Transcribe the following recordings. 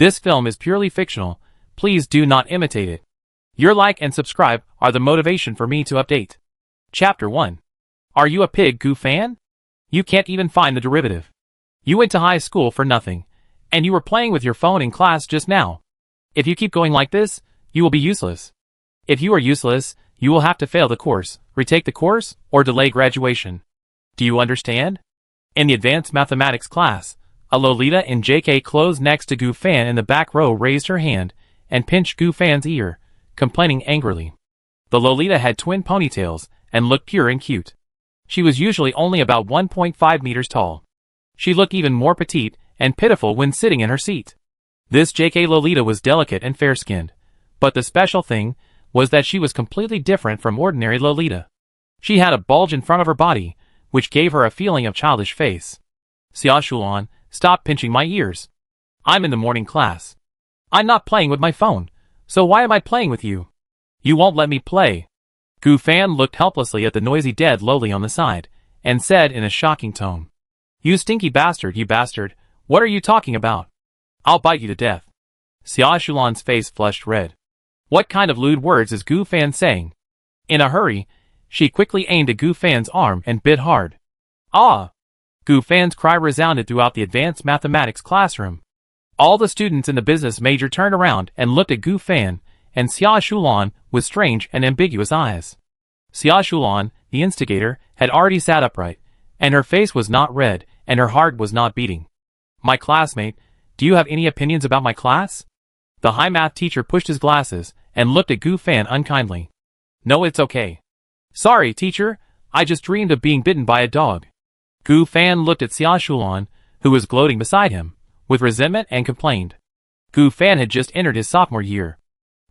This film is purely fictional. Please do not imitate it. Your like and subscribe are the motivation for me to update. Chapter 1. Are you a pig goo fan? You can't even find the derivative. You went to high school for nothing, and you were playing with your phone in class just now. If you keep going like this, you will be useless. If you are useless, you will have to fail the course, retake the course, or delay graduation. Do you understand? In the advanced mathematics class, a Lolita in JK clothes next to Goo Fan in the back row raised her hand and pinched Goo Fan's ear, complaining angrily. The Lolita had twin ponytails and looked pure and cute. She was usually only about 1.5 meters tall. She looked even more petite and pitiful when sitting in her seat. This JK Lolita was delicate and fair-skinned, but the special thing was that she was completely different from ordinary Lolita. She had a bulge in front of her body, which gave her a feeling of childish face. Xia Shulan, stop pinching my ears. I'm in the morning class. I'm not playing with my phone, so why am I playing with you? You won't let me play. Goo Fan looked helplessly at the noisy dead Loli on the side, and said in a shocking tone, You stinky bastard, you bastard, what are you talking about? I'll bite you to death. Xia Shulan's face flushed red. What kind of lewd words is Goo Fan saying? In a hurry, she quickly aimed at Goo Fan's arm and bit hard. Ah! Goo Fan's cry resounded throughout the advanced mathematics classroom. All the students in the business major turned around and looked at Goo Fan and Xia Shulan with strange and ambiguous eyes. Xia Shulan, the instigator, had already sat upright, and her face was not red and her heart was not beating. My classmate, do you have any opinions about my class? The high math teacher pushed his glasses and looked at Goo Fan unkindly. No, it's okay. Sorry, teacher, I just dreamed of being bitten by a dog. Goo Fan looked at Xia Shulan, who was gloating beside him, with resentment and complained. Goo Fan had just entered his sophomore year.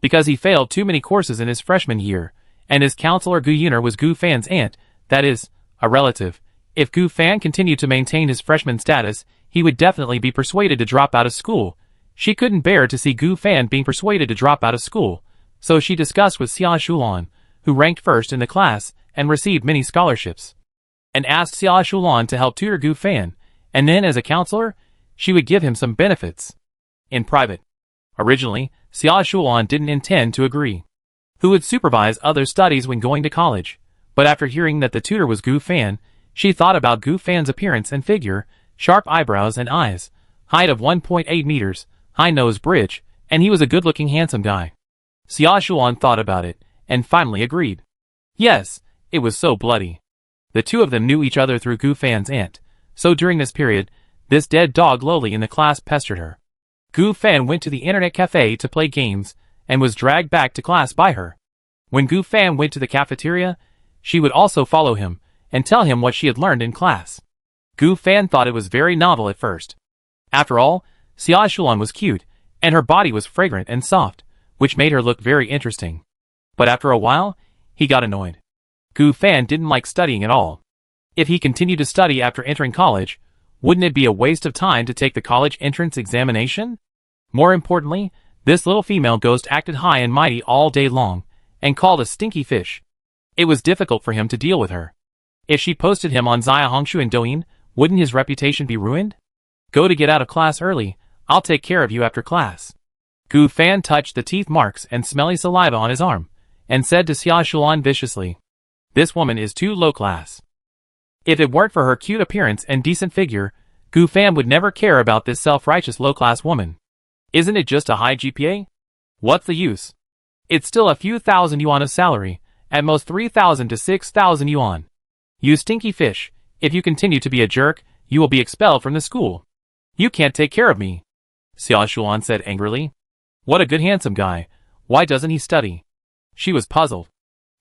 Because he failed too many courses in his freshman year, and his counselor Goo Yuner was Goo Fan's aunt, that is, a relative. If Goo Fan continued to maintain his freshman status, he would definitely be persuaded to drop out of school. She couldn't bear to see Goo Fan being persuaded to drop out of school, so she discussed with Xia Shulan, who ranked first in the class and received many scholarships, and asked Xia Shulan to help tutor Goo Fan, and then as a counselor, she would give him some benefits. In private. Originally, Xia Shulan didn't intend to agree. Who would supervise other studies when going to college? But after hearing that the tutor was Goo Fan, she thought about Goo Fan's appearance and figure, sharp eyebrows and eyes, height of 1.8 meters, high nose bridge, and he was a good-looking handsome guy. Xia Shulan thought about it, and finally agreed. Yes, it was so bloody. The two of them knew each other through Goo Fan's aunt, so during this period, this dead dog Loli in the class pestered her. Goo Fan went to the internet cafe to play games, and was dragged back to class by her. When Goo Fan went to the cafeteria, she would also follow him, and tell him what she had learned in class. Goo Fan thought it was very novel at first. After all, Xia Shulan was cute, and her body was fragrant and soft, which made her look very interesting. But after a while, he got annoyed. Goo Fan didn't like studying at all. If he continued to study after entering college, wouldn't it be a waste of time to take the college entrance examination? More importantly, this little female ghost acted high and mighty all day long, and called a stinky fish. It was difficult for him to deal with her. If she posted him on Zaya Hongshu and Douyin, wouldn't his reputation be ruined? Go to get out of class early, I'll take care of you after class. Goo Fan touched the teeth marks and smelly saliva on his arm, and said to Xia Shulan viciously, This woman is too low class. If it weren't for her cute appearance and decent figure, Goo Fan would never care about this self-righteous low-class woman. Isn't it just a high GPA? What's the use? It's still a few thousand yuan of salary, at most 3,000 to 6,000 yuan. You stinky fish, if you continue to be a jerk, you will be expelled from the school. You can't take care of me. Xia Shulan said angrily. What a good handsome guy, why doesn't he study? She was puzzled.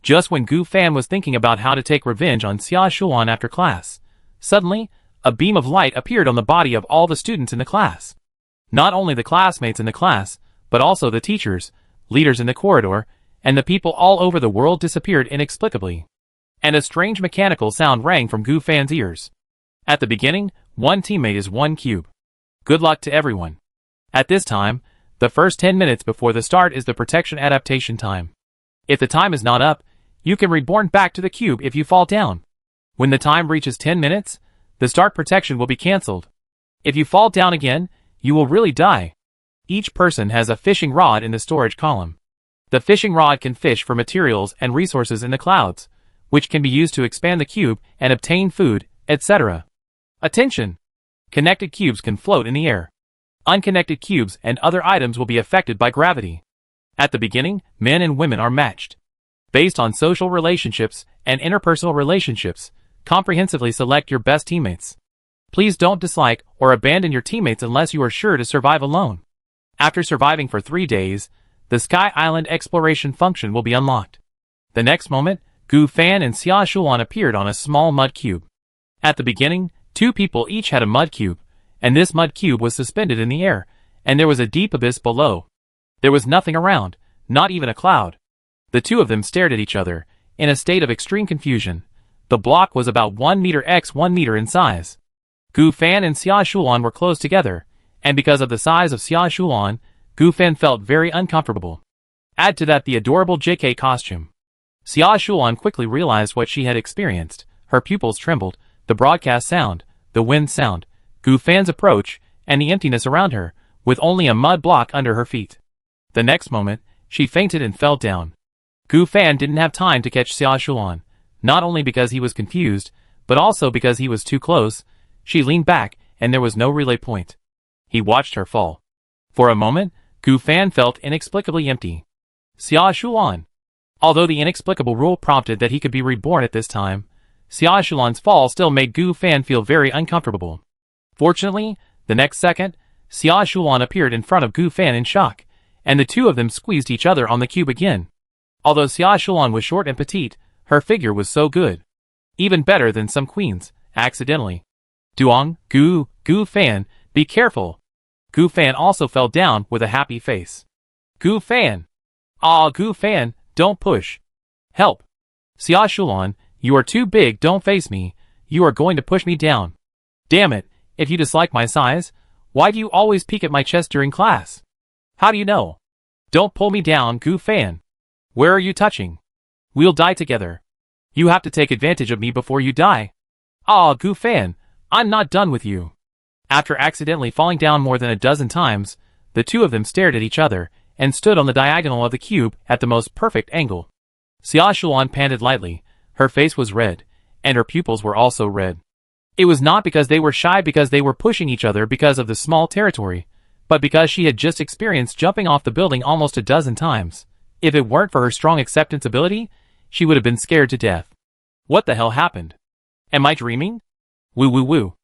Just when Goo Fan was thinking about how to take revenge on Xia Shulan after class, suddenly, a beam of light appeared on the body of all the students in the class. Not only the classmates in the class, but also the teachers, leaders in the corridor, and the people all over the world disappeared inexplicably. And a strange mechanical sound rang from Goo Fan's ears. At the beginning, one teammate is one cube. Good luck to everyone. At this time, the first 10 minutes before the start is the protection adaptation time. If the time is not up, you can reborn back to the cube if you fall down. When the time reaches 10 minutes, the start protection will be cancelled. If you fall down again, you will really die. each person has a fishing rod in the storage column. The fishing rod can fish for materials and resources in the clouds, which can be used to expand the cube and obtain food, etc. Attention! Connected cubes can float in the air. Unconnected cubes and other items will be affected by gravity. At the beginning, men and women are matched. Based on social relationships and interpersonal relationships, comprehensively select your best teammates. Please don't dislike or abandon your teammates unless you are sure to survive alone. After surviving for 3 days, the Sky Island exploration function will be unlocked. The next moment, Gu Fan and Xia Shulan appeared on a small mud cube. At the beginning, 2 people each had a mud cube, and this mud cube was suspended in the air, and there was a deep abyss below. There was nothing around, not even a cloud. The 2 of them stared at each other, in a state of extreme confusion. The block was about 1 meter x 1 meter in size. Gu Fan and Xia Shulan were close together, and because of the size of Xia Shulan, Gu Fan felt very uncomfortable. Add to that the adorable JK costume. Xia Shulan quickly realized what she had experienced. Her pupils trembled, the broadcast sound, the wind sound, Gu Fan's approach, and the emptiness around her, with only a mud block under her feet. The next moment, she fainted and fell down. Gu Fan didn't have time to catch Xia Shulan, not only because he was confused, but also because he was too close. She leaned back, and there was no relay point. He watched her fall. For a moment, Gu Fan felt inexplicably empty. Xia Shulan. Although the inexplicable rule prompted that he could be reborn at this time, Xia Shulan's fall still made Gu Fan feel very uncomfortable. Fortunately, the next second, Xia Shulan appeared in front of Gu Fan in shock, and the 2 of them squeezed each other on the cube again. Although Xia Shulan was short and petite, her figure was so good. Even better than some queens, accidentally. Duong, Gu Fan, be careful. Gu Fan also fell down with a happy face. Gu Fan. Ah, Gu Fan, don't push. Help. Xia Shulan, you are too big, don't face me. You are going to push me down. Damn it, if you dislike my size, why do you always peek at my chest during class? How do you know? Don't pull me down, Gu Fan. Where are you touching? We'll die together. You have to take advantage of me before you die. Ah, Gu Fan, I'm not done with you. After accidentally falling down more than a dozen times, the 2 of them stared at each other, and stood on the diagonal of the cube at the most perfect angle. Xia Shulan panted lightly, her face was red, and her pupils were also red. It was not because they were shy because they were pushing each other because of the small territory, but because she had just experienced jumping off the building almost a dozen times. If it weren't for her strong acceptance ability, she would have been scared to death. What the hell happened? Am I dreaming? Woo woo woo.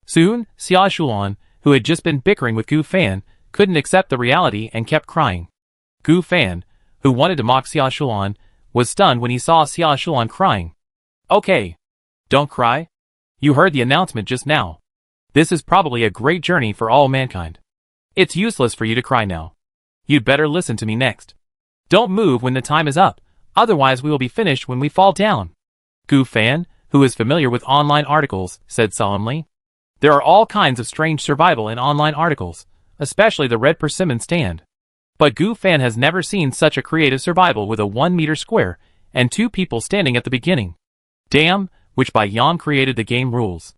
Soon, Xia Shulan, who had just been bickering with Gu Fan, couldn't accept the reality and kept crying. Gu Fan, who wanted to mock Xia Shulan, was stunned when he saw Xia Shulan crying. Okay. Don't cry. You heard the announcement just now. This is probably a great journey for all mankind. It's useless for you to cry now. You'd better listen to me next. Don't move when the time is up, otherwise we will be finished when we fall down. Gu Fan, who is familiar with online articles, said solemnly. There are all kinds of strange survival in online articles, especially the Red Persimmon stand. But Gu Fan has never seen such a creative survival with a 1 meter square, and 2 people standing at the beginning. Damn, which by Yan created the game rules.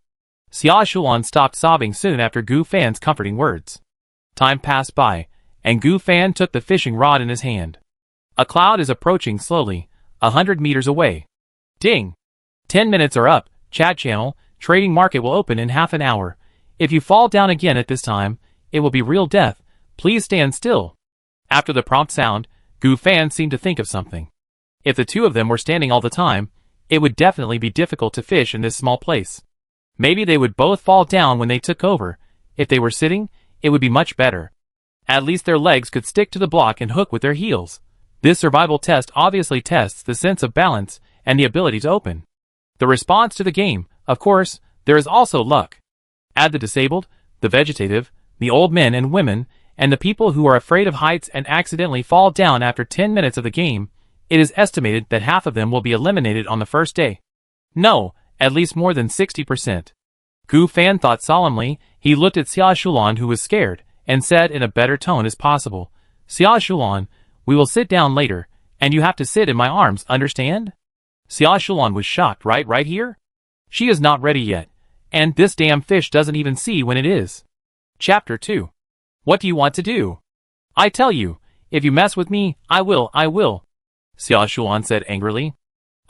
Xia Shulan stopped sobbing soon after Gu Fan's comforting words. Time passed by, and Gu Fan took the fishing rod in his hand. A cloud is approaching slowly, 100 meters away. Ding! 10 minutes are up, chat channel, trading market will open in half an hour. If you fall down again at this time, it will be real death, please stand still. After the prompt sound, Gu Fan seemed to think of something. If the 2 of them were standing all the time, it would definitely be difficult to fish in this small place. Maybe they would both fall down when they took over. If they were sitting, it would be much better. At least their legs could stick to the block and hook with their heels. This survival test obviously tests the sense of balance and the ability to open. The response to the game, of course, there is also luck. Add the disabled, the vegetative, the old men and women, and the people who are afraid of heights and accidentally fall down after 10 minutes of the game, it is estimated that half of them will be eliminated on the first day. No, at least more than 60%. Gu Fan thought solemnly. He looked at Xia Shulan, who was scared, and said in a better tone as possible, Xia Shulan, we will sit down later, and you have to sit in my arms, understand? Xia Shulan was shocked. Right here? She is not ready yet, and this damn fish doesn't even see when it is. Chapter 2. What do you want to do? I tell you, if you mess with me, I will. Xia Shuan said angrily.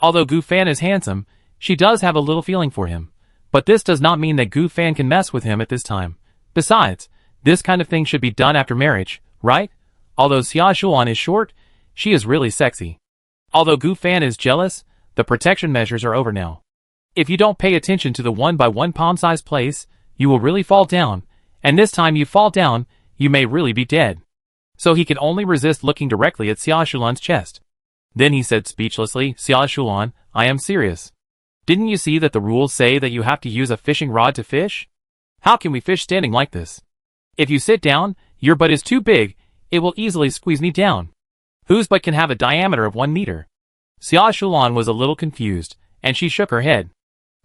Although Gu Fan is handsome, she does have a little feeling for him. But this does not mean that Gu Fan can mess with him at this time. Besides, this kind of thing should be done after marriage, right? Although Xia Shuan is short, she is really sexy. Although Gu Fan is jealous, the protection measures are over now. If you don't pay attention to the 1-by-1 palm-sized place, you will really fall down, and this time you fall down, you may really be dead. So he could only resist looking directly at Xia Shulan's chest. Then he said speechlessly, Xia Shulan, I am serious. Didn't you see that the rules say that you have to use a fishing rod to fish? How can we fish standing like this? If you sit down, your butt is too big, it will easily squeeze me down. Whose butt can have a diameter of 1 meter? Xia Shulan was a little confused, and she shook her head.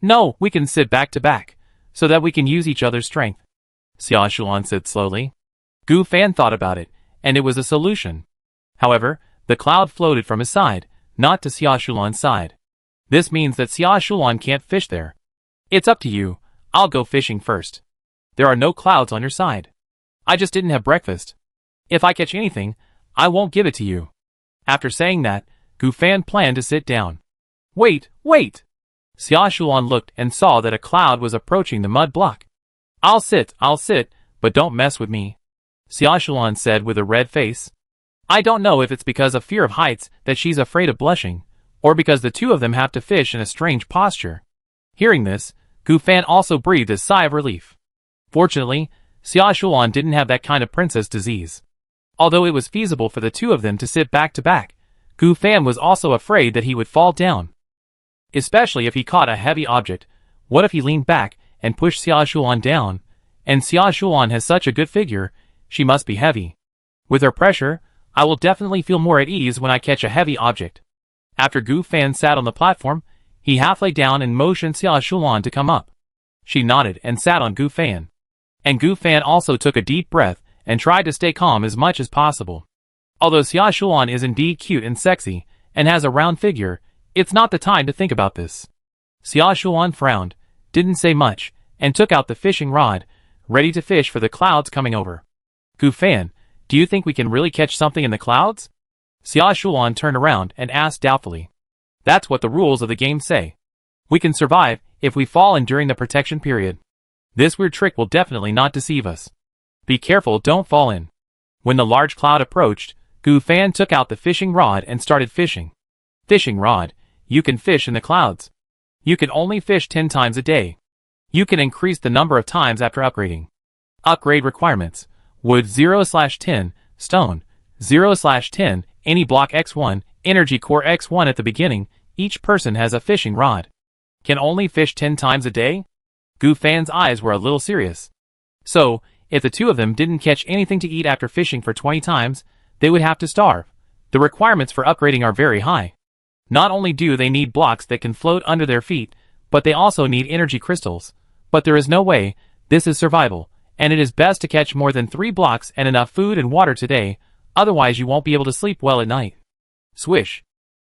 No, we can sit back to back, so that we can use each other's strength. Xia Shulan said slowly. Gu Fan thought about it, and it was a solution. However, the cloud floated from his side, not to Xia Shulan's side. This means that Xia Shulan can't fish there. It's up to you, I'll go fishing first. There are no clouds on your side. I just didn't have breakfast. If I catch anything, I won't give it to you. After saying that, Gu Fan planned to sit down. Wait! Xia Shulan looked and saw that a cloud was approaching the mud block. I'll sit, but don't mess with me. Xia Shulan said with a red face. I don't know if it's because of fear of heights that she's afraid of blushing, or because the two of them have to fish in a strange posture. Hearing this, Gu Fan also breathed a sigh of relief. Fortunately, Xia Shulan didn't have that kind of princess disease. Although it was feasible for the two of them to sit back to back, Gu Fan was also afraid that he would fall down. Especially if he caught a heavy object. What if he leaned back and pushed Xia Shulan down? And Xia Shulan has such a good figure, she must be heavy. With her pressure, I will definitely feel more at ease when I catch a heavy object. After Gu Fan sat on the platform, he half lay down and motioned Xia Shulan to come up. She nodded and sat on Gu Fan. And Gu Fan also took a deep breath and tried to stay calm as much as possible. Although Xia Shulan is indeed cute and sexy, and has a round figure, it's not the time to think about this. Xia Shulan frowned, didn't say much, and took out the fishing rod, ready to fish for the clouds coming over. Gu Fan, do you think we can really catch something in the clouds? Xia Shulan turned around and asked doubtfully. That's what the rules of the game say. We can survive if we fall in during the protection period. This weird trick will definitely not deceive us. Be careful, don't fall in. When the large cloud approached, Gu Fan took out the fishing rod and started fishing. Fishing rod, you can fish in the clouds. You can only fish 10 times a day. You can increase the number of times after upgrading. Upgrade requirements. Wood 0/10, stone 0/10, any block X1, energy core X1 at the beginning, each person has a fishing rod. Can only fish 10 times a day? Gu Fan's eyes were a little serious. So, if the two of them didn't catch anything to eat after fishing for 20 times, they would have to starve. The requirements for upgrading are very high. Not only do they need blocks that can float under their feet, but they also need energy crystals. But there is no way, this is survival, and it is best to catch more than 3 blocks and enough food and water today, otherwise you won't be able to sleep well at night. Swish.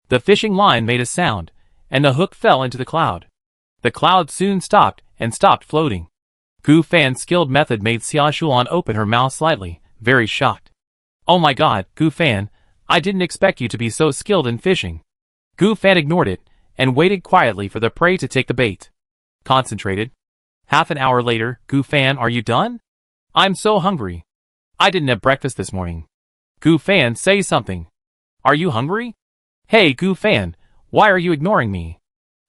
The fishing line made a sound, and the hook fell into the cloud. The cloud soon stopped and stopped floating. Gu Fan's skilled method made Xia Shulan open her mouth slightly, very shocked. Oh my god, Gu Fan, I didn't expect you to be so skilled in fishing. Gu Fan ignored it, and waited quietly for the prey to take the bait. Concentrated. Half an hour later, Gu Fan, are you done? I'm so hungry. I didn't have breakfast this morning. Gu Fan, say something. Are you hungry? Hey Gu Fan, why are you ignoring me?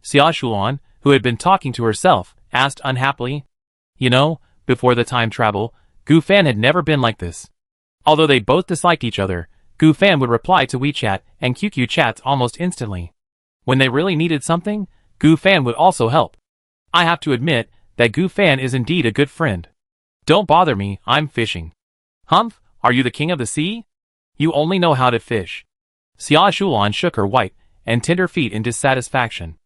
Xia Shulan, who had been talking to herself, asked unhappily. You know, before the time travel, Gu Fan had never been like this. Although they both disliked each other, Gu Fan would reply to WeChat and QQ chats almost instantly. When they really needed something, Gu Fan would also help. I have to admit that Gu Fan is indeed a good friend. Don't bother me, I'm fishing. Humph, are you the king of the sea? You only know how to fish. Xia Shulan shook her white and tender feet in dissatisfaction.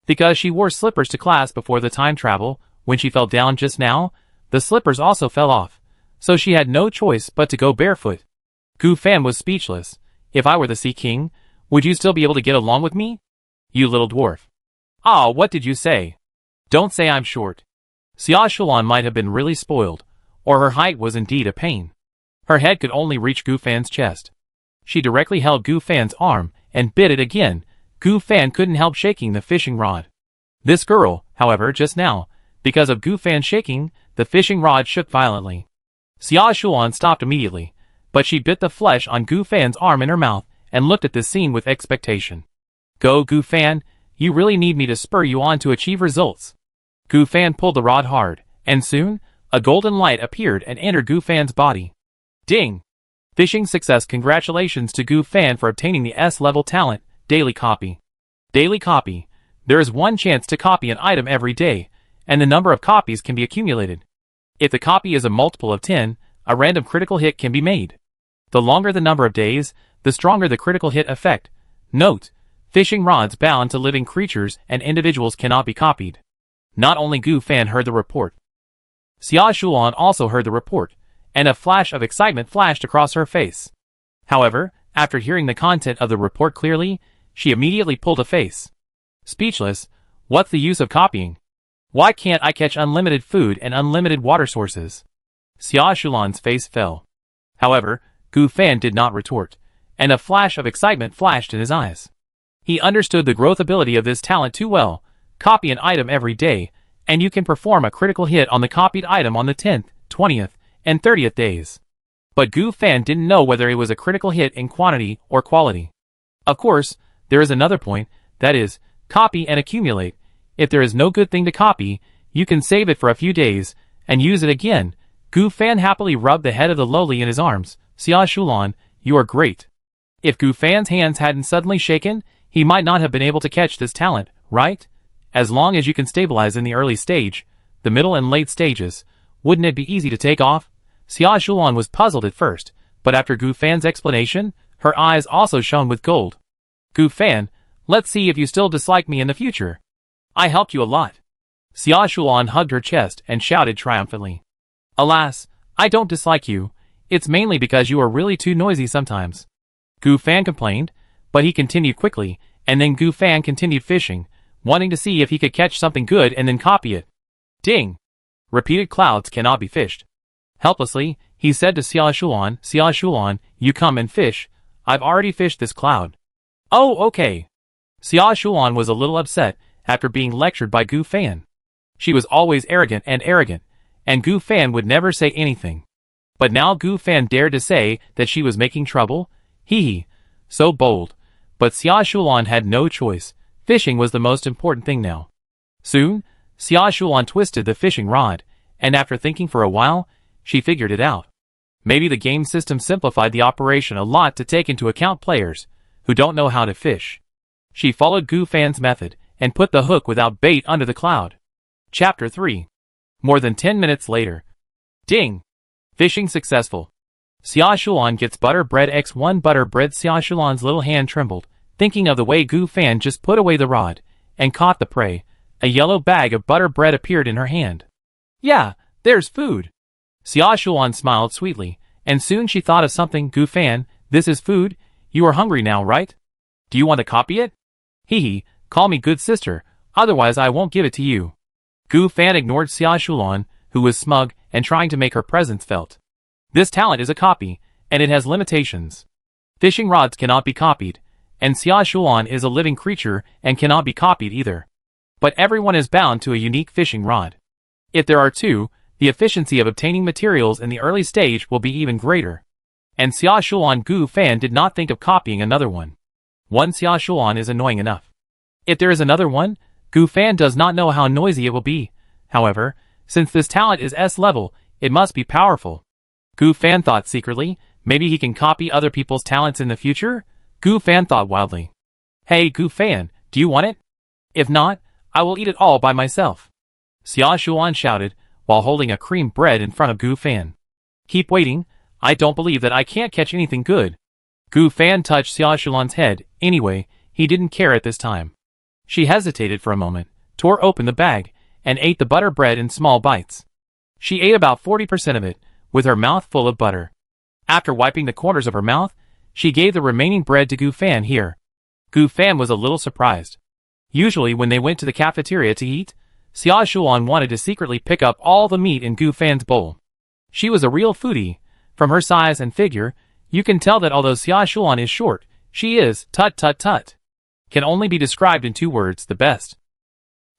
Because she wore slippers to class before the time travel, when she fell down just now, the slippers also fell off, so she had no choice but to go barefoot. Gu Fan was speechless. If I were the Sea King, would you still be able to get along with me? You little dwarf. Ah, what did you say? Don't say I'm short. Xia Shulan might have been really spoiled, or her height was indeed a pain. Her head could only reach Gu Fan's chest. She directly held Gu Fan's arm and bit it again. Gu Fan couldn't help shaking the fishing rod. This girl, however, just now, because of Gu Fan shaking, the fishing rod shook violently. Xia Shuan stopped immediately, but she bit the flesh on Gu Fan's arm in her mouth and looked at this scene with expectation. Go, Gu Fan, you really need me to spur you on to achieve results. Gu Fan pulled the rod hard, and soon, a golden light appeared and entered Gu Fan's body. Ding! Fishing success. Congratulations to Gu Fan for obtaining the S-level talent, Daily Copy. Daily Copy. There is one chance to copy an item every day, and the number of copies can be accumulated. If the copy is a multiple of 10, a random critical hit can be made. The longer the number of days, the stronger the critical hit effect. Note: fishing rods bound to living creatures and individuals cannot be copied. Not only Gu Fan heard the report. Xia Shuan also heard the report, and a flash of excitement flashed across her face. However, after hearing the content of the report clearly, she immediately pulled a face. Speechless, what's the use of copying? Why can't I catch unlimited food and unlimited water sources? Xia Shulan's face fell. However, Gu Fan did not retort, and a flash of excitement flashed in his eyes. He understood the growth ability of this talent too well. Copy an item every day, and you can perform a critical hit on the copied item on the 10th, 20th, and 30th days. But Gu Fan didn't know whether it was a critical hit in quantity or quality. Of course, there is another point, that is, copy and accumulate. If there is no good thing to copy, you can save it for a few days, and use it again. Gu Fan happily rubbed the head of the lowly in his arms. Xia Shulan, you are great. If Gu Fan's hands hadn't suddenly shaken, he might not have been able to catch this talent, right? As long as you can stabilize in the early stage, the middle and late stages, wouldn't it be easy to take off? Xia Shulan was puzzled at first, but after Gu Fan's explanation, her eyes also shone with gold. Gu Fan, let's see if you still dislike me in the future. I helped you a lot. Xia Shulan hugged her chest and shouted triumphantly. Alas, I don't dislike you. It's mainly because you are really too noisy sometimes. Gu Fan complained, but he continued quickly, and then Gu Fan continued fishing, wanting to see if he could catch something good and then copy it. Ding! Repeated clouds cannot be fished. Helplessly, he said to Xia Shulan, you come and fish. I've already fished this cloud. Oh, okay. Xia Shulan was a little upset after being lectured by Gu Fan. She was always arrogant, and Gu Fan would never say anything. But now Gu Fan dared to say that she was making trouble? Hee, so bold. But Xia Shulan had no choice. Fishing was the most important thing now. Soon, Xia Shulan twisted the fishing rod, and after thinking for a while, she figured it out. Maybe the game system simplified the operation a lot to take into account players who don't know how to fish. She followed Gu Fan's method and put the hook without bait under the cloud. Chapter 3. More than 10 minutes later. Ding! Fishing successful. Xia Shulan gets butter bread x1 butter bread. Xia Shulan's little hand trembled, thinking of the way Gu Fan just put away the rod and caught the prey. A yellow bag of butter bread appeared in her hand. Yeah, there's food. Xia Shulan smiled sweetly, and soon she thought of something. Gu Fan, this is food. You are hungry now, right? Do you want to copy it? Hee, call me good sister, otherwise I won't give it to you. Gu Fan ignored Xia Shulan, who was smug and trying to make her presence felt. This talent is a copy, and it has limitations. Fishing rods cannot be copied, and Xia Shulan is a living creature and cannot be copied either. But everyone is bound to a unique fishing rod. If there are two, the efficiency of obtaining materials in the early stage will be even greater. And Xia Shulan Gu Fan did not think of copying another one. One Xia Shulan is annoying enough. If there is another one, Gu Fan does not know how noisy it will be. However, since this talent is S-level, it must be powerful. Gu Fan thought secretly, maybe he can copy other people's talents in the future? Gu Fan thought wildly. Hey Gu Fan, do you want it? If not, I will eat it all by myself. Xia Shulan shouted, while holding a cream bread in front of Gu Fan. Keep waiting, I don't believe that I can't catch anything good. Gu Fan touched Xia Shulan's head. Anyway, he didn't care at this time. She hesitated for a moment, tore open the bag, and ate the butter bread in small bites. She ate about 40% of it, with her mouth full of butter. After wiping the corners of her mouth, she gave the remaining bread to Gu Fan. Here. Gu Fan was a little surprised. Usually when they went to the cafeteria to eat, Xia Shulan wanted to secretly pick up all the meat in Gu Fan's bowl. She was a real foodie, From her size and figure, you can tell that although Xia Shuan is short, she is, tut. Can only be described in 2 words, the best.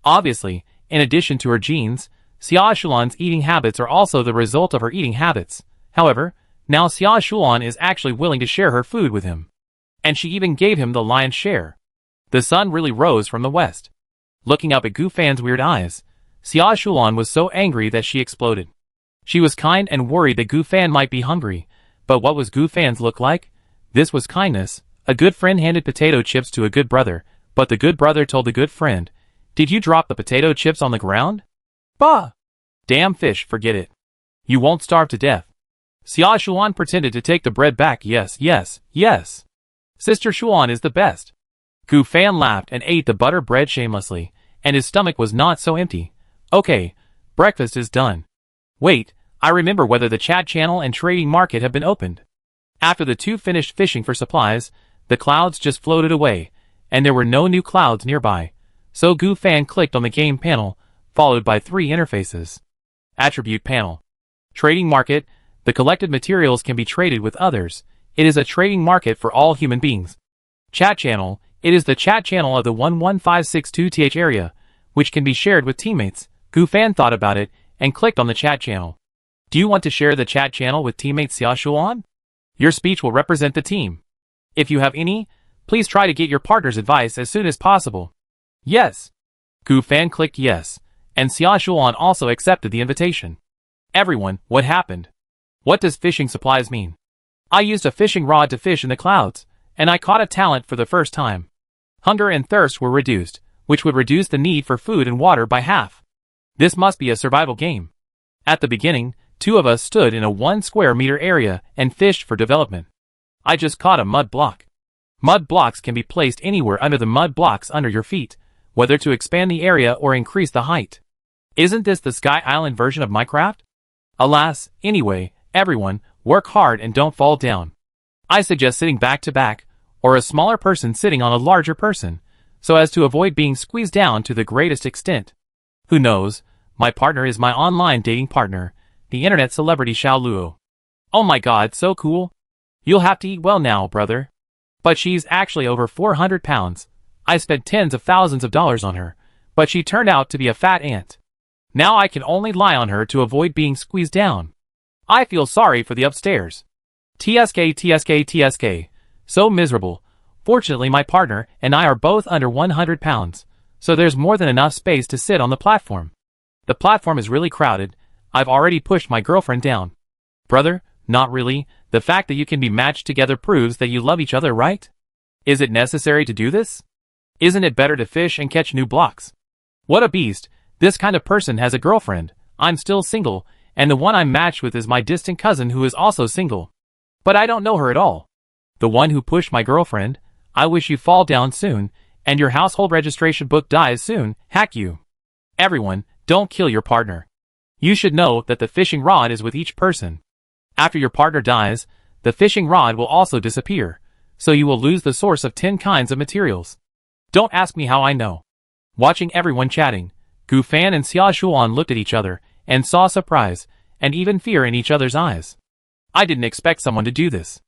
Obviously, in addition to her genes, Xia Shuan's eating habits are also the result of her eating habits. However, now Xia Shuan is actually willing to share her food with him. And she even gave him the lion's share. The sun really rose from the west. Looking up at Gu Fan's weird eyes, Xia Shuan was so angry that she exploded. She was kind and worried that Gu Fan might be hungry, but what was Gu Fan's look like? This was kindness. A good friend handed potato chips to a good brother, but the good brother told the good friend, "Did you drop the potato chips on the ground? Bah! Damn fish, forget it. You won't starve to death." Xia Shuan pretended to take the bread back. Yes. Sister Shuan is the best. Gu Fan laughed and ate the butter bread shamelessly, and his stomach was not so empty. Okay, breakfast is done. Wait, I remember whether the chat channel and trading market have been opened. After the 2 finished fishing for supplies, the clouds just floated away, and there were no new clouds nearby. So Gu Fan clicked on the game panel, followed by 3 interfaces. Attribute panel. Trading market. The collected materials can be traded with others. It is a trading market for all human beings. Chat channel. It is the chat channel of the 11562th area, which can be shared with teammates. Gu Fan thought about it, and clicked on the chat channel. Do you want to share the chat channel with teammate Xia Shuan? Your speech will represent the team. If you have any, please try to get your partner's advice as soon as possible. Yes. Gu Fan clicked yes, and Xia Shuan also accepted the invitation. Everyone, what happened? What does fishing supplies mean? I used a fishing rod to fish in the clouds, and I caught a talent for the first time. Hunger and thirst were reduced, which would reduce the need for food and water by half. This must be a survival game. At the beginning, 2 of us stood in a 1 square meter area and fished for development. I just caught a mud block. Mud blocks can be placed anywhere under the mud blocks under your feet, whether to expand the area or increase the height. Isn't this the Sky Island version of Minecraft? Alas, anyway, everyone, work hard and don't fall down. I suggest sitting back to back, or a smaller person sitting on a larger person, so as to avoid being squeezed down to the greatest extent. Who knows, my partner is my online dating partner, the internet celebrity Xiao Luo. Oh my god, so cool. You'll have to eat well now, brother. But she's actually over 400 pounds. I spent tens of thousands of dollars on her, but she turned out to be a fat ant. Now I can only lie on her to avoid being squeezed down. I feel sorry for the upstairs. TSK. So miserable. Fortunately, my partner and I are both under 100 pounds, so there's more than enough space to sit on the platform. The platform is really crowded. I've already pushed my girlfriend down. Brother, not really. The fact that you can be matched together proves that you love each other, right? Is it necessary to do this? Isn't it better to fish and catch new blocks? What a beast. This kind of person has a girlfriend. I'm still single, and the one I'm matched with is my distant cousin who is also single. But I don't know her at all. The one who pushed my girlfriend. I wish you fall down soon, and your household registration book dies soon. Hack you. Everyone, don't kill your partner. You should know that the fishing rod is with each person. After your partner dies, the fishing rod will also disappear, so you will lose the source of 10 kinds of materials. Don't ask me how I know. Watching everyone chatting, Gu Fan and Xia Shuan looked at each other and saw surprise and even fear in each other's eyes. I didn't expect someone to do this.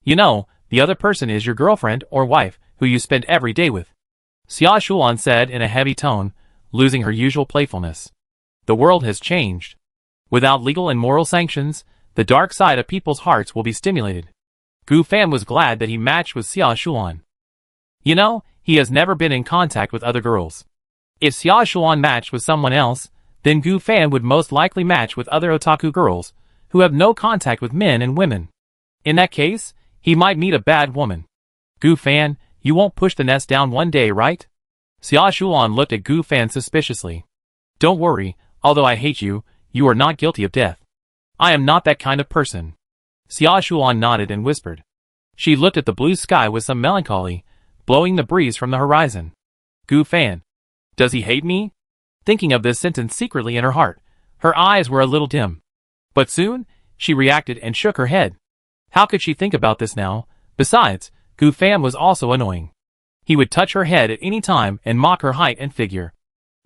You know, the other person is your girlfriend or wife who you spend every day with. Xia Shuan said in a heavy tone, losing her usual playfulness. The world has changed. Without legal and moral sanctions, the dark side of people's hearts will be stimulated. Gu Fan was glad that he matched with Xia Shuan. You know, he has never been in contact with other girls. If Xia Shuan matched with someone else, then Gu Fan would most likely match with other otaku girls, who have no contact with men and women. In that case, he might meet a bad woman. Gu Fan, you won't push the nest down one day, right? Xia Shuan looked at Gu Fan suspiciously. Don't worry, although I hate you, you are not guilty of death. I am not that kind of person. Xia Shuan nodded and whispered. She looked at the blue sky with some melancholy, blowing the breeze from the horizon. Gu Fan. Does he hate me? Thinking of this sentence secretly in her heart, her eyes were a little dim. But soon, she reacted and shook her head. How could she think about this now? Besides, Gu Fan was also annoying. He would touch her head at any time and mock her height and figure.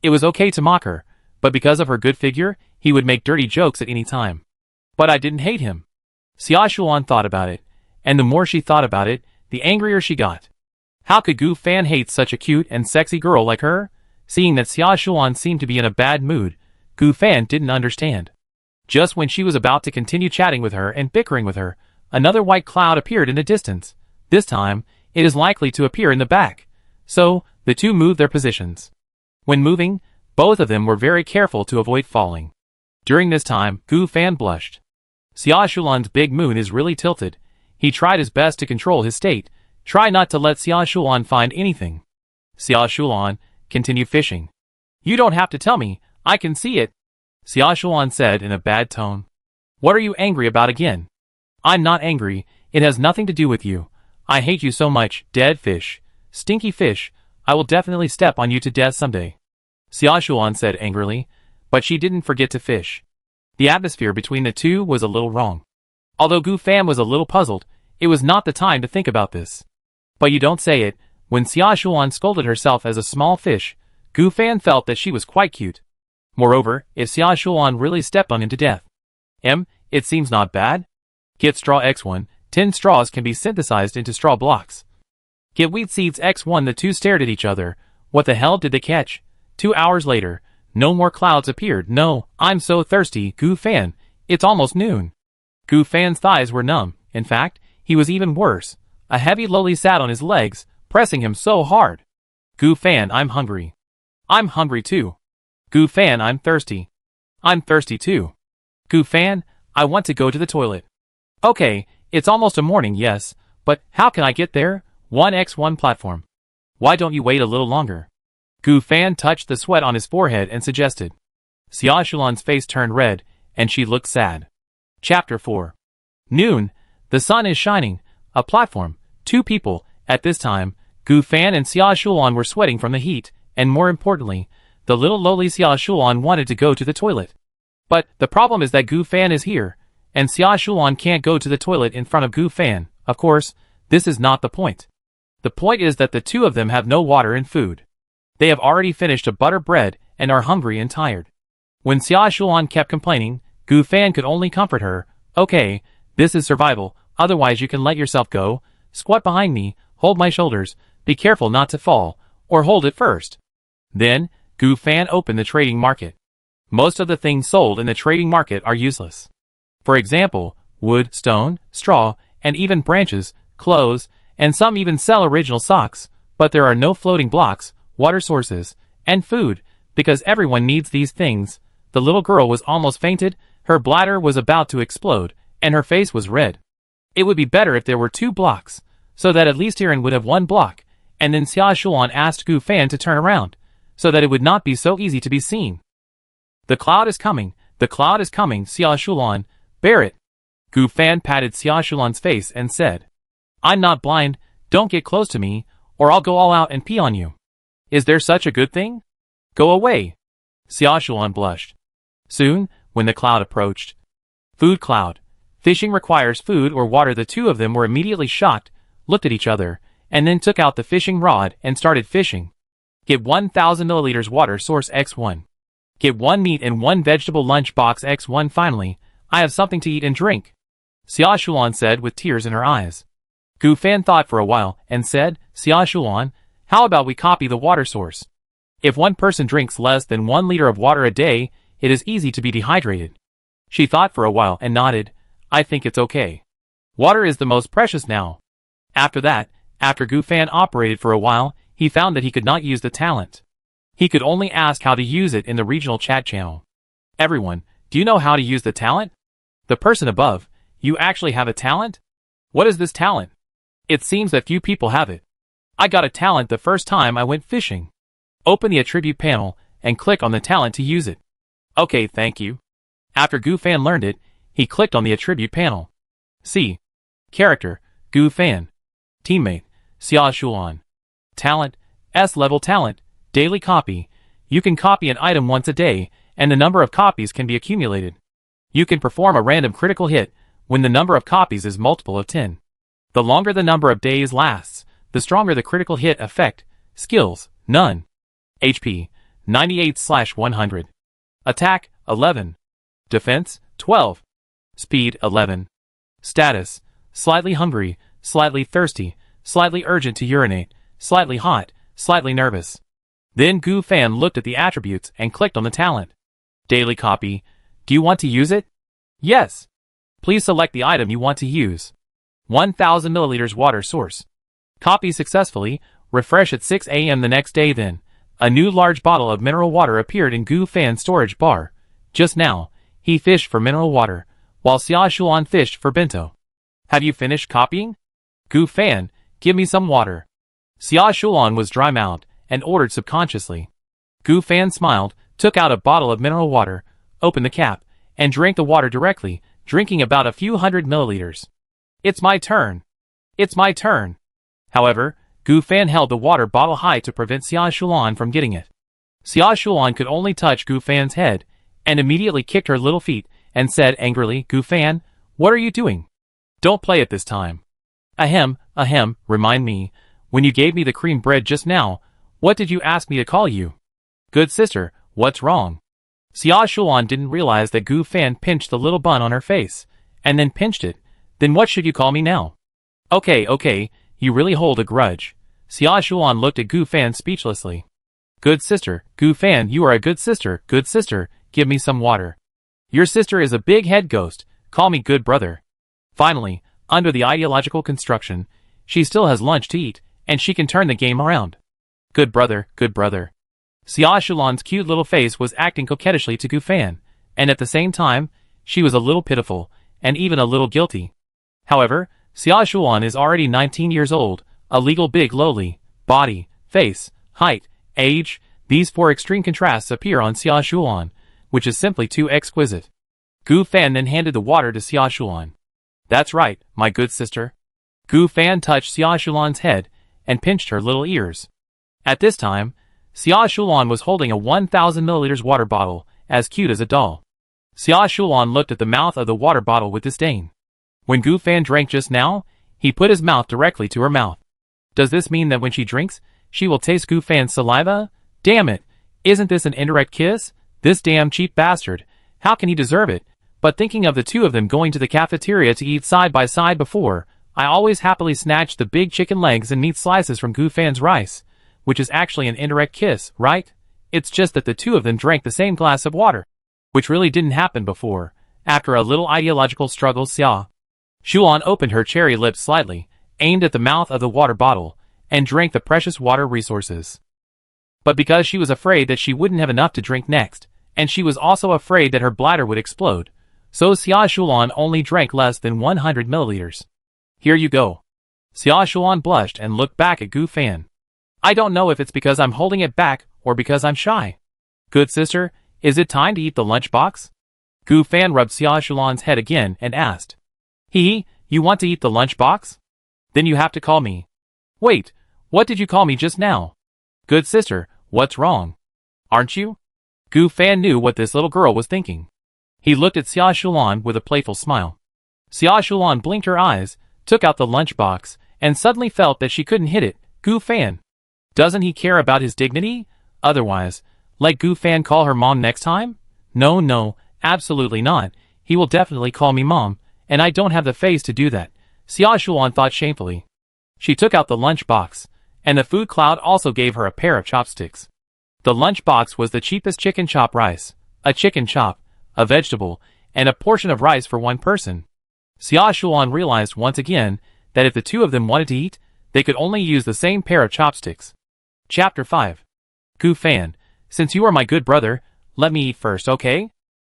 It was okay to mock her, but because of her good figure, he would make dirty jokes at any time. But I didn't hate him. Xiaoshuan thought about it, and the more she thought about it, the angrier she got. How could Gu Fan hate such a cute and sexy girl like her? Seeing that Xiaoshuan seemed to be in a bad mood, Gu Fan didn't understand. Just when she was about to continue chatting with her and bickering with her, another white cloud appeared in the distance. This time, it is likely to appear in the back. So, the two moved their positions. When moving, both of them were very careful to avoid falling. During this time, Gu Fan blushed. Xiaoshulan's big moon is really tilted. He tried his best to control his state. Try not to let Xiaoshulan find anything. Xiaoshulan, continue fishing. You don't have to tell me, I can see it, Xiaoshulan said in a bad tone. What are you angry about again? I'm not angry, it has nothing to do with you. I hate you so much, dead fish. Stinky fish, I will definitely step on you to death someday. Xiaoshulan said angrily, but she didn't forget to fish. The atmosphere between the two was a little wrong. Although Gu Fan was a little puzzled, it was not the time to think about this. But you don't say it, when Xiaoshulan scolded herself as a small fish, Gu Fan felt that she was quite cute. Moreover, if Xiaoshulan really stepped on him to death. It seems not bad. Get straw X1, 10 straws can be synthesized into straw blocks. Get wheat seeds X1. The two stared at each other. What the hell did they catch? 2 hours later, no more clouds appeared. No, I'm so thirsty, Gu Fan. It's almost noon. Gu Fan's thighs were numb. In fact, he was even worse. A heavy loli sat on his legs, pressing him so hard. Gu Fan, I'm hungry. I'm hungry too. Gu Fan, I'm thirsty. I'm thirsty too. Gu Fan, I want to go to the toilet. Okay, it's almost a morning, yes, but how can I get there? 1x1 platform. Why don't you wait a little longer? Gu Fan touched the sweat on his forehead and suggested. Xiaoshulan's face turned red, and she looked sad. Chapter 4. Noon. The sun is shining. A platform. 2 people. At this time, Gu Fan and Xiaoshulan were sweating from the heat, and more importantly, the little lowly Xiaoshulan wanted to go to the toilet. But the problem is that Gu Fan is here, and Xiaoshulan can't go to the toilet in front of Gu Fan. Of course, this is not the point. The point is that the two of them have no water and food. They have already finished a butter bread and are hungry and tired. When Xiaoshulan kept complaining, Gu Fan could only comfort her. Okay, this is survival, otherwise you can let yourself go. Squat behind me, hold my shoulders, be careful not to fall, or hold it first. Then, Gu Fan opened the trading market. Most of the things sold in the trading market are useless. For example, wood, stone, straw, and even branches, clothes, and some even sell original socks, but there are no floating blocks, water sources, and food, because everyone needs these things. The little girl was almost fainted, her bladder was about to explode, and her face was red. It would be better if there were 2 blocks, so that at least Aaron would have 1 block, and then Xiaoshulan asked Gu Fan to turn around, so that it would not be so easy to be seen. The cloud is coming, Xiaoshulan, bear it. Gu Fan patted Xiaoshulan's face and said, I'm not blind, don't get close to me, or I'll go all out and pee on you. Is there such a good thing? Go away. Xiaoshulan blushed. Soon, when the cloud approached. Food cloud. Fishing requires food or water. The two of them were immediately shocked, looked at each other, and then took out the fishing rod and started fishing. Get 1000 milliliters water source X1. Get 1 meat and 1 vegetable lunch box X1. Finally, I have something to eat and drink, Xiaoshulan said with tears in her eyes. Gu Fan thought for a while and said, Xiaoshulan, how about we copy the water source? If one person drinks less than 1 liter of water a day, it is easy to be dehydrated. She thought for a while and nodded. I think it's okay. Water is the most precious now. After that, after Gu Fan operated for a while, he found that he could not use the talent. He could only ask how to use it in the regional chat channel. Everyone, do you know how to use the talent? The person above, you actually have a talent? What is this talent? It seems that few people have it. I got a talent the first time I went fishing. Open the attribute panel and click on the talent to use it. Okay, thank you. After Gu Fan learned it, he clicked on the attribute panel. See. Character, Gu Fan. Teammate, Xiaoshulan. Talent, S-level talent, daily copy. You can copy an item once a day, and the number of copies can be accumulated. You can perform a random critical hit when the number of copies is multiple of 10. The longer the number of days lasts, the stronger the critical hit effect. Skills, none. HP, 98/100. Attack, 11. Defense, 12. Speed, 11. Status: slightly hungry, slightly thirsty, slightly urgent to urinate, slightly hot, slightly nervous. Then Gu Fan looked at the attributes and clicked on the talent. Daily copy. Do you want to use it? Yes. Please select the item you want to use. 1000 milliliters water source. Copy successfully. Refresh at 6 a.m. the next day. Then a new large bottle of mineral water appeared in Gu Fan's storage bar. Just now, he fished for mineral water, while Xia Shulan fished for bento. Have you finished copying? Gu Fan, give me some water. Xia Shulan was dry-mouthed and ordered subconsciously. Gu Fan smiled, took out a bottle of mineral water, opened the cap, and drank the water directly, drinking about a few hundred milliliters. It's my turn. It's my turn. However, Gu Fan held the water bottle high to prevent Xia Shulan from getting it. Xia Shulan could only touch Gu Fan's head, and immediately kicked her little feet, and said angrily, Gu Fan, what are you doing? Don't play it this time. Ahem, remind me, when you gave me the cream bread just now, what did you ask me to call you? Good sister, what's wrong? Xia Shulan didn't realize that Gu Fan pinched the little bun on her face, and then pinched it. Then what should you call me now? Okay, you really hold a grudge. Xia Shulan looked at Gu Fan speechlessly. Good sister, Gu Fan, you are a good sister, give me some water. Your sister is a big head ghost, call me good brother. Finally, under the ideological construction, she still has lunch to eat, and she can turn the game around. Good brother. Xia Shulan's cute little face was acting coquettishly to Gu Fan, and at the same time, she was a little pitiful, and even a little guilty. However, Xia Shulan is already 19 years old, a legal big lowly, body, face, height, age. These four extreme contrasts appear on Xia Shulan, which is simply too exquisite. Gu Fan then handed the water to Xia Shulan. That's right, my good sister. Gu Fan touched Xia Shulan's head, and pinched her little ears. At this time, Xia Shulan was holding a 1000 milliliters water bottle, as cute as a doll. Xia Shulan looked at the mouth of the water bottle with disdain. When Gu Fan drank just now, he put his mouth directly to her mouth. Does this mean that when she drinks, she will taste Gu Fan's saliva? Damn it! Isn't this an indirect kiss? This damn cheap bastard. How can he deserve it? But thinking of the two of them going to the cafeteria to eat side by side before, I always happily snatched the big chicken legs and meat slices from Gu Fan's rice, which is actually an indirect kiss, right? It's just that the two of them drank the same glass of water, which really didn't happen before. After a little ideological struggle, Xia Shulan opened her cherry lips slightly, aimed at the mouth of the water bottle, and drank the precious water resources. But because she was afraid that she wouldn't have enough to drink next, and she was also afraid that her bladder would explode, so Xia Shulan only drank less than 100 milliliters. Here you go. Xia Shulan blushed and looked back at Gu Fan. I don't know if it's because I'm holding it back or because I'm shy. Good sister, is it time to eat the lunchbox? Gu Fan rubbed Xia Shulan's head again and asked. You want to eat the lunchbox? Then you have to call me. Wait, what did you call me just now? Good sister, what's wrong? Aren't you? Gu Fan knew what this little girl was thinking. He looked at Xia Shulan with a playful smile. Xia Shulan blinked her eyes, took out the lunchbox, and suddenly felt that she couldn't hit it. Gu Fan. Doesn't he care about his dignity? Otherwise, let Gu Fan call her mom next time? No, absolutely not. He will definitely call me mom, and I don't have the face to do that, Xia Shulan thought shamefully. She took out the lunchbox, and the food cloud also gave her a pair of chopsticks. The lunchbox was the cheapest chicken chop rice, a chicken chop, a vegetable, and a portion of rice for one person. Xia Shulan realized once again that if the two of them wanted to eat, they could only use the same pair of chopsticks. Chapter 5. Gu Fan, since you are my good brother, let me eat first, okay?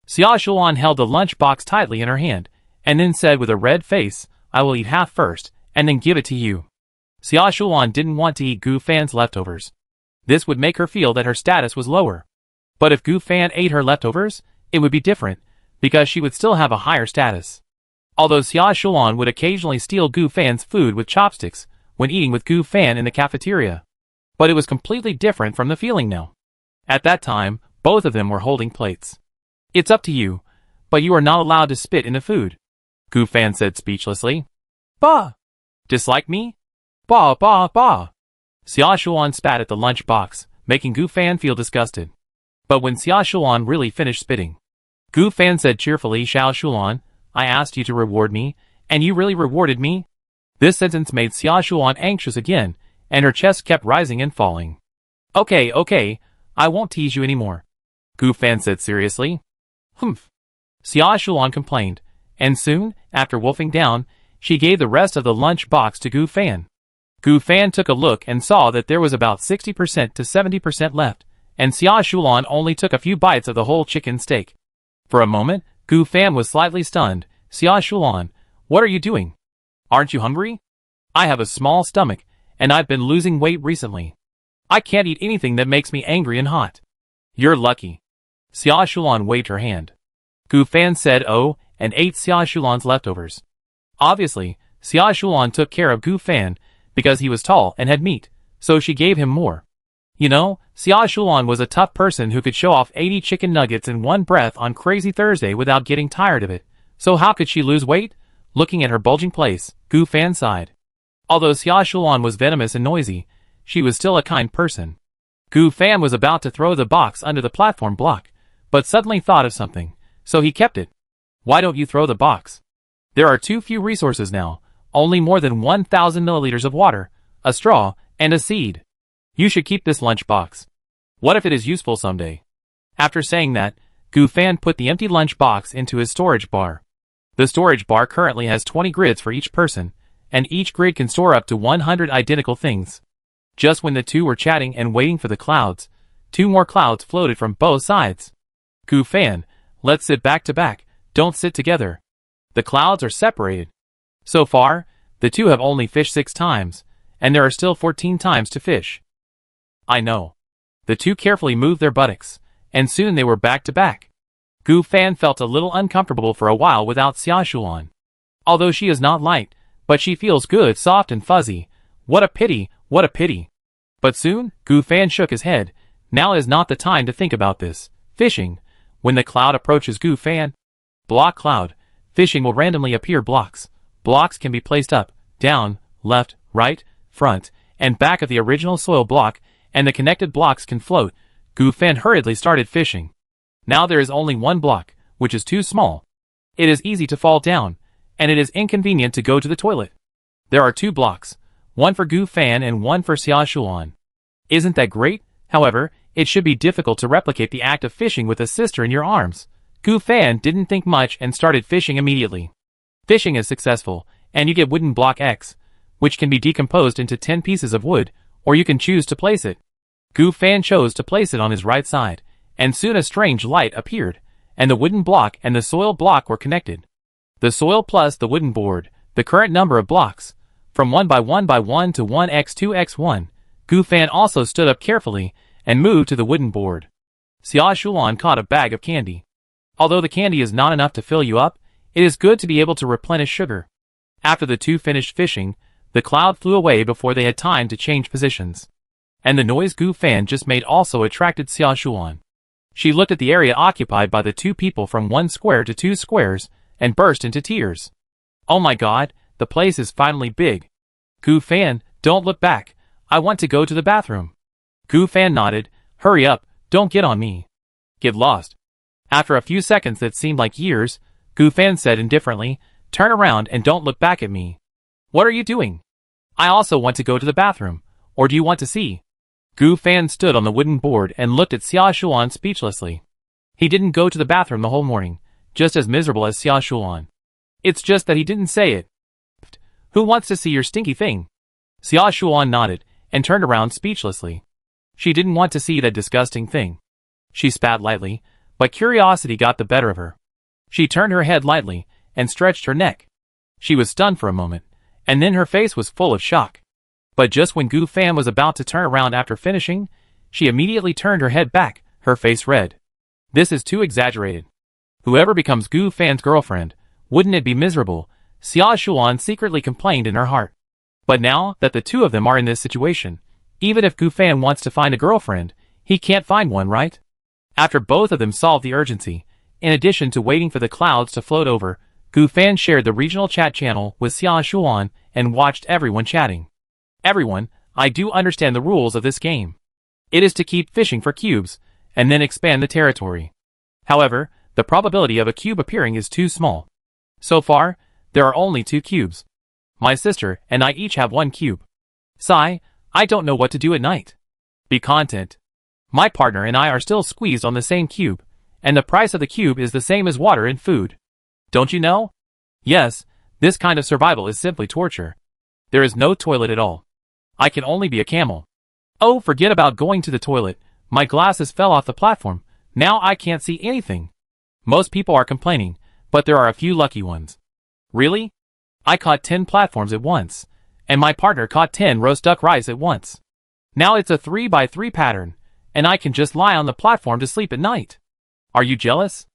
Xia Shulan held the lunchbox tightly in her hand, and then said with a red face, I will eat half first, and then give it to you. Xia Shulan didn't want to eat Gu Fan's leftovers. This would make her feel that her status was lower. But if Gu Fan ate her leftovers, it would be different, because she would still have a higher status. Although Xia Shulan would occasionally steal Gu Fan's food with chopsticks when eating with Gu Fan in the cafeteria. But it was completely different from the feeling now. At that time, both of them were holding plates. It's up to you, but you are not allowed to spit in the food, Gu Fan said speechlessly. Bah! Dislike me? Bah! Xia Shulan spat at the lunchbox, making Gu Fan feel disgusted. But when Xia Shulan really finished spitting, Gu Fan said cheerfully, Xia Shulan, I asked you to reward me, And you really rewarded me? This sentence made Xia Shuan anxious again, and her chest kept rising and falling. Okay, I won't tease you anymore, Gu Fan said seriously. Humph. Xia Shuan complained, and soon, after wolfing down, she gave the rest of the lunch box to Gu Fan. Gu Fan took a look and saw that there was about 60% to 70% left, and Xia Shuan only took a few bites of the whole chicken steak. For a moment, Gu Fan was slightly stunned. Xia Shuan, what are you doing? Aren't you hungry? I have a small stomach, and I've been losing weight recently. I can't eat anything that makes me angry and hot. You're lucky. Xia Shuan waved her hand. Gu Fan said oh, and ate Xia Shulan's leftovers. Obviously, Xia Shulan took care of Gu Fan because he was tall and had meat, so she gave him more. You know, Xia Shulan was a tough person who could show off 80 chicken nuggets in one breath on Crazy Thursday without getting tired of it. So how could she lose weight? Looking at her bulging place, Gu Fan sighed. Although Xia Shulan was venomous and noisy, she was still a kind person. Gu Fan was about to throw the box under the platform block, but suddenly thought of something, so he kept it. Why don't you throw the box? There are too few resources now, only more than 1,000 milliliters of water, a straw, and a seed. You should keep this lunch box. What if it is useful someday? After saying that, Gu Fan put the empty lunch box into his storage bar. The storage bar currently has 20 grids for each person, and each grid can store up to 100 identical things. Just when the two were chatting and waiting for the clouds, 2 more clouds floated from both sides. Gu Fan, let's sit back to back, don't sit together. The clouds are separated. So far, the two have only fished 6 times, and there are still 14 times to fish. I know. The two carefully moved their buttocks, and soon they were back to back. Gu Fan felt a little uncomfortable for a while without Xia Shuan. Although she is not light, but she feels good, soft and fuzzy. What a pity, what a pity. But soon, Gu Fan shook his head. Now is not the time to think about this. Fishing. When the cloud approaches Gu Fan. Block cloud. Fishing will randomly appear blocks. Blocks can be placed up, down, left, right, front, and back of the original soil block, and the connected blocks can float. Gu Fan hurriedly started fishing. Now there is only one block, which is too small. It is easy to fall down, and it is inconvenient to go to the toilet. There are 2 blocks, one for Gu Fan and one for Xia Shuan. Isn't that great? However, it should be difficult to replicate the act of fishing with a sister in your arms. Gu Fan didn't think much and started fishing immediately. Fishing is successful, and you get wooden block X, which can be decomposed into 10 pieces of wood, or you can choose to place it. Gu Fan chose to place it on his right side, and soon a strange light appeared, and the wooden block and the soil block were connected. The soil plus the wooden board, the current number of blocks, from 1 by 1 by 1 to 1x2x1. Gu Fan also stood up carefully and moved to the wooden board. Xia Shulan caught a bag of candy. Although the candy is not enough to fill you up, it is good to be able to replenish sugar. After the two finished fishing, the cloud flew away before they had time to change positions. And the noise Gu Fan just made also attracted Xia Shulan. She looked at the area occupied by the 2 people from 1 square to 2 squares, and burst into tears. Oh my god, the place is finally big. Gu Fan, don't look back. I want to go to the bathroom. Gu Fan nodded. Hurry up, don't get on me. Get lost. After a few seconds that seemed like years, Gu Fan said indifferently, turn around and don't look back at me. What are you doing? I also want to go to the bathroom. Or do you want to see? Gu Fan stood on the wooden board and looked at Xia Shuan speechlessly. He didn't go to the bathroom the whole morning, just as miserable as Xia Shuan. It's just that he didn't say it. Who wants to see your stinky thing? Xia Shuan nodded, and turned around speechlessly. She didn't want to see that disgusting thing. She spat lightly, but curiosity got the better of her. She turned her head lightly, and stretched her neck. She was stunned for a moment, and then her face was full of shock. But just when Gu Fan was about to turn around after finishing, she immediately turned her head back, her face red. This is too exaggerated. Whoever becomes Gu Fan's girlfriend, wouldn't it be miserable? Xia Shuan secretly complained in her heart. But now that the 2 of them are in this situation, even if Gu Fan wants to find a girlfriend, he can't find one, right? After both of them solved the urgency, in addition to waiting for the clouds to float over, Gu Fan shared the regional chat channel with Xia Shuan and watched everyone chatting. Everyone, I do understand the rules of this game. It is to keep fishing for cubes, and then expand the territory. However, the probability of a cube appearing is too small. So far, There are only 2 cubes. My sister and I each have 1 cube. Sigh, I don't know what to do at night. Be content. My partner and I are still squeezed on the same cube, and the price of the cube is the same as water and food. Don't you know? Yes, this kind of survival is simply torture. There is no toilet at all. I can only be a camel. Oh, forget about going to the toilet. My glasses fell off the platform. Now I can't see anything. Most people are complaining, but there are a few lucky ones. Really? I caught 10 platforms at once, and my partner caught 10 roast duck rice at once. Now it's a 3x3 pattern, and I can just lie on the platform to sleep at night. Are you jealous?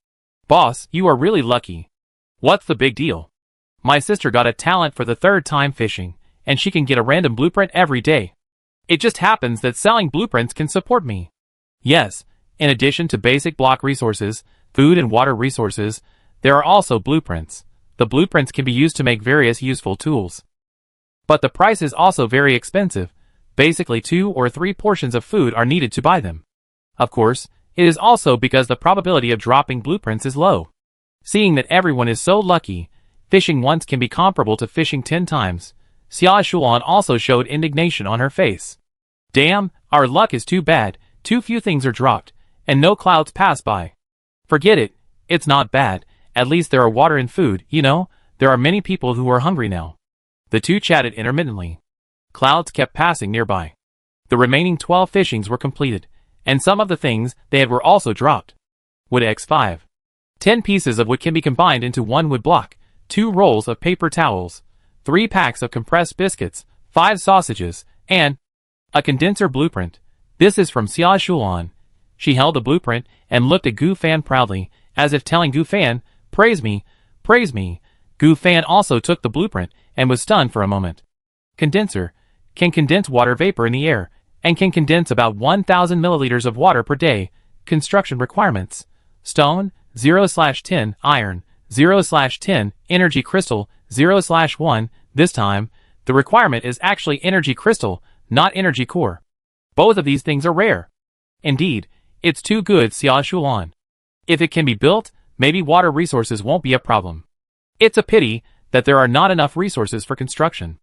Boss, you are really lucky. What's the big deal? My sister got a talent for the 3rd time fishing, and she can get a random blueprint every day. It just happens that selling blueprints can support me. Yes, in addition to basic block resources, food and water resources, there are also blueprints. The blueprints can be used to make various useful tools. But the price is also very expensive. Basically 2 or 3 portions of food are needed to buy them. Of course, it is also because the probability of dropping blueprints is low. Seeing that everyone is so lucky, fishing once can be comparable to fishing 10 times. Xia Shulan also showed indignation on her face. Damn, our luck is too bad, too few things are dropped, and no clouds pass by. Forget it, it's not bad, at least there are water and food, you know, there are many people who are hungry now. The two chatted intermittently. Clouds kept passing nearby. The remaining 12 fishings were completed, and some of the things they had were also dropped. Wood X5. 10 pieces of wood can be combined into 1 wood block, 2 rolls of paper towels, 3 packs of compressed biscuits, 5 sausages, and a condenser blueprint. This is from Xia Shulan. She held the blueprint and looked at Gu Fan proudly, as if telling Gu Fan, praise me, praise me. Gu Fan also took the blueprint and was stunned for a moment. Condenser can condense water vapor in the air and can condense about 1,000 milliliters of water per day. Construction requirements: stone 0/10, iron 0/10, energy crystal 0/1. This time, the requirement is actually energy crystal, not energy core. Both of these things are rare. Indeed, it's too good, Xia Shulan. If it can be built, maybe water resources won't be a problem. It's a pity that there are not enough resources for construction.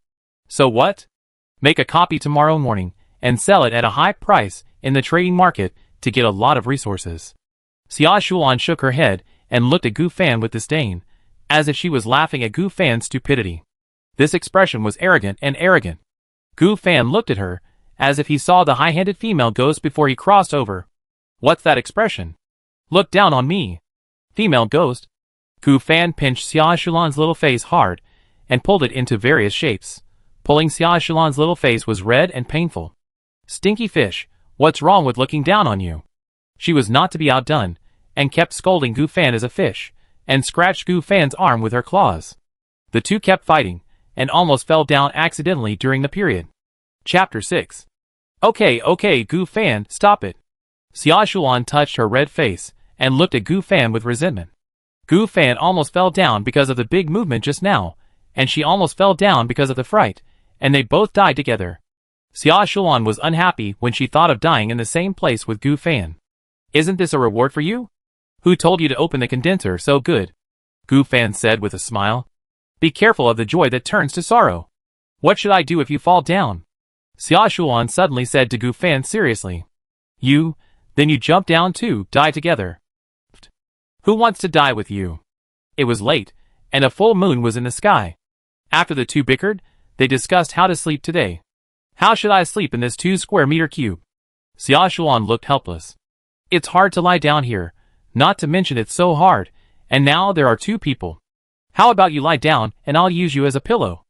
So what? Make a copy tomorrow morning and sell it at a high price in the trading market to get a lot of resources. Xia Shulan shook her head and looked at Gu Fan with disdain, as if she was laughing at Gu Fan's stupidity. This expression was arrogant and arrogant. Gu Fan looked at her, as if he saw the high-handed female ghost before he crossed over. What's that expression? Look down on me. Female ghost. Gu Fan pinched Xia Shulan's little face hard and pulled it into various shapes. Pulling Xia Shulan's little face was red and painful. Stinky fish, what's wrong with looking down on you? She was not to be outdone, and kept scolding Gu Fan as a fish, and scratched Gu Fan's arm with her claws. The two kept fighting, and almost fell down accidentally during the period. Chapter 6. Okay, Gu Fan, stop it. Xia Shulan touched her red face, and looked at Gu Fan with resentment. Gu Fan almost fell down because of the big movement just now, and she almost fell down because of the fright, and they both died together. Xia Shulan was unhappy when she thought of dying in the same place with Gu Fan. Isn't this a reward for you? Who told you to open the condenser so good? Gu Fan said with a smile. Be careful of the joy that turns to sorrow. What should I do if you fall down? Xia Shulan suddenly said to Gu Fan seriously. Then you jump down too, die together. Who wants to die with you? It was late, and a full moon was in the sky. After the two bickered, they discussed how to sleep today. How should I sleep in this 2 square meter cube? Xia Shulan looked helpless. It's hard to lie down here, not to mention it's so hard, and now there are 2 people. How about you lie down and I'll use you as a pillow?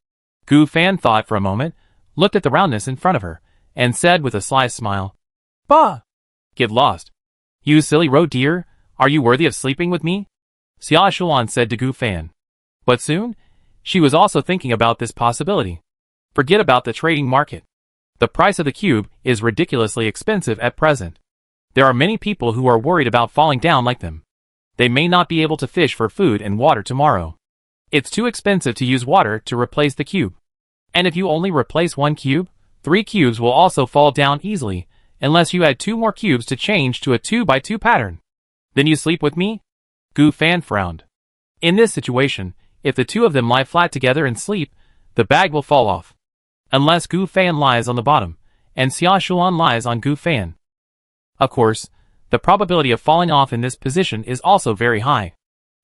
Gu Fan thought for a moment, looked at the roundness in front of her, and said with a sly smile, Bah! Get lost. You silly roe deer, are you worthy of sleeping with me? Xia Shulan said to Gu Fan. But soon, she was also thinking about this possibility. Forget about the trading market. The price of the cube is ridiculously expensive at present. There are many people who are worried about falling down like them. They may not be able to fish for food and water tomorrow. It's too expensive to use water to replace the cube. And if you only replace 1 cube, 3 cubes will also fall down easily, unless you add 2 more cubes to change to a 2x2 pattern. Then you sleep with me? Gu Fan frowned. In this situation, If the two of them lie flat together and sleep, the bag will fall off. Unless Gu Fan lies on the bottom, and Xia Shuan lies on Gu Fan. Of course, the probability of falling off in this position is also very high.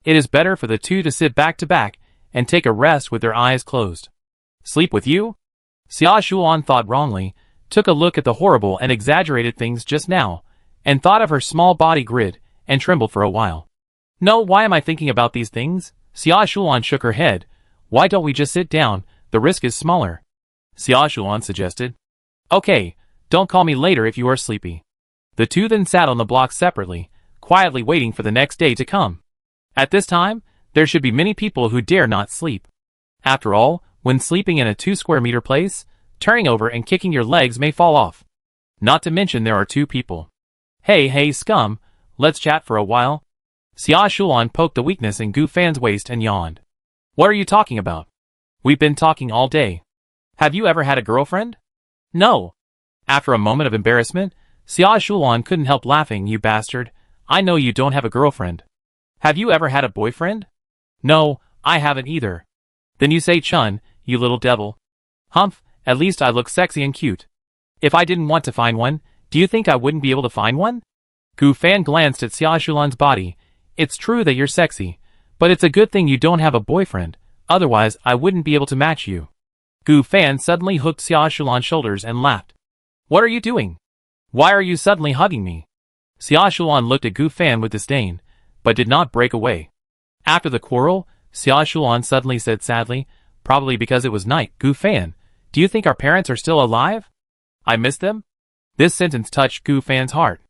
It is better for the two to sit back to back and take a rest with their eyes closed. Sleep with you? Xia Shuan thought wrongly, took a look at the horrible and exaggerated things just now, and thought of her small body grid, and trembled for a while. No, why am I thinking about these things? Xia Shuan shook her head. Why don't we just sit down? The risk is smaller. Xia Shuan suggested. Okay, don't call me later if you are sleepy. The two then sat on the block separately, quietly waiting for the next day to come. At this time, there should be many people who dare not sleep. After all, when sleeping in a 2-square-meter place, turning over and kicking your legs may fall off. Not to mention there are two people. Hey scum, let's chat for a while. Xia Shuan poked the weakness in Gu Fan's waist and yawned. What are you talking about? We've been talking all day. Have you ever had a girlfriend? No. After a moment of embarrassment, Xia Shuan couldn't help laughing. You bastard, I know you don't have a girlfriend. Have you ever had a boyfriend? No, I haven't either. Then you say Chun, you little devil. Humph, at least I look sexy and cute. If I didn't want to find one, do you think I wouldn't be able to find one? Gu Fan glanced at Xia Shulan's body. It's true that you're sexy, but it's a good thing you don't have a boyfriend, otherwise I wouldn't be able to match you. Gu Fan suddenly hooked Xia Shulan's shoulders and laughed. What are you doing? Why are you suddenly hugging me? Xia Shulan looked at Gu Fan with disdain, but did not break away. After the quarrel, Xia Shulan suddenly said sadly, probably because it was night, Gu Fan, do you think our parents are still alive? I miss them? This sentence touched Gu Fan's heart.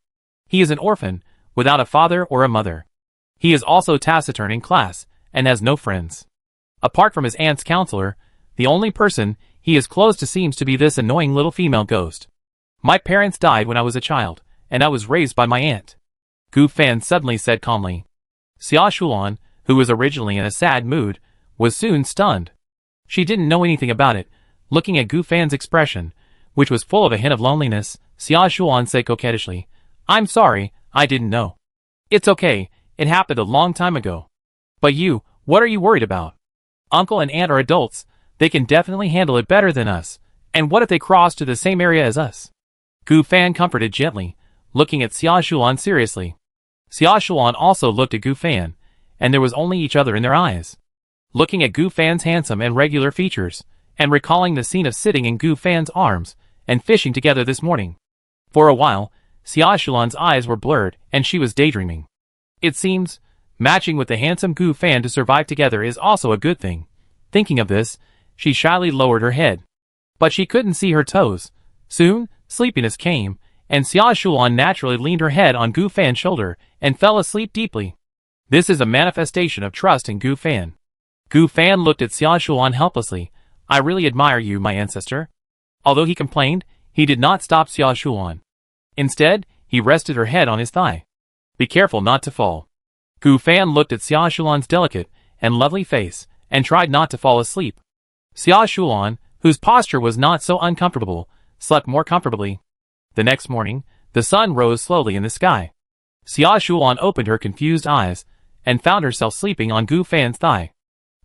He is an orphan, without a father or a mother. He is also taciturn in class, and has no friends. Apart from his aunt's counselor, the only person he is close to seems to be this annoying little female ghost. My parents died when I was a child, and I was raised by my aunt. Gu Fan suddenly said calmly. Xia Shulan, who was originally in a sad mood, was soon stunned. She didn't know anything about it. Looking at Gu Fan's expression, which was full of a hint of loneliness, Xia Shulan said coquettishly, I'm sorry, I didn't know. It's okay, it happened a long time ago. But you, what are you worried about? Uncle and aunt are adults, they can definitely handle it better than us, and what if they cross to the same area as us? Gu Fan comforted gently, looking at Xia Shulan seriously. Xia Shulan also looked at Gu Fan, and there was only each other in their eyes. Looking at Gu Fan's handsome and regular features, and recalling the scene of sitting in Gu Fan's arms, and fishing together this morning. For a while, Xia Shulan's eyes were blurred, and she was daydreaming. It seems, matching with the handsome Gu Fan to survive together is also a good thing. Thinking of this, she shyly lowered her head. But she couldn't see her toes. Soon, sleepiness came, and Xia Shulan naturally leaned her head on Gu Fan's shoulder, and fell asleep deeply. This is a manifestation of trust in Gu Fan. Gu Fan looked at Xia Shulan helplessly. I really admire you, my ancestor. Although he complained, he did not stop Xia Shulan. Instead, he rested her head on his thigh. Be careful not to fall. Gu Fan looked at Xia Shulan's delicate and lovely face, and tried not to fall asleep. Xia Shulan, whose posture was not so uncomfortable, slept more comfortably. The next morning, the sun rose slowly in the sky. Xia Shulan opened her confused eyes, and found herself sleeping on Gu Fan's thigh.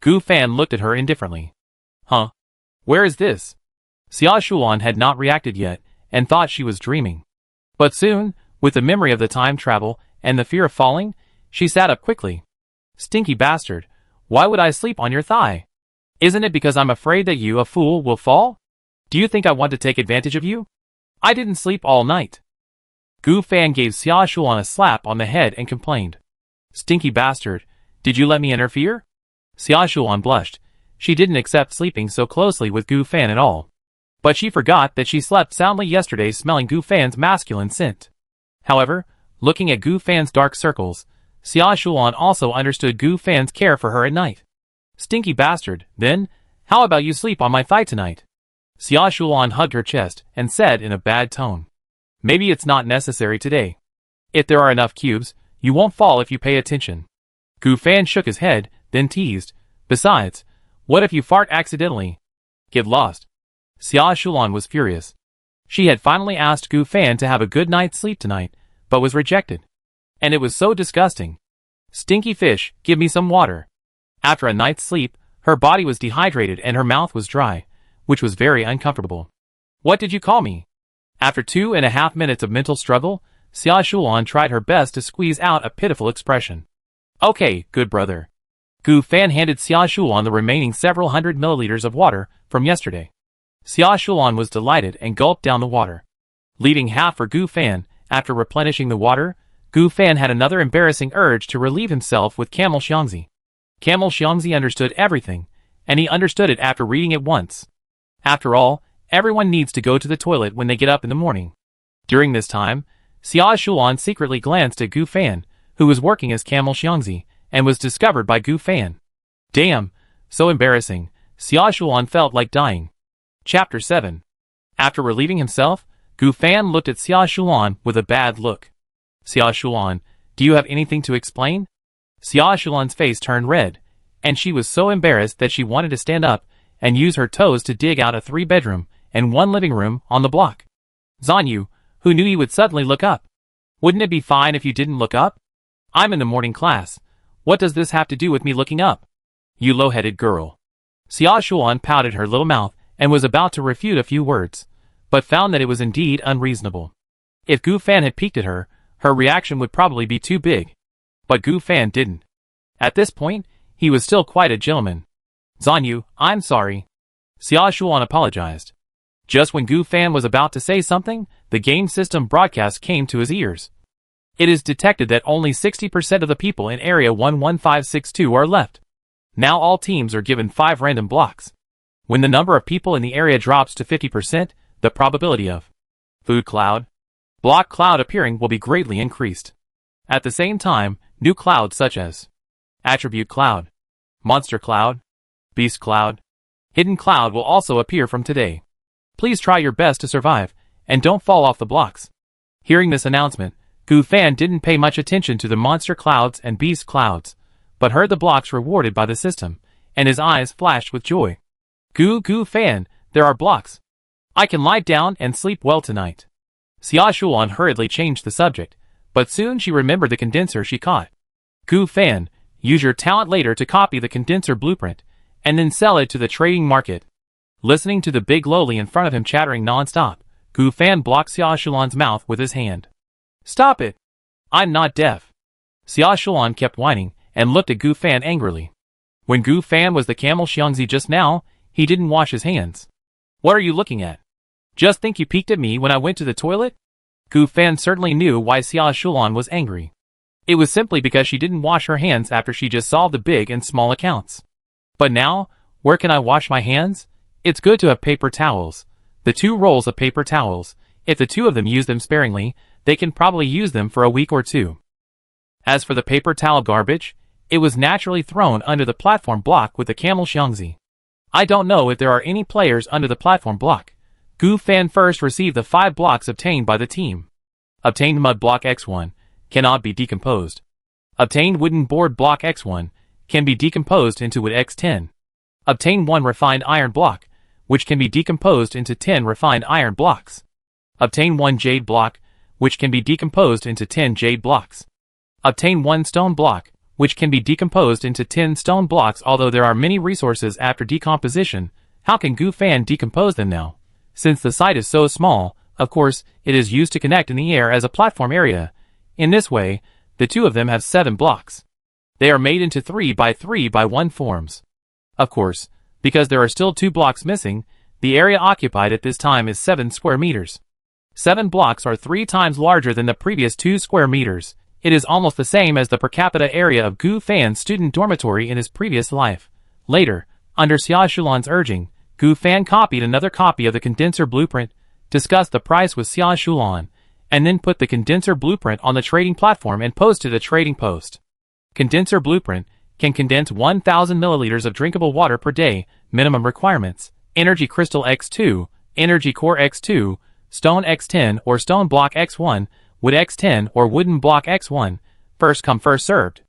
Gu Fan looked at her indifferently. Huh? Where is this? Xia Shulan had not reacted yet, and thought she was dreaming. But soon, with the memory of the time travel, and the fear of falling, she sat up quickly. Stinky bastard, why would I sleep on your thigh? Isn't it because I'm afraid that you, a fool, will fall? Do you think I want to take advantage of you? I didn't sleep all night. Gu Fan gave Xia Shulan a slap on the head and complained. Stinky bastard, did you let me interfere? Xia Shulan blushed. She didn't accept sleeping so closely with Gu Fan at all. But she forgot that she slept soundly yesterday smelling Gu Fan's masculine scent. However, looking at Gu Fan's dark circles, Xia Shulan also understood Gu Fan's care for her at night. Stinky bastard, then, how about you sleep on my thigh tonight? Xia Shulan hugged her chest and said in a bad tone. Maybe it's not necessary today. If there are enough cubes, you won't fall if you pay attention. Gu Fan shook his head, then teased. Besides, what if you fart accidentally? Get lost. Xia Shulan was furious. She had finally asked Gu Fan to have a good night's sleep tonight, but was rejected. And it was so disgusting. Stinky fish, give me some water. After a night's sleep, her body was dehydrated and her mouth was dry, which was very uncomfortable. What did you call me? After 2.5 minutes of mental struggle, Xia Shulan tried her best to squeeze out a pitiful expression. Okay, good brother. Gu Fan handed Xia Shulan the remaining several hundred milliliters of water from yesterday. Xia Shulan was delighted and gulped down the water. Leaving half for Gu Fan, after replenishing the water, Gu Fan had another embarrassing urge to relieve himself with Camel Xiangzi. Camel Xiangzi understood everything, and he understood it after reading it once. After all, everyone needs to go to the toilet when they get up in the morning. During this time, Xia Shulan secretly glanced at Gu Fan, who was working as Camel Xiangzi, and was discovered by Gu Fan. Damn, so embarrassing, Xia Shulan felt like dying. Chapter 7. After relieving himself, Gu Fan looked at Xia Shulan with a bad look. Xia Shulan, do you have anything to explain? Xia Shulan's face turned red, and she was so embarrassed that she wanted to stand up and use her toes to dig out a 3-bedroom and 1 living room on the block. Zanyu, who knew he would suddenly look up? Wouldn't it be fine if you didn't look up? I'm in the morning class. What does this have to do with me looking up? You low-headed girl. Xia Shulan pouted her little mouth and was about to refute a few words, but found that it was indeed unreasonable. If Gu Fan had peeked at her, her reaction would probably be too big. But Gu Fan didn't. At this point, he was still quite a gentleman. Zanyu, I'm sorry. Xia Shulan apologized. Just when Gu Fan was about to say something, the game system broadcast came to his ears. It is detected that only 60% of the people in Area 11562 are left. Now all teams are given 5 random blocks. When the number of people in the area drops to 50%, the probability of food cloud, block cloud appearing will be greatly increased. At the same time, new clouds such as attribute cloud, monster cloud, beast cloud, hidden cloud will also appear from today. Please try your best to survive, and don't fall off the blocks. Hearing this announcement, Gu Fan didn't pay much attention to the monster clouds and beast clouds, but heard the blocks rewarded by the system, and his eyes flashed with joy. Gu Fan, there are blocks. I can lie down and sleep well tonight. Xia Shulan hurriedly changed the subject, but soon she remembered the condenser she caught. Gu Fan, use your talent later to copy the condenser blueprint, and then sell it to the trading market. Listening to the big lowly in front of him chattering non-stop, Gu Fan blocked Xia Shulan's mouth with his hand. Stop it! I'm not deaf. Xia Shulan kept whining, and looked at Gu Fan angrily. When Gu Fan was the Camel Xiangzi just now, he didn't wash his hands. What are you looking at? Just think you peeked at me when I went to the toilet? Gu Fan certainly knew why Xia Shulan was angry. It was simply because she didn't wash her hands after she just solved the big and small accounts. But now, where can I wash my hands? It's good to have paper towels. The 2 rolls of paper towels, if the 2 of them use them sparingly, they can probably use them for a week or 2. As for the paper towel garbage, it was naturally thrown under the platform block with the Camel Xiangzi. I don't know if there are any players under the platform block. Gu Fan first received the 5 blocks obtained by the team. Obtained mud block X1, cannot be decomposed. Obtained wooden board block X1, can be decomposed into wood X10. Obtained 1 refined iron block, which can be decomposed into 10 refined iron blocks. Obtain 1 jade block, which can be decomposed into 10 jade blocks. Obtain 1 stone block, which can be decomposed into 10 stone blocks. Although there are many resources after decomposition, how can Gu Fan decompose them now? Since the site is so small, of course, it is used to connect in the air as a platform area. In this way, the 2 of them have 7 blocks. They are made into 3 by 3 by 1 forms. Of course, because there are still 2 blocks missing, the area occupied at this time is 7 square meters. 7 blocks are 3 times larger than the previous 2 square meters. It is almost the same as the per capita area of Gu Fan's student dormitory in his previous life. Later, under Xia Shulan's urging, Gu Fan copied another copy of the condenser blueprint, discussed the price with Xia Shulan, and then put the condenser blueprint on the trading platform and posted a trading post. Condenser blueprint can condense 1,000 milliliters of drinkable water per day. Minimum requirements: energy crystal X2, energy core X2, stone X10 or stone block X1, wood X10 or wooden block X1, first come first served.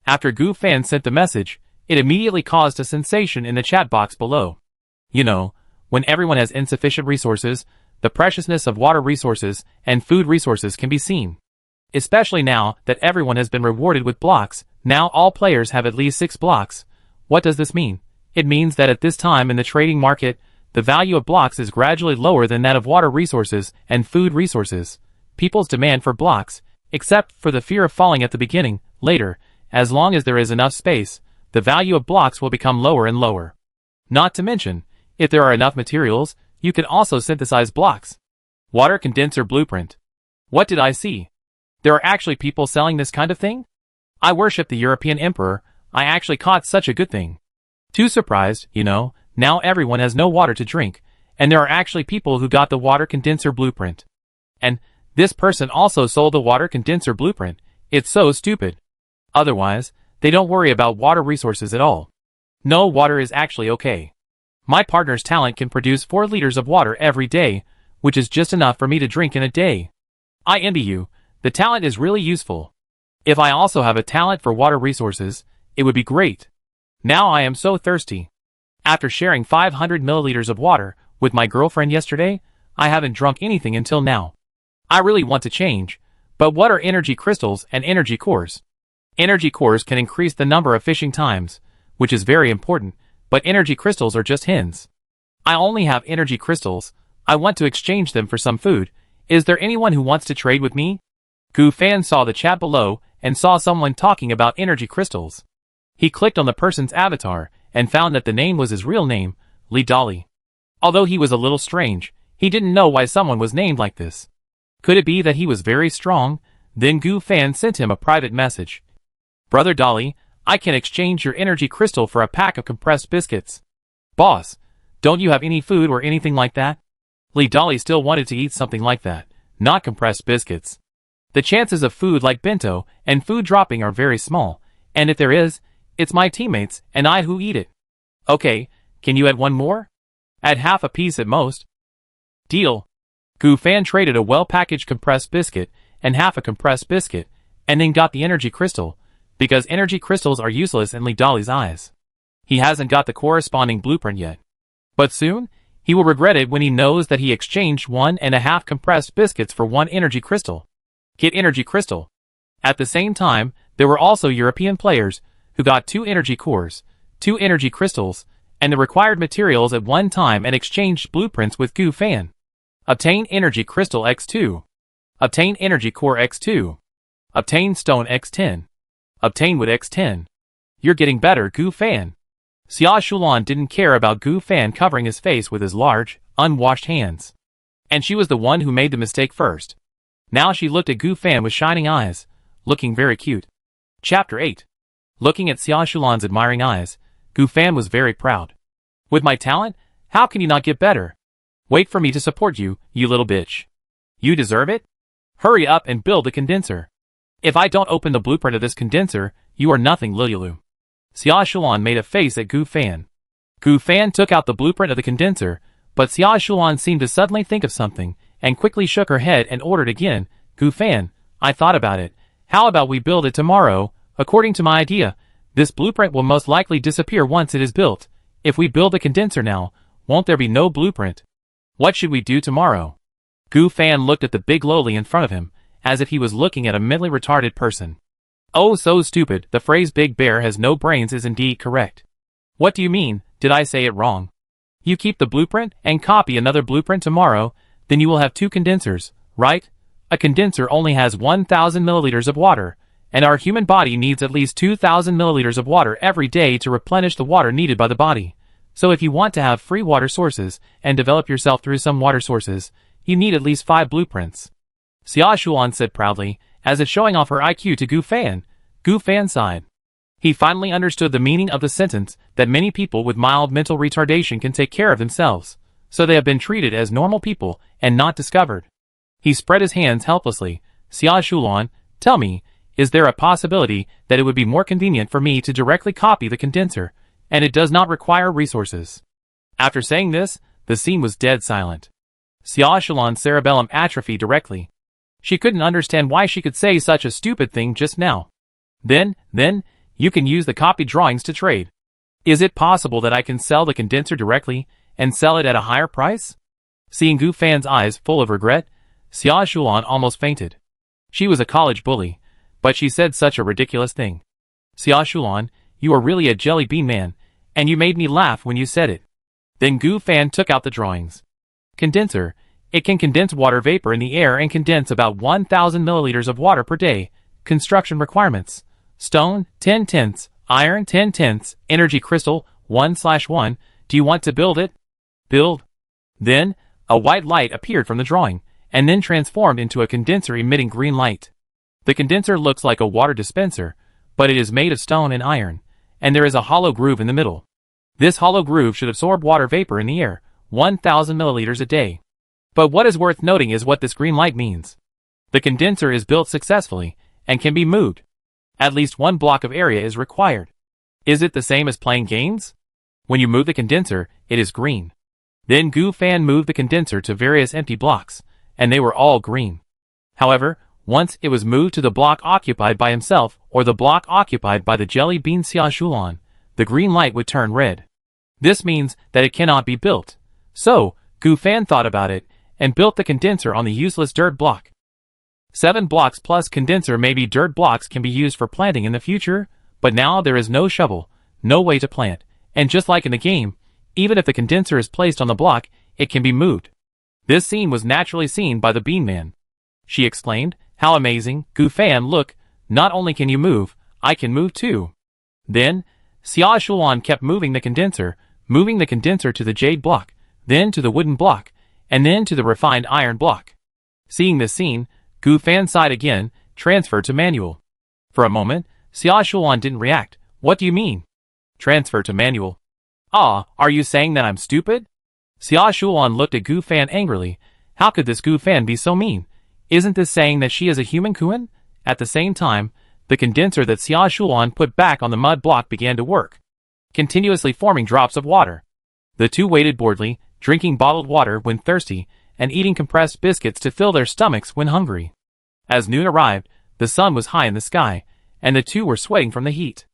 After Gu Fan sent the message, it immediately caused a sensation in the chat box below. You know, when everyone has insufficient resources, the preciousness of water resources and food resources can be seen. Especially now that everyone has been rewarded with blocks. Now all players have at least 6 blocks, What does this mean? It means that at this time in the trading market, the value of blocks is gradually lower than that of water resources and food resources. People's demand for blocks, except for the fear of falling at the beginning, later, as long as there is enough space, the value of blocks will become lower and lower. Not to mention, if there are enough materials, you can also synthesize blocks. Water condenser blueprint. What did I see? There are actually people selling this kind of thing? I worship the European emperor. I actually caught such a good thing. Too surprised, you know, now everyone has no water to drink, and there are actually people who got the water condenser blueprint. And this person also sold the water condenser blueprint. It's so stupid. Otherwise, they don't worry about water resources at all. No, water is actually okay. My partner's talent can produce 4 liters of water every day, which is just enough for me to drink in a day. I envy you. The talent is really useful. If I also have a talent for water resources, it would be great. Now I am so thirsty. After sharing 500 milliliters of water with my girlfriend yesterday, I haven't drunk anything until now. I really want to change, but what are energy crystals and energy cores? Energy cores can increase the number of fishing times, which is very important, but energy crystals are just hints. I only have energy crystals. I want to exchange them for some food. Is there anyone who wants to trade with me? Gu Fan saw the chat below and saw someone talking about energy crystals. He clicked on the person's avatar and found that the name was his real name, Lee Dolly. Although he was a little strange, he didn't know why someone was named like this. Could it be that he was very strong? Then Gu Fan sent him a private message. Brother Dolly, I can exchange your energy crystal for a pack of compressed biscuits. Boss, don't you have any food or anything like that? Lee Dolly still wanted to eat something like that, not compressed biscuits. The chances of food like bento and food dropping are very small, and if there is, it's my teammates and I who eat it. Okay, can you add one more? Add half a piece at most. Deal. Gu Fan traded a well-packaged compressed biscuit and half a compressed biscuit, and then got the energy crystal, because energy crystals are useless in Lee Dolly's eyes. He hasn't got the corresponding blueprint yet. But soon, he will regret it when he knows that he exchanged 1.5 compressed biscuits for 1 energy crystal. Get energy crystal. At the same time, there were also European players who got 2 energy cores, 2 energy crystals, and the required materials at one time and exchanged blueprints with Gu Fan. Obtain energy crystal X2. Obtain energy core X2. Obtain stone X10. Obtain wood X10. You're getting better, Gu Fan. Xia Shulan didn't care about Gu Fan covering his face with his large, unwashed hands. And she was the one who made the mistake first. Now she looked at Gu Fan with shining eyes, looking very cute. Chapter 8. Looking at Xia Shulan's admiring eyes, Gu Fan was very proud. With my talent, how can you not get better? Wait for me to support you, you little bitch. You deserve it? Hurry up and build the condenser. If I don't open the blueprint of this condenser, you are nothing, Lililu. Xia Shulan made a face at Gu Fan. Gu Fan took out the blueprint of the condenser, but Xia Shulan seemed to suddenly think of something, and quickly shook her head and ordered again, Gu Fan, I thought about it. How about we build it tomorrow? According to my idea, this blueprint will most likely disappear once it is built. If we build a condenser now, won't there be no blueprint? What should we do tomorrow? Gu Fan looked at the big loli in front of him, as if he was looking at a mentally retarded person. Oh, so stupid, the phrase big bear has no brains is indeed correct. What do you mean? Did I say it wrong? You keep the blueprint and copy another blueprint tomorrow, then you will have 2 condensers, right? A condenser only has 1,000 milliliters of water, and our human body needs at least 2,000 milliliters of water every day to replenish the water needed by the body. So if you want to have free water sources and develop yourself through some water sources, you need at least 5 blueprints. Xia Shulan said proudly, as if showing off her IQ to Gu Fan. Gu Fan sighed. He finally understood the meaning of the sentence that many people with mild mental retardation can take care of themselves, so they have been treated as normal people and not discovered. He spread his hands helplessly. Xia Shulan, tell me, is there a possibility that it would be more convenient for me to directly copy the condenser, and it does not require resources? After saying this, the scene was dead silent. Xia Shulan's cerebellum atrophied directly. She couldn't understand why she could say such a stupid thing just now. Then, you can use the copied drawings to trade. Is it possible that I can sell the condenser directly, and sell it at a higher price? Seeing Gu Fan's eyes full of regret, Xia Shulan almost fainted. She was a college bully, but she said such a ridiculous thing. Xia Shulan, you are really a jelly bean man, and you made me laugh when you said it. Then Gu Fan took out the drawings. Condenser. It can condense water vapor in the air and condense about 1,000 milliliters of water per day. Construction requirements. Stone, 10 tenths. Iron, 10 tenths. Energy crystal, 1/1. Do you want to build it? Build. Then, a white light appeared from the drawing, and then transformed into a condenser emitting green light. The condenser looks like a water dispenser, but it is made of stone and iron, and there is a hollow groove in the middle. This hollow groove should absorb water vapor in the air, 1,000 milliliters a day. But what is worth noting is what this green light means. The condenser is built successfully, and can be moved. At least one block of area is required. Is it the same as playing games? When you move the condenser, it is green. Then Gu Fan moved the condenser to various empty blocks, and they were all green. However, once it was moved to the block occupied by himself or the block occupied by the jelly bean Xia Shulan, the green light would turn red. This means that it cannot be built. So, Gu Fan thought about it, and built the condenser on the useless dirt block. 7 blocks plus condenser. Maybe dirt blocks can be used for planting in the future, but now there is no shovel, no way to plant, and just like in the game, even if the condenser is placed on the block, it can be moved. This scene was naturally seen by the Bean Man. She exclaimed, "How amazing, Gu Fan, look, not only can you move, I can move too." Then, Xia Shulan kept moving the condenser to the jade block, then to the wooden block, and then to the refined iron block. Seeing this scene, Gu Fan sighed again, transferred to manual. For a moment, Xia Shulan didn't react. "What do you mean? Transfer to manual? Ah, are you saying that I'm stupid?" Xia Shulan looked at Gu Fan angrily. How could this Gu Fan be so mean? Isn't this saying that she is a human Kuan? At the same time, the condenser that Xia Shulan put back on the mud block began to work, continuously forming drops of water. The two waited boredly, drinking bottled water when thirsty, and eating compressed biscuits to fill their stomachs when hungry. As noon arrived, the sun was high in the sky, and the two were sweating from the heat.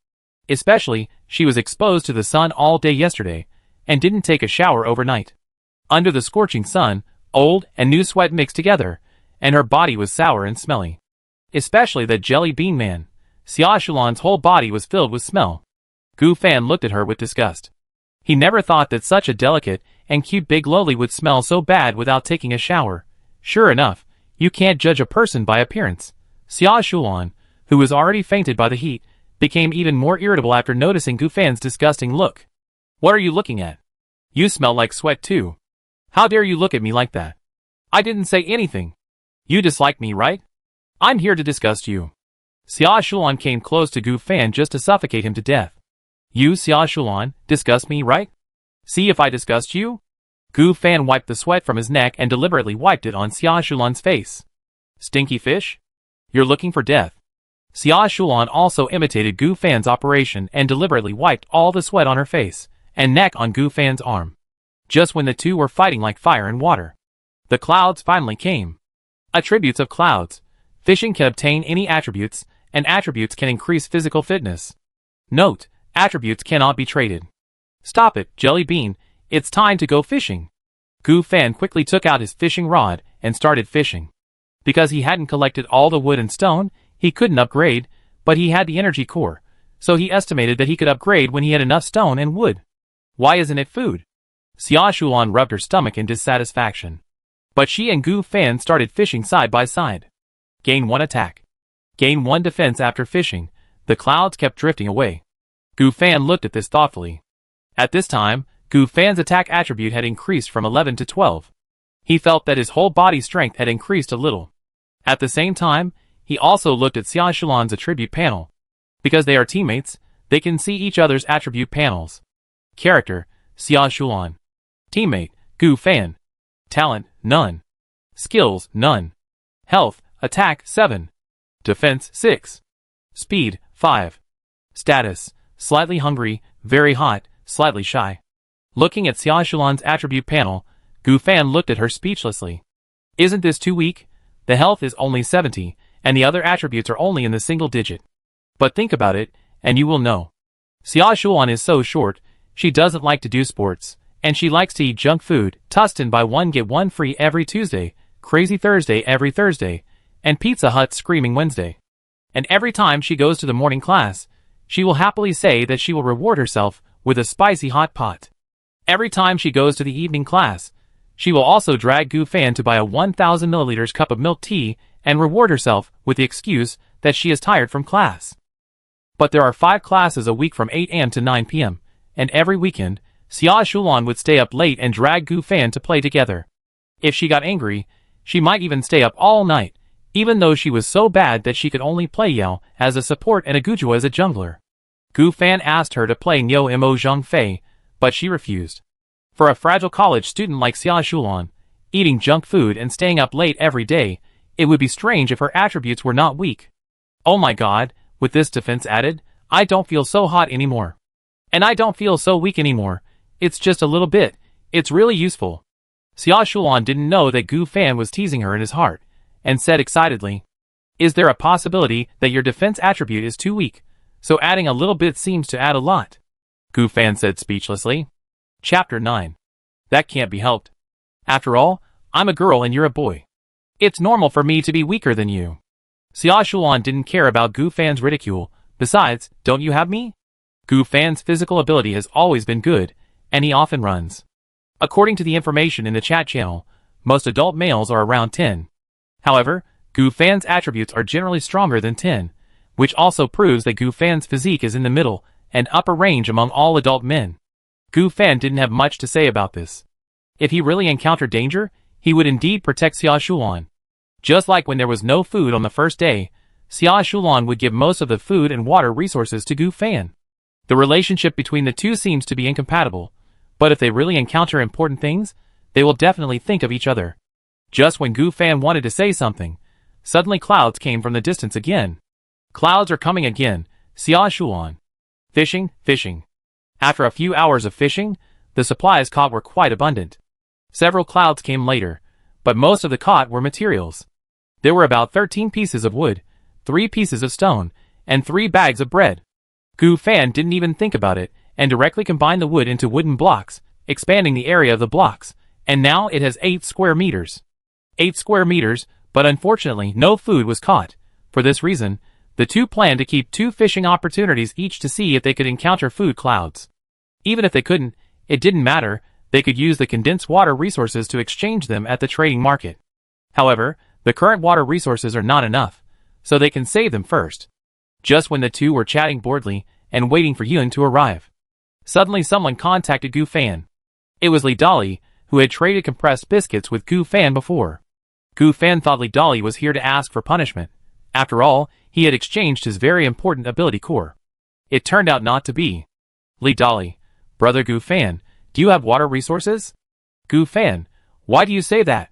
Especially, she was exposed to the sun all day yesterday, and didn't take a shower overnight. Under the scorching sun, old and new sweat mixed together, and her body was sour and smelly. Especially that jelly bean man. Xia Shulan's whole body was filled with smell. Gu Fan looked at her with disgust. He never thought that such a delicate and cute big loli would smell so bad without taking a shower. Sure enough, you can't judge a person by appearance. Xia Shulan, who was already fainted by the heat, became even more irritable after noticing Gu Fan's disgusting look. "What are you looking at? You smell like sweat too. How dare you look at me like that? I didn't say anything. You dislike me, right? I'm here to disgust you." Xia Shulan came close to Gu Fan just to suffocate him to death. "You, Xia Shulan, disgust me, right? See if I disgust you?" Gu Fan wiped the sweat from his neck and deliberately wiped it on Xia Shulan's face. "Stinky fish? You're looking for death." Xia Shulan also imitated Gu Fan's operation and deliberately wiped all the sweat on her face and neck on Gu Fan's arm. Just when the two were fighting like fire and water, the clouds finally came. Attributes of clouds. Fishing can obtain any attributes, and attributes can increase physical fitness. Note, attributes cannot be traded. "Stop it, Jelly Bean, it's time to go fishing." Gu Fan quickly took out his fishing rod and started fishing. Because he hadn't collected all the wood and stone, he couldn't upgrade, but he had the energy core, so he estimated that he could upgrade when he had enough stone and wood. Why isn't it food? Xia Shulan rubbed her stomach in dissatisfaction. But she and Gu Fan started fishing side by side. Gain 1 attack. Gain 1 defense after fishing. The clouds kept drifting away. Gu Fan looked at this thoughtfully. At this time, Gu Fan's attack attribute had increased from 11 to 12. He felt that his whole body strength had increased a little. At the same time, he also looked at Xia Shulan's attribute panel. Because they are teammates, they can see each other's attribute panels. Character, Xia Shulan. Teammate, Gu Fan. Talent, none. Skills, none. Health, attack, 7. Defense, 6. Speed, 5. Status, slightly hungry, very hot, slightly shy. Looking at Xia Shulan's attribute panel, Gu Fan looked at her speechlessly. Isn't this too weak? The health is only 70, and the other attributes are only in the single digit. But think about it, and you will know. Xia Shulan is so short, she doesn't like to do sports, and she likes to eat junk food, Tustin buy one get one free every Tuesday, Crazy Thursday every Thursday, and Pizza Hut Screaming Wednesday. And every time she goes to the morning class, she will happily say that she will reward herself with a spicy hot pot. Every time she goes to the evening class, she will also drag Gu Fan to buy a 1000 milliliters cup of milk tea and reward herself with the excuse that she is tired from class. But there are 5 classes a week from 8 am to 9 pm, and every weekend, Xia Shulan would stay up late and drag Gu Fan to play together. If she got angry, she might even stay up all night, even though she was so bad that she could only play Yao as a support and Agujua as a jungler. Gu Fan asked her to play Nyo Mo Zheng Fei, but she refused. For a fragile college student like Xia Shulan, eating junk food and staying up late every day, it would be strange if her attributes were not weak. Oh my god, with this defense added, I don't feel so hot anymore. And I don't feel so weak anymore, it's just a little bit, it's really useful. Xia Shulan didn't know that Gu Fan was teasing her in his heart, and said excitedly, "Is there a possibility that your defense attribute is too weak, so adding a little bit seems to add a lot?" Gu Fan said speechlessly. Chapter 9. That can't be helped. After all, I'm a girl and you're a boy. It's normal for me to be weaker than you. Xia Shulan didn't care about Gu Fan's ridicule. Besides, don't you have me? Gu Fan's physical ability has always been good, and he often runs. According to the information in the chat channel, most adult males are around 10. However, Gu Fan's attributes are generally stronger than 10, which also proves that Gu Fan's physique is in the middle and upper range among all adult men. Gu Fan didn't have much to say about this. If he really encountered danger, he would indeed protect Xia Shulan. Just like when there was no food on the first day, Xia Shulan would give most of the food and water resources to Gu Fan. The relationship between the two seems to be incompatible, but if they really encounter important things, they will definitely think of each other. Just when Gu Fan wanted to say something, suddenly clouds came from the distance again. Clouds are coming again, Xia Shulan. Fishing, fishing. After a few hours of fishing, the supplies caught were quite abundant. Several clouds came later, but most of the caught were materials. There were about 13 pieces of wood, 3 pieces of stone, and 3 bags of bread. Gu Fan didn't even think about it, and directly combined the wood into wooden blocks, expanding the area of the blocks, and now it has 8 square meters. 8 square meters, but unfortunately no food was caught. For this reason, the two planned to keep 2 fishing opportunities each to see if they could encounter food clouds. Even if they couldn't, it didn't matter, they could use the condensed water resources to exchange them at the trading market. However, the current water resources are not enough, so they can save them first. Just when the two were chatting boredly and waiting for Yun to arrive, suddenly someone contacted Gu Fan. It was Li Dali, who had traded compressed biscuits with Gu Fan before. Gu Fan thought Li Dali was here to ask for punishment. After all, he had exchanged his very important ability core. It turned out not to be. Li Dali, brother Gu Fan, do you have water resources? Gu Fan, why do you say that?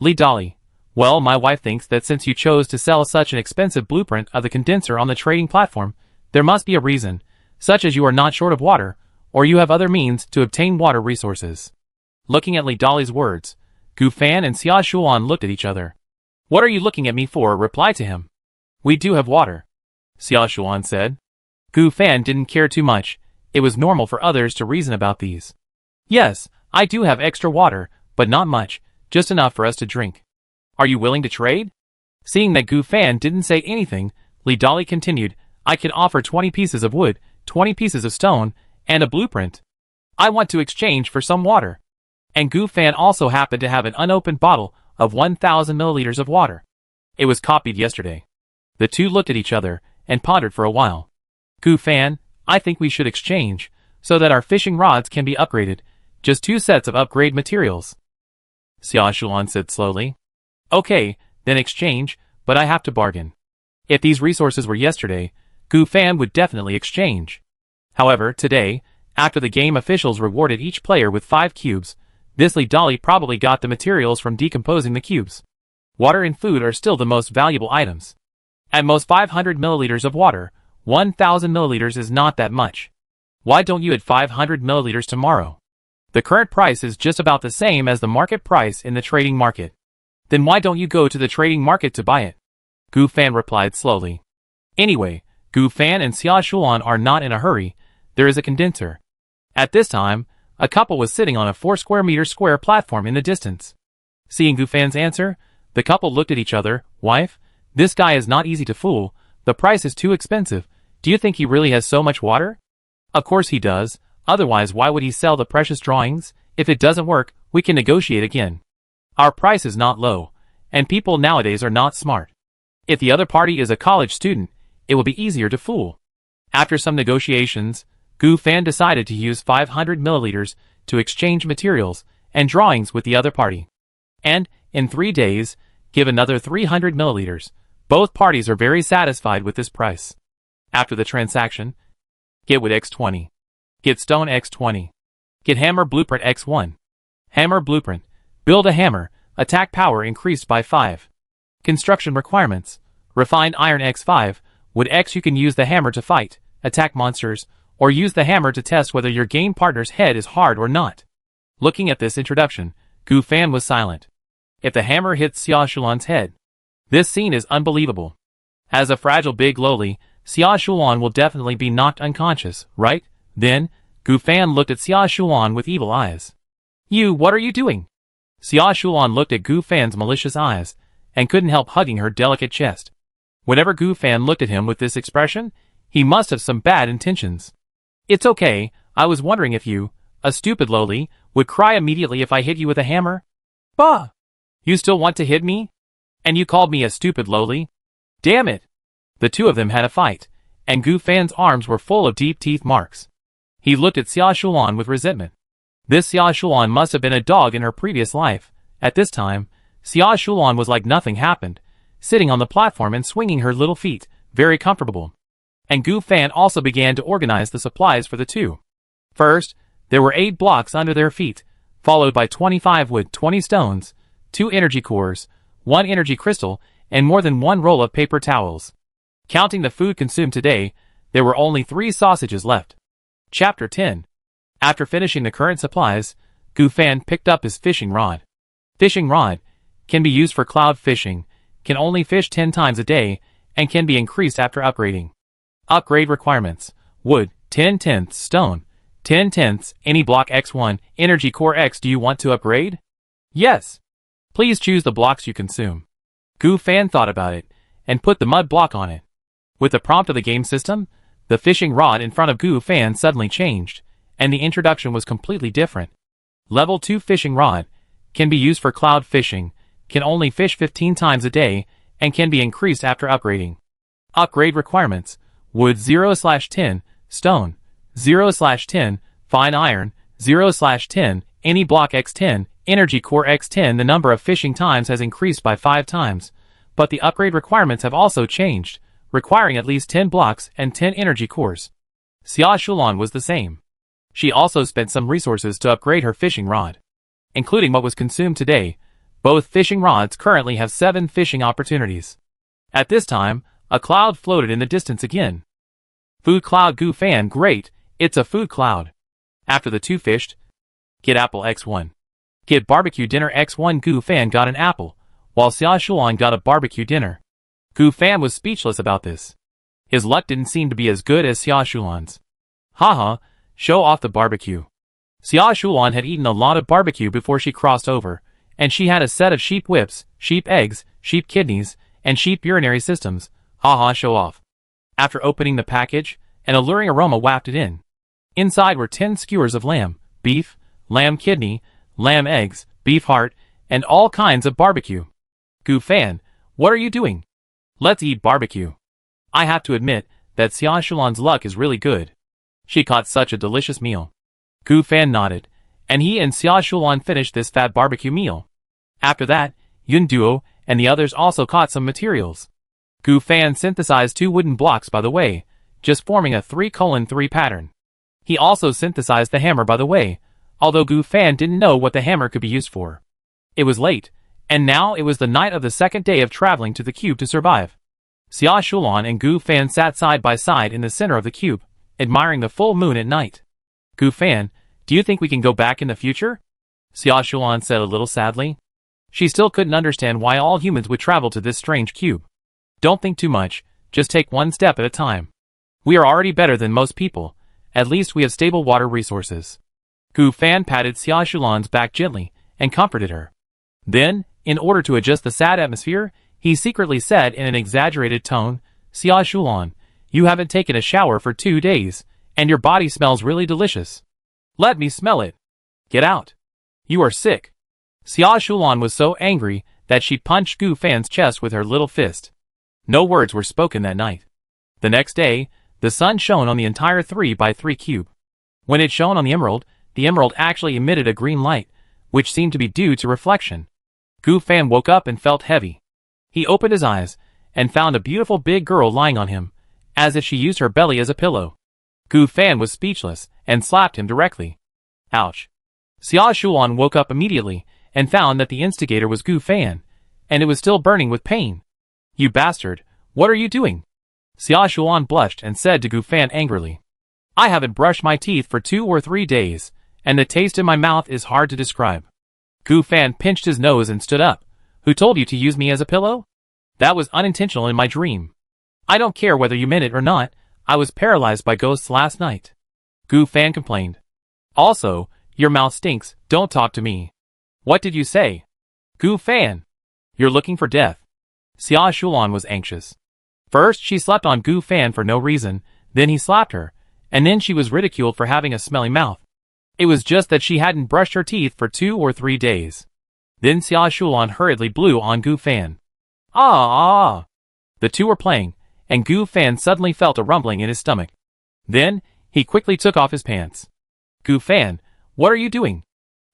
Li Dali, well, my wife thinks that since you chose to sell such an expensive blueprint of the condenser on the trading platform, there must be a reason, such as you are not short of water, or you have other means to obtain water resources. Looking at Li Dali's words, Gu Fan and Xia Shulan looked at each other. What are you looking at me for? Replied to him. We do have water, Xia Shulan said. Gu Fan didn't care too much. It was normal for others to reason about these. Yes, I do have extra water, but not much, just enough for us to drink. Are you willing to trade? Seeing that Gu Fan didn't say anything, Li Dali continued, I can offer 20 pieces of wood, 20 pieces of stone, and a blueprint. I want to exchange for some water. And Gu Fan also happened to have an unopened bottle of 1000 milliliters of water. It was copied yesterday. The two looked at each other and pondered for a while. Gu Fan, I think we should exchange, so that our fishing rods can be upgraded, just 2 sets of upgrade materials. Xia Shulan said slowly. Okay, then exchange, but I have to bargain. If these resources were yesterday, Gu Fan would definitely exchange. However, today, after the game officials rewarded each player with 5 cubes, this Li Dali probably got the materials from decomposing the cubes. Water and food are still the most valuable items. At most 500 milliliters of water, 1000 milliliters is not that much. Why don't you add 500 milliliters tomorrow? The current price is just about the same as the market price in the trading market. Then why don't you go to the trading market to buy it? Gu Fan replied slowly. Anyway, Gu Fan and Xia Shulan are not in a hurry. There is a condenser. At this time, a couple was sitting on a 4 square meter square platform in the distance. Seeing Gu Fan's answer, the couple looked at each other. Wife, this guy is not easy to fool. The price is too expensive. Do you think he really has so much water? Of course he does, otherwise why would he sell the precious drawings? If it doesn't work, we can negotiate again. Our price is not low, and people nowadays are not smart. If the other party is a college student, it will be easier to fool. After some negotiations, Gu Fan decided to use 500 milliliters to exchange materials and drawings with the other party. And, in 3 days, give another 300 milliliters. Both parties are very satisfied with this price. After the transaction, get wood X20. Get stone X20. Get hammer blueprint X1. Hammer blueprint. Build a hammer. Attack power increased by 5. Construction requirements. Refined iron X5. Wood X. You can use the hammer to fight, attack monsters, or use the hammer to test whether your game partner's head is hard or not. Looking at this introduction, Gu Fan was silent. If the hammer hits Xia Shulan's head, this scene is unbelievable. As a fragile big lowly, Xia Shulan will definitely be knocked unconscious, right? Then, Gu Fan looked at Xia Shulan with evil eyes. What are you doing? Xia Shulan looked at Gu Fan's malicious eyes, and couldn't help hugging her delicate chest. Whenever Gu Fan looked at him with this expression, he must have some bad intentions. It's okay, I was wondering if you, a stupid lowly, would cry immediately if I hit you with a hammer. Bah! You still want to hit me? And you called me a stupid lowly? Damn it! The two of them had a fight, and Gu Fan's arms were full of deep teeth marks. He looked at Xia Shulan with resentment. This Xia Shulan must have been a dog in her previous life. At this time, Xia Shulan was like nothing happened, sitting on the platform and swinging her little feet, very comfortable. And Gu Fan also began to organize the supplies for the two. First, there were 8 blocks under their feet, followed by 25 wood, 20 stones, 2 energy cores, 1 energy crystal, and more than 1 roll of paper towels. Counting the food consumed today, there were only 3 sausages left. Chapter 10. After finishing the current supplies, Gu Fan picked up his fishing rod. Fishing rod can be used for cloud fishing, can only fish 10 times a day, and can be increased after upgrading. Upgrade requirements. Wood, 10/10, stone, 10/10, any block X1, energy core X. Do you want to upgrade? Yes. Please choose the blocks you consume. Gu Fan thought about it, and put the mud block on it. With the prompt of the game system, the fishing rod in front of Gu Fan suddenly changed, and the introduction was completely different. Level 2 fishing rod, can be used for cloud fishing, can only fish 15 times a day, and can be increased after upgrading. Upgrade requirements. Wood 0/10, stone 0/10, fine iron 0/10, any block X10, energy core X10. The number of fishing times has increased by 5 times, but the upgrade requirements have also changed, requiring at least 10 blocks and 10 energy cores. Xia Shulan was the same. She also spent some resources to upgrade her fishing rod. Including what was consumed today, both fishing rods currently have 7 fishing opportunities. At this time, a cloud floated in the distance again. Food cloud. Gu Fan, great, it's a food cloud. After the two fished, get apple X1. Get barbecue dinner X1. Gu Fan got an apple, while Xia Shulan got a barbecue dinner. Gu Fan was speechless about this. His luck didn't seem to be as good as Xia Shulan's. Haha, show off the barbecue. Xia Shulan had eaten a lot of barbecue before she crossed over, and she had a set of sheep whips, sheep eggs, sheep kidneys, and sheep urinary systems. Haha, show off. After opening the package, an alluring aroma wafted in. Inside were 10 skewers of lamb, beef, lamb kidney, lamb eggs, beef heart, and all kinds of barbecue. Gu Fan, what are you doing? Let's eat barbecue. I have to admit that Xia Shulan's luck is really good. She caught such a delicious meal. Gu Fan nodded, and he and Xia Shulan finished this fat barbecue meal. After that, Yun Duo and the others also caught some materials. Gu Fan synthesized 2 wooden blocks by the way, just forming a 3:3 pattern. He also synthesized the hammer by the way, although Gu Fan didn't know what the hammer could be used for. It was late, and now it was the night of the second day of traveling to the cube to survive. Xia Shulan and Gu Fan sat side by side in the center of the cube, admiring the full moon at night. Gu Fan, do you think we can go back in the future? Xia Shulan said a little sadly. She still couldn't understand why all humans would travel to this strange cube. Don't think too much, just take one step at a time. We are already better than most people, at least we have stable water resources. Gu Fan patted Xia Shulan's back gently, and comforted her. Then, in order to adjust the sad atmosphere, he secretly said in an exaggerated tone, Xia Shulan, You haven't taken a shower for 2 days, and your body smells really delicious. Let me smell it. Get out. You are sick. Xia Shulan was so angry that she punched Gu Fan's chest with her little fist. No words were spoken that night. The next day, the sun shone on the entire 3x3 cube. When it shone on the emerald actually emitted a green light, which seemed to be due to reflection. Gu Fan woke up and felt heavy. He opened his eyes and found a beautiful big girl lying on him, as if she used her belly as a pillow. Gu Fan was speechless and slapped him directly. Ouch. Xia Shulan woke up immediately and found that the instigator was Gu Fan, and it was still burning with pain. You bastard, what are you doing? Xia Shulan blushed and said to Gu Fan angrily. I haven't brushed my teeth for 2 or 3 days, and the taste in my mouth is hard to describe. Gu Fan pinched his nose and stood up. Who told you to use me as a pillow? That was unintentional in my dream. I don't care whether you meant it or not, I was paralyzed by ghosts last night. Gu Fan complained. Also, your mouth stinks, don't talk to me. What did you say? Gu Fan. You're looking for death. Xia Shulan was anxious. First, she slept on Gu Fan for no reason, then he slapped her, and then she was ridiculed for having a smelly mouth. It was just that she hadn't brushed her teeth for 2 or 3 days. Then Xia Shulan hurriedly blew on Gu Fan. Ah! The two were playing, and Gu Fan suddenly felt a rumbling in his stomach. Then, he quickly took off his pants. Gu Fan, what are you doing?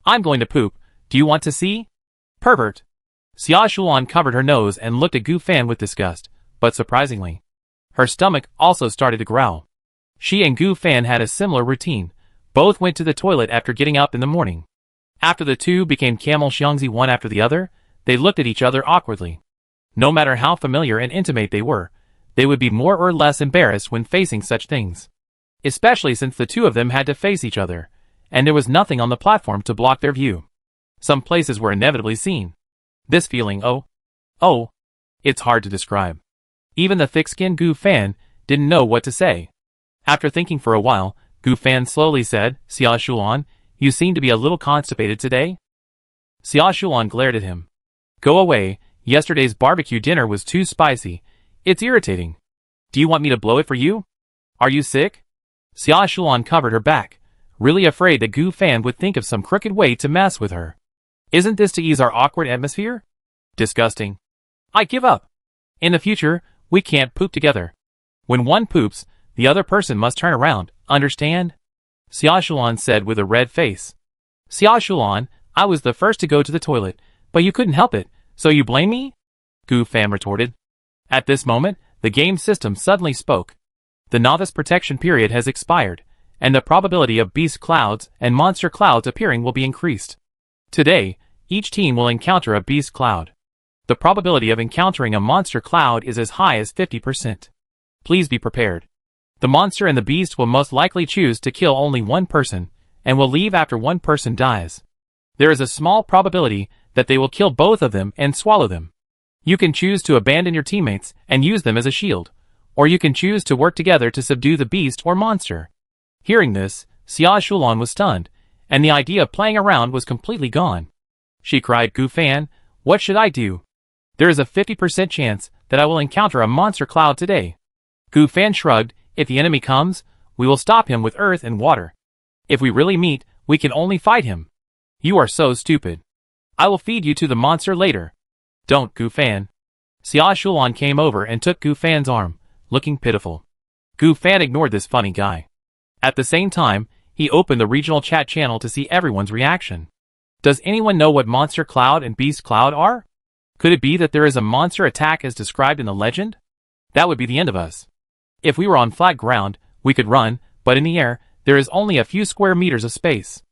I'm going to poop, do you want to see? Pervert. Xia Shulan covered her nose and looked at Gu Fan with disgust, but surprisingly, her stomach also started to growl. She and Gu Fan had a similar routine. Both went to the toilet after getting up in the morning. After the two became camel xiangzi one after the other, they looked at each other awkwardly. No matter how familiar and intimate they were, they would be more or less embarrassed when facing such things. Especially since the two of them had to face each other, and there was nothing on the platform to block their view. Some places were inevitably seen. This feeling, it's hard to describe. Even the thick-skinned Gu Fan didn't know what to say. After thinking for a while, Gu Fan slowly said, Xia Shulan, you seem to be a little constipated today? Xia Shulan glared at him. Go away, yesterday's barbecue dinner was too spicy. It's irritating. Do you want me to blow it for you? Are you sick? Xia Shulan covered her back, really afraid that Gu Fan would think of some crooked way to mess with her. Isn't this to ease our awkward atmosphere? Disgusting. I give up. In the future, we can't poop together. When one poops, the other person must turn around, understand? Xia Shulan said with a red face. Xia Shulan, I was the first to go to the toilet, but you couldn't help it, so you blame me? Gu Fan retorted. At this moment, the game system suddenly spoke. The novice protection period has expired, and the probability of beast clouds and monster clouds appearing will be increased. Today, each team will encounter a beast cloud. The probability of encountering a monster cloud is as high as 50%. Please be prepared. The monster and the beast will most likely choose to kill only one person, and will leave after one person dies. There is a small probability that they will kill both of them and swallow them. You can choose to abandon your teammates and use them as a shield, or you can choose to work together to subdue the beast or monster. Hearing this, Xia Shulan was stunned, and the idea of playing around was completely gone. She cried, Gu Fan, what should I do? There is a 50% chance that I will encounter a monster cloud today. Gu Fan shrugged. If the enemy comes, we will stop him with earth and water. If we really meet, we can only fight him. You are so stupid. I will feed you to the monster later. Don't, Gu Fan. Xia Shulan came over and took Gu Fan's arm, looking pitiful. Gu Fan ignored this funny guy. At the same time, he opened the regional chat channel to see everyone's reaction. Does anyone know what Monster Cloud and Beast Cloud are? Could it be that there is a monster attack as described in the legend? That would be the end of us. If we were on flat ground, we could run, but in the air, there is only a few square meters of space.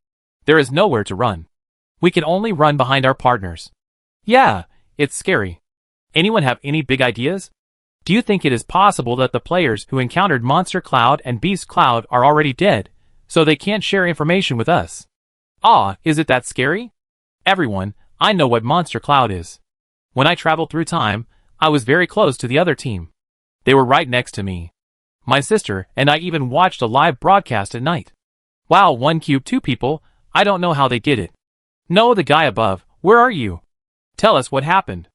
There is nowhere to run. We can only run behind our partners. Yeah, it's scary. Anyone have any big ideas? Do you think it is possible that the players who encountered Monster Cloud and Beast Cloud are already dead, so they can't share information with us? Is it that scary? Everyone, I know what Monster Cloud is. When I traveled through time, I was very close to the other team. They were right next to me. My sister and I even watched a live broadcast at night. Wow, 1 cube 2 people, I don't know how they did it. No, the guy above, where are you? Tell us what happened.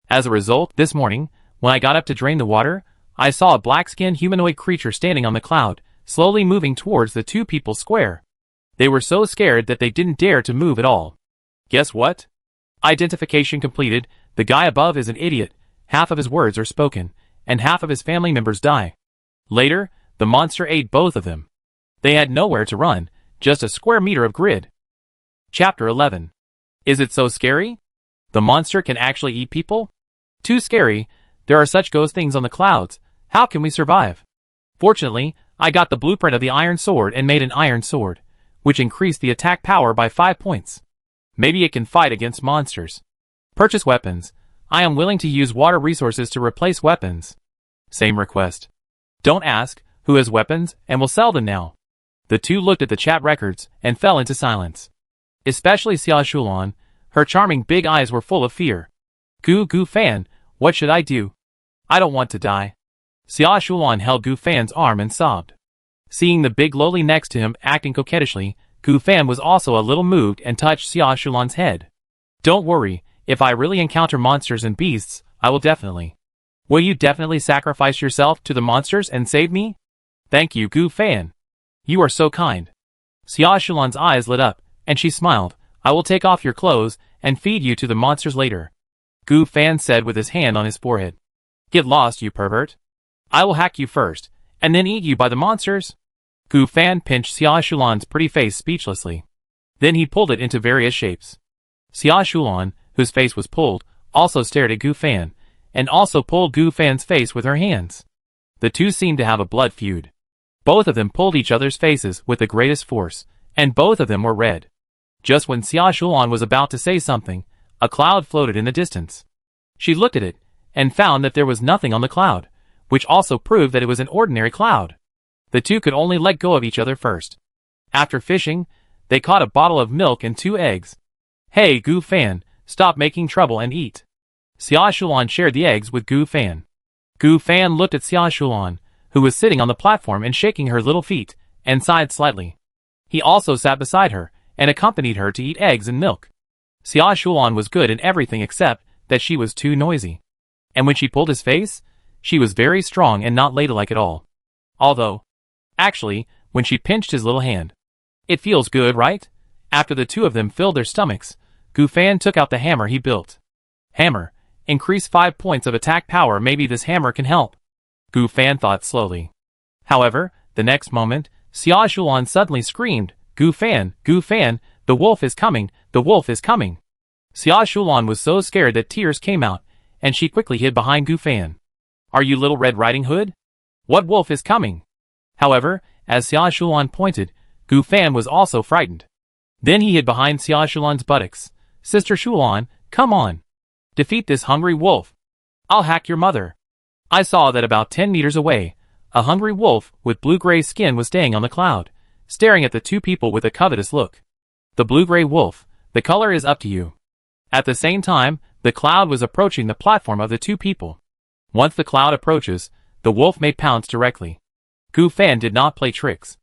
As a result, this morning, when I got up to drain the water, I saw a black-skinned humanoid creature standing on the cloud, slowly moving towards the two people square. They were so scared that they didn't dare to move at all. Guess what? Identification completed. The guy above is an idiot. Half of his words are spoken, and half of his family members die. Later, the monster ate both of them. They had nowhere to run, just a square meter of grid. Chapter 11. Is it so scary? The monster can actually eat people? Too scary. There are such ghost things on the clouds. How can we survive? Fortunately, I got the blueprint of the iron sword and made an iron sword, which increased the attack power by 5 points. Maybe it can fight against monsters. Purchase weapons. I am willing to use water resources to replace weapons. Same request. Don't ask who has weapons and will sell them now. The two looked at the chat records and fell into silence. Especially Xia Shulan. Her charming big eyes were full of fear. Gu Fan, what should I do? I don't want to die. Xia Shulan held Gu Fan's arm and sobbed. Seeing the big lowly next to him acting coquettishly, Gu Fan was also a little moved and touched Xia Shulan's head. Don't worry, if I really encounter monsters and beasts, I will definitely. Will you definitely sacrifice yourself to the monsters and save me? Thank you, Gu Fan. You are so kind. Xia Shulan's eyes lit up, and she smiled. I will take off your clothes and feed you to the monsters later. Gu Fan said with his hand on his forehead. Get lost, you pervert. I will hack you first, and then eat you by the monsters. Gu Fan pinched Xia Shulan's pretty face speechlessly. Then he pulled it into various shapes. Xia Shulan, whose face was pulled, also stared at Gu Fan, and also pulled Gu Fan's face with her hands. The two seemed to have a blood feud. Both of them pulled each other's faces with the greatest force, and both of them were red. Just when Xia Shulan was about to say something, a cloud floated in the distance. She looked at it, and found that there was nothing on the cloud, which also proved that it was an ordinary cloud. The two could only let go of each other first. After fishing, they caught a bottle of milk and 2 eggs. Hey Gu Fan, stop making trouble and eat. Xia Shulan shared the eggs with Gu Fan. Gu Fan looked at Xia Shulan, who was sitting on the platform and shaking her little feet, and sighed slightly. He also sat beside her, and accompanied her to eat eggs and milk. Xia Shulan was good in everything except that she was too noisy. And when she pulled his face, she was very strong and not ladylike at all. Actually, when she pinched his little hand. It feels good, right? After the two of them filled their stomachs, Gu Fan took out the hammer he built. Hammer. Increase 5 points of attack power. Maybe this hammer can help. Gu Fan thought slowly. However, the next moment, Xia Shulan suddenly screamed, Gu Fan, the wolf is coming, the wolf is coming. Xia Shulan was so scared that tears came out, and she quickly hid behind Gu Fan. Are you Little Red Riding Hood? What wolf is coming? However, as Xia Shulan pointed, Gu Fan was also frightened. Then he hid behind Xia Shulan's buttocks. Sister Shulan, come on. Defeat this hungry wolf. I'll hack your mother. I saw that about 10 meters away, a hungry wolf with blue-gray skin was staying on the cloud, staring at the two people with a covetous look. The blue-gray wolf, the color is up to you. At the same time, the cloud was approaching the platform of the two people. Once the cloud approaches, the wolf may pounce directly. Gu Fan did not play tricks.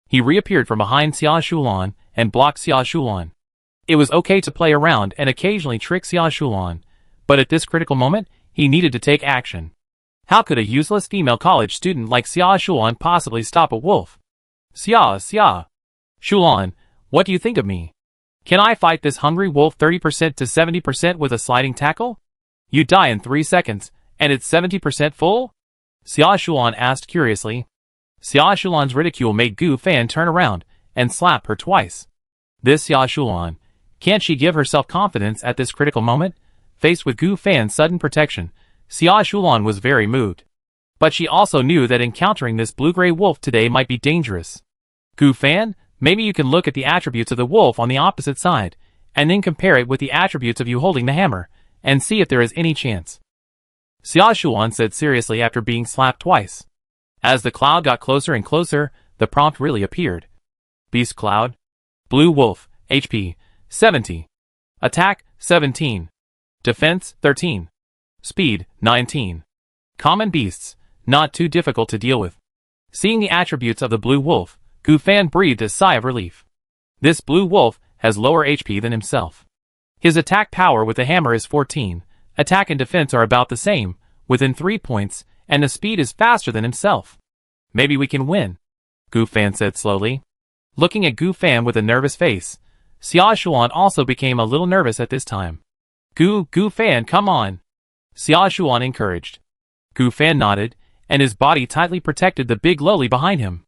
He reappeared from behind Xia Shulan and blocked Xia Shulan. It was okay to play around and occasionally trick Xia Shulan, but at this critical moment, he needed to take action. How could a useless female college student like Xia Shulan possibly stop a wolf? Xia Shulan, what do you think of me? Can I fight this hungry wolf 30% to 70% with a sliding tackle? You die in 3 seconds, and it's 70% full? Xia Shulan asked curiously. Xia Shulan's ridicule made Gu Fan turn around and slap her twice. This Xia Shulan, can't she give herself confidence at this critical moment? Faced with Gu Fan's sudden protection, Xia Shulan was very moved. But she also knew that encountering this blue-gray wolf today might be dangerous. Gu Fan, maybe you can look at the attributes of the wolf on the opposite side, and then compare it with the attributes of you holding the hammer, and see if there is any chance. Xia Shulan said seriously after being slapped twice. As the cloud got closer and closer, the prompt really appeared. Beast Cloud. Blue Wolf, HP, 70. Attack, 17. Defense, 13. Speed, 19. Common beasts, not too difficult to deal with. Seeing the attributes of the Blue Wolf, Gu Fan breathed a sigh of relief. This Blue Wolf has lower HP than himself. His attack power with the hammer is 14, attack and defense are about the same, within 3 points, and the speed is faster than himself. Maybe we can win, Gu Fan said slowly. Looking at Gu Fan with a nervous face, Xia Shuan also became a little nervous at this time. Gu Fan, come on, Xia Shuan encouraged. Gu Fan nodded, and his body tightly protected the big loli behind him.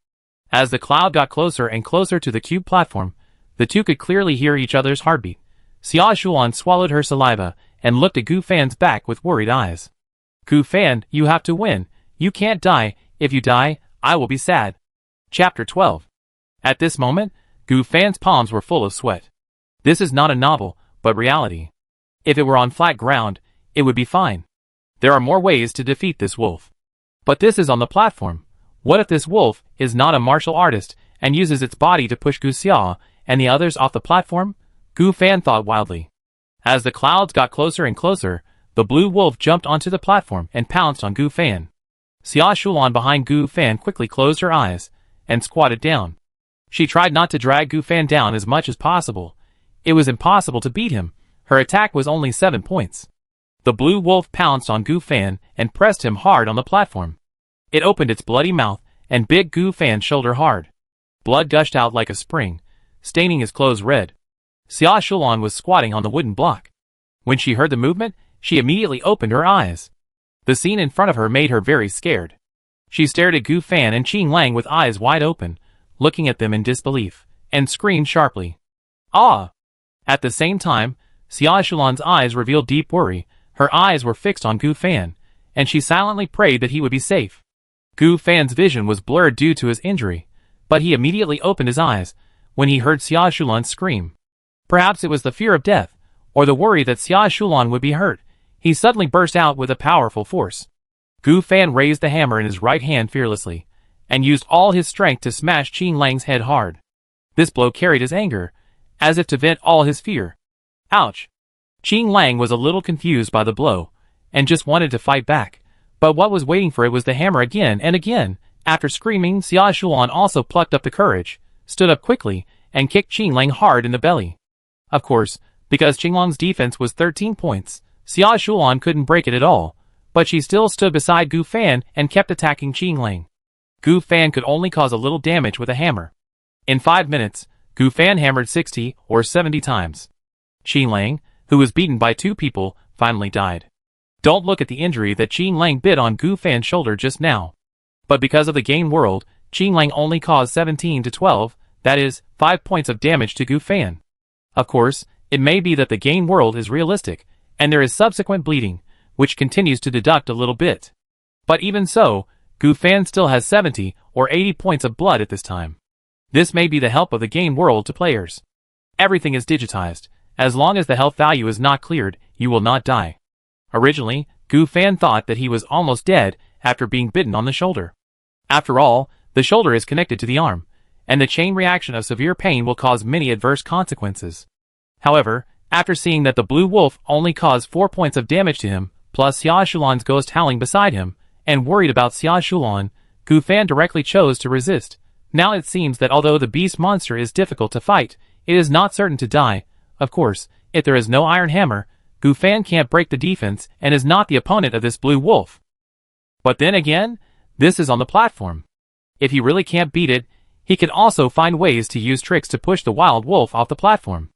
As the cloud got closer and closer to the cube platform, the two could clearly hear each other's heartbeat. Xia Shuan swallowed her saliva and looked at Gu Fan's back with worried eyes. Gu Fan, you have to win. You can't die. If you die, I will be sad. Chapter 12. At this moment, Gu Fan's palms were full of sweat. This is not a novel, but reality. If it were on flat ground, it would be fine. There are more ways to defeat this wolf. But this is on the platform. What if this wolf is not a martial artist and uses its body to push Gu Xia and the others off the platform? Gu Fan thought wildly. As the clouds got closer and closer, the blue wolf jumped onto the platform and pounced on Gu Fan. Xia Shulan behind Gu Fan quickly closed her eyes and squatted down. She tried not to drag Gu Fan down as much as possible. It was impossible to beat him. Her attack was only 7 points. The blue wolf pounced on Gu Fan and pressed him hard on the platform. It opened its bloody mouth and bit Gu Fan's shoulder hard. Blood gushed out like a spring, staining his clothes red. Xia Shulan was squatting on the wooden block. When she heard the movement, she immediately opened her eyes. The scene in front of her made her very scared. She stared at Gu Fan and Qing Lang with eyes wide open, looking at them in disbelief, and screamed sharply. Ah! At the same time, Xia Shulan's eyes revealed deep worry. Her eyes were fixed on Gu Fan, and she silently prayed that he would be safe. Gu Fan's vision was blurred due to his injury, but he immediately opened his eyes when he heard Xia Shulan scream. Perhaps it was the fear of death, or the worry that Xia Shulan would be hurt. He suddenly burst out with a powerful force. Gu Fan raised the hammer in his right hand fearlessly, and used all his strength to smash Qing Lang's head hard. This blow carried his anger, as if to vent all his fear. Ouch! Qing Lang was a little confused by the blow, and just wanted to fight back. But what was waiting for it was the hammer again and again. After screaming, Xia Shulan also plucked up the courage, stood up quickly, and kicked Qing Lang hard in the belly. Of course, because Qing Lang's defense was 13 points, Xia Shulan couldn't break it at all, but she still stood beside Gu Fan and kept attacking Qing Lang. Gu Fan could only cause a little damage with a hammer. In 5 minutes, Gu Fan hammered 60 or 70 times. Qing Lang, who was beaten by 2 people, finally died. Don't look at the injury that Qing Lang bit on Gu Fan's shoulder just now. But because of the game world, Qing Lang only caused 17 to 12, that is, 5 points of damage to Gu Fan. Of course, it may be that the game world is realistic, and there is subsequent bleeding, which continues to deduct a little bit. But even so, Gu Fan still has 70 or 80 points of blood at this time. This may be the help of the game world to players. Everything is digitized. As long as the health value is not cleared, you will not die. Originally, Gu Fan thought that he was almost dead after being bitten on the shoulder. After all, the shoulder is connected to the arm, and the chain reaction of severe pain will cause many adverse consequences. However, after seeing that the blue wolf only caused 4 points of damage to him, plus Xia Shulan's ghost howling beside him, and worried about Xia Shulan, Gu Fan directly chose to resist. Now it seems that although the beast monster is difficult to fight, it is not certain to die. Of course, if there is no iron hammer, Gu Fan can't break the defense and is not the opponent of this blue wolf. But then again, this is on the platform. If he really can't beat it, he can also find ways to use tricks to push the wild wolf off the platform.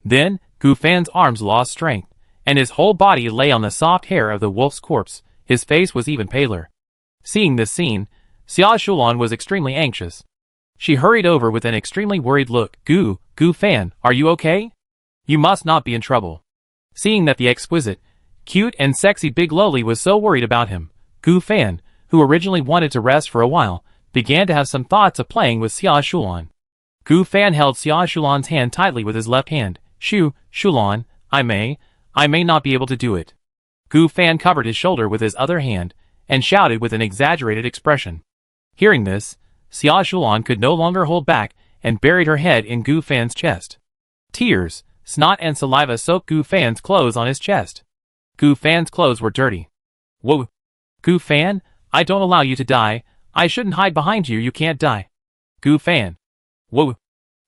Then, Gu Fan's arms lost strength, and his whole body lay on the soft hair of the wolf's corpse. His face was even paler. Seeing this scene, Xia Shulan was extremely anxious. She hurried over with an extremely worried look. Gu Fan, are you okay? You must not be in trouble. Seeing that the exquisite, cute and sexy big loli was so worried about him, Gu Fan, who originally wanted to rest for a while, began to have some thoughts of playing with Xia Shulan. Gu Fan held Xia Shulan's hand tightly with his left hand. Shulan, I may not be able to do it. Gu Fan covered his shoulder with his other hand, and shouted with an exaggerated expression. Hearing this, Xia Shulan could no longer hold back, and buried her head in Gu Fan's chest. Tears, snot and saliva soaked Gu Fan's clothes on his chest. Gu Fan's clothes were dirty. Whoa! Gu Fan, I don't allow you to die. I shouldn't hide behind you, you can't die. Gu Fan. Whoa!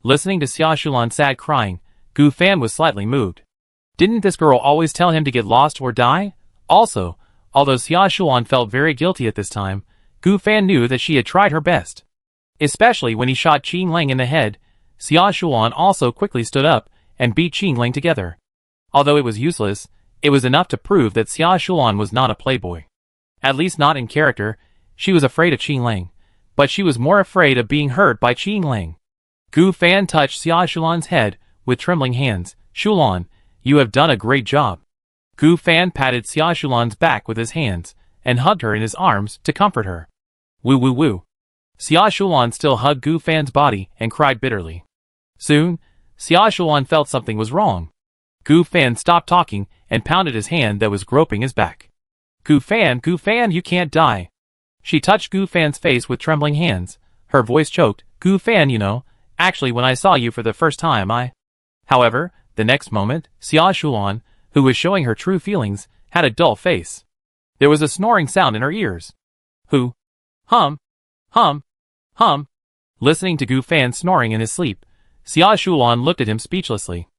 Listening to Xia Shulan's sad crying, Gu Fan was slightly moved. Didn't this girl always tell him to get lost or die? Also, Although Xia Shuan felt very guilty at this time, Gu Fan knew that she had tried her best. Especially when he shot Qing Lang in the head, Xia Shuan also quickly stood up and beat Qing Lang together. Although it was useless, it was enough to prove that Xia Shuan was not a playboy. At least not in character. She was afraid of Qing Lang, but she was more afraid of being hurt by Qing Lang. Gu Fan touched Xia Shulan's head with trembling hands. "Shulan, you have done a great job." Gu Fan patted Xia Shulan's back with his hands and hugged her in his arms to comfort her. Woo woo woo. Xia Shulan still hugged Gu Fan's body and cried bitterly. Soon, Xia Shulan felt something was wrong. Gu Fan stopped talking and pounded his hand that was groping his back. Gu Fan, you can't die." She touched Gu Fan's face with trembling hands. Her voice choked. "Gu Fan, you know, actually when I saw you for the first time However, the next moment, Xia Shulan, who was showing her true feelings, had a dull face. There was a snoring sound in her ears. Who? Hum. Hum. Hum. Listening to Gu Fan snoring in his sleep, Xia Shulan looked at him speechlessly.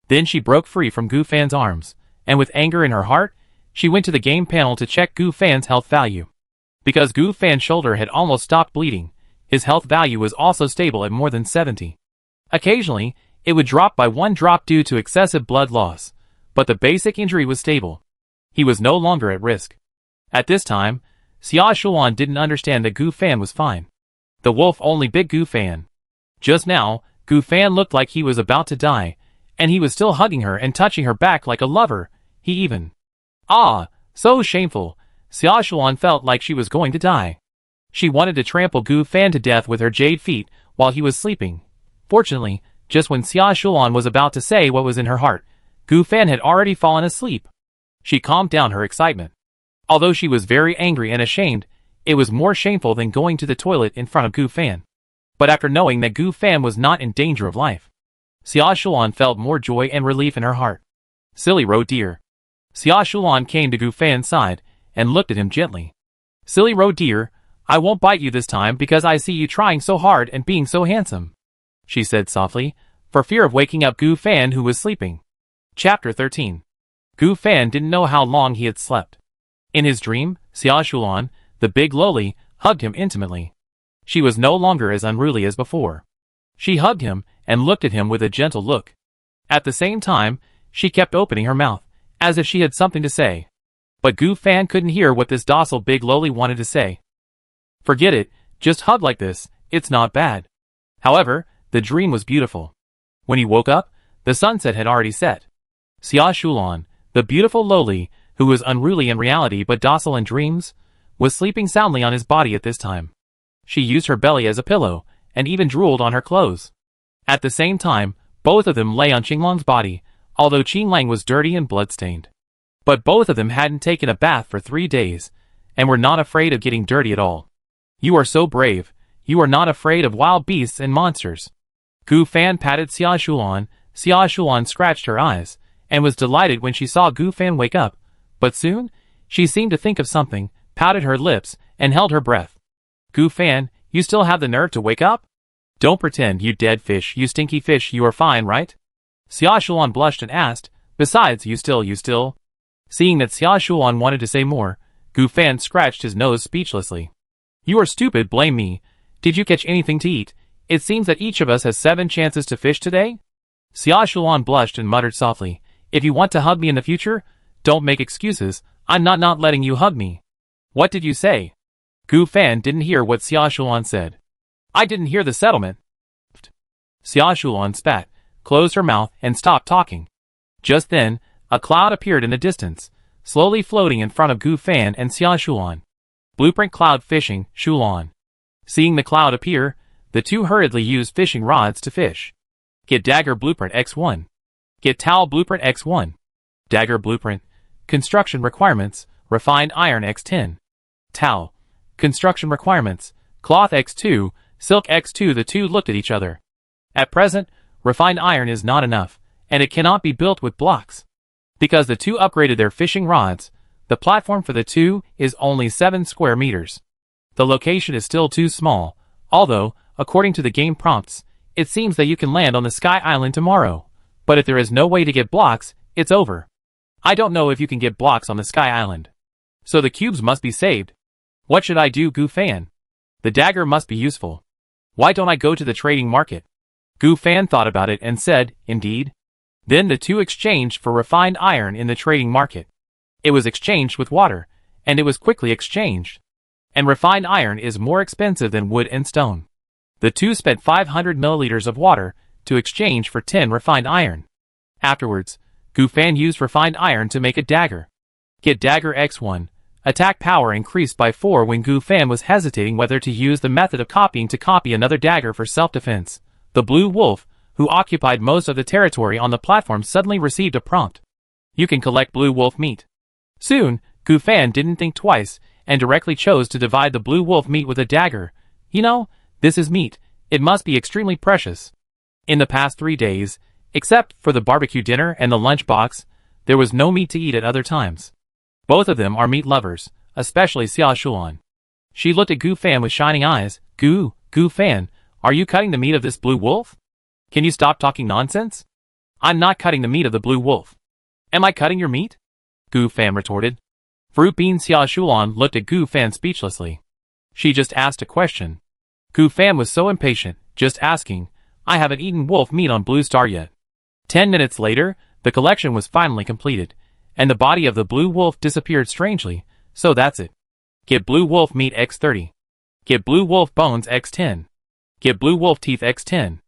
Then she broke free from Gu Fan's arms, and with anger in her heart, she went to the game panel to check Gu Fan's health value. Because Gu Fan's shoulder had almost stopped bleeding, his health value was also stable at more than 70. Occasionally, it would drop by 1 drop due to excessive blood loss, but the basic injury was stable. He was no longer at risk. At this time, Xia Shulan didn't understand that Gu Fan was fine. The wolf only bit Gu Fan. Just now, Gu Fan looked like he was about to die, and he was still hugging her and touching her back like a lover. He even... Ah, so shameful. Xia Shulan felt like she was going to die. She wanted to trample Gu Fan to death with her jade feet while he was sleeping. Fortunately, just when Xia Shulan was about to say what was in her heart, Gu Fan had already fallen asleep. She calmed down her excitement. Although she was very angry and ashamed, it was more shameful than going to the toilet in front of Gu Fan. But after knowing that Gu Fan was not in danger of life, Xia Shulan felt more joy and relief in her heart. Silly Ro dear. Xia Shulan came to Gu Fan's side and looked at him gently. Silly Ro dear, I won't bite you this time because I see you trying so hard and being so handsome, she said softly, for fear of waking up Gu Fan who was sleeping. Chapter 13. Gu Fan didn't know how long he had slept. In his dream, Xia Shulan, the big loli, hugged him intimately. She was no longer as unruly as before. She hugged him and looked at him with a gentle look. At the same time, she kept opening her mouth, as if she had something to say. But Gu Fan couldn't hear what this docile big loli wanted to say. Forget it, just hug like this, it's not bad. However, the dream was beautiful. When he woke up, the sunset had already set. Xia Shulan, the beautiful loli, who was unruly in reality but docile in dreams, was sleeping soundly on his body at this time. She used her belly as a pillow, and even drooled on her clothes. At the same time, both of them lay on Qing Lang's body, although Qing Lang was dirty and blood-stained. But both of them hadn't taken a bath for 3 days, and were not afraid of getting dirty at all. You are so brave, you are not afraid of wild beasts and monsters. Gu Fan patted Xia Shulan. Xia Shulan scratched her eyes, and was delighted when she saw Gu Fan wake up, but soon, she seemed to think of something, pouted her lips, and held her breath. Gu Fan, you still have the nerve to wake up? Don't pretend, you dead fish, you stinky fish, you are fine, right? Xia Shulan blushed and asked, besides, you still... Seeing that Xia Shulan wanted to say more, Gu Fan scratched his nose speechlessly. You are stupid, blame me. Did you catch anything to eat? It seems that each of us has 7 chances to fish today? Xia Shulan blushed and muttered softly, if you want to hug me in the future, don't make excuses, I'm not letting you hug me. What did you say? Gu Fan didn't hear what Xia Shulan said. I didn't hear the settlement. Xia Shulan spat, closed her mouth, and stopped talking. Just then, a cloud appeared in the distance, slowly floating in front of Gu Fan and Xia Shulan. Blueprint Cloud Fishing, Shulan. Seeing the cloud appear, the two hurriedly used fishing rods to fish. Get Dagger Blueprint X1. Get Towel Blueprint X1. Dagger Blueprint. Construction Requirements, Refined Iron X10. Towel. Construction Requirements, Cloth X2, Silk X2. The two looked at each other. At present, refined iron is not enough, and it cannot be built with blocks. Because the two upgraded their fishing rods, the platform for the two is only 7 square meters. The location is still too small, although, according to the game prompts, it seems that you can land on the Sky Island tomorrow. But if there is no way to get blocks, it's over. I don't know if you can get blocks on the Sky Island. So the cubes must be saved. What should I do, Gu Fan? The dagger must be useful. Why don't I go to the trading market? Gu Fan thought about it and said, indeed. Then the two exchanged for refined iron in the trading market. It was exchanged with water, and it was quickly exchanged. And refined iron is more expensive than wood and stone. The two spent 500 milliliters of water to exchange for 10 refined iron. Afterwards, Gu Fan used refined iron to make a dagger. Get dagger X1. Attack power increased by 4 when Gu Fan was hesitating whether to use the method of copying to copy another dagger for self-defense. The blue wolf, who occupied most of the territory on the platform, suddenly received a prompt. You can collect blue wolf meat. Soon, Gu Fan didn't think twice and directly chose to divide the blue wolf meat with a dagger. You know, this is meat. It must be extremely precious. In the past 3 days, except for the barbecue dinner and the lunch box, there was no meat to eat at other times. Both of them are meat lovers, especially Xia Shulan. She looked at Gu Fan with shining eyes. Gu Fan, are you cutting the meat of this blue wolf? Can you stop talking nonsense? I'm not cutting the meat of the blue wolf. Am I cutting your meat? Gu Fan retorted. Fruit Bean Xia Shulan looked at Gu Fan speechlessly. She just asked a question. Gu Fan was so impatient, just asking, I haven't eaten wolf meat on Blue Star yet. 10 minutes later, the collection was finally completed, and the body of the blue wolf disappeared strangely, so that's it. Get blue wolf meat X30. Get blue wolf bones X10. Get blue wolf teeth X10.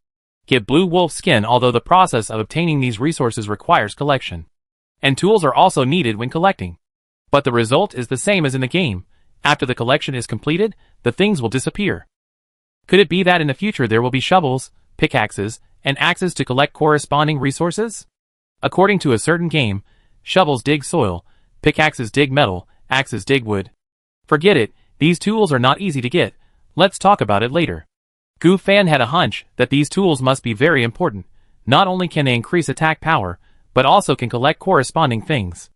Get blue wolf skin. Although the process of obtaining these resources requires collection, and tools are also needed when collecting. But the result is the same as in the game. After the collection is completed, the things will disappear. Could it be that in the future there will be shovels, pickaxes, and axes to collect corresponding resources? According to a certain game, shovels dig soil, pickaxes dig metal, axes dig wood. Forget it, these tools are not easy to get. Let's talk about it later. Gu Fan had a hunch that these tools must be very important. Not only can they increase attack power, but also can collect corresponding things.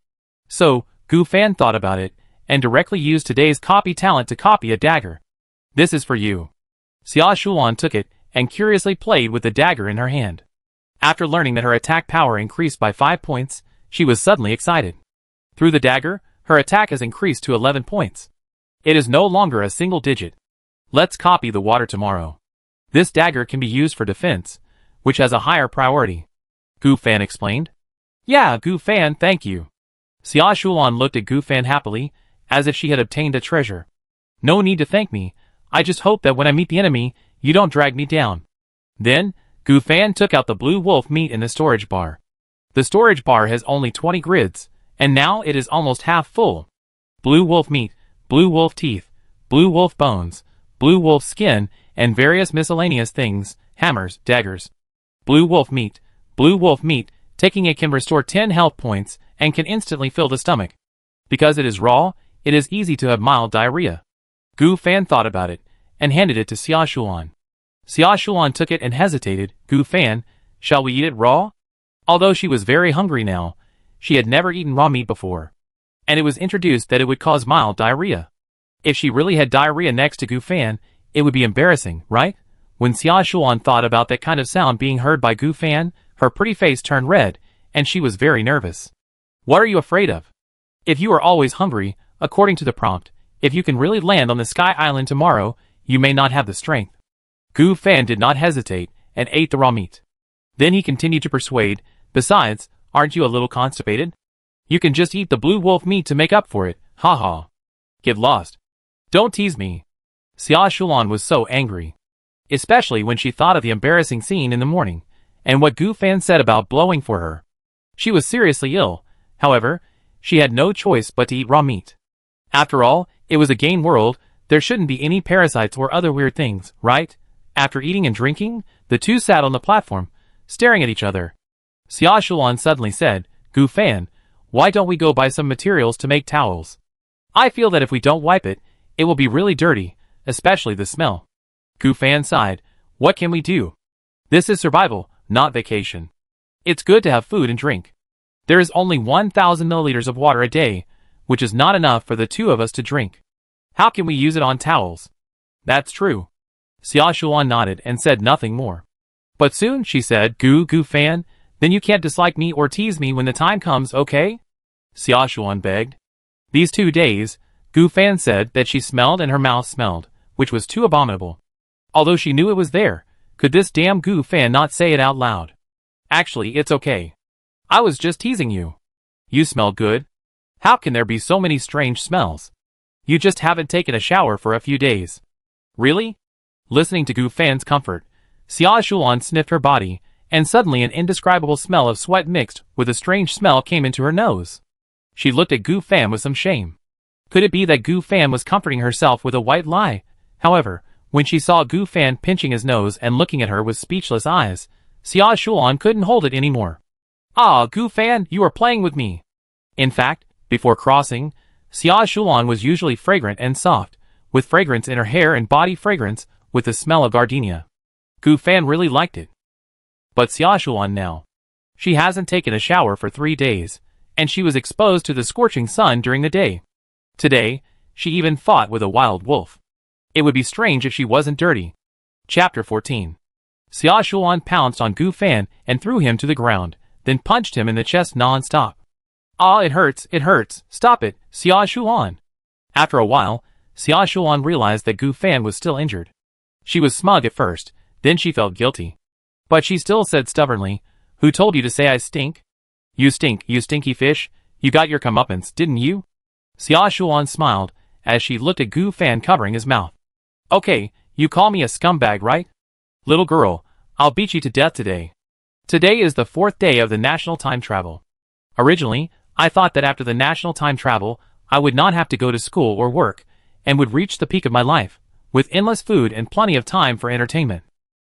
So, Gu Fan thought about it, and directly used today's copy talent to copy a dagger. This is for you. Xia Shulan took it, and curiously played with the dagger in her hand. After learning that her attack power increased by 5 points, she was suddenly excited. Through the dagger, her attack has increased to 11 points. It is no longer a single digit. Let's copy the water tomorrow. This dagger can be used for defense, which has a higher priority. Gu Fan explained. Yeah, Gu Fan, thank you. Xia Shulan looked at Gu Fan happily, as if she had obtained a treasure. No need to thank me. I just hope that when I meet the enemy, you don't drag me down. Then, Gu Fan took out the blue wolf meat in the storage bar. The storage bar has only 20 grids, and now it is almost half full. Blue wolf meat, blue wolf teeth, blue wolf bones, blue wolf skin, and various miscellaneous things, hammers, daggers. Blue wolf meat, taking it can restore 10 health points and can instantly fill the stomach. Because it is raw, it is easy to have mild diarrhea. Gu Fan thought about it, and handed it to Xia Shulan. Xia Shulan took it and hesitated. Gu Fan, shall we eat it raw? Although she was very hungry now, she had never eaten raw meat before. And it was introduced that it would cause mild diarrhea. If she really had diarrhea next to Gu Fan, it would be embarrassing, right? When Xia Shulan thought about that kind of sound being heard by Gu Fan, her pretty face turned red, and she was very nervous. What are you afraid of? If you are always hungry, according to the prompt, if you can really land on the Sky Island tomorrow, you may not have the strength. Gu Fan did not hesitate, and ate the raw meat. Then he continued to persuade, besides, aren't you a little constipated? You can just eat the blue wolf meat to make up for it, ha ha. Get lost. Don't tease me. Xia Shulan was so angry. Especially when she thought of the embarrassing scene in the morning, and what Gu Fan said about blowing for her. She was seriously ill, however, she had no choice but to eat raw meat. After all, it was a game world, there shouldn't be any parasites or other weird things, right? After eating and drinking, the two sat on the platform, staring at each other. Xia Shulan suddenly said, Gu Fan, why don't we go buy some materials to make towels? I feel that if we don't wipe it, it will be really dirty, especially the smell. Gu Fan sighed, what can we do? This is survival, not vacation. It's good to have food and drink. There is only 1,000 milliliters of water a day, which is not enough for the two of us to drink. How can we use it on towels? That's true. Xia Shulan nodded and said nothing more. But soon, she said, Gu Fan, then you can't dislike me or tease me when the time comes, okay? Xia Shulan begged. These 2 days, Gu Fan said that she smelled and her mouth smelled, which was too abominable. Although she knew it was there, could this damn Gu Fan not say it out loud? Actually, it's okay. I was just teasing you. You smell good. How can there be so many strange smells? You just haven't taken a shower for a few days. Really? Listening to Gu Fan's comfort, Xia Shulan sniffed her body, and suddenly an indescribable smell of sweat mixed with a strange smell came into her nose. She looked at Gu Fan with some shame. Could it be that Gu Fan was comforting herself with a white lie? However, when she saw Gu Fan pinching his nose and looking at her with speechless eyes, Xia Shulan couldn't hold it anymore. Ah, Gu Fan, you are playing with me. In fact, before crossing, Xia Shulan was usually fragrant and soft, with fragrance in her hair and body fragrance with the smell of gardenia. Gu Fan really liked it. But Xia Shulan now. She hasn't taken a shower for 3 days, and she was exposed to the scorching sun during the day. Today, she even fought with a wild wolf. It would be strange if she wasn't dirty. Chapter 14. Xia Shulan pounced on Gu Fan and threw him to the ground, then punched him in the chest non-stop. Ah, it hurts, stop it, Xia Shulan. After a while, Xia Shulan realized that Gu Fan was still injured. She was smug at first, then she felt guilty. But she still said stubbornly, "Who told you to say I stink?" "You stink, you stinky fish. You got your comeuppance, didn't you?" Xia Shulan smiled as she looked at Gu Fan covering his mouth. "Okay, you call me a scumbag, right? Little girl, I'll beat you to death today. Today is the 4th day of the national time travel. Originally, I thought that after the national time travel, I would not have to go to school or work, and would reach the peak of my life, with endless food and plenty of time for entertainment.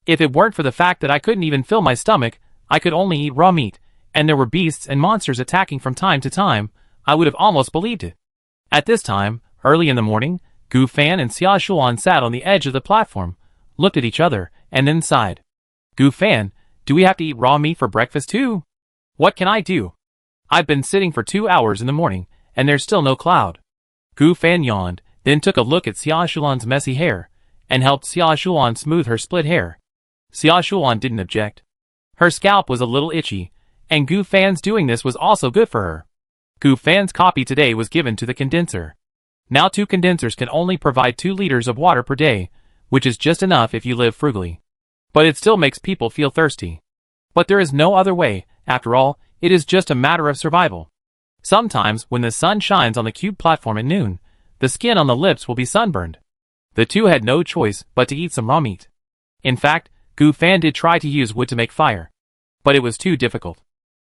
If it weren't for the fact that I couldn't even fill my stomach, I could only eat raw meat, and there were beasts and monsters attacking from time to time, I would have almost believed it." At this time, early in the morning, Gu Fan and Xia Shulan sat on the edge of the platform, looked at each other, and then sighed. "Gu Fan, do we have to eat raw meat for breakfast too? What can I do? I've been sitting for 2 hours in the morning, and there's still no cloud." Gu Fan yawned, then took a look at Xia Shulan's messy hair, and helped Xia Shulan smooth her split hair. Xia Shulan didn't object. Her scalp was a little itchy, and Gu Fan's doing this was also good for her. Gu Fan's copy today was given to the condenser. Now 2 condensers can only provide 2 liters of water per day, which is just enough if you live frugally. But it still makes people feel thirsty. But there is no other way, after all, it is just a matter of survival. Sometimes, when the sun shines on the cube platform at noon, the skin on the lips will be sunburned. The 2 had no choice but to eat some raw meat. In fact, Gu Fan did try to use wood to make fire, but it was too difficult.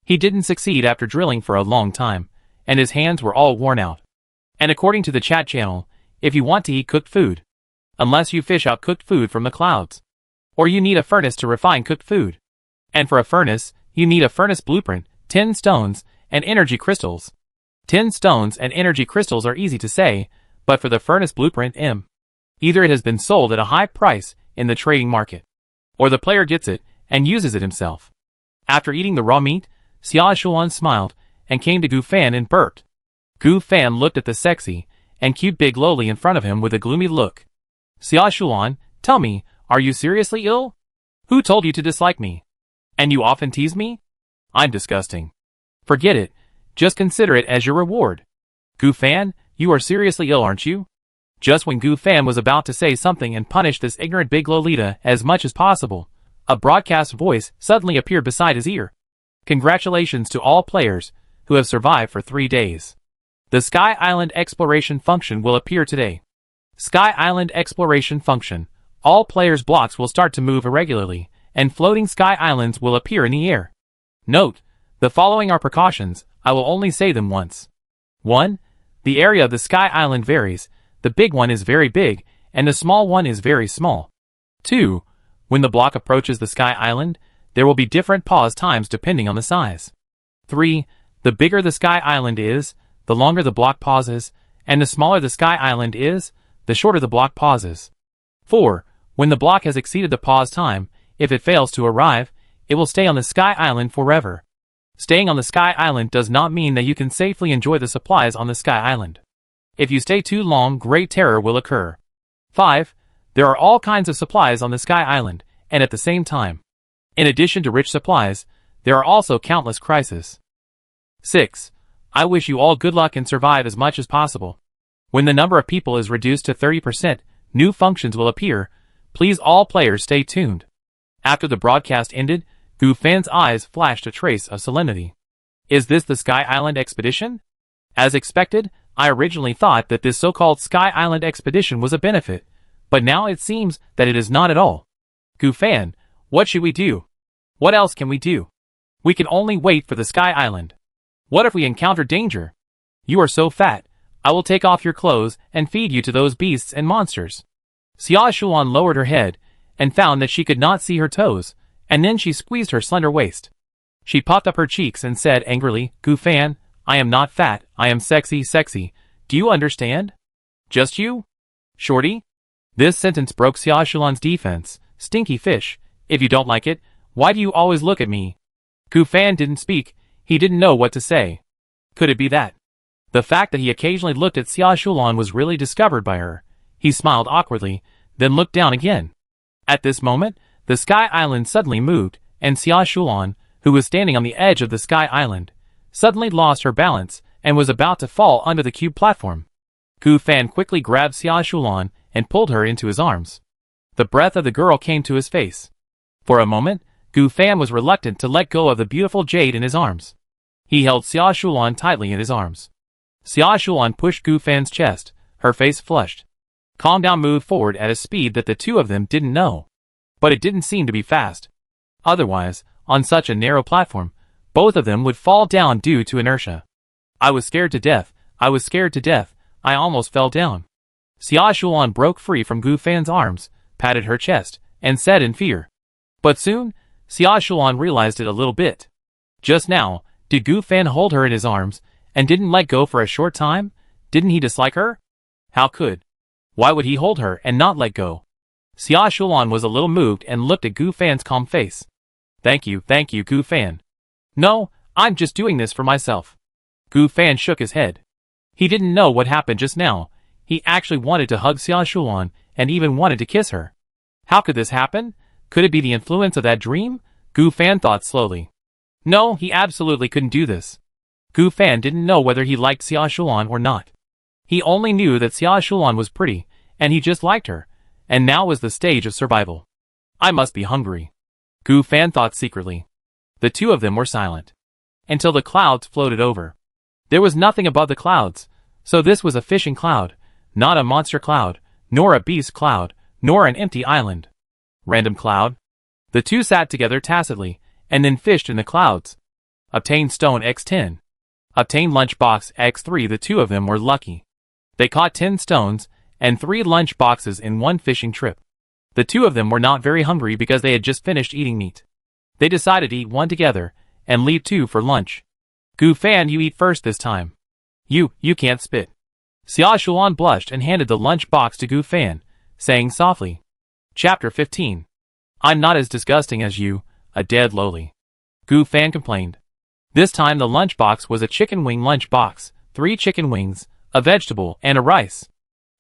He didn't succeed after drilling for a long time, and his hands were all worn out. And according to the chat channel, if you want to eat cooked food, unless you fish out cooked food from the clouds, or you need a furnace to refine cooked food. And for a furnace, you need a furnace blueprint, 10 stones, and energy crystals. 10 stones and energy crystals are easy to say, but for the furnace blueprint either it has been sold at a high price in the trading market, or the player gets it and uses it himself. After eating the raw meat, Xia Shulan smiled and came to Gu Fan and burped. Gu Fan looked at the sexy and cute big lowly in front of him with a gloomy look. "Xia Shulan, tell me, are you seriously ill? Who told you to dislike me? And you often tease me? I'm disgusting. Forget it, just consider it as your reward. Gu Fan, you are seriously ill, aren't you?" Just when Gu Fan was about to say something and punish this ignorant big Lolita as much as possible, a broadcast voice suddenly appeared beside his ear. "Congratulations to all players who have survived for 3 days. The Sky Island Exploration function will appear today. Sky Island Exploration function. All players' blocks will start to move irregularly, and floating sky islands will appear in the air. Note, the following are precautions, I will only say them once. 1. The area of the sky island varies. The big one is very big, and the small one is very small. 2. When the block approaches the sky island, there will be different pause times depending on the size. 3. The bigger the sky island is, the longer the block pauses, and the smaller the sky island is, the shorter the block pauses. 4. When the block has exceeded the pause time, if it fails to arrive, it will stay on the sky island forever. Staying on the sky island does not mean that you can safely enjoy the supplies on the sky island. If you stay too long, great terror will occur. 5. There are all kinds of supplies on the sky island, and at the same time. In addition to rich supplies, there are also countless crises. 6. I wish you all good luck and survive as much as possible. When the number of people is reduced to 30%, new functions will appear. Please all players stay tuned. After the broadcast ended, Gu Fan's eyes flashed a trace of solemnity. Is this the Sky Island expedition? As expected, I originally thought that this so-called Sky Island expedition was a benefit, but now it seems that it is not at all. Gu Fan, what should we do? What else can we do? We can only wait for the Sky Island. What if we encounter danger? You are so fat, I will take off your clothes and feed you to those beasts and monsters. Xia Shuan lowered her head and found that she could not see her toes, and then she squeezed her slender waist. She puffed up her cheeks and said angrily, Gu Fan, I am not fat, I am sexy. Do you understand? Just you? Shorty? This sentence broke Xia Shulan's defense. Stinky fish, if you don't like it, why do you always look at me? Gu Fan didn't speak, he didn't know what to say. Could it be that? The fact that he occasionally looked at Xia Shulan was really discovered by her. He smiled awkwardly, then looked down again. At this moment, the Sky Island suddenly moved, and Xia Shulan, who was standing on the edge of the Sky Island, suddenly lost her balance and was about to fall under the cube platform. Gu Fan quickly grabbed Xia Shulan and pulled her into his arms. The breath of the girl came to his face. For a moment, Gu Fan was reluctant to let go of the beautiful jade in his arms. He held Xia Shulan tightly in his arms. Xia Shulan pushed Gu Fan's chest, her face flushed. Calm Down moved forward at a speed that the two of them didn't know. But it didn't seem to be fast. Otherwise, on such a narrow platform, both of them would fall down due to inertia. I was scared to death, I almost fell down. Xia Shulan broke free from Gu Fan's arms, patted her chest, and said in fear. But soon, Xia Shulan realized it a little bit. Just now, did Gu Fan hold her in his arms, and didn't let go for a short time? Didn't he dislike her? How could? Why would he hold her and not let go? Xia Shulan was a little moved and looked at Gu Fan's calm face. Thank you, Gu Fan. No, I'm just doing this for myself. Gu Fan shook his head. He didn't know what happened just now. He actually wanted to hug Xia Shulan and even wanted to kiss her. How could this happen? Could it be the influence of that dream? Gu Fan thought slowly. No, he absolutely couldn't do this. Gu Fan didn't know whether he liked Xia Shulan or not. He only knew that Xia Shulan was pretty, and he just liked her, and now was the stage of survival. I must be hungry. Gu Fan thought secretly. The two of them were silent. Until the clouds floated over. There was nothing above the clouds, so this was a fishing cloud, not a monster cloud, nor a beast cloud, nor an empty island. Random cloud? The two sat together tacitly, and then fished in the clouds. Obtain stone x10. Obtain lunchbox x3. The two of them were lucky. They caught 10 stones, and 3 lunch boxes in one fishing trip. The two of them were not very hungry because they had just finished eating meat. They decided to eat one together, and leave 2 for lunch. Gu Fan, you eat first this time. You can't spit. Xia Shulan blushed and handed the lunch box to Gu Fan, saying softly. Chapter 15. I'm not as disgusting as you, a dead lowly. Gu Fan complained. This time the lunchbox was a chicken wing lunchbox, 3 chicken wings, a vegetable, and a rice.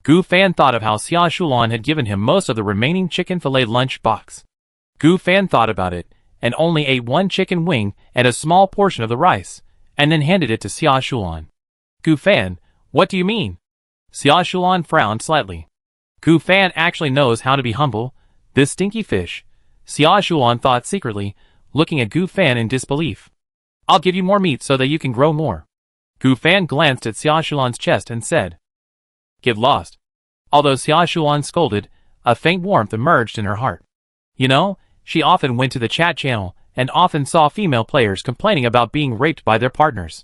Gu Fan thought of how Xia Shulan had given him most of the remaining chicken fillet lunchbox. Gu Fan thought about it, and only ate 1 chicken wing and a small portion of the rice, and then handed it to Xia Shulan. Gu Fan, what do you mean? Xia Shulan frowned slightly. Gu Fan actually knows how to be humble, this stinky fish. Xia Shulan thought secretly, looking at Gu Fan in disbelief. I'll give you more meat so that you can grow more. Gu Fan glanced at Xia Shulan's chest and said. Get lost. Although Xia Shulan scolded, a faint warmth emerged in her heart. You know, she often went to the chat channel and often saw female players complaining about being raped by their partners.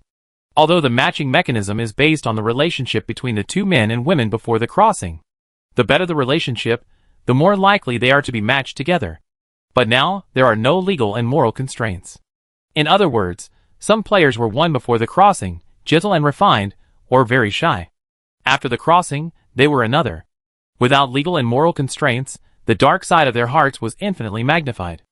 Although the matching mechanism is based on the relationship between the 2 men and women before the crossing. The better the relationship, the more likely they are to be matched together. But now, there are no legal and moral constraints. In other words, some players were won before the crossing, gentle and refined, or very shy. After the crossing, they were another. Without legal and moral constraints, the dark side of their hearts was infinitely magnified.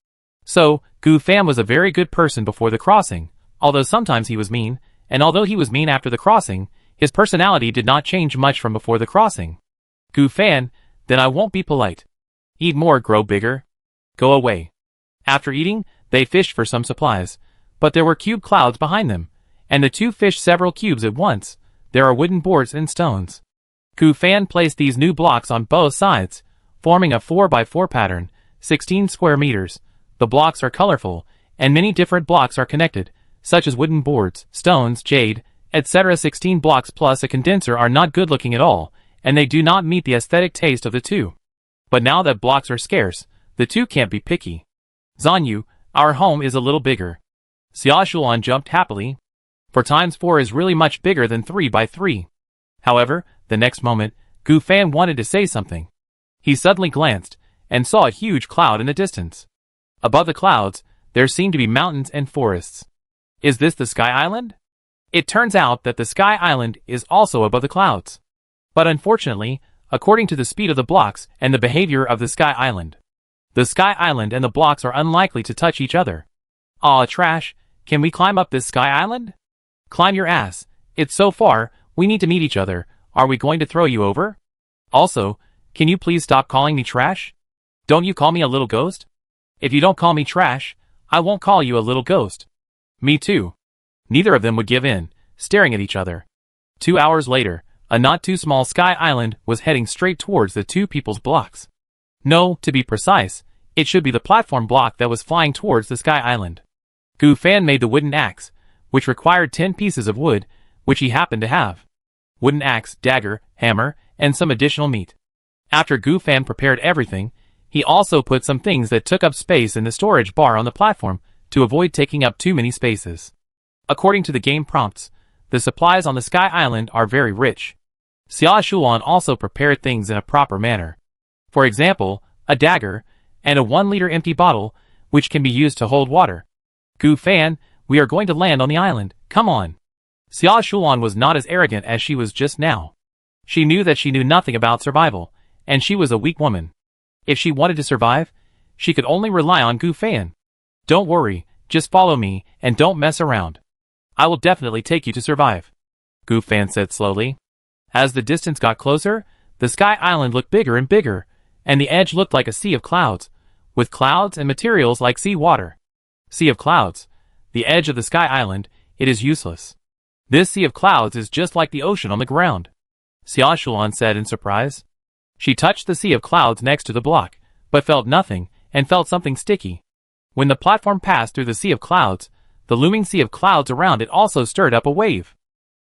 So, Gu Fan was a very good person before the crossing, although sometimes he was mean, and although he was mean after the crossing, his personality did not change much from before the crossing. Gu Fan, then I won't be polite. Eat more, grow bigger. Go away. After eating, they fished for some supplies, but there were cube clouds behind them, and the two fished several cubes at once. There are wooden boards and stones. Gu Fan placed these new blocks on both sides, forming a 4x4 pattern, 16 square meters. The blocks are colorful, and many different blocks are connected, such as wooden boards, stones, jade, etc. 16 blocks plus a condenser are not good looking at all, and they do not meet the aesthetic taste of the two. But now that blocks are scarce, the two can't be picky. Zanyu, our home is a little bigger. Xiaoshulan jumped happily. For times 4 is really much bigger than 3x3. However, the next moment, Gu Fan wanted to say something. He suddenly glanced, and saw a huge cloud in the distance. Above the clouds, there seemed to be mountains and forests. Is this the Sky Island? It turns out that the Sky Island is also above the clouds. But unfortunately, according to the speed of the blocks and the behavior of the Sky Island, the Sky Island and the blocks are unlikely to touch each other. Aw, trash, can we climb up this Sky Island? Climb your ass, it's so far, we need to meet each other, are we going to throw you over? Also, can you please stop calling me trash? Don't you call me a little ghost? If you don't call me trash, I won't call you a little ghost. Me too. Neither of them would give in, staring at each other. 2 hours later, a not too small Sky Island was heading straight towards the two people's blocks. No, to be precise, it should be the platform block that was flying towards the Sky Island. Gu Fan made the wooden axe, which required 10 pieces of wood, which he happened to have. Wooden axe, dagger, hammer, and some additional meat. After Gu Fan prepared everything, he also put some things that took up space in the storage bar on the platform to avoid taking up too many spaces. According to the game prompts, the supplies on the Sky Island are very rich. Xiaoshulan also prepared things in a proper manner. For example, a dagger, and a 1-liter empty bottle, which can be used to hold water. Gu Fan, we are going to land on the island, come on. Xiaoshulan was not as arrogant as she was just now. She knew that she knew nothing about survival, and she was a weak woman. If she wanted to survive, she could only rely on Gu Fan. Don't worry, just follow me, and don't mess around. I will definitely take you to survive, Gu Fan said slowly. As the distance got closer, the Sky Island looked bigger and bigger, and the edge looked like a sea of clouds, with clouds and materials like sea water. Sea of clouds. The edge of the Sky Island, it is useless. This sea of clouds is just like the ocean on the ground, Xiaoshulan said in surprise. She touched the sea of clouds next to the block, but felt nothing, and felt something sticky. When the platform passed through the sea of clouds, the looming sea of clouds around it also stirred up a wave.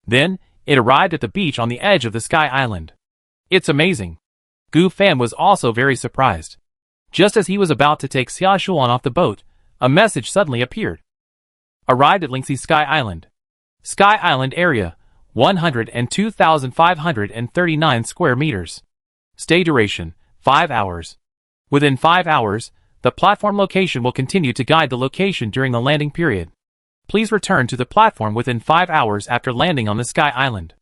Then, it arrived at the beach on the edge of the Sky Island. It's amazing. Gu Fan was also very surprised. Just as he was about to take Xiaoshulan off the boat, a message suddenly appeared. Arrived at Lingxi Sky Island. Sky Island area, 102,539 square meters. Stay duration, 5 hours. Within 5 hours, the platform location will continue to guide the location during the landing period. Please return to the platform within 5 hours after landing on the Sky Island.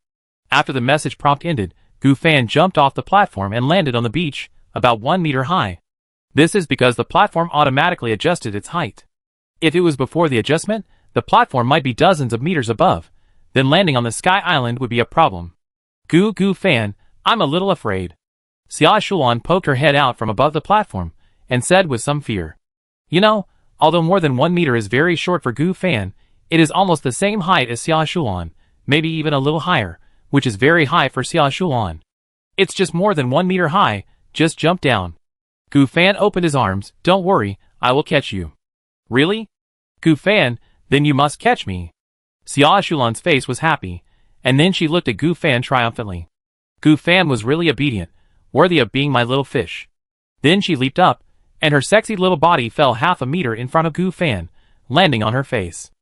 After the message prompt ended, Gu Fan jumped off the platform and landed on the beach, about 1 meter high. This is because the platform automatically adjusted its height. If it was before the adjustment, the platform might be dozens of meters above. Then landing on the Sky Island would be a problem. Gu Fan, I'm a little afraid. Xiaoshulan poked her head out from above the platform, and said with some fear. You know, although more than 1 meter is very short for Gu Fan, it is almost the same height as Xiaoshulan, maybe even a little higher, which is very high for Xiaoshulan. It's just more than 1 meter high, just jump down. Gu Fan opened his arms, don't worry, I will catch you. Really? Gu Fan, then you must catch me. Xiaoshulan's face was happy, and then she looked at Gu Fan triumphantly. Gu Fan was really obedient, worthy of being my little fish. Then she leaped up, and her sexy little body fell half a meter in front of Gu Fan, landing on her face.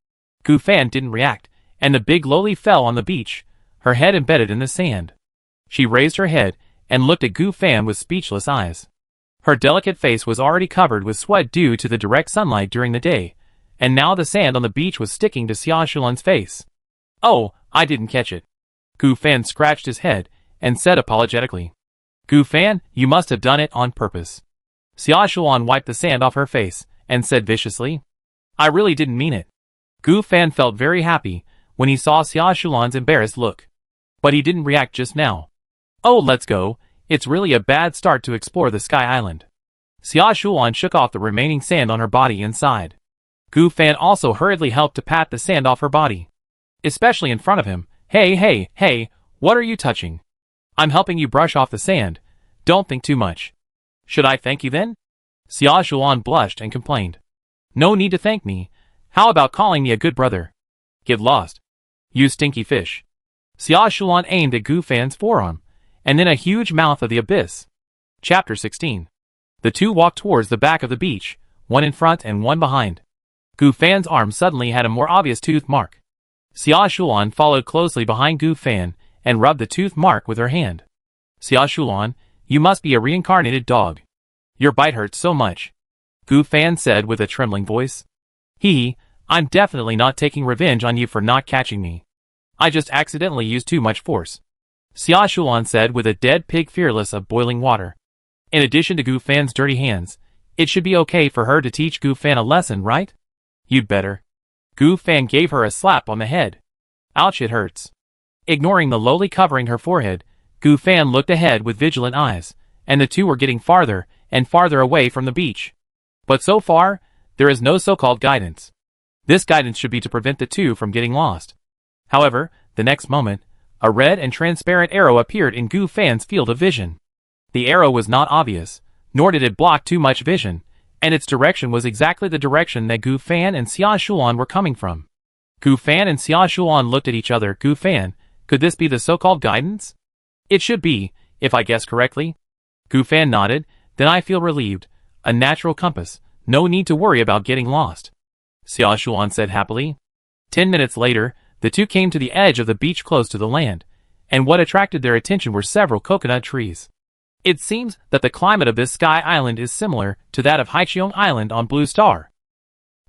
Gu Fan didn't react, and the big loli fell on the beach, her head embedded in the sand. She raised her head, and looked at Gu Fan with speechless eyes. Her delicate face was already covered with sweat due to the direct sunlight during the day, and now the sand on the beach was sticking to Xiaoshulan's face. Oh, I didn't catch it. Gu Fan scratched his head, and said apologetically. Gu Fan, you must have done it on purpose. Xiaoshulan wiped the sand off her face, and said viciously. I really didn't mean it. Gu Fan felt very happy when he saw Xiaoshulan's embarrassed look. But he didn't react just now. Oh, let's go, it's really a bad start to explore the Sky Island. Xiaoshulan shook off the remaining sand on her body and sighed. Gu Fan also hurriedly helped to pat the sand off her body. especially in front of him. Hey, hey, hey, what are you touching? I'm helping you brush off the sand. Don't think too much. Should I thank you then? Xia Shulan blushed and complained. No need to thank me. How about calling me a good brother? Get lost. You stinky fish. Xia Shulan aimed at Gu Fan's forearm, and then a huge mouth of the abyss. Chapter 16. The two walked towards the back of the beach, one in front and one behind. Gu Fan's arm suddenly had a more obvious tooth mark. Xia Shulan followed closely behind Gu Fan and rubbed the tooth mark with her hand. Xia Shulan, you must be a reincarnated dog. Your bite hurts so much. Gu Fan said with a trembling voice. I'm definitely not taking revenge on you for not catching me. I just accidentally used too much force. Xia Shulan said with a dead pig fearless of boiling water. In addition to Gu Fan's dirty hands, it should be okay for her to teach Gu Fan a lesson, right? You'd better. Gu Fan gave her a slap on the head. Ouch, it hurts. Ignoring the lowly covering her forehead, Gu Fan looked ahead with vigilant eyes, and the two were getting farther and farther away from the beach. But so far, there is no so-called guidance. This guidance should be to prevent the two from getting lost. However, the next moment, a red and transparent arrow appeared in Gu Fan's field of vision. The arrow was not obvious, nor did it block too much vision, and its direction was exactly the direction that Gu Fan and Xia Shulan were coming from. Gu Fan and Xia Shulan looked at each other. Gu Fan, could this be the so-called guidance? It should be, if I guess correctly. Gu Fan nodded. Then I feel relieved. A natural compass. No need to worry about getting lost. Xia Shulan said happily. 10 minutes later, the two came to the edge of the beach close to the land, and what attracted their attention were several coconut trees. It seems that the climate of this sky island is similar to that of Haiqiong Island on Blue Star.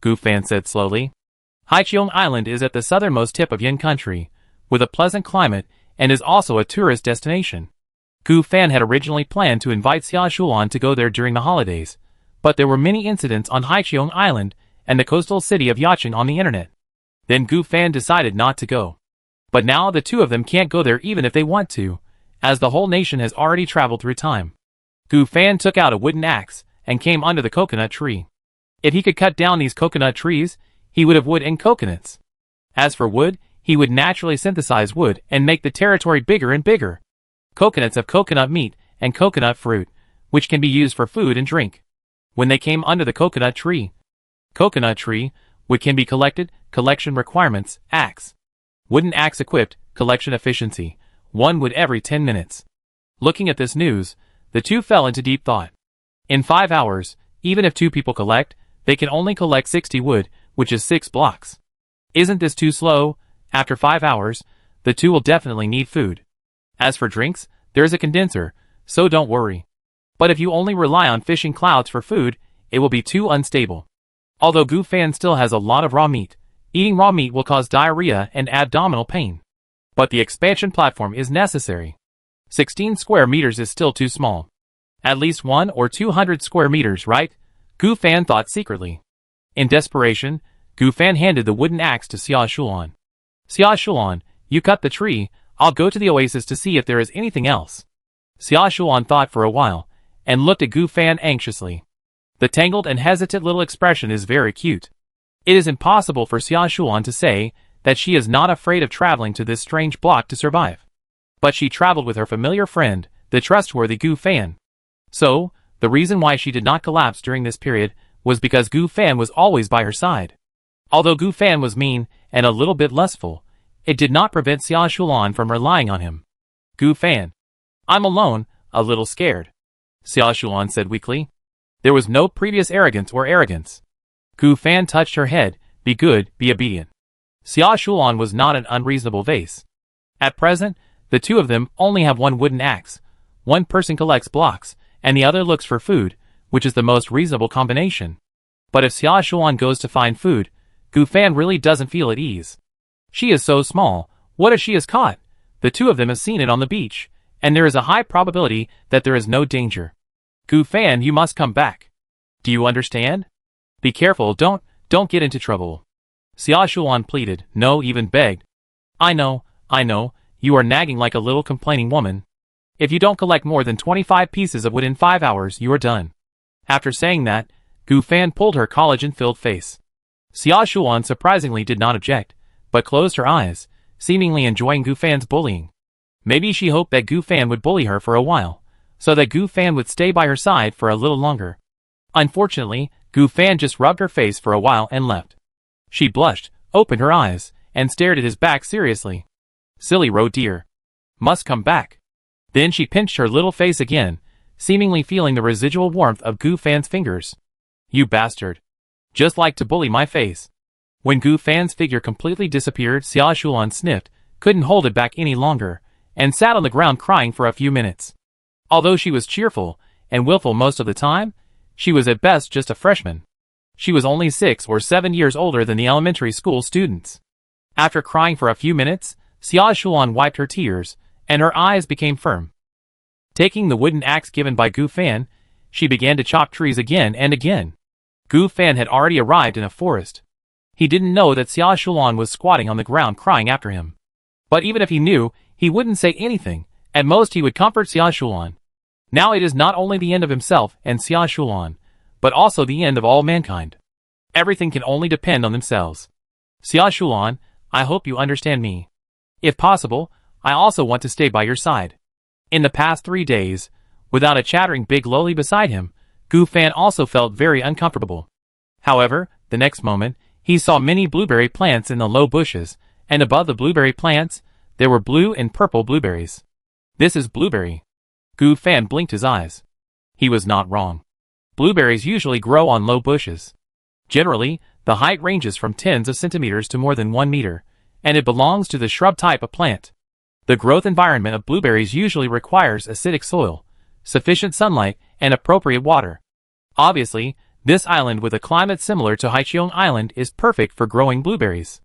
Gu Fan said slowly. Haiqiong Island is at the southernmost tip of Yin Country, with a pleasant climate, and is also a tourist destination. Gu Fan had originally planned to invite Xia Shulan to go there during the holidays, but there were many incidents on Haiqiong Island and the coastal city of Yacheng on the internet. Then Gu Fan decided not to go. But now the two of them can't go there even if they want to, as the whole nation has already traveled through time. Gu Fan took out a wooden axe and came under the coconut tree. If he could cut down these coconut trees, he would have wood and coconuts. As for wood, he would naturally synthesize wood and make the territory bigger and bigger. Coconuts have coconut meat and coconut fruit, which can be used for food and drink. When they came under the coconut tree, wood can be collected, collection requirements, axe. Wooden axe equipped, collection efficiency, 1 wood every 10 minutes. Looking at this news, the two fell into deep thought. In 5 hours, even if 2 people collect, they can only collect 60 wood, which is 6 blocks. Isn't this too slow? After 5 hours, the two will definitely need food. As for drinks, there's a condenser, so don't worry. But if you only rely on fishing clouds for food, it will be too unstable. Although Gu Fan still has a lot of raw meat, eating raw meat will cause diarrhea and abdominal pain. But the expansion platform is necessary. 16 square meters is still too small. At least 100 or 200 square meters, right? Gu Fan thought secretly. In desperation, Gu Fan handed the wooden axe to Xia Shulan. Xia Shulan, you cut the tree, I'll go to the oasis to see if there is anything else. Xia Shulan thought for a while, and looked at Gu Fan anxiously. The tangled and hesitant little expression is very cute. It is impossible for Xia Shulan to say that she is not afraid of traveling to this strange block to survive. But she traveled with her familiar friend, the trustworthy Gu Fan. So, the reason why she did not collapse during this period was because Gu Fan was always by her side. Although Gu Fan was mean and a little bit lustful, it did not prevent Xia Shulan from relying on him. Gu Fan. I'm alone, a little scared. Xia Shulan said weakly. There was no previous arrogance. Gu Fan touched her head. Be good, be obedient. Xia Shulan was not an unreasonable vase. At present, the two of them only have 1 wooden axe. One person collects blocks, and the other looks for food, which is the most reasonable combination. But if Xia Shulan goes to find food, Gu Fan really doesn't feel at ease. She is so small, what if she is caught? The two of them have seen it on the beach, and there is a high probability that there is no danger. Gu Fan, you must come back. Do you understand? Be careful, don't get into trouble. Xia Shulan pleaded, no, even begged. I know, you are nagging like a little complaining woman. If you don't collect more than 25 pieces of wood in 5 hours, you are done. After saying that, Gu Fan pulled her collagen-filled face. Xia Shulan surprisingly did not object, but closed her eyes, seemingly enjoying Gu Fan's bullying. Maybe she hoped that Gu Fan would bully her for a while, so that Gu Fan would stay by her side for a little longer. Unfortunately, Gu Fan just rubbed her face for a while and left. She blushed, opened her eyes, and stared at his back seriously. Silly roe dear. Must come back. Then she pinched her little face again, seemingly feeling the residual warmth of Gu Fan's fingers. You bastard. Just like to bully my face. When Gu Fan's figure completely disappeared, Xia Shulan sniffed, couldn't hold it back any longer, and sat on the ground crying for a few minutes. Although she was cheerful and willful most of the time, she was at best just a freshman. She was only 6 or 7 years older than the elementary school students. After crying for a few minutes, Xia Shulan wiped her tears, and her eyes became firm. Taking the wooden axe given by Gu Fan, she began to chop trees again and again. Gu Fan had already arrived in a forest. He didn't know that Xia Shulan was squatting on the ground crying after him. But even if he knew, he wouldn't say anything. At most he would comfort Xia Shulan. Now it is not only the end of himself and Xia Shulan, but also the end of all mankind. Everything can only depend on themselves. Xia Shulan, I hope you understand me. If possible, I also want to stay by your side. In the past 3 days, without a chattering big loli beside him, Gu Fan also felt very uncomfortable. However, the next moment, he saw many blueberry plants in the low bushes, and above the blueberry plants, there were blue and purple blueberries. This is blueberry. Gu Fan blinked his eyes. He was not wrong. Blueberries usually grow on low bushes. Generally, the height ranges from tens of centimeters to more than 1 meter, and it belongs to the shrub type of plant. The growth environment of blueberries usually requires acidic soil, sufficient sunlight, and appropriate water. Obviously, this island with a climate similar to Haiqiong Island is perfect for growing blueberries.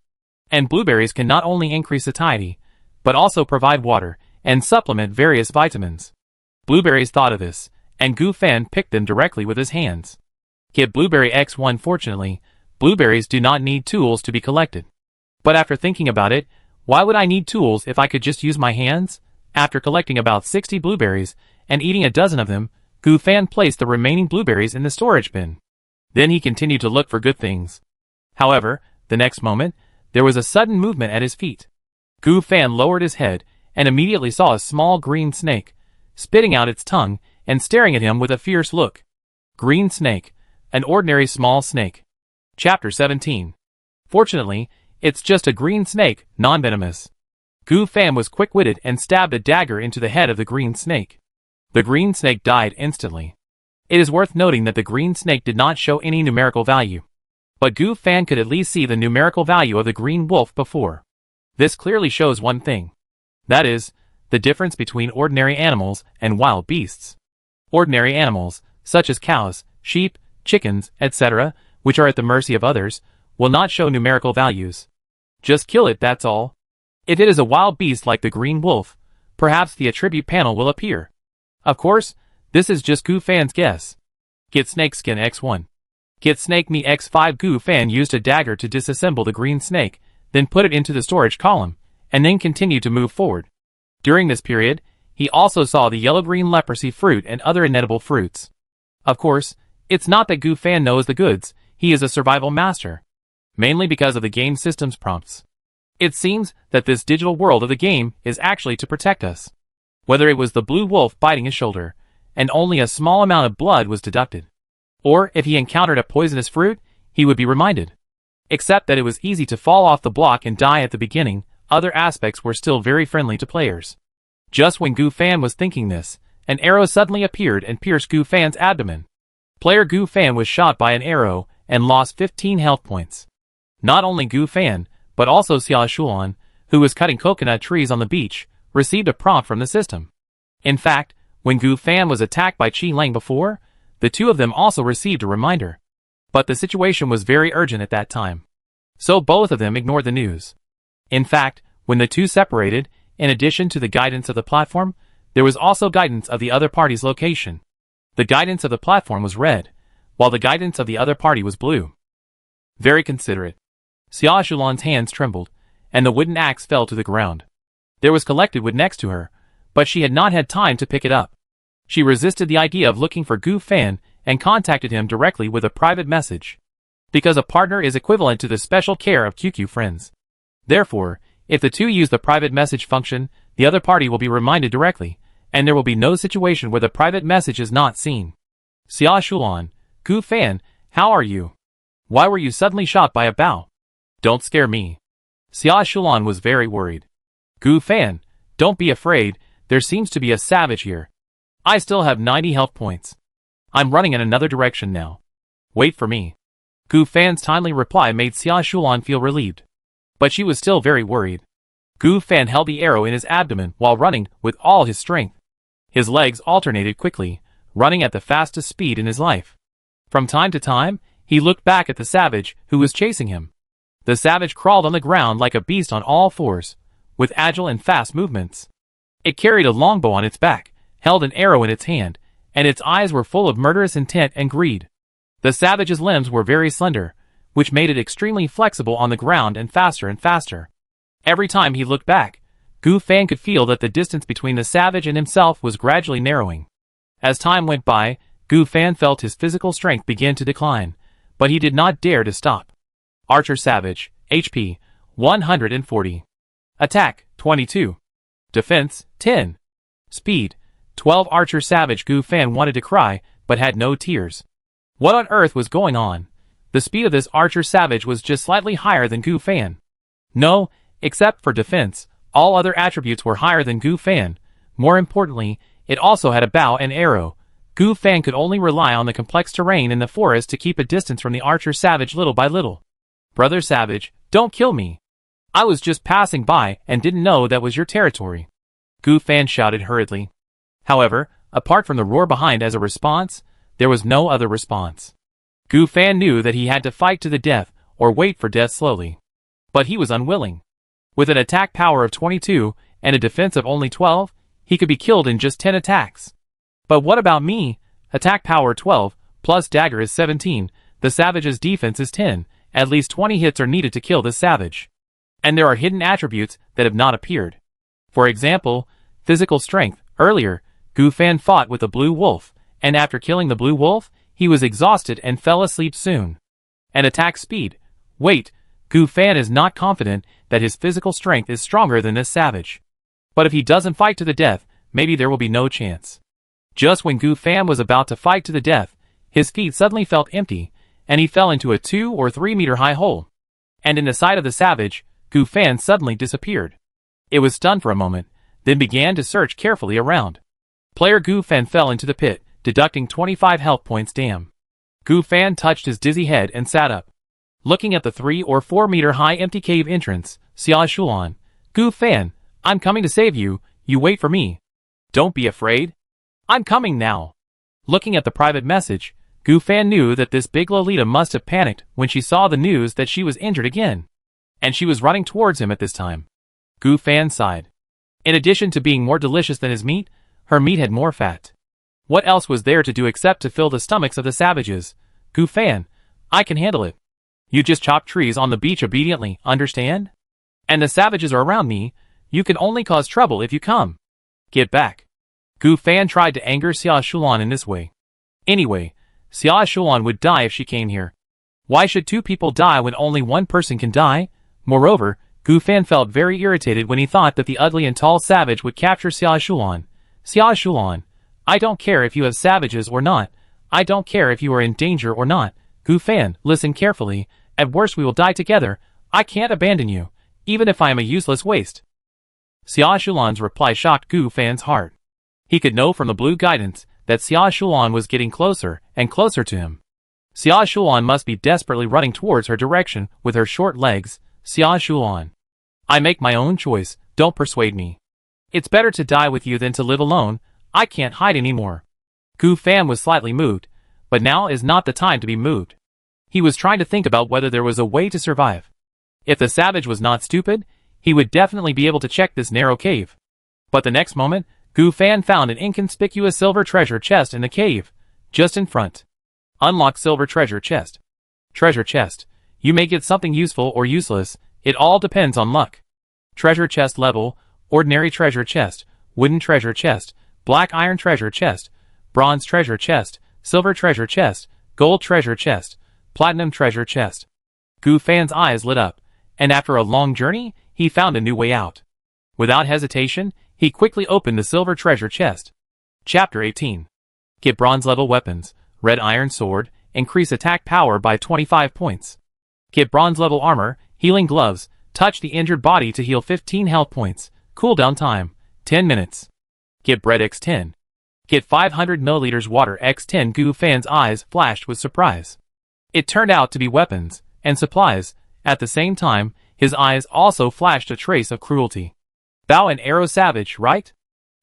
And blueberries can not only increase satiety, but also provide water and supplement various vitamins. Blueberries thought of this, and Gu Fan picked them directly with his hands. Kid Blueberry X1 Fortunately, blueberries do not need tools to be collected. But after thinking about it, why would I need tools if I could just use my hands? After collecting about 60 blueberries and eating a dozen of them, Gu Fan placed the remaining blueberries in the storage bin. Then he continued to look for good things. However, the next moment, there was a sudden movement at his feet. Gu Fan lowered his head and immediately saw a small green snake, spitting out its tongue and staring at him with a fierce look. Green snake, an ordinary small snake. Chapter 17. Fortunately, it's just a green snake, non-venomous. Gu Fan was quick-witted and stabbed a dagger into the head of the green snake. The green snake died instantly. It is worth noting that the green snake did not show any numerical value. But Gu Fan could at least see the numerical value of the green wolf before. This clearly shows one thing. That is, the difference between ordinary animals and wild beasts. Ordinary animals, such as cows, sheep, chickens, etc., which are at the mercy of others, will not show numerical values. Just kill it, that's all. If it is a wild beast like the green wolf, perhaps the attribute panel will appear. Of course, this is just Gu Fan's guess. Get Snakeskin X1. Get Snake Me X5. Gu Fan used a dagger to disassemble the green snake, then put it into the storage column, and then continued to move forward. During this period, he also saw the yellow-green leprosy fruit and other inedible fruits. Of course, it's not that Gu Fan knows the goods, he is a survival master. Mainly because of the game system's prompts. It seems that this digital world of the game is actually to protect us. Whether it was the blue wolf biting his shoulder, and only a small amount of blood was deducted. Or if he encountered a poisonous fruit, he would be reminded. Except that it was easy to fall off the block and die at the beginning, other aspects were still very friendly to players. Just when Gu Fan was thinking this, an arrow suddenly appeared and pierced Gu Fan's abdomen. Player Gu Fan was shot by an arrow and lost 15 health points. Not only Gu Fan, but also Xia Shulan, who was cutting coconut trees on the beach, received a prompt from the system. In fact, when Gu Fan was attacked by Qi Lang before, the two of them also received a reminder. But the situation was very urgent at that time. So both of them ignored the news. In fact, when the two separated, in addition to the guidance of the platform, there was also guidance of the other party's location. The guidance of the platform was red, while the guidance of the other party was blue. Very considerate. Xia Shulan's hands trembled, and the wooden axe fell to the ground. There was collected wood next to her, but she had not had time to pick it up. She resisted the idea of looking for Gu Fan and contacted him directly with a private message. Because a partner is equivalent to the special care of QQ friends. Therefore, if the two use the private message function, the other party will be reminded directly, and there will be no situation where the private message is not seen. Xia Shulan, Gu Fan, how are you? Why were you suddenly shot by a bow? Don't scare me. Xia Shulan was very worried. Gu Fan, don't be afraid, there seems to be a savage here. I still have 90 health points. I'm running in another direction now. Wait for me. Gu Fan's timely reply made Xia Shulan feel relieved. But she was still very worried. Gu Fan held the arrow in his abdomen while running with all his strength. His legs alternated quickly, running at the fastest speed in his life. From time to time, he looked back at the savage who was chasing him. The savage crawled on the ground like a beast on all fours, with agile and fast movements. It carried a longbow on its back, held an arrow in its hand, and its eyes were full of murderous intent and greed. The savage's limbs were very slender, which made it extremely flexible on the ground and faster and faster. Every time he looked back, Gu Fan could feel that the distance between the savage and himself was gradually narrowing. As time went by, Gu Fan felt his physical strength begin to decline, but he did not dare to stop. Archer Savage, HP, 140. Attack, 22. Defense, 10. Speed, 12. Archer Savage. Gu Fan wanted to cry, but had no tears. What on earth was going on? The speed of this Archer Savage was just slightly higher than Gu Fan. No, except for defense, all other attributes were higher than Gu Fan. More importantly, it also had a bow and arrow. Gu Fan could only rely on the complex terrain in the forest to keep a distance from the Archer Savage little by little. Brother Savage, don't kill me. I was just passing by and didn't know that was your territory. Gu Fan shouted hurriedly. However, apart from the roar behind as a response, there was no other response. Gu Fan knew that he had to fight to the death or wait for death slowly. But he was unwilling. With an attack power of 22 and a defense of only 12, he could be killed in just 10 attacks. But what about me? Attack power 12, plus dagger is 17, the savage's defense is 10, at least 20 hits are needed to kill this savage. And there are hidden attributes that have not appeared. For example, physical strength. Earlier, Gu Fan fought with a blue wolf, and after killing the blue wolf, he was exhausted and fell asleep soon. And attack speed. Wait, Gu Fan is not confident that his physical strength is stronger than this savage. But if he doesn't fight to the death, maybe there will be no chance. Just when Gu Fan was about to fight to the death, his feet suddenly felt empty, and he fell into a 2 or 3 meter high hole. And in the sight of the savage, Gu Fan suddenly disappeared. It was stunned for a moment, then began to search carefully around. Player Gu Fan fell into the pit, deducting 25 health points. Damn. Gu Fan touched his dizzy head and sat up. Looking at the 3 or 4 meter high empty cave entrance, Xia Shulan, Gu Fan, I'm coming to save you, you wait for me. Don't be afraid. I'm coming now. Looking at the private message, Gu Fan knew that this big Lolita must have panicked when she saw the news that she was injured again. And she was running towards him at this time. Gu Fan sighed. In addition to being more delicious than his meat, her meat had more fat. What else was there to do except to fill the stomachs of the savages? Gu Fan, I can handle it. You just chop trees on the beach obediently, understand? And the savages are around me, you can only cause trouble if you come. Get back. Gu Fan tried to anger Xia Shulan in this way. Anyway, Xia Shulan would die if she came here. Why should 2 people die when only 1 person can die? Moreover, Gu Fan felt very irritated when he thought that the ugly and tall savage would capture Xia Shulan. Xia Shulan, I don't care if you have savages or not. I don't care if you are in danger or not. Gu Fan, listen carefully. At worst we will die together. I can't abandon you, even if I am a useless waste. Xia Shulan's reply shocked Gu Fan's heart. He could know from the blue guidance that Xia Shulan was getting closer and closer to him. Xia Shulan must be desperately running towards her direction with her short legs. Xia Shulan, I make my own choice, don't persuade me. It's better to die with you than to live alone, I can't hide anymore. Gu Fan was slightly moved, but now is not the time to be moved. He was trying to think about whether there was a way to survive. If the savage was not stupid, he would definitely be able to check this narrow cave. But the next moment, Gu Fan found an inconspicuous silver treasure chest in the cave, just in front. Unlock silver treasure chest. Treasure chest. You may get something useful or useless, it all depends on luck. Treasure chest level, ordinary treasure chest, wooden treasure chest, black iron treasure chest, bronze treasure chest, silver treasure chest, gold treasure chest, platinum treasure chest. Gu Fan's eyes lit up, and after a long journey, he found a new way out. Without hesitation, he quickly opened the silver treasure chest. Chapter 18. Get bronze level weapons, red iron sword, increase attack power by 25 points. Get bronze level armor, healing gloves, touch the injured body to heal 15 health points, cooldown time, 10 minutes. Get bread x10. Get 500 milliliters water x10. Gu Fan's eyes flashed with surprise. It turned out to be weapons and supplies. At the same time, his eyes also flashed a trace of cruelty. Bow and arrow savage, right?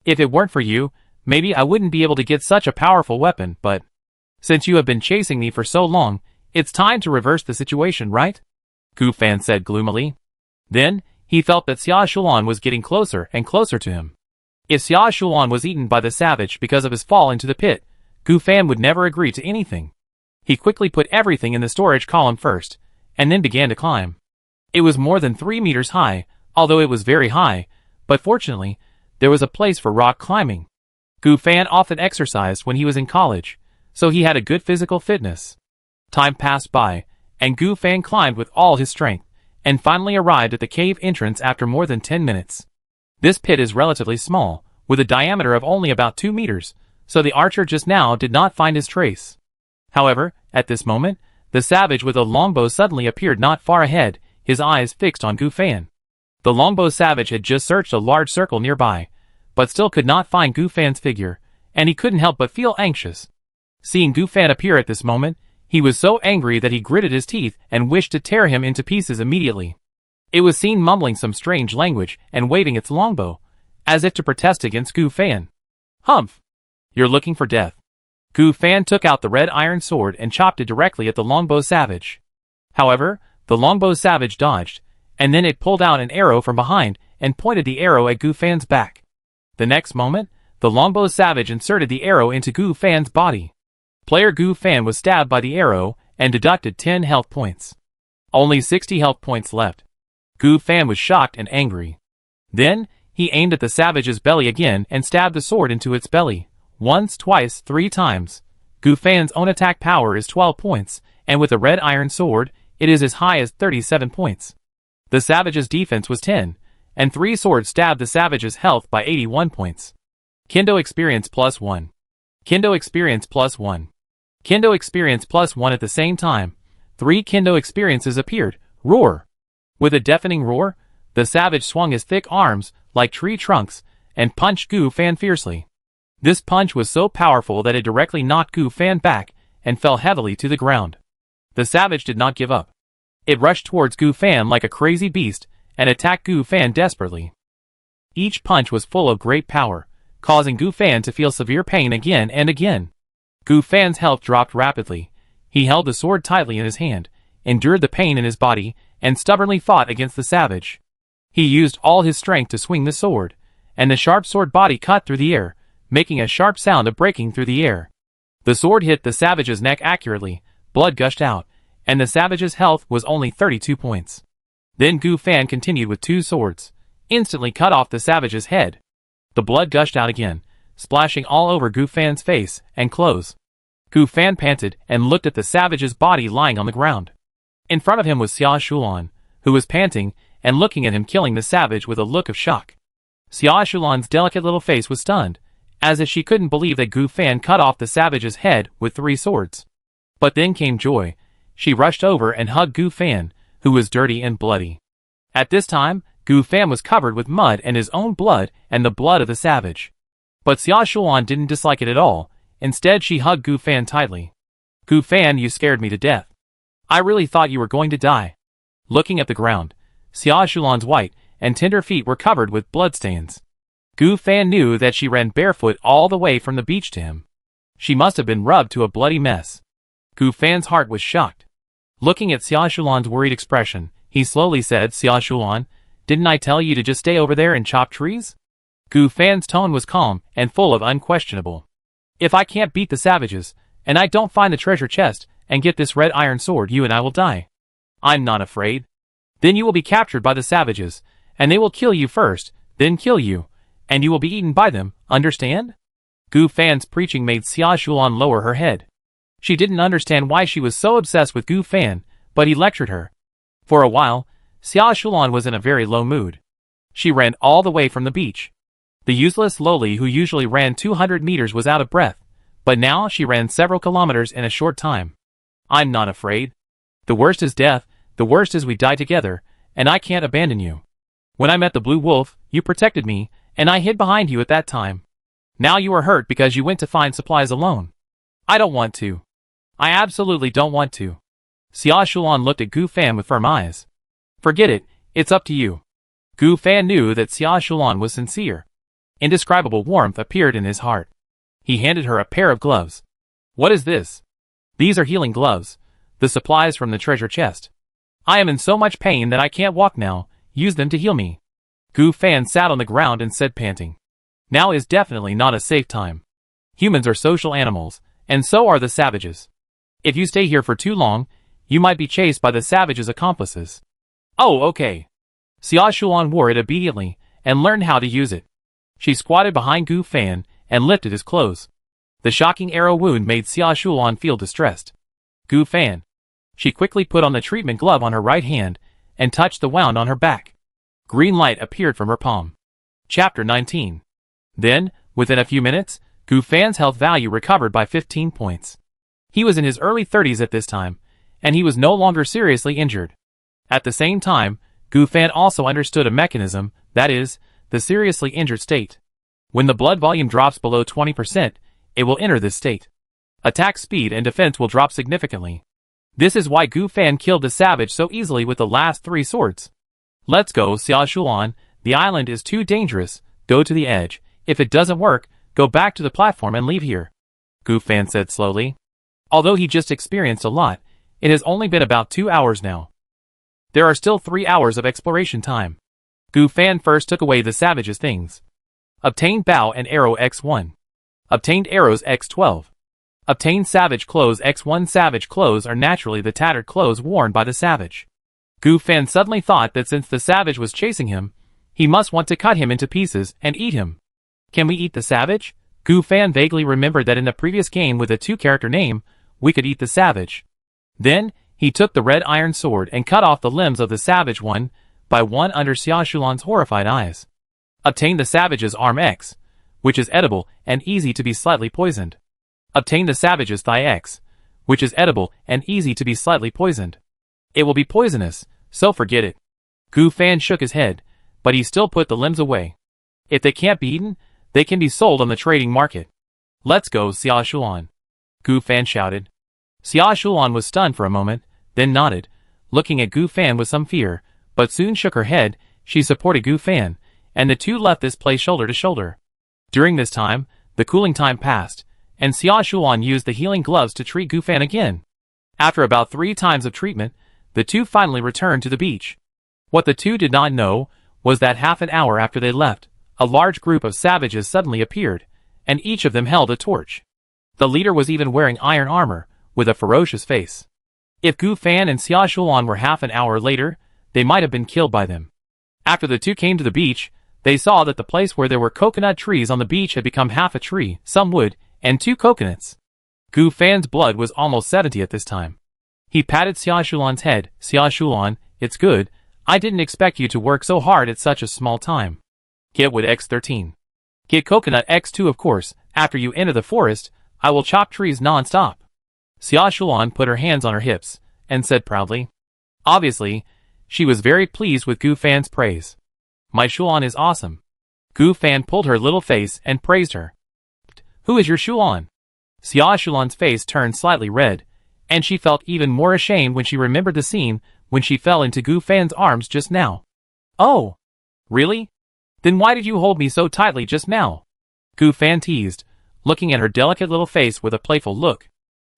If it weren't for you, maybe I wouldn't be able to get such a powerful weapon, but since you have been chasing me for so long, it's time to reverse the situation, right? Gu Fan said gloomily. Then, he felt that Xia Shulan was getting closer and closer to him. If Xia Shulan was eaten by the savage because of his fall into the pit, Gu Fan would never agree to anything. He quickly put everything in the storage column first, and then began to climb. It was more than 3 meters high, although it was very high, but fortunately, there was a place for rock climbing. Gu Fan often exercised when he was in college, so he had a good physical fitness. Time passed by, and Gu Fan climbed with all his strength, and finally arrived at the cave entrance after more than 10 minutes. This pit is relatively small, with a diameter of only about 2 meters, so the archer just now did not find his trace. However, at this moment, the savage with a longbow suddenly appeared not far ahead, his eyes fixed on Gu Fan. The longbow savage had just searched a large circle nearby, but still could not find Gu Fan's figure, and he couldn't help but feel anxious. Seeing Gu Fan appear at this moment, he was so angry that he gritted his teeth and wished to tear him into pieces immediately. It was seen mumbling some strange language and waving its longbow, as if to protest against Gu Fan. Humph! You're looking for death. Gu Fan took out the red iron sword and chopped it directly at the longbow savage. However, the longbow savage dodged, and then it pulled out an arrow from behind and pointed the arrow at Gu Fan's back. The next moment, the longbow savage inserted the arrow into Gu Fan's body. Player Gu Fan was stabbed by the arrow and deducted 10 health points. Only 60 health points left. Gu Fan was shocked and angry. Then, he aimed at the savage's belly again and stabbed the sword into its belly. Once, twice, 3 times. Gu Fan's own attack power is 12 points, and with a red iron sword, it is as high as 37 points. The savage's defense was 10, and 3 swords stabbed the savage's health by 81 points. Kendo experience plus 1. Kendo experience plus 1. Kendo experience plus 1 at the same time. 3 Kendo experiences appeared. Roar! With a deafening roar, the savage swung his thick arms, like tree trunks, and punched Gu Fan fiercely. This punch was so powerful that it directly knocked Gu Fan back, and fell heavily to the ground. The savage did not give up. It rushed towards Gu Fan like a crazy beast, and attacked Gu Fan desperately. Each punch was full of great power, causing Gu Fan to feel severe pain again and again. Gu Fan's health dropped rapidly. He held the sword tightly in his hand, endured the pain in his body, and stubbornly fought against the savage. He used all his strength to swing the sword, and the sharp sword body cut through the air, making a sharp sound of breaking through the air. The sword hit the savage's neck accurately, blood gushed out, and the savage's health was only 32 points. Then Gu Fan continued with 2 swords, instantly cut off the savage's head. The blood gushed out again, splashing all over Gu Fan's face and clothes. Gu Fan panted and looked at the savage's body lying on the ground. In front of him was Xia Shulan, who was panting and looking at him killing the savage with a look of shock. Xia Shulan's delicate little face was stunned, as if she couldn't believe that Gu Fan cut off the savage's head with 3 swords. But then came joy. She rushed over and hugged Gu Fan, who was dirty and bloody. At this time, Gu Fan was covered with mud and his own blood and the blood of the savage. But Xia Shulan didn't dislike it at all. Instead, she hugged Gu Fan tightly. Gu Fan, you scared me to death. I really thought you were going to die. Looking at the ground, Xia Shulan's white and tender feet were covered with bloodstains. Gu Fan knew that she ran barefoot all the way from the beach to him. She must have been rubbed to a bloody mess. Gu Fan's heart was shocked. Looking at Xia Shulan's worried expression, he slowly said, Xia Shulan, didn't I tell you to just stay over there and chop trees? Gu Fan's tone was calm and full of unquestionable. If I can't beat the savages, and I don't find the treasure chest, and get this red iron sword, you and I will die. I'm not afraid. Then you will be captured by the savages, and they will kill you first, then kill you, and you will be eaten by them, understand? Gu Fan's preaching made Xia Shulan lower her head. She didn't understand why she was so obsessed with Gu Fan, but he lectured her. For a while, Xia Shulan was in a very low mood. She ran all the way from the beach. The useless lowly who usually ran 200 meters was out of breath, but now she ran several kilometers in a short time. I'm not afraid. The worst is death, the worst is we die together, and I can't abandon you. When I met the blue wolf, you protected me, and I hid behind you at that time. Now you are hurt because you went to find supplies alone. I don't want to. I absolutely don't want to. Xia Shulan looked at Gu Fan with firm eyes. Forget it, it's up to you. Gu Fan knew that Xia Shulan was sincere. Indescribable warmth appeared in his heart. He handed her a pair of gloves. What is this? These are healing gloves, the supplies from the treasure chest. I am in so much pain that I can't walk now, use them to heal me. Gu Fan sat on the ground and said panting. Now is definitely not a safe time. Humans are social animals, and so are the savages. If you stay here for too long, you might be chased by the savages' accomplices. Oh, okay. Xia Shulan wore it obediently, and learned how to use it. She squatted behind Gu Fan, and lifted his clothes. The shocking arrow wound made Xia Shulan feel distressed. Gu Fan. She quickly put on the treatment glove on her right hand, and touched the wound on her back. Green light appeared from her palm. Chapter 19. Then, within a few minutes, Gu Fan's health value recovered by 15 points. He was in his early 30s at this time, and he was no longer seriously injured. At the same time, Gu Fan also understood a mechanism, that is, the seriously injured state. When the blood volume drops below 20%, it will enter this state. Attack speed and defense will drop significantly. This is why Gu Fan killed the savage so easily with the last 3 swords. Let's go, Xia Shulan, the island is too dangerous, go to the edge, if it doesn't work, go back to the platform and leave here. Gu Fan said slowly. Although he just experienced a lot, it has only been about 2 hours now. There are still 3 hours of exploration time. Gu Fan first took away the savage's things. Obtained bow and arrow X1. Obtained arrows X12. Obtained savage clothes X1. Savage clothes are naturally the tattered clothes worn by the savage. Gu Fan suddenly thought that since the savage was chasing him, he must want to cut him into pieces and eat him. Can we eat the savage? Gu Fan vaguely remembered that in the previous game with a 2-character name, we could eat the savage. Then, he took the red iron sword and cut off the limbs of the savage one by one under Xia Shulan's horrified eyes. Obtain the savage's arm X, which is edible and easy to be slightly poisoned. Obtain the savage's thigh X, which is edible and easy to be slightly poisoned. It will be poisonous, so forget it. Gu Fan shook his head, but he still put the limbs away. If they can't be eaten, they can be sold on the trading market. Let's go, Xia Shulan. Gu Fan shouted. Xia Shulan was stunned for a moment, then nodded, looking at Gu Fan with some fear, but soon shook her head. She supported Gu Fan, and the two left this place shoulder to shoulder. During this time, the cooling time passed, and Xia Shulan used the healing gloves to treat Gu Fan again. After about 3 times of treatment, the two finally returned to the beach. What the two did not know was that half an hour after they left, a large group of savages suddenly appeared, and each of them held a torch. The leader was even wearing iron armor, with a ferocious face. If Gu Fan and Xia Shulan were half an hour later, they might have been killed by them. After the two came to the beach, they saw that the place where there were coconut trees on the beach had become half a tree, some wood, and 2 coconuts. Gu Fan's blood was almost 70 at this time. He patted Xia Shulan's head. Xia Shulan, it's good, I didn't expect you to work so hard at such a small time. Get wood X13. Get coconut X2 of course, after you enter the forest, I will chop trees non-stop. Xia Shulan put her hands on her hips, and said proudly. Obviously, she was very pleased with Gu Fan's praise. My Shulan is awesome. Gu Fan pulled her little face and praised her. Who is your Shulan? Xia Shulan's face turned slightly red, and she felt even more ashamed when she remembered the scene when she fell into Gu Fan's arms just now. Oh, really? Then why did you hold me so tightly just now? Gu Fan teased, looking at her delicate little face with a playful look.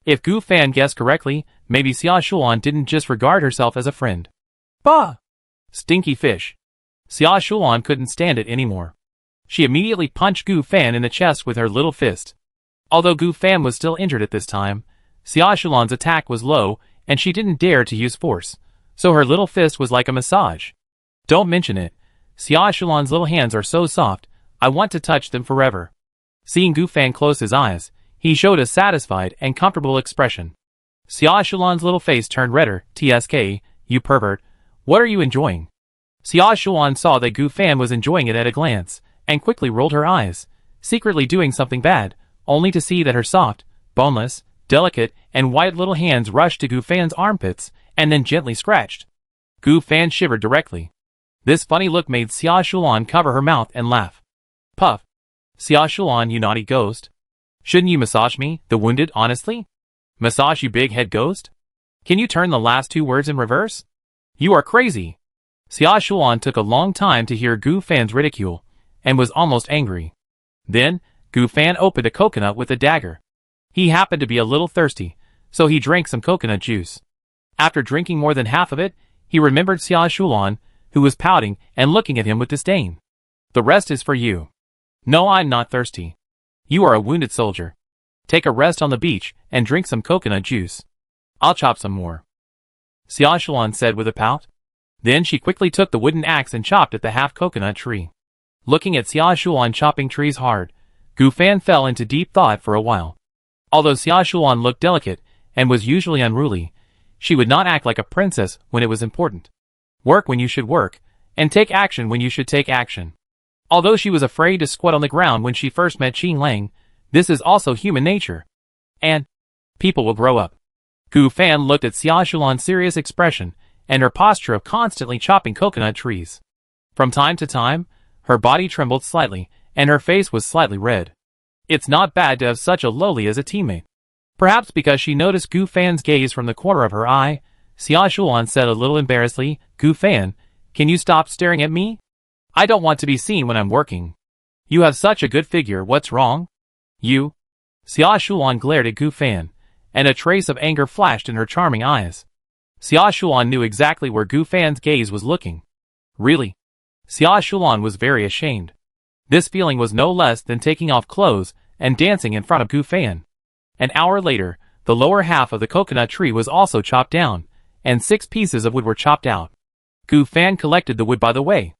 If Gu Fan guessed correctly, maybe Xia Shulan didn't just regard herself as a friend. Bah! Stinky fish. Xia Shulan couldn't stand it anymore. She immediately punched Gu Fan in the chest with her little fist. Although Gu Fan was still injured at this time, Xia Shulan's attack was low, and she didn't dare to use force, so her little fist was like a massage. Don't mention it. Xia Shulan's little hands are so soft, I want to touch them forever. Seeing Gu Fan close his eyes, he showed a satisfied and comfortable expression. Xia Shulan's little face turned redder. TSK, you pervert, What are you enjoying? Xia Shuan saw that Gu Fan was enjoying it at a glance, and quickly rolled her eyes, secretly doing something bad, only to see that her soft, boneless, delicate, and white little hands rushed to Gu Fan's armpits, and then gently scratched. Gu Fan shivered directly. This funny look made Xia Shuan cover her mouth and laugh. Puff. Xia Shuan, you naughty ghost. Shouldn't you massage me, the wounded, honestly? Massage you big head ghost? Can you turn the last two words in reverse? You are crazy. Xia Shuan took a long time to hear Gu Fan's ridicule, and was almost angry. Then, Gu Fan opened a coconut with a dagger. He happened to be a little thirsty, so he drank some coconut juice. After drinking more than half of it, he remembered Xia Shuan, who was pouting and looking at him with disdain. The rest is for you. No, I'm not thirsty. You are a wounded soldier. Take a rest on the beach and drink some coconut juice. I'll chop some more. Xia Shuan said with a pout. Then she quickly took the wooden axe and chopped at the half-coconut tree. Looking at Xia Shuan chopping trees hard, Gu Fan fell into deep thought for a while. Although Xia Shuan looked delicate and was usually unruly, she would not act like a princess when it was important. Work when you should work, and take action when you should take action. Although she was afraid to squat on the ground when she first met Qin Lang, this is also human nature. And people will grow up. Gu Fan looked at Xia Shuan's serious expression and her posture of constantly chopping coconut trees. From time to time, her body trembled slightly, and her face was slightly red. It's not bad to have such a lowly as a teammate. Perhaps because she noticed Gu Fan's gaze from the corner of her eye, Xia Shuan said a little embarrassedly, Gu Fan, can you stop staring at me? I don't want to be seen when I'm working. You have such a good figure, what's wrong? You? Xia Shuan glared at Gu Fan, and a trace of anger flashed in her charming eyes. Xia Shuan knew exactly where Gu Fan's gaze was looking. Really? Xia Shuan was very ashamed. This feeling was no less than taking off clothes and dancing in front of Gu Fan. An hour later, the lower half of the coconut tree was also chopped down, and 6 pieces of wood were chopped out. Gu Fan collected the wood by the way.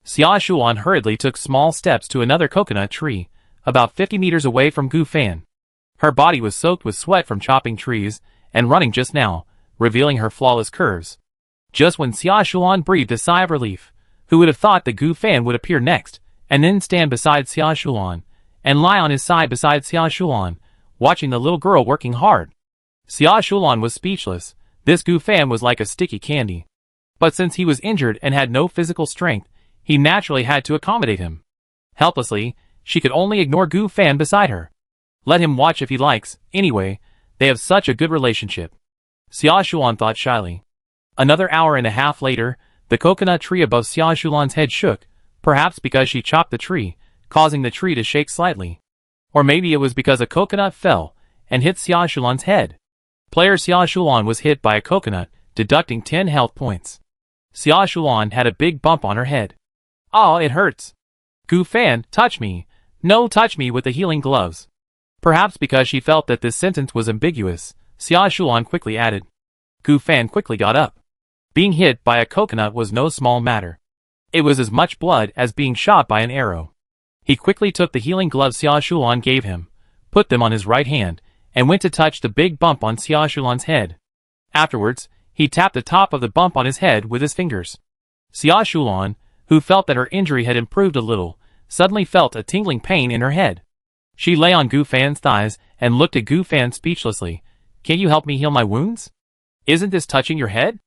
Xia Shuan hurriedly took small steps to another coconut tree, about 50 meters away from Gu Fan. Her body was soaked with sweat from chopping trees and running just now, revealing her flawless curves. Just when Xia Shuan breathed a sigh of relief, who would have thought that Gu Fan would appear next, and then stand beside Xia Shuan, and lie on his side beside Xia Shuan, watching the little girl working hard. Xia Shuan was speechless. This Gu Fan was like a sticky candy. But since he was injured and had no physical strength, he naturally had to accommodate him. Helplessly, she could only ignore Gu Fan beside her. Let him watch if he likes, anyway, they have such a good relationship. Xia Shuan thought shyly. Another hour and a half later, the coconut tree above Xia Shuan's head shook, perhaps because she chopped the tree, causing the tree to shake slightly. Or maybe it was because a coconut fell and hit Xia Shuan's head. Player Xia Shuan was hit by a coconut, deducting 10 health points. Xia Shuan had a big bump on her head. "Ah, it hurts. Gu Fan, touch me. No, touch me with the healing gloves." Perhaps because she felt that this sentence was ambiguous, Xia Shuan quickly added. Gu Fan quickly got up. Being hit by a coconut was no small matter. It was as much blood as being shot by an arrow. He quickly took the healing gloves Xia Shuan gave him, put them on his right hand, and went to touch the big bump on Xia Shuan's head. Afterwards, he tapped the top of the bump on his head with his fingers. Xia Shuan, who felt that her injury had improved a little, suddenly felt a tingling pain in her head. She lay on Gu Fan's thighs and looked at Gu Fan speechlessly. "Can't you help me heal my wounds? Isn't this touching your head?"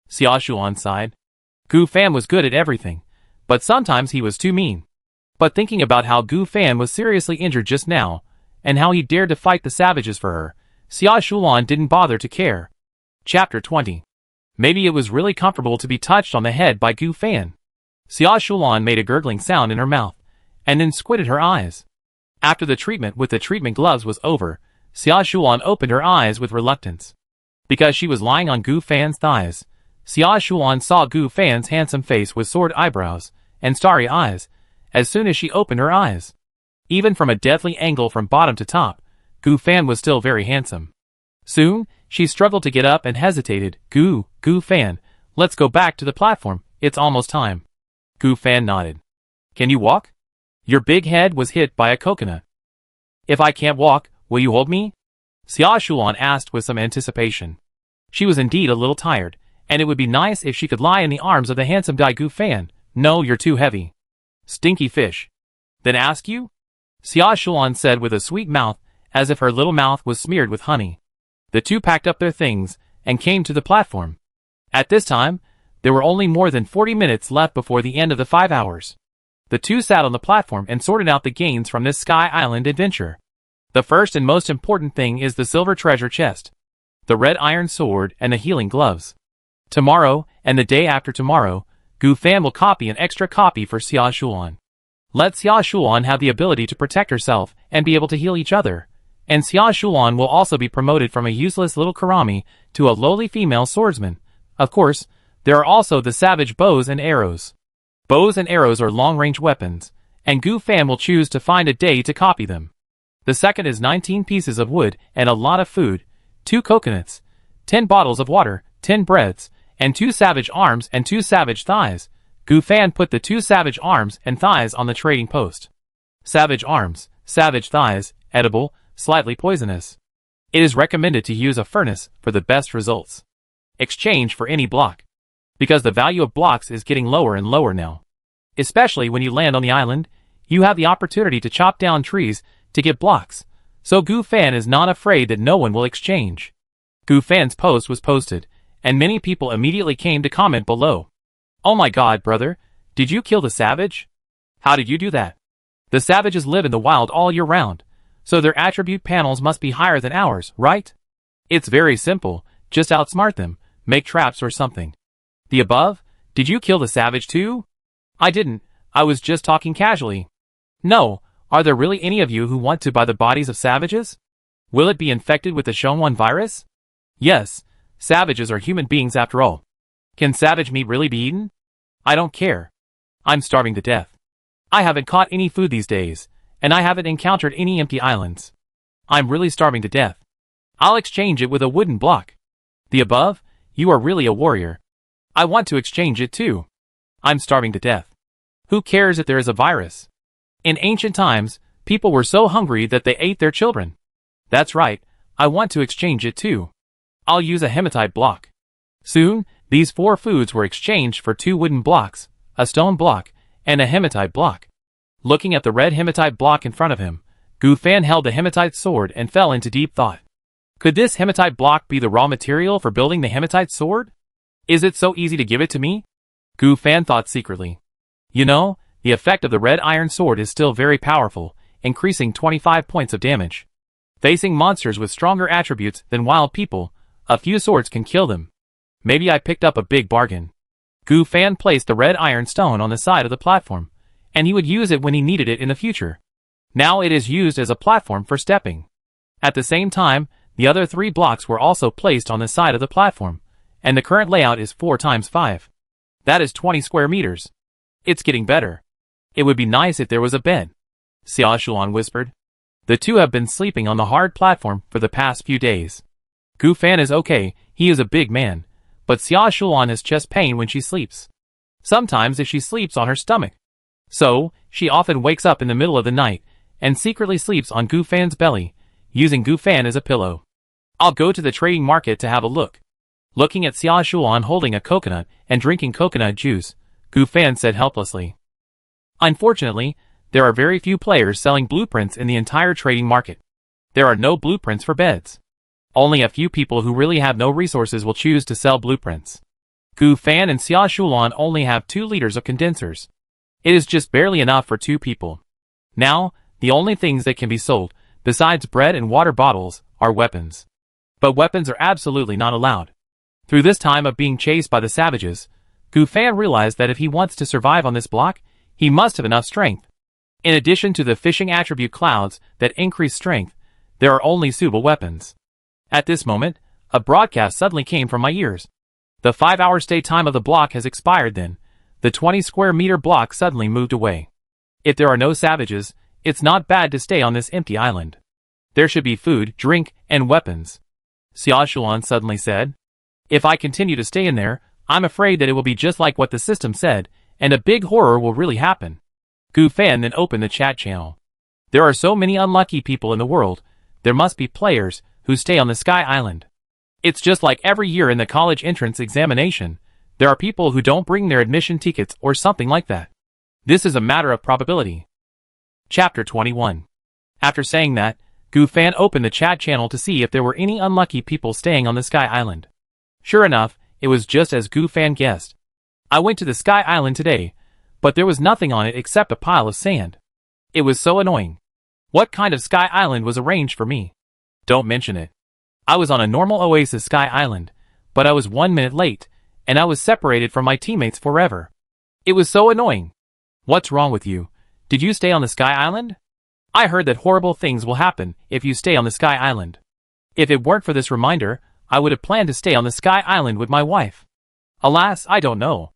Xia Shuan sighed. Gu Fan was good at everything, but sometimes he was too mean. But thinking about how Gu Fan was seriously injured just now, and how he dared to fight the savages for her, Xia Shuan didn't bother to care. Chapter 20. Maybe it was really comfortable to be touched on the head by Gu Fan. Xia Shuan made a gurgling sound in her mouth, and then squinted her eyes. After the treatment with the treatment gloves was over, Xia Shuan opened her eyes with reluctance. Because she was lying on Gu Fan's thighs, Xia Shuan saw Gu Fan's handsome face with sword eyebrows and starry eyes as soon as she opened her eyes. Even from a deathly angle from bottom to top, Gu Fan was still very handsome. Soon, she struggled to get up and hesitated. Gu Fan, let's go back to the platform, it's almost time." Gu Fan nodded. "Can you walk? Your big head was hit by a coconut." "If I can't walk, will you hold me?" Xia Shuan asked with some anticipation. She was indeed a little tired, and it would be nice if she could lie in the arms of the handsome guy Gu Fan. No, you're too heavy. Stinky fish. Then ask you? Xia Shuan said with a sweet mouth, as if her little mouth was smeared with honey. The two packed up their things and came to the platform. At this time, there were only more than 40 minutes left before the end of the 5 hours. The two sat on the platform and sorted out the gains from this Sky Island adventure. The first and most important thing is the silver treasure chest, the red iron sword, and the healing gloves. Tomorrow, and the day after tomorrow, Gu Fan will copy an extra copy for Xia Shuan. Let Xia Shuan have the ability to protect herself and be able to heal each other, and Xia Shuan will also be promoted from a useless little karami to a lowly female swordsman. Of course, there are also the savage bows and arrows. Bows and arrows are long-range weapons, and Gu Fan will choose to find a day to copy them. The second is 19 pieces of wood and a lot of food, 2 coconuts, 10 bottles of water, 10 breads, and 2 savage arms and 2 savage thighs. Gu Fan put the 2 savage arms and thighs on the trading post. Savage arms, savage thighs, edible, slightly poisonous. It is recommended to use a furnace for the best results. Exchange for any block. Because the value of blocks is getting lower and lower now. Especially when you land on the island, you have the opportunity to chop down trees to get blocks, so Gu Fan is not afraid that no one will exchange. Gu Fan's post was posted, and many people immediately came to comment below. Oh my god, brother, did you kill the savage? How did you do that? The savages live in the wild all year round, so their attribute panels must be higher than ours, right? It's very simple, just outsmart them, make traps or something. The above? Did you kill the savage too? I didn't, I was just talking casually. No, are there really any of you who want to buy the bodies of savages? Will it be infected with the Shonwan virus? Yes, savages are human beings after all. Can savage meat really be eaten? I don't care. I'm starving to death. I haven't caught any food these days, and I haven't encountered any empty islands. I'm really starving to death. I'll exchange it with a wooden block. The above? You are really a warrior. I want to exchange it too. I'm starving to death. Who cares if there is a virus? In ancient times, people were so hungry that they ate their children. That's right, I want to exchange it too. I'll use a hematite block. Soon, these 4 foods were exchanged for 2 wooden blocks, a stone block, and a hematite block. Looking at the red hematite block in front of him, Gu Fan held the hematite sword and fell into deep thought. Could this hematite block be the raw material for building the hematite sword? Is it so easy to give it to me? Gu Fan thought secretly. You know, the effect of the red iron sword is still very powerful, increasing 25 points of damage. Facing monsters with stronger attributes than wild people, a few swords can kill them. Maybe I picked up a big bargain. Gu Fan placed the red iron stone on the side of the platform, and he would use it when he needed it in the future. Now it is used as a platform for stepping. At the same time, the other 3 blocks were also placed on the side of the platform, and the current layout is 4 times 5. That is 20 square meters. It's getting better. It would be nice if there was a bed. Xia Shuan whispered. The two have been sleeping on the hard platform for the past few days. Gu Fan is okay, he is a big man, but Xia Shuan has chest pain when she sleeps. Sometimes if she sleeps on her stomach. So, she often wakes up in the middle of the night, and secretly sleeps on Gu Fan's belly, using Gu Fan as a pillow. I'll go to the trading market to have a look. Looking at Xia Shuan holding a coconut and drinking coconut juice, Gu Fan said helplessly. Unfortunately, there are very few players selling blueprints in the entire trading market. There are no blueprints for beds. Only a few people who really have no resources will choose to sell blueprints. Gu Fan and Xia Shuan only have 2 liters of condensers. It is just barely enough for 2 people. Now, the only things that can be sold, besides bread and water bottles, are weapons. But weapons are absolutely not allowed. Through this time of being chased by the savages, Gu Fan realized that if he wants to survive on this block, he must have enough strength. In addition to the fishing attribute clouds that increase strength, there are only suitable weapons. At this moment, a broadcast suddenly came from my ears. The 5-hour stay time of the block has expired then. The 20 square meter block suddenly moved away. If there are no savages, it's not bad to stay on this empty island. There should be food, drink, and weapons. Xia Shuan suddenly said. If I continue to stay in there, I'm afraid that it will be just like what the system said, and a big horror will really happen. Gu Fan then opened the chat channel. There are so many unlucky people in the world, there must be players who stay on the Sky Island. It's just like every year in the college entrance examination, there are people who don't bring their admission tickets or something like that. This is a matter of probability. Chapter 21. After saying that, Gu-fan opened the chat channel to see if there were any unlucky people staying on the Sky Island. Sure enough, it was just as Gu-fan guessed. I went to the Sky Island today, but there was nothing on it except a pile of sand. It was so annoying. What kind of Sky Island was arranged for me? Don't mention it. I was on a normal Oasis Sky Island, but I was 1 minute late, and I was separated from my teammates forever. It was so annoying. What's wrong with you? Did you stay on the Sky Island? I heard that horrible things will happen if you stay on the Sky Island. If it weren't for this reminder, I would have planned to stay on the Sky Island with my wife. Alas, I don't know.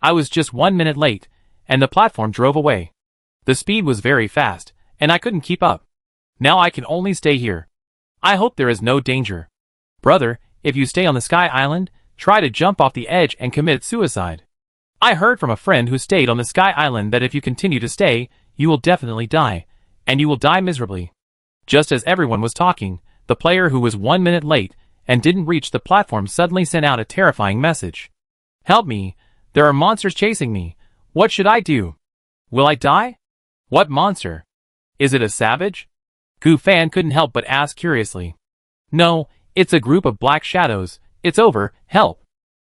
I was just 1 minute late, and the platform drove away. The speed was very fast, and I couldn't keep up. Now I can only stay here. I hope there is no danger. Brother, if you stay on the Sky Island, try to jump off the edge and commit suicide. I heard from a friend who stayed on the Sky Island that if you continue to stay, you will definitely die, and you will die miserably. Just as everyone was talking, the player who was 1 minute late and didn't reach the platform suddenly sent out a terrifying message. Help me, there are monsters chasing me. What should I do? Will I die? What monster? Is it a savage? Gu-fan couldn't help but ask curiously. No, it's a group of black shadows. It's over, help.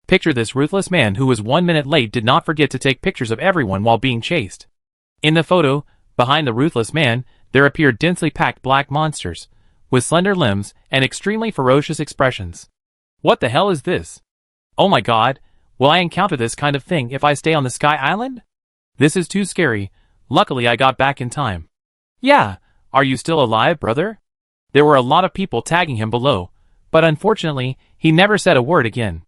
Picture this ruthless man who was 1 minute late did not forget to take pictures of everyone while being chased. In the photo, behind the ruthless man, there appeared densely packed black monsters, with slender limbs and extremely ferocious expressions. What the hell is this? Oh my god, will I encounter this kind of thing if I stay on the Sky Island? This is too scary. Luckily I got back in time. Yeah, are you still alive, brother? There were a lot of people tagging him below, but unfortunately, he never said a word again.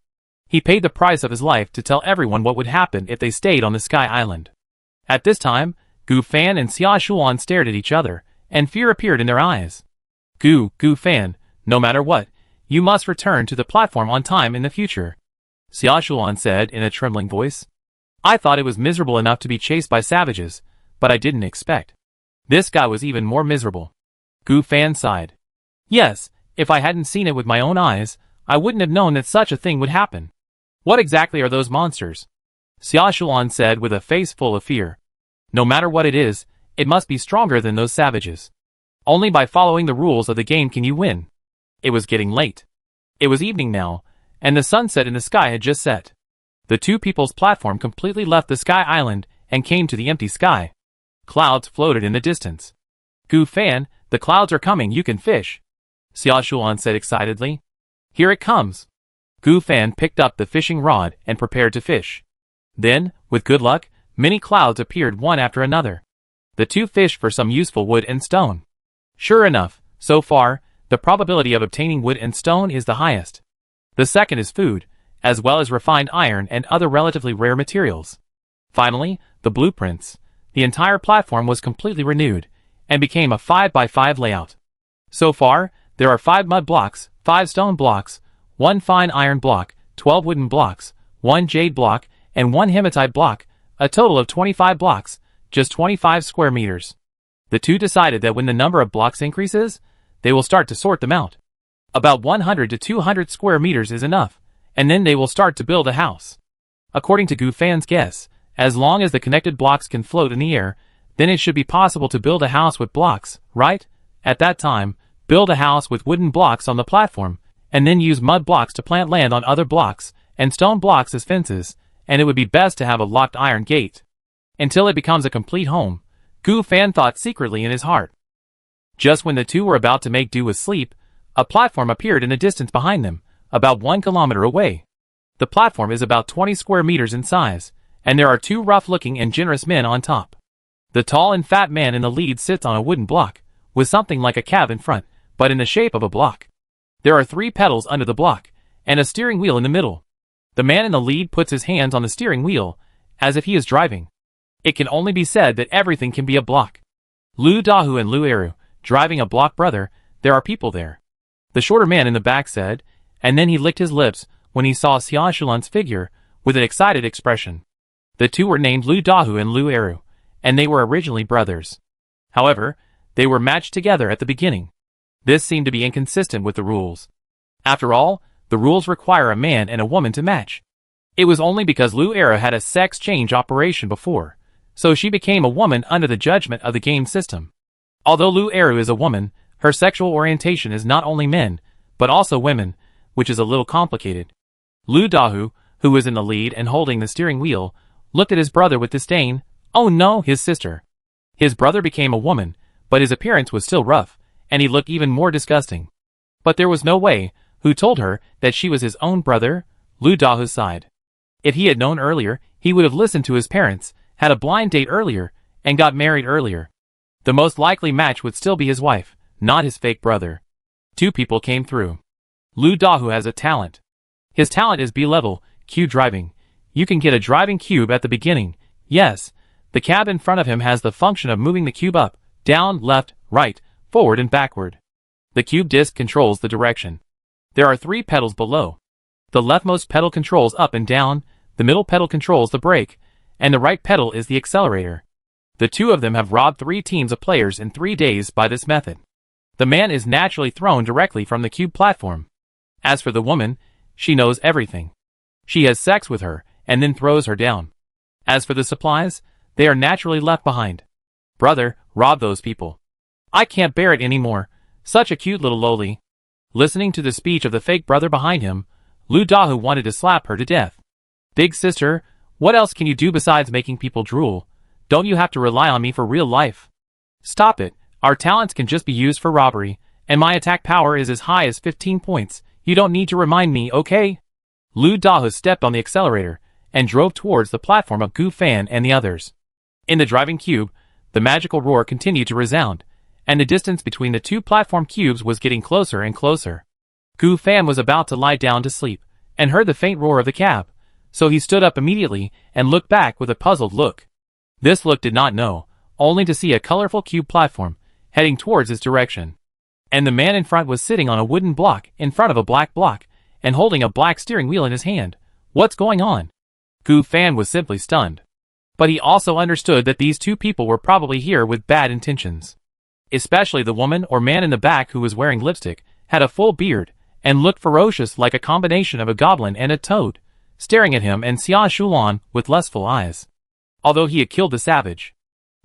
He paid the price of his life to tell everyone what would happen if they stayed on the Sky Island. At this time, Gu-fan and Xia Shuan stared at each other, and fear appeared in their eyes. Gu-fan, no matter what, you must return to the platform on time in the future, Xia Shuan said in a trembling voice. I thought it was miserable enough to be chased by savages, but I didn't expect. This guy was even more miserable. Gu-fan sighed. Yes, if I hadn't seen it with my own eyes, I wouldn't have known that such a thing would happen. What exactly are those monsters? Xia Shuan said with a face full of fear. No matter what it is, it must be stronger than those savages. Only by following the rules of the game can you win. It was getting late. It was evening now, and the sunset in the sky had just set. The two people's platform completely left the Sky Island and came to the empty sky. Clouds floated in the distance. Gu-fan, the clouds are coming, you can fish, Xia Shuan said excitedly. Here it comes. Gu-fan picked up the fishing rod and prepared to fish. Then, with good luck, many clouds appeared one after another. The two fished for some useful wood and stone. Sure enough, so far, the probability of obtaining wood and stone is the highest. The second is food, as well as refined iron and other relatively rare materials. Finally, the blueprints. The entire platform was completely renewed, and became a 5x5 layout. So far, there are 5 mud blocks, 5 stone blocks, 1 fine iron block, 12 wooden blocks, 1 jade block, and 1 hematite block, a total of 25 blocks, just 25 square meters. The two decided that when the number of blocks increases, they will start to sort them out. About 100 to 200 square meters is enough, and then they will start to build a house. According to Gu-fan's guess, as long as the connected blocks can float in the air, then it should be possible to build a house with blocks, right? At that time, build a house with wooden blocks on the platform, and then use mud blocks to plant land on other blocks, and stone blocks as fences, and it would be best to have a locked iron gate. Until it becomes a complete home, Gu-fan thought secretly in his heart. Just when the two were about to make do with sleep, a platform appeared in the distance behind them, about 1 kilometer away. The platform is about 20 square meters in size, and there are 2 rough-looking and generous men on top. The tall and fat man in the lead sits on a wooden block, with something like a cab in front, but in the shape of a block. There are 3 pedals under the block, and a steering wheel in the middle. The man in the lead puts his hands on the steering wheel, as if he is driving. It can only be said that everything can be a block. Lu Dahu and Lu Eru, driving a block brother, there are people there. The shorter man in the back said, and then he licked his lips when he saw Xia Shulan's figure, with an excited expression. The two were named Lu Dahu and Lu Eru, and they were originally brothers. However, they were matched together at the beginning. This seemed to be inconsistent with the rules. After all, the rules require a man and a woman to match. It was only because Lu Era had a sex change operation before, so she became a woman under the judgment of the game system. Although Lu Era is a woman, her sexual orientation is not only men, but also women, which is a little complicated. Lu Dahu, who was in the lead and holding the steering wheel, looked at his brother with disdain. Oh no, his sister. His brother became a woman, but his appearance was still rough, and he looked even more disgusting. But there was no way. Who told her that she was his own brother? Lu Dahu sighed. If he had known earlier, he would have listened to his parents, had a blind date earlier, and got married earlier. The most likely match would still be his wife, not his fake brother. Two people came through. Lu Dahu has a talent. His talent is B-level, cube driving. You can get a driving cube at the beginning. Yes, the cab in front of him has the function of moving the cube up, down, left, right, forward and backward. The cube disc controls the direction. There are 3 pedals below. The leftmost pedal controls up and down, the middle pedal controls the brake, and the right pedal is the accelerator. The two of them have robbed 3 teams of players in 3 days by this method. The man is naturally thrown directly from the cube platform. As for the woman, she knows everything. She has sex with her, and then throws her down. As for the supplies, they are naturally left behind. Brother, rob those people. I can't bear it anymore. Such a cute little loli. Listening to the speech of the fake brother behind him, Lu Dahu wanted to slap her to death. Big sister, what else can you do besides making people drool? Don't you have to rely on me for real life? Stop it, our talents can just be used for robbery, and my attack power is as high as 15 points, you don't need to remind me, okay? Lu Dahu stepped on the accelerator, and drove towards the platform of Gu Fan and the others. In the driving cube, the magical roar continued to resound, and the distance between the 2 platform cubes was getting closer and closer. Gu Fan was about to lie down to sleep, and heard the faint roar of the cab, so he stood up immediately and looked back with a puzzled look. This look did not know, only to see a colorful cube platform, heading towards his direction. And the man in front was sitting on a wooden block in front of a black block, and holding a black steering wheel in his hand. What's going on? Gu Fan was simply stunned. But he also understood that these 2 people were probably here with bad intentions. Especially the woman or man in the back who was wearing lipstick, had a full beard, and looked ferocious like a combination of a goblin and a toad, staring at him and Xia Shulan with lustful eyes. Although he had killed the savage.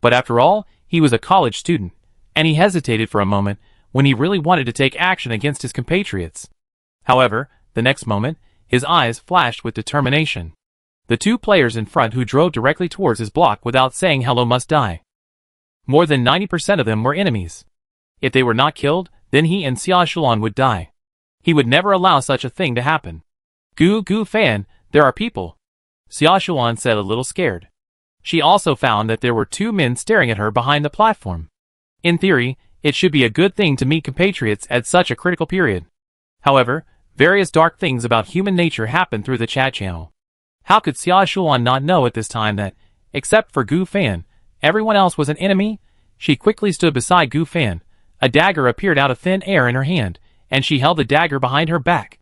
But after all, he was a college student, and he hesitated for a moment when he really wanted to take action against his compatriots. However, the next moment, his eyes flashed with determination. The 2 players in front who drove directly towards his block without saying hello must die. More than 90% of them were enemies. If they were not killed, then he and Xia Shulan would die. He would never allow such a thing to happen. Gu Fan, there are people. Xia Shulan said, a little scared. She also found that there were 2 men staring at her behind the platform. In theory, it should be a good thing to meet compatriots at such a critical period. However, various dark things about human nature happened through the chat channel. How could Xia Shulan not know at this time that, except for Gu Fan, everyone else was an enemy? She quickly stood beside Gu Fan. A dagger appeared out of thin air in her hand, and she held the dagger behind her back.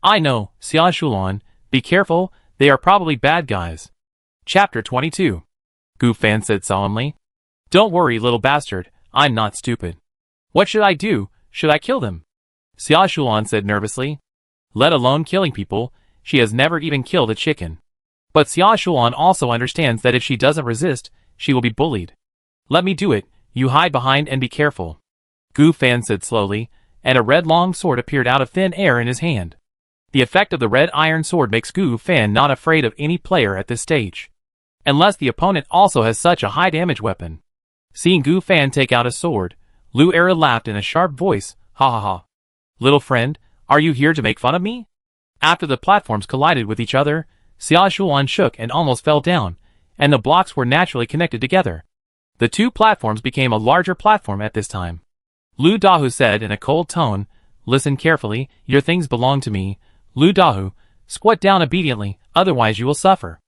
I know, Xia Shulan, be careful, they are probably bad guys. Chapter 22. Gu Fan said solemnly. Don't worry, little bastard, I'm not stupid. What should I do? Should I kill them? Xia Shulan said nervously. Let alone killing people, she has never even killed a chicken. But Xia Shulan also understands that if she doesn't resist, she will be bullied. Let me do it, you hide behind and be careful. Gu Fan said slowly, and a red long sword appeared out of thin air in his hand. The effect of the red iron sword makes Gu Fan not afraid of any player at this stage. Unless the opponent also has such a high damage weapon. Seeing Gu Fan take out a sword, Lu Era laughed in a sharp voice, ha ha ha. Little friend, are you here to make fun of me? After the platforms collided with each other, Xia Shulan shook and almost fell down, and the blocks were naturally connected together. The 2 platforms became a larger platform at this time. Lu Dahu said in a cold tone, listen carefully, your things belong to me. Lu Dahu, squat down obediently, otherwise you will suffer.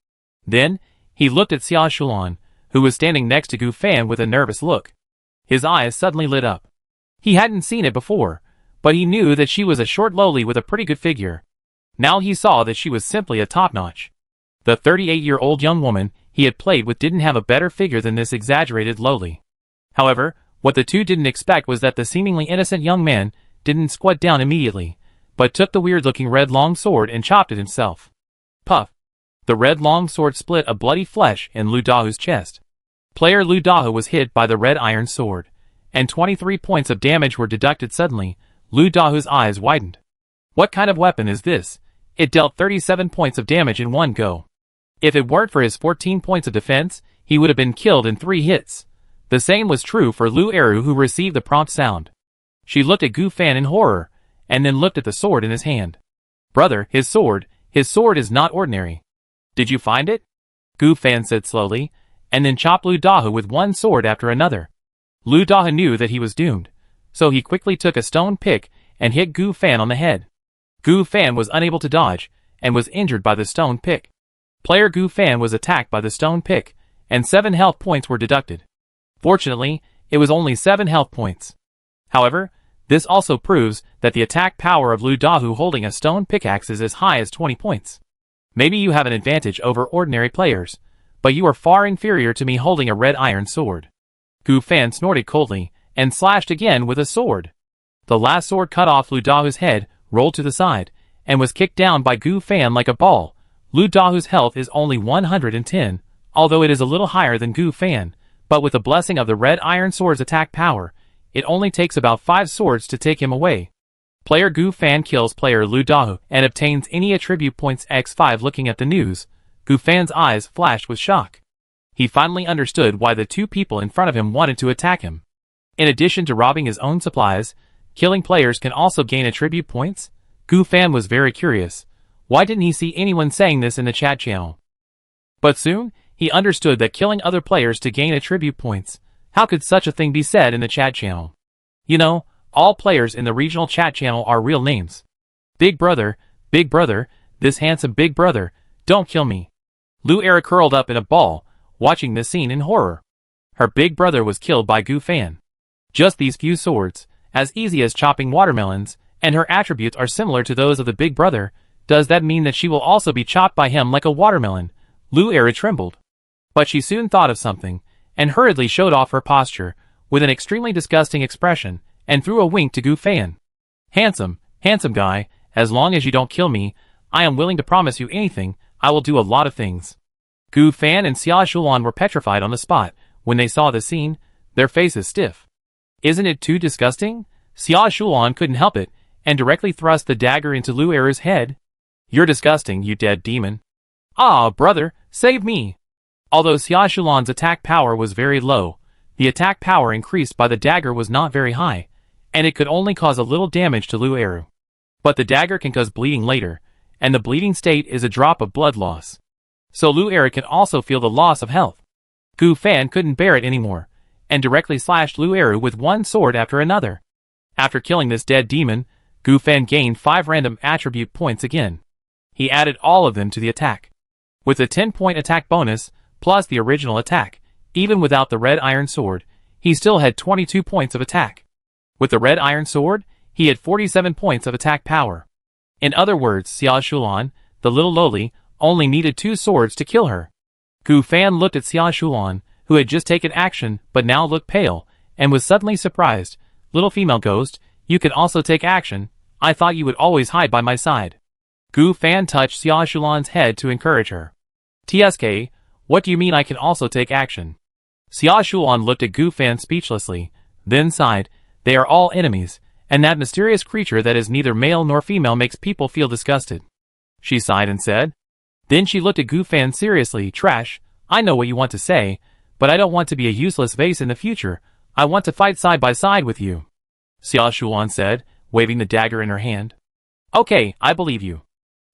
Then, he looked at Xia Shulan, who was standing next to Gu Fan with a nervous look. His eyes suddenly lit up. He hadn't seen it before, but he knew that she was a short loli with a pretty good figure. Now he saw that she was simply a top-notch. The 38-year-old young woman he had played with didn't have a better figure than this exaggerated loli. However, what the 2 didn't expect was that the seemingly innocent young man didn't squat down immediately, but took the weird-looking red long sword and chopped it himself. Puff! The red long sword split a bloody flesh in Lu Dahu's chest. Player Lu Dahu was hit by the red iron sword, and 23 points of damage were deducted suddenly. Lu Dahu's eyes widened. What kind of weapon is this? It dealt 37 points of damage in one go. If it weren't for his 14 points of defense, he would have been killed in 3 hits. The same was true for Lu Eru, who received the prompt sound. She looked at Gu Fan in horror, and then looked at the sword in his hand. Brother, his sword is not ordinary. Did you find it? Gu Fan said slowly, and then chopped Lu Dahu with one sword after another. Lu Dahu knew that he was doomed, so he quickly took a stone pick and hit Gu Fan on the head. Gu Fan was unable to dodge, and was injured by the stone pick. Player Gu Fan was attacked by the stone pick, and 7 health points were deducted. Fortunately, it was only 7 health points. However, this also proves that the attack power of Lu Dahu holding a stone pickaxe is as high as 20 points. Maybe you have an advantage over ordinary players, but you are far inferior to me holding a red iron sword. Gu Fan snorted coldly, and slashed again with a sword. The last sword cut off Lu Dahu's head, rolled to the side, and was kicked down by Gu Fan like a ball. Lu Dahu's health is only 110, although it is a little higher than Gu Fan, but with the blessing of the red iron sword's attack power, it only takes about 5 swords to take him away. Player Gu Fan kills player Lu Dahu and obtains any attribute points x5. Looking at the news, Gu Fan's eyes flashed with shock. He finally understood why the 2 people in front of him wanted to attack him. In addition to robbing his own supplies, killing players can also gain attribute points. Gu Fan was very curious. Why didn't he see anyone saying this in the chat channel? But soon, he understood that killing other players to gain attribute points. How could such a thing be said in the chat channel? You know, all players in the regional chat channel are real names. Big brother, this handsome big brother, don't kill me. Lu Era curled up in a ball, watching this scene in horror. Her big brother was killed by Gu Fan. Just these few swords, as easy as chopping watermelons, and her attributes are similar to those of the big brother. Does that mean that she will also be chopped by him like a watermelon? Lu Era trembled. But she soon thought of something, and hurriedly showed off her posture, with an extremely disgusting expression, and threw a wink to Gu Fan. Handsome guy, as long as you don't kill me, I am willing to promise you anything. I will do a lot of things. Gu Fan and Xia Shulan were petrified on the spot. When they saw the scene, their faces stiff. Isn't it too disgusting? Xia Shulan couldn't help it, and directly thrust the dagger into Lu Era's head. You're disgusting, you dead demon. Ah, brother, save me. Although Xia Shulan's attack power was very low, the attack power increased by the dagger was not very high, and it could only cause a little damage to Lu Eru. But the dagger can cause bleeding later, and the bleeding state is a drop of blood loss. So Lu Eru can also feel the loss of health. Gu Fan couldn't bear it anymore, and directly slashed Lu Eru with one sword after another. After killing this dead demon, Gu Fan gained 5 random attribute points again. He added all of them to the attack. With a 10-point attack bonus, plus the original attack, even without the red iron sword, he still had 22 points of attack. With the red iron sword, he had 47 points of attack power. In other words, Xia Shulan, the little lowly, only needed 2 swords to kill her. Gu Fan looked at Xia Shulan, who had just taken action but now looked pale, and was suddenly surprised. Little female ghost, you can also take action. I thought you would always hide by my side. Gu Fan touched Xia Shulan's head to encourage her. TSK, what do you mean I can also take action? Xia Shulan looked at Gu Fan speechlessly, then sighed. They are all enemies, and that mysterious creature that is neither male nor female makes people feel disgusted. She sighed and said. Then she looked at Gu Fan seriously. Trash, I know what you want to say, but I don't want to be a useless vase in the future. I want to fight side by side with you. Xia Shulan said, waving the dagger in her hand. Okay, I believe you.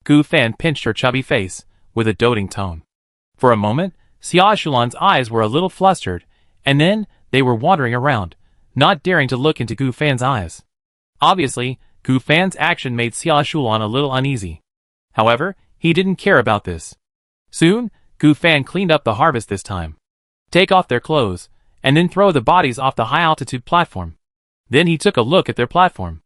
Gu Fan pinched her chubby face, with a doting tone. For a moment, Xia Shulan's eyes were a little flustered, and then they were wandering around, not daring to look into Gu Fan's eyes. Obviously, Gu Fan's action made Xia Shulan a little uneasy. However, he didn't care about this. Soon, Gu Fan cleaned up the harvest this time. Take off their clothes, and then throw the bodies off the high-altitude platform. Then he took a look at their platform.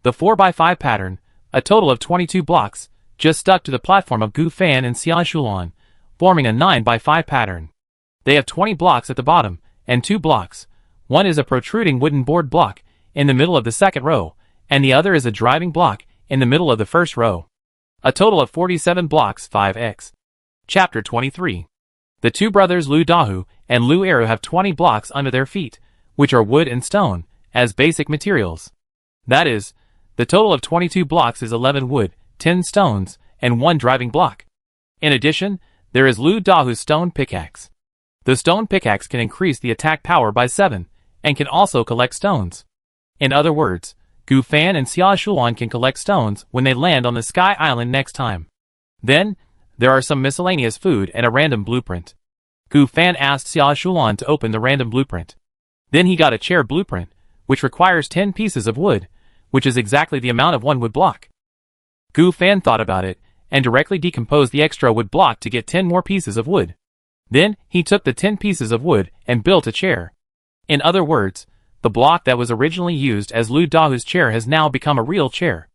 The 4x5 pattern, a total of 22 blocks, just stuck to the platform of Gu Fan and Xia Shulan, forming a 9x5 pattern. They have 20 blocks at the bottom, and 2 blocks. One is a protruding wooden board block, in the middle of the second row, and the other is a driving block, in the middle of the first row. A total of 47 blocks 5x. Chapter 23. The two brothers Lu Dahu and Lu Eru have 20 blocks under their feet, which are wood and stone, as basic materials. That is, the total of 22 blocks is 11 wood, 10 stones, and 1 driving block. In addition, there is Lu Dahu's stone pickaxe. The stone pickaxe can increase the attack power by 7, and can also collect stones. In other words, Gu Fan and Xia Shulan can collect stones when they land on the Sky Island next time. Then, there are some miscellaneous food and a random blueprint. Gu Fan asked Xia Shulan to open the random blueprint. Then he got a chair blueprint, which requires 10 pieces of wood, which is exactly the amount of 1 wood block. Gu Fan thought about it, and directly decomposed the extra wood block to get 10 more pieces of wood. Then, he took the 10 pieces of wood and built a chair. In other words, the block that was originally used as Lu Dahu's chair has now become a real chair.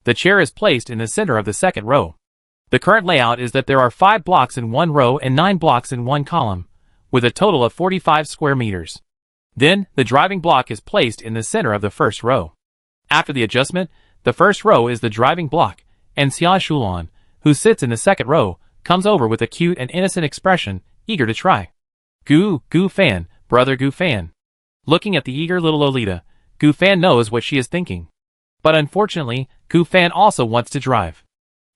The chair is placed in the center of the second row. The current layout is that there are 5 blocks in one row and 9 blocks in one column, with a total of 45 square meters. Then, the driving block is placed in the center of the first row. After the adjustment, the first row is the driving block, and Xia Shulan, who sits in the second row, comes over with a cute and innocent expression, eager to try. Gu Fan, brother Gu Fan. Looking at the eager little Lolita, Gu Fan knows what she is thinking. But unfortunately, Gu Fan also wants to drive.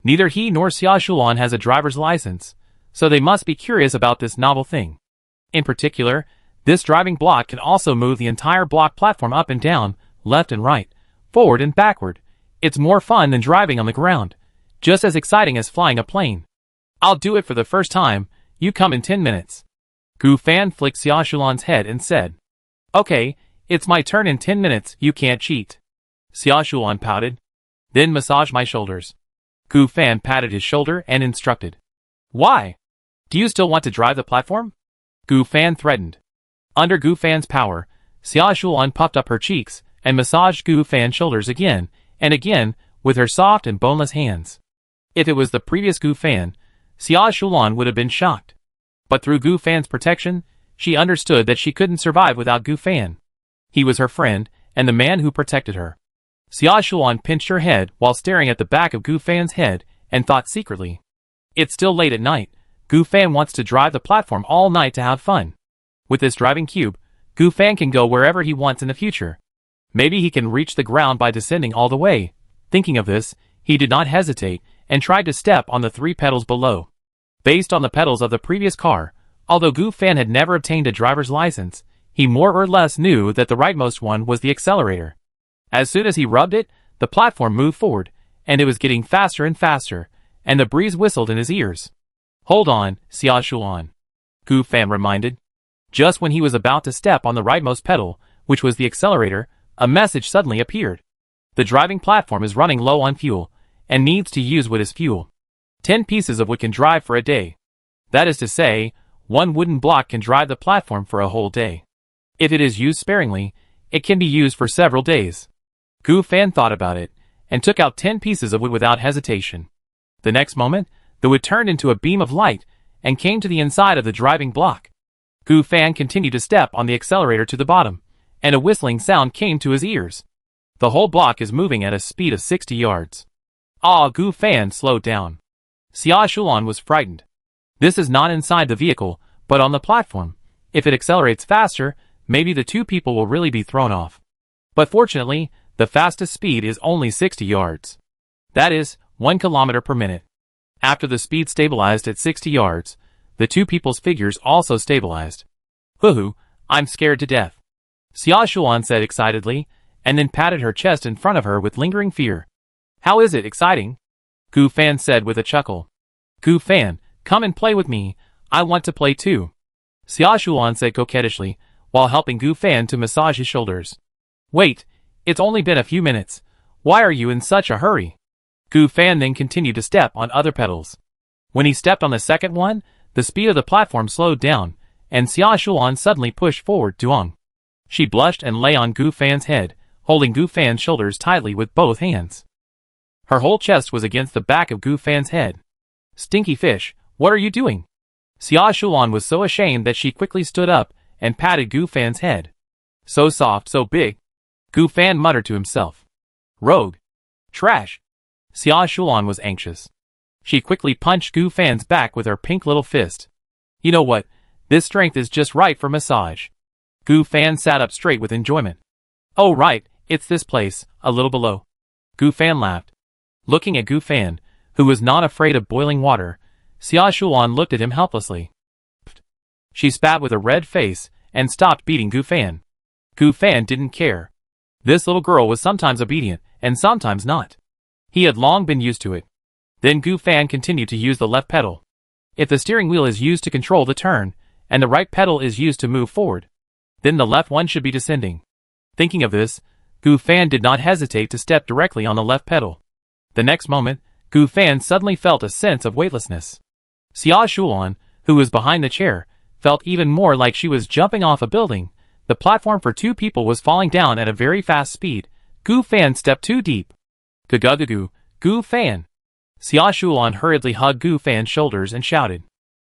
Neither he nor Xia Shulan has a driver's license, so they must be curious about this novel thing. In particular, this driving block can also move the entire block platform up and down, left and right, forward and backward. It's more fun than driving on the ground, just as exciting as flying a plane. I'll do it for the first time, you come in 10 minutes. Gu Fan flicked Xia Shulan's head and said, Okay, it's my turn in 10 minutes, you can't cheat. Xia Shulan pouted. Then massage my shoulders. Gu Fan patted his shoulder and instructed. Why? Do you still want to drive the platform? Gu Fan threatened. Under Gu Fan's power, Xia Shulan puffed up her cheeks and massaged Gu Fan's shoulders again and again with her soft and boneless hands. If it was the previous Gu Fan, Xia Shulan would have been shocked. But through Gu Fan's protection, she understood that she couldn't survive without Gu Fan. He was her friend, and the man who protected her. Xia Shulan pinched her head while staring at the back of Gu Fan's head, and thought secretly. It's still late at night. Gu Fan wants to drive the platform all night to have fun. With this driving cube, Gu Fan can go wherever he wants in the future. Maybe he can reach the ground by descending all the way. Thinking of this, he did not hesitate, and tried to step on the 3 pedals below. Based on the pedals of the previous car, although Gu Fan had never obtained a driver's license, he more or less knew that the rightmost one was the accelerator. As soon as he rubbed it, the platform moved forward, and it was getting faster and faster, and the breeze whistled in his ears. Hold on, Xia Shulan. Gu Fan reminded. Just when he was about to step on the rightmost pedal, which was the accelerator, a message suddenly appeared. The driving platform is running low on fuel, and needs to use wood as fuel. 10 pieces of wood can drive for a day. That is to say, 1 wooden block can drive the platform for a whole day. If it is used sparingly, it can be used for several days. Gu Fan thought about it, and took out 10 pieces of wood without hesitation. The next moment, the wood turned into a beam of light, and came to the inside of the driving block. Gu Fan continued to step on the accelerator to the bottom, and a whistling sound came to his ears. The whole block is moving at a speed of 60 yards. Gu Fan slowed down. Xia Shulan was frightened. This is not inside the vehicle, but on the platform. If it accelerates faster, maybe the 2 people will really be thrown off. But fortunately, the fastest speed is only 60 yards. That is, 1 kilometer per minute. After the speed stabilized at 60 yards, the 2 people's figures also stabilized. Hoo-hoo, I'm scared to death. Xia Shulan said excitedly, and then patted her chest in front of her with lingering fear. How is it exciting? Gu Fan said with a chuckle. Gu Fan, come and play with me, I want to play too. Xia Shulan said coquettishly, while helping Gu Fan to massage his shoulders. Wait, it's only been a few minutes. Why are you in such a hurry? Gu Fan then continued to step on other pedals. When he stepped on the second one, the speed of the platform slowed down, and Xia Shulan suddenly pushed forward Duong. She blushed and lay on Gu Fan's head, holding Gu Fan's shoulders tightly with both hands. Her whole chest was against the back of Gu Fan's head. Stinky fish, what are you doing? Xia Shulan was so ashamed that she quickly stood up and patted Gu Fan's head. So soft, so big. Gu Fan muttered to himself. Rogue. Trash. Xia Shulan was anxious. She quickly punched Gu Fan's back with her pink little fist. You know what? This strength is just right for massage. Gu Fan sat up straight with enjoyment. Oh right, it's this place, a little below. Gu Fan laughed. Looking at Gu Fan, who was not afraid of boiling water, Xia Shulan looked at him helplessly. She spat with a red face and stopped beating Gu Fan. Gu Fan didn't care. This little girl was sometimes obedient and sometimes not. He had long been used to it. Then Gu Fan continued to use the left pedal. If the steering wheel is used to control the turn, and the right pedal is used to move forward, then the left one should be descending. Thinking of this, Gu Fan did not hesitate to step directly on the left pedal. The next moment, Gu Fan suddenly felt a sense of weightlessness. Xia Shulan, who was behind the chair, felt even more like she was jumping off a building. The platform for two people was falling down at a very fast speed. Gu Fan stepped too deep. Gugugugu, Gu Fan. Xia Shulan hurriedly hugged Gu Fan's shoulders and shouted.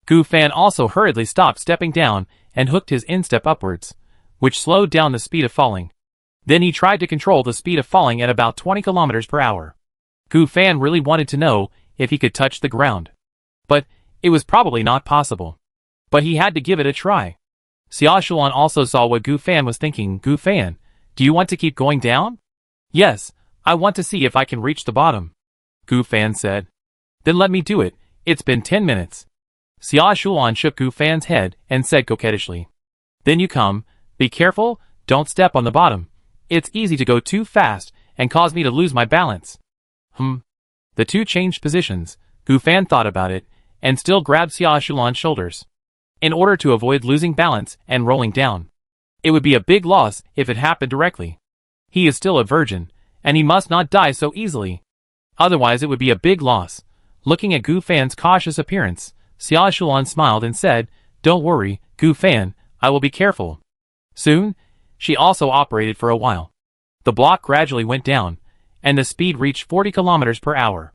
Gu Fan also hurriedly stopped stepping down and hooked his instep upwards, which slowed down the speed of falling. Then he tried to control the speed of falling at about 20 kilometers per hour. Gu Fan really wanted to know if he could touch the ground. But it was probably not possible. But he had to give it a try. Xia Shulan also saw what Gu Fan was thinking. Gu Fan, do you want to keep going down? Yes, I want to see if I can reach the bottom. Gu Fan said. Then let me do it, it's been 10 minutes. Xia Shulan shook Gu Fan's head and said coquettishly. Then you come, be careful, don't step on the bottom. It's easy to go too fast and cause me to lose my balance. The two changed positions. Gu Fan thought about it, and still grabbed Xia Shulan's shoulders. In order to avoid losing balance and rolling down. It would be a big loss if it happened directly. He is still a virgin, and he must not die so easily. Otherwise it would be a big loss. Looking at Gu Fan's cautious appearance, Xia Shulan smiled and said, Don't worry, Gu Fan, I will be careful. Soon, she also operated for a while. The block gradually went down, and the speed reached 40 kilometers per hour.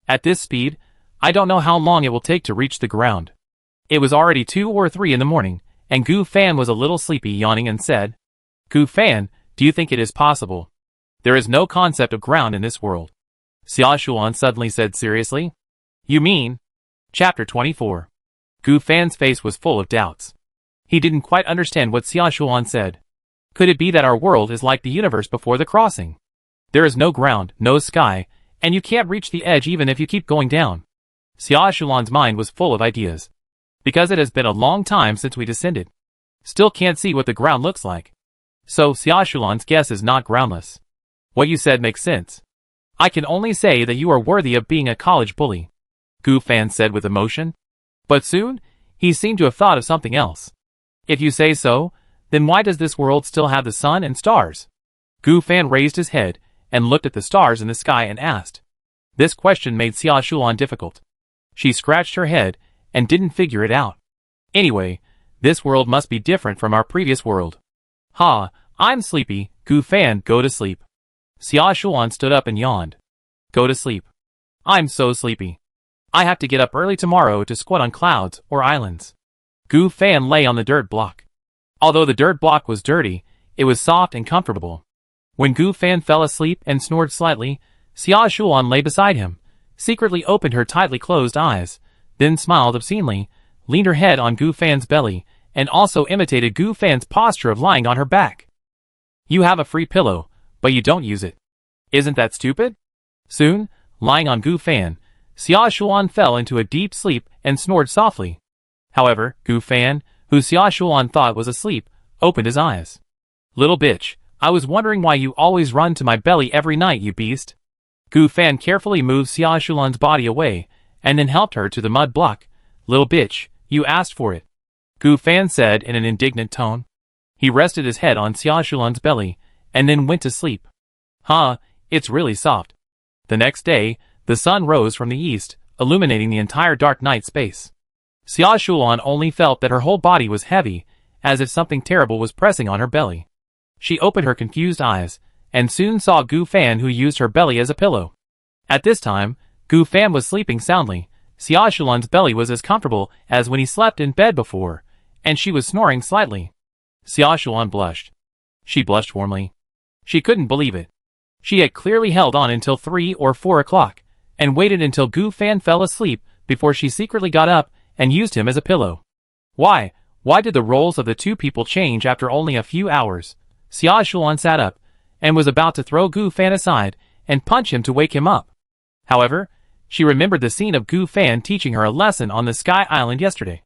At this speed, I don't know how long it will take to reach the ground. It was already 2 or 3 in the morning, and Gu Fan was a little sleepy, yawning and said, Gu Fan, do you think it is possible? There is no concept of ground in this world. Xia Shulan suddenly said seriously. You mean? Chapter 24. Gu Fan's face was full of doubts. He didn't quite understand what Xia Shulan said. Could it be that our world is like the universe before the crossing? There is no ground, no sky, and you can't reach the edge even if you keep going down. Xia Shulan's mind was full of ideas. Because it has been a long time since we descended. Still can't see what the ground looks like. So Xia Shulan's guess is not groundless. What you said makes sense. I can only say that you are worthy of being a college bully. Gu Fan said with emotion. But soon, he seemed to have thought of something else. If you say so, then why does this world still have the sun and stars? Gu Fan raised his head and looked at the stars in the sky and asked. This question made Xia Shulan difficult. She scratched her head and didn't figure it out. Anyway, this world must be different from our previous world. Ha, I'm sleepy, Gu Fan, go to sleep. Xia Shulan stood up and yawned. Go to sleep. I'm so sleepy. I have to get up early tomorrow to squat on clouds or islands. Gu Fan lay on the dirt block. Although the dirt block was dirty, it was soft and comfortable. When Gu Fan fell asleep and snored slightly, Xia Shulan lay beside him, secretly opened her tightly closed eyes, then smiled obscenely, leaned her head on Gu Fan's belly, and also imitated Gu Fan's posture of lying on her back. You have a free pillow, but you don't use it. Isn't that stupid? Soon, lying on Gu Fan, Xia Shulan fell into a deep sleep and snored softly. However, Gu Fan, who Xia Shulan thought was asleep, opened his eyes. Little bitch, I was wondering why you always run to my belly every night, you beast. Gu Fan carefully moved Xia Shulan's body away, and then helped her to the mud block. Little bitch, you asked for it. Gu Fan said in an indignant tone. He rested his head on Xia Shulan's belly, and then went to sleep. Huh, it's really soft. The next day, the sun rose from the east, illuminating the entire dark night space. Xia Shulan only felt that her whole body was heavy, as if something terrible was pressing on her belly. She opened her confused eyes, and soon saw Gu Fan, who used her belly as a pillow. At this time, Gu Fan was sleeping soundly. Xia Shulan's belly was as comfortable as when he slept in bed before, and she was snoring slightly. Xia Shulan blushed. She blushed warmly. She couldn't believe it. She had clearly held on until 3 or 4 o'clock, and waited until Gu Fan fell asleep before she secretly got up and used him as a pillow. Why did the roles of the two people change after only a few hours? Xia Shulan sat up and was about to throw Gu Fan aside and punch him to wake him up. However, she remembered the scene of Gu Fan teaching her a lesson on the Sky Island yesterday.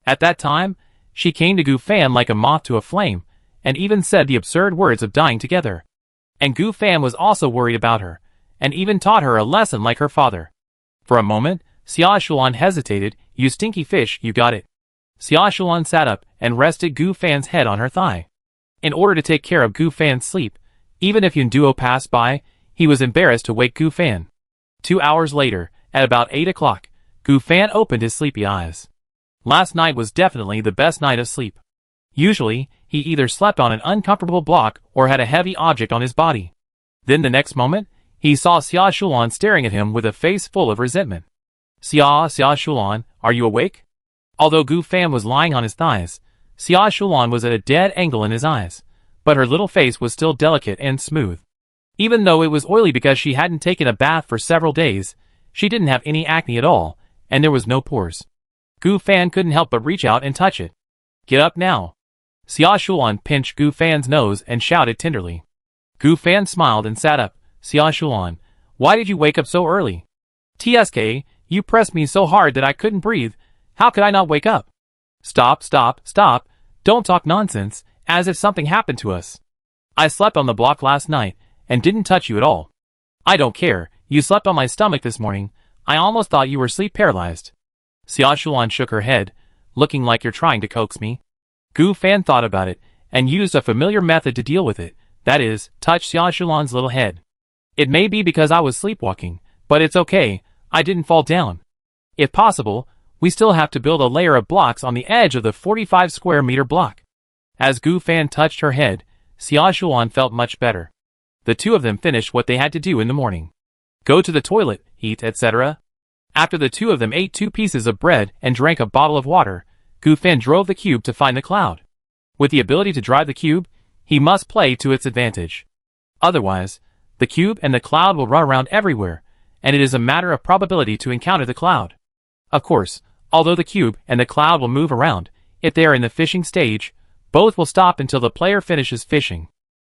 At that time, she came to Gu Fan like a moth to a flame, and even said the absurd words of dying together. And Gu Fan was also worried about her, and even taught her a lesson like her father. For a moment, Xia Shulan hesitated. You stinky fish, you got it. Xia Shulan sat up and rested Gu Fan's head on her thigh. In order to take care of Gu Fan's sleep, even if Yun Duo passed by, he was embarrassed to wake Gu Fan. 2 hours later, at about 8 o'clock, Gu Fan opened his sleepy eyes. Last night was definitely the best night of sleep. Usually, he either slept on an uncomfortable block or had a heavy object on his body. Then the next moment, he saw Xia Shulan staring at him with a face full of resentment. Xia Shulan, are you awake? Although Gu Fan was lying on his thighs, Xia Shulan was at a dead angle in his eyes, but her little face was still delicate and smooth. Even though it was oily because she hadn't taken a bath for several days, she didn't have any acne at all, and there was no pores. Gu Fan couldn't help but reach out and touch it. Get up now. Xia Shulan pinched Gu Fan's nose and shouted tenderly. Gu Fan smiled and sat up. Xia Shulan, why did you wake up so early? TSK, you pressed me so hard that I couldn't breathe. How could I not wake up? Stop. Don't talk nonsense, as if something happened to us. I slept on the block last night, and didn't touch you at all. I don't care, you slept on my stomach this morning. I almost thought you were sleep paralyzed. Xia Shulan shook her head, looking like you're trying to coax me. Gu Fan thought about it, and used a familiar method to deal with it, that is, touch Xia Shulan's little head. It may be because I was sleepwalking, but it's okay, I didn't fall down. If possible, we still have to build a layer of blocks on the edge of the 45 square meter block. As Gu Fan touched her head, Xia Shulan felt much better. The two of them finished what they had to do in the morning. Go to the toilet, eat, etc. After the two of them ate 2 pieces of bread and drank a bottle of water, Gu Fan drove the cube to find the cloud. With the ability to drive the cube, he must play to its advantage. Otherwise, the cube and the cloud will run around everywhere, and it is a matter of probability to encounter the cloud. Of course, although the cube and the cloud will move around, if they are in the fishing stage, both will stop until the player finishes fishing.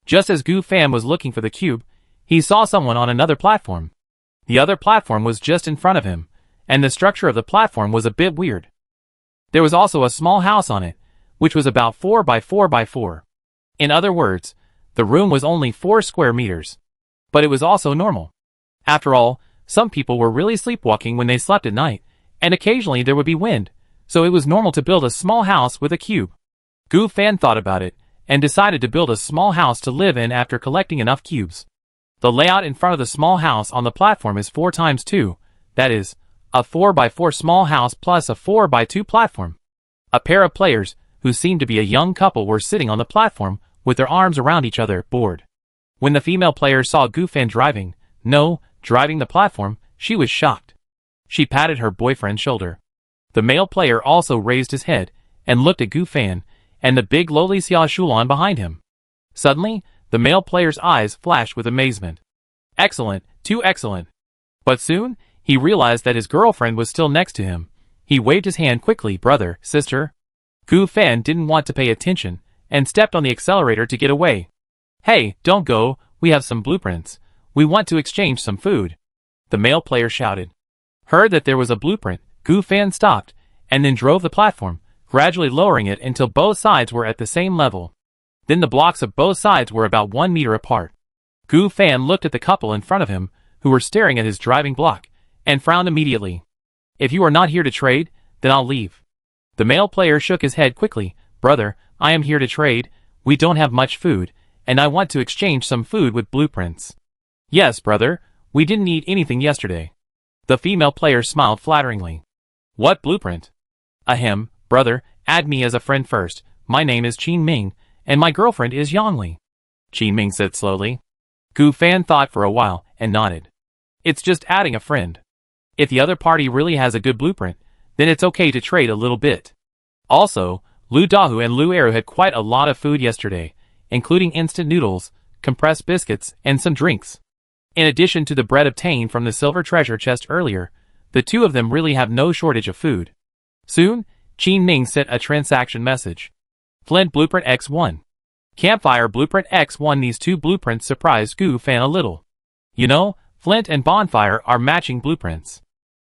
Just as Gu Fan was looking for the cube, he saw someone on another platform. The other platform was just in front of him, and the structure of the platform was a bit weird. There was also a small house on it, which was about 4 by 4 by 4. In other words, the room was only 4 square meters. But it was also normal. After all, some people were really sleepwalking when they slept at night, and occasionally there would be wind, so it was normal to build a small house with a cube. Gu Fan thought about it, and decided to build a small house to live in after collecting enough cubes. The layout in front of the small house on the platform is 4 times 2, that is, a 4 by 4 small house plus a 4 by 2 platform. A pair of players, who seemed to be a young couple, were sitting on the platform, with their arms around each other, bored. When the female player saw Gu Fan driving the platform, she was shocked. She patted her boyfriend's shoulder. The male player also raised his head, and looked at Gu Fan, and the big lowly Xia Shulan behind him. Suddenly, the male player's eyes flashed with amazement. Excellent, too excellent. But soon, he realized that his girlfriend was still next to him. He waved his hand quickly. Brother, sister. Gu Fan didn't want to pay attention, and stepped on the accelerator to get away. Hey, don't go, we have some blueprints. We want to exchange some food. The male player shouted. Heard that there was a blueprint, Gu Fan stopped, and then drove the platform, gradually lowering it until both sides were at the same level. Then the blocks of both sides were about 1 meter apart. Gu Fan looked at the couple in front of him, who were staring at his driving block, and frowned immediately. If you are not here to trade, then I'll leave. The male player shook his head quickly. Brother, I am here to trade. We don't have much food, and I want to exchange some food with blueprints. Yes, brother, we didn't eat anything yesterday. The female player smiled flatteringly. What blueprint? Ahem, brother, add me as a friend first. My name is Qin Ming, and my girlfriend is Yangli. Qin Ming said slowly. Gu Fan thought for a while, and nodded. It's just adding a friend. If the other party really has a good blueprint, then it's okay to trade a little bit. Also, Lu Dahu and Lu Eru had quite a lot of food yesterday, including instant noodles, compressed biscuits, and some drinks. In addition to the bread obtained from the silver treasure chest earlier, the two of them really have no shortage of food. Soon, Qin Ming sent a transaction message. Flint Blueprint X1. Campfire Blueprint X1. These two blueprints surprised Gu Fan a little. You know, Flint and Bonfire are matching blueprints.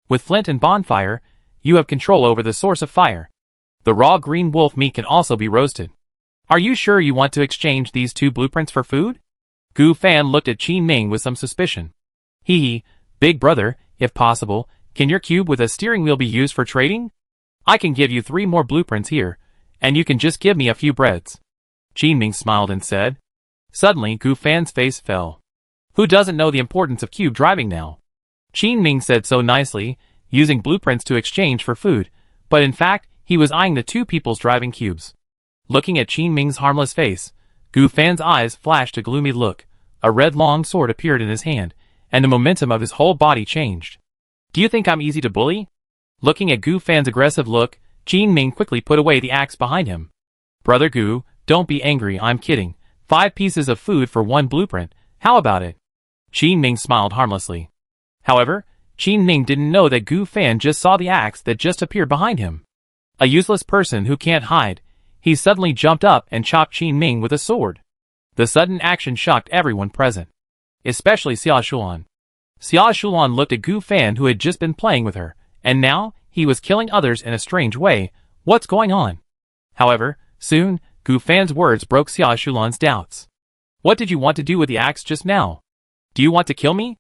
With Flint and Bonfire, you have control over the source of fire. The raw green wolf meat can also be roasted. Are you sure you want to exchange these two blueprints for food? Gu Fan looked at Qin Ming with some suspicion. Hee, big brother, if possible, can your cube with a steering wheel be used for trading? I can give you 3 more blueprints here, and you can just give me a few breads. Qin Ming smiled and said. Suddenly, Gu Fan's face fell. Who doesn't know the importance of cube driving now? Qin Ming said so nicely, using blueprints to exchange for food, but in fact, he was eyeing the two people's driving cubes. Looking at Qin Ming's harmless face, Gu Fan's eyes flashed a gloomy look. A red long sword appeared in his hand, and the momentum of his whole body changed. Do you think I'm easy to bully? Looking at Gu Fan's aggressive look, Qin Ming quickly put away the axe behind him. Brother Gu, don't be angry, I'm kidding. 5 pieces of food for 1 blueprint, how about it? Qin Ming smiled harmlessly. However, Qin Ming didn't know that Gu Fan just saw the axe that just appeared behind him. A useless person who can't hide, he suddenly jumped up and chopped Qin Ming with a sword. The sudden action shocked everyone present, especially Xia Shulan. Xia Shulan looked at Gu Fan, who had just been playing with her, and now, he was killing others in a strange way. What's going on? However, soon, Gu Fan's words broke Xia Shulan's doubts. What did you want to do with the axe just now? Do you want to kill me?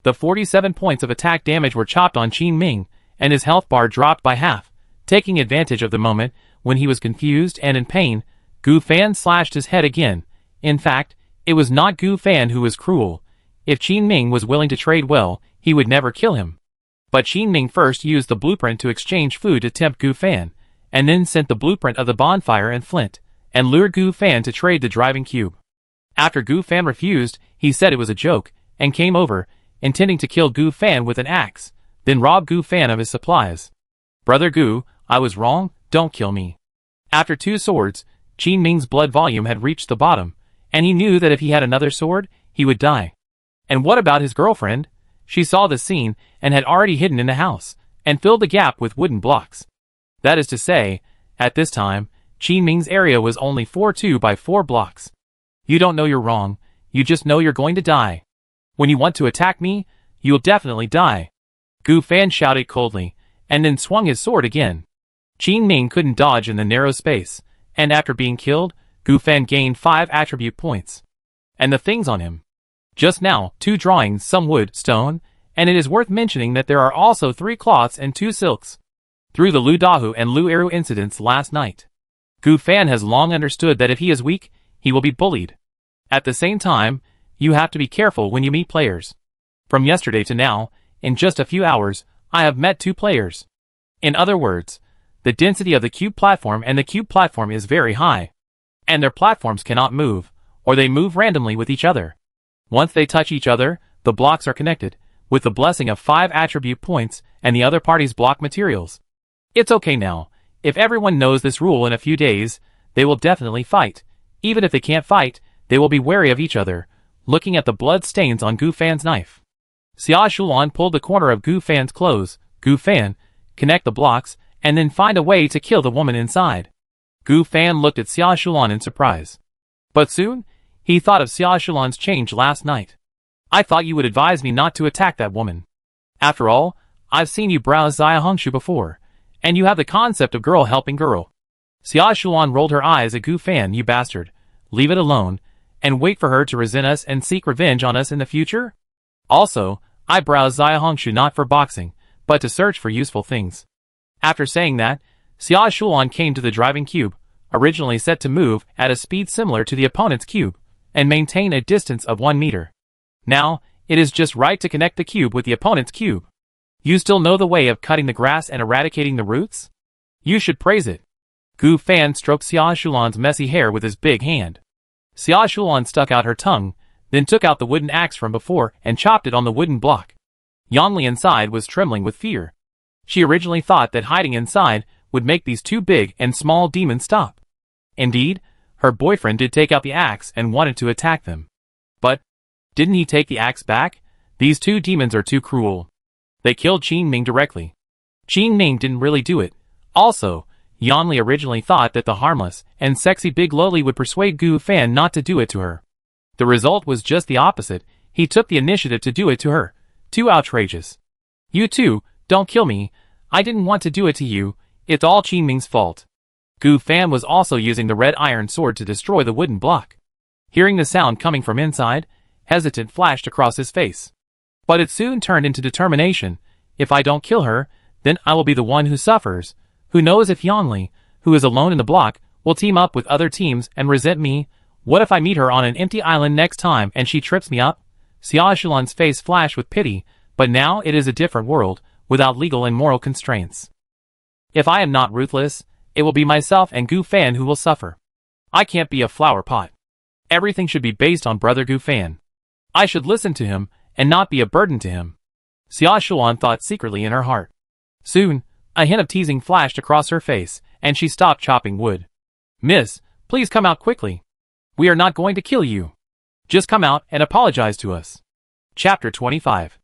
The 47 points of attack damage were chopped on Qin Ming, and his health bar dropped by half. Taking advantage of the moment, when he was confused and in pain, Gu Fan slashed his head again. In fact, it was not Gu Fan who was cruel. If Qin Ming was willing to trade well, he would never kill him. But Qin Ming first used the blueprint to exchange food to tempt Gu Fan, and then sent the blueprint of the bonfire and flint, and lured Gu Fan to trade the driving cube. After Gu Fan refused, he said it was a joke, and came over, intending to kill Gu Fan with an axe, then rob Gu Fan of his supplies. Brother Gu, I was wrong, don't kill me. After 2 swords, Qin Ming's blood volume had reached the bottom, and he knew that if he had another sword, he would die. And what about his girlfriend? She saw the scene, and had already hidden in the house, and filled the gap with wooden blocks. That is to say, at this time, Qin Ming's area was only 4 by 4 blocks. You don't know you're wrong, you just know you're going to die. When you want to attack me, you'll definitely die. Gu Fan shouted coldly, and then swung his sword again. Qin Ming couldn't dodge in the narrow space, and after being killed, Gu Fan gained 5 attribute points. And the things on him. Just now, 2 drawings, some wood, stone, and it is worth mentioning that there are also 3 cloths and 2 silks. Through the Lu Dahu and Lu Eru incidents last night, Gu Fan has long understood that if he is weak, he will be bullied. At the same time, you have to be careful when you meet players. From yesterday to now, in just a few hours, I have met 2 players. In other words, the density of the cube platform and the cube platform is very high. And their platforms cannot move, or they move randomly with each other. Once they touch each other, the blocks are connected, with the blessing of 5 attribute points and the other party's block materials. It's okay now. If everyone knows this rule in a few days, they will definitely fight. Even if they can't fight, they will be wary of each other, looking at the blood stains on Gu Fan's knife. Xia Shulan pulled the corner of Gu Fan's clothes. Gu Fan, connect the blocks, and then find a way to kill the woman inside. Gu Fan looked at Xia Shulan in surprise. But soon, he thought of Xia Shulan's change last night. I thought you would advise me not to attack that woman. After all, I've seen you browse Xia Hongshu before, and you have the concept of girl helping girl. Xia Shulan rolled her eyes at Gu Fan. You bastard. Leave it alone, and wait for her to resent us and seek revenge on us in the future? Also, I browse Xia Hongshu not for boxing, but to search for useful things. After saying that, Xia Shulan came to the driving cube, originally set to move at a speed similar to the opponent's cube, and maintain a distance of 1 meter. Now, it is just right to connect the cube with the opponent's cube. You still know the way of cutting the grass and eradicating the roots? You should praise it. Gu Fan stroked Xia Shulan's messy hair with his big hand. Xia Shulan stuck out her tongue, then took out the wooden axe from before and chopped it on the wooden block. Yanli inside was trembling with fear. She originally thought that hiding inside would make these 2 big and small demons stop. Indeed, her boyfriend did take out the axe and wanted to attack them. But Didn't he take the axe back? These two demons are too cruel. They killed Qin Ming directly. Qin Ming didn't really do it. Also, Yanli originally thought that the harmless and sexy big loli would persuade Gu Fan not to do it to her. The result was just the opposite. He took the initiative to do it to her. Too outrageous. You too, don't kill me. I didn't want to do it to you. It's all Qin Ming's fault. Gu Fan was also using the red iron sword to destroy the wooden block. Hearing the sound coming from inside, hesitant flashed across his face. But it soon turned into determination. If I don't kill her, then I will be the one who suffers. Who knows if Yanli, who is alone in the block, will team up with other teams and resent me? What if I meet her on an empty island next time and she trips me up? Xia Shulan's face flashed with pity, but now it is a different world, without legal and moral constraints. If I am not ruthless, it will be myself and Gu Fan who will suffer. I can't be a flower pot. Everything should be based on Brother Gu Fan. I should listen to him, and not be a burden to him. Xia Shulan thought secretly in her heart. Soon, a hint of teasing flashed across her face, and she stopped chopping wood. Miss, please come out quickly. We are not going to kill you. Just come out and apologize to us. Chapter 25.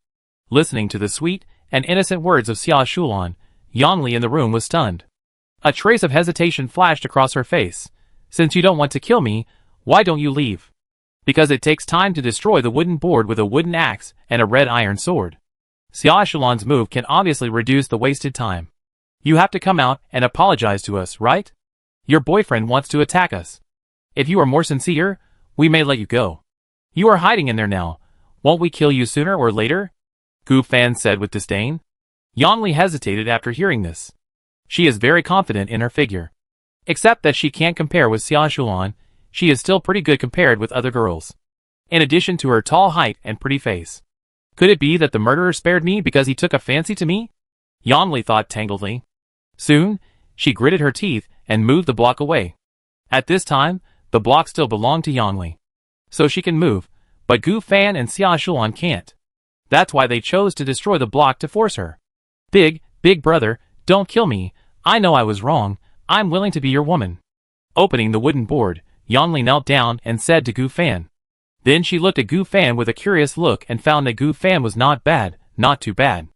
Listening to the sweet and innocent words of Xia Shulan, Yanli in the room was stunned. A trace of hesitation flashed across her face. Since you don't want to kill me, why don't you leave? Because it takes time to destroy the wooden board with a wooden axe and a red iron sword. Xia Shulan's move can obviously reduce the wasted time. You have to come out and apologize to us, right? Your boyfriend wants to attack us. If you are more sincere, we may let you go. You are hiding in there now. Won't we kill you sooner or later? Gu Fan said with disdain. Yanli hesitated after hearing this. She is very confident in her figure. Except that she can't compare with Xia Shulan, she is still pretty good compared with other girls. In addition to her tall height and pretty face. Could it be that the murderer spared me because he took a fancy to me? Yanli thought tangledly. Soon, she gritted her teeth and moved the block away. At this time, the block still belonged to Yanli. So she can move, but Gu Fan and Xia Shulan can't. That's why they chose to destroy the block to force her. Big brother, don't kill me. I know I was wrong. I'm willing to be your woman. Opening the wooden board, Yanli knelt down and said to Gu Fan. Then she looked at Gu Fan with a curious look and found that Gu Fan was not bad, not too bad.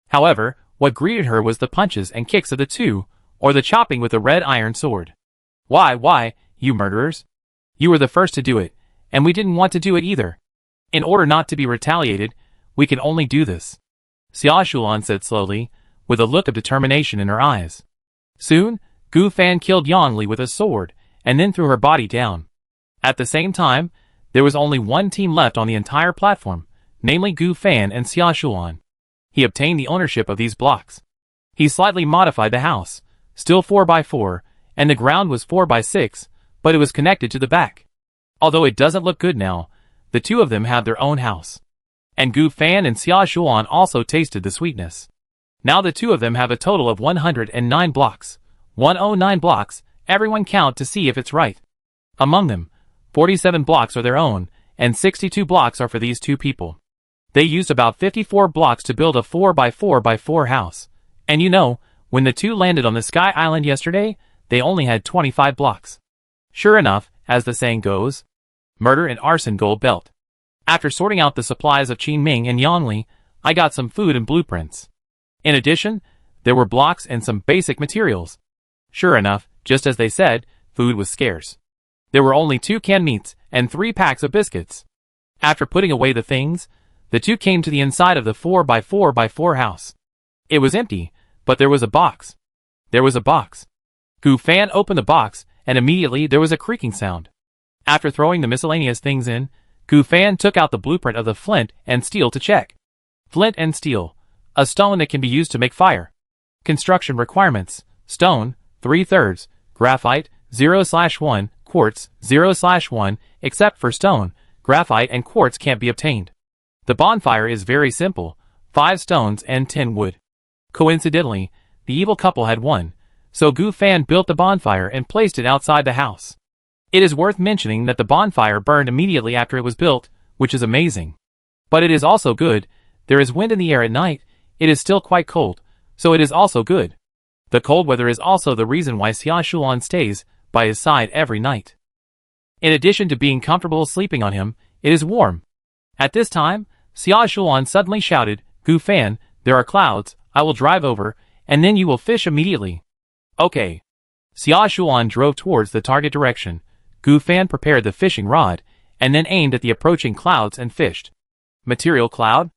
However, what greeted her was the punches and kicks of the two, or the chopping with the red iron sword. Why, you murderers? You were the first to do it, and we didn't want to do it either. In order not to be retaliated, we can only do this. Xia Shulan said slowly, with a look of determination in her eyes. Soon, Gu Fan killed Yanli with a sword, and then threw her body down. At the same time, there was only one team left on the entire platform, namely Gu Fan and Xia Shulan. He obtained the ownership of these blocks. He slightly modified the house, still 4x4, and the ground was 4x6, but it was connected to the back. Although it doesn't look good now, the two of them have their own house. And Gu Fan and Xia Shulan also tasted the sweetness. Now the two of them have a total of 109 blocks. 109 blocks, everyone count to see if it's right. Among them, 47 blocks are their own, and 62 blocks are for these two people. They used about 54 blocks to build a 4x4x4 house. And you know, when the two landed on the Sky Island yesterday, they only had 25 blocks. Sure enough, as the saying goes, murder and arson gold belt. After sorting out the supplies of Qin Ming and Yanli, I got some food and blueprints. In addition, there were blocks and some basic materials. Sure enough, just as they said, food was scarce. There were only 2 canned meats and 3 packs of biscuits. After putting away the things, the two came to the inside of the 4x4x4 house. It was empty, but there was a box. There was a box. Gu Fan opened the box, and immediately there was a creaking sound. After throwing the miscellaneous things in, Gu Fan took out the blueprint of the flint and steel to check. Flint and steel, a stone that can be used to make fire. Construction requirements: stone, 3/3, graphite, 0/1, quartz, 0/1, except for stone, graphite and quartz can't be obtained. The bonfire is very simple, 5 stones and 10 wood. Coincidentally, the evil couple had one, so Gu Fan built the bonfire and placed it outside the house. It is worth mentioning that the bonfire burned immediately after it was built, which is amazing. But it is also good, there is wind in the air at night, it is still quite cold, so it is also good. The cold weather is also the reason why Xia Shulan stays by his side every night. In addition to being comfortable sleeping on him, it is warm. At this time, Xia Shulan suddenly shouted, "Gu Fan, there are clouds, I will drive over, and then you will fish immediately." Okay. Xia Shulan drove towards the target direction. Gu Fan prepared the fishing rod, and then aimed at the approaching clouds and fished. Material cloud.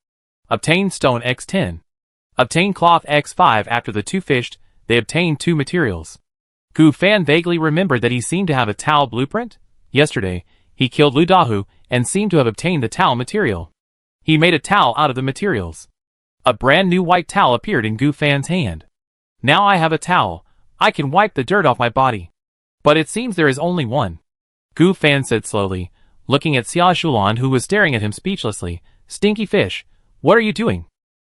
Obtain stone x10. Obtain cloth x5. After the two fished, they obtained two materials. Gu Fan vaguely remembered that he seemed to have a towel blueprint. Yesterday, he killed Lu Dahu and seemed to have obtained the towel material. He made a towel out of the materials. A brand new white towel appeared in Gu Fan's hand. Now I have a towel. I can wipe the dirt off my body. But it seems there is only one. Gu Fan said slowly, looking at Xia Shulan, who was staring at him speechlessly. "Stinky fish, what are you doing?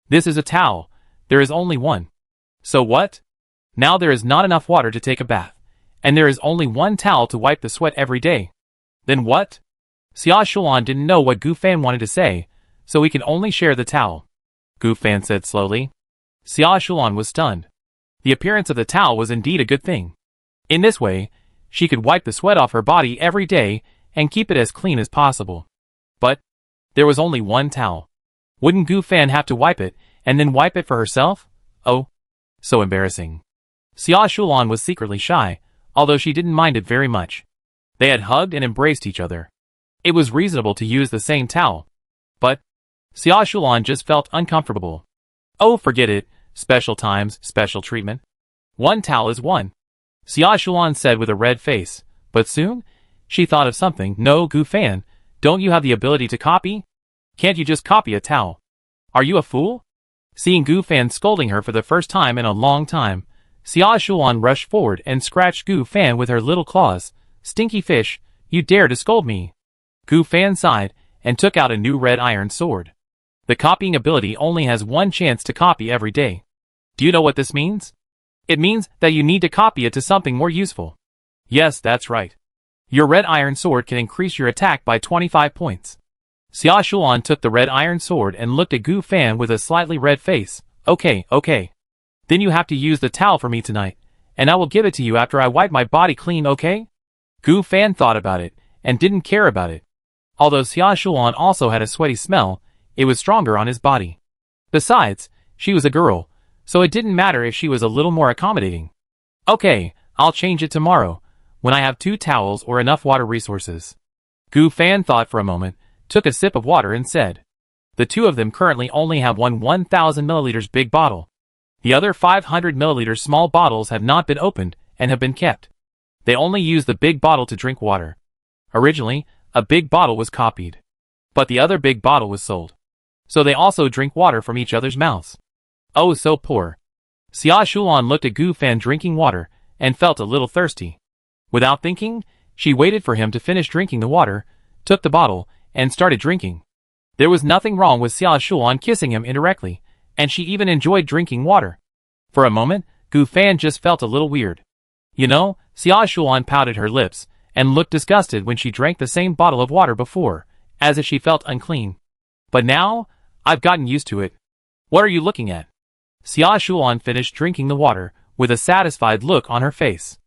This is a towel. There is only one." "So what?" "Now there is not enough water to take a bath, and there is only one towel to wipe the sweat every day." "Then what?" Xia Shulan didn't know what Gu Fan wanted to say, so he can only share the towel. Gu Fan said slowly. Xia Shulan was stunned. The appearance of the towel was indeed a good thing. In this way, she could wipe the sweat off her body every day and keep it as clean as possible. But there was only one towel. Wouldn't Gu Fan have to wipe it and then wipe it for herself? Oh, so embarrassing. Xia Shulan was secretly shy, although she didn't mind it very much. They had hugged and embraced each other. It was reasonable to use the same towel. But Xia Shulan just felt uncomfortable. "Oh, forget it. Special times, special treatment. One towel is one," Xia Shulan said with a red face. But soon, she thought of something. "No, Gu Fan, don't you have the ability to copy? Can't you just copy a towel? Are you a fool?" Seeing Gu Fan scolding her for the first time in a long time, Xia Shulan rushed forward and scratched Gu Fan with her little claws. "Stinky fish, you dare to scold me." Gu Fan sighed and took out a new red iron sword. The copying ability only has one chance to copy every day. Do you know what this means? It means that you need to copy it to something more useful. Yes, that's right. Your red iron sword can increase your attack by 25 points. Xia Shulan took the red iron sword and looked at Gu Fan with a slightly red face. Okay. Then you have to use the towel for me tonight, and I will give it to you after I wipe my body clean, okay? Gu Fan thought about it, and didn't care about it. Although Xia Shulan also had a sweaty smell, it was stronger on his body. Besides, she was a girl, so it didn't matter if she was a little more accommodating. Okay, I'll change it tomorrow, when I have 2 towels or enough water resources. Gu Fan thought for a moment, took a sip of water and said. The two of them currently only have one 1000 milliliters big bottle. The other 500 milliliter small bottles have not been opened and have been kept. They only use the big bottle to drink water. Originally, a big bottle was copied. But the other big bottle was sold. So they also drink water from each other's mouths. Oh, so poor. Xia Shulan looked at Gu Fan drinking water and felt a little thirsty. Without thinking, she waited for him to finish drinking the water, took the bottle, and started drinking. There was nothing wrong with Xia Shulan kissing him indirectly, and she even enjoyed drinking water. For a moment, Gu Fan just felt a little weird. You know, Xia Shulan pouted her lips and looked disgusted when she drank the same bottle of water before, as if she felt unclean. But now, I've gotten used to it. What are you looking at? Xia Shulan finished drinking the water, with a satisfied look on her face.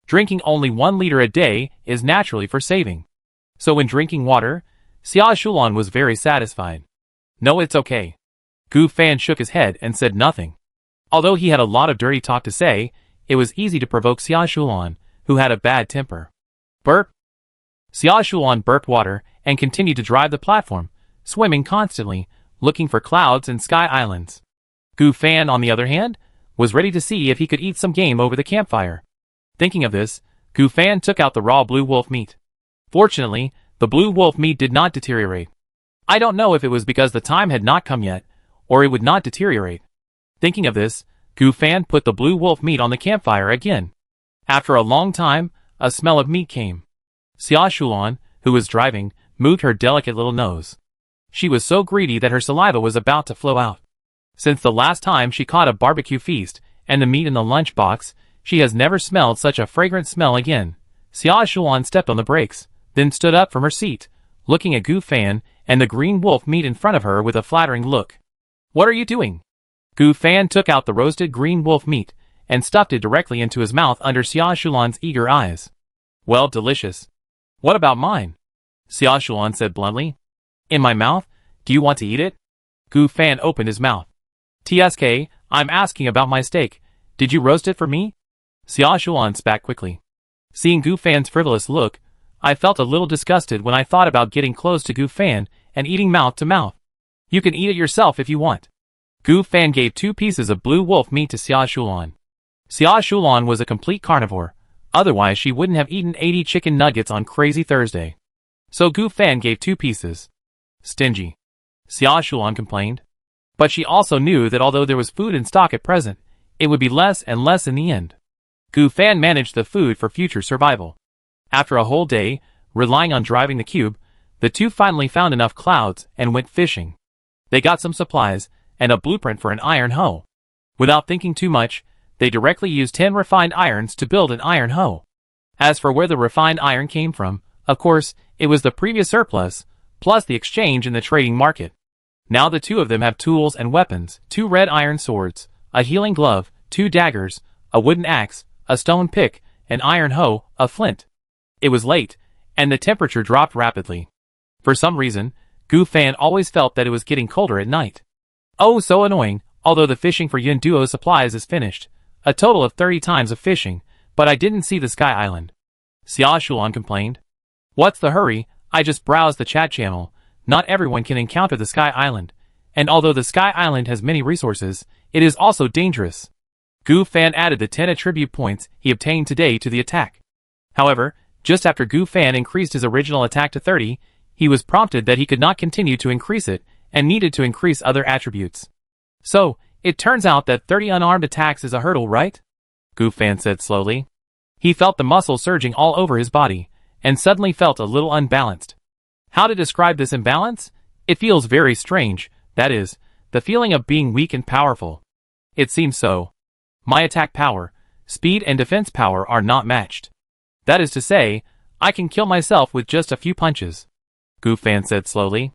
Drinking only 1 liter a day is naturally for saving. So when drinking water, Xia Shulan was very satisfied. No, it's okay. Gu Fan shook his head and said nothing. Although he had a lot of dirty talk to say, it was easy to provoke Xia Shulan, who had a bad temper. Burp. Xia Shulan burped water and continued to drive the platform, swimming constantly, looking for clouds and sky islands. Gu Fan, on the other hand, was ready to see if he could eat some game over the campfire. Thinking of this, Gu Fan took out the raw blue wolf meat. Fortunately, the blue wolf meat did not deteriorate. I don't know if it was because the time had not come yet, or it would not deteriorate. Thinking of this, Gu Fan put the blue wolf meat on the campfire again. After a long time, a smell of meat came. Xia Shulan, who was driving, moved her delicate little nose. She was so greedy that her saliva was about to flow out. Since the last time she caught a barbecue feast and the meat in the lunch box, she has never smelled such a fragrant smell again. Xia Shulan stepped on the brakes, then stood up from her seat, looking at Gu Fan and the green wolf meat in front of her with a flattering look. What are you doing? Gu Fan took out the roasted green wolf meat and stuffed it directly into his mouth under Xia Shulan's eager eyes. Well, delicious. What about mine? Xia Shulan said bluntly. In my mouth, Do you want to eat it? Gu Fan opened his mouth. TSK, I'm asking about my steak. Did you roast it for me? Xia Shulan spat quickly. Seeing Gu Fan's frivolous look, I felt a little disgusted when I thought about getting close to Gu Fan and eating mouth to mouth. You can eat it yourself if you want. Gu Fan gave 2 pieces of blue wolf meat to Xia Shulan. Xia Shulan was a complete carnivore, otherwise she wouldn't have eaten 80 chicken nuggets on Crazy Thursday. So Gu Fan gave 2 pieces. Stingy. Xia Shulan complained. But she also knew that although there was food in stock at present, it would be less and less in the end. Gu Fan managed the food for future survival. After a whole day, relying on driving the cube, the two finally found enough clouds and went fishing. They got some supplies and a blueprint for an iron hoe. Without thinking too much, they directly used 10 refined irons to build an iron hoe. As for where the refined iron came from, of course, it was the previous surplus, plus the exchange in the trading market. Now the two of them have tools and weapons, 2 red iron swords, a healing glove, 2 daggers, a wooden axe, a stone pick, an iron hoe, a flint. It was late, and the temperature dropped rapidly. For some reason, Gu Fan always felt that it was getting colder at night. Oh, so annoying, although the fishing for Yun Duo supplies is finished. A total of 30 times of fishing, but I didn't see the Sky Island. Xia Shulan complained. What's the hurry? I just browsed the chat channel. Not everyone can encounter the Sky Island, and although the Sky Island has many resources, it is also dangerous. Gu Fan added the 10 attribute points he obtained today to the attack. However, just after Gu Fan increased his original attack to 30, he was prompted that he could not continue to increase it and needed to increase other attributes. So, it turns out that 30 unarmed attacks is a hurdle, right? Gu Fan said slowly. He felt the muscles surging all over his body, and suddenly felt a little unbalanced. How to describe this imbalance? It feels very strange, that is, the feeling of being weak and powerful. It seems so. My attack power, speed and defense power are not matched. That is to say, I can kill myself with just a few punches. Gu Fan said slowly.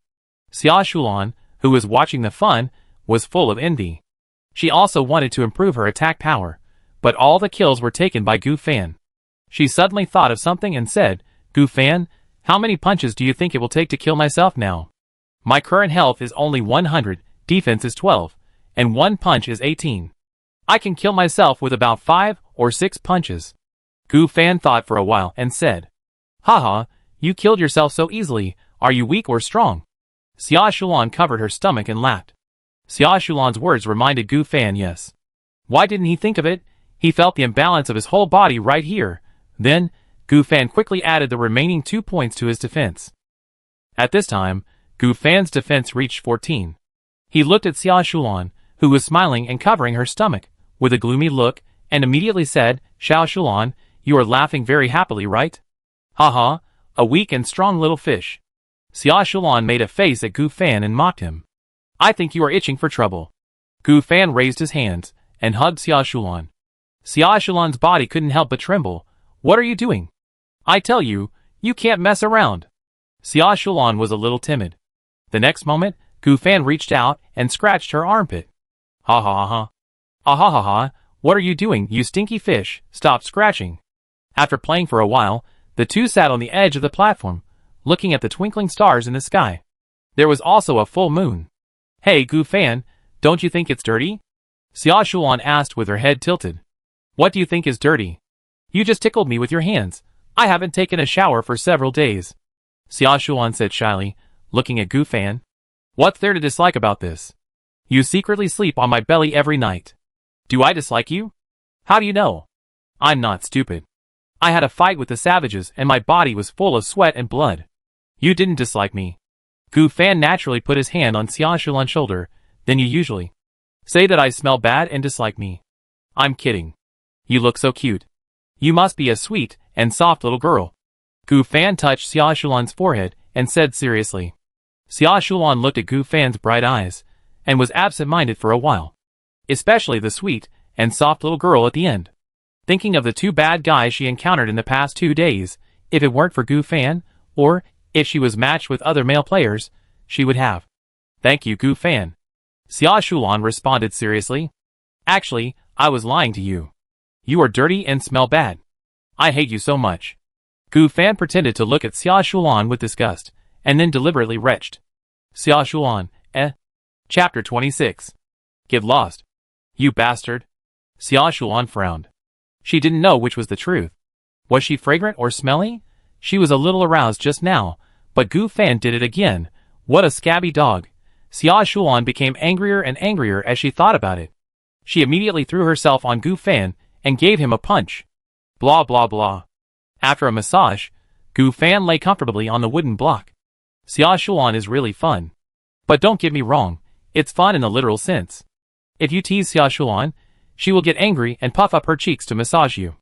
Xia Shulan, who was watching the fun, was full of envy. She also wanted to improve her attack power, but all the kills were taken by Gu Fan. She suddenly thought of something and said, Gu Fan, how many punches do you think it will take to kill myself now? My current health is only 100, defense is 12, and 1 punch is 18. I can kill myself with about 5 or 6 punches. Gu Fan thought for a while and said, Haha, you killed yourself so easily, are you weak or strong? Xia Shulan covered her stomach and laughed. Xia Shulan's words reminded Gu Fan yes. Why didn't he think of it? He felt the imbalance of his whole body right here. Then, Gu Fan quickly added the remaining 2 points to his defense. At this time, Gu Fan's defense reached 14. He looked at Xia Shulan, who was smiling and covering her stomach, with a gloomy look, and immediately said, Xiao Shulan, you are laughing very happily, right? Haha, a weak and strong little fish. Xia Shulan made a face at Gu Fan and mocked him. I think you are itching for trouble. Gu Fan raised his hands and hugged Xia Shulan. Xia Shulan's body couldn't help but tremble. What are you doing? I tell you, you can't mess around. Xia Shulan was a little timid. The next moment, Gu Fan reached out and scratched her armpit. Ha ha ha. Ah ha ha ha, what are you doing, you stinky fish? Stop scratching. After playing for a while, the two sat on the edge of the platform, looking at the twinkling stars in the sky. There was also a full moon. Hey Gu Fan, don't you think it's dirty? Xia Shulan asked with her head tilted. What do you think is dirty? You just tickled me with your hands. I haven't taken a shower for several days. Xia Shulan said shyly, looking at Gu Fan. What's there to dislike about this? You secretly sleep on my belly every night. Do I dislike you? How do you know? I'm not stupid. I had a fight with the savages and my body was full of sweat and blood. You didn't dislike me. Gu Fan naturally put his hand on Xia Shulan's shoulder. Then you usually say that I smell bad and dislike me. I'm kidding. You look so cute. You must be a sweet and soft little girl. Gu Fan touched Xia Shulan's forehead and said seriously. Xia Shulan looked at Gu Fan's bright eyes and was absent-minded for a while. Especially the sweet and soft little girl at the end. Thinking of the 2 bad guys she encountered in the past 2 days, if it weren't for Gu Fan, or if she was matched with other male players, she would have. Thank you, Gu Fan. Xia Shulan responded seriously. Actually, I was lying to you. You are dirty and smell bad. I hate you so much. Gu Fan pretended to look at Xia Shulan with disgust, and then deliberately retched. Xia Shulan, eh? Chapter 26. Get lost. You bastard. Xia Shulan frowned. She didn't know which was the truth. Was she fragrant or smelly? She was a little aroused just now, but Gu Fan did it again. What a scabby dog. Xia Shulan became angrier and angrier as she thought about it. She immediately threw herself on Gu Fan and gave him a punch. Blah blah blah. After a massage, Gu Fan lay comfortably on the wooden block. Xia Shulan is really fun. But don't get me wrong, it's fun in the literal sense. If you tease Xia Shulan, she will get angry and puff up her cheeks to massage you.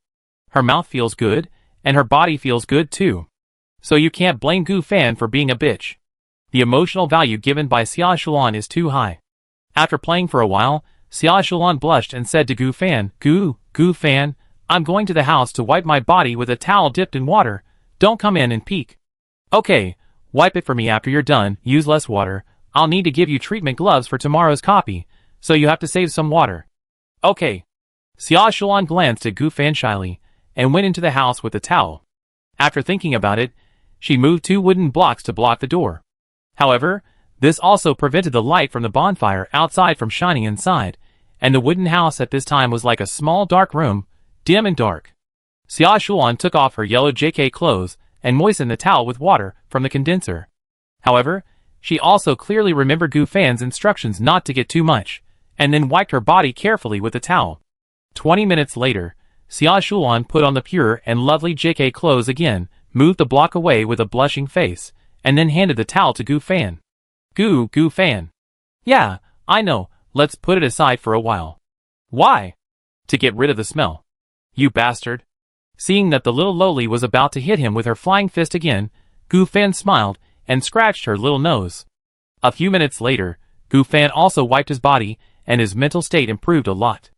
Her mouth feels good, and her body feels good too. So you can't blame Gu Fan for being a bitch. The emotional value given by Xia Shulan is too high. After playing for a while, Xia Shulan blushed and said to Gu Fan, Gu Fan, I'm going to the house to wipe my body with a towel dipped in water. Don't come in and peek. Okay, wipe it for me after you're done, use less water. I'll need to give you treatment gloves for tomorrow's copy, so you have to save some water. Okay. Xia Shulan glanced at Gu Fan shyly, and went into the house with the towel. After thinking about it, she moved 2 wooden blocks to block the door. However, this also prevented the light from the bonfire outside from shining inside, and the wooden house at this time was like a small dark room, dim and dark. Xia Shulan took off her yellow JK clothes and moistened the towel with water from the condenser. However, she also clearly remembered Gu Fan's instructions not to get too much, and then wiped her body carefully with the towel. 20 minutes later, Xia Shulan put on the pure and lovely JK clothes again, moved the block away with a blushing face, and then handed the towel to Gu Fan. Gu Fan. Yeah, I know, let's put it aside for a while. Why? To get rid of the smell. You bastard. Seeing that the little lowly was about to hit him with her flying fist again, Gu Fan smiled and scratched her little nose. A few minutes later, Gu Fan also wiped his body, and his mental state improved a lot.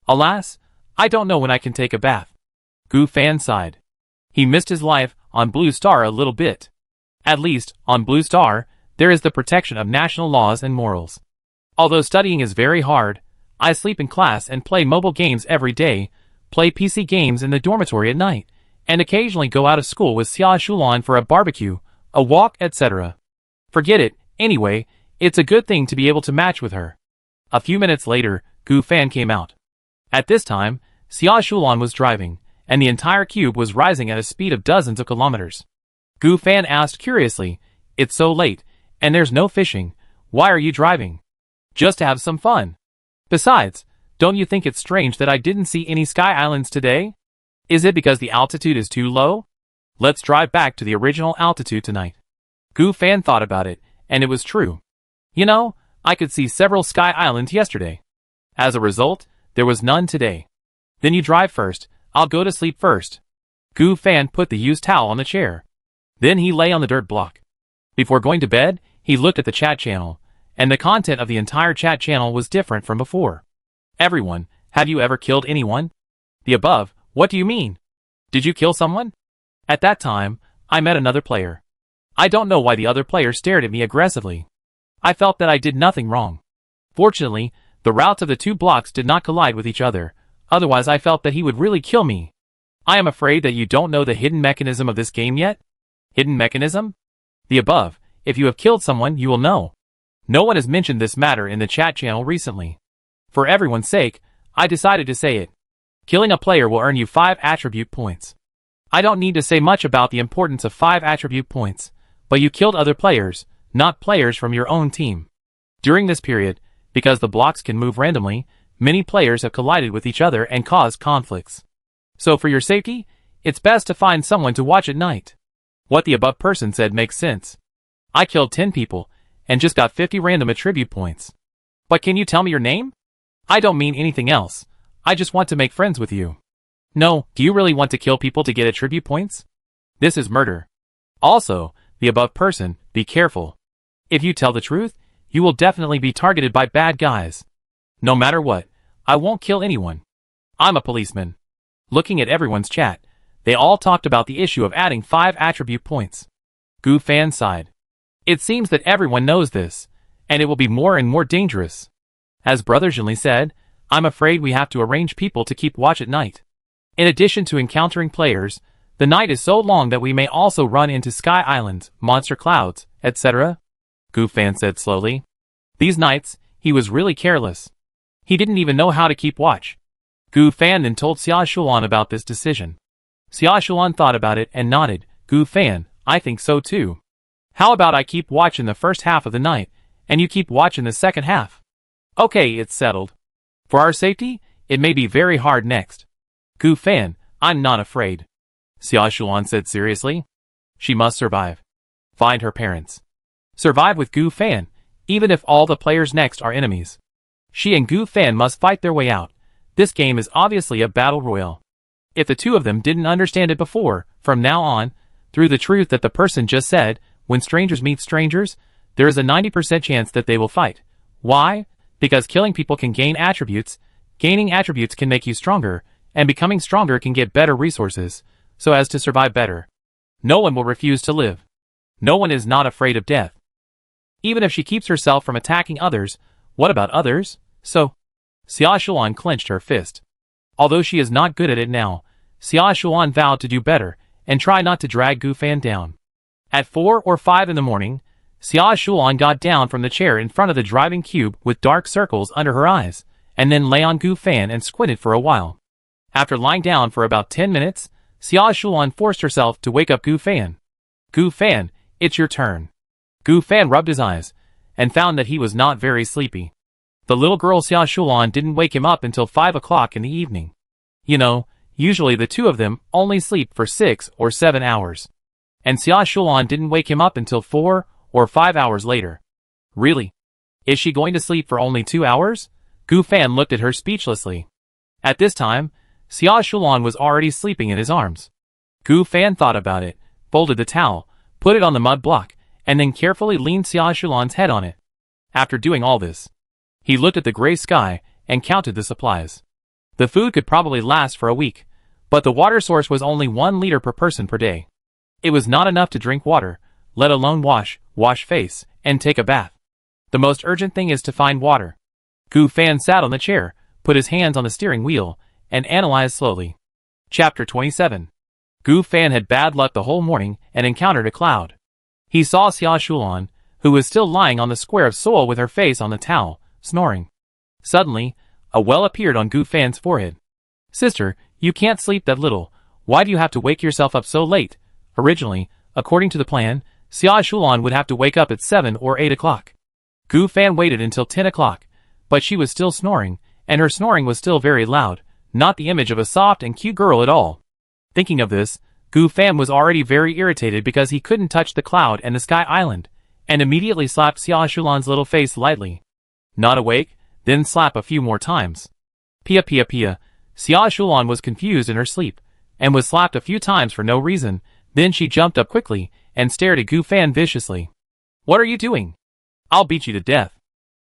Alas, I don't know when I can take a bath. Gu Fan sighed. He missed his life on Blue Star a little bit. At least, on Blue Star, there is the protection of national laws and morals. Although studying is very hard, I sleep in class and play mobile games every day, play PC games in the dormitory at night, and occasionally go out of school with Xia Shulan for a barbecue, a walk, etc. Forget it, anyway, it's a good thing to be able to match with her. A few minutes later, Gu Fan came out. At this time, Xia Shulan was driving, and the entire cube was rising at a speed of dozens of kilometers. Gu Fan asked curiously, It's so late, and there's no fishing, why are you driving? Just to have some fun. Besides, don't you think it's strange that I didn't see any sky islands today? Is it because the altitude is too low? Let's drive back to the original altitude tonight. Gu Fan thought about it, and it was true. You know, I could see several sky islands yesterday. As a result, there was none today. Then you drive first, I'll go to sleep first. Gu Fan put the used towel on the chair. Then he lay on the dirt block. Before going to bed, he looked at the chat channel, and the content of the entire chat channel was different from before. Everyone, have you ever killed anyone? The above, what do you mean? Did you kill someone? At that time, I met another player. I don't know why the other player stared at me aggressively. I felt that I did nothing wrong. Fortunately, the routes of the 2 blocks did not collide with each other, otherwise I felt that he would really kill me. I am afraid that you don't know the hidden mechanism of this game yet? Hidden mechanism? The above, if you have killed someone you will know. No one has mentioned this matter in the chat channel recently. For everyone's sake, I decided to say it. Killing a player will earn you 5 attribute points. I don't need to say much about the importance of 5 attribute points, but you killed other players, not players from your own team. During this period, because the blocks can move randomly, many players have collided with each other and caused conflicts. So for your safety, it's best to find someone to watch at night. What the above person said makes sense. I killed 10 people, and just got 50 random attribute points. But can you tell me your name? I don't mean anything else, I just want to make friends with you. No, do you really want to kill people to get attribute points? This is murder. Also, the above person, be careful. If you tell the truth, you will definitely be targeted by bad guys. No matter what, I won't kill anyone. I'm a policeman. Looking at everyone's chat, they all talked about the issue of adding 5 attribute points. Gu Fan sighed. It seems that everyone knows this, and it will be more and more dangerous. As Brother Jinli said, I'm afraid we have to arrange people to keep watch at night. In addition to encountering players, the night is so long that we may also run into sky islands, monster clouds, etc. Gu Fan said slowly. These nights, he was really careless. He didn't even know how to keep watch. Gu Fan then told Xia Shulan about this decision. Xia Shulan thought about it and nodded. Gu Fan, I think so too. How about I keep watch in the first half of the night, and you keep watch in the second half? Okay, it's settled. For our safety, it may be very hard next. Gu Fan, I'm not afraid. Xia Shulan said seriously. She must survive. Find her parents. Survive with Gu Fan, even if all the players next are enemies. She and Gu Fan must fight their way out. This game is obviously a battle royale. If the two of them didn't understand it before, from now on, through the truth that the person just said, when strangers meet strangers, there is a 90% chance that they will fight. Why? Because killing people can gain attributes, gaining attributes can make you stronger, and becoming stronger can get better resources, so as to survive better. No one will refuse to live. No one is not afraid of death. Even if she keeps herself from attacking others, what about others? So, Xia Shulan clenched her fist. Although she is not good at it now, Xia Shulan vowed to do better, and try not to drag Gu Fan down. At 4 or 5 in the morning, Xia Shulan got down from the chair in front of the driving cube with dark circles under her eyes, and then lay on Gu Fan and squinted for a while. After lying down for about 10 minutes, Xia Shulan forced herself to wake up Gu Fan. Gu Fan, it's your turn. Gu Fan rubbed his eyes, and found that he was not very sleepy. The little girl Xia Shulan didn't wake him up until 5 o'clock in the evening. You know, usually the two of them only sleep for 6 or 7 hours. And Xia Shulan didn't wake him up until 4 or 5 hours later. Really? Is she going to sleep for only 2 hours? Gu Fan looked at her speechlessly. At this time, Xia Shulan was already sleeping in his arms. Gu Fan thought about it, folded the towel, put it on the mud block, and then carefully leaned Xia Shulan's head on it. After doing all this, he looked at the gray sky and counted the supplies. The food could probably last for a week, but the water source was only 1 liter per person per day. It was not enough to drink water, let alone wash face, and take a bath. The most urgent thing is to find water. Gu Fan sat on the chair, put his hands on the steering wheel, and analyzed slowly. Chapter 27. Gu Fan had bad luck the whole morning and encountered a cloud. He saw Xia Shulan, who was still lying on the square of soil with her face on the towel, snoring. Suddenly, a well appeared on Gu Fan's forehead. Sister, you can't sleep that little. Why do you have to wake yourself up so late? Originally, according to the plan, Xia Shulan would have to wake up at 7 or 8 o'clock. Gu Fan waited until 10 o'clock, but she was still snoring, and her snoring was still very loud, not the image of a soft and cute girl at all. Thinking of this, Gu Fan was already very irritated because he couldn't touch the cloud and the sky island, and immediately slapped Xia Shulan's little face lightly. Not awake, then slap a few more times. Pia pia pia. Xia Shulan was confused in her sleep, and was slapped a few times for no reason. Then she jumped up quickly, and stared at Gu Fan viciously. What are you doing? I'll beat you to death.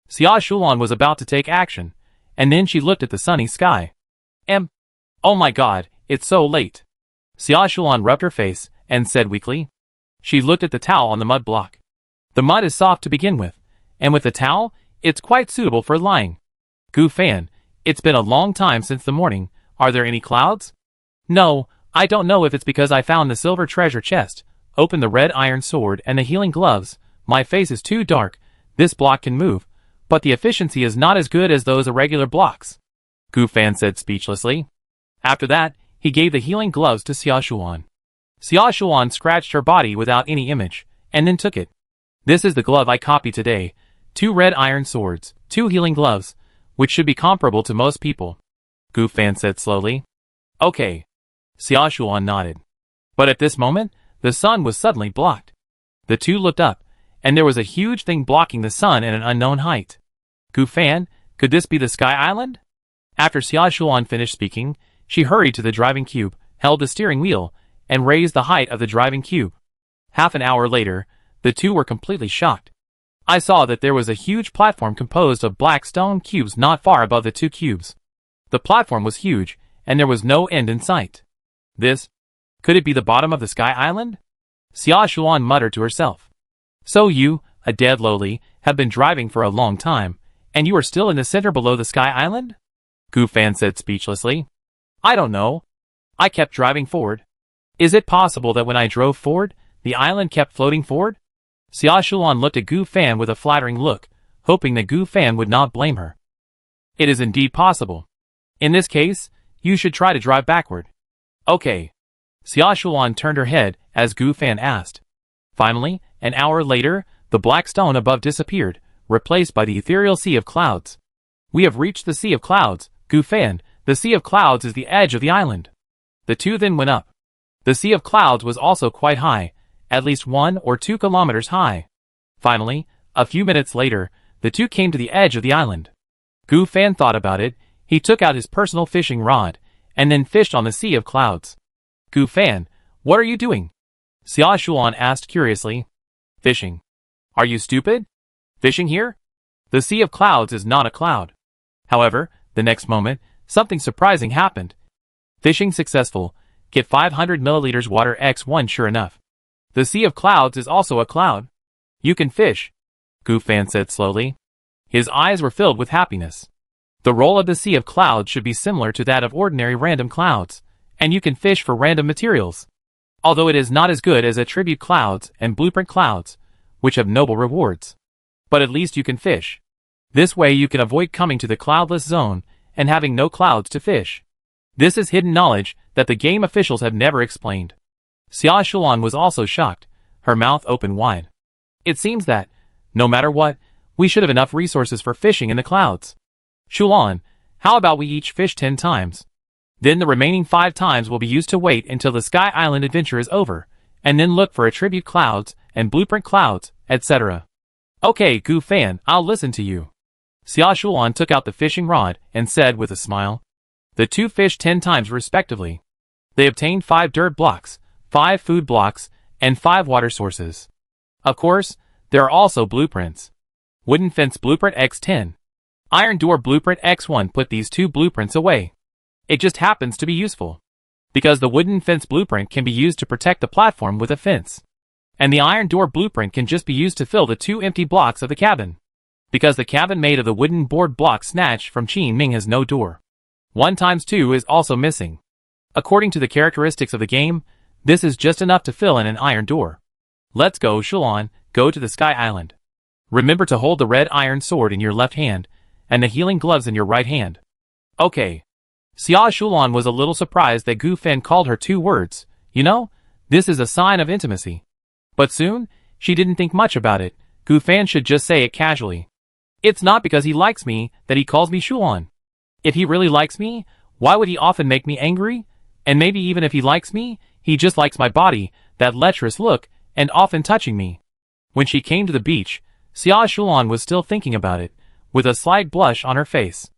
Xia Shulan was about to take action, and then she looked at the sunny sky. Oh my god, it's so late. Xia Shulan rubbed her face, and said weakly. She looked at the towel on the mud block. The mud is soft to begin with, and with the towel, it's quite suitable for lying. Gu Fan, it's been a long time since the morning. Are there any clouds? No, I don't know if it's because I found the silver treasure chest, opened the red iron sword and the healing gloves. My face is too dark. This block can move, but the efficiency is not as good as those irregular blocks. Gu Fan said speechlessly. After that, he gave the healing gloves to Xia Shulan. Xia Shulan scratched her body without any image, and then took it. This is the glove I copied today. 2 red iron swords, 2 healing gloves, which should be comparable to most people. Gu Fan said slowly. Okay. Xia Shulan nodded. But at this moment, the sun was suddenly blocked. The two looked up, and there was a huge thing blocking the sun at an unknown height. Gu Fan, could this be the Sky Island? After Xia Shulan finished speaking, she hurried to the driving cube, held the steering wheel, and raised the height of the driving cube. Half an hour later, the two were completely shocked. I saw that there was a huge platform composed of black stone cubes not far above the 2 cubes. The platform was huge, and there was no end in sight. Could it be the bottom of the Sky Island? Xia Shulan muttered to herself. So you, a dead lowly, have been driving for a long time, and you are still in the center below the Sky Island? Gu Fan said speechlessly. I don't know. I kept driving forward. Is it possible that when I drove forward, the island kept floating forward? Xia Shulan looked at Gu Fan with a flattering look, hoping that Gu Fan would not blame her. It is indeed possible. In this case, you should try to drive backward. Okay. Xia Shulan turned her head as Gu Fan asked. Finally, an hour later, the black stone above disappeared, replaced by the ethereal sea of clouds. We have reached the sea of clouds, Gu Fan. The sea of clouds is the edge of the island. The two then went up. The sea of clouds was also quite high, at least 1 or 2 kilometers high. Finally, a few minutes later, the two came to the edge of the island. Gu Fan thought about it. He took out his personal fishing rod, and then fished on the sea of clouds. Gu Fan, what are you doing? Xia Shulan asked curiously. Fishing. Are you stupid? Fishing here? The sea of clouds is not a cloud. However, the next moment, something surprising happened. Fishing successful. Get 500 milliliters water X1 sure enough. The sea of clouds is also a cloud. You can fish, Gu Fan said slowly. His eyes were filled with happiness. The role of the sea of clouds should be similar to that of ordinary random clouds, and you can fish for random materials. Although it is not as good as attribute clouds and blueprint clouds, which have noble rewards. But at least you can fish. This way you can avoid coming to the cloudless zone and having no clouds to fish. This is hidden knowledge that the game officials have never explained. Xia Shulan was also shocked, her mouth open wide. It seems that, no matter what, we should have enough resources for fishing in the clouds. Shulan, how about we each fish 10 times? Then the remaining 5 times will be used to wait until the Sky Island adventure is over, and then look for attribute clouds and blueprint clouds, etc. Okay, Gu Fan, I'll listen to you. Xia Shulan took out the fishing rod and said with a smile. The two fished 10 times respectively. They obtained 5 dirt blocks, 5 food blocks, and 5 water sources. Of course, there are also blueprints. Wooden fence blueprint X10. Iron door blueprint X1 put these 2 blueprints away. It just happens to be useful. Because the wooden fence blueprint can be used to protect the platform with a fence. And the iron door blueprint can just be used to fill the 2 empty blocks of the cabin. Because the cabin made of the wooden board block snatched from Qin Ming has no door. 1 times 2 is also missing. According to the characteristics of the game, this is just enough to fill in an iron door. Let's go, Shulan, go to the Sky Island. Remember to hold the red iron sword in your left hand, and the healing gloves in your right hand. Okay. Xia Shulan was a little surprised that Gu Fan called her 2 words. You know, this is a sign of intimacy. But soon, she didn't think much about it. Gu Fan should just say it casually. It's not because he likes me that he calls me Shulan. If he really likes me, why would he often make me angry? And maybe even if he likes me, he just likes my body, that lecherous look, and often touching me. When she came to the beach, Xia Shulan was still thinking about it, with a slight blush on her face.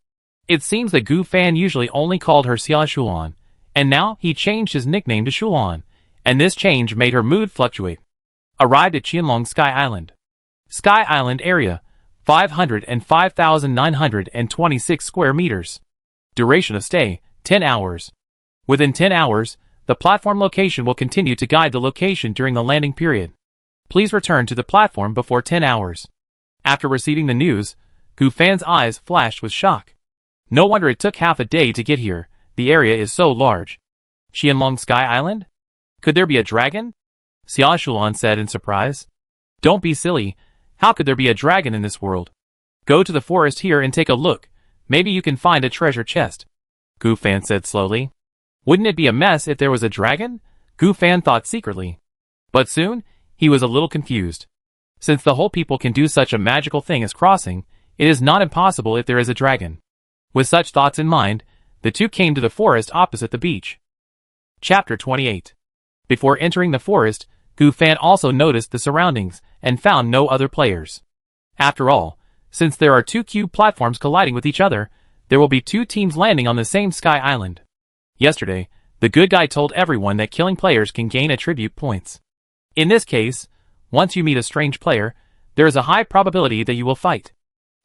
It seems that Gu Fan usually only called her Xia Shulan, and now he changed his nickname to Shulan, and this change made her mood fluctuate. Arrived at Qianlong Sky Island. Sky Island area, 505,926 square meters. Duration of stay, 10 hours. Within 10 hours, the platform location will continue to guide the location during the landing period. Please return to the platform before 10 hours. After receiving the news, Gu Fan's eyes flashed with shock. No wonder it took half a day to get here, the area is so large. Qianlong Sky Island? Could there be a dragon? Xia Shulan said in surprise. Don't be silly, how could there be a dragon in this world? Go to the forest here and take a look, maybe you can find a treasure chest. Gu Fan said slowly. Wouldn't it be a mess if there was a dragon? Gu Fan thought secretly. But soon, he was a little confused. Since the whole people can do such a magical thing as crossing, it is not impossible if there is a dragon. With such thoughts in mind, the two came to the forest opposite the beach. Chapter 28. Before entering the forest, Gu Fan also noticed the surroundings and found no other players. After all, since there are 2 cube platforms colliding with each other, there will be 2 teams landing on the same Sky Island. Yesterday, the good guy told everyone that killing players can gain attribute points. In this case, once you meet a strange player, there is a high probability that you will fight.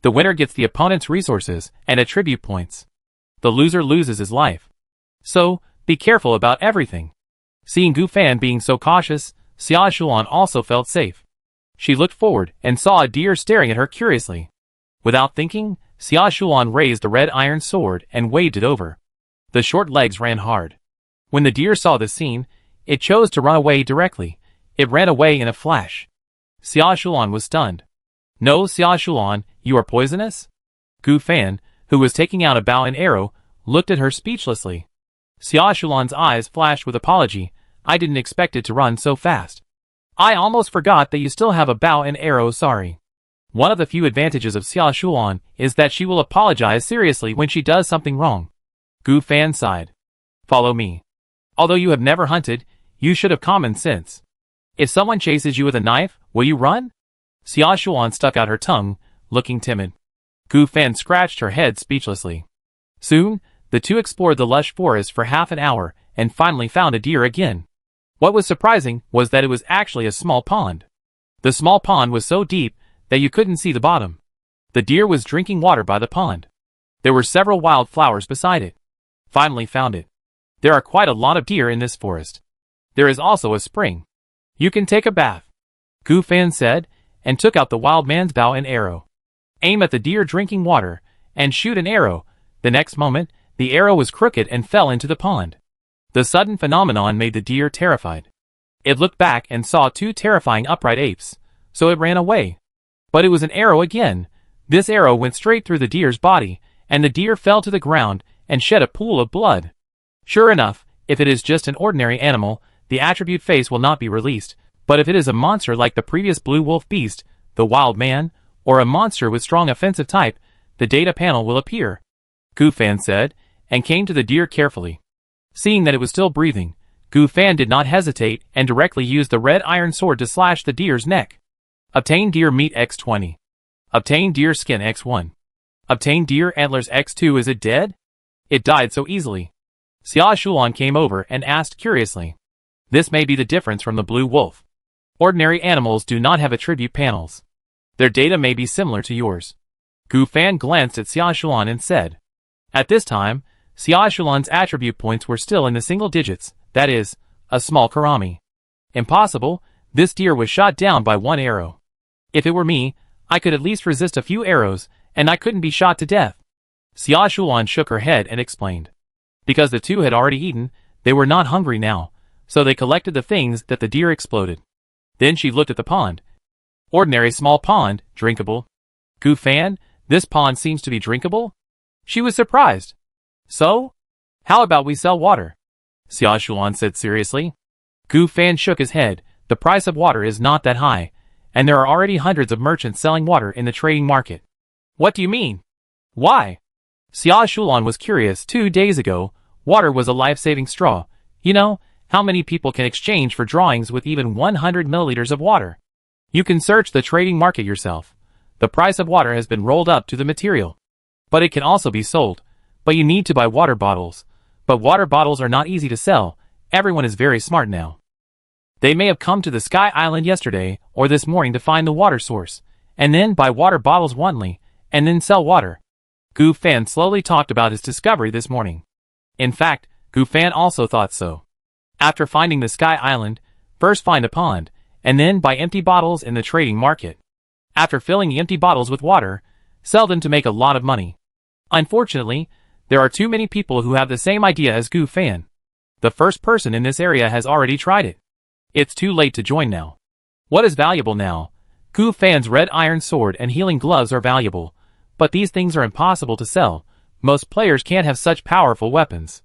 The winner gets the opponent's resources and attribute points. The loser loses his life. So, be careful about everything. Seeing Gu Fan being so cautious, Xia Shulan also felt safe. She looked forward and saw a deer staring at her curiously. Without thinking, Xia Shulan raised the red iron sword and waved it over. The short legs ran hard. When the deer saw the scene, it chose to run away directly. It ran away in a flash. Xia Shulan was stunned. No, Xia Shulan, you are poisonous? Gu Fan, who was taking out a bow and arrow, looked at her speechlessly. Xia Shulan's eyes flashed with apology. I didn't expect it to run so fast. I almost forgot that you still have a bow and arrow, sorry. One of the few advantages of Xia Shulan is that she will apologize seriously when she does something wrong. Gu Fan sighed. Follow me. Although you have never hunted, you should have common sense. If someone chases you with a knife, will you run? Xia Shulan stuck out her tongue, looking timid. Gu Fan scratched her head speechlessly. Soon, the two explored the lush forest for half an hour and finally found a deer again. What was surprising was that it was actually a small pond. The small pond was so deep that you couldn't see the bottom. The deer was drinking water by the pond. There were several wild flowers beside it. Finally found it. There are quite a lot of deer in this forest. There is also a spring. You can take a bath, Gu Fan said, and took out the wild man's bow and arrow. Aim at the deer drinking water, and shoot an arrow. The next moment, the arrow was crooked and fell into the pond. The sudden phenomenon made the deer terrified. It looked back and saw two terrifying upright apes, so it ran away. But it was an arrow again. This arrow went straight through the deer's body, and the deer fell to the ground and shed a pool of blood. Sure enough, if it is just an ordinary animal, the attribute face will not be released, but if it is a monster like the previous blue wolf beast, the wild man, or a monster with strong offensive type, the data panel will appear, Gu Fan said, and came to the deer carefully. Seeing that it was still breathing, Gu Fan did not hesitate and directly used the red iron sword to slash the deer's neck. Obtain deer meat X20. Obtain deer skin X1. Obtain deer antlers X2. Is it dead? It died so easily. Xia Shulan came over and asked curiously. This may be the difference from the blue wolf. Ordinary animals do not have attribute panels. Their data may be similar to yours. Gu Fan glanced at Xia Shulan and said. At this time, Xia Shulan's attribute points were still in the single digits, that is, a small karami. Impossible, this deer was shot down by one arrow. If it were me, I could at least resist a few arrows, and I couldn't be shot to death. Xia Shulan shook her head and explained. Because the two had already eaten, they were not hungry now, so they collected the things that the deer exploded. Then she looked at the pond. Ordinary small pond, drinkable. Gu Fan, this pond seems to be drinkable? She was surprised. So? How about we sell water? Xia Shulan said seriously. Gu Fan shook his head. The price of water is not that high, and there are already hundreds of merchants selling water in the trading market. What do you mean? Why? Xia Shulan was curious. 2 days ago, water was a life-saving straw. You know, how many people can exchange for drawings with even 100 milliliters of water? You can search the trading market yourself. The price of water has been rolled up to the material. But it can also be sold. But you need to buy water bottles. But water bottles are not easy to sell. Everyone is very smart now. They may have come to the Sky Island yesterday or this morning to find the water source, and then buy water bottles only, and then sell water. Gu Fan slowly talked about his discovery this morning. In fact, Gu Fan also thought so. After finding the Sky Island, first find a pond, and then buy empty bottles in the trading market. After filling the empty bottles with water, sell them to make a lot of money. Unfortunately, there are too many people who have the same idea as Gu Fan. The first person in this area has already tried it. It's too late to join now. What is valuable now? Gu Fan's red iron sword and healing gloves are valuable, but these things are impossible to sell. Most players can't have such powerful weapons.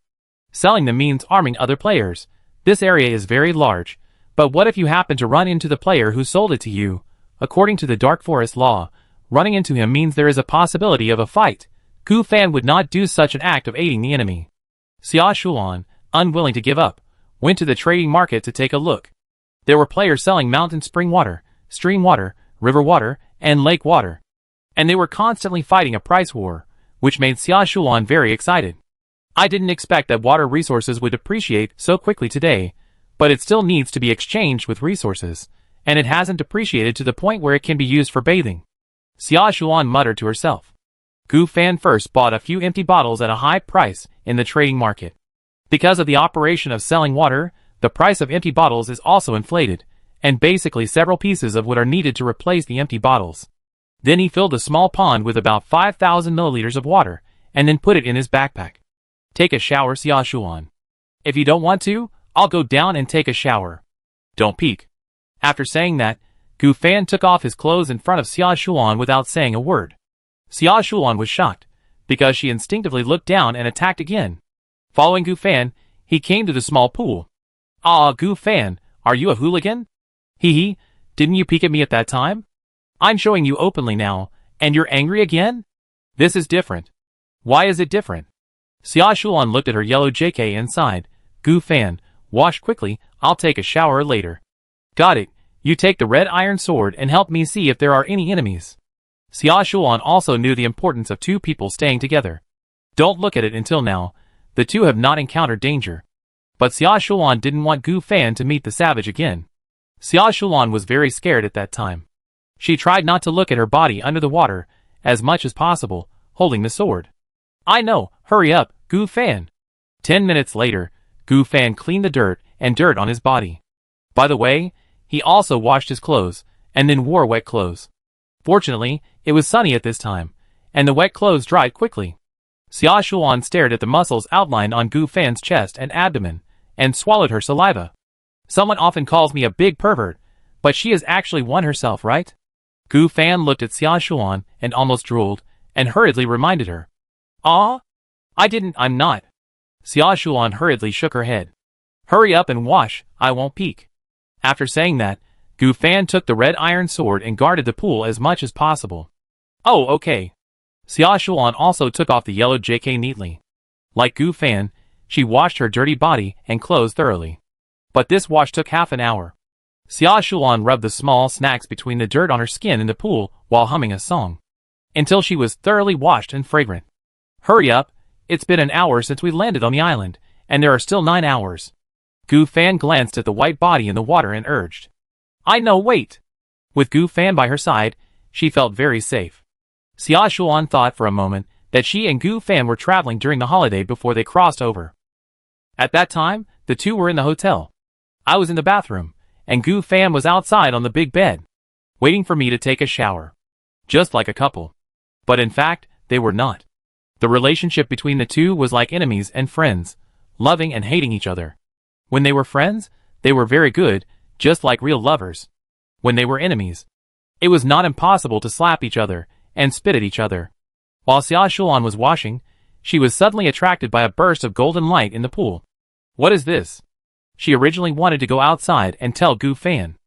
Selling them means arming other players. This area is very large, but what if you happen to run into the player who sold it to you? According to the Dark Forest law, running into him means there is a possibility of a fight. Gu Fan would not do such an act of aiding the enemy. Xia Shulan, unwilling to give up, went to the trading market to take a look. There were players selling mountain spring water, stream water, river water, and lake water. And they were constantly fighting a price war, which made Xia Shulan very excited. I didn't expect that water resources would depreciate so quickly today, but it still needs to be exchanged with resources, and it hasn't depreciated to the point where it can be used for bathing. Xia Shulan muttered to herself. Gu Fan first bought a few empty bottles at a high price in the trading market. Because of the operation of selling water, the price of empty bottles is also inflated, and basically several pieces of wood are needed to replace the empty bottles. Then he filled a small pond with about 5,000 milliliters of water, and then put it in his backpack. Take a shower, Xia Shulan. If you don't want to, I'll go down and take a shower. Don't peek. After saying that, Gu Fan took off his clothes in front of Xia Shuan without saying a word. Xia Shuan was shocked, because she instinctively looked down and attacked again. Following Gu Fan, he came to the small pool. "Ah, Gu Fan, are you a hooligan? Hee, didn't you peek at me at that time? I'm showing you openly now, and you're angry again? This is different." "Why is it different?" Xia Shuan looked at her yellow JK and sighed. "Gu Fan, wash quickly, I'll take a shower later." "Got it, you take the red iron sword and help me see if there are any enemies." Xia Shuan also knew the importance of two people staying together. Don't look at it until now, the two have not encountered danger. But Xia Shuan didn't want Gu Fan to meet the savage again. Xia Shuan was very scared at that time. She tried not to look at her body under the water, as much as possible, holding the sword. "I know, hurry up, Gu Fan." 10 minutes later, Gu Fan cleaned the dirt on his body. By the way, he also washed his clothes, and then wore wet clothes. Fortunately, it was sunny at this time, and the wet clothes dried quickly. Xia Shuan stared at the muscles outlined on Gu Fan's chest and abdomen, and swallowed her saliva. Someone often calls me a big pervert, but she is actually one herself, right? Gu Fan looked at Xia Shuan and almost drooled, and hurriedly reminded her. "Ah? I'm not." Xia Shuan hurriedly shook her head. "Hurry up and wash, I won't peek." After saying that, Gu Fan took the red iron sword and guarded the pool as much as possible. "Oh, okay." Xia Shuan also took off the yellow JK neatly. Like Gu Fan, she washed her dirty body and clothes thoroughly. But this wash took half an hour. Xia Shuan rubbed the small snacks between the dirt on her skin in the pool while humming a song, until she was thoroughly washed and fragrant. "Hurry up, it's been an hour since we landed on the island, and there are still 9 hours. Gu Fan glanced at the white body in the water and urged. "I know, wait." With Gu Fan by her side, she felt very safe. Xia Shuan thought for a moment that she and Gu Fan were traveling during the holiday before they crossed over. At that time, the two were in the hotel. I was in the bathroom, and Gu Fan was outside on the big bed, waiting for me to take a shower. Just like a couple. But in fact, they were not. The relationship between the two was like enemies and friends, loving and hating each other. When they were friends, they were very good, just like real lovers. When they were enemies, it was not impossible to slap each other and spit at each other. While Xia Shuan was washing, she was suddenly attracted by a burst of golden light in the pool. What is this? She originally wanted to go outside and tell Gu Fan.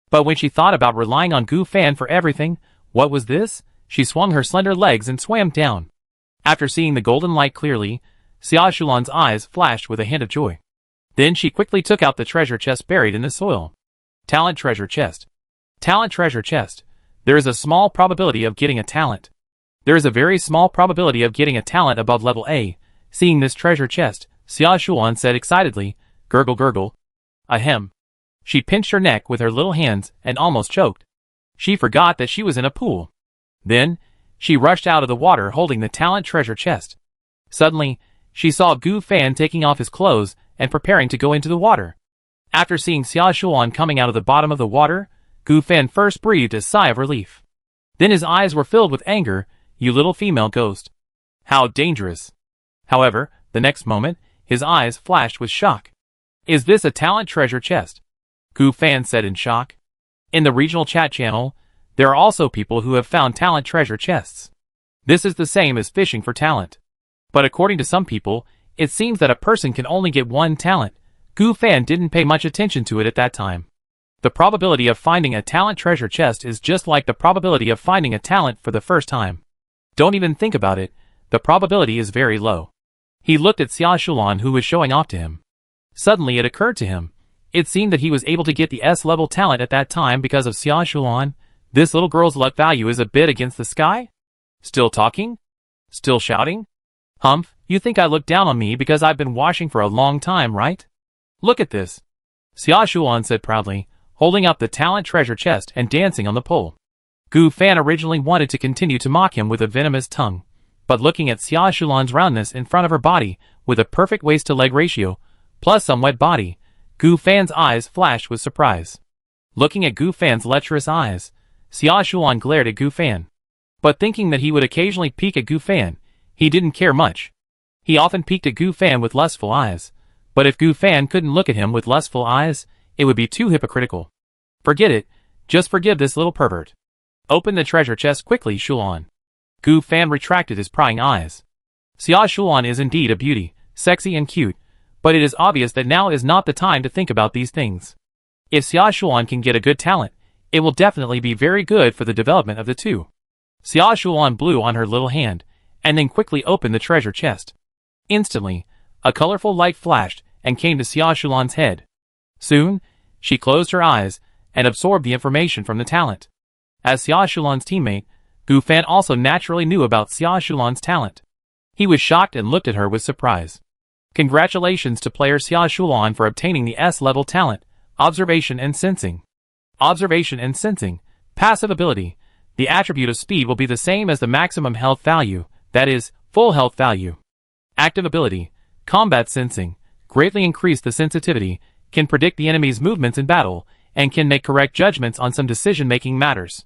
But when she thought about relying on Gu Fan for everything, what was this? She swung her slender legs and swam down. After seeing the golden light clearly, Xia Shuan's eyes flashed with a hint of joy. Then she quickly took out the treasure chest buried in the soil. Talent treasure chest. Talent treasure chest. There is a small probability of getting a talent. There is a very small probability of getting a talent above level A. Seeing this treasure chest, Xia Shuan said excitedly, "Gurgle gurgle." Ahem. She pinched her neck with her little hands and almost choked. She forgot that she was in a pool. Then, she rushed out of the water holding the talent treasure chest. Suddenly, she saw Gu Fan taking off his clothes and preparing to go into the water. After seeing Xia Shuan coming out of the bottom of the water, Gu Fan first breathed a sigh of relief. Then his eyes were filled with anger. "You little female ghost. How dangerous." However, the next moment, his eyes flashed with shock. "Is this a talent treasure chest?" Gu Fan said in shock. In the regional chat channel, there are also people who have found talent treasure chests. This is the same as fishing for talent. But according to some people, it seems that a person can only get one talent. Gu Fan didn't pay much attention to it at that time. The probability of finding a talent treasure chest is just like the probability of finding a talent for the first time. Don't even think about it, the probability is very low. He looked at Xia Shuan who was showing off to him. Suddenly it occurred to him. It seemed that he was able to get the S-level talent at that time because of Xia Shuan. This little girl's luck value is a bit against the sky? Still talking? Still shouting? Humph, you think I look down on me because I've been washing for a long time, right? Look at this. Xia Shuan said proudly, holding up the talent treasure chest and dancing on the pole. Gu Fan originally wanted to continue to mock him with a venomous tongue, but looking at Xia Shuan's roundness in front of her body, with a perfect waist-to-leg ratio, plus some wet body, Gu Fan's eyes flashed with surprise. Looking at Gu Fan's lecherous eyes, Xia Shuan glared at Gu Fan. But thinking that he would occasionally peek at Gu Fan, he didn't care much. He often peeked at Gu Fan with lustful eyes, but if Gu Fan couldn't look at him with lustful eyes, it would be too hypocritical. Forget it, Just forgive this little pervert. Open the treasure chest quickly, Shulan. Gu Fan retracted his prying eyes. Xia Shulan is indeed a beauty, sexy and cute, but it is obvious that now is not the time to think about these things. If Xia Shulan can get a good talent, it will definitely be very good for the development of the two. Xia Shulan blew on her little hand, and then quickly opened the treasure chest. Instantly, a colorful light flashed and came to Xia Shulan's head. Soon, she closed her eyes and absorbed the information from the talent. As Xia Shulan's teammate, Gu Fan also naturally knew about Xia Shulan's talent. He was shocked and looked at her with surprise. Congratulations to player Xia Shulan for obtaining the S-level talent, Observation and Sensing. Observation and Sensing, passive ability. The attribute of speed will be the same as the maximum health value, that is, full health value. Active ability, Combat Sensing, greatly increase the sensitivity, can predict the enemy's movements in battle, and can make correct judgments on some decision-making matters.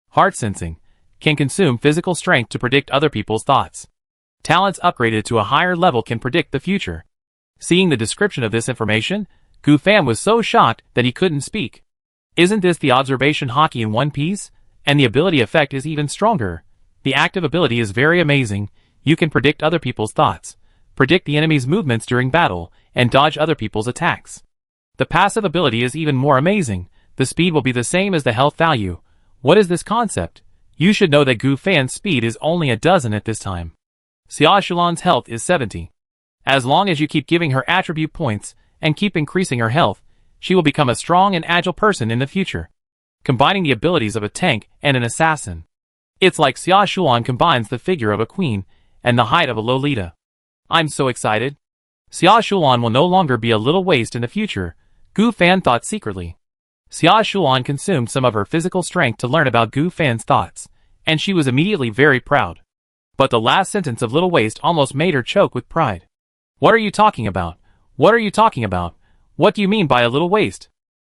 Heart Sensing, can consume physical strength to predict other people's thoughts. Talents upgraded to a higher level can predict the future. Seeing the description of this information, Gu Fan was so shocked that he couldn't speak. Isn't this the observation hockey in one piece? And the ability effect is even stronger. The active ability is very amazing. You can predict other people's thoughts, predict the enemy's movements during battle, and dodge other people's attacks. The passive ability is even more amazing. The speed will be the same as the health value. What is this concept? You should know that Gu Fan's speed is only a dozen at this time. Xia Shulan's health is 70. As long as you keep giving her attribute points and keep increasing her health, she will become a strong and agile person in the future, combining the abilities of a tank and an assassin. It's like Xia Shulan combines the figure of a queen and the height of a Lolita. I'm so excited. Xia Shulan will no longer be a little waste in the future, Gu Fan thought secretly. Xia Shulan consumed some of her physical strength to learn about Gu Fan's thoughts, and she was immediately very proud. But the last sentence of little waste almost made her choke with pride. What are you talking about? What are you talking about? What do you mean by a little waste?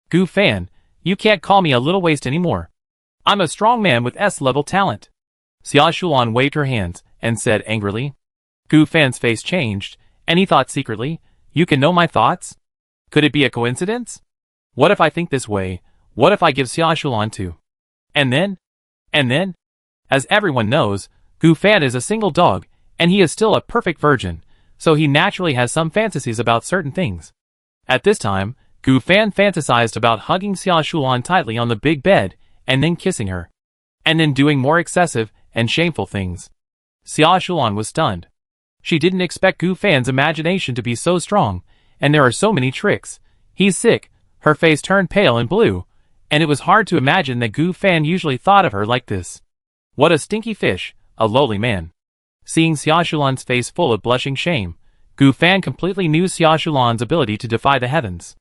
Gu Fan, you can't call me a little waste anymore. I'm a strong man with S-level talent. Xia Shulan waved her hands and said angrily. Gu Fan's face changed, and he thought secretly, you can know my thoughts? Could it be a coincidence? What if I think this way? What if I give Xia Shulan to? And then? As everyone knows, Gu Fan is a single dog, and he is still a perfect virgin, so he naturally has some fantasies about certain things. At this time, Gu Fan fantasized about hugging Xia Shulan tightly on the big bed, and then kissing her. And then doing more excessive and shameful things. Xia Shulan was stunned. She didn't expect Gu Fan's imagination to be so strong, and there are so many tricks. He's sick, her face turned pale and blue, and it was hard to imagine that Gu Fan usually thought of her like this. What a stinky fish, a lowly man. Seeing Xia Shulan's face full of blushing shame, Gu Fan completely knew Xia Shulan's ability to defy the heavens.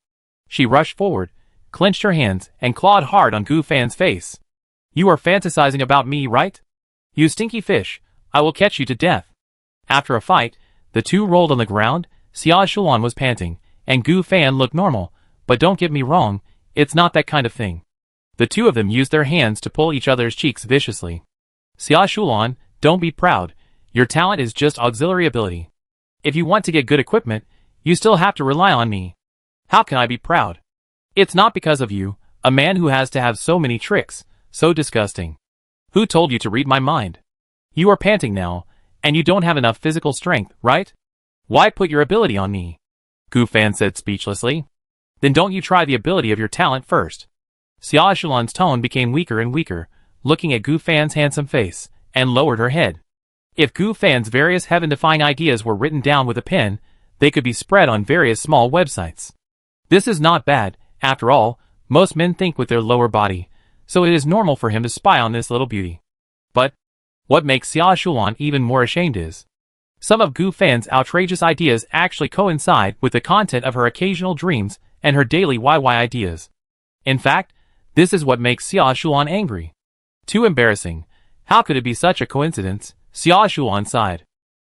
She rushed forward, clenched her hands, and clawed hard on Gu Fan's face. You are fantasizing about me, right? You stinky fish, I will catch you to death. After a fight, the two rolled on the ground. Xia Shulan was panting, and Gu Fan looked normal, but don't get me wrong, it's not that kind of thing. The two of them used their hands to pull each other's cheeks viciously. Xia Shulan, don't be proud, your talent is just auxiliary ability. If you want to get good equipment, you still have to rely on me. How can I be proud? It's not because of you, a man who has to have so many tricks, so disgusting. Who told you to read my mind? You are panting now, and you don't have enough physical strength, right? Why put your ability on me? Gu Fan said speechlessly. Then don't you try the ability of your talent first. Xia Shulan's tone became weaker and weaker, looking at Gu Fan's handsome face, and lowered her head. If Gu Fan's various heaven-defying ideas were written down with a pen, they could be spread on various small websites. This is not bad, after all, most men think with their lower body, so it is normal for him to spy on this little beauty. But what makes Xia Shulan even more ashamed is some of Gu Fan's outrageous ideas actually coincide with the content of her occasional dreams and her daily YY ideas. In fact, this is what makes Xia Shulan angry. Too embarrassing. How could it be such a coincidence? Xia Shulan sighed.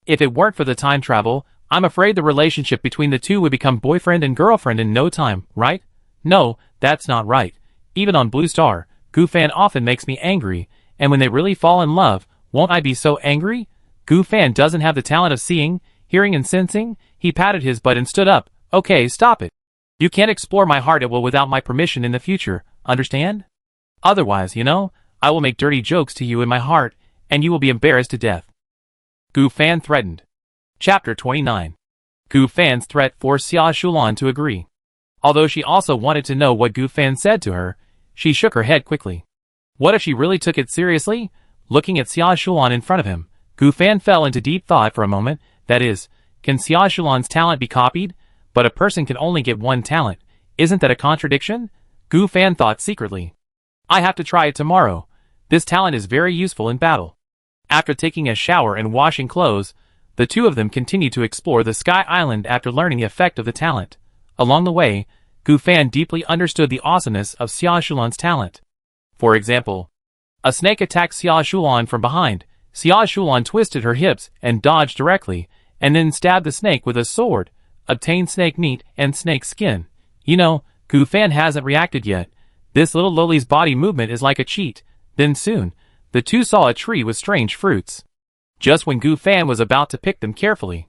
If it weren't for the time travel, I'm afraid the relationship between the two would become boyfriend and girlfriend in no time, right? No, that's not right. Even on Blue Star, Gu Fan often makes me angry, and when they really fall in love, won't I be so angry? Gu Fan doesn't have the talent of seeing, hearing and sensing. He patted his butt and stood up. Okay, stop it. You can't explore my heart at will without my permission in the future, understand? Otherwise, I will make dirty jokes to you in my heart, and you will be embarrassed to death. Gu Fan threatened. Chapter 29. Gu Fan's threat forced Xia Shulan to agree. Although she also wanted to know what Gu Fan said to her, she shook her head quickly. What if she really took it seriously? Looking at Xia Shulan in front of him, Gu Fan fell into deep thought for a moment. That is, can Xia Shulan's talent be copied? But a person can only get one talent. Isn't that a contradiction? Gu Fan thought secretly. I have to try it tomorrow. This talent is very useful in battle. After taking a shower and washing clothes, the two of them continued to explore the Sky Island after learning the effect of the talent. Along the way, Gu Fan deeply understood the awesomeness of Xia Shulan's talent. For example, a snake attacked Xia Shulan from behind. Xia Shulan twisted her hips and dodged directly, and then stabbed the snake with a sword, obtained snake meat and snake skin. Gu Fan hasn't reacted yet. This little lowly's body movement is like a cheat. Then soon, the two saw a tree with strange fruits. Just when Gu Fan was about to pick them carefully,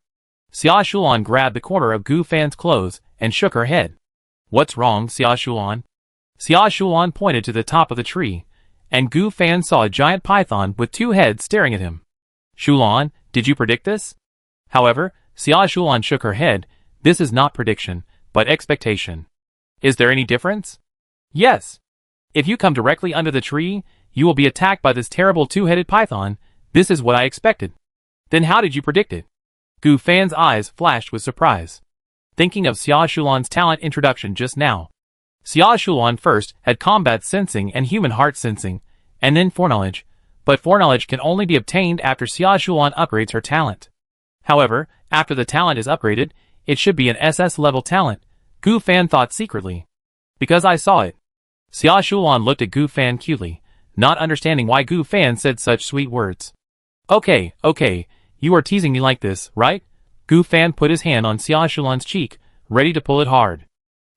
Xia Shulan grabbed the corner of Gu Fan's clothes and shook her head. What's wrong, Xia Shulan? Xia Shulan pointed to the top of the tree, and Gu Fan saw a giant python with two heads staring at him. Shulan, did you predict this? However, Xia Shulan shook her head. This is not prediction, but expectation. Is there any difference? Yes. If you come directly under the tree, you will be attacked by this terrible two-headed python. This is what I expected. Then how did you predict it? Gu Fan's eyes flashed with surprise, thinking of Xia Shulan's talent introduction just now. Xia Shulan first had combat sensing and human heart sensing, and then foreknowledge, but foreknowledge can only be obtained after Xia Shulan upgrades her talent. However, after the talent is upgraded, it should be an SS level talent, Gu Fan thought secretly. Because I saw it. Xia Shulan looked at Gu Fan cutely, not understanding why Gu Fan said such sweet words. Okay, you are teasing me like this, right? Gu Fan put his hand on Xia Shulan's cheek, ready to pull it hard.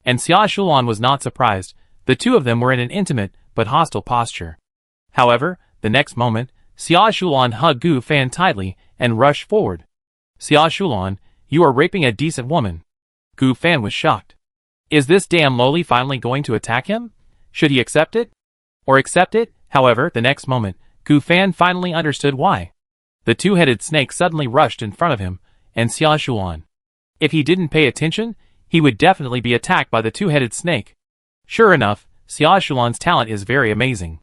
And Xia Shulan was not surprised. The two of them were in an intimate but hostile posture. However, the next moment, Xia Shulan hugged Gu Fan tightly and rushed forward. Xia Shulan, you are raping a decent woman. Gu Fan was shocked. Is this damn lowly finally going to attack him? Should he accept it? Or accept it? However, the next moment, Gu Fan finally understood why. The two-headed snake suddenly rushed in front of him, and Xia Shulan. If he didn't pay attention, he would definitely be attacked by the two-headed snake. Sure enough, Xia Shulan's talent is very amazing.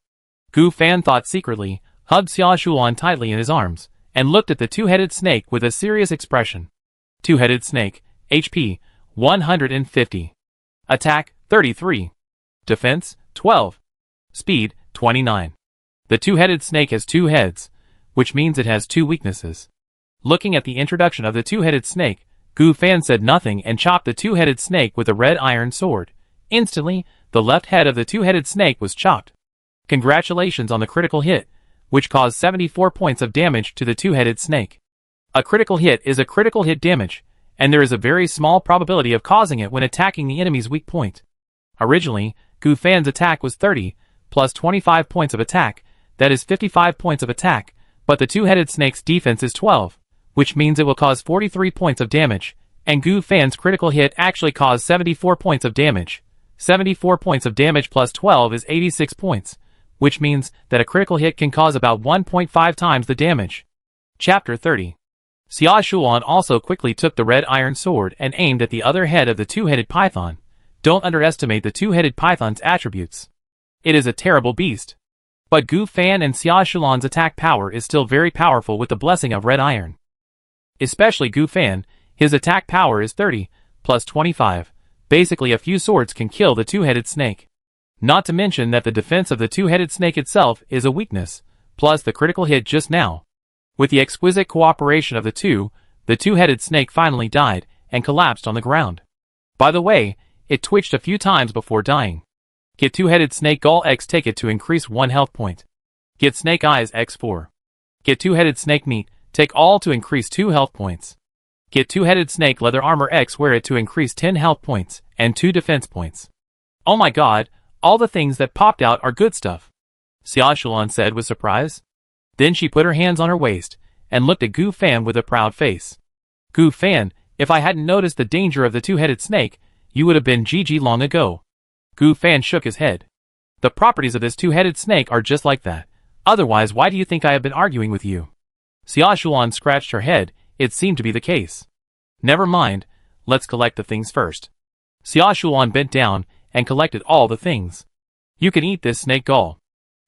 Gu Fan thought secretly, hugged Xia Shulan tightly in his arms, and looked at the two-headed snake with a serious expression. Two-headed snake, HP, 150. Attack, 33. Defense, 12. Speed, 29. The two-headed snake has two heads, which means it has two weaknesses. Looking at the introduction of the two-headed snake, Gu Fan said nothing and chopped the two-headed snake with a red iron sword. Instantly, the left head of the two-headed snake was chopped. Congratulations on the critical hit, which caused 74 points of damage to the two-headed snake. A critical hit is a critical hit damage, and there is a very small probability of causing it when attacking the enemy's weak point. Originally, Gu Fan's attack was 30, plus 25 points of attack, that is 55 points of attack, but the two-headed snake's defense is 12, which means it will cause 43 points of damage, and Gu Fan's critical hit actually caused 74 points of damage. 74 points of damage plus 12 is 86 points, which means that a critical hit can cause about 1.5 times the damage. Chapter 30. Xia Shulan also quickly took the red iron sword and aimed at the other head of the two-headed python. Don't underestimate the two-headed python's attributes. It is a terrible beast. But Gu Fan and Xia Shulan's attack power is still very powerful with the blessing of red iron. Especially Gu Fan, his attack power is 30, plus 25. Basically a few swords can kill the two-headed snake. Not to mention that the defense of the two-headed snake itself is a weakness, plus the critical hit just now. With the exquisite cooperation of the two-headed snake finally died and collapsed on the ground. By the way, it twitched a few times before dying. Get two-headed snake gall X take it to increase 1 health point. Get snake eyes X4. Get two-headed snake meat, take all to increase 2 health points. Get two-headed snake leather armor X wear it to increase 10 health points and 2 defense points. Oh my god, all the things that popped out are good stuff, Xia Shulan said with surprise. Then she put her hands on her waist and looked at Gu Fan with a proud face. Gu Fan, if I hadn't noticed the danger of the two-headed snake, you would have been GG long ago. Gu Fan shook his head. The properties of this two-headed snake are just like that. Otherwise, why do you think I have been arguing with you? Xiaoshuan scratched her head. It seemed to be the case. Never mind, let's collect the things first. Xiaoshuan bent down and collected all the things. You can eat this snake gall.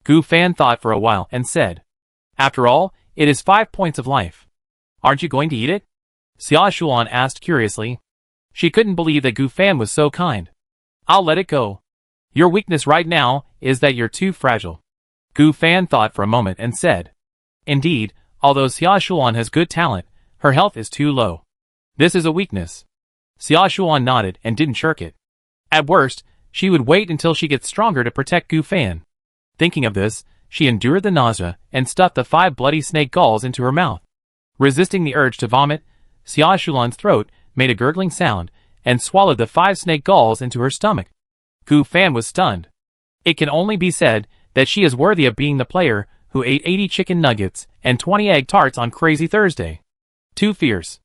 Gu Fan thought for a while and said, after all, it is 5 points of life. Aren't you going to eat it? Xiaoshuan asked curiously. She couldn't believe that Gu Fan was so kind. I'll let it go. Your weakness right now is that you're too fragile. Gu Fan thought for a moment and said, indeed, although Xiaoshuan has good talent, her health is too low. This is a weakness. Xiaoshuan nodded and didn't shirk it. At worst, she would wait until she gets stronger to protect Gu Fan. Thinking of this, she endured the nausea and stuffed the 5 bloody snake galls into her mouth. Resisting the urge to vomit, Xiaoshuan's throat made a gurgling sound and swallowed the 5 snake galls into her stomach. Gu Fan was stunned. It can only be said that she is worthy of being the player who ate 80 chicken nuggets and 20 egg tarts on Crazy Thursday. Too fierce.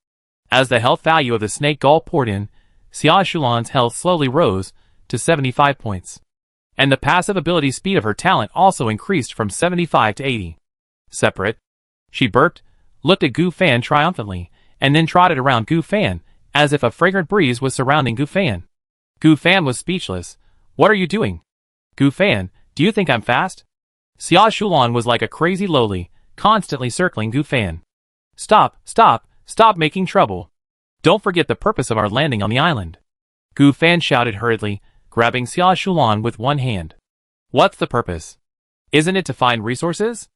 As the health value of the snake gall poured in, Xiaoshuan's health slowly rose to 75 points. And the passive ability speed of her talent also increased from 75 to 80. Separate. She burped, looked at Gu Fan triumphantly, and then trotted around Gu Fan, as if a fragrant breeze was surrounding Gu Fan. Gu Fan was speechless. What are you doing? Gu Fan, do you think I'm fast? Xiaoshuan was like a crazy loli, constantly circling Gu Fan. Stop, stop, stop making trouble. Don't forget the purpose of our landing on the island. Gu Fan shouted hurriedly, grabbing Xiaoshuan with one hand. What's the purpose? Isn't it to find resources?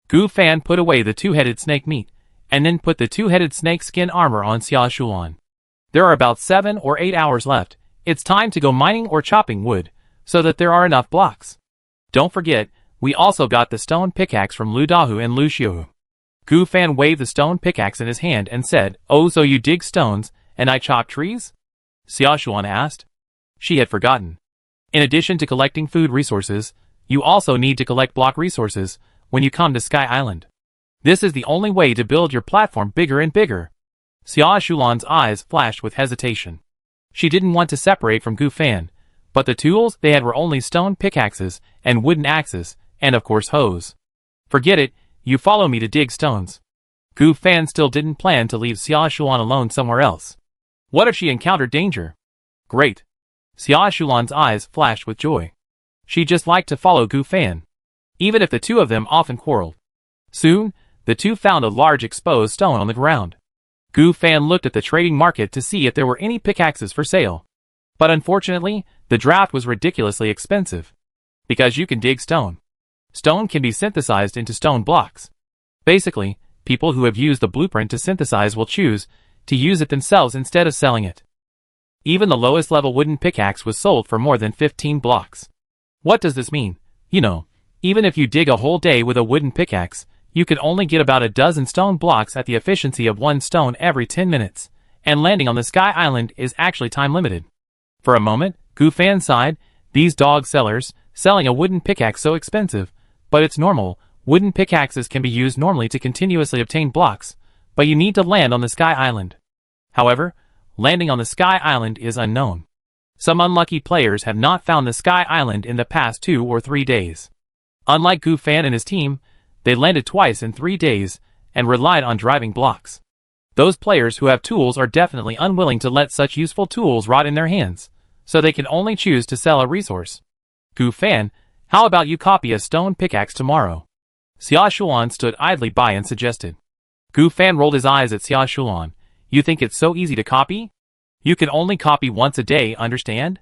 Gu Fan put away the two-headed snake meat, and then put the two-headed snake skin armor on Xiaoshuan. There are about 7 or 8 hours left. It's time to go mining or chopping wood, so that there are enough blocks. Don't forget, we also got the stone pickaxe from Lu Dahu and Lu Xiuhu. Gu Fan waved the stone pickaxe in his hand and said, oh, so you dig stones, and I chop trees? Xiaoshuan asked. She had forgotten. In addition to collecting food resources, you also need to collect block resources when you come to Sky Island. This is the only way to build your platform bigger and bigger. Xiaoshuan's eyes flashed with hesitation. She didn't want to separate from Gu Fan, but the tools they had were only stone pickaxes and wooden axes, and of course hoes. Forget it, you follow me to dig stones. Gu Fan still didn't plan to leave Xiaoshuan alone somewhere else. What if she encountered danger? Great. Xiaoshuan's eyes flashed with joy. She just liked to follow Gu Fan, even if the two of them often quarreled. Soon, the two found a large exposed stone on the ground. Gu Fan looked at the trading market to see if there were any pickaxes for sale. But unfortunately, the draft was ridiculously expensive. Because you can dig stone. Stone can be synthesized into stone blocks. Basically, people who have used the blueprint to synthesize will choose to use it themselves instead of selling it. Even the lowest level wooden pickaxe was sold for more than 15 blocks. What does this mean? You know, even if you dig a whole day with a wooden pickaxe, you could only get about a dozen stone blocks at the efficiency of 1 stone every 10 minutes, and landing on the Sky Island is actually time limited. For a moment, Gu Fan sighed, these dog sellers, selling a wooden pickaxe so expensive, but it's normal, wooden pickaxes can be used normally to continuously obtain blocks, but you need to land on the Sky Island. However, landing on the Sky Island is unknown. Some unlucky players have not found the Sky Island in the past 2 or 3 days. Unlike Gu Fan and his team, they landed twice in 3 days and relied on driving blocks. Those players who have tools are definitely unwilling to let such useful tools rot in their hands, so they can only choose to sell a resource. Gu Fan, how about you copy a stone pickaxe tomorrow? Xiaoshuan stood idly by and suggested. Gu Fan rolled his eyes at Xiaoshuan. You think it's so easy to copy? You can only copy once a day, understand?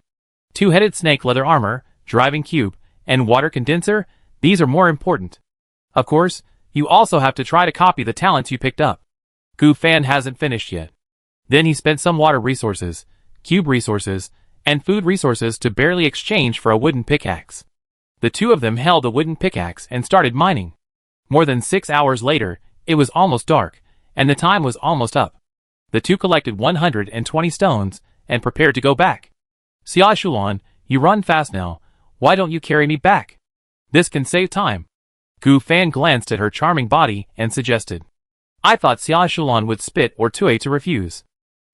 Two-headed snake leather armor, driving cube, and water condenser, these are more important. Of course, you also have to try to copy the talents you picked up. Gu Fan hasn't finished yet. Then he spent some water resources, cube resources, and food resources to barely exchange for a wooden pickaxe. The two of them held a wooden pickaxe and started mining. More than 6 hours later, it was almost dark, and the time was almost up. The two collected 120 stones and prepared to go back. Xiaoshuan, you run fast now. Why don't you carry me back? This can save time. Gu Fan glanced at her charming body and suggested. I thought Xiaoshuan would spit or tue to refuse.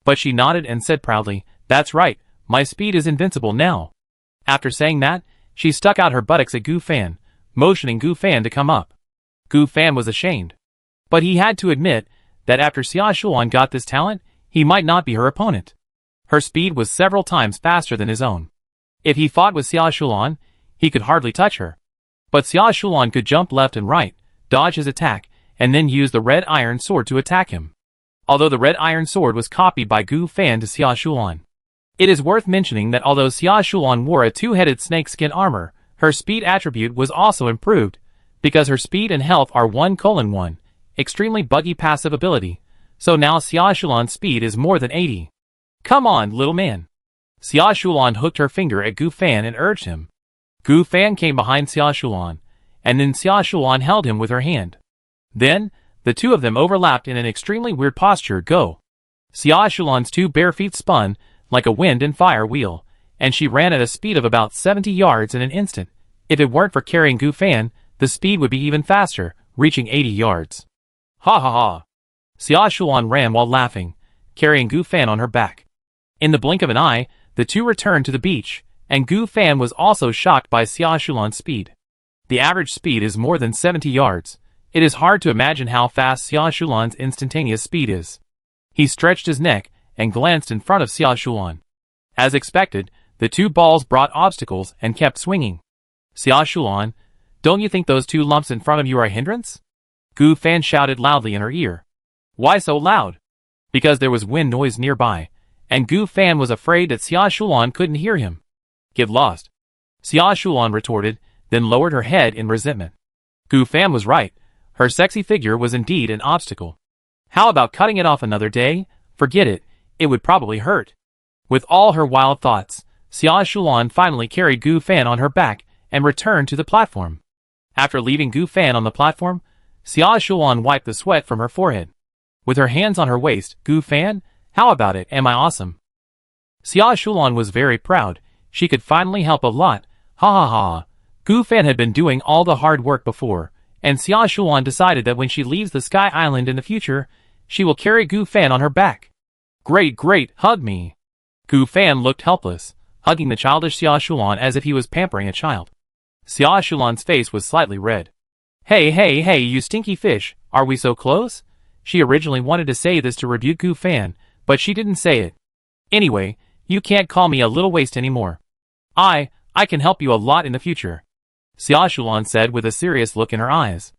But she nodded and said proudly, that's right, my speed is invincible now. After saying that, She stuck out her buttocks at Gu Fan, motioning Gu Fan to come up. Gu Fan was ashamed. But he had to admit that after Xia Shulan got this talent, he might not be her opponent. Her speed was several times faster than his own. If he fought with Xia Shulan, he could hardly touch her. But Xia Shulan could jump left and right, dodge his attack, and then use the red iron sword to attack him. Although the red iron sword was copied by Gu Fan to Xia Shulan. It is worth mentioning that although Xia Shulan wore a two-headed snakeskin armor, her speed attribute was also improved, because her speed and health are 1:1, extremely buggy passive ability, so now Xia Shulan's speed is more than 80. Come on, little man. Xia Shulan hooked her finger at Gu Fan and urged him. Gu Fan came behind Xia Shulan, and then Xia Shulan held him with her hand. Then, the two of them overlapped in an extremely weird posture. Go! Xia Shulan's two bare feet spun like a wind and fire wheel, and she ran at a speed of about 70 yards in an instant. If it weren't for carrying Gu Fan, the speed would be even faster, reaching 80 yards. Ha ha ha! Xia Shulan ran while laughing, carrying Gu Fan on her back. In the blink of an eye, the two returned to the beach, and Gu Fan was also shocked by Xia Shulan's speed. The average speed is more than 70 yards. It is hard to imagine how fast Xia Shulan's instantaneous speed is. He stretched his neck and glanced in front of Xia Shulan. As expected, the two balls brought obstacles and kept swinging. Xia Shulan, don't you think those two lumps in front of you are a hindrance? Gu Fan shouted loudly in her ear. Why so loud? Because there was wind noise nearby, and Gu Fan was afraid that Xia Shulan couldn't hear him. Get lost. Xia Shulan retorted, then lowered her head in resentment. Gu Fan was right. Her sexy figure was indeed an obstacle. How about cutting it off another day? Forget it. It would probably hurt. With all her wild thoughts, Xia Shulan finally carried Gu Fan on her back and returned to the platform. After leaving Gu Fan on the platform, Xia Shulan wiped the sweat from her forehead. With her hands on her waist, Gu Fan, how about it? Am I awesome? Xia Shulan was very proud. She could finally help a lot. Ha ha ha. Gu Fan had been doing all the hard work before, and Xia Shulan decided that when she leaves the Sky Island in the future, she will carry Gu Fan on her back. Great, great, hug me. Gu Fan looked helpless, hugging the childish Xia Shulan as if he was pampering a child. Xia Shulan's face was slightly red. Hey, hey, hey, you stinky fish, are we so close? She originally wanted to say this to rebuke Gu Fan, but she didn't say it. Anyway, you can't call me a little waste anymore. I can help you a lot in the future. Xia Shulan said with a serious look in her eyes.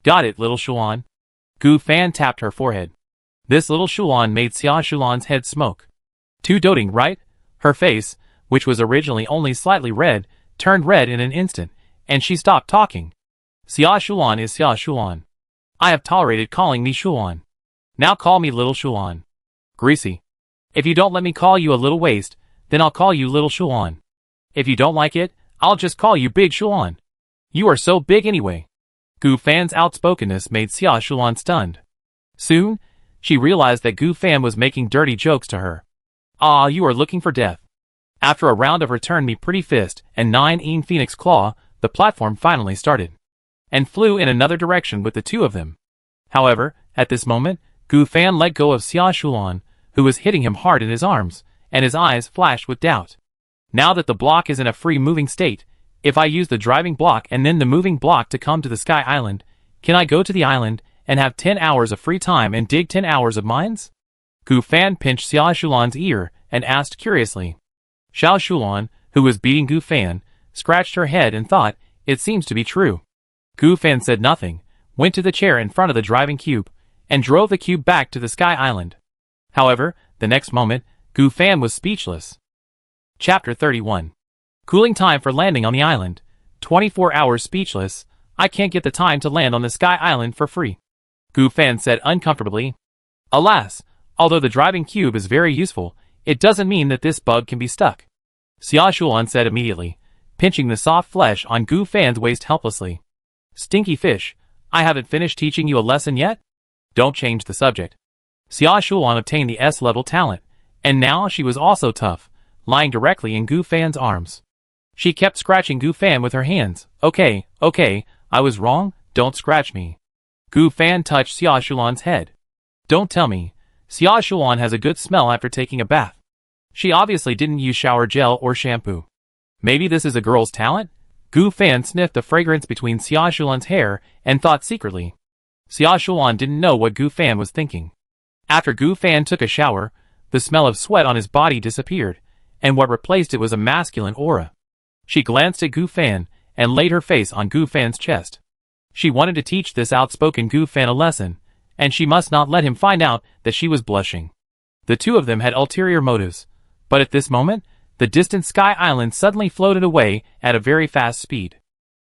Got it, little Shulan. Gu Fan tapped her forehead. This little Shulan made Xia Shulan's head smoke. Too doting, right? Her face, which was originally only slightly red, turned red in an instant, and she stopped talking. Xia Shulan is Xia Shulan. I have tolerated calling me Shulan. Now call me little Shulan. Greasy. If you don't let me call you a little waste, then I'll call you little Shulan. If you don't like it, I'll just call you big Shulan. You are so big anyway. Gu Fan's outspokenness made Xia Shulan stunned. Soon, she realized that Gu Fan was making dirty jokes to her. Ah, you are looking for death. After a round of Return Me Pretty Fist and 9 Phoenix Claw, the platform finally started, and flew in another direction with the two of them. However, at this moment, Gu Fan let go of Xia Shulan, who was hitting him hard in his arms, and his eyes flashed with doubt. Now that the block is in a free moving state, if I use the driving block and then the moving block to come to the Sky Island, can I go to the island and have 10 hours of free time and dig 10 hours of mines? Gu Fan pinched Xia Shulan's ear and asked curiously. Xiao Shulan, who was beating Gu Fan, scratched her head and thought, it seems to be true. Gu Fan said nothing, went to the chair in front of the driving cube, and drove the cube back to the Sky Island. However, the next moment, Gu Fan was speechless. Chapter 31. Cooling time for landing on the island. 24 hours speechless. I can't get the time to land on the Sky Island for free. Gu Fan said uncomfortably. Alas, although the driving cube is very useful, it doesn't mean that this bug can be stuck. Xia Shulan said immediately, pinching the soft flesh on Gu Fan's waist helplessly. Stinky fish, I haven't finished teaching you a lesson yet? Don't change the subject. Xia Shulan obtained the S-level talent, and now she was also tough, lying directly in Gu Fan's arms. She kept scratching Gu Fan with her hands. Okay, I was wrong, don't scratch me. Gu Fan touched Xia Shulan's head. Don't tell me, Xia Shulan has a good smell after taking a bath. She obviously didn't use shower gel or shampoo. Maybe this is a girl's talent? Gu Fan sniffed the fragrance between Xia Shulan's hair and thought secretly. Xia Shulan didn't know what Gu Fan was thinking. After Gu Fan took a shower, the smell of sweat on his body disappeared, and what replaced it was a masculine aura. She glanced at Gu Fan and laid her face on Gu Fan's chest. She wanted to teach this outspoken Gu Fan a lesson, and she must not let him find out that she was blushing. The two of them had ulterior motives, but at this moment, the distant Sky Island suddenly floated away at a very fast speed.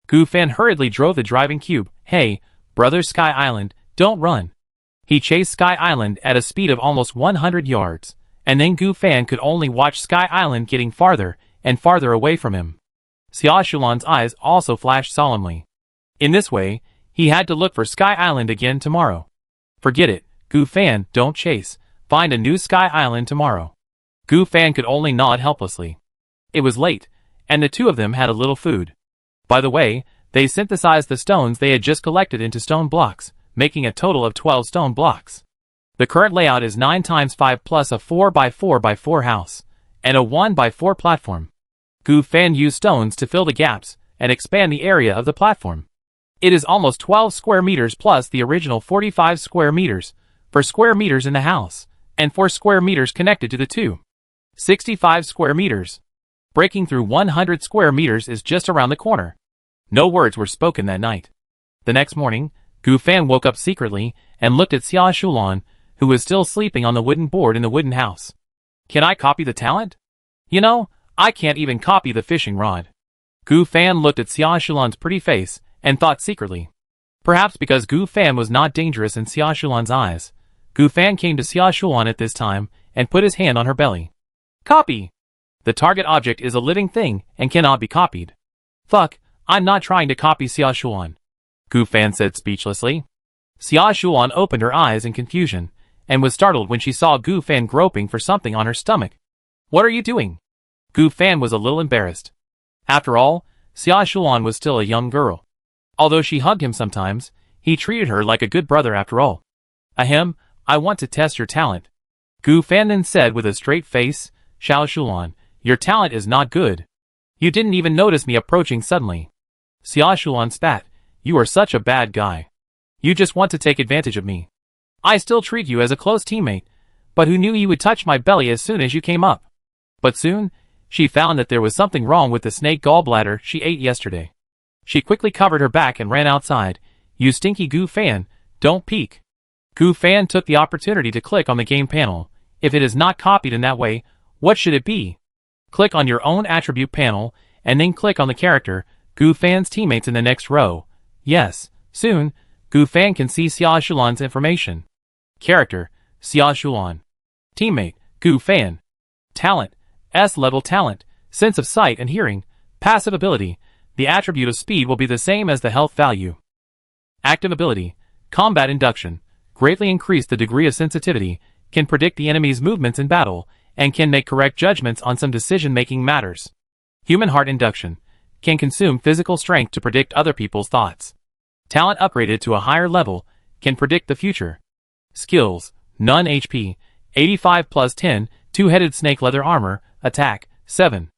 Gu Fan hurriedly drove the driving cube. Hey, brother Sky Island, don't run. He chased Sky Island at a speed of almost 100 yards, and then Gu Fan could only watch Sky Island getting farther and farther away from him. Xia Shulan's eyes also flashed solemnly. In this way, he had to look for Sky Island again tomorrow. Forget it, Gu Fan, don't chase. Find a new Sky Island tomorrow. Gu Fan could only nod helplessly. It was late, and the two of them had a little food. By the way, they synthesized the stones they had just collected into stone blocks, making a total of 12 stone blocks. The current layout is 9x5 plus a 4x4x4 house, and a 1x4 platform. Gu Fan used stones to fill the gaps and expand the area of the platform. It is almost 12 square meters plus the original 45 square meters, 4 square meters in the house, and 4 square meters connected to the two. 65 square meters. Breaking through 100 square meters is just around the corner. No words were spoken that night. The next morning, Gu Fan woke up secretly and looked at Xia Shulan, who was still sleeping on the wooden board in the wooden house. Can I copy the talent? You know, I can't even copy the fishing rod. Gu Fan looked at Xia Shulan's pretty face and thought secretly. Perhaps because Gu Fan was not dangerous in Xia Shulan's eyes, Gu Fan came to Xia Shulan at this time and put his hand on her belly. Copy! The target object is a living thing and cannot be copied. Fuck, I'm not trying to copy Xia Shulan, Gu Fan said speechlessly. Xia Shulan opened her eyes in confusion and was startled when she saw Gu Fan groping for something on her stomach. What are you doing? Gu Fan was a little embarrassed. After all, Xia Shulan was still a young girl. Although she hugged him sometimes, he treated her like a good brother after all. Ahem, I want to test your talent. Gu Fan then said with a straight face, Xia Shulan, your talent is not good. You didn't even notice me approaching suddenly. Xia Shulan spat, you are such a bad guy. You just want to take advantage of me. I still treat you as a close teammate, but who knew you would touch my belly as soon as you came up? But soon, she found that there was something wrong with the snake gallbladder she ate yesterday. She quickly covered her back and ran outside. You stinky Gu Fan, don't peek. Gu Fan took the opportunity to click on the game panel. If it is not copied in that way, what should it be? Click on your own attribute panel, and then click on the character, Gu Fan's teammates in the next row. Yes, soon, Gu Fan can see Xia Shulan's information. Character, Xia Shulan. Teammate, Gu Fan. Talent, S-level talent, sense of sight and hearing. Passive ability, the attribute of speed will be the same as the health value. Active ability, combat induction, greatly increase the degree of sensitivity, can predict the enemy's movements in battle, and can make correct judgments on some decision-making matters. Human heart induction, can consume physical strength to predict other people's thoughts. Talent upgraded to a higher level, can predict the future. Skills, none HP, 85 plus 10, two-headed snake leather armor, attack, 7.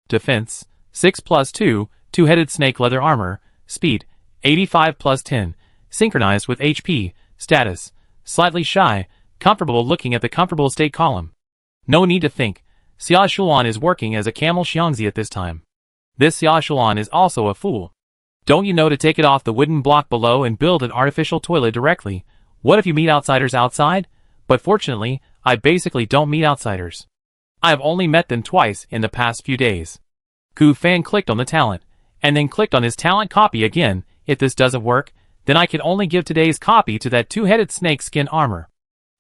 Defense, 6 plus 2, two-headed snake leather armor, speed, 85 plus 10, synchronized with HP, status, slightly shy, comfortable looking at the comfortable state column. No need to think, Xia Shulan is working as a camel xiangzi at this time. This Xia Shulan is also a fool. Don't you know to take it off the wooden block below and build an artificial toilet directly? What if you meet outsiders outside? But fortunately, I basically don't meet outsiders. I have only met them twice in the past few days. Gu Fan clicked on the talent, and then clicked on his talent copy again. If this doesn't work, then I can only give today's copy to that two-headed snake skin armor.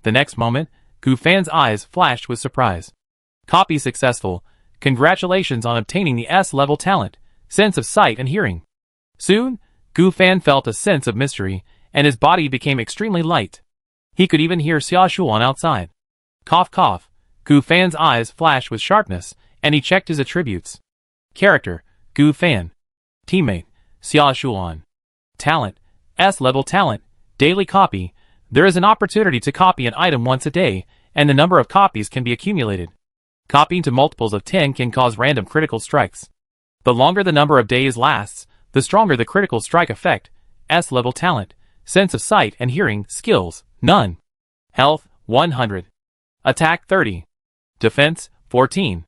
The next moment, Gu Fan's eyes flashed with surprise. Copy successful. Congratulations on obtaining the S-level talent, sense of sight and hearing. Soon, Gu Fan felt a sense of mystery, and his body became extremely light. He could even hear Xia Shulan outside. Cough cough. Gu Fan's eyes flashed with sharpness, and he checked his attributes. Character, Gu Fan. Teammate, Xia Shulan. Talent, S-level talent, daily copy. There is an opportunity to copy an item once a day, and the number of copies can be accumulated. Copying to multiples of 10 can cause random critical strikes. The longer the number of days lasts, the stronger the critical strike effect. S-level talent, sense of sight and hearing, skills, none. Health, 100. Attack, 30. Defense, 14.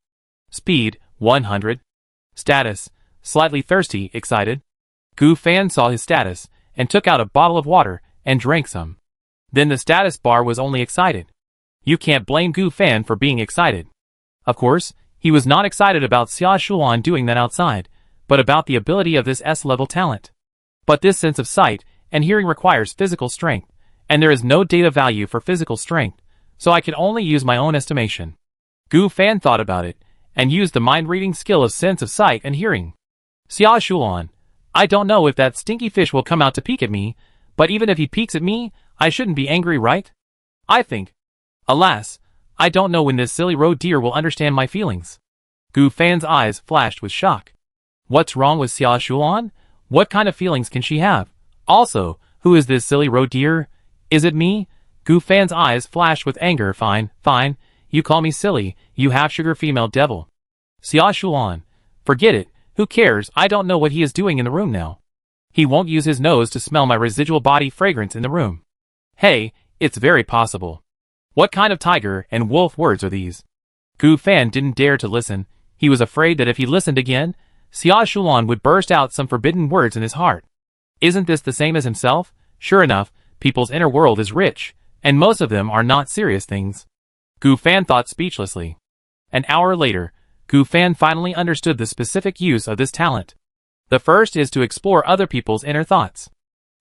Speed, 100. Status, slightly thirsty, excited. Gu Fan saw his status, and took out a bottle of water, and drank some. Then the status bar was only excited. You can't blame Gu Fan for being excited. Of course, he was not excited about Xia Shulan doing that outside, but about the ability of this S-level talent. But this sense of sight and hearing requires physical strength, and there is no data value for physical strength, so I can only use my own estimation. Gu Fan thought about it, and used the mind-reading skill of sense of sight and hearing. Xia Shulan, I don't know if that stinky fish will come out to peek at me, but even if he peeks at me, I shouldn't be angry, right? I think. Alas, I don't know when this silly roe deer will understand my feelings. Gu Fan's eyes flashed with shock. What's wrong with Xia Shulan? What kind of feelings can she have? Also, who is this silly roe deer? Is it me? Gu Fan's eyes flashed with anger. Fine, fine, you call me silly, you half-sugar female devil. Xia Shulan, forget it, who cares? I don't know what he is doing in the room now. He won't use his nose to smell my residual body fragrance in the room. Hey, it's very possible. What kind of tiger and wolf words are these? Gu Fan didn't dare to listen. He was afraid that if he listened again, Xia Shulan would burst out some forbidden words in his heart. Isn't this the same as himself? Sure enough, people's inner world is rich, and most of them are not serious things. Gu Fan thought speechlessly. An hour later, Gu Fan finally understood the specific use of this talent. The first is to explore other people's inner thoughts.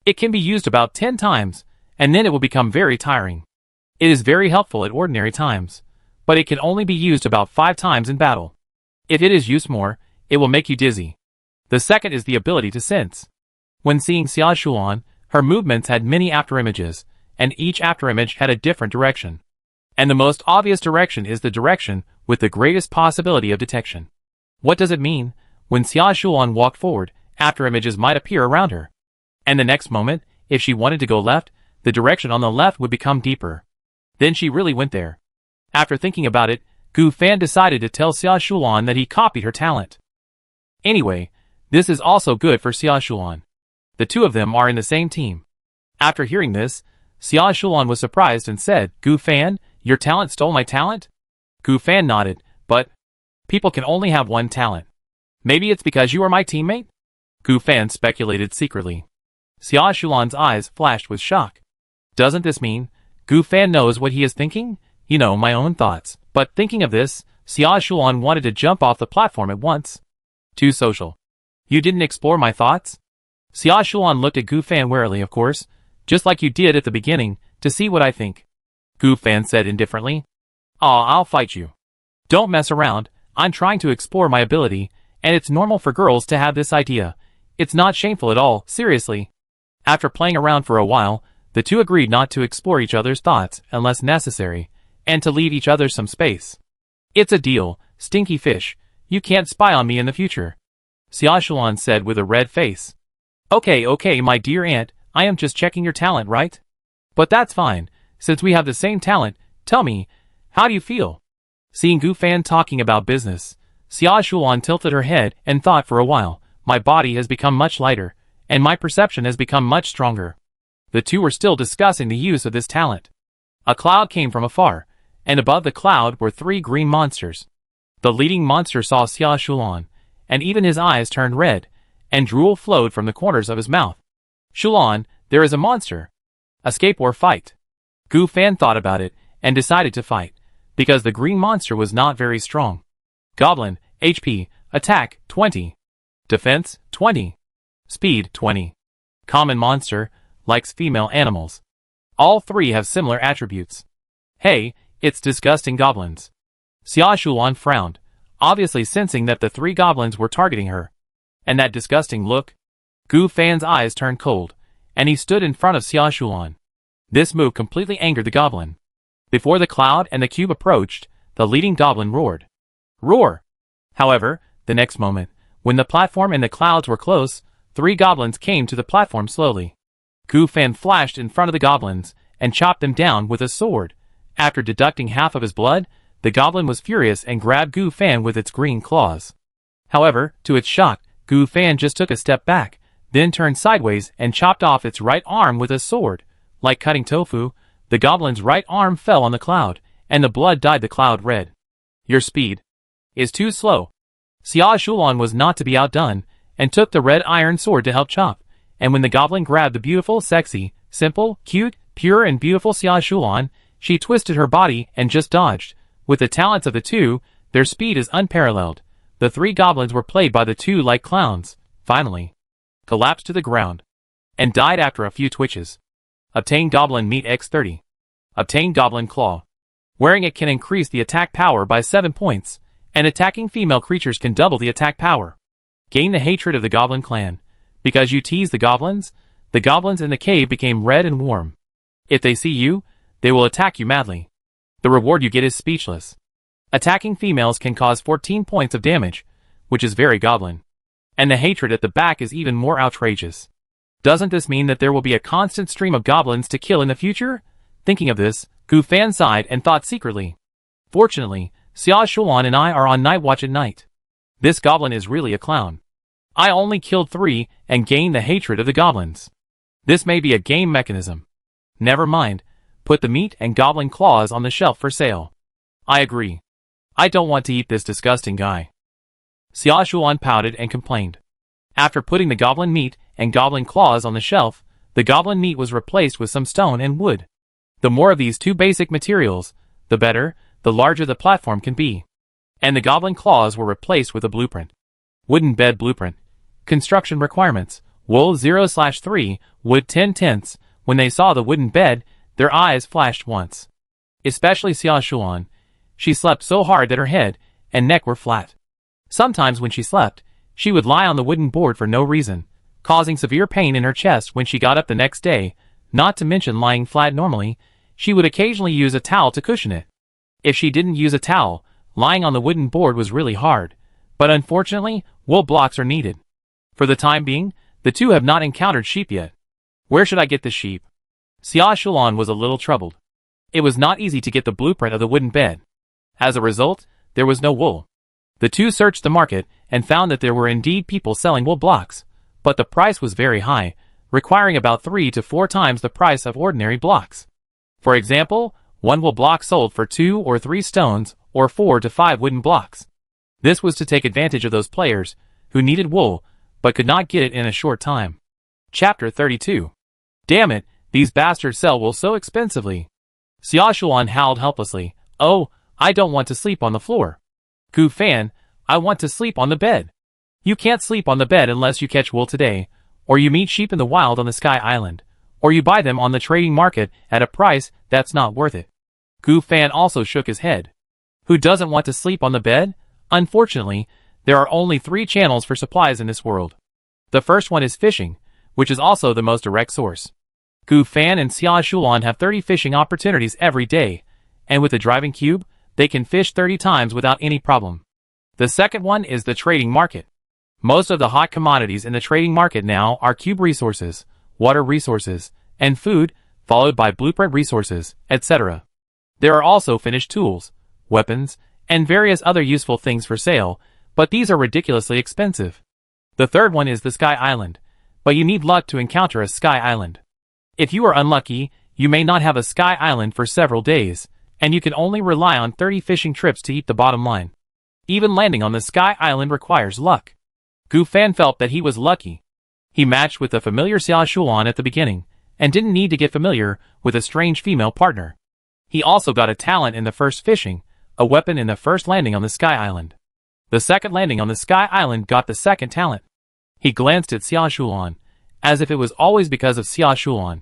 It can be used about 10 times, and then it will become very tiring. It is very helpful at ordinary times, but it can only be used about 5 times in battle. If it is used more, it will make you dizzy. The second is the ability to sense. When seeing Xia Shulan, her movements had many afterimages, and each afterimage had a different direction. And the most obvious direction is the direction with the greatest possibility of detection. What does it mean? When Xia Shulan walked forward, afterimages might appear around her. And the next moment, if she wanted to go left, the direction on the left would become deeper. Then she really went there. After thinking about it, Gu Fan decided to tell Xia Shulan that he copied her talent. Anyway, this is also good for Xia Shulan. The two of them are in the same team. After hearing this, Xia Shulan was surprised and said, Gu Fan, your talent stole my talent? Gu Fan nodded, but people can only have one talent. Maybe it's because you are my teammate? Gu Fan speculated secretly. Xia Shulan's eyes flashed with shock. Doesn't this mean Gu Fan knows what he is thinking? You know, my own thoughts. But thinking of this, Xia Shulan wanted to jump off the platform at once. Too social. You didn't explore my thoughts? Xia Shulan looked at Gu Fan warily, of course, just like you did at the beginning, to see what I think. Gu Fan said indifferently. Aw, I'll fight you. Don't mess around, I'm trying to explore my ability, and it's normal for girls to have this idea. It's not shameful at all, seriously. After playing around for a while, the two agreed not to explore each other's thoughts unless necessary, and to leave each other some space. It's a deal, stinky fish, you can't spy on me in the future. Xia Shulan said with a red face. Okay, my dear aunt, I am just checking your talent, right? But that's fine, since we have the same talent, tell me, how do you feel? Seeing Gu Fan talking about business, Xia Shulan tilted her head and thought for a while, my body has become much lighter, and my perception has become much stronger. The two were still discussing the use of this talent. A cloud came from afar, and above the cloud were 3 green monsters. The leading monster saw Xia Shulan, and even his eyes turned red, and drool flowed from the corners of his mouth. Shulan, there is a monster. Escape or fight? Gu Fan thought about it, and decided to fight, because the green monster was not very strong. Goblin, HP, Attack, 20. Defense, 20. Speed, 20. Common monster, likes female animals. All 3 have similar attributes. Hey, it's disgusting goblins. Xia Shulan frowned, obviously sensing that the 3 goblins were targeting her. And that disgusting look? Gu Fan's eyes turned cold, and he stood in front of Xia Shulan. This move completely angered the goblin. Before the cloud and the cube approached, the leading goblin roared. Roar! However, the next moment, when the platform and the clouds were close, 3 goblins came to the platform slowly. Gu Fan flashed in front of the goblins, and chopped them down with a sword. After deducting half of his blood, the goblin was furious and grabbed Gu Fan with its green claws. However, to its shock, Gu Fan just took a step back, then turned sideways and chopped off its right arm with a sword. Like cutting tofu, the goblin's right arm fell on the cloud, and the blood dyed the cloud red. Your speed is too slow. Xia Shulan was not to be outdone, and took the red iron sword to help chop, and when the goblin grabbed the beautiful, sexy, simple, cute, pure and beautiful Xia Shulan, she twisted her body and just dodged. With the talents of the two, their speed is unparalleled. The three goblins were played by the two like clowns, finally collapsed to the ground, and died after a few twitches. Obtain Goblin Meat X30. Obtain Goblin Claw. Wearing it can increase the attack power by 7 points, and attacking female creatures can double the attack power. Gain the hatred of the Goblin Clan. Because you teased the goblins in the cave became red and warm. If they see you, they will attack you madly. The reward you get is speechless. Attacking females can cause 14 points of damage, which is very goblin. And the hatred at the back is even more outrageous. Doesn't this mean that there will be a constant stream of goblins to kill in the future? Thinking of this, Gu Fan sighed and thought secretly. Fortunately, Xia Shulan and I are on night watch at night. This goblin is really a clown. I only killed 3 and gained the hatred of the goblins. This may be a game mechanism. Never mind, put the meat and goblin claws on the shelf for sale. I agree. I don't want to eat this disgusting guy. Xia Shulan pouted and complained. After putting the goblin meat and goblin claws on the shelf, the goblin meat was replaced with some stone and wood. The more of these two basic materials, the better, the larger the platform can be. And the goblin claws were replaced with a blueprint. Wooden bed blueprint. Construction requirements. Wool 0/3, wood 10/10. When they saw the wooden bed, their eyes flashed once. Especially Xia Shulan. She slept so hard that her head and neck were flat. Sometimes when she slept, she would lie on the wooden board for no reason, causing severe pain in her chest when she got up the next day. Not to mention lying flat normally, she would occasionally use a towel to cushion it. If she didn't use a towel, lying on the wooden board was really hard. But unfortunately, wool blocks are needed. For the time being, the two have not encountered sheep yet. Where should I get the sheep? Xia Shulan was a little troubled. It was not easy to get the blueprint of the wooden bed. As a result, there was no wool. The two searched the market and found that there were indeed people selling wool blocks, but the price was very high, requiring about 3 to 4 times the price of ordinary blocks. For example, one wool block sold for 2 or 3 stones or 4 to 5 wooden blocks. This was to take advantage of those players who needed wool but could not get it in a short time. Chapter 32. Damn it, these bastards sell wool so expensively. Xia Shulan howled helplessly. Oh, I don't want to sleep on the floor. Gu Fan, I want to sleep on the bed. You can't sleep on the bed unless you catch wool today, or you meet sheep in the wild on the Sky Island, or you buy them on the trading market at a price that's not worth it. Gu Fan also shook his head. Who doesn't want to sleep on the bed? Unfortunately, there are only 3 channels for supplies in this world. The first one is fishing, which is also the most direct source. Gu Fan and Xia Shulan have 30 fishing opportunities every day, and with a driving cube, they can fish 30 times without any problem. The second one is the trading market. Most of the hot commodities in the trading market now are cube resources, water resources, and food, followed by blueprint resources, etc. There are also finished tools, weapons, and various other useful things for sale, but these are ridiculously expensive. The third one is the Sky Island, but you need luck to encounter a Sky Island. If you are unlucky, you may not have a Sky Island for several days, and you can only rely on 30 fishing trips to eat the bottom line. Even landing on the Sky Island requires luck. Gu Fan felt that he was lucky. He matched with the familiar Xia Shulan at the beginning, and didn't need to get familiar with a strange female partner. He also got a talent in the first fishing, a weapon in the first landing on the Sky Island. The second landing on the Sky Island got the second talent. He glanced at Xia Shulan, as if it was always because of Xia Shulan.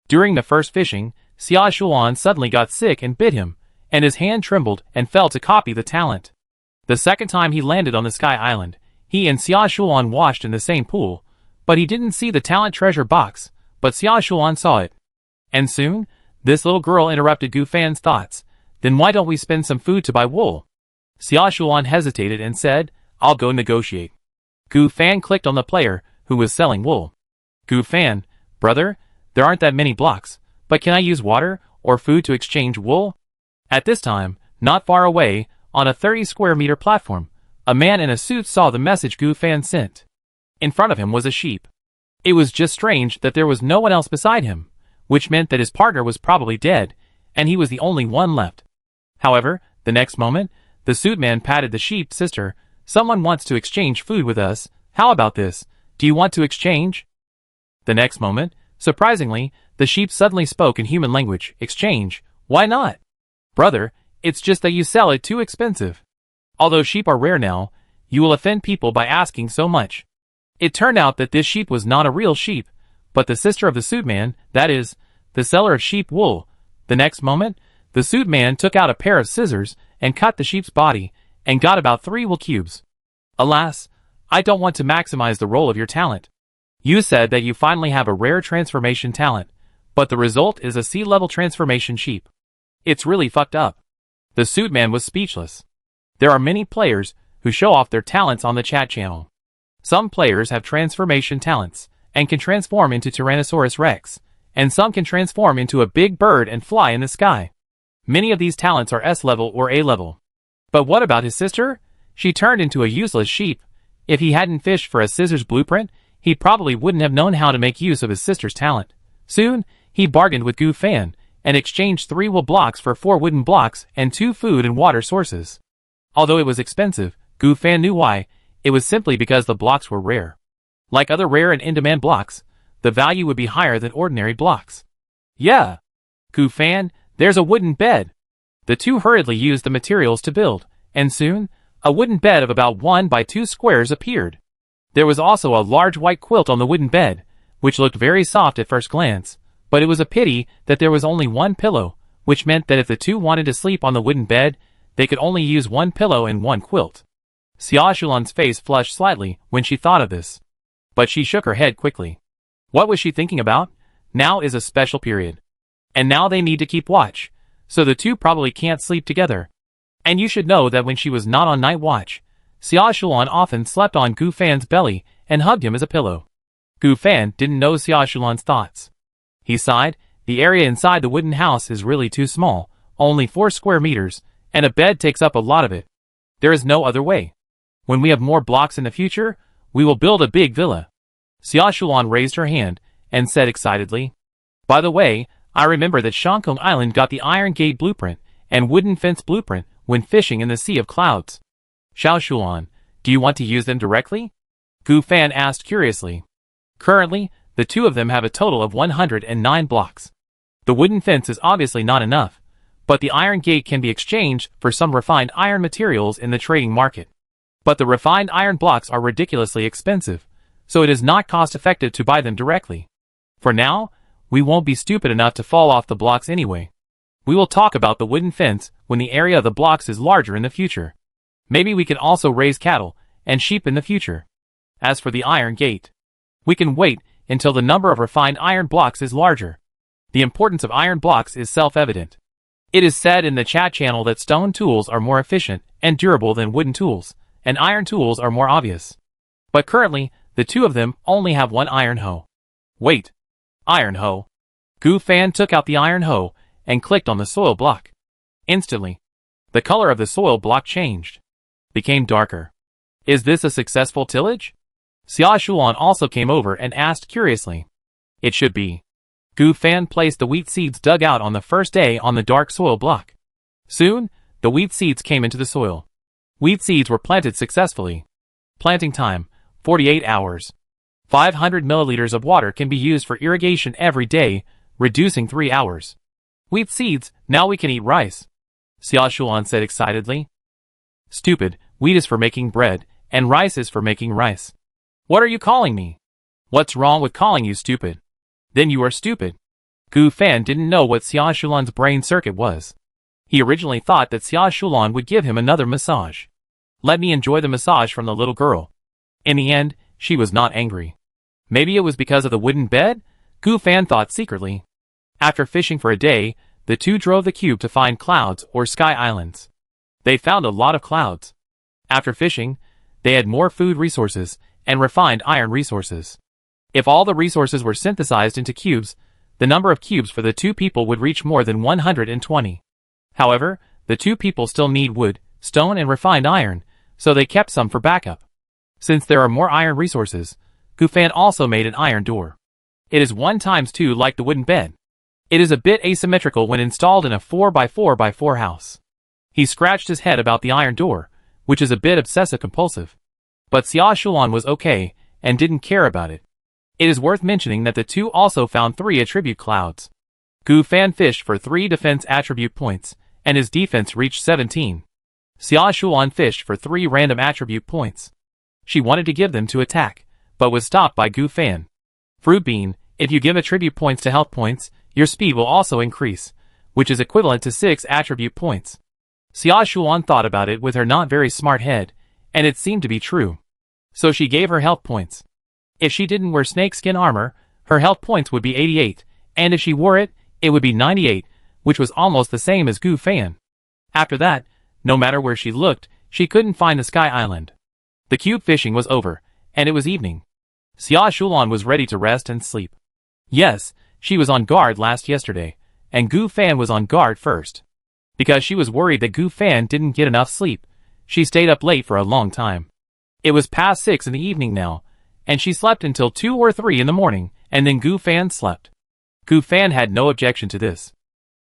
During the first fishing, Xia Shulan suddenly got sick and bit him, and his hand trembled and fell to copy the talent. The second time he landed on the Sky Island, he and Xia Shulan washed in the same pool, but he didn't see the talent treasure box, but Xia Shulan saw it. And soon, this little girl interrupted Gu Fan's thoughts. Then why don't we spend some food to buy wool? Xia Shulan hesitated and said, I'll go negotiate. Gu Fan clicked on the player who was selling wool. Gu Fan, brother, there aren't that many blocks, but can I use water or food to exchange wool? At this time, not far away, on a 30 square meter platform, A man in a suit saw the message Gu Fan sent. In front of him was a sheep. It was just strange that there was no one else beside him, which meant that his partner was probably dead, and he was the only one left. However, the next moment, the suit man patted the sheep. Sister, someone wants to exchange food with us. How about this? Do you want to exchange? The next moment, surprisingly, the sheep suddenly spoke in human language. Exchange? Why not? Brother, it's just that you sell it too expensive. Although sheep are rare now, you will offend people by asking so much. It turned out that this sheep was not a real sheep, but the sister of the suit man, that is, the seller of sheep wool. The next moment, the suit man took out a pair of scissors and cut the sheep's body, and got about 3 wool cubes. Alas, I don't want to maximize the role of your talent. You said that you finally have a rare transformation talent, but the result is a sea-level transformation sheep. It's really fucked up. The suit man was speechless. There are many players who show off their talents on the chat channel. Some players have transformation talents, and can transform into Tyrannosaurus Rex, and some can transform into a big bird and fly in the sky. Many of these talents are S-level or A-level. But what about his sister? She turned into a useless sheep. If he hadn't fished for a scissors blueprint, he probably wouldn't have known how to make use of his sister's talent. Soon, he bargained with Gu Fan, and exchanged 3 wool blocks for 4 wooden blocks and 2 food and water sources. Although it was expensive, Gu Fan knew why. It was simply because the blocks were rare. Like other rare and in-demand blocks, the value would be higher than ordinary blocks. Yeah! Gu Fan, there's a wooden bed. The two hurriedly used the materials to build, and soon, a wooden bed of about 1 by 2 squares appeared. There was also a large white quilt on the wooden bed, which looked very soft at first glance, but it was a pity that there was only 1 pillow, which meant that if the two wanted to sleep on the wooden bed, they could only use 1 pillow and 1 quilt. Xia Shulan's face flushed slightly when she thought of this. But she shook her head quickly. What was she thinking about? Now is a special period. And now they need to keep watch, so the two probably can't sleep together. And you should know that when she was not on night watch, Xia Shulan often slept on Gu Fan's belly and hugged him as a pillow. Gu Fan didn't know Xia Shulan's thoughts. He sighed. The area inside the wooden house is really too small, only 4 square meters, and a bed takes up a lot of it. There is no other way. When we have more blocks in the future, we will build a big villa. Xia Shulan raised her hand and said excitedly, By the way, I remember that Shangkong Island got the Iron Gate blueprint and Wooden Fence blueprint when fishing in the Sea of Clouds. Xiao Shulan, do you want to use them directly? Gu Fan asked curiously. Currently, the two of them have a total of 109 blocks. The wooden fence is obviously not enough, but the Iron Gate can be exchanged for some refined iron materials in the trading market. But the refined iron blocks are ridiculously expensive, so it is not cost-effective to buy them directly. For now, we won't be stupid enough to fall off the blocks anyway. We will talk about the wooden fence when the area of the blocks is larger in the future. Maybe we can also raise cattle and sheep in the future. As for the Iron Gate, we can wait until the number of refined iron blocks is larger. The importance of iron blocks is self-evident. It is said in the chat channel that stone tools are more efficient and durable than wooden tools, and iron tools are more obvious. But currently, the two of them only have 1 iron hoe. Wait. Iron hoe. Gu Fan took out the iron hoe and clicked on the soil block. Instantly, the color of the soil block changed. Became darker. Is this a successful tillage? Xia Shulan also came over and asked curiously. It should be. Gu Fan placed the wheat seeds dug out on the first day on the dark soil block. Soon, the wheat seeds came into the soil. Wheat seeds were planted successfully. Planting time, 48 hours. 500 milliliters of water can be used for irrigation every day, reducing 3 hours. Wheat seeds, now we can eat rice. Xia Shulan said excitedly. Stupid, wheat is for making bread, and rice is for making rice. What are you calling me? What's wrong with calling you stupid? Then you are stupid. Gu Fan didn't know what Xia Shulan's brain circuit was. He originally thought that Xia Shulan would give him another massage. Let me enjoy the massage from the little girl. In the end, she was not angry. Maybe it was because of the wooden bed? Gu Fan thought secretly. After fishing for a day, the two drove the cube to find clouds or sky islands. They found a lot of clouds. After fishing, they had more food resources and refined iron resources. If all the resources were synthesized into cubes, the number of cubes for the two people would reach more than 120. However, the two people still need wood, stone and refined iron, so they kept some for backup. Since there are more iron resources, Gu Fan also made an iron door. It is 1x2 like the wooden bed. It is a bit asymmetrical when installed in a 4x4x4 house. He scratched his head about the iron door, which is a bit obsessive-compulsive. But Xia Shulan was okay, and didn't care about it. It is worth mentioning that the two also found 3 attribute clouds. Gu Fan fished for 3 defense attribute points, and his defense reached 17. Xia Shulan fished for 3 random attribute points. She wanted to give them to attack, but was stopped by Gu Fan. Fruit Bean, if you give attribute points to health points, your speed will also increase, which is equivalent to 6 attribute points. Xia Shulan thought about it with her not very smart head, and it seemed to be true. So she gave her health points. If she didn't wear snakeskin armor, her health points would be 88, and if she wore it, it would be 98, which was almost the same as Gu Fan. After that, no matter where she looked, she couldn't find the Sky Island. The cube fishing was over, and it was evening. Xia Shulan was ready to rest and sleep. Yes, she was on guard yesterday, and Gu Fan was on guard first. Because she was worried that Gu Fan didn't get enough sleep, she stayed up late for a long time. It was past 6 in the evening now, and she slept until 2 or 3 in the morning, and then Gu Fan slept. Gu Fan had no objection to this.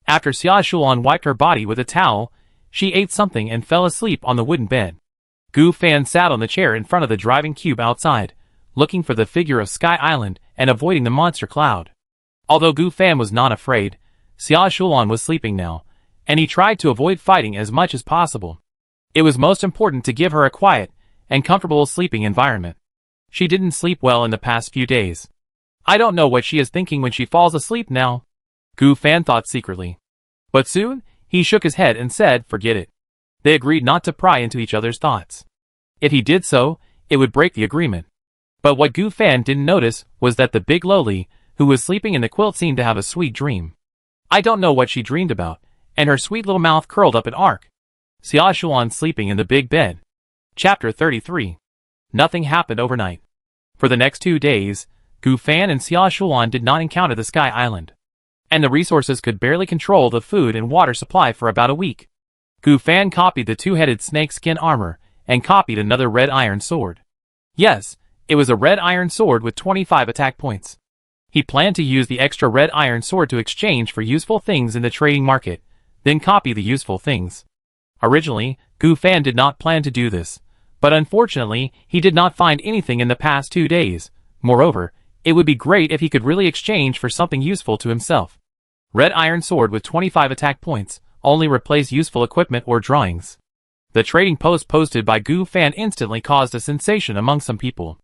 After Xia Shulan wiped her body with a towel, she ate something and fell asleep on the wooden bed. Gu Fan sat on the chair in front of the driving cube outside, looking for the figure of Sky Island and avoiding the monster cloud. Although Gu Fan was not afraid, Xia Shulan was sleeping now, and he tried to avoid fighting as much as possible. It was most important to give her a quiet and comfortable sleeping environment. She didn't sleep well in the past few days. I don't know what she is thinking when she falls asleep now, Gu Fan thought secretly. But soon, he shook his head and said, forget it. They agreed not to pry into each other's thoughts. If he did so, it would break the agreement. But what Gu Fan didn't notice was that the big lowly, who was sleeping in the quilt, seemed to have a sweet dream. I don't know what she dreamed about, and her sweet little mouth curled up an arc. Xia Shulan sleeping in the big bed. Chapter 33. Nothing happened overnight. For the next 2 days, Gu Fan and Xia Shulan did not encounter the Sky Island. And the resources could barely control the food and water supply for about a week. Gu Fan copied the 2-headed snake skin armor, and copied another red iron sword. Yes, it was a red iron sword with 25 attack points. He planned to use the extra red iron sword to exchange for useful things in the trading market, then copy the useful things. Originally, Gu Fan did not plan to do this, but unfortunately, he did not find anything in the past 2 days. Moreover, it would be great if he could really exchange for something useful to himself. Red iron sword with 25 attack points, only replace useful equipment or drawings. The trading post posted by Gu Fan instantly caused a sensation among some people.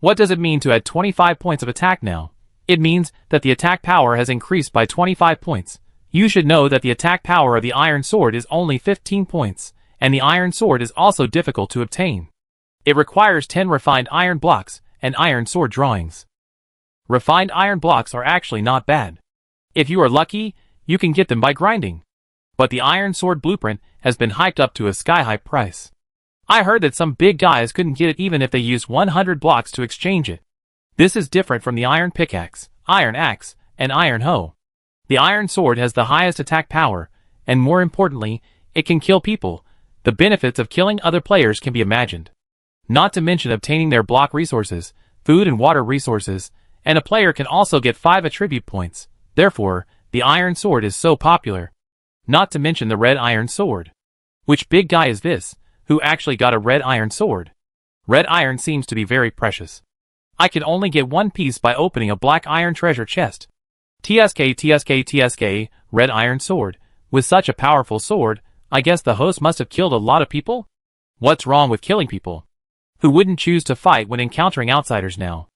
What does it mean to add 25 points of attack now? It means that the attack power has increased by 25 points. You should know that the attack power of the iron sword is only 15 points, and the iron sword is also difficult to obtain. It requires 10 refined iron blocks and iron sword drawings. Refined iron blocks are actually not bad. If you are lucky, you can get them by grinding. But the iron sword blueprint has been hiked up to a sky-high price. I heard that some big guys couldn't get it even if they used 100 blocks to exchange it. This is different from the iron pickaxe, iron axe, and iron hoe. The iron sword has the highest attack power, and more importantly, it can kill people. The benefits of killing other players can be imagined. Not to mention obtaining their block resources, food and water resources, and a player can also get 5 attribute points. Therefore, the iron sword is so popular. Not to mention the red iron sword. Which big guy is this, who actually got a red iron sword? Red iron seems to be very precious. I can only get 1 piece by opening a black iron treasure chest. TSK, red iron sword. With such a powerful sword, I guess the host must have killed a lot of people? What's wrong with killing people? Who wouldn't choose to fight when encountering outsiders now?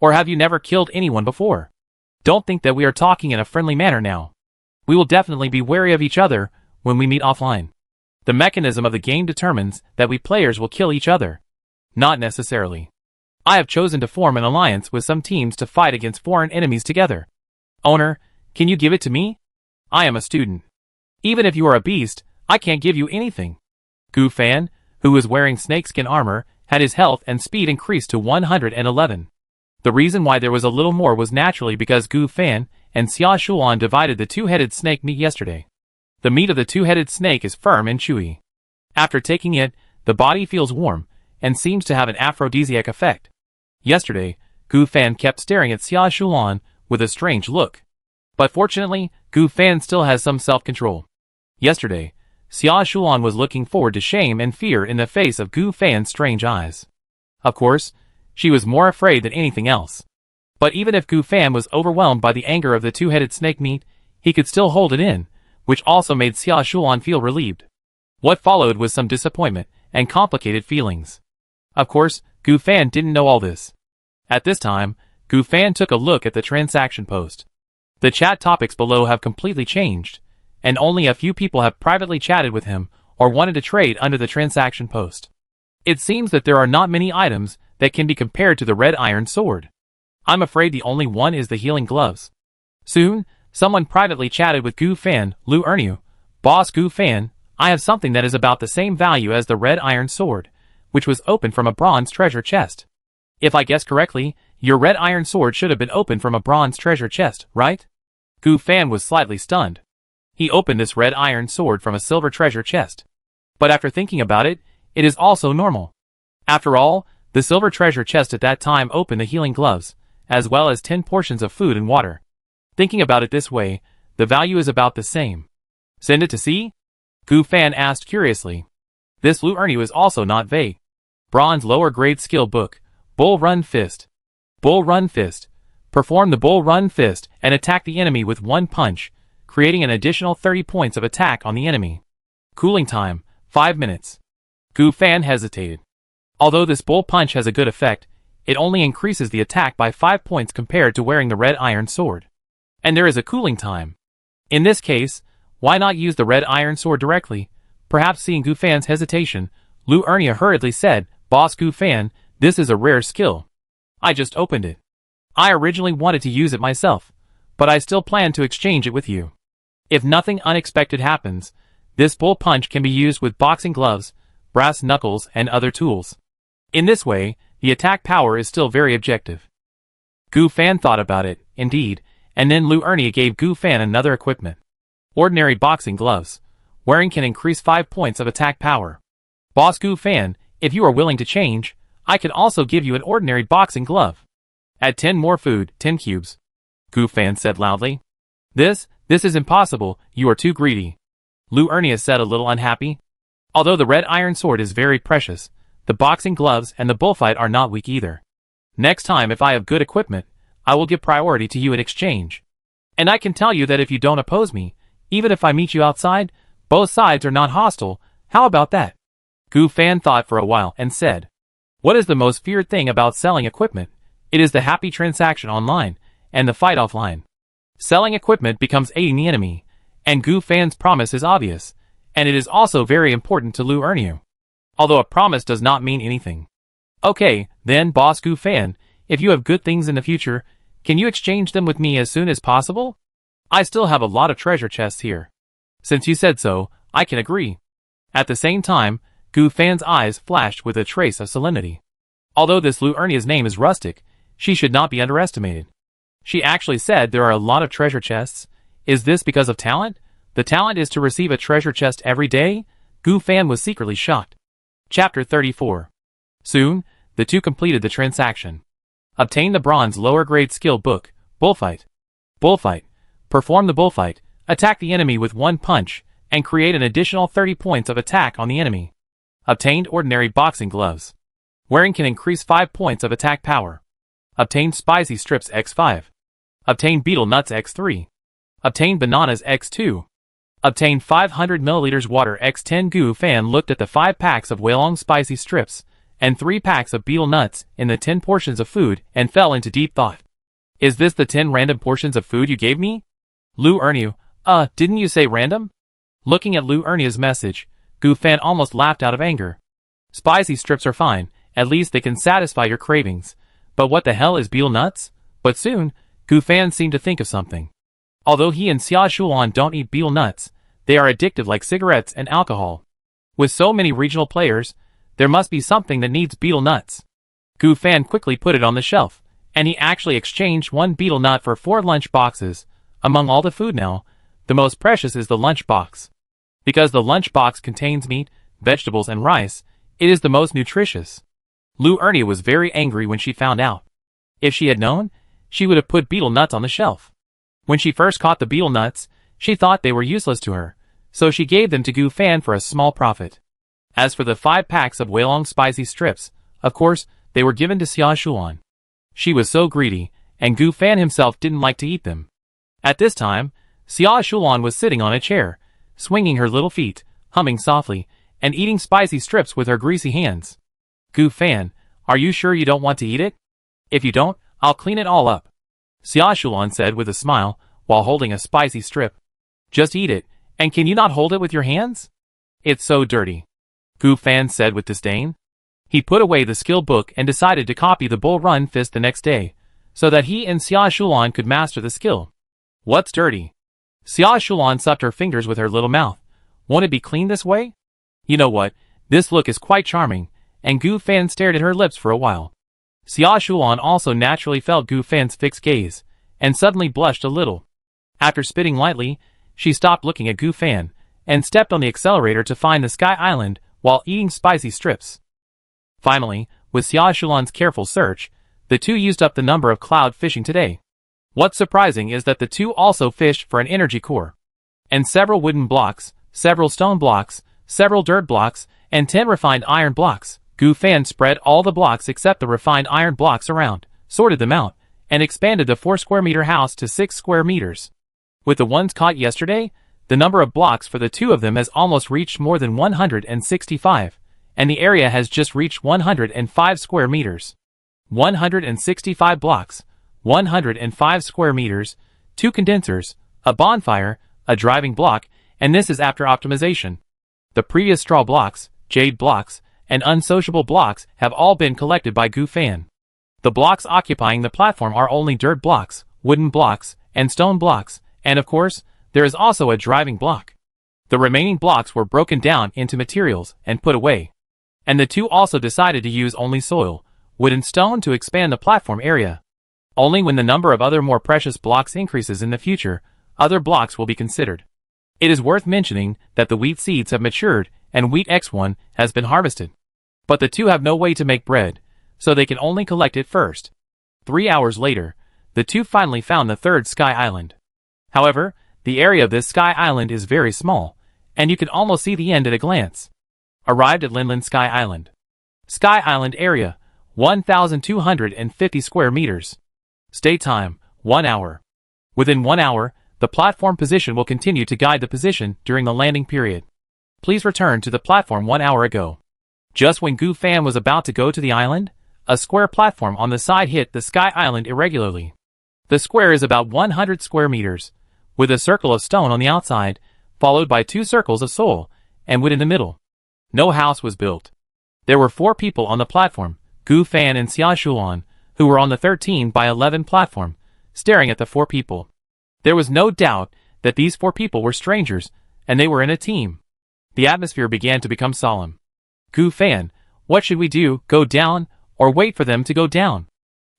Or have you never killed anyone before? Don't think that we are talking in a friendly manner now. We will definitely be wary of each other when we meet offline. The mechanism of the game determines that we players will kill each other. Not necessarily. I have chosen to form an alliance with some teams to fight against foreign enemies together. Owner, can you give it to me? I am a student. Even if you are a beast, I can't give you anything. Gu Fan, who was wearing snakeskin armor, had his health and speed increased to 111. The reason why there was a little more was naturally because Gu Fan and Xia Shulan divided the 2-headed snake meat yesterday. The meat of the 2-headed snake is firm and chewy. After taking it, The body feels warm, and seems to have an aphrodisiac effect. Yesterday, Gu Fan kept staring at Xia Shulan with a strange look. But fortunately, Gu Fan still has some self-control. Yesterday, Xia Shulan was looking forward to shame and fear in the face of Gu Fan's strange eyes. Of course, she was more afraid than anything else. But even if Gu Fan was overwhelmed by the anger of the two-headed snake meat, he could still hold it in, which also made Xia Shulan feel relieved. What followed was some disappointment and complicated feelings. Of course, Gu Fan didn't know all this. At this time, Gu Fan took a look at the transaction post. The chat topics below have completely changed, and only a few people have privately chatted with him or wanted to trade under the transaction post. It seems that there are not many items that can be compared to the red iron sword. I'm afraid the only one is the healing gloves. Soon, someone privately chatted with Gu Fan, Lu Erniu. Boss Gu Fan, I have something that is about the same value as the red iron sword, which was opened from a bronze treasure chest. If I guess correctly, your red iron sword should have been opened from a bronze treasure chest, right? Gu Fan was slightly stunned. He opened this red iron sword from a silver treasure chest. But after thinking about it, it is also normal. After all, the silver treasure chest at that time opened the healing gloves, as well as 10 portions of food and water. Thinking about it this way, the value is about the same. Send it to see? Gu Fan asked curiously. This Lu Erniu is also not vague. Bronze lower grade skill book, Bull Run Fist. Bull Run Fist. Perform the Bull Run Fist and attack the enemy with one punch, creating an additional 30 points of attack on the enemy. Cooling time, 5 minutes. Gu Fan hesitated. Although this Bull Punch has a good effect, it only increases the attack by 5 points compared to wearing the red iron sword. And there is a cooling time. In this case, why not use the red iron sword directly? Perhaps seeing Gu Fan's hesitation, Lu Erniu hurriedly said, Boss Gu Fan, this is a rare skill. I just opened it. I originally wanted to use it myself, but I still plan to exchange it with you. If nothing unexpected happens, this Bull Punch can be used with boxing gloves, brass knuckles, and other tools. In this way, the attack power is still very objective. Gu Fan thought about it, indeed, and then Lu Erniu gave Gu Fan another equipment. Ordinary boxing gloves. Wearing can increase 5 points of attack power. Boss Gu Fan, if you are willing to change, I can also give you an ordinary boxing glove. Add 10 more food, 10 cubes. Gu Fan said loudly. This is impossible, you are too greedy. Lu Erniu said a little unhappy. Although the red iron sword is very precious, the boxing gloves and the bullfight are not weak either. Next time if I have good equipment, I will give priority to you in exchange. And I can tell you that if you don't oppose me, even if I meet you outside, both sides are not hostile. How about that? Gu Fan thought for a while and said, What is the most feared thing about selling equipment? It is the happy transaction online, and the fight offline. Selling equipment becomes aiding the enemy, and Gu Fan's promise is obvious, and it is also very important to Lu Erniu. Although a promise does not mean anything. Okay, then Boss Gu Fan, if you have good things in the future, can you exchange them with me as soon as possible? I still have a lot of treasure chests here. Since you said so, I can agree. At the same time, Gu Fan's eyes flashed with a trace of solemnity. Although this Lu Erniu's name is rustic, she should not be underestimated. She actually said there are a lot of treasure chests. Is this because of talent? The talent is to receive a treasure chest every day? Gu Fan was secretly shocked. Chapter 34. Soon, the two completed the transaction. Obtain the bronze lower grade skill book, Bullfight. Bullfight. Perform the bullfight, attack the enemy with one punch, and create an additional 30 points of attack on the enemy. Obtained ordinary boxing gloves. Wearing can increase 5 points of attack power. Obtained spicy strips X5. Obtained beetle nuts X3. Obtained bananas X2. Obtained 500 milliliters water X10. Gu Fan looked at the 5 packs of Weilong spicy strips and 3 packs of beetle nuts in the 10 portions of food and fell into deep thought. Is this the 10 random portions of food you gave me? Lu Erniu, didn't you say random? Looking at Lu Erniu's message, Gu Fan almost laughed out of anger. Spicy strips are fine, at least they can satisfy your cravings. But what the hell is beetle nuts? But soon, Gu Fan seemed to think of something. Although he and Xia Shulan don't eat beetle nuts, they are addictive like cigarettes and alcohol. With so many regional players, there must be something that needs beetle nuts. Gu Fan quickly put it on the shelf, and he actually exchanged 1 beetle nut for 4 lunch boxes. Among all the food now, the most precious is the lunch box. Because the lunch box contains meat, vegetables, and rice, It is the most nutritious. Lu Ernie was very angry when she found out. If she had known, she would have put beetle nuts on the shelf. When she first caught the beetle nuts, she thought they were useless to her, so she gave them to Gu Fan for a small profit. As for the 5 packs of Weilong spicy strips, of course, they were given to Xia Shulan. She was so greedy, and Gu Fan himself didn't like to eat them. At this time, Xia Shulan was sitting on a chair, swinging her little feet, humming softly, and eating spicy strips with her greasy hands. Gu Fan, are you sure you don't want to eat it? If you don't, I'll clean it all up. Xia Shulan said with a smile, while holding a spicy strip. Just eat it, and can you not hold it with your hands? It's so dirty. Gu Fan said with disdain. He put away the skill book and decided to copy the Bull Run fist the next day, so that he and Xia Shulan could master the skill. What's dirty? Xia Shulan sucked her fingers with her little mouth. Won't it be clean this way? You know what, this look is quite charming, and Gu Fan stared at her lips for a while. Xia Shulan also naturally felt Gu Fan's fixed gaze, and suddenly blushed a little. After spitting lightly, she stopped looking at Gu Fan, and stepped on the accelerator to find the Sky Island while eating spicy strips. Finally, with Xia Shulan's careful search, the two used up the number of cloud fishing today. What's surprising is that the two also fished for an energy core. And several wooden blocks, several stone blocks, several dirt blocks, and 10 refined iron blocks. Gu Fan spread all the blocks except the refined iron blocks around, sorted them out, and expanded the 4 square meter house to 6 square meters. With the ones caught yesterday, the number of blocks for the two of them has almost reached more than 165, and the area has just reached 105 square meters. 165 blocks, 105 square meters, 2 condensers, a bonfire, a driving block, and this is after optimization. The previous straw blocks, jade blocks, and unsociable blocks have all been collected by Gu Fan. The blocks occupying the platform are only dirt blocks, wooden blocks, and stone blocks, and of course, there is also a driving block. The remaining blocks were broken down into materials and put away. And the two also decided to use only soil, wood and stone to expand the platform area. Only when the number of other more precious blocks increases in the future, other blocks will be considered. It is worth mentioning that the wheat seeds have matured and wheat X1 has been harvested. But the two have no way to make bread, so they can only collect it first. 3 hours later, the two finally found the 3rd Sky Island. However, the area of this Sky Island is very small, and you can almost see the end at a glance. Arrived at Linlin Sky Island. Sky Island area, 1,250 square meters. Stay time, 1 hour. Within 1 hour, the platform position will continue to guide the position during the landing period. Please return to the platform 1 hour ago. Just when Gu Fan was about to go to the island, a square platform on the side hit the Sky Island irregularly. The square is about 100 square meters, with a circle of stone on the outside, followed by 2 circles of soil, and wood in the middle. No house was built. There were 4 people on the platform, Gu Fan and Xia Shulan, who were on the 13 by 11 platform, staring at the 4 people. There was no doubt that these 4 people were strangers, and they were in a team. The atmosphere began to become solemn. Gu Fan, what should we do, go down, or wait for them to go down?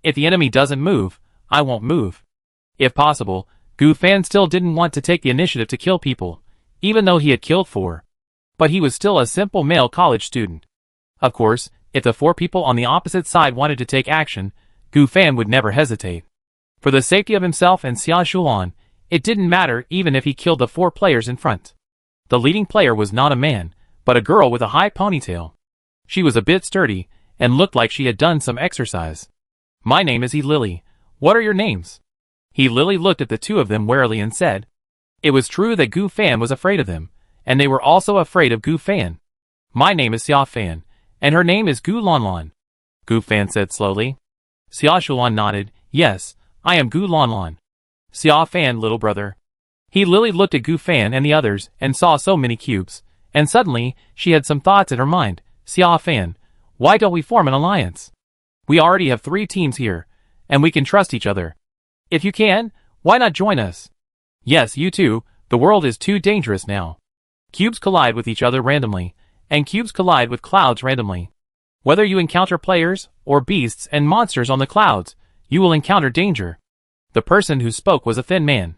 If the enemy doesn't move, I won't move. If possible, Gu Fan still didn't want to take the initiative to kill people, even though he had killed 4. But he was still a simple male college student. Of course, if the 4 people on the opposite side wanted to take action, Gu Fan would never hesitate. For the safety of himself and Xia Shulan, it didn't matter even if he killed the 4 players in front. The leading player was not a man, but a girl with a high ponytail. She was a bit sturdy, and looked like she had done some exercise. My name is Lily. What are your names? Lily looked at the two of them warily and said. It was true that Gu Fan was afraid of them, and they were also afraid of Gu Fan. My name is Xia Fan, and her name is Gu Lanlan. Gu Fan said slowly. Xia Shulan nodded. Yes, I am Gu Lanlan. Xia Fan, little brother. Lily looked at Gu Fan and the others and saw so many cubes, and suddenly she had some thoughts in her mind. Xia Fan, why don't we form an alliance? We already have 3 teams here, and we can trust each other. If you can, why not join us? Yes, you too, the world is too dangerous now. Cubes collide with each other randomly, and cubes collide with clouds randomly. Whether you encounter players, or beasts and monsters on the clouds, you will encounter danger. The person who spoke was a thin man.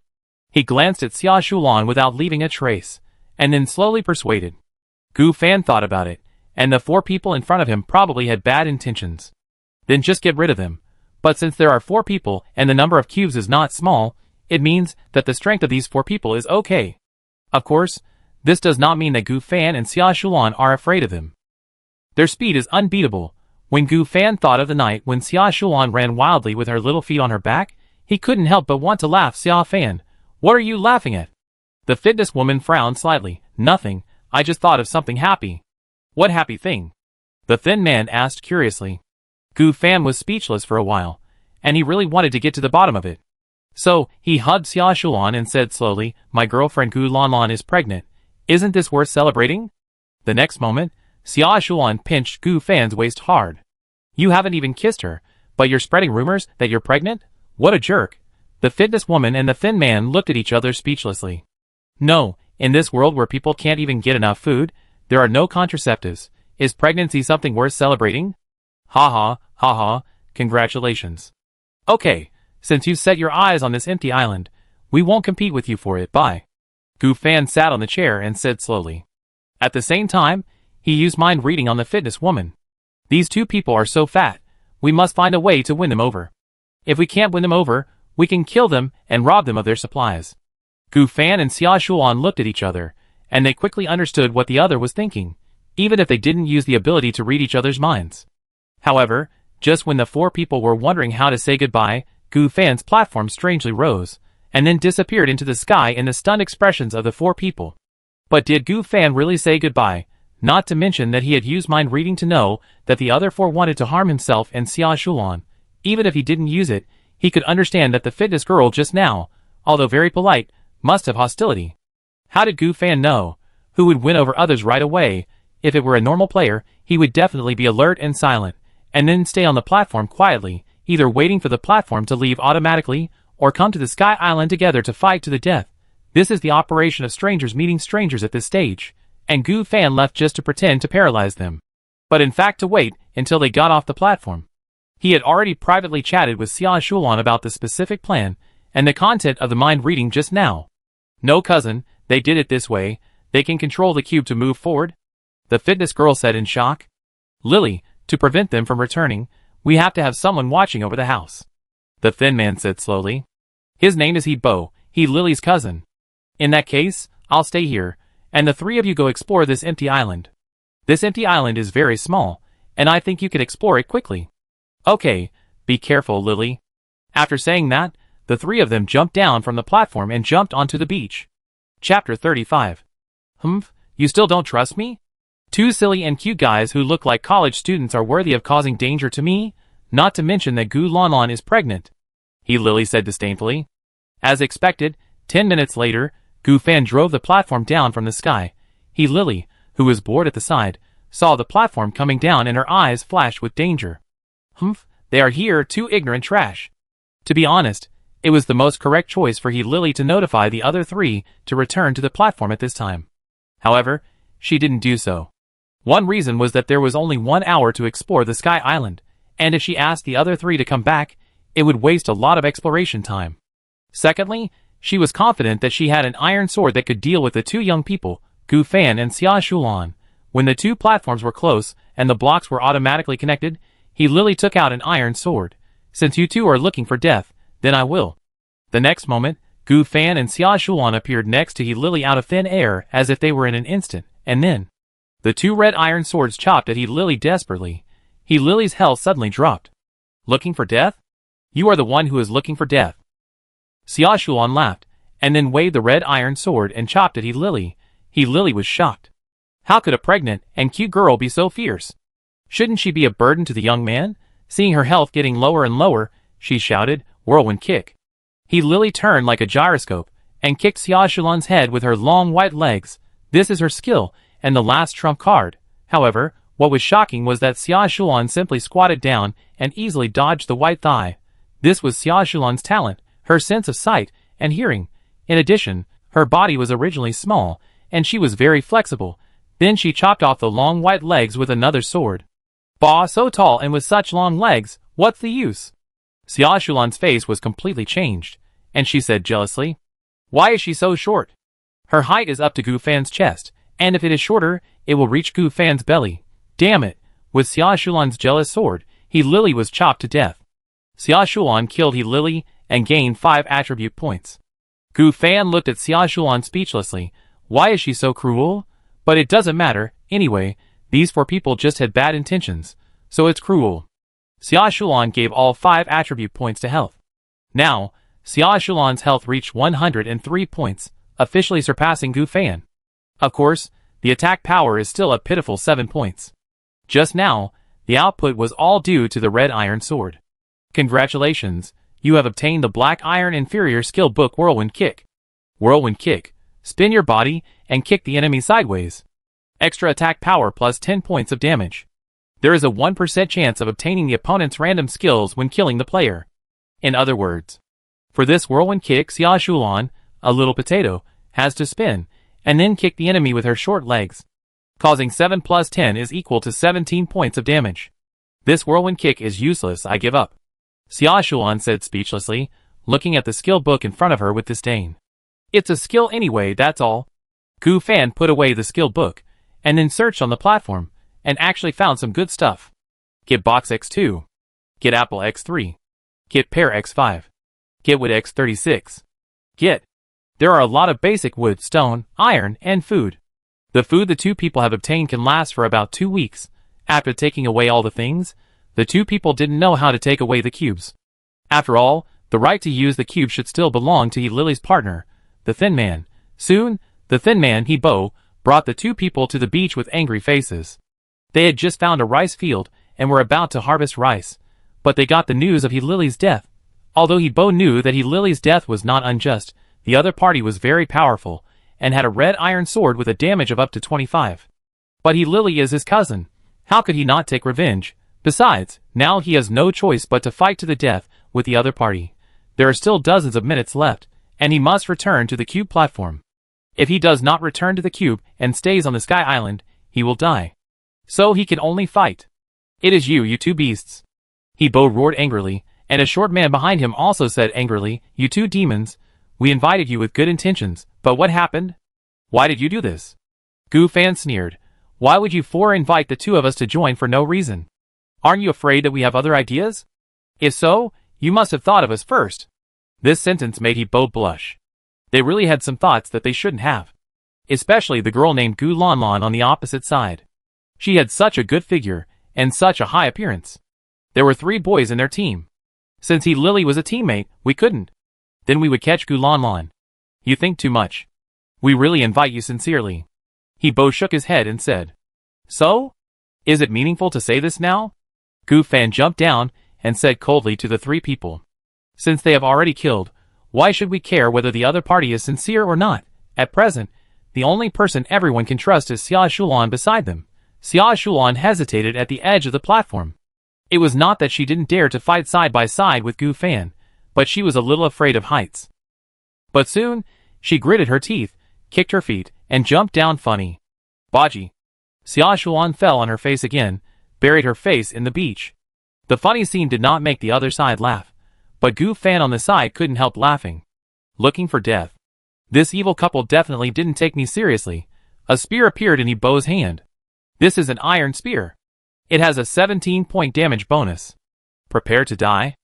He glanced at Xia Shulan without leaving a trace, and then slowly persuaded. Gu Fan thought about it, and the 4 people in front of him probably had bad intentions. Then just get rid of them. But since there are 4 people and the number of cubes is not small, it means that the strength of these 4 people is okay. Of course, this does not mean that Gu Fan and Xia Shulan are afraid of them. Their speed is unbeatable. When Gu Fan thought of the night when Xia Shulan ran wildly with her little feet on her back, he couldn't help but want to laugh. Xia Fan, what are you laughing at? The fitness woman frowned slightly. Nothing, I just thought of something happy. What happy thing? The thin man asked curiously. Gu Fan was speechless for a while, and he really wanted to get to the bottom of it. So, he hugged Xia Shulan and said slowly, my girlfriend Gu Lanlan is pregnant. Isn't this worth celebrating? The next moment, Xia Shulan pinched Gu Fan's waist hard. You haven't even kissed her, but you're spreading rumors that you're pregnant? What a jerk. The fitness woman and the thin man looked at each other speechlessly. No, in this world where people can't even get enough food, there are no contraceptives. Is pregnancy something worth celebrating? Ha ha, ha ha, congratulations. Okay, since you've set your eyes on this empty island, we won't compete with you for it, bye. Gu Fan sat on the chair and said slowly. At the same time, he used mind reading on the fitness woman. These 2 people are so fat, we must find a way to win them over. If we can't win them over, we can kill them and rob them of their supplies. Gu Fan and Xia Shulan looked at each other, and they quickly understood what the other was thinking, even if they didn't use the ability to read each other's minds. However, just when the 4 people were wondering how to say goodbye, Gu Fan's platform strangely rose, and then disappeared into the sky in the stunned expressions of the 4 people. But did Gu Fan really say goodbye? Not to mention that he had used mind reading to know that the other 4 wanted to harm himself and Xia Shulan. Even if he didn't use it, he could understand that the fitness girl just now, although very polite, must have hostility. How did Gu Fan know who would win over others right away? If it were a normal player, he would definitely be alert and silent, and then stay on the platform quietly, either waiting for the platform to leave automatically, or come to the Sky Island together to fight to the death. This is the operation of strangers meeting strangers at this stage, and Gu Fan left just to pretend to paralyze them. But in fact to wait until they got off the platform. He had already privately chatted with Xia Shulan about the specific plan, and the content of the mind reading just now. No cousin, they did it this way, they can control the cube to move forward? The fitness girl said in shock. Lily, to prevent them from returning, we have to have someone watching over the house. The thin man said slowly. His name is Bo, he Lily's cousin. In that case, I'll stay here, and the 3 of you go explore this empty island. This empty island is very small, and I think you could explore it quickly. Okay, be careful, Lily. After saying that, the 3 of them jumped down from the platform and jumped onto the beach. Chapter 35. You still don't trust me? 2 silly and cute guys who look like college students are worthy of causing danger to me, not to mention that Gu Lanlan is pregnant. Lily said disdainfully. As expected, 10 minutes later, Gu Fan drove the platform down from the sky. Lily, who was bored at the side, saw the platform coming down and her eyes flashed with danger. They are here, 2 ignorant trash. To be honest, it was the most correct choice for Lily to notify the other 3 to return to the platform at this time. However, she didn't do so. One reason was that there was only 1 hour to explore the Sky Island, and if she asked the other 3 to come back, it would waste a lot of exploration time. Secondly, she was confident that she had an iron sword that could deal with the 2 young people, Gu Fan and Xia Shulan. When the 2 platforms were close and the blocks were automatically connected, Lily took out an iron sword. Since you 2 are looking for death, then I will. The next moment, Gu Fan and Xia Shulan appeared next to Lily out of thin air as if they were in an instant, and then the 2 red iron swords chopped at Lily desperately. Lily's health suddenly dropped. Looking for death? You are the one who is looking for death. Xia Shulan laughed, and then waved the red iron sword and chopped at Lily. Lily was shocked. How could a pregnant and cute girl be so fierce? Shouldn't she be a burden to the young man? Seeing her health getting lower and lower, she shouted, whirlwind kick. Lily turned like a gyroscope, and kicked Xia Shulan's head with her long white legs. This is her skill, and the last trump card. However, what was shocking was that Xia Shulan simply squatted down and easily dodged the white thigh. This was Xia Shulan's talent, her sense of sight and hearing. In addition, her body was originally small, and she was very flexible. Then she chopped off the long white legs with another sword. Bah, so tall and with such long legs, what's the use? Xia Shulan's face was completely changed, and she said jealously, why is she so short? Her height is up to Gu Fan's chest, and if it is shorter, it will reach Gu Fan's belly. Damn it, with Xia Shulan's jealous sword, He Lily was chopped to death. Xia Shulan killed He Lily and gained 5 attribute points. Gu Fan looked at Xia Shulan speechlessly. Why is she so cruel? But it doesn't matter, anyway, these 4 people just had bad intentions, so it's cruel. Xia Shulan gave all 5 attribute points to health. Now, Xia Shulan's health reached 103 points, officially surpassing Gu Fan. Of course, the attack power is still a pitiful 7 points. Just now, the output was all due to the red iron sword. Congratulations, you have obtained the black iron inferior skill book Whirlwind Kick. Whirlwind Kick. Spin your body and kick the enemy sideways. Extra attack power plus 10 points of damage. There is a 1% chance of obtaining the opponent's random skills when killing the player. In other words, for this Whirlwind Kick, Xia Shulan, a little potato, has to spin, and then kick the enemy with her short legs. Causing 7 plus 10 is equal to 17 points of damage. This Whirlwind Kick is useless, I give up. Xia Shulan said speechlessly, looking at the skill book in front of her with disdain. It's a skill anyway, that's all. Gu Fan put away the skill book, and then searched on the platform, and actually found some good stuff. Get Box X2. Get Apple X3. Get Pear X5. Get Wood X36. There are a lot of basic wood, stone, iron, and food. The food the 2 people have obtained can last for about 2 weeks. After taking away all the things, the 2 people didn't know how to take away the cubes. After all, the right to use the cube should still belong to He Lily's partner, the Thin Man. Soon, the Thin Man, He Bo, brought the 2 people to the beach with angry faces. They had just found a rice field and were about to harvest rice, but they got the news of He Lily's death. Although He Bo knew that He Lily's death was not unjust, the other party was very powerful, and had a red iron sword with a damage of up to 25. But He Lily is his cousin. How could he not take revenge? Besides, now he has no choice but to fight to the death with the other party. There are still dozens of minutes left, and he must return to the cube platform. If he does not return to the cube and stays on the Sky Island, he will die. So he can only fight. It is you 2 beasts. He Bo roared angrily, and a short man behind him also said angrily, you 2 demons, we invited you with good intentions, but what happened? Why did you do this? Gu Fan sneered. Why would you 4 invite the 2 of us to join for no reason? Aren't you afraid that we have other ideas? If so, you must have thought of us first. This sentence made He Bo blush. They really had some thoughts that they shouldn't have. Especially the girl named Gu Lanlan on the opposite side. She had such a good figure, and such a high appearance. There were 3 boys in their team. Since He Lily was a teammate, we couldn't. Then we would catch Gu Lanlan. You think too much. We really invite you sincerely. He Bo shook his head and said. So? Is it meaningful to say this now? Gu Fan jumped down and said coldly to the 3 people. Since they have already killed, why should we care whether the other party is sincere or not? At present, the only person everyone can trust is Xia Shulan beside them. Xia Shulan hesitated at the edge of the platform. It was not that she didn't dare to fight side by side with Gu Fan, but she was a little afraid of heights. But soon, she gritted her teeth, kicked her feet, and jumped down funny. Baji. Xia Shulan fell on her face again, buried her face in the beach. The funny scene did not make the other side laugh, but Gu Fan on the side couldn't help laughing. Looking for death. This evil couple definitely didn't take me seriously. A spear appeared in He Bo's hand. This is an iron spear. It has a 17-point damage bonus. Prepare to die?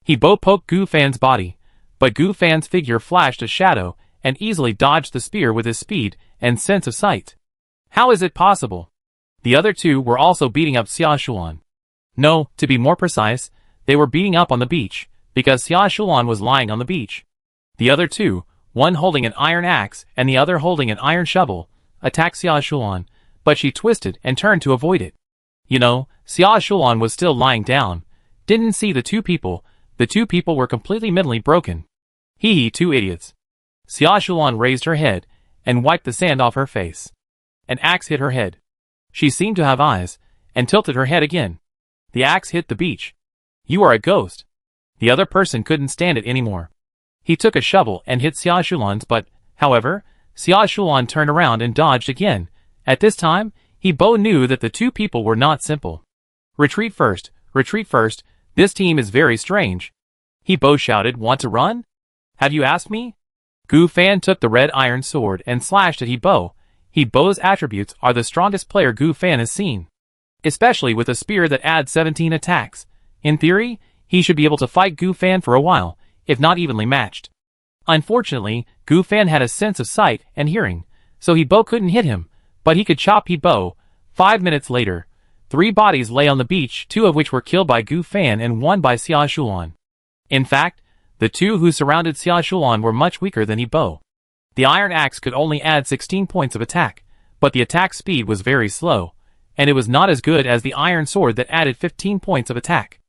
He Bo poked Gu Fan's body, but Gu Fan's figure flashed a shadow and easily dodged the spear with his speed and sense of sight. How is it possible? The other 2 were also beating up Xia Shulan. No, to be more precise, they were beating up on the beach, because Xia Shulan was lying on the beach. The other 2, one holding an iron axe and the other holding an iron shovel, attacked Xia Shulan, but she twisted and turned to avoid it. You know, Xia Shulan was still lying down, didn't see the 2 people. The 2 people were completely mentally broken. Hee 2 idiots. Xia Shulan raised her head and wiped the sand off her face. An axe hit her head. She seemed to have eyes, and tilted her head again. The axe hit the beach. You are a ghost. The other person couldn't stand it anymore. He took a shovel and hit Xia Shulan's butt. However, Xia Shulan turned around and dodged again. At this time, He Bo knew that the 2 people were not simple. Retreat first, this team is very strange. He Bo shouted, want to run? Have you asked me? Gu Fan took the red iron sword and slashed at He Bo. He Bo's attributes are the strongest player Gu Fan has seen. especially with a spear that adds 17 attacks. In theory, he should be able to fight Gu Fan for a while, if not evenly matched. Unfortunately, Gu Fan had a sense of sight and hearing, so He Bo couldn't hit him, but he could chop He Bo. 5 minutes later, 3 bodies lay on the beach, 2 of which were killed by Gu Fan and 1 by Xia Shulan. In fact, the 2 who surrounded Xia Shulan were much weaker than He Bo. The iron axe could only add 16 points of attack, but the attack speed was very slow, and it was not as good as the iron sword that added 15 points of attack.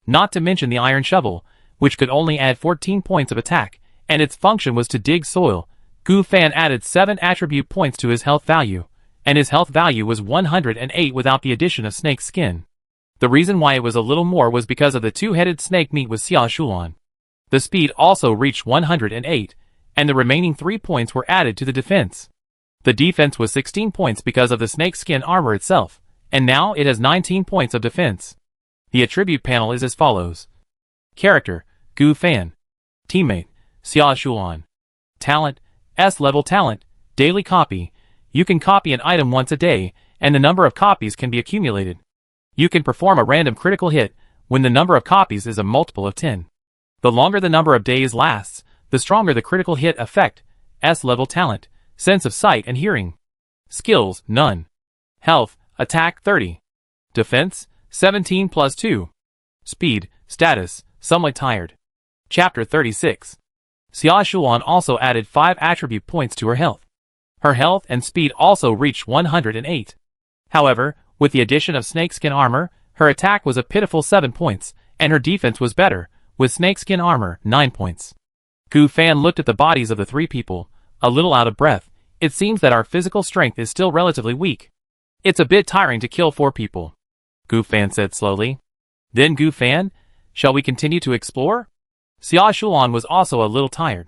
Not to mention the iron shovel, which could only add 14 points of attack, and its function was to dig soil. Gu Fan added 7 attribute points to his health value, and his health value was 108 without the addition of snake skin. The reason why it was a little more was because of the 2-headed snake meat with Xia Shulan. The speed also reached 108, and the remaining 3 points were added to the defense. The defense was 16 points because of the snake skin armor itself, and now it has 19 points of defense. The attribute panel is as follows. Character, Gu Fan. Teammate, Xia Shulan. Talent, S-level talent, daily copy. You can copy an item once a day, and the number of copies can be accumulated. You can perform a random critical hit when the number of copies is a multiple of 10. The longer the number of days lasts, the stronger the critical hit effect. S-level talent, sense of sight and hearing. Skills, none. Health, attack 30. Defense, 17 plus 2. Speed, status, somewhat tired. Chapter 36. Xia Shulan also added 5 attribute points to her health. Her health and speed also reached 108. However, with the addition of snakeskin armor, her attack was a pitiful 7 points, and her defense was better, with snakeskin armor, 9 points. Gu Fan looked at the bodies of the 3 people, a little out of breath. It seems that our physical strength is still relatively weak. It's a bit tiring to kill 4 people, Gu Fan said slowly. Then Gu Fan, shall we continue to explore? Xia Shulan was also a little tired.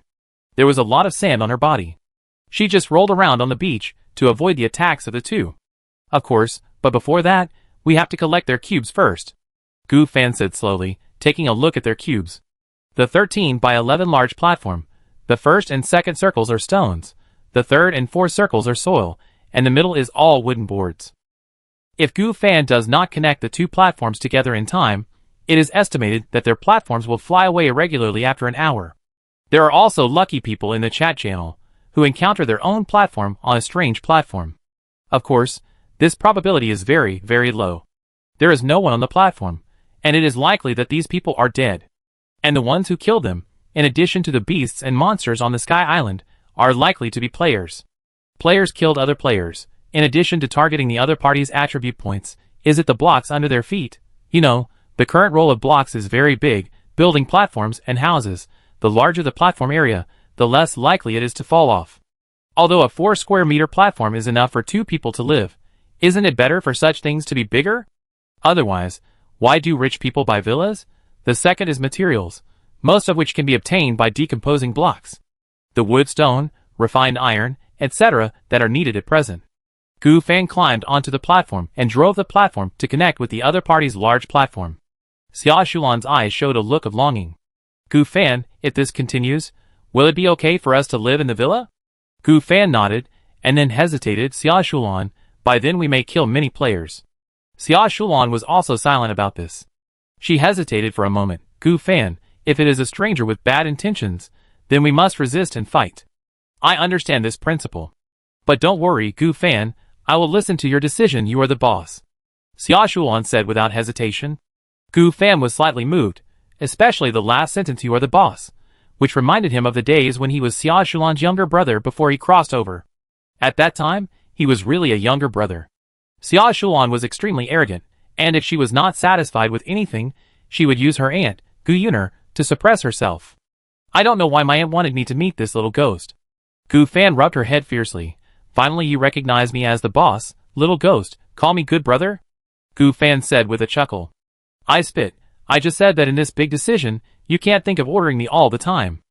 There was a lot of sand on her body. She just rolled around on the beach to avoid the attacks of the 2. Of course, but before that, we have to collect their cubes first, Gu Fan said slowly, taking a look at their cubes. The 13 by 11 large platform. The first and second circles are stones. The third and fourth circles are soil, and the middle is all wooden boards. If Gu Fan does not connect the 2 platforms together in time, it is estimated that their platforms will fly away irregularly after an hour. There are also lucky people in the chat channel who encounter their own platform on a strange platform. Of course, this probability is very, very low. There is no one on the platform, and it is likely that these people are dead. And the ones who killed them, in addition to the beasts and monsters on the Sky Island, are likely to be players. Players killed other players. In addition to targeting the other party's attribute points, is it the blocks under their feet? You know, the current role of blocks is very big, building platforms and houses. The larger the platform area, the less likely it is to fall off. Although a 4 square meter platform is enough for 2 people to live, isn't it better for such things to be bigger? Otherwise, why do rich people buy villas? The second is materials, most of which can be obtained by decomposing blocks. The wood, stone, refined iron, etc. that are needed at present. Gu Fan climbed onto the platform and drove the platform to connect with the other party's large platform. Xia Shulan's eyes showed a look of longing. Gu Fan, if this continues, will it be okay for us to live in the villa? Gu Fan nodded, and then hesitated. Xia Shulan, by then we may kill many players. Xia Shulan was also silent about this. She hesitated for a moment. Gu Fan, if it is a stranger with bad intentions, then we must resist and fight. I understand this principle. But don't worry, Gu Fan, I will listen to your decision. You are the boss, Xia Shulan said without hesitation. Gu Fan was slightly moved, especially the last sentence, you are the boss, which reminded him of the days when he was Xia Shulan's younger brother before he crossed over. At that time, he was really a younger brother. Xia Shulan was extremely arrogant, and if she was not satisfied with anything, she would use her aunt, Gu Yuner, to suppress herself. I don't know why my aunt wanted me to meet this little ghost. Gu Fan rubbed her head fiercely. Finally you recognize me as the boss, little ghost, call me good brother? Gu Fan said with a chuckle. I spit. I just said that in this big decision, you can't think of ordering me all the time.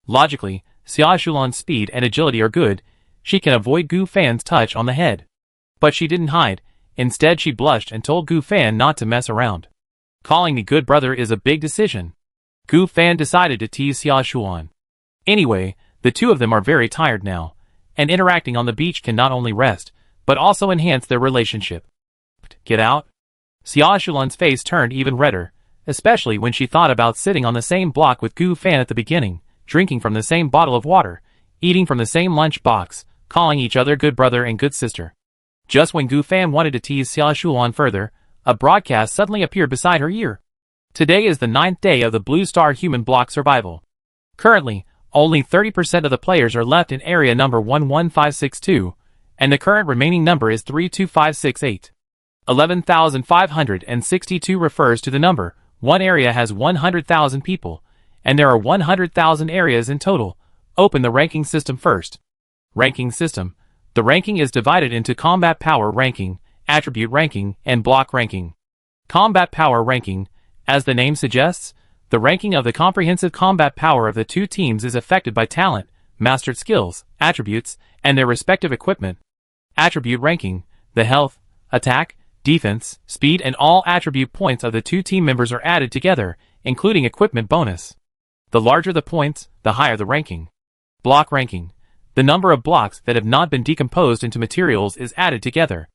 Logically, Xia Shulan's speed and agility are good. She can avoid Gu Fan's touch on the head. But she didn't hide. Instead she blushed and told Gu Fan not to mess around. Calling me good brother is a big decision. Gu Fan decided to tease Xia Shulan. Anyway, the 2 of them are very tired now, and interacting on the beach can not only rest, but also enhance their relationship. Get out? Xia Shulan's face turned even redder, especially when she thought about sitting on the same block with Gu Fan at the beginning, drinking from the same bottle of water, eating from the same lunch box, calling each other good brother and good sister. Just when Gu Fan wanted to tease Xia Shulan further, a broadcast suddenly appeared beside her ear. Today is the 9th day of the Blue Star Human Block Survival. Currently, only 30% of the players are left in area number 11562, and the current remaining number is 32568. 11,562 refers to the number. One area has 100,000 people, and there are 100,000 areas in total. Open the ranking system first. Ranking system. The ranking is divided into combat power ranking, attribute ranking, and block ranking. Combat power ranking. As the name suggests, the ranking of the comprehensive combat power of the two teams is affected by talent, mastered skills, attributes, and their respective equipment. Attribute ranking. The health, attack, defense, speed, and all attribute points of the two team members are added together, including equipment bonus. The larger the points, the higher the ranking. Block ranking. The number of blocks that have not been decomposed into materials is added together.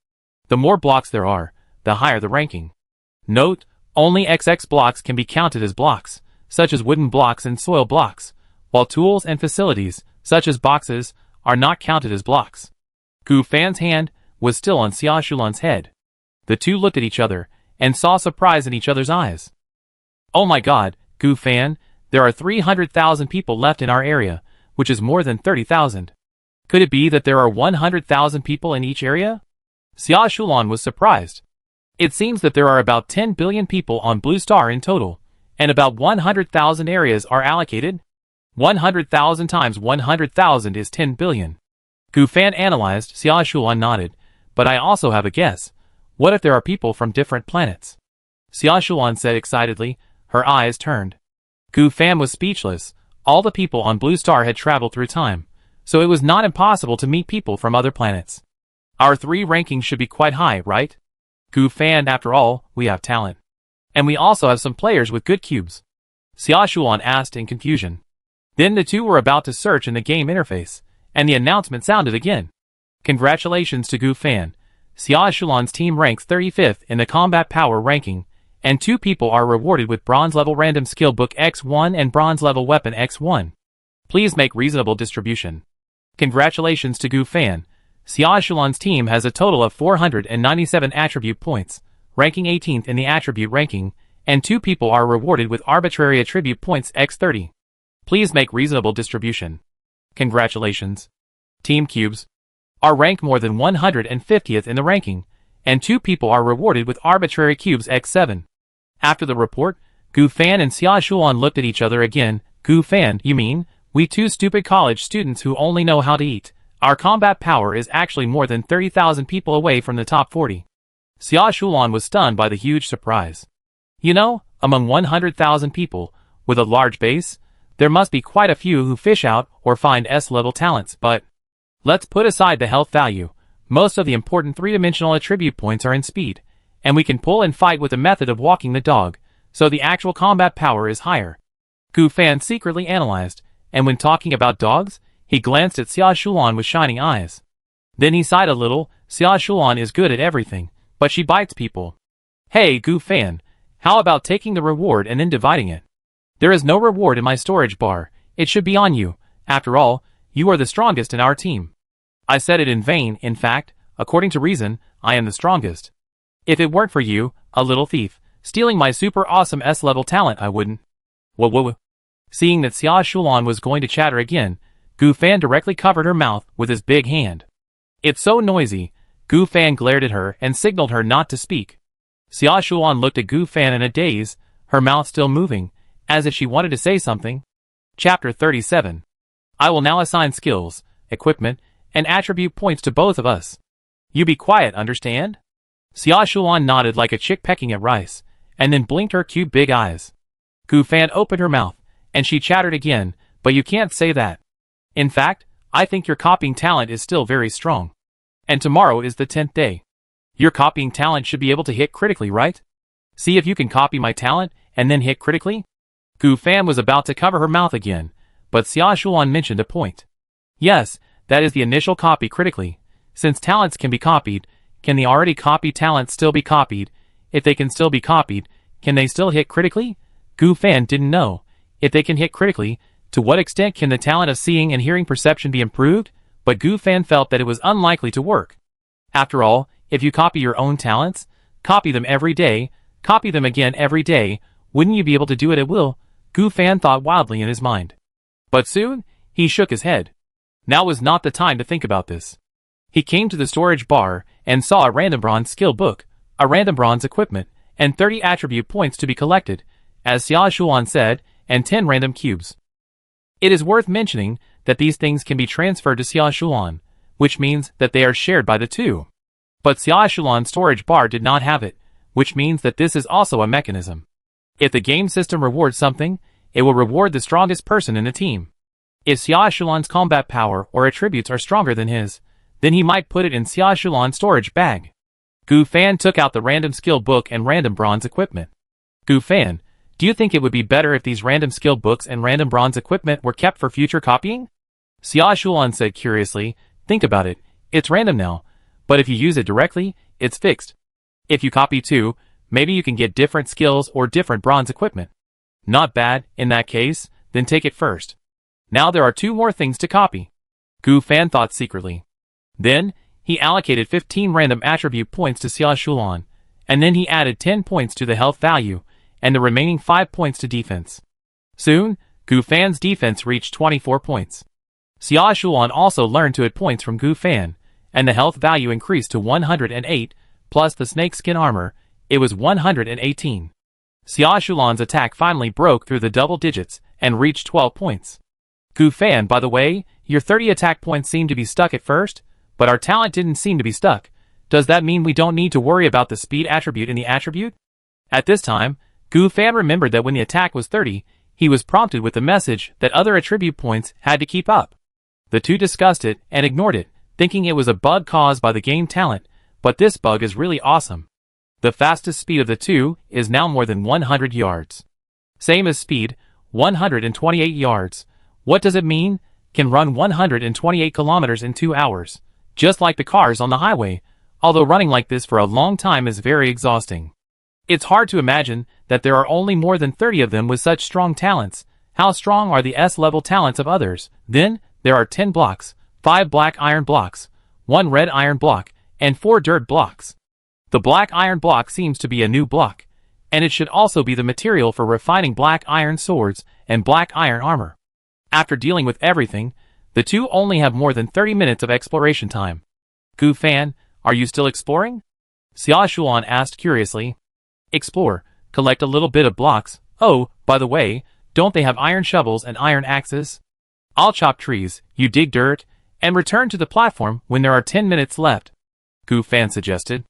The more blocks there are, the higher the ranking. Note, only XX blocks can be counted as blocks, such as wooden blocks and soil blocks, while tools and facilities, such as boxes, are not counted as blocks. Gu Fan's hand was still on Xia Shulan's head. The two looked at each other, and saw surprise in each other's eyes. Oh my god, Gu Fan, there are 300,000 people left in our area, which is more than 30,000. Could it be that there are 100,000 people in each area? Xia Shulan was surprised. It seems that there are about 10 billion people on Blue Star in total, and about 100,000 areas are allocated. 100,000 times 100,000 is 10 billion. Gu Fan analyzed. Xia Shulan nodded. But I also have a guess. What if there are people from different planets? Xia Shulan said excitedly, her eyes turned. Gu Fan was speechless. All the people on Blue Star had traveled through time, so it was not impossible to meet people from other planets. Our 3 rankings should be quite high, right? Gu Fan, after all, we have talent. And we also have some players with good cubes. Xia Shulan asked in confusion. Then the two were about to search in the game interface, and the announcement sounded again. Congratulations to Gu Fan. Xia Shulan's team ranks 35th in the combat power ranking, and 2 people are rewarded with bronze level random skill book X1 and bronze level weapon X1. Please make reasonable distribution. Congratulations to Gu Fan. Xia Shulan's team has a total of 497 attribute points, ranking 18th in the attribute ranking, and 2 people are rewarded with arbitrary attribute points X30. Please make reasonable distribution. Congratulations. Team Cubes are ranked more than 150th in the ranking, and 2 people are rewarded with arbitrary cubes X7. After the report, Gu Fan and Xia Shulan looked at each other again. Gu Fan, you mean, we 2 stupid college students who only know how to eat. Our combat power is actually more than 30,000 people away from the top 40. Xia Shulan was stunned by the huge surprise. You know, among 100,000 people, with a large base, there must be quite a few who fish out or find S-level talents, but let's put aside the health value. Most of the important 3-dimensional attribute points are in speed, and we can pull and fight with the method of walking the dog, so the actual combat power is higher. Gu Fan secretly analyzed, and when talking about dogs, he glanced at Xia Shulan with shining eyes. Then he sighed a little. Xia Shulan is good at everything, but she bites people. Hey Gu Fan, how about taking the reward and then dividing it? There is no reward in my storage bar. It should be on you. After all, you are the strongest in our team. I said it in vain. In fact, according to reason, I am the strongest. If it weren't for you, a little thief, stealing my super awesome S-level talent, I wouldn't. Whoa. Seeing that Xia Shulan was going to chatter again, Gu Fan directly covered her mouth with his big hand. It's so noisy. Gu Fan glared at her and signaled her not to speak. Xia Shulan looked at Gu Fan in a daze, her mouth still moving, as if she wanted to say something. Chapter 37. I will now assign skills, equipment, and attribute points to both of us. You be quiet, understand? Xia Shulan nodded like a chick pecking at rice, and then blinked her cute big eyes. Gu Fan opened her mouth, and she chattered again, but you can't say that. In fact, I think your copying talent is still very strong. And tomorrow is the 10th day. Your copying talent should be able to hit critically, right? See if you can copy my talent, and then hit critically? Gu Fan was about to cover her mouth again, but Xia Shulan mentioned a point. Yes, that is the initial copy critically. Since talents can be copied, can the already copied talent still be copied? if they can still be copied, can they still hit critically? Gu Fan didn't know. If they can hit critically, to what extent can the talent of seeing and hearing perception be improved? But Gu Fan felt that it was unlikely to work. After all, if you copy your own talents, copy them every day, copy them again every day, wouldn't you be able to do it at will? Gu Fan thought wildly in his mind. But soon, he shook his head. Now was not the time to think about this. He came to the storage bar and saw a random bronze skill book, a random bronze equipment, and 30 attribute points to be collected, as Xia Shulan said, and 10 random cubes. It is worth mentioning that these things can be transferred to Xia Shulan, which means that they are shared by the two. But Xia Shulan's storage bar did not have it, which means that this is also a mechanism. If the game system rewards something, it will reward the strongest person in the team. If Xia Shulan's combat power or attributes are stronger than his, then he might put it in Xia Shulan's storage bag. Gu Fan took out the random skill book and random bronze equipment. Gu Fan, do you think it would be better if these random skill books and random bronze equipment were kept for future copying? Xia Shulan said curiously, think about it, it's random now, but if you use it directly, it's fixed. If you copy too, maybe you can get different skills or different bronze equipment. Not bad, in that case, then take it first. Now there are 2 more things to copy. Gu Fan thought secretly. Then, he allocated 15 random attribute points to Xia Shulan, and then he added 10 points to the health value, and the remaining 5 points to defense. Soon, Gu Fan's defense reached 24 points. Xia Shulan also learned to hit points from Gu Fan, and the health value increased to 108, plus the snakeskin armor, it was 118. Xia Shulan's attack finally broke through the double digits, and reached 12 points. Gu Fan, by the way, your 30 attack points seem to be stuck at first, but our talent didn't seem to be stuck. Does that mean we don't need to worry about the speed attribute in the attribute? At this time, Gu Fan remembered that when the attack was 30, he was prompted with the message that other attribute points had to keep up. The two discussed it and ignored it, thinking it was a bug caused by the game talent, but this bug is really awesome. The fastest speed of the two is now more than 100 yards. Same as speed, 128 yards. What does it mean? Can run 128 kilometers in 2 hours, just like the cars on the highway, although running like this for a long time is very exhausting. It's hard to imagine that there are only more than 30 of them with such strong talents. How strong are the S-level talents of others? Then, there are 10 blocks, 5 black iron blocks, 1 red iron block, and 4 dirt blocks. The black iron block seems to be a new block, and it should also be the material for refining black iron swords and black iron armor. After dealing with everything, the two only have more than 30 minutes of exploration time. Gu Fan, are you still exploring? Xia Shulan asked curiously. Explore, collect a little bit of blocks. Oh, by the way, don't they have iron shovels and iron axes? I'll chop trees, you dig dirt, and return to the platform when there are 10 minutes left, Gu Fan suggested.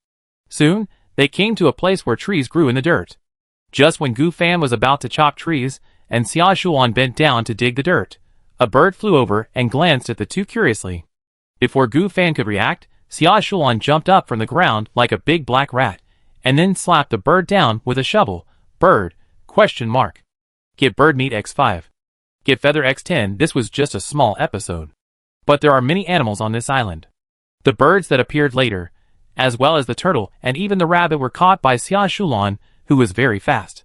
Soon, they came to a place where trees grew in the dirt. Just when Gu Fan was about to chop trees, and Xia Shulan bent down to dig the dirt, a bird flew over and glanced at the two curiously. Before Gu Fan could react, Xia Shulan jumped up from the ground like a big black rat, and then slapped the bird down with a shovel. Bird, ? Get bird meat x5. Get feather x10. This was just a small episode. But there are many animals on this island. The birds that appeared later, as well as the turtle and even the rabbit, were caught by Xia Shulan, who was very fast.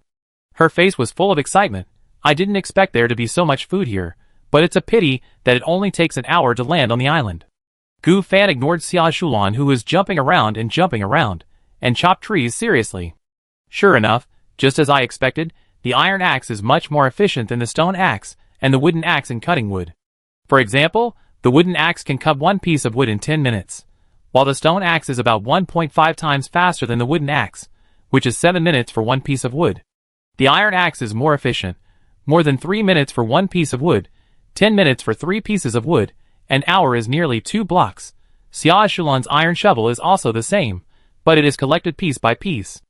Her face was full of excitement. I didn't expect there to be so much food here, but it's a pity that it only takes an hour to land on the island. Gu Fan ignored Xia Shulan, who was jumping around, and chopped trees seriously. Sure enough, just as I expected, the iron axe is much more efficient than the stone axe and the wooden axe in cutting wood. For example, the wooden axe can cut 1 piece of wood in 10 minutes, while the stone axe is about 1.5 times faster than the wooden axe, which is 7 minutes for 1 piece of wood. The iron axe is more efficient, more than 3 minutes for 1 piece of wood, 10 minutes for 3 pieces of wood, an hour is nearly 2 blocks. Xia Shulan's iron shovel is also the same, but it is collected piece by piece.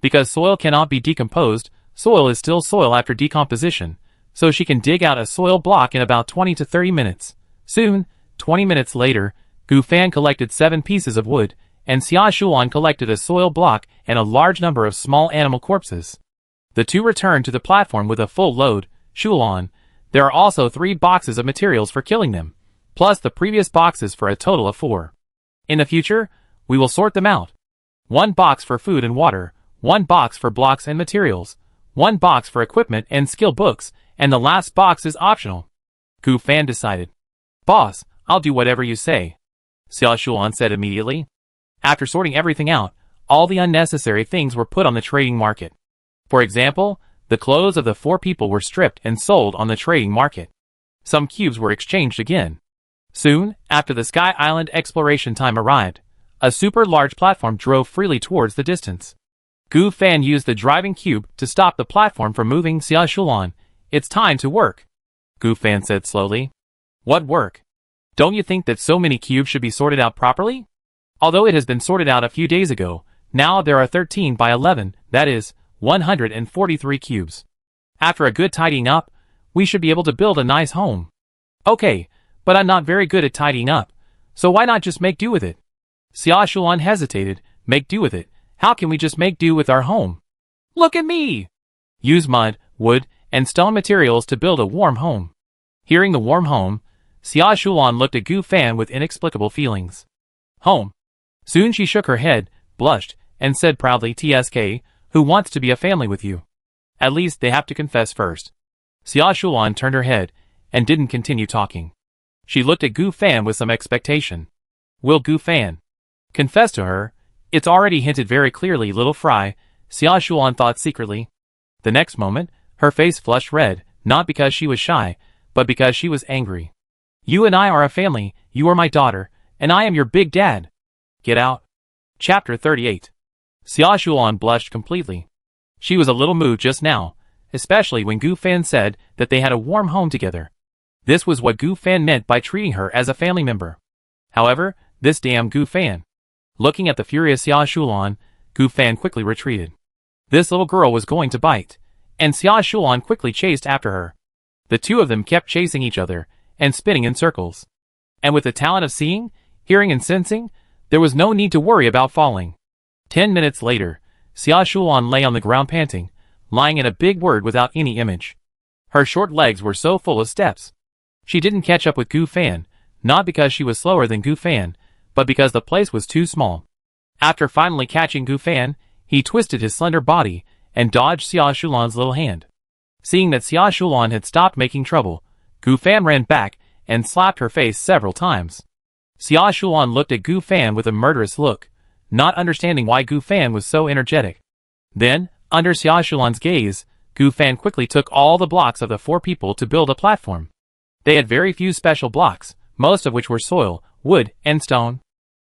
Because soil cannot be decomposed, soil is still soil after decomposition, so she can dig out a soil block in about 20 to 30 minutes. Soon, 20 minutes later, Gu Fan collected 7 pieces of wood, and Xia Shulan collected a soil block and a large number of small animal corpses. The two returned to the platform with a full load. Shulan, there are also 3 boxes of materials for killing them, plus the previous boxes for a total of 4. In the future, we will sort them out. 1 box for food and water, one box for blocks and materials, one box for equipment and skill books, and the last box is optional. Gu Fan decided. Boss, I'll do whatever you say, Xia Shulan said immediately. After sorting everything out, all the unnecessary things were put on the trading market. For example, the clothes of the 4 people were stripped and sold on the trading market. Some cubes were exchanged again. Soon, after the Sky Island exploration time arrived, a super large platform drove freely towards the distance. Gu Fan used the driving cube to stop the platform from moving. Xia Shulan, it's time to work, Gu Fan said slowly. What work? Don't you think that so many cubes should be sorted out properly? Although it has been sorted out a few days ago, now there are 13 by 11, that is, 143 cubes. After a good tidying up, we should be able to build a nice home. Okay, but I'm not very good at tidying up, so why not just make do with it? Xia Shulan hesitated. Make do with it? How can we just make do with our home? Look at me! Use mud, wood, and stone materials to build a warm home. Hearing the warm home, Xia Shulan looked at Gu Fan with inexplicable feelings. Home. Soon she shook her head, blushed, and said proudly, TSK, who wants to be a family with you? At least they have to confess first. Xia Shulan turned her head, and didn't continue talking. She looked at Gu Fan with some expectation. Will Gu Fan confess to her? It's already hinted very clearly, little fry, Xia Shulan thought secretly. The next moment, her face flushed red, not because she was shy, but because she was angry. You and I are a family, you are my daughter, and I am your big dad. Get out. Chapter 38. Xia Shulan blushed completely. She was a little moved just now, especially when Gu Fan said that they had a warm home together. This was what Gu Fan meant by treating her as a family member. However, this damn Gu Fan. Looking at the furious Xia Shulan, Gu Fan quickly retreated. This little girl was going to bite, and Xia Shulan quickly chased after her. The two of them kept chasing each other, and spinning in circles. And with the talent of seeing, hearing and sensing, there was no need to worry about falling. 10 minutes later, Xia Shulan lay on the ground panting, lying in a big word without any image. Her short legs were so full of steps. She didn't catch up with Gu Fan, not because she was slower than Gu Fan, but because the place was too small. After finally catching Gu Fan, he twisted his slender body and dodged Xia Shulan's little hand. Seeing that Xia Shulan had stopped making trouble, Gu Fan ran back and slapped her face several times. Xia Shulan looked at Gu Fan with a murderous look, not understanding why Gu Fan was so energetic. Then, under Xia Shulan's gaze, Gu Fan quickly took all the blocks of the 4 people to build a platform. They had very few special blocks, most of which were soil, wood, and stone.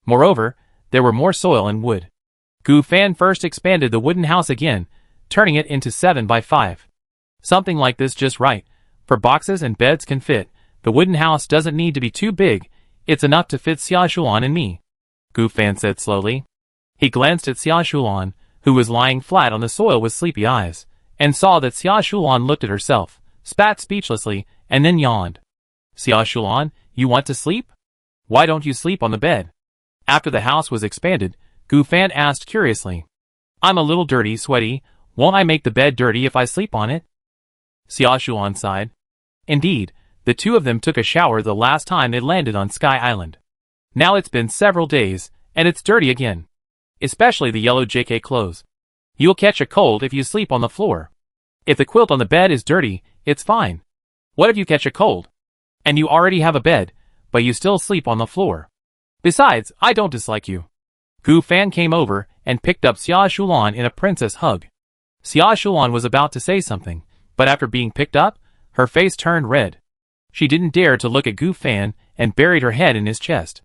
Moreover, there were more soil and wood. Gu Fan first expanded the wooden house again, turning it into 7 by 5. Something like this just right, for boxes and beds can fit. The wooden house doesn't need to be too big, it's enough to fit Xia Shulan and me, Gu Fan said slowly. He glanced at Xia Shulan, who was lying flat on the soil with sleepy eyes, and saw that Xia Shulan looked at herself, spat speechlessly, and then yawned. Xia Shulan, you want to sleep? Why don't you sleep on the bed? After the house was expanded, Gu Fan asked curiously. I'm a little dirty, sweaty, won't I make the bed dirty if I sleep on it? Xia Shulan sighed. Indeed, the two of them took a shower the last time they landed on Sky Island. Now it's been several days, and it's dirty again. Especially the yellow JK clothes. You'll catch a cold if you sleep on the floor. If the quilt on the bed is dirty, it's fine. What if you catch a cold? And you already have a bed, but you still sleep on the floor. Besides, I don't dislike you. Gu Fan came over and picked up Xia Shulan in a princess hug. Xia Shulan was about to say something, but after being picked up, her face turned red. She didn't dare to look at Gu Fan and buried her head in his chest.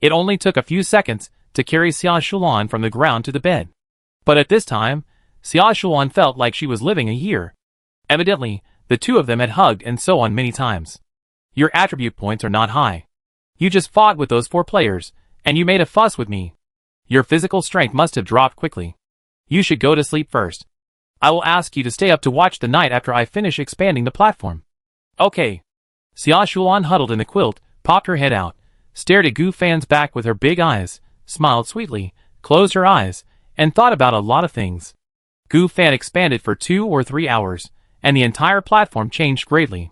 It only took a few seconds to carry Xia Shulan from the ground to the bed. But at this time, Xia Shulan felt like she was living a year. Evidently, the two of them had hugged and so on many times. Your attribute points are not high. You just fought with those 4 players, and you made a fuss with me. Your physical strength must have dropped quickly. You should go to sleep first. I will ask you to stay up to watch the night after I finish expanding the platform. Okay. Xia Shulan huddled in the quilt, popped her head out, stared at Gu Fan's back with her big eyes, smiled sweetly, closed her eyes, and thought about a lot of things. Gu Fan expanded for 2 or 3 hours, and the entire platform changed greatly.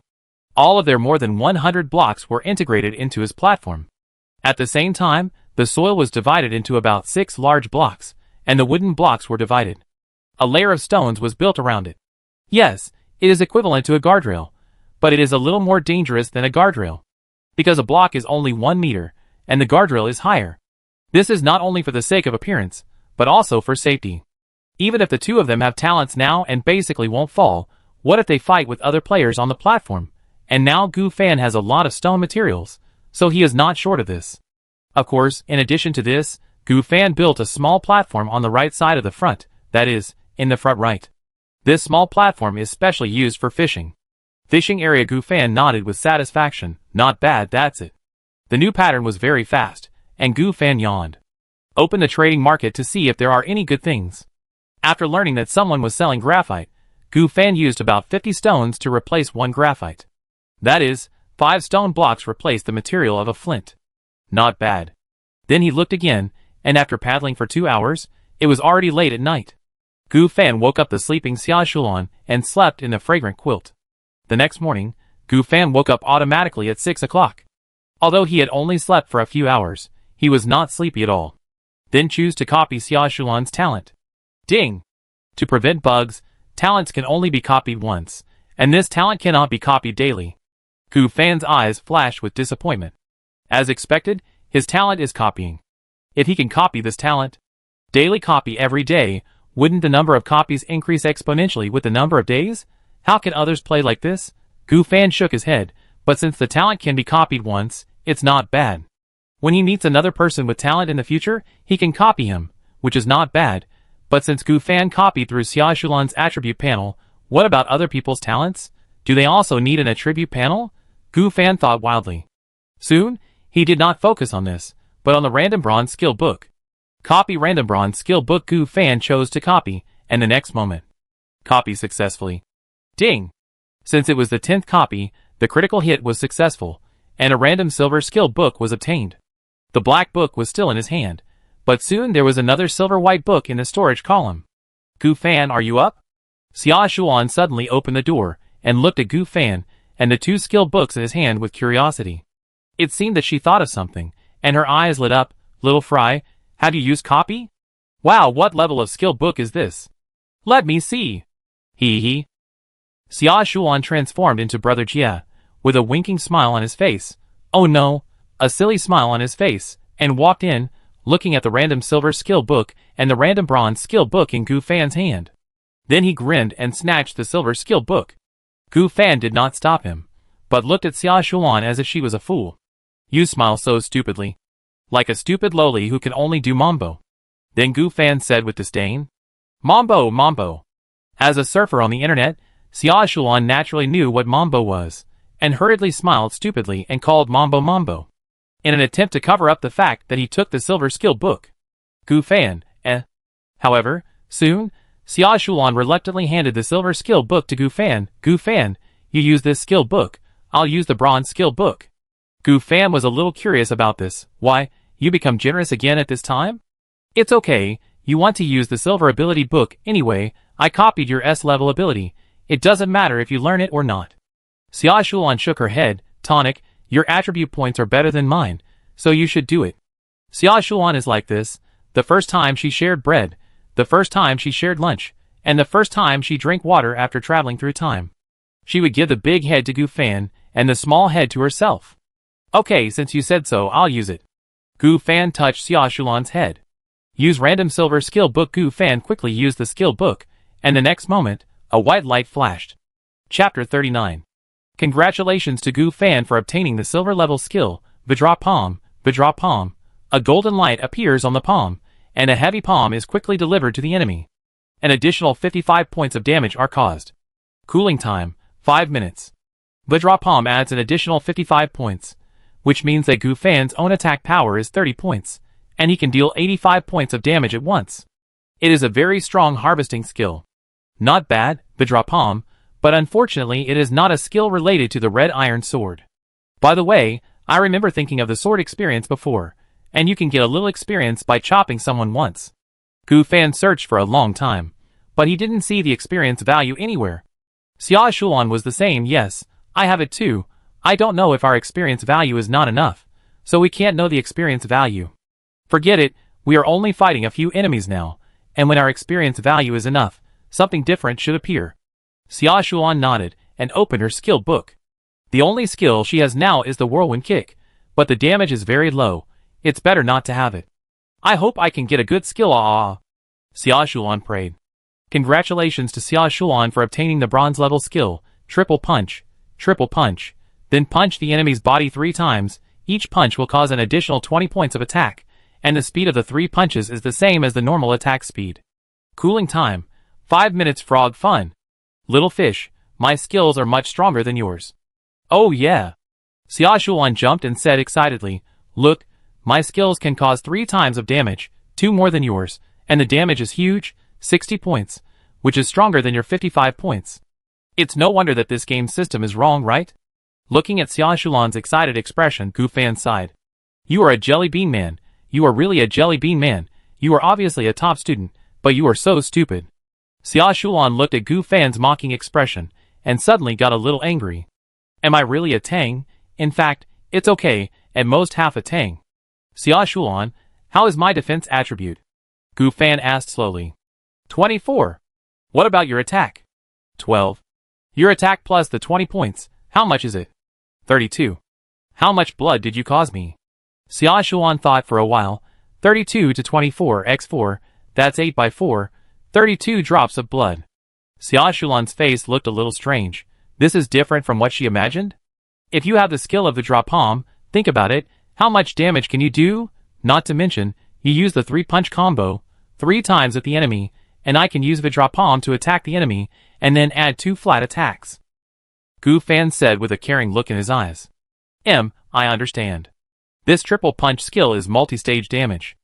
All of their more than 100 blocks were integrated into his platform. At the same time, the soil was divided into about 6 large blocks, and the wooden blocks were divided. A layer of stones was built around it. Yes, it is equivalent to a guardrail, but it is a little more dangerous than a guardrail, because a block is only 1 meter, and the guardrail is higher. This is not only for the sake of appearance, but also for safety. Even if the two of them have talents now and basically won't fall, what if they fight with other players on the platform? And now Gu Fan has a lot of stone materials, so he is not short of this. Of course, in addition to this, Gu Fan built a small platform on the right side of the front, that is, in the front right. This small platform is specially used for fishing. Fishing area. Gu Fan nodded with satisfaction. Not bad, that's it. The new pattern was very fast, and Gu Fan yawned. Open the trading market to see if there are any good things. After learning that someone was selling graphite, Gu Fan used about 50 stones to replace 1 graphite. That is, 5 stone blocks replaced the material of a flint. Not bad. Then he looked again, and after paddling for 2 hours, it was already late at night. Gu Fan woke up the sleeping Xia Shulan and slept in the fragrant quilt. The next morning, Gu Fan woke up automatically at 6 o'clock. Although he had only slept for a few hours, he was not sleepy at all. Then choose to copy Xia Shulan's talent. Ding! To prevent bugs, talents can only be copied once, and this talent cannot be copied daily. Gu Fan's eyes flashed with disappointment. As expected, his talent is copying. If he can copy this talent, daily copy every day, wouldn't the number of copies increase exponentially with the number of days? How can others play like this? Gu Fan shook his head, but since the talent can be copied once, it's not bad. When he meets another person with talent in the future, he can copy him, which is not bad, but since Gu Fan copied through Xia Shulan's attribute panel, what about other people's talents? Do they also need an attribute panel? Gu Fan thought wildly. Soon, he did not focus on this, but on the random bronze skill book. Copy random bronze skill book. Gu Fan chose to copy, and the next moment, copy successfully. Ding! Since it was the 10th copy, the critical hit was successful, and a random silver skill book was obtained. The black book was still in his hand, but soon there was another silver-white book in the storage column. Gu Fan, are you up? Xia Shulan suddenly opened the door, and looked at Gu Fan, and the 2 skill books in his hand with curiosity. It seemed that she thought of something, and her eyes lit up. Little Fry, how do you use copy? Wow, what level of skill book is this? Let me see. Hee. Xia Shulan transformed into Brother Jia, with a winking smile on his face. Oh no, a silly smile on his face, and walked in, looking at the random silver skill book and the random bronze skill book in Gu Fan's hand. Then he grinned and snatched the silver skill book. Gu Fan did not stop him, but looked at Xia Shulan as if she was a fool. You smile so stupidly. Like a stupid loli who can only do mambo. Then Gu Fan said with disdain. Mambo. As a surfer on the internet, Xia Shulan naturally knew what mambo was, and hurriedly smiled stupidly and called mambo, in an attempt to cover up the fact that he took the silver skill book. Gu Fan, However, soon, Xia Shulan reluctantly handed the silver skill book to Gu Fan. Gu Fan, you use this skill book, I'll use the bronze skill book. Gu Fan was a little curious about this. Why, you become generous again at this time? It's okay, you want to use the silver ability book anyway. I copied your S-level ability. It doesn't matter if you learn it or not. Xia Shulan shook her head. Tonic, your attribute points are better than mine, so you should do it. Xia Shulan is like this. The first time she shared bread, the first time she shared lunch, and the first time she drank water after traveling through time. She would give the big head to Gu Fan, and the small head to herself. Okay, since you said so, I'll use it. Gu Fan touched Xia Shulan's head. Use random silver skill book. Gu Fan quickly used the skill book, and the next moment, a white light flashed. Chapter 39. Congratulations to Gu Fan for obtaining the silver level skill, Vidra Palm. A golden light appears on the palm, and a heavy palm is quickly delivered to the enemy. An additional 55 points of damage are caused. Cooling time, 5 minutes. Vidra Palm adds an additional 55 points, which means that Gu Fan's own attack power is 30 points, and he can deal 85 points of damage at once. It is a very strong harvesting skill. Not bad, Vidra Palm, but unfortunately it is not a skill related to the red iron sword. By the way, I remember thinking of the sword experience before, and you can get a little experience by chopping someone once. Gu Fan searched for a long time, but he didn't see the experience value anywhere. Xia Shulan was the same. Yes, I have it too. I don't know if our experience value is not enough, so we can't know the experience value. Forget it, we are only fighting a few enemies now, and when our experience value is enough, something different should appear. Xia Shuan nodded and opened her skill book. The only skill she has now is the whirlwind kick, but the damage is very low. It's better not to have it. I hope I can get a good skill. Xia Shuan prayed. Congratulations to Xia Shuan for obtaining the bronze level skill, triple punch. Triple punch. Then punch the enemy's body 3 times. Each punch will cause an additional 20 points of attack, and the speed of the 3 punches is the same as the normal attack speed. Cooling time. 5 minutes. Frog fun. Little fish, my skills are much stronger than yours. Oh yeah. Xia Shuan jumped and said excitedly, look, my skills can cause 3 times of damage, 2 more than yours, and the damage is huge, 60 points, which is stronger than your 55 points. It's no wonder that this game system is wrong, right? Looking at Xia Shuan's excited expression, Gu Fan sighed. You are a jelly bean man. You are really a jelly bean man. You are obviously a top student, but you are so stupid. Xia Shuan looked at Gu Fan's mocking expression, and suddenly got a little angry. Am I really a Tang? In fact, it's okay, at most half a Tang. Xia Shuan, how is my defense attribute? Gu Fan asked slowly. 24. What about your attack? 12. Your attack plus the 20 points, how much is it? 32. How much blood did you cause me? Xia Shuan thought for a while. 32 to 24 x 4, that's 8 by 4, 32 drops of blood. Xia Shuan's face looked a little strange. This is different from what she imagined? If you have the skill of the draw palm, think about it, how much damage can you do? Not to mention, you use the 3-punch combo, 3 times at the enemy, and I can use Vidra Palm to attack the enemy, and then add 2 flat attacks. Gu Fan said with a caring look in his eyes. I understand. This triple punch skill is multi-stage damage.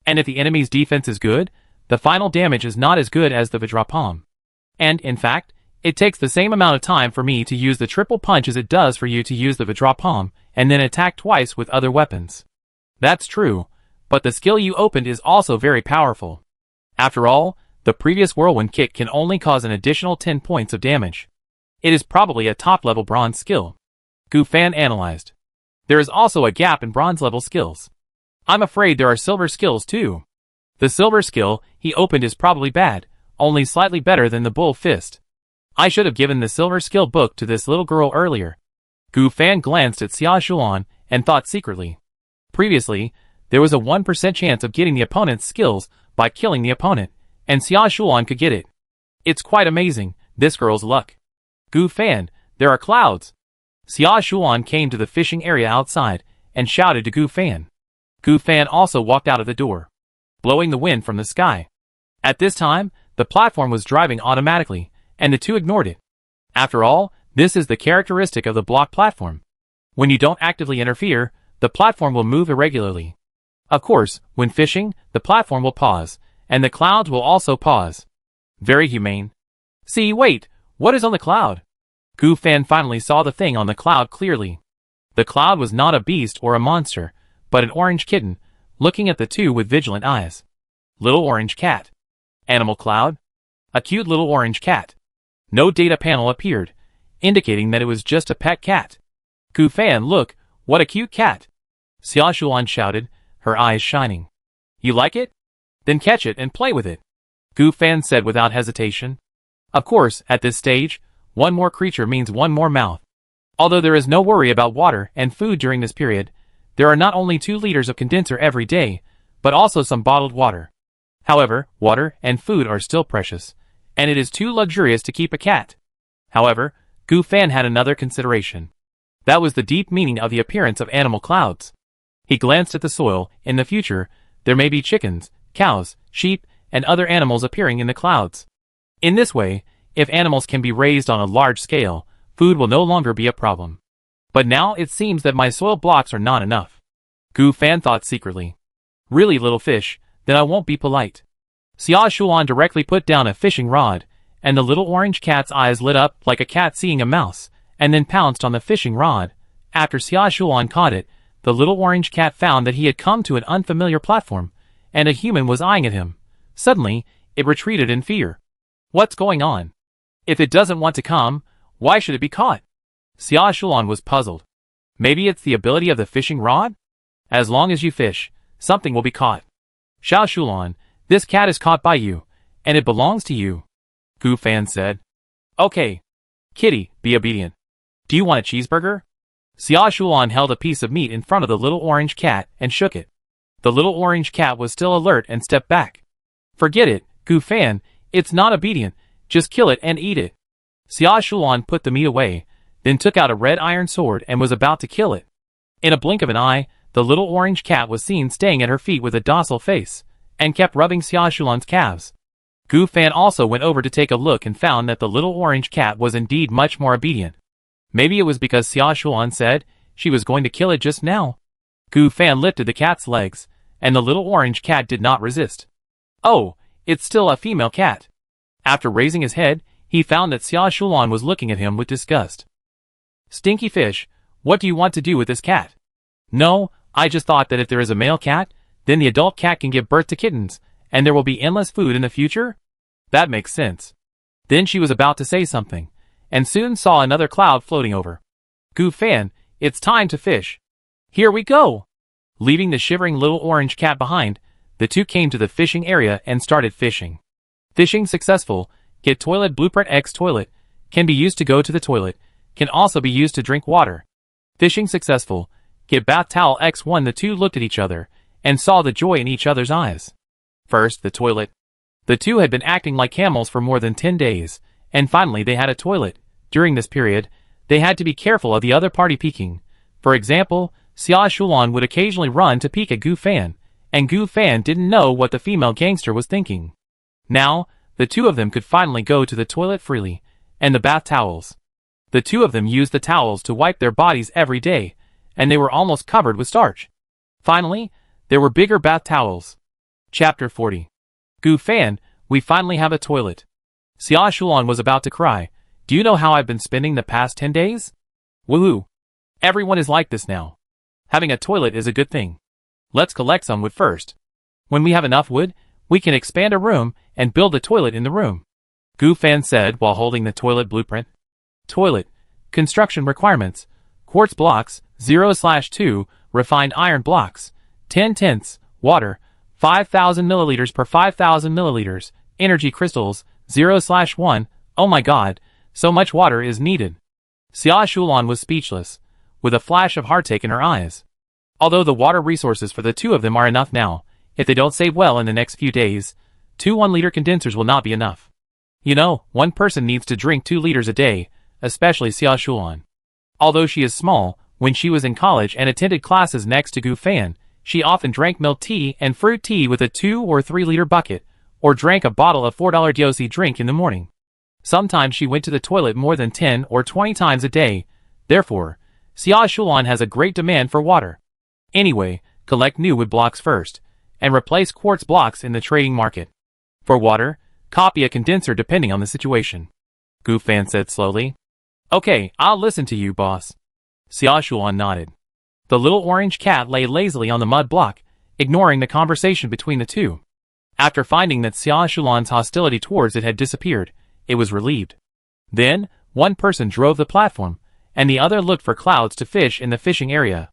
And if the enemy's defense is good, the final damage is not as good as the Vidra Palm. And, in fact, it takes the same amount of time for me to use the triple punch as it does for you to use the Vidra Palm, and then attack twice with other weapons. That's true, but the skill you opened is also very powerful. After all, the previous whirlwind kick can only cause an additional 10 points of damage. It is probably a top-level bronze skill. Gu Fan analyzed. There is also a gap in bronze-level skills. I'm afraid there are silver skills too. The silver skill he opened is probably bad, only slightly better than the bull fist. I should have given the silver skill book to this little girl earlier. Gu Fan glanced at Xia Shuan and thought secretly. Previously, there was a 1% chance of getting the opponent's skills by killing the opponent, and Xia Shuan could get it. It's quite amazing, this girl's luck. Gu Fan, there are clouds. Xia Shuan came to the fishing area outside and shouted to Gu Fan. Gu Fan also walked out of the door, blowing the wind from the sky. At this time, the platform was driving automatically, and the two ignored it. After all, this is the characteristic of the block platform. When you don't actively interfere, the platform will move irregularly. Of course, when fishing, the platform will pause, and the clouds will also pause. Very humane. See, wait, what is on the cloud? Gu Fan finally saw the thing on the cloud clearly. The cloud was not a beast or a monster, but an orange kitten, looking at the two with vigilant eyes. Little orange cat. Animal cloud? A cute little orange cat. No data panel appeared, indicating that it was just a pet cat. Gu Fan, look, what a cute cat. Xia Shuan shouted, her eyes shining. You like it? Then catch it and play with it. Gu Fan said without hesitation. Of course, at this stage, one more creature means one more mouth. Although there is no worry about water and food during this period, there are not only 2 liters of condenser every day, but also some bottled water. However, water and food are still precious, and it is too luxurious to keep a cat. However, Gu Fan had another consideration. That was the deep meaning of the appearance of animal clouds. He glanced at the soil. In the future, there may be chickens, cows, sheep, and other animals appearing in the clouds. In this way, if animals can be raised on a large scale, food will no longer be a problem. But now it seems that my soil blocks are not enough. Gu Fan thought secretly. Really, little fish, then I won't be polite. Xia Shuan directly put down a fishing rod, and the little orange cat's eyes lit up like a cat seeing a mouse, and then pounced on the fishing rod. After Xia Shuan caught it, the little orange cat found that he had come to an unfamiliar platform, and a human was eyeing at him. Suddenly, it retreated in fear. What's going on? If it doesn't want to come, why should it be caught? Xia Shuan was puzzled. Maybe it's the ability of the fishing rod? As long as you fish, something will be caught. Xiao Shulan, this cat is caught by you, and it belongs to you. Gu Fan said. Okay. Kitty, be obedient. Do you want a cheeseburger? Xia Shulan held a piece of meat in front of the little orange cat and shook it. The little orange cat was still alert and stepped back. Forget it, Gu Fan, it's not obedient, just kill it and eat it. Xia Shulan put the meat away, then took out a red iron sword and was about to kill it. In a blink of an eye, the little orange cat was seen staying at her feet with a docile face, and kept rubbing Xia Shulan's calves. Gu Fan also went over to take a look and found that the little orange cat was indeed much more obedient. Maybe it was because Xia Shulan said she was going to kill it just now. Gu Fan lifted the cat's legs, and the little orange cat did not resist. Oh, it's still a female cat. After raising his head, he found that Xia Shulan was looking at him with disgust. Stinky fish, what do you want to do with this cat? No, I just thought that if there is a male cat, then the adult cat can give birth to kittens, and there will be endless food in the future? That makes sense. Then she was about to say something, and soon saw another cloud floating over. Gu Fan, it's time to fish. Here we go! Leaving the shivering little orange cat behind, the two came to the fishing area and started fishing. Fishing successful, get toilet blueprint X toilet, can be used to go to the toilet, can also be used to drink water. Fishing successful, get bath towel X1. The two looked at each other, and saw the joy in each other's eyes. First, the toilet. The two had been acting like camels for more than 10 days, and finally they had a toilet. During this period, they had to be careful of the other party peeking. For example, Xia Shulan would occasionally run to peek at Gu Fan, and Gu Fan didn't know what the female gangster was thinking. Now, the two of them could finally go to the toilet freely, and the bath towels. The two of them used the towels to wipe their bodies every day, and they were almost covered with starch. Finally, there were bigger bath towels. Chapter 40. Gu Fan, we finally have a toilet. Xia Shulan was about to cry. Do you know how I've been spending the past 10 days? Woohoo! Everyone is like this now. Having a toilet is a good thing. Let's collect some wood first. When we have enough wood, we can expand a room and build a toilet in the room. Gu Fan said while holding the toilet blueprint. Toilet. Construction requirements. Quartz blocks, 0/2, refined iron blocks, 10/10, water, 5,000 milliliters per 5,000 milliliters, energy crystals, 0/1, oh my god, so much water is needed. Xia Shulan was speechless, with a flash of heartache in her eyes. Although the water resources for the two of them are enough now, if they don't save well in the next few days, 2 1-liter condensers will not be enough. You know, one person needs to drink 2 liters a day, especially Xia Shulan. Although she is small, when she was in college and attended classes next to Gu Fan, she often drank milk tea and fruit tea with a 2 or 3 liter bucket, or drank a bottle of $4 DOC drink in the morning. Sometimes she went to the toilet more than 10 or 20 times a day. Therefore, Xia Shulan has a great demand for water. Anyway, collect new wood blocks first, and replace quartz blocks in the trading market. For water, copy a condenser depending on the situation. Gu Fan said slowly. Okay, I'll listen to you, boss. Xia Shulan nodded. The little orange cat lay lazily on the mud block, ignoring the conversation between the two. After finding that Xia Shulan's hostility towards it had disappeared, it was relieved. Then, one person drove the platform, and the other looked for clouds to fish in the fishing area.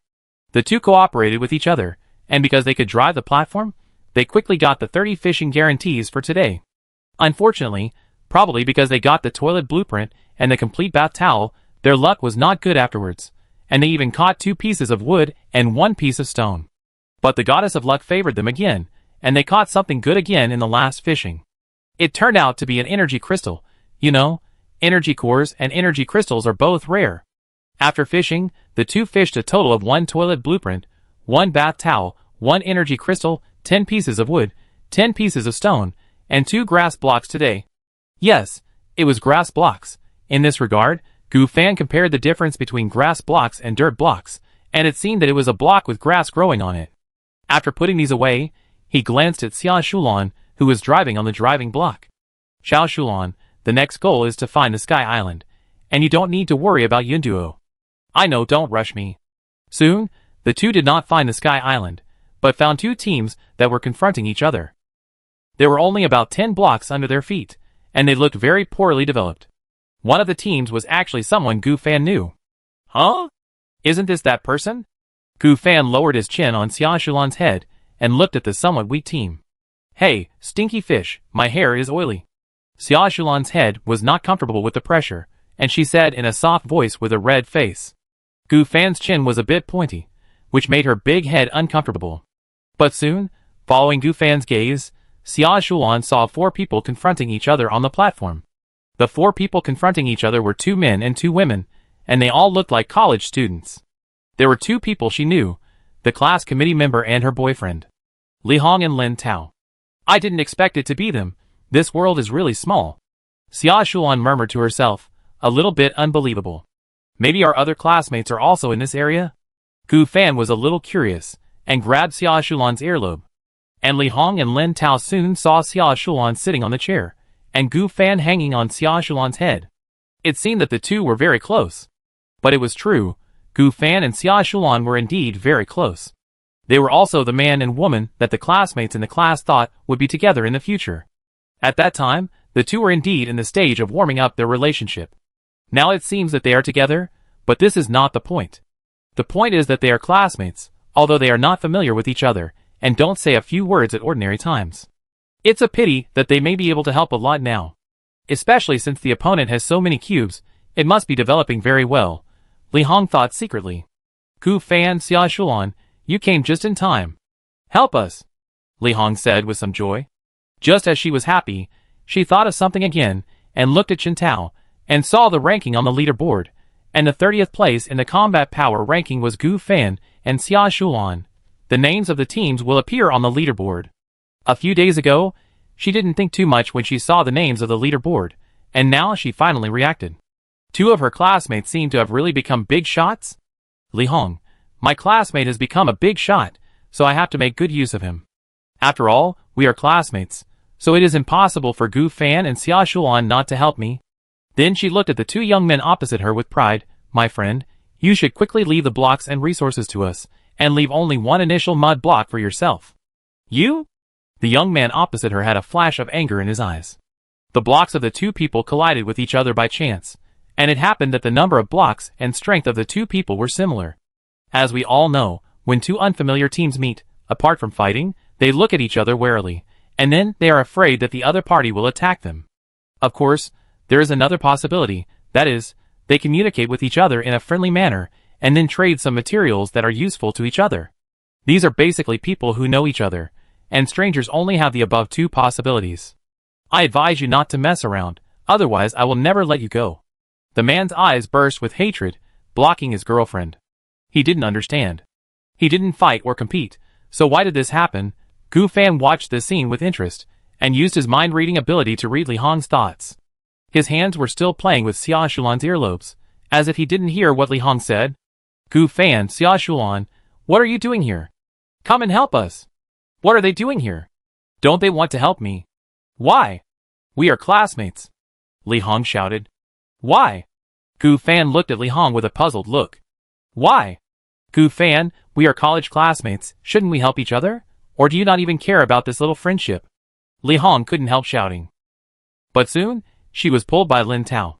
The two cooperated with each other, and because they could drive the platform, they quickly got the 30 fishing guarantees for today. Unfortunately, probably because they got the toilet blueprint and the complete bath towel, their luck was not good afterwards, and they even caught 2 pieces of wood and 1 piece of stone. But the goddess of luck favored them again, and they caught something good again in the last fishing. It turned out to be an energy crystal. You know, energy cores and energy crystals are both rare. After fishing, the two fished a total of 1 toilet blueprint, 1 bath towel, 1 energy crystal, 10 pieces of wood, 10 pieces of stone, and 2 grass blocks today. Yes, it was grass blocks. In this regard, Gu Fan compared the difference between grass blocks and dirt blocks, and it seemed that it was a block with grass growing on it. After putting these away, he glanced at Xia Shulan, who was driving on the driving block. Xia Shulan, the next goal is to find the Sky Island, and you don't need to worry about Yunduo. I know, don't rush me. Soon, the two did not find the Sky Island, but found 2 teams that were confronting each other. There were only about 10 blocks under their feet, and they looked very poorly developed. One of the teams was actually someone Gu Fan knew. Huh? Isn't this that person? Gu Fan lowered his chin on Xia Shulan's head and looked at the somewhat weak team. Hey, stinky fish, my hair is oily. Xia Shulan's head was not comfortable with the pressure, and she said in a soft voice with a red face. Gu Fan's chin was a bit pointy, which made her big head uncomfortable. But soon, following Gu Fan's gaze, Xia Shulan saw 4 people confronting each other on the platform. The 4 people confronting each other were 2 men and 2 women, and they all looked like college students. There were 2 people she knew, the class committee member and her boyfriend, Li Hong and Lin Tao. I didn't expect it to be them. This world is really small. Xia Shulan murmured to herself, a little bit unbelievable. Maybe our other classmates are also in this area? Gu Fan was a little curious, and grabbed Xia Shulan's earlobe. And Li Hong and Lin Tao soon saw Xia Shulan sitting on the chair, and Gu Fan hanging on Xia Shulan's head. It seemed that the two were very close. But it was true, Gu Fan and Xia Shulan were indeed very close. They were also the man and woman that the classmates in the class thought would be together in the future. At that time, the two were indeed in the stage of warming up their relationship. Now it seems that they are together, but this is not the point. The point is that they are classmates, although they are not familiar with each other, and don't say a few words at ordinary times. It's a pity that they may be able to help a lot now. Especially since the opponent has so many cubes, it must be developing very well, Li Hong thought secretly. Gu Fan, Xia Shulan, you came just in time. Help us, Li Hong said with some joy. Just as she was happy, she thought of something again, and looked at Chen Tao, and saw the ranking on the leaderboard, and the 30th place in the combat power ranking was Gu Fan and Xia Shulan. The names of the teams will appear on the leaderboard. A few days ago, she didn't think too much when she saw the names of the leaderboard, and now she finally reacted. 2 of her classmates seem to have really become big shots? Li Hong, my classmate has become a big shot, so I have to make good use of him. After all, we are classmates, so it is impossible for Gu Fan and Xia Shulan not to help me. Then she looked at the 2 young men opposite her with pride. My friend, you should quickly leave the blocks and resources to us, and leave only 1 initial mud block for yourself. You? The young man opposite her had a flash of anger in his eyes. The blocks of the 2 people collided with each other by chance, and it happened that the number of blocks and strength of the 2 people were similar. As we all know, when 2 unfamiliar teams meet, apart from fighting, they look at each other warily, and then they are afraid that the other party will attack them. Of course, there is another possibility, that is, they communicate with each other in a friendly manner, and then trade some materials that are useful to each other. These are basically people who know each other, and strangers only have the above 2 possibilities. I advise you not to mess around, otherwise I will never let you go. The man's eyes burst with hatred, blocking his girlfriend. He didn't understand. He didn't fight or compete, so why did this happen? Gu Fan watched this scene with interest, and used his mind-reading ability to read Li Hong's thoughts. His hands were still playing with Xia Shulan's earlobes, as if he didn't hear what Li Hong said. Gu Fan, Xia Shulan, what are you doing here? Come and help us. What are they doing here? Don't they want to help me? Why? We are classmates, Li Hong shouted. Why? Gu Fan looked at Li Hong with a puzzled look. Why? Gu Fan, we are college classmates, shouldn't we help each other? Or do you not even care about this little friendship? Li Hong couldn't help shouting. But soon, she was pulled by Lin Tao.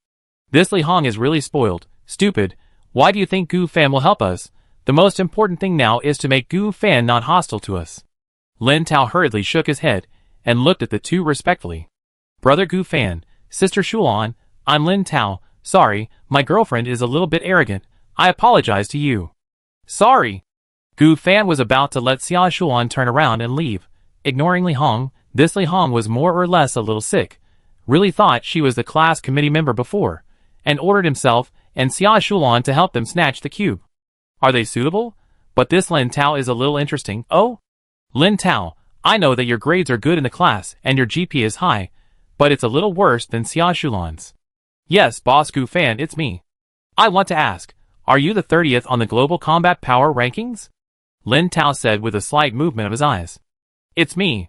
This Li Hong is really spoiled, stupid. Why do you think Gu Fan will help us? The most important thing now is to make Gu Fan not hostile to us. Lin Tao hurriedly shook his head, and looked at the 2 respectfully. Brother Gu Fan, Sister Shulan, I'm Lin Tao, sorry, my girlfriend is a little bit arrogant, I apologize to you. Sorry. Gu Fan was about to let Xia Shulan turn around and leave, ignoring Li Hong. This Li Hong was more or less a little sick, really thought she was the class committee member before, and ordered himself and Xia Shulan to help them snatch the cube. Are they suitable? But this Lin Tao is a little interesting. Oh? Lin Tao, I know that your grades are good in the class and your GP is high, but it's a little worse than Xia Shulan's. Yes, Boss Gu Fan, it's me. I want to ask, are you the 30th on the global combat power rankings? Lin Tao said with a slight movement of his eyes. It's me.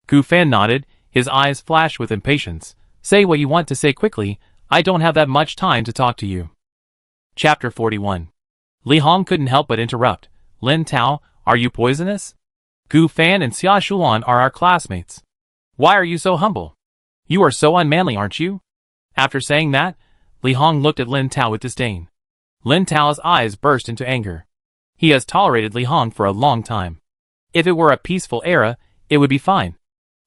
Gu Fan nodded, his eyes flashed with impatience. Say what you want to say quickly, I don't have that much time to talk to you. Chapter 41. Li Hong couldn't help but interrupt. Lin Tao, are you poisonous? Gu Fan and Xia Shulan are our classmates. Why are you so humble? You are so unmanly, aren't you? After saying that, Li Hong looked at Lin Tao with disdain. Lin Tao's eyes burst into anger. He has tolerated Li Hong for a long time. If it were a peaceful era, it would be fine.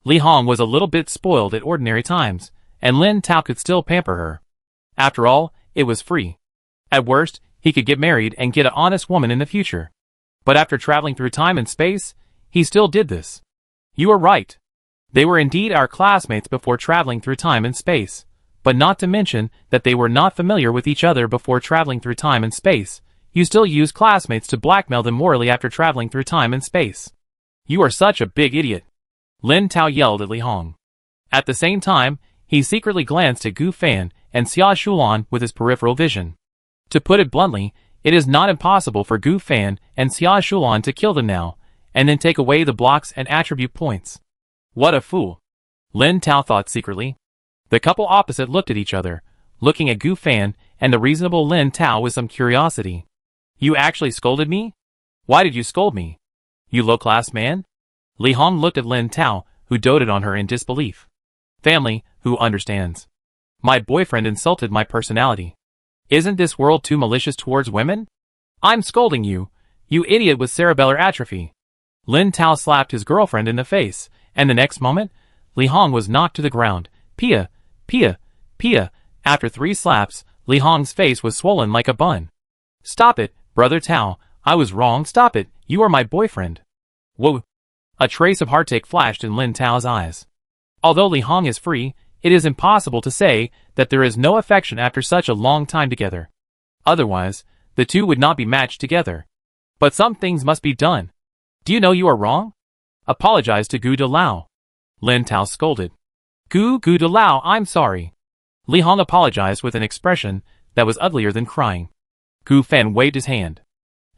Li Hong was a little bit spoiled at ordinary times, and Lin Tao could still pamper her. After all, it was free. At worst, he could get married and get an honest woman in the future. But after traveling through time and space, he still did this. You are right. They were indeed our classmates before traveling through time and space, but not to mention that they were not familiar with each other before traveling through time and space. You still use classmates to blackmail them morally after traveling through time and space. You are such a big idiot. Lin Tao yelled at Li Hong. At the same time, he secretly glanced at Gu Fan and Xia Shulan with his peripheral vision. To put it bluntly, it is not impossible for Gu Fan and Xia Shulan to kill them now, and then take away the blocks and attribute points. What a fool. Lin Tao thought secretly. The couple opposite looked at each other, looking at Gu Fan and the reasonable Lin Tao with some curiosity. You actually scolded me? Why did you scold me? You low-class man? Li Hong looked at Lin Tao, who doted on her in disbelief. Family, who understands? My boyfriend insulted my personality. Isn't this world too malicious towards women? I'm scolding you, you idiot with cerebellar atrophy. Lin Tao slapped his girlfriend in the face, and the next moment, Li Hong was knocked to the ground. Pia, Pia, Pia. After 3 slaps, Li Hong's face was swollen like a bun. Stop it, brother Tao, I was wrong, stop it, you are my boyfriend. Whoa. A trace of heartache flashed in Lin Tao's eyes. Although Li Hong is free, it is impossible to say that there is no affection after such a long time together. Otherwise, the two would not be matched together. But some things must be done. Do you know you are wrong? Apologize to Gu De Lao. Lin Tao scolded. Gu De Lao, I'm sorry. Li Hong apologized with an expression that was uglier than crying. Gu Fan waved his hand.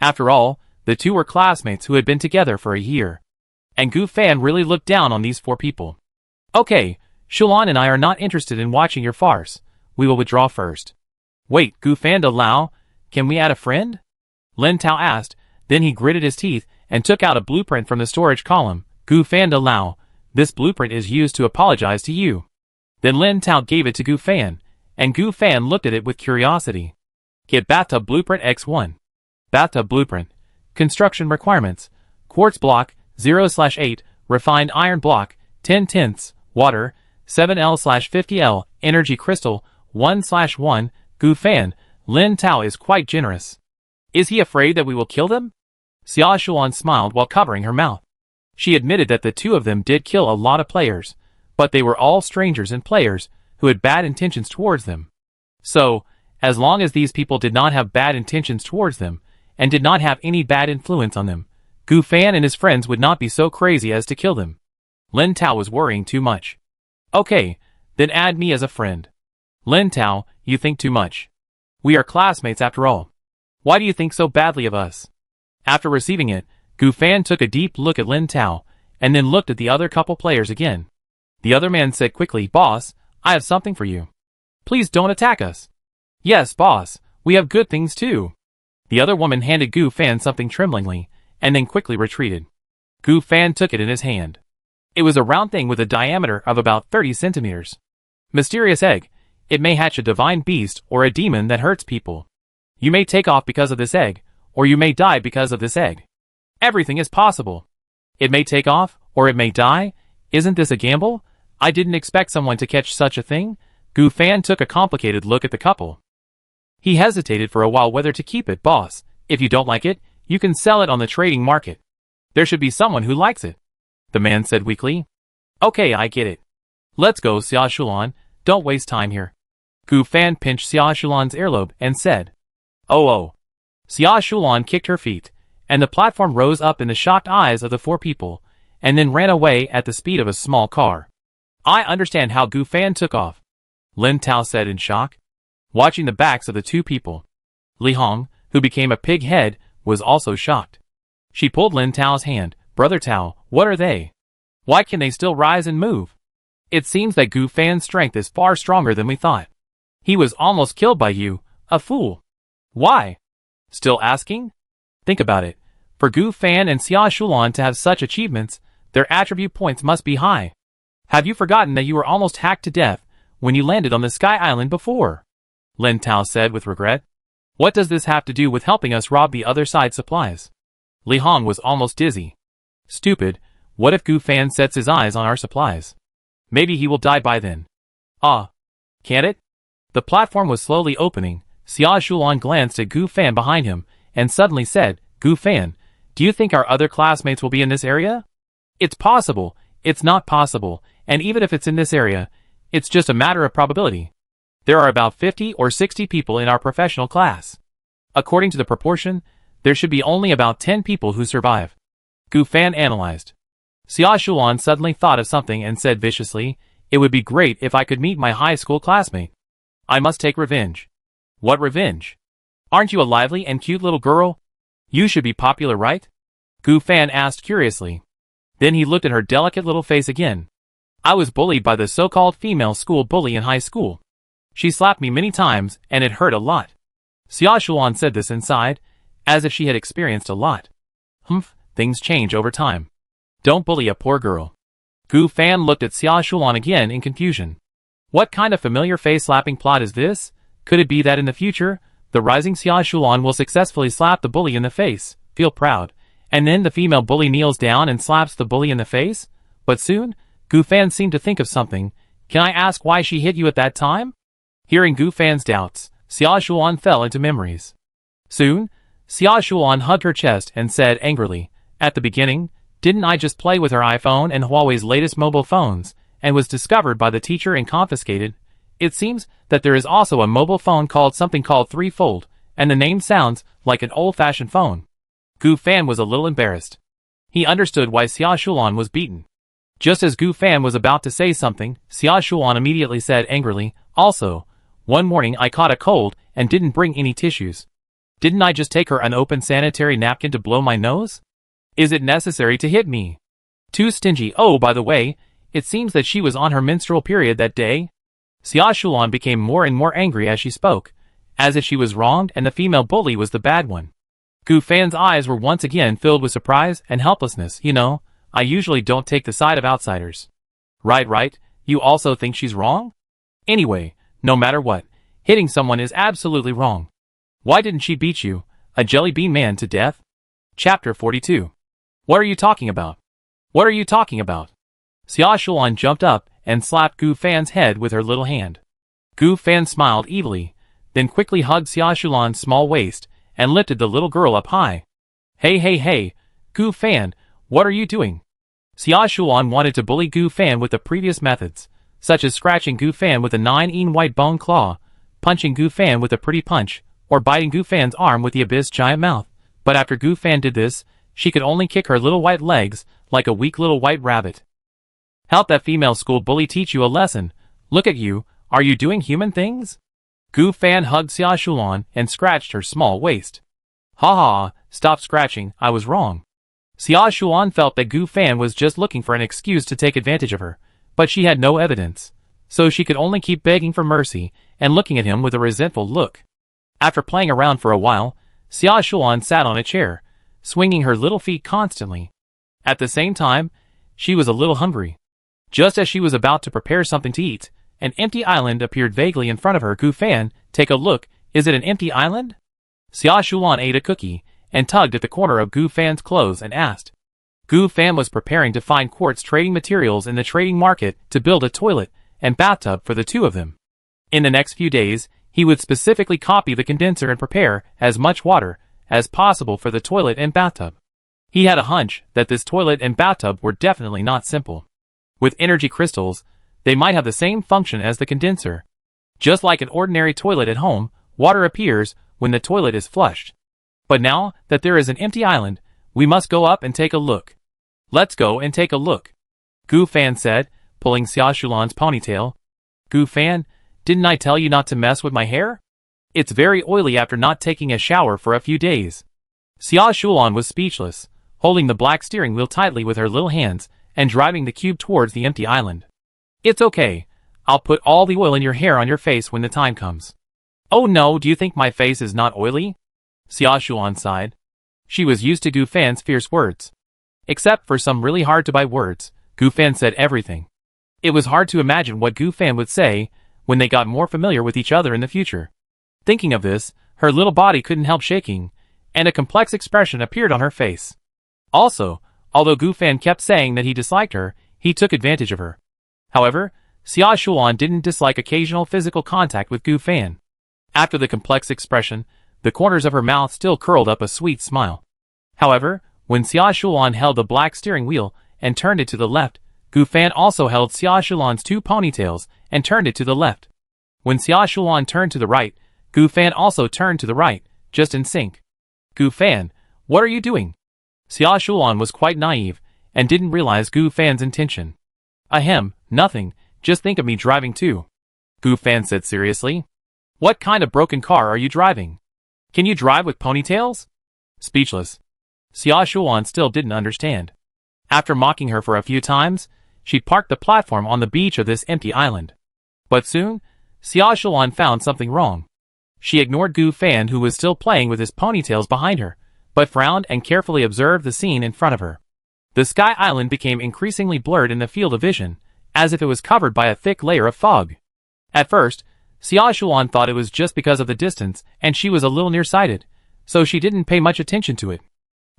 After all, the two were classmates who had been together for a year. And Gu Fan really looked down on these 4 people. Okay, Shulan and I are not interested in watching your farce. We will withdraw first. Wait, Gu Fan De Lao, can we add a friend? Lin Tao asked, then he gritted his teeth and took out a blueprint from the storage column. Gu Fan De Lao, this blueprint is used to apologize to you. Then Lin Tao gave it to Gu Fan, and Gu Fan looked at it with curiosity. Get Bathtub Blueprint X1. Bathtub Blueprint. Construction requirements. Quartz block, 0/8, refined iron block, 10/10, water, 7L/50L, energy crystal, 1/1, Gu Fan, Lin Tao is quite generous. Is he afraid that we will kill them? Xia Shulan smiled while covering her mouth. She admitted that the 2 of them did kill a lot of players, but they were all strangers and players who had bad intentions towards them. So, as long as these people did not have bad intentions towards them, and did not have any bad influence on them, Gu Fan and his friends would not be so crazy as to kill them. Lin Tao was worrying too much. Okay, then add me as a friend. Lin Tao, you think too much. We are classmates after all. Why do you think so badly of us? After receiving it, Gu Fan took a deep look at Lin Tao, and then looked at the other couple players again. The other man said quickly, Boss, I have something for you. Please don't attack us. Yes, boss, we have good things too. The other woman handed Gu Fan something tremblingly, and then quickly retreated. Gu Fan took it in his hand. It was a round thing with a diameter of about 30 centimeters. Mysterious egg. It may hatch a divine beast or a demon that hurts people. You may take off because of this egg, or you may die because of this egg. Everything is possible. It may take off, or it may die. Isn't this a gamble? I didn't expect someone to catch such a thing. Gu Fan took a complicated look at the couple. He hesitated for a while whether to keep it. Boss, if you don't like it, you can sell it on the trading market. There should be someone who likes it. The man said weakly. Okay, I get it. Let's go, Xia Shulan. Don't waste time here. Gu Fan pinched Xia Shulan's earlobe and said, Oh. Xia Shulan kicked her feet, and the platform rose up in the shocked eyes of the 4 people, and then ran away at the speed of a small car. I understand how Gu Fan took off, Lin Tao said in shock, watching the backs of the 2 people. Li Hong, who became a pig head, was also shocked. She pulled Lin Tao's hand. Brother Tao, what are they? Why can they still rise and move? It seems that Gu Fan's strength is far stronger than we thought. He was almost killed by you, a fool. Why? Still asking? Think about it. For Gu Fan and Xia Shulan to have such achievements, their attribute points must be high. Have you forgotten that you were almost hacked to death when you landed on the Sky Island before? Lin Tao said with regret. What does this have to do with helping us rob the other side supplies? Li Hong was almost dizzy. Stupid, what if Gu Fan sets his eyes on our supplies? Maybe he will die by then. Ah, Can't it? The platform was slowly opening. Xia Shulan glanced at Gu Fan behind him, and suddenly said, Gu Fan, do you think our other classmates will be in this area? It's possible, it's not possible, and even if it's in this area, it's just a matter of probability. There are about 50 or 60 people in our professional class. According to the proportion, there should be only about 10 people who survive. Gu Fan analyzed. Xia Shulan suddenly thought of something and said viciously, it would be great if I could meet my high school classmate. I must take revenge. What revenge? Aren't you a lively and cute little girl? You should be popular, right? Gu Fan asked curiously. Then he looked at her delicate little face again. I was bullied by the so-called female school bully in high school. She slapped me many times, and it hurt a lot. Xia Shulan said this inside, as if she had experienced a lot. Humph, things change over time. Don't bully a poor girl. Gu Fan looked at Xia Shulan again in confusion. What kind of familiar face-slapping plot is this? Could it be that in the future, the rising Xia Shulan will successfully slap the bully in the face, feel proud, and then the female bully kneels down and slaps the bully in the face? But soon, Gu Fan seemed to think of something. Can I ask why she hit you at that time? Hearing Gu Fan's doubts, Xia Shulan fell into memories. Soon, Xia Shulan hugged her chest and said angrily, at the beginning, didn't I just play with her iPhone and Huawei's latest mobile phones, and was discovered by the teacher and confiscated? It seems that there is also a mobile phone called something called Threefold, and the name sounds like an old-fashioned phone. Gu Fan was a little embarrassed. He understood why Xia Shulan was beaten. Just as Gu Fan was about to say something, Xia Shulan immediately said angrily, also, one morning I caught a cold and didn't bring any tissues. Didn't I just take her unopened sanitary napkin to blow my nose? Is it necessary to hit me? Too stingy. Oh, by the way, it seems that she was on her menstrual period that day. Xia Shulan became more and more angry as she spoke, as if she was wronged and the female bully was the bad one. Gu Fan's eyes were once again filled with surprise and helplessness. You know, I usually don't take the side of outsiders. Right, you also think she's wrong? Anyway, no matter what, hitting someone is absolutely wrong. Why didn't she beat you, a jelly bean man, to death? Chapter 42. What are you talking about? What are you talking about? Xia Shulan jumped up and slapped Gu Fan's head with her little hand. Gu Fan smiled evilly, then quickly hugged Xia Shulan's small waist and lifted the little girl up high. Hey, Gu Fan, what are you doing? Xia Shulan wanted to bully Gu Fan with the previous methods, such as scratching Gu Fan with a 9-in white bone claw, punching Gu Fan with a pretty punch, or biting Gu Fan's arm with the abyss giant mouth. But after Gu Fan did this, she could only kick her little white legs like a weak little white rabbit. Help that female school bully teach you a lesson. Look at you, are you doing human things? Gu Fan hugged Xia Shulan and scratched her small waist. Ha, stop scratching, I was wrong. Xia Shulan felt that Gu Fan was just looking for an excuse to take advantage of her, but she had no evidence, so she could only keep begging for mercy and looking at him with a resentful look. After playing around for a while, Xia Shulan sat on a chair, swinging her little feet constantly. At the same time, she was a little hungry. Just as she was about to prepare something to eat, an empty island appeared vaguely in front of her. Gu Fan, take a look, is it an empty island? Xia Shulan ate a cookie, and tugged at the corner of Gu Fan's clothes and asked. Gu Fan was preparing to find quartz trading materials in the trading market to build a toilet and bathtub for the two of them. In the next few days, he would specifically copy the condenser and prepare as much water as possible for the toilet and bathtub. He had a hunch that this toilet and bathtub were definitely not simple. With energy crystals, they might have the same function as the condenser. Just like an ordinary toilet at home, water appears when the toilet is flushed. But now that there is an empty island, we must go up and take a look. Let's go and take a look, Gu Fan said, pulling Xia Shulan's ponytail. Gu Fan, didn't I tell you not to mess with my hair? It's very oily after not taking a shower for a few days. Xia Shulan was speechless, holding the black steering wheel tightly with her little hands and driving the cube towards the empty island. It's okay. I'll put all the oil in your hair on your face when the time comes. Oh no, do you think my face is not oily? Xia Shulan sighed. She was used to Gu Fan's fierce words. Except for some really hard-to-buy words, Gu Fan said everything. It was hard to imagine what Gu Fan would say when they got more familiar with each other in the future. Thinking of this, her little body couldn't help shaking, and a complex expression appeared on her face. Also, although Gu Fan kept saying that he disliked her, he took advantage of her. However, Xia Shuan didn't dislike occasional physical contact with Gu Fan. After the complex expression, the corners of her mouth still curled up a sweet smile. However, when Xia Shuan held the black steering wheel and turned it to the left, Gu Fan also held Xia Shuan's two ponytails and turned it to the left. When Xia Shuan turned to the right, Gu Fan also turned to the right, just in sync. Gu Fan, what are you doing? Xia Shuan was quite naive and didn't realize Gu Fan's intention. Ahem, nothing, just think of me driving too. Gu Fan said seriously. What kind of broken car are you driving? Can you drive with ponytails? Speechless. Xia Shuan still didn't understand. After mocking her for a few times, she parked the platform on the beach of this empty island. But soon, Xia Shuan found something wrong. She ignored Gu Fan, who was still playing with his ponytails behind her, but frowned and carefully observed the scene in front of her. The sky island became increasingly blurred in the field of vision, as if it was covered by a thick layer of fog. At first, Xia Shuan thought it was just because of the distance and she was a little nearsighted, so she didn't pay much attention to it.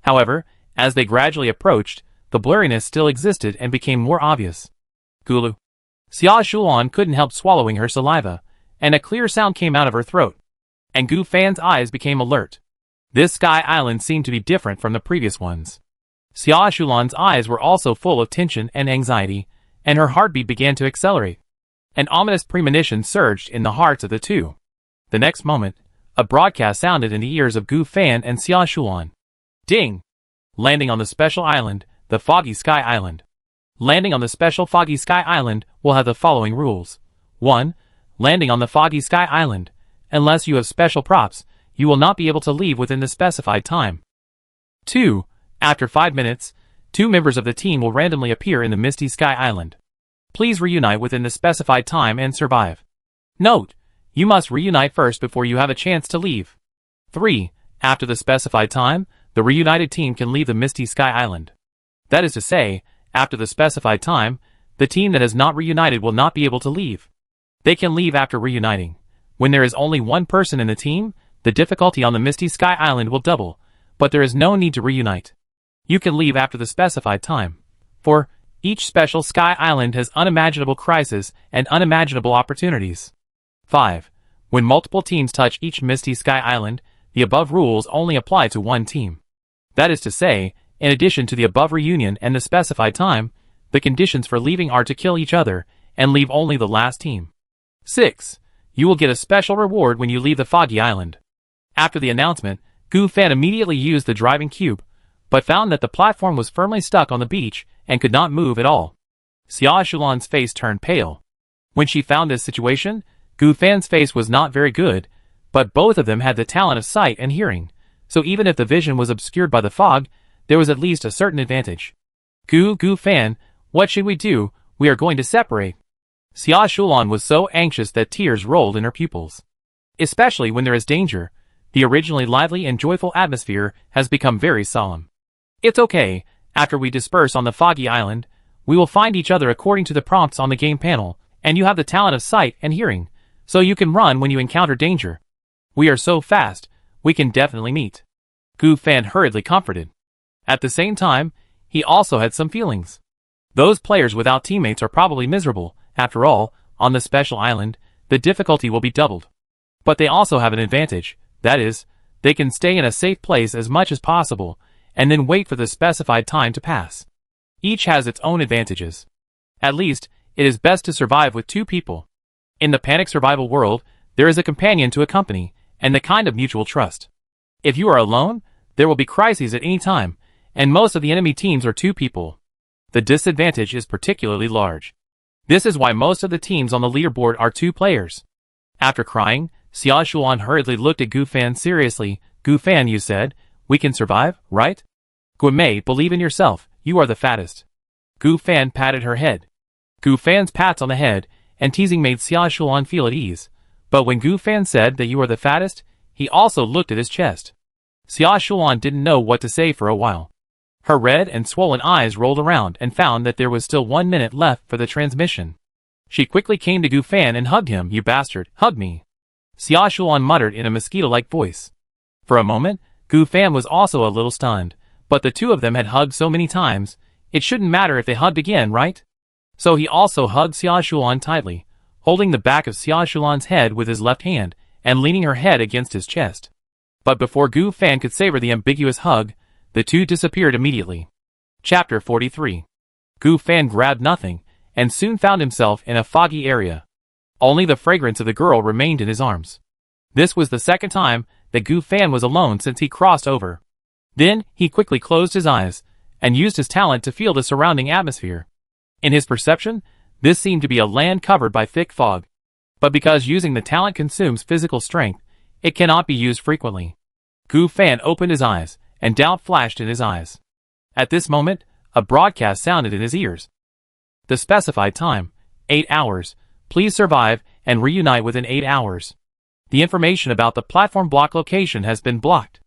However, as they gradually approached, the blurriness still existed and became more obvious. Gulu. Xia Shuan couldn't help swallowing her saliva, and a clear sound came out of her throat. And Gu Fan's eyes became alert. This sky island seemed to be different from the previous ones. Xia Shulan's eyes were also full of tension and anxiety, and her heartbeat began to accelerate. An ominous premonition surged in the hearts of the two. The next moment, a broadcast sounded in the ears of Gu Fan and Xia Shulan. Ding! Landing on the special island, the Foggy Sky Island. Landing on the special Foggy Sky Island will have the following rules. 1. Landing on the Foggy Sky Island. Unless you have special props, you will not be able to leave within the specified time. 2. After 5 minutes, 2 members of the team will randomly appear in the Misty Sky Island. Please reunite within the specified time and survive. Note: you must reunite first before you have a chance to leave. 3. After the specified time, the reunited team can leave the Misty Sky Island. That is to say, after the specified time, the team that has not reunited will not be able to leave. They can leave after reuniting. When there is only one person in the team, the difficulty on the Misty Sky Island will double, but there is no need to reunite. You can leave after the specified time. For each special Sky Island has unimaginable crises and unimaginable opportunities. 5. When multiple teams touch each Misty Sky Island, the above rules only apply to one team. That is to say, in addition to the above reunion and the specified time, the conditions for leaving are to kill each other and leave only the last team. 6. You will get a special reward when you leave the Foggy Island. After the announcement, Gu Fan immediately used the driving cube, but found that the platform was firmly stuck on the beach and could not move at all. Xia Shulan's face turned pale. When she found this situation, Gu Fan's face was not very good, but both of them had the talent of sight and hearing, so even if the vision was obscured by the fog, there was at least a certain advantage. Gu Fan, what should we do? We are going to separate. Xia Shulan was so anxious that tears rolled in her pupils. Especially when there is danger, the originally lively and joyful atmosphere has become very solemn. It's okay, after we disperse on the Foggy Island, we will find each other according to the prompts on the game panel, and you have the talent of sight and hearing, so you can run when you encounter danger. We are so fast, we can definitely meet. Gu Fan hurriedly comforted. At the same time, he also had some feelings. Those players without teammates are probably miserable. After all, on the special island, the difficulty will be doubled. But they also have an advantage, that is, they can stay in a safe place as much as possible, and then wait for the specified time to pass. Each has its own advantages. At least, it is best to survive with 2 people. In the panic survival world, there is a companion to accompany, and the kind of mutual trust. If you are alone, there will be crises at any time, and most of the enemy teams are 2 people. The disadvantage is particularly large. This is why most of the teams on the leaderboard are 2 players. After crying, Xia Shulan hurriedly looked at Gu Fan seriously. Gu Fan, you said, we can survive, right? Gu Mei, believe in yourself, you are the fattest. Gu Fan patted her head. Gu Fan's pats on the head and teasing made Xia Shulan feel at ease, but when Gu Fan said that you are the fattest, he also looked at his chest. Xia Shulan didn't know what to say for a while. Her red and swollen eyes rolled around and found that there was still 1 minute left for the transmission. She quickly came to Gu Fan and hugged him. You bastard, hug me. Xia Shulan muttered in a mosquito-like voice. For a moment, Gu Fan was also a little stunned, but the 2 of them had hugged so many times, it shouldn't matter if they hugged again, right? So he also hugged Xiaoshulan tightly, holding the back of Xiaoshulan's head with his left hand and leaning her head against his chest. But before Gu Fan could savor the ambiguous hug, the two disappeared immediately. Chapter 43. Gu Fan grabbed nothing, and soon found himself in a foggy area. Only the fragrance of the girl remained in his arms. This was the second time that Gu Fan was alone since he crossed over. Then, he quickly closed his eyes, and used his talent to feel the surrounding atmosphere. In his perception, this seemed to be a land covered by thick fog. But because using the talent consumes physical strength, it cannot be used frequently. Gu Fan opened his eyes, and doubt flashed in his eyes. At this moment, a broadcast sounded in his ears. The specified time, 8 hours. Please survive and reunite within 8 hours. The information about the platform block location has been blocked.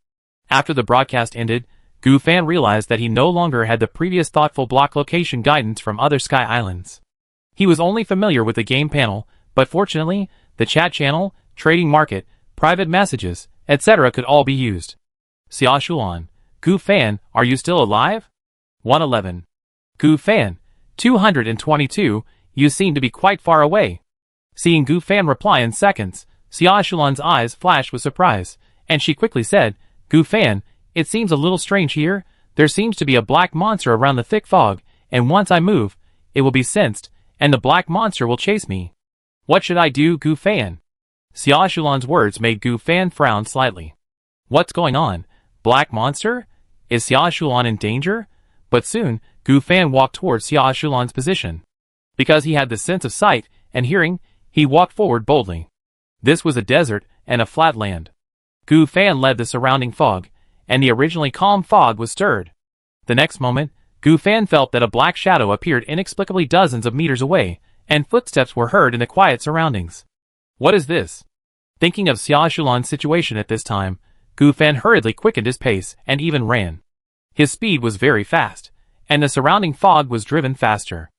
After the broadcast ended, Gu Fan realized that he no longer had the previous thoughtful block location guidance from other Sky Islands. He was only familiar with the game panel, but fortunately, the chat channel, trading market, private messages, etc. could all be used. Xiaoshulan, Gu Fan, are you still alive? 111. Gu Fan, 222, you seem to be quite far away. Seeing Gu Fan reply in seconds, Xiaoshulan's eyes flashed with surprise, and she quickly said, Gu Fan, it seems a little strange here. There seems to be a black monster around the thick fog, and once I move, it will be sensed, and the black monster will chase me. What should I do, Gu Fan? Xiaoshulan's words made Gu Fan frown slightly. What's going on? Black monster? Is Xiaoshulan in danger? But soon, Gu Fan walked towards Xiaoshulan's position. Because he had the sense of sight and hearing, he walked forward boldly. This was a desert and a flat land. Gu Fan led the surrounding fog, and the originally calm fog was stirred. The next moment, Gu Fan felt that a black shadow appeared inexplicably dozens of meters away, and footsteps were heard in the quiet surroundings. What is this? Thinking of Xiaoshulan's situation at this time, Gu Fan hurriedly quickened his pace and even ran. His speed was very fast, and the surrounding fog was driven faster.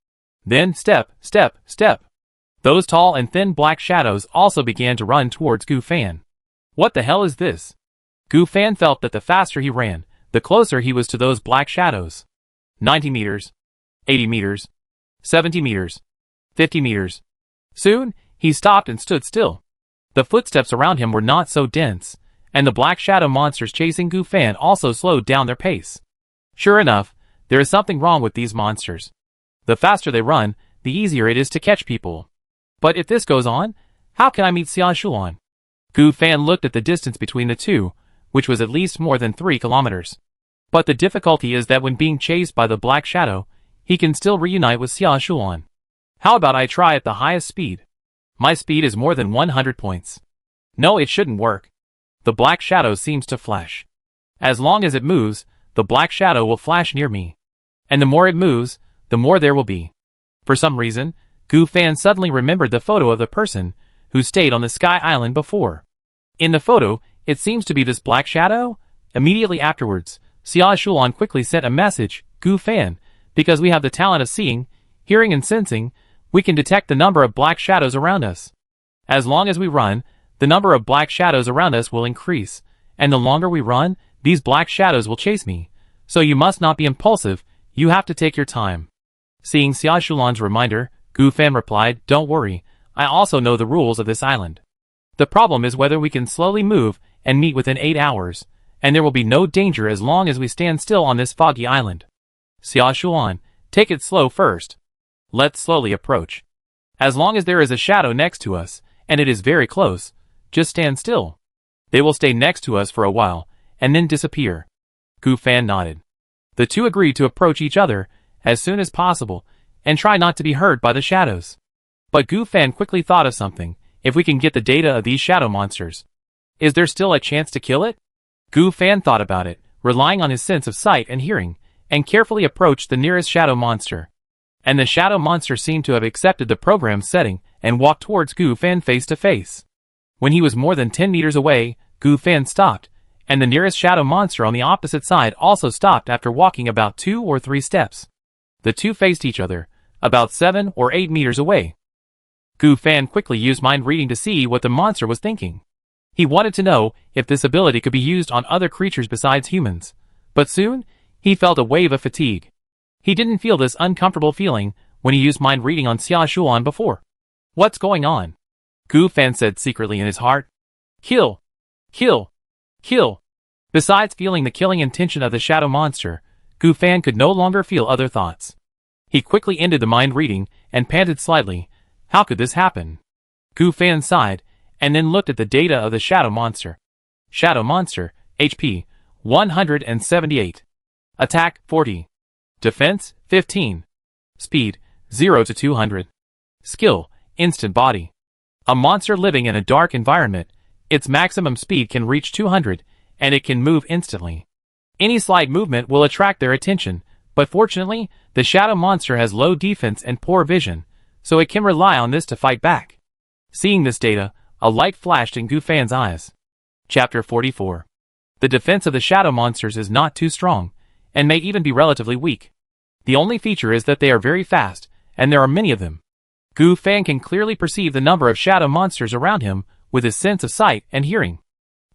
Then step, step, step. Those tall and thin black shadows also began to run towards Gu Fan. What the hell is this? Gu Fan felt that the faster he ran, the closer he was to those black shadows. 90 meters. 80 meters. 70 meters. 50 meters. Soon, he stopped and stood still. The footsteps around him were not so dense, and the black shadow monsters chasing Gu Fan also slowed down their pace. Sure enough, there is something wrong with these monsters. The faster they run, the easier it is to catch people. But if this goes on, how can I meet Xiaoshulan? Gu Fan looked at the distance between the two, which was at least more than 3 kilometers. But the difficulty is that when being chased by the black shadow, he can still reunite with Xiaoshulan. How about I try at the highest speed? My speed is more than 100 points. No, it shouldn't work. The black shadow seems to flash. As long as it moves, the black shadow will flash near me. And the more it moves, the more there will be. For some reason, Gu Fan suddenly remembered the photo of the person who stayed on the Sky Island before. In the photo, it seems to be this black shadow. Immediately afterwards, Xiaoshulan quickly sent a message, Gu Fan, because we have the talent of seeing, hearing and sensing, we can detect the number of black shadows around us. As long as we run, the number of black shadows around us will increase, and the longer we run, these black shadows will chase me. So you must not be impulsive, you have to take your time. Seeing Xiaoshulan's reminder, Gu Fan replied, Don't worry, I also know the rules of this island. The problem is whether we can slowly move and meet within 8 hours, and there will be no danger as long as we stand still on this foggy island. Xiaoshulan, take it slow first. Let's slowly approach. As long as there is a shadow next to us, and it is very close, just stand still. They will stay next to us for a while, and then disappear. Gu Fan nodded. The two agreed to approach each other as soon as possible, and try not to be hurt by the shadows. But Gu Fan quickly thought of something. If we can get the data of these shadow monsters, is there still a chance to kill it? Gu Fan thought about it, relying on his sense of sight and hearing, and carefully approached the nearest shadow monster. And the shadow monster seemed to have accepted the program setting and walked towards Gu Fan face to face. When he was more than 10 meters away, Gu Fan stopped, and the nearest shadow monster on the opposite side also stopped after walking about 2 or 3 steps. The two faced each other, about 7 or 8 meters away. Gu Fan quickly used mind reading to see what the monster was thinking. He wanted to know if this ability could be used on other creatures besides humans. But soon, he felt a wave of fatigue. He didn't feel this uncomfortable feeling when he used mind reading on Xia Shuan before. What's going on? Gu Fan said secretly in his heart. Kill! Kill! Kill! Besides feeling the killing intention of the shadow monster, Gu Fan could no longer feel other thoughts. He quickly ended the mind reading and panted slightly. How could this happen? Gu Fan sighed, and then looked at the data of the shadow monster. Shadow monster, HP, 178. Attack, 40. Defense, 15. Speed, 0 to 200. Skill, instant body. A monster living in a dark environment, its maximum speed can reach 200, and it can move instantly. Any slight movement will attract their attention, but fortunately, the shadow monster has low defense and poor vision, so it can rely on this to fight back. Seeing this data, a light flashed in Gu Fan's eyes. Chapter 44. The defense of the shadow monsters is not too strong, and may even be relatively weak. The only feature is that they are very fast, and there are many of them. Gu Fan can clearly perceive the number of shadow monsters around him with his sense of sight and hearing.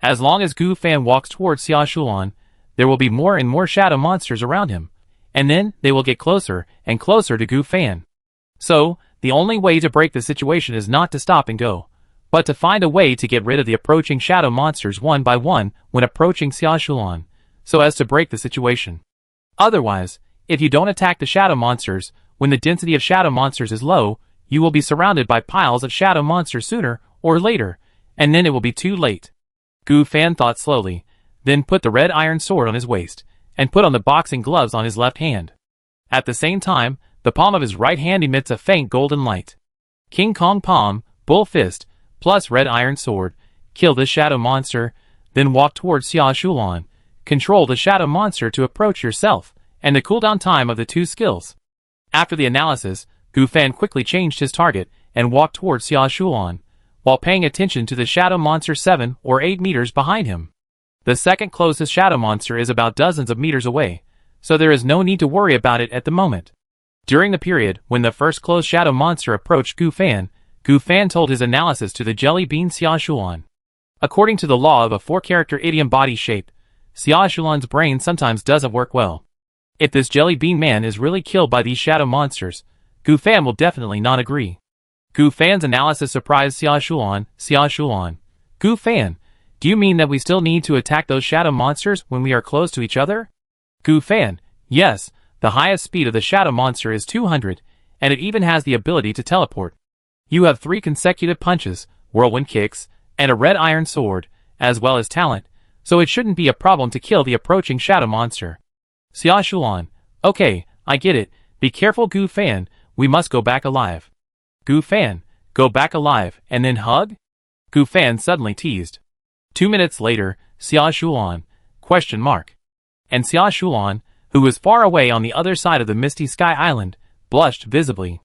As long as Gu Fan walks towards Xia Shuan, there will be more and more shadow monsters around him, and then they will get closer and closer to Gu Fan. So, the only way to break the situation is not to stop and go, but to find a way to get rid of the approaching shadow monsters one by one when approaching Xia Shuan, so as to break the situation. Otherwise, if you don't attack the shadow monsters when the density of shadow monsters is low, you will be surrounded by piles of shadow monsters sooner or later, and then it will be too late. Gu Fan thought slowly, then put the red iron sword on his waist, and put on the boxing gloves on his left hand. At the same time, the palm of his right hand emits a faint golden light. King Kong palm, bull fist, plus red iron sword, kill this shadow monster, then walk towards Xia Shuan, control the shadow monster to approach yourself, and the cooldown time of the two skills. After the analysis, Gu Fan quickly changed his target and walked towards Xia Shuan, while paying attention to the shadow monster 7 or 8 meters behind him. The second closest shadow monster is about dozens of meters away, so there is no need to worry about it at the moment. During the period when the first close shadow monster approached Gu Fan told his analysis to the jelly bean Xia Shuan. According to the law of a 4-character idiom body shape, Xia Shuan's brain sometimes doesn't work well. If this jelly bean man is really killed by these shadow monsters, Gu Fan will definitely not agree. Gu Fan's analysis surprised Xia Shuan. Xia Shuan. Gu Fan, do you mean that we still need to attack those shadow monsters when we are close to each other? Gu Fan, yes, the highest speed of the shadow monster is 200, and it even has the ability to teleport. You have 3 consecutive punches, whirlwind kicks, and a red iron sword, as well as talent, so it shouldn't be a problem to kill the approaching shadow monster. Xia Shuan, okay, I get it, be careful Gu Fan, we must go back alive. Gu Fan, go back alive, and then hug? Gu Fan suddenly teased. 2 minutes later, Xia Shuan, ? And Xia Shuan, who was far away on the other side of the misty sky island, blushed visibly.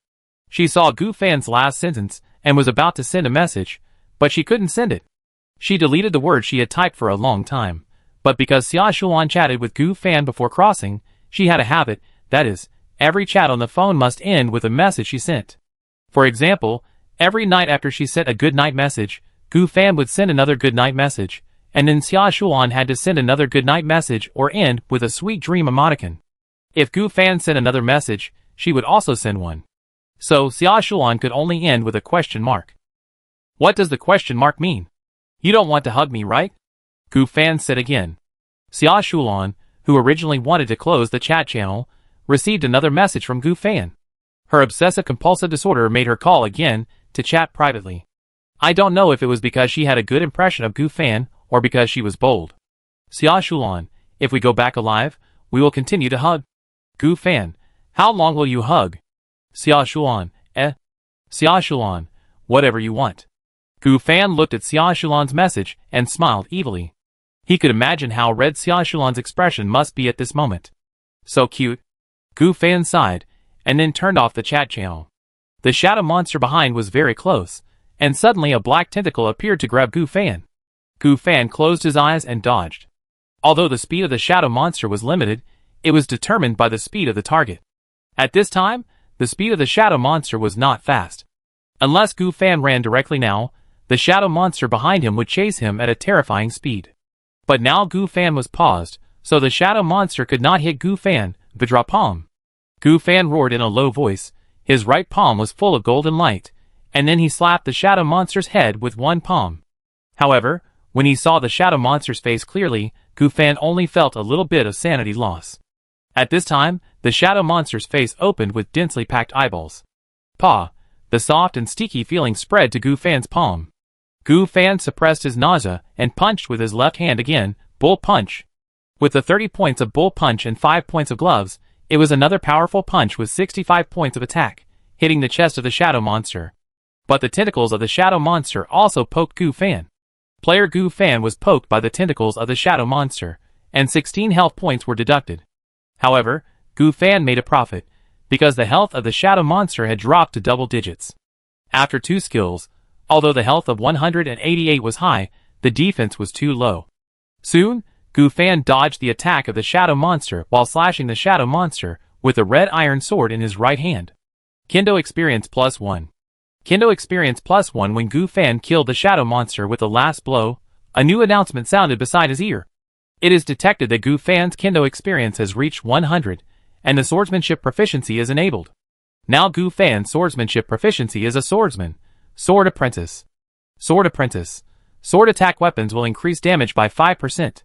She saw Gu Fan's last sentence and was about to send a message, but she couldn't send it. She deleted the word she had typed for a long time, but because Xia Shuan chatted with Gu Fan before crossing, she had a habit, that is, every chat on the phone must end with a message she sent. For example, every night after she sent a good night message, Gu Fan would send another good night message, and then Xia Shuan had to send another good night message or end with a sweet dream emoticon. If Gu Fan sent another message, she would also send one. So Xia Shuan could only end with a question mark. What does the question mark mean? You don't want to hug me, right? Gu Fan said again. Xia Shuan, who originally wanted to close the chat channel, received another message from Gu Fan. Her obsessive-compulsive disorder made her call again to chat privately. I don't know if it was because she had a good impression of Gu Fan or because she was bold. Xia Shuan, if we go back alive, we will continue to hug. Gu Fan, how long will you hug? Xia Shuan, Xia Shuan, whatever you want. Gu Fan looked at Xia Shuan's message and smiled evilly. He could imagine how red Xia Shuan's expression must be at this moment. So cute. Gu Fan sighed, and then turned off the chat channel. The shadow monster behind was very close, and suddenly a black tentacle appeared to grab Gu Fan. Gu Fan closed his eyes and dodged. Although the speed of the shadow monster was limited, it was determined by the speed of the target. At this time, the speed of the shadow monster was not fast. Unless Gu Fan ran directly now, the shadow monster behind him would chase him at a terrifying speed. But now Gu Fan was paused, so the shadow monster could not hit Gu Fan, Vidrapalm. Gu Fan roared in a low voice, His right palm was full of golden light, and then he slapped the shadow monster's head with one palm. However, when he saw the shadow monster's face clearly, Gu Fan only felt a little bit of sanity loss. At this time, the shadow monster's face opened with densely packed eyeballs. Paw! The soft and sticky feeling spread to Gu Fan's palm. Gu Fan suppressed his nausea and punched with his left hand again, bull punch. With the 30 points of bull punch and 5 points of gloves, it was another powerful punch with 65 points of attack, hitting the chest of the shadow monster. But the tentacles of the shadow monster also poked Gu Fan. Player Gu Fan was poked by the tentacles of the shadow monster, and 16 health points were deducted. However, Gu Fan made a profit, because the health of the shadow monster had dropped to double digits. After 2 skills, although the health of 188 was high, the defense was too low. Soon, Gu Fan dodged the attack of the shadow monster while slashing the shadow monster with a red iron sword in his right hand. Kendo experience +1. Kendo experience +1 when Gu Fan killed the shadow monster with the last blow. A new announcement sounded beside his ear. It is detected that Gu Fan's Kendo experience has reached 100, and the swordsmanship proficiency is enabled. Now Gu Fan's swordsmanship proficiency is a swordsman. Sword apprentice. Sword apprentice. Sword attack weapons will increase damage by 5%.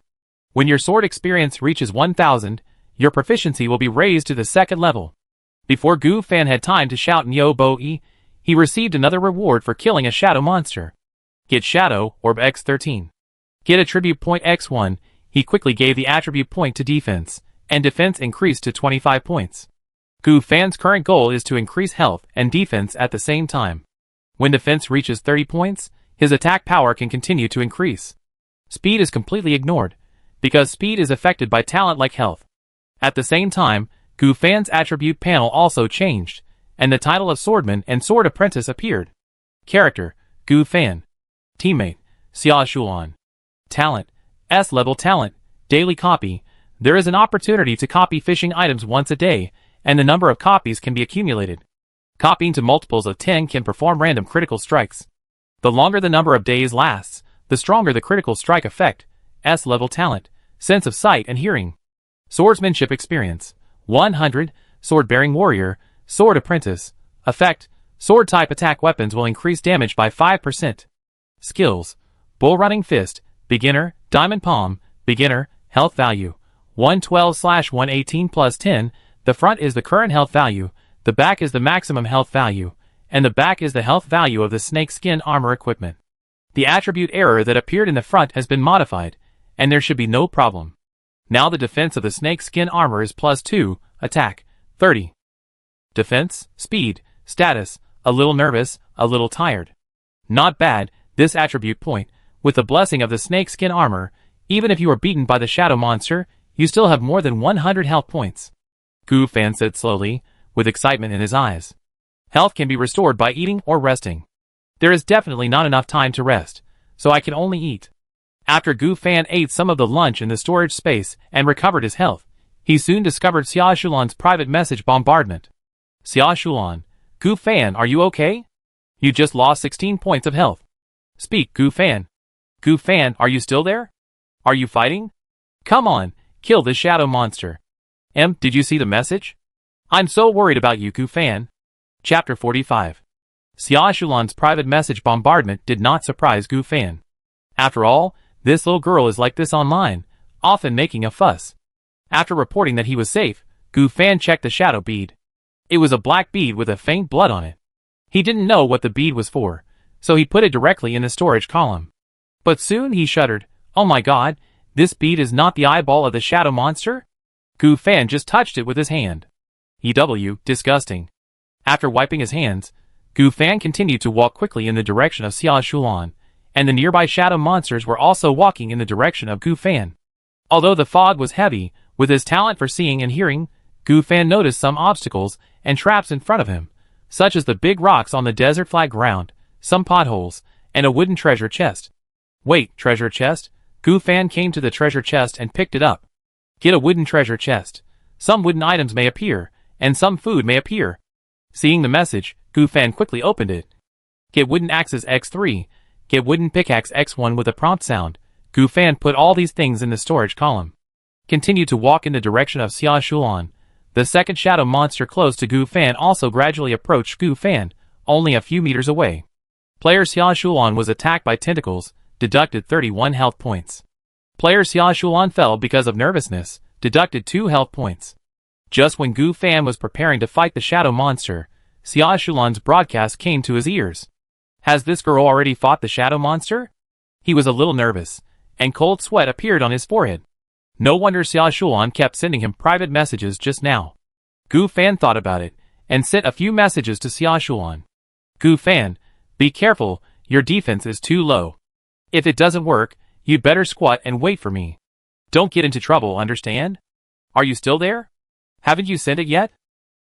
When your sword experience reaches 1000, your proficiency will be raised to the 2nd level. Before Gu Fan had time to shout Nyo Bo-E, he received another reward for killing a shadow monster. Get Shadow Orb X13. Get Attribute Point X1. He quickly gave the attribute point to defense, and defense increased to 25 points. Gu Fan's current goal is to increase health and defense at the same time. When defense reaches 30 points, his attack power can continue to increase. Speed is completely ignored, because speed is affected by talent like health. At the same time, Gu Fan's attribute panel also changed, and the title of Swordman and Sword Apprentice appeared. Character, Gu Fan. Teammate, Xia Shulan. Talent, S-level talent, daily copy. There is an opportunity to copy fishing items once a day, and the number of copies can be accumulated. Copying to multiples of 10 can perform random critical strikes. The longer the number of days lasts, the stronger the critical strike effect. S-level talent, sense of sight and hearing. Swordsmanship experience, 100, sword-bearing warrior, sword apprentice. Effect, sword-type attack weapons will increase damage by 5%. Skills, bull running fist, beginner, diamond palm, beginner, health value, 112/118 plus 10, the front is the current health value, the back is the maximum health value, and the back is the health value of the snake skin armor equipment. The attribute error that appeared in the front has been modified, and there should be no problem. Now the defense of the snake skin armor is +2, attack, 30. Defense, speed, status, a little nervous, a little tired. Not bad, this attribute point, with the blessing of the snake skin armor, even if you are beaten by the shadow monster, you still have more than 100 health points. Gu Fan said slowly, with excitement in his eyes. Health can be restored by eating or resting. There is definitely not enough time to rest, so I can only eat. After Gu Fan ate some of the lunch in the storage space and recovered his health, he soon discovered Xia Shulan's private message bombardment. Xia Shulan, Gu Fan, are you okay? You just lost 16 points of health. Speak, Gu Fan. Gu Fan, are you still there? Are you fighting? Come on, kill this shadow monster. Did you see the message? I'm so worried about you, Gu Fan. Chapter 45. Xia Shulan's private message bombardment did not surprise Gu Fan. After all, this little girl is like this online, often making a fuss. After reporting that he was safe, Gu Fan checked the shadow bead. It was a black bead with a faint blood on it. He didn't know what the bead was for, so he put it directly in the storage column. But soon he shuddered. Oh my god, this bead is not the eyeball of the shadow monster? Gu Fan just touched it with his hand. Disgusting. After wiping his hands, Gu Fan continued to walk quickly in the direction of Xia Shulan, and the nearby shadow monsters were also walking in the direction of Gu Fan. Although the fog was heavy, with his talent for seeing and hearing, Gu Fan noticed some obstacles and traps in front of him, such as the big rocks on the desert flat ground, some potholes, and a wooden treasure chest. Wait, treasure chest? Gu Fan came to the treasure chest and picked it up. Get a wooden treasure chest. Some wooden items may appear, and some food may appear. Seeing the message, Gu Fan quickly opened it. Get wooden axes X3. Get wooden pickaxe X1 with a prompt sound. Gu Fan put all these things in the storage column. Continue to walk in the direction of Xia Shulan. The second shadow monster close to Gu Fan also gradually approached Gu Fan, only a few meters away. Player Xia Shulan was attacked by tentacles, deducted 31 health points. Player Xia Shulan fell because of nervousness, deducted 2 health points. Just when Gu Fan was preparing to fight the shadow monster, Xia Shulan's broadcast came to his ears. Has this girl already fought the shadow monster? He was a little nervous, and cold sweat appeared on his forehead. No wonder Xia Shulan kept sending him private messages just now. Gu Fan thought about it, and sent a few messages to Xia Shulan. Gu Fan, be careful, your defense is too low. If it doesn't work, you'd better squat and wait for me. Don't get into trouble, understand? Are you still there? Haven't you sent it yet?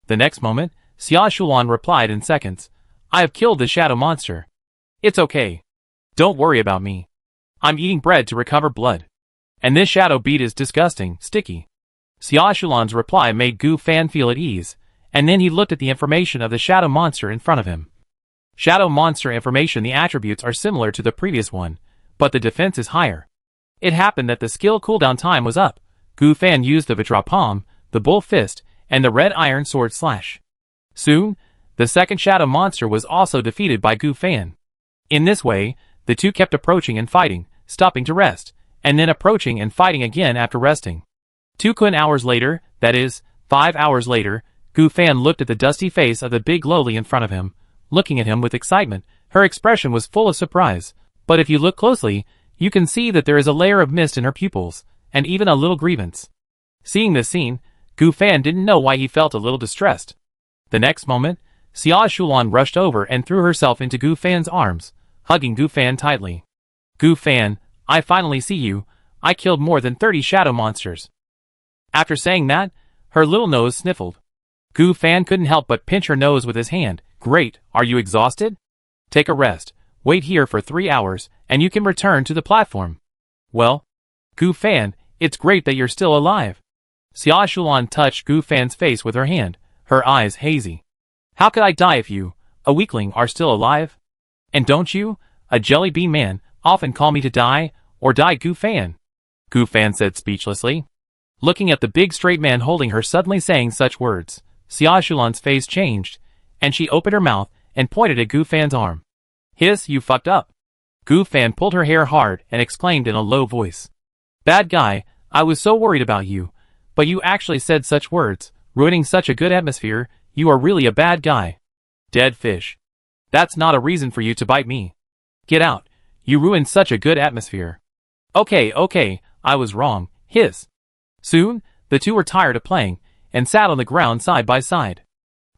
The next moment, Xia Shulan replied in seconds. I have killed the shadow monster. It's okay. Don't worry about me. I'm eating bread to recover blood. And this shadow bead is disgusting, sticky. Xia Shulan's reply made Gu Fan feel at ease, and then he looked at the information of the shadow monster in front of him. Shadow monster information. The attributes are similar to the previous one, but the defense is higher. It happened that the skill cooldown time was up. Gu Fan used the Vajra Palm, the Bull Fist, and the Red Iron Sword Slash. Soon, the second shadow monster was also defeated by Gu Fan. In this way, the two kept approaching and fighting, stopping to rest, and then approaching and fighting again after resting. 2 hours later, that is, 5 hours later, Gu Fan looked at the dusty face of the big lowly in front of him, looking at him with excitement. Her expression was full of surprise, but if you look closely, you can see that there is a layer of mist in her pupils, and even a little grievance. Seeing this scene, Gu Fan didn't know why he felt a little distressed. The next moment, Xia Shulan rushed over and threw herself into Gu Fan's arms, hugging Gu Fan tightly. Gu Fan, I finally see you. I killed more than 30 shadow monsters. After saying that, her little nose sniffled. Gu Fan couldn't help but pinch her nose with his hand. Great, are you exhausted? Take a rest, wait here for 3 hours, and you can return to the platform. Well, Gu Fan, it's great that you're still alive. Xia Shulan touched Gu Fan's face with her hand, her eyes hazy. How could I die if you, a weakling, are still alive? And don't you, a jelly bean man, often call me to die, or die Gu Fan? Gu Fan said speechlessly. Looking at the big straight man holding her suddenly saying such words, Xia Shulan's face changed, and she opened her mouth and pointed at Gu Fan's arm. Hiss, you fucked up. Gu Fan pulled her hair hard and exclaimed in a low voice. Bad guy, I was so worried about you, but you actually said such words, ruining such a good atmosphere. You are really a bad guy. Dead fish. That's not a reason for you to bite me. Get out, you ruined such a good atmosphere. Okay, I was wrong, hiss. Soon, the two were tired of playing, and sat on the ground side by side.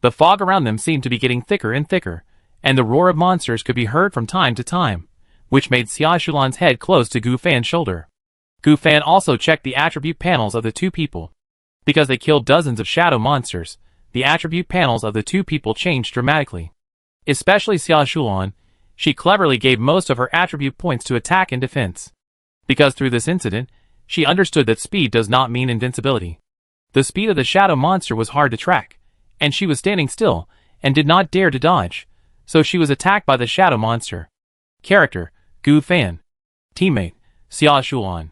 The fog around them seemed to be getting thicker and thicker, and the roar of monsters could be heard from time to time, which made Xia Shulan's head close to Gu Fan's shoulder. Gu Fan also checked the attribute panels of the two people. Because they killed dozens of shadow monsters, the attribute panels of the two people changed dramatically. Especially Xia Shulan, she cleverly gave most of her attribute points to attack and defense. Because through this incident, she understood that speed does not mean invincibility. The speed of the shadow monster was hard to track, and she was standing still, and did not dare to dodge, so she was attacked by the shadow monster. Character, Gu Fan. Teammate, Xia Shulan.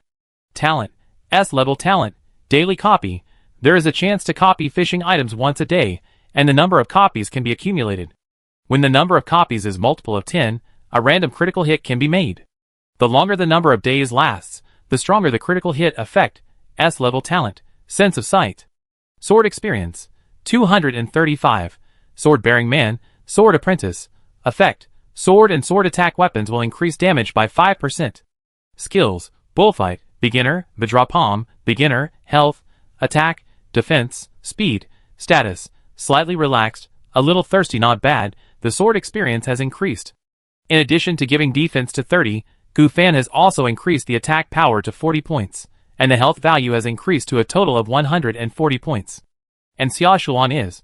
Talent, S-level talent, daily copy. There is a chance to copy fishing items once a day, and the number of copies can be accumulated. When the number of copies is multiple of 10, a random critical hit can be made. The longer the number of days lasts, the stronger the critical hit effect. S-level talent, sense of sight. Sword experience, 235. Sword-bearing man, sword apprentice. Effect, sword and sword attack weapons will increase damage by 5%. Skills, bullfight, beginner, Vajra Palm, beginner, health, attack, defense, speed, status, slightly relaxed, a little thirsty. Not bad, the sword experience has increased. In addition to giving defense to 30, Gu Fan has also increased the attack power to 40 points, and the health value has increased to a total of 140 points. And Xia Shulan is.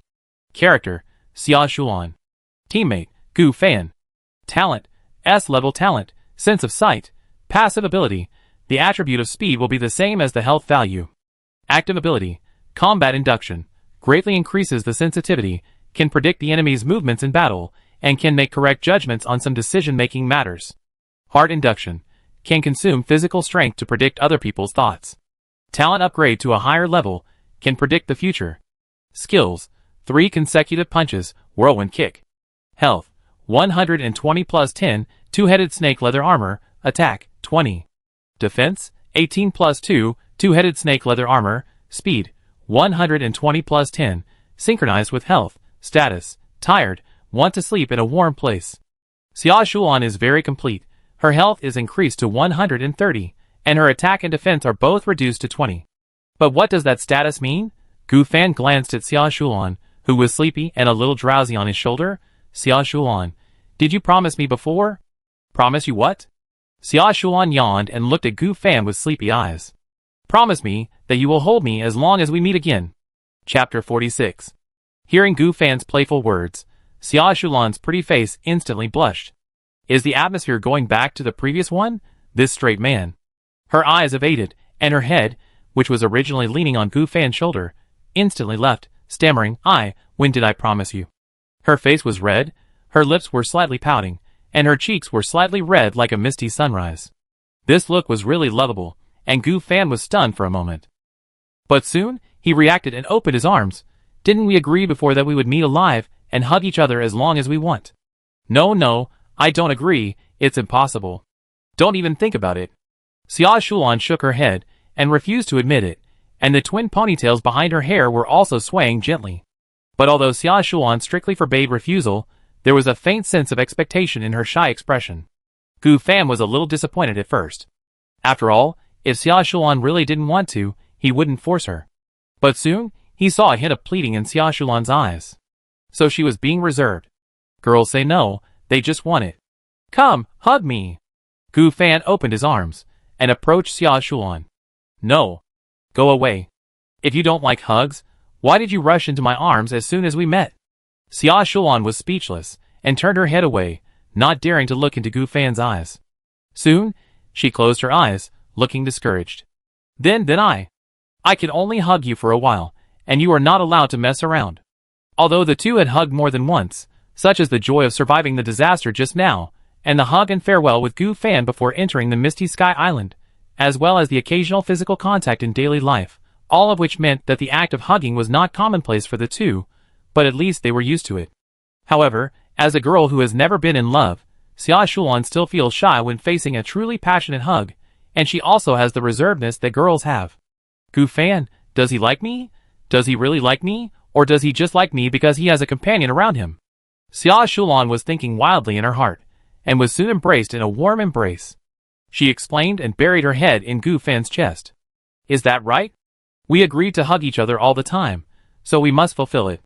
Character, Xia Shulan. Teammate, Gu Fan. Talent, S-level talent, sense of sight. Passive ability, the attribute of speed will be the same as the health value. Active ability, combat induction, greatly increases the sensitivity, can predict the enemy's movements in battle, and can make correct judgments on some decision-making matters. Heart induction, can consume physical strength to predict other people's thoughts. Talent upgrade to a higher level, can predict the future. Skills: 3 consecutive punches, whirlwind kick. Health: 120 plus 10, two-headed snake leather armor, attack, 20. Defense: 18 plus 2, two-headed snake leather armor, speed, 120 plus 10, synchronized with health. Status: tired, want to sleep in a warm place. Xia Shulan is very complete. Her health is increased to 130, and her attack and defense are both reduced to 20. But what does that status mean? Gu Fan glanced at Xia Shulan, who was sleepy and a little drowsy on his shoulder. Xia Shulan, did you promise me before? Promise you what? Xia Shulan yawned and looked at Gu Fan with sleepy eyes. Promise me that you will hold me as long as we meet again. Chapter 46. Hearing Gu Fan's playful words, Xia Shulan's pretty face instantly blushed. Is the atmosphere going back to the previous one? This straight man. Her eyes evaded, and her head, which was originally leaning on Gu Fan's shoulder, instantly left, stammering, when did I promise you? Her face was red, her lips were slightly pouting, and her cheeks were slightly red like a misty sunrise. This look was really lovable, and Gu Fan was stunned for a moment. But soon, he reacted and opened his arms. Didn't we agree before that we would meet alive and hug each other as long as we want? No, I don't agree, it's impossible. Don't even think about it. Xia Shulan shook her head and refused to admit it, and the twin ponytails behind her hair were also swaying gently. But although Xia Shulan strictly forbade refusal, there was a faint sense of expectation in her shy expression. Gu Fan was a little disappointed at first. After all, if Xia Shulan really didn't want to, he wouldn't force her. But soon, he saw a hint of pleading in Xia Shulan's eyes. So she was being reserved. Girls say no, they just want it. Come, hug me. Gu Fan opened his arms and approached Xia Shulan. No. Go away. If you don't like hugs, why did you rush into my arms as soon as we met? Xia Shulan was speechless and turned her head away, not daring to look into Gu Fan's eyes. Soon, she closed her eyes, looking discouraged. Then I can only hug you for a while, and you are not allowed to mess around. Although the two had hugged more than once, such as the joy of surviving the disaster just now, and the hug and farewell with Gu Fan before entering the Misty Sky Island, as well as the occasional physical contact in daily life, all of which meant that the act of hugging was not commonplace for the two, but at least they were used to it. However, as a girl who has never been in love, Xia Shulan still feels shy when facing a truly passionate hug, and she also has the reservedness that girls have. Gu Fan, does he like me? Does he really like me? Or does he just like me because he has a companion around him? Xia Shulan was thinking wildly in her heart, and was soon embraced in a warm embrace. She explained and buried her head in Gu Fan's chest. Is that right? We agreed to hug each other all the time, so we must fulfill it.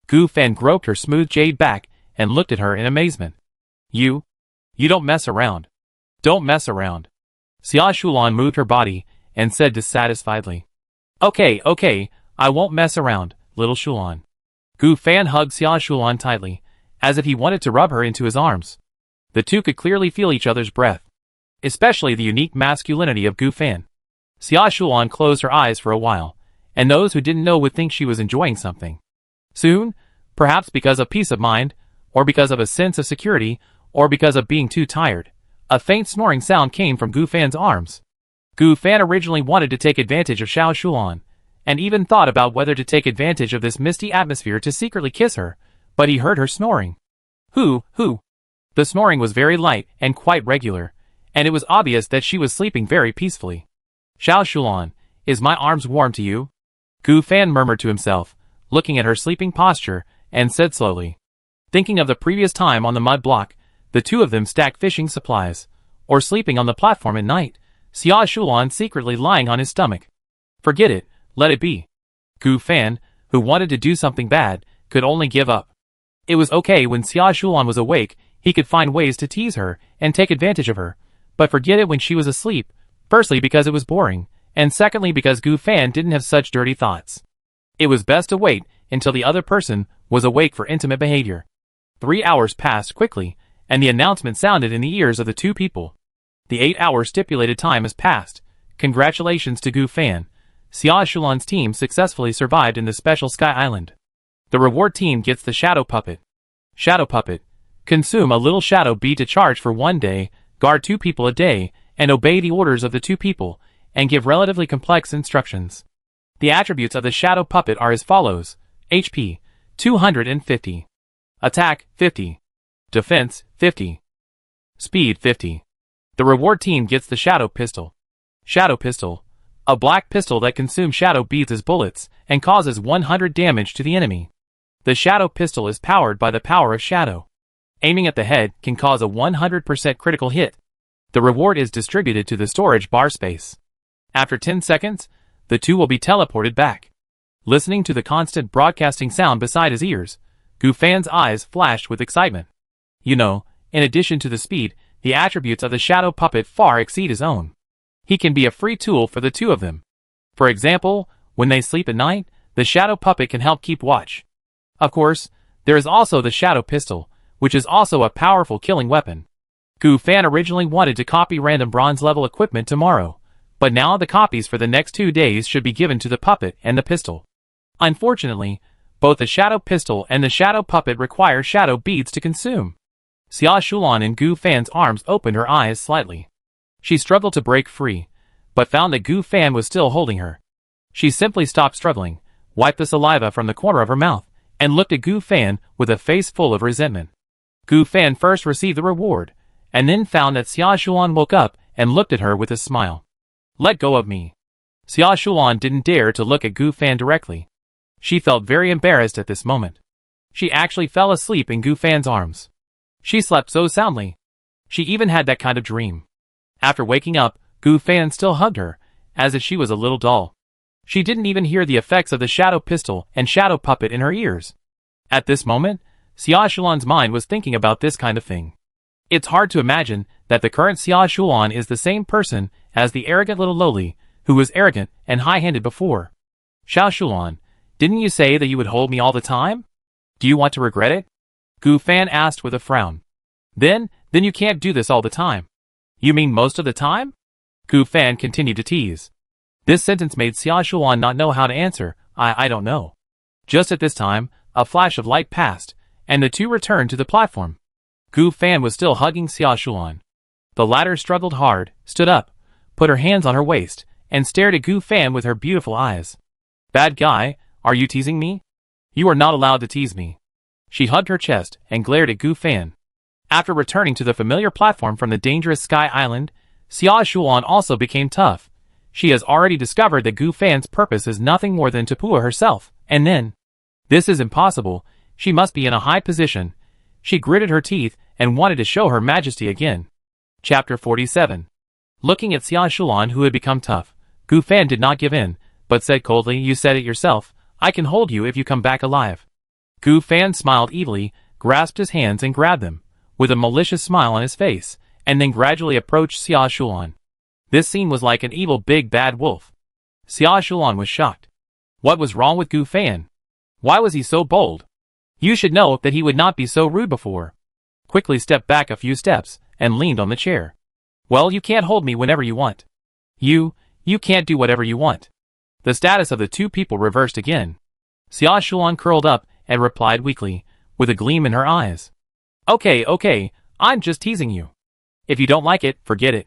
Gu Fan groped her smooth jade back and looked at her in amazement. You don't mess around. Don't mess around. Xia Shulan moved her body and said dissatisfiedly. Okay, I won't mess around, little Shulan. Gu Fan hugged Xia Shulan tightly, as if he wanted to rub her into his arms. The two could clearly feel each other's breath, especially the unique masculinity of Gu Fan. Xia Shulan closed her eyes for a while, and those who didn't know would think she was enjoying something. Soon, perhaps because of peace of mind, or because of a sense of security, or because of being too tired, a faint snoring sound came from Gu Fan's arms. Gu Fan originally wanted to take advantage of Xia Shulan, and even thought about whether to take advantage of this misty atmosphere to secretly kiss her, but he heard her snoring. Who? The snoring was very light and quite regular, and it was obvious that she was sleeping very peacefully. Xia Shulan, is my arms warm to you? Gu Fan murmured to himself, looking at her sleeping posture, and said slowly. Thinking of the previous time on the mud block, the two of them stacked fishing supplies, or sleeping on the platform at night, Xia Shulan secretly lying on his stomach. Forget it, let it be. Gu Fan, who wanted to do something bad, could only give up. It was okay when Xia Shulan was awake, he could find ways to tease her and take advantage of her, but forget it when she was asleep, firstly because it was boring, and secondly because Gu Fan didn't have such dirty thoughts. It was best to wait until the other person was awake for intimate behavior. 3 hours passed quickly, and the announcement sounded in the ears of the two people. The 8-hour stipulated time has passed. Congratulations to Gu Fan. Xia Shulan's team successfully survived in the special Sky Island. The reward team gets the Shadow Puppet. Shadow Puppet. Consume a little shadow bee to charge for 1 day, guard 2 people a day, and obey the orders of the 2 people, and give relatively complex instructions. The attributes of the Shadow Puppet are as follows. HP 250. Attack 50. Defense 50. Speed 50. The reward team gets the Shadow Pistol. Shadow Pistol. A black pistol that consumes shadow beads as bullets and causes 100 damage to the enemy. The Shadow Pistol is powered by the power of shadow. Aiming at the head can cause a 100% critical hit. The reward is distributed to the storage bar space. After 10 seconds, the two will be teleported back. Listening to the constant broadcasting sound beside his ears, Gu Fan's eyes flashed with excitement. You know, in addition to the speed, the attributes of the shadow puppet far exceed his own. He can be a free tool for the two of them. For example, when they sleep at night, the shadow puppet can help keep watch. Of course, there is also the Shadow Pistol, which is also a powerful killing weapon. Gu Fan originally wanted to copy random bronze level equipment tomorrow, but now the copies for the next 2 days should be given to the puppet and the pistol. Unfortunately, both the Shadow Pistol and the Shadow Puppet require shadow beads to consume. Xia Shulan in Gu Fan's arms opened her eyes slightly. She struggled to break free, but found that Gu Fan was still holding her. She simply stopped struggling, wiped the saliva from the corner of her mouth, and looked at Gu Fan with a face full of resentment. Gu Fan first received the reward, and then found that Xia Shulan woke up and looked at her with a smile. Let go of me. Xia Shulan didn't dare to look at Gu Fan directly. She felt very embarrassed at this moment. She actually fell asleep in Gu Fan's arms. She slept so soundly. She even had that kind of dream. After waking up, Gu Fan still hugged her, as if she was a little doll. She didn't even hear the effects of the Shadow Pistol and Shadow Puppet in her ears. At this moment, Xia Shulan's mind was thinking about this kind of thing. It's hard to imagine that the current Xia Shulan is the same person as the arrogant little loli, who was arrogant and high-handed before. Xiao Shulan, didn't you say that you would hold me all the time? Do you want to regret it? Gu Fan asked with a frown. Then you can't do this all the time. You mean most of the time? Gu Fan continued to tease. This sentence made Xia Shulan not know how to answer. I don't know. Just at this time, a flash of light passed, and the two returned to the platform. Gu Fan was still hugging Xia Shulan. The latter struggled hard, stood up, put her hands on her waist, and stared at Gu Fan with her beautiful eyes. Bad guy, are you teasing me? You are not allowed to tease me. She hugged her chest and glared at Gu Fan. After returning to the familiar platform from the dangerous Sky Island, Xia Shulan also became tough. She has already discovered that Gu Fan's purpose is nothing more than to poo herself, and then... This is impossible. She must be in a high position. She gritted her teeth and wanted to show her majesty again. Chapter 47. Looking at Xia Shulan, who had become tough, Gu Fan did not give in, but said coldly, "You said it yourself. I can hold you if you come back alive." Gu Fan smiled evilly, grasped his hands and grabbed them, with a malicious smile on his face, and then gradually approached Xia Shulan. This scene was like an evil big bad wolf. Xia Shulan was shocked. What was wrong with Gu Fan? Why was he so bold? You should know that he would not be so rude before. Quickly stepped back a few steps, and leaned on the chair. Well, you can't hold me whenever you want. You can't do whatever you want. The status of the two people reversed again. Xia Shulan curled up and replied weakly, with a gleam in her eyes. Okay, I'm just teasing you. If you don't like it, forget it.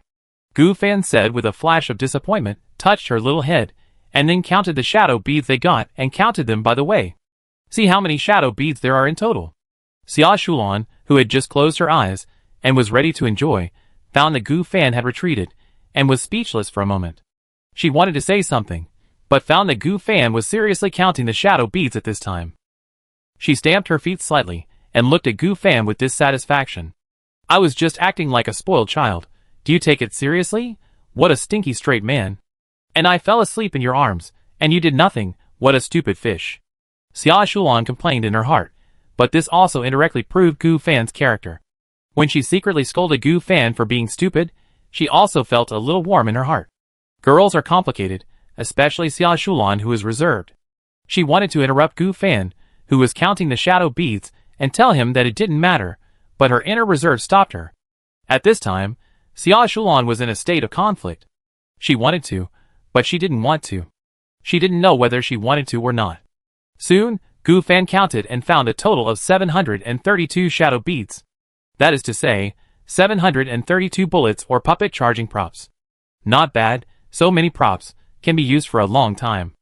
Gu Fan said with a flash of disappointment, touched her little head, and then counted the shadow beads they got and counted them by the way. See how many shadow beads there are in total. Xia Shulan, who had just closed her eyes and was ready to enjoy, found that Gu Fan had retreated and was speechless for a moment. She wanted to say something, but found that Gu Fan was seriously counting the shadow beads at this time. She stamped her feet slightly and looked at Gu Fan with dissatisfaction. I was just acting like a spoiled child. Do you take it seriously? What a stinky straight man. And I fell asleep in your arms, and you did nothing. What a stupid fish. Xia Shulan complained in her heart, but this also indirectly proved Gu Fan's character. When she secretly scolded Gu Fan for being stupid, she also felt a little warm in her heart. Girls are complicated, especially Xia Shulan, who is reserved. She wanted to interrupt Gu Fan, who was counting the shadow beads, and tell him that it didn't matter, but her inner reserve stopped her. At this time, Xia Shulan was in a state of conflict. She wanted to, but she didn't want to. She didn't know whether she wanted to or not. Soon, Gu Fan counted and found a total of 732 shadow beads. That is to say, 732 bullets or puppet charging props. Not bad, so many props can be used for a long time.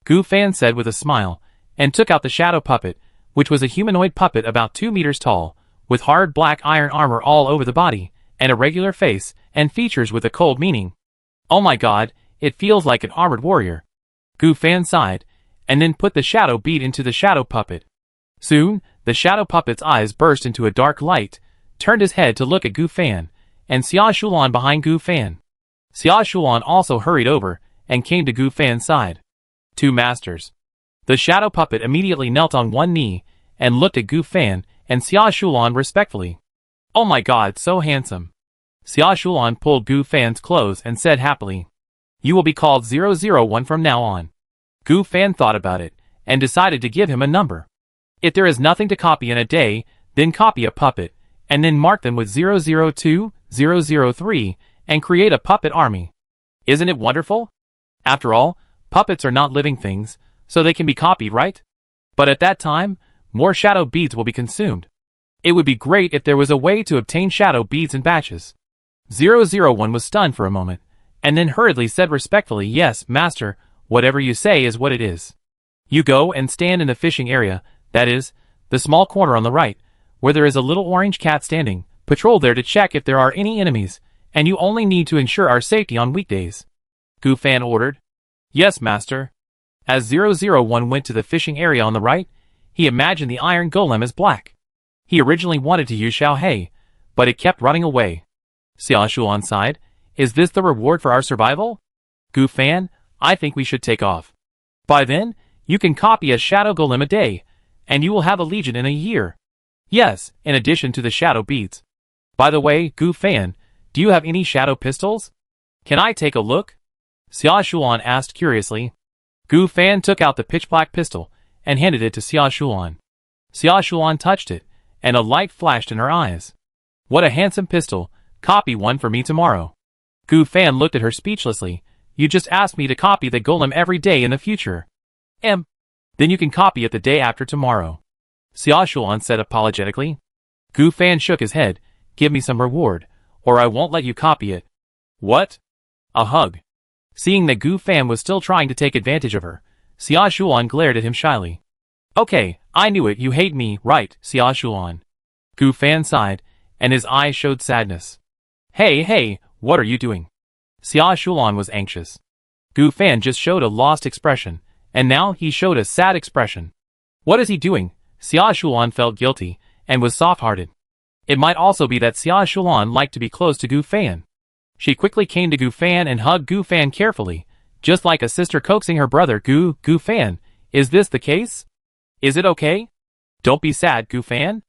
Gu Fan said with a smile, and took out the shadow puppet, which was a humanoid puppet about 2 meters tall, with hard black iron armor all over the body, and a regular face, and features with a cold meaning. Oh my god, it feels like an armored warrior. Gu Fan sighed, and then put the shadow bead into the shadow puppet. Soon, the shadow puppet's eyes burst into a dark light, turned his head to look at Gu Fan, and Xia Shulan behind Gu Fan. Xia Shulan also hurried over, and came to Gu Fan's side. Two masters. The shadow puppet immediately knelt on one knee, and looked at Gu Fan and Xia Shulan respectfully. Oh my god, so handsome. Xia Shulan pulled Gu Fan's clothes and said happily, "You will be called 001 from now on." Gu Fan thought about it, and decided to give him a number. If there is nothing to copy in a day, then copy a puppet, and then mark them with 002, 003, and create a puppet army. Isn't it wonderful? After all, puppets are not living things, so they can be copied, right? But at that time, more shadow beads will be consumed. It would be great if there was a way to obtain shadow beads in batches. 001 was stunned for a moment, and then hurriedly said respectfully, "Yes, master, whatever you say is what it is. You go and stand in the fishing area, that is, the small corner on the right, where there is a little orange cat standing. Patrol there to check if there are any enemies, and you only need to ensure our safety on weekdays." Gu Fan ordered. "Yes, master." As 001 went to the fishing area on the right, he imagined the iron golem as black. He originally wanted to use Xiao Hei, but it kept running away. Xia Shulan sighed, "Is this the reward for our survival? Gu Fan, I think we should take off. By then, you can copy a shadow golem a day, and you will have a legion in a year. Yes, in addition to the shadow beads. By the way, Gu Fan, do you have any shadow pistols? Can I take a look?" Xia Shulan asked curiously. Gu Fan took out the pitch-black pistol and handed it to Xia Shulan. Xia Shulan touched it, and a light flashed in her eyes. "What a handsome pistol, copy one for me tomorrow." Gu Fan looked at her speechlessly. "You just asked me to copy the golem every day in the future." Then you can copy it the day after tomorrow," Xia Shulan said apologetically. Gu Fan shook his head. "Give me some reward, or I won't let you copy it." "What?" "A hug." Seeing that Gu Fan was still trying to take advantage of her, Xia Shulan glared at him shyly. "Okay, I knew it, you hate me, right, Xia Shulan?" Gu Fan sighed, and his eyes showed sadness. Hey, what are you doing?" Xia Shulan was anxious. Gu Fan just showed a lost expression, and now he showed a sad expression. What is he doing? Xia Shulan felt guilty, and was soft-hearted. It might also be that Xia Shulan liked to be close to Gu Fan. She quickly came to Gu Fan and hugged Gu Fan carefully, just like a sister coaxing her brother. Gu Fan, is this the case? Is it okay? Don't be sad, Gu Fan."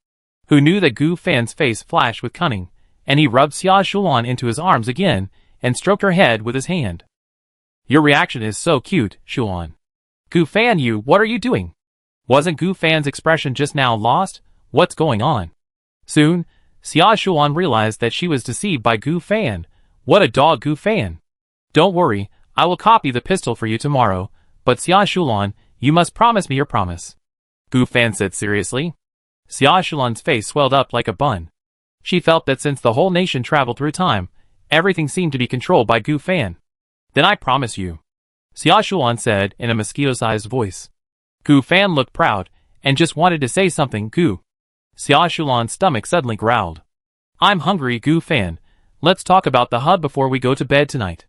Who knew that Gu Fan's face flashed with cunning, and he rubbed Xia Shulan into his arms again, and stroked her head with his hand. "Your reaction is so cute, Shulan." "Gu Fan, what are you doing? Wasn't Gu Fan's expression just now lost? What's going on?" Soon, Xia Shulan realized that she was deceived by Gu Fan. What a dog, Gu Fan. "Don't worry, I will copy the pistol for you tomorrow, but Xia Shulan, you must promise me your promise," Gu Fan said seriously. Xia Shulan's face swelled up like a bun. She felt that since the whole nation traveled through time, everything seemed to be controlled by Gu Fan. "Then I promise you," Xia Shulan said in a mosquito-sized voice. Gu Fan looked proud, and just wanted to say something. Xia Shulan's stomach suddenly growled. "I'm hungry, Gu Fan. Let's talk about the hub before we go to bed tonight."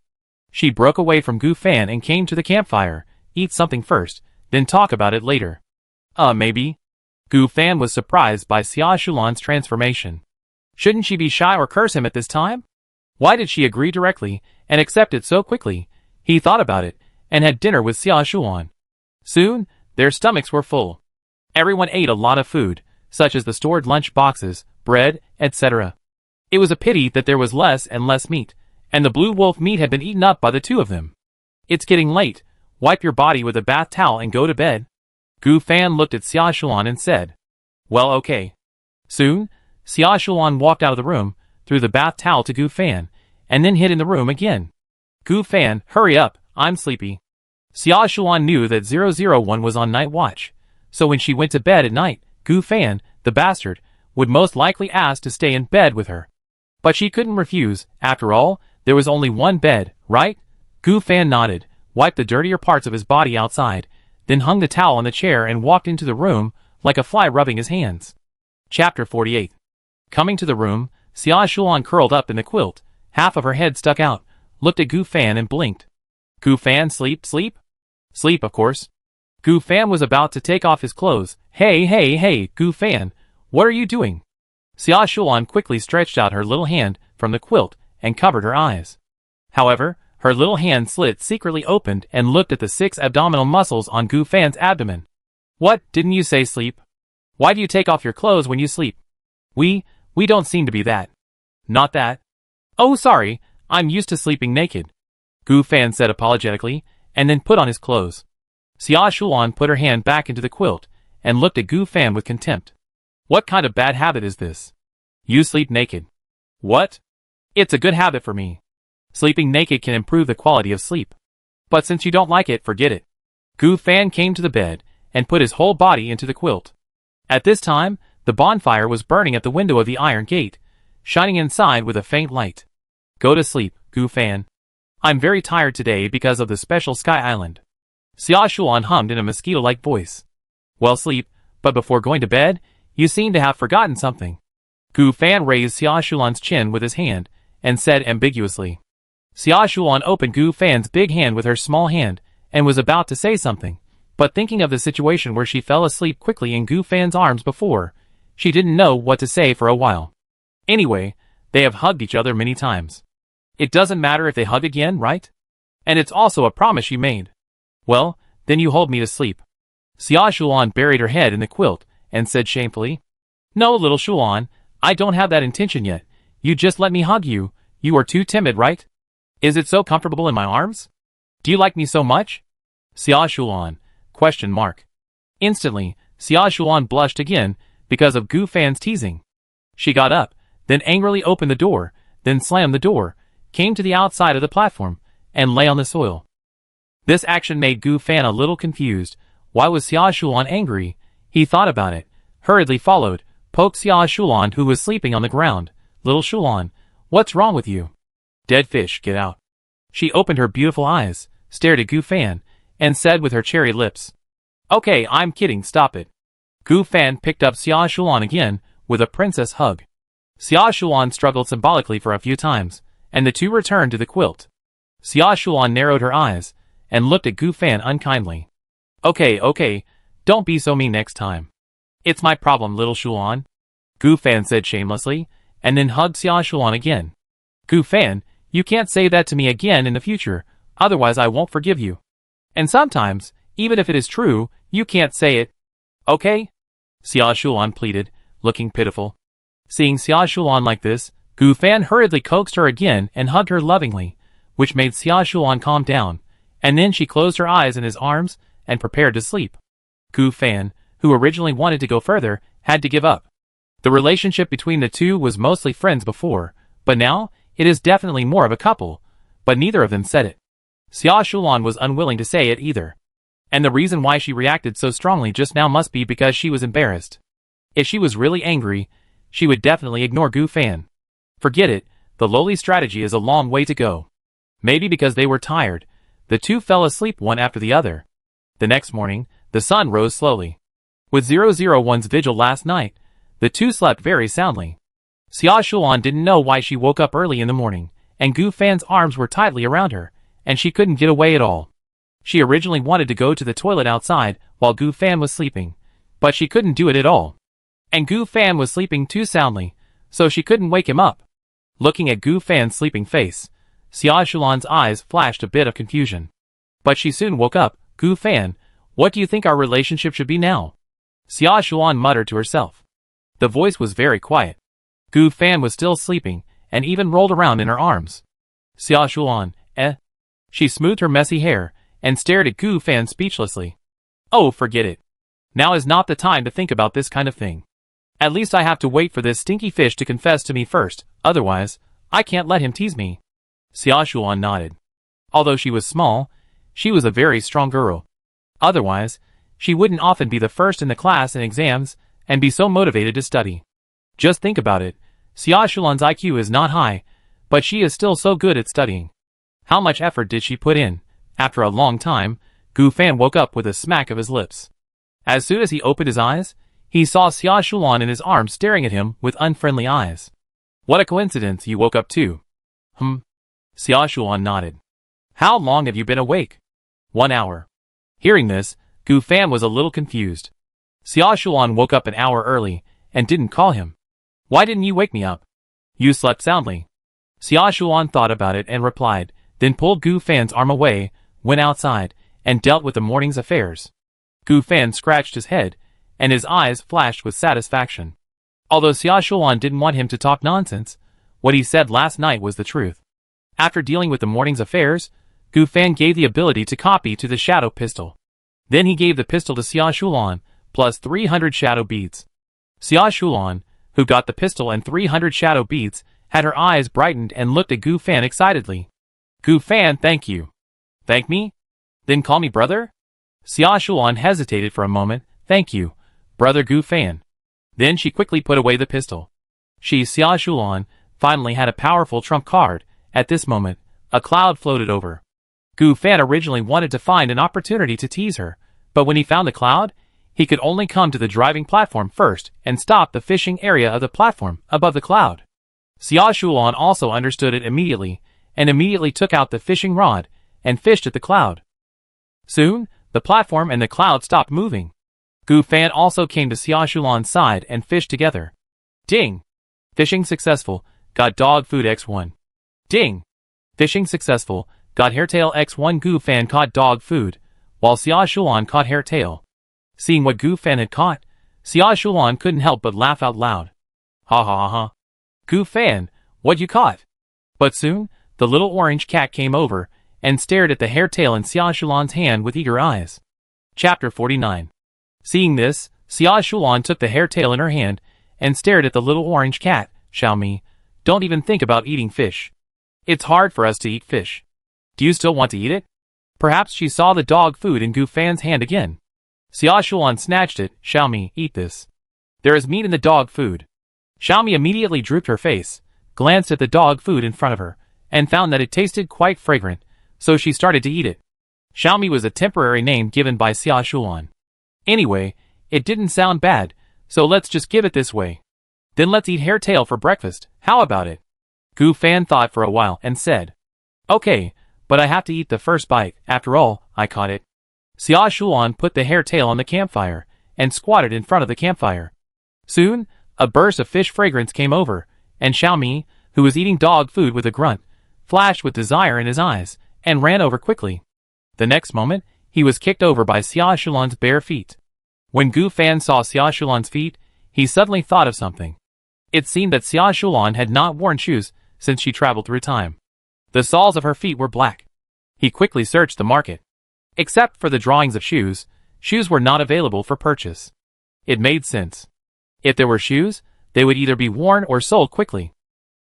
She broke away from Gu Fan and came to the campfire. "Eat something first, then talk about it later." Maybe." Gu Fan was surprised by Xia Shulan's transformation. Shouldn't she be shy or curse him at this time? Why did she agree directly, and accept it so quickly? He thought about it, and had dinner with Xia Shulan. Soon, their stomachs were full. Everyone ate a lot of food, such as the stored lunch boxes, bread, etc. It was a pity that there was less and less meat, and the blue wolf meat had been eaten up by the two of them. "It's getting late. Wipe your body with a bath towel and go to bed." Gu Fan looked at Xia Shulan and said, "Well, okay." Soon, Xia Shulan walked out of the room, threw the bath towel to Gu Fan, and then hid in the room again. "Gu Fan, hurry up, I'm sleepy." Xia Shulan knew that 001 was on night watch, so when she went to bed at night, Gu Fan, the bastard, would most likely ask to stay in bed with her. But she couldn't refuse. After all, there was only one bed, right? Gu Fan nodded, wiped the dirtier parts of his body outside, then hung the towel on the chair and walked into the room like a fly rubbing his hands. Chapter 48. Coming to the room, Xia Shulan curled up in the quilt, half of her head stuck out, looked at Gu Fan and blinked. Gu Fan, sleep? Sleep, of course. Gu Fan was about to take off his clothes. Hey, Gu Fan, what are you doing? Xia Shulan quickly stretched out her little hand from the quilt and covered her eyes. However, her little hand slit secretly opened and looked at the 6 abdominal muscles on Gu Fan's abdomen. What, didn't you say sleep? Why do you take off your clothes when you sleep? We don't seem to be that. Not that. Oh, sorry, I'm used to sleeping naked. Gu Fan said apologetically, and then put on his clothes. Xia Shulan put her hand back into the quilt and looked at Gu Fan with contempt. What kind of bad habit is this? You sleep naked. What? It's a good habit for me. Sleeping naked can improve the quality of sleep. But since you don't like it, forget it. Gu Fan came to the bed and put his whole body into the quilt. At this time, the bonfire was burning at the window of the iron gate, shining inside with a faint light. Go to sleep, Gu Fan. I'm very tired today because of the special Sky Island. Xia Shulan hummed in a mosquito-like voice. Well, sleep, but before going to bed, you seem to have forgotten something. Gu Fan raised Xia Shulan's chin with his hand and said ambiguously. Xia Shulan opened Gu Fan's big hand with her small hand and was about to say something, but thinking of the situation where she fell asleep quickly in Gu Fan's arms before, she didn't know what to say for a while. Anyway, they have hugged each other many times. It doesn't matter if they hug again, right? And it's also a promise you made. Well, then you hold me to sleep. Xia Shulan buried her head in the quilt and said shamefully, No, little Shulan, I don't have that intention yet. You just let me hug you. You are too timid, right? Is it so comfortable in my arms? Do you like me so much? Xia Shulan, ? Instantly, Xia Shulan blushed again because of Gu Fan's teasing. She got up, then angrily opened the door, then slammed the door, came to the outside of the platform, and lay on the soil. This action made Gu Fan a little confused. Why was Xia Shulan angry? He thought about it, hurriedly followed, poked Xia Shulan who was sleeping on the ground. Little Shulan, what's wrong with you? Dead fish, get out. She opened her beautiful eyes, stared at Gu Fan, and said with her cherry lips. Okay, I'm kidding, stop it. Gu Fan picked up Xia Shulan again, with a princess hug. Xia Shulan struggled symbolically for a few times, and the two returned to the quilt. Xia Shulan narrowed her eyes, and looked at Gu Fan unkindly. Okay, don't be so mean next time. It's my problem, little Shulan. Gu Fan said shamelessly, and then hugged Xia Shulan again. Gu Fan, you can't say that to me again in the future, otherwise I won't forgive you. And sometimes, even if it is true, you can't say it. Okay? Xia Shulan pleaded, looking pitiful. Seeing Xia Shulan like this, Gu Fan hurriedly coaxed her again and hugged her lovingly, which made Xia Shulan calm down, and then she closed her eyes in his arms and prepared to sleep. Gu Fan, who originally wanted to go further, had to give up. The relationship between the two was mostly friends before, but now, it is definitely more of a couple, but neither of them said it. Xia Shulan was unwilling to say it either. And the reason why she reacted so strongly just now must be because she was embarrassed. If she was really angry, she would definitely ignore Gu Fan. Forget it, the lowly strategy is a long way to go. Maybe because they were tired, the two fell asleep one after the other. The next morning, the sun rose slowly. With 001's vigil last night, the two slept very soundly. Xia Shulan didn't know why she woke up early in the morning, and Gu Fan's arms were tightly around her, and she couldn't get away at all. She originally wanted to go to the toilet outside while Gu Fan was sleeping, but she couldn't do it at all. And Gu Fan was sleeping too soundly, so she couldn't wake him up. Looking at Gu Fan's sleeping face, Xia Shulan's eyes flashed a bit of confusion. But she soon woke up. Gu Fan, what do you think our relationship should be now? Xia Shulan muttered to herself. The voice was very quiet. Gu Fan was still sleeping, and even rolled around in her arms. Xia Shulan, She smoothed her messy hair, and stared at Gu Fan speechlessly. Oh, forget it. Now is not the time to think about this kind of thing. At least I have to wait for this stinky fish to confess to me first, otherwise, I can't let him tease me. Xia Shulan nodded. Although she was small, she was a very strong girl. Otherwise, she wouldn't often be the first in the class in exams, and be so motivated to study. Just think about it, Xia Shulan's IQ is not high, but she is still so good at studying. How much effort did she put in? After a long time, Gu Fan woke up with a smack of his lips. As soon as he opened his eyes, he saw Xia Shulan in his arms staring at him with unfriendly eyes. What a coincidence, you woke up too. Xia Shulan nodded. How long have you been awake? 1 hour. Hearing this, Gu Fan was a little confused. Xia Shulan woke up an hour early and didn't call him. Why didn't you wake me up? You slept soundly. Xia Shulan thought about it and replied, then pulled Gu Fan's arm away, went outside, and dealt with the morning's affairs. Gu Fan scratched his head, and his eyes flashed with satisfaction. Although Xia Shulan didn't want him to talk nonsense, what he said last night was the truth. After dealing with the morning's affairs, Gu Fan gave the ability to copy to the shadow pistol. Then he gave the pistol to Xia Shulan, plus 300 shadow beads. Xia Shulan, who got the pistol and 300 shadow beads, had her eyes brightened and looked at Gu Fan excitedly. Gu Fan, thank you. Thank me? Then call me brother? Xia Shulan hesitated for a moment. Thank you, brother Gu Fan. Then she quickly put away the pistol. She, Xia Shulan, finally had a powerful trump card. At this moment, a cloud floated over. Gu Fan originally wanted to find an opportunity to tease her, but when he found the cloud, he could only come to the driving platform first and stop the fishing area of the platform above the cloud. Xia Shulan also understood it immediately, and immediately took out the fishing rod and fished at the cloud. Soon, the platform and the cloud stopped moving. Gu Fan also came to Xia Shulan's side and fished together. Ding! Fishing successful, got dog food X1. Ding! Fishing successful, got hairtail X1. Gu Fan caught dog food, while Xia Shulan caught hairtail. Seeing what Gu Fan had caught, Xia Shulan couldn't help but laugh out loud. Ha ha ha ha. Gu Fan, what you caught? But soon, the little orange cat came over and stared at the hairtail in Xia Shulan's hand with eager eyes. Chapter 49. Seeing this, Xia Shulan took the hairtail in her hand and stared at the little orange cat. Xiaomi, don't even think about eating fish. It's hard for us to eat fish. Do you still want to eat it? Perhaps she saw the dog food in Gu Fan's hand again. Xia Shulan snatched it. Xiaomi, eat this. There is meat in the dog food. Xiaomi immediately drooped her face, glanced at the dog food in front of her, and found that it tasted quite fragrant, so she started to eat it. Xiaomi was a temporary name given by Xia Shulan. Anyway, it didn't sound bad, so let's just give it this way. Then let's eat hairtail for breakfast, how about it? Gu Fan thought for a while and said, Okay, but I have to eat the first bite, after all, I caught it. Xia Shulan put the hairtail on the campfire, and squatted in front of the campfire. Soon, a burst of fish fragrance came over, and Xiaomi, who was eating dog food with a grunt, flashed with desire in his eyes, and ran over quickly. The next moment, he was kicked over by Xia Shulan's bare feet. When Gu Fan saw Xia Shulan's feet, he suddenly thought of something. It seemed that Xia Shulan had not worn shoes since she traveled through time. The soles of her feet were black. He quickly searched the market. Except for the drawings of shoes, shoes were not available for purchase. It made sense. If there were shoes, they would either be worn or sold quickly.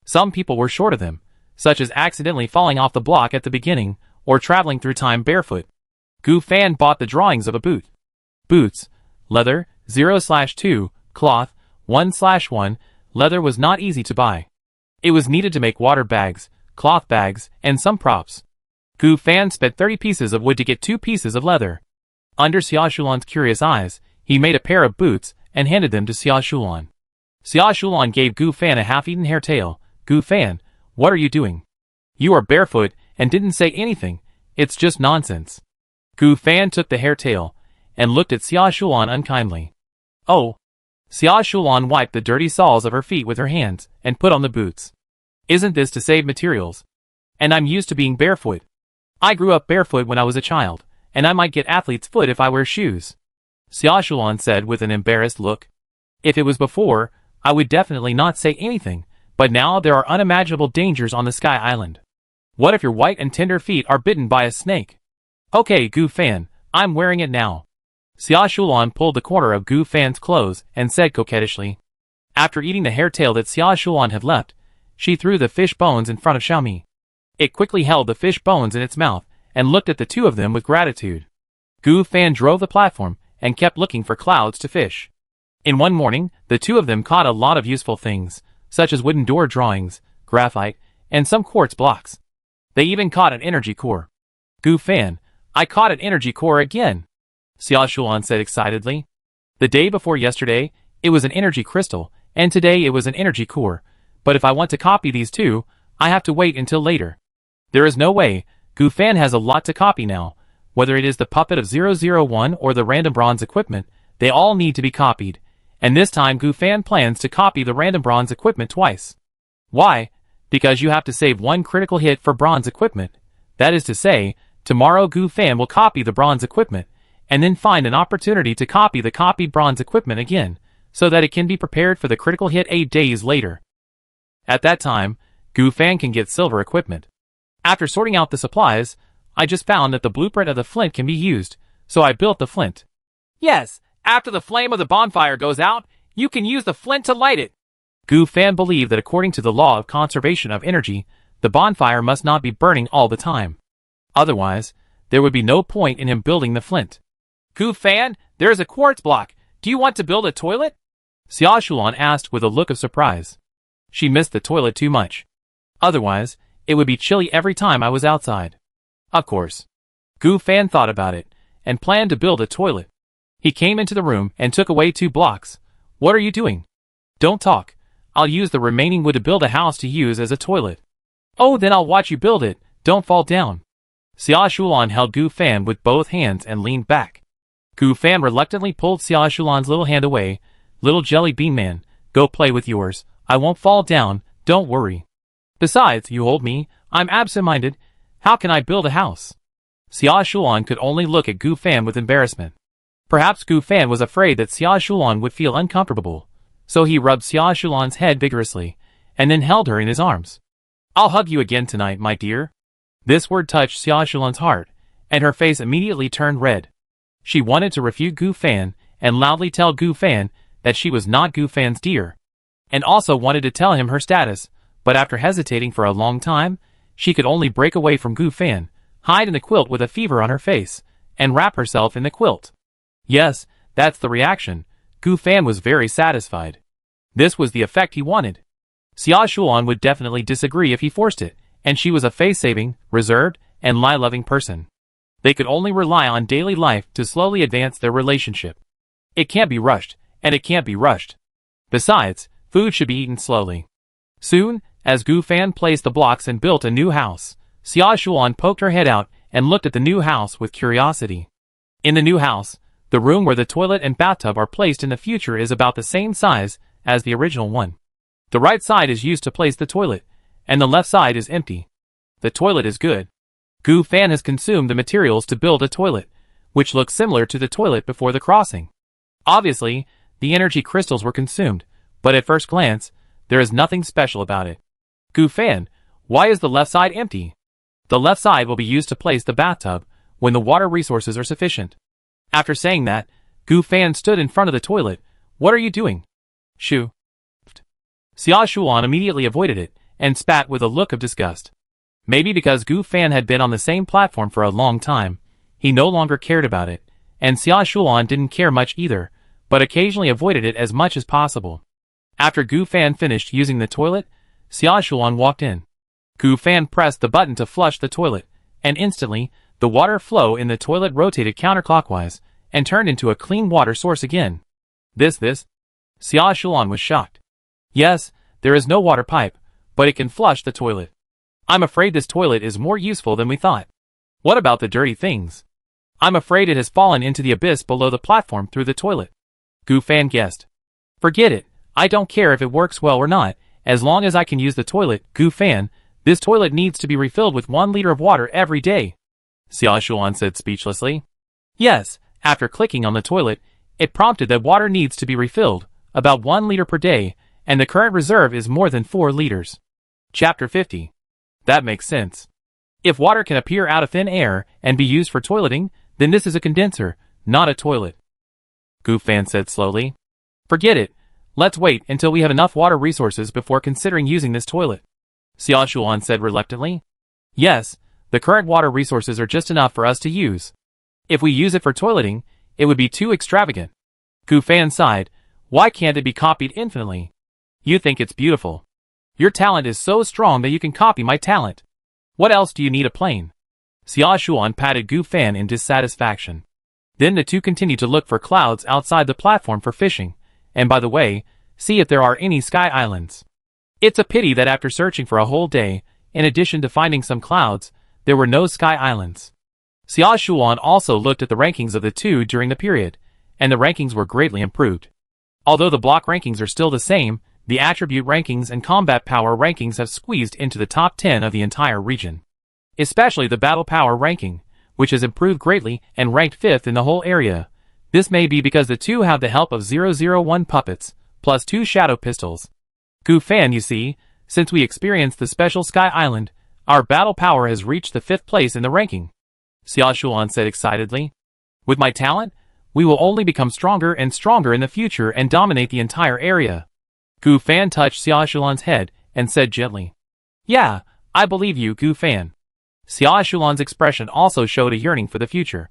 Some people were short of them, such as accidentally falling off the block at the beginning or traveling through time barefoot. Gu Fan bought the drawings of a boot. Boots, leather, 0/2, cloth, 1/1, leather was not easy to buy. It was needed to make water bags, cloth bags, and some props. Gu Fan spent 30 pieces of wood to get 2 pieces of leather. Under Xia Shulan's curious eyes, he made a pair of boots and handed them to Xia Shulan. Xia Shulan gave Gu Fan a half-eaten hairtail. Gu Fan, what are you doing? You are barefoot and didn't say anything. It's just nonsense. Gu Fan took the hairtail and looked at Xia Shulan unkindly. Oh. Xia Shulan wiped the dirty soles of her feet with her hands and put on the boots. Isn't this to save materials? And I'm used to being barefoot. I grew up barefoot when I was a child, and I might get athlete's foot if I wear shoes. Xia Shulan said with an embarrassed look. If it was before, I would definitely not say anything, but now there are unimaginable dangers on the Sky Island. What if your white and tender feet are bitten by a snake? Okay, Gu Fan, I'm wearing it now. Xia Shulan pulled the corner of Gu Fan's clothes and said coquettishly. After eating the hairtail that Xia Shulan had left, she threw the fish bones in front of Xiaomi. It quickly held the fish bones in its mouth and looked at the two of them with gratitude. Gu Fan drove the platform and kept looking for clouds to fish. In one morning, the two of them caught a lot of useful things, such as wooden door drawings, graphite, and some quartz blocks. They even caught an energy core. Gu Fan, I caught an energy core again, Xia Shulan said excitedly. The day before yesterday, it was an energy crystal, and today it was an energy core. But if I want to copy these two, I have to wait until later. There is no way. Gu Fan has a lot to copy now. Whether it is the puppet of 001 or the random bronze equipment, they all need to be copied. And this time Gu Fan plans to copy the random bronze equipment twice. Why? Because you have to save one critical hit for bronze equipment. That is to say, tomorrow Gu Fan will copy the bronze equipment, and then find an opportunity to copy the copied bronze equipment again, so that it can be prepared for the critical hit 8 days later. At that time, Gu Fan can get silver equipment. After sorting out the supplies, I just found that the blueprint of the flint can be used, so I built the flint. Yes, after the flame of the bonfire goes out, you can use the flint to light it. Gu Fan believed that according to the law of conservation of energy, the bonfire must not be burning all the time. Otherwise, there would be no point in him building the flint. Gu Fan, there is a quartz block. Do you want to build a toilet? Xia Shulan asked with a look of surprise. She missed the toilet too much. Otherwise, it would be chilly every time I was outside. Of course. Gu Fan thought about it, and planned to build a toilet. He came into the room and took away 2 blocks. What are you doing? Don't talk. I'll use the remaining wood to build a house to use as a toilet. Oh, then I'll watch you build it. Don't fall down. Xia Shulan held Gu Fan with both hands and leaned back. Gu Fan reluctantly pulled Xia Shulan's little hand away. Little jelly bean man, go play with yours. I won't fall down, don't worry. Besides, you hold me, I'm absent-minded. How can I build a house? Xia Shulan could only look at Gu Fan with embarrassment. Perhaps Gu Fan was afraid that Xia Shulan would feel uncomfortable, so he rubbed Xia Shulan's head vigorously, and then held her in his arms. I'll hug you again tonight, my dear. This word touched Xia Shulan's heart, and her face immediately turned red. She wanted to refute Gu Fan, and loudly tell Gu Fan that she was not Gu Fan's dear, and also wanted to tell him her status, but after hesitating for a long time, she could only break away from Gu Fan, hide in the quilt with a fever on her face, and wrap herself in the quilt. Yes, that's the reaction. Gu Fan was very satisfied. This was the effect he wanted. Xia Shulan would definitely disagree if he forced it, and she was a face-saving, reserved, and lie-loving person. They could only rely on daily life to slowly advance their relationship. It can't be rushed, and it can't be rushed. Besides, food should be eaten slowly. Soon, as Gu Fan placed the blocks and built a new house, Xia Shulan poked her head out and looked at the new house with curiosity. In the new house, the room where the toilet and bathtub are placed in the future is about the same size as the original one. The right side is used to place the toilet, and the left side is empty. The toilet is good. Gu Fan has consumed the materials to build a toilet, which looks similar to the toilet before the crossing. Obviously, the energy crystals were consumed, but at first glance, there is nothing special about it. Gu Fan, why is the left side empty? The left side will be used to place the bathtub when the water resources are sufficient. After saying that, Gu Fan stood in front of the toilet. What are you doing? Shoo. Xia Shulan immediately avoided it, and spat with a look of disgust. Maybe because Gu Fan had been on the same platform for a long time, he no longer cared about it, and Xia Shulan didn't care much either, but occasionally avoided it as much as possible. After Gu Fan finished using the toilet, Xia Shulan walked in. Gu Fan pressed the button to flush the toilet, and instantly, the water flow in the toilet rotated counterclockwise, and turned into a clean water source again. This? Xia Shulan was shocked. Yes, there is no water pipe, but it can flush the toilet. I'm afraid this toilet is more useful than we thought. What about the dirty things? I'm afraid it has fallen into the abyss below the platform through the toilet. Gu Fan guessed. Forget it, I don't care if it works well or not, as long as I can use the toilet. Gu Fan, this toilet needs to be refilled with 1 liter of water every day. Xia Shulan said speechlessly. Yes, after clicking on the toilet, it prompted that water needs to be refilled, about 1 liter per day, and the current reserve is more than 4 liters. Chapter 50. That makes sense. If water can appear out of thin air and be used for toileting, then this is a condenser, not a toilet. Gu Fan said slowly. Forget it. Let's wait until we have enough water resources before considering using this toilet. Xia Shulan said reluctantly. Yes, the current water resources are just enough for us to use. If we use it for toileting, it would be too extravagant. Gu Fan sighed. Why can't it be copied infinitely? You think it's beautiful. Your talent is so strong that you can copy my talent. What else do you need a plane? Xiaoshuan patted Gu Fan in dissatisfaction. Then the two continued to look for clouds outside the platform for fishing, and by the way, see if there are any sky islands. It's a pity that after searching for a whole day, in addition to finding some clouds, there were no sky islands. Xiaoshuan also looked at the rankings of the two during the period, and the rankings were greatly improved. Although the block rankings are still the same, the attribute rankings and combat power rankings have squeezed into the top 10 of the entire region. Especially the battle power ranking, which has improved greatly and ranked 5th in the whole area. This may be because the two have the help of 001 puppets, plus 2 shadow pistols. Gu Fan, you see, since we experienced the special Sky Island, our battle power has reached the 5th place in the ranking. Xiaoshuan said excitedly. With my talent, we will only become stronger and stronger in the future and dominate the entire area. Gu Fan touched Xiaoshuan's head and said gently. Yeah, I believe you, Gu Fan. Xiaoshuan's expression also showed a yearning for the future.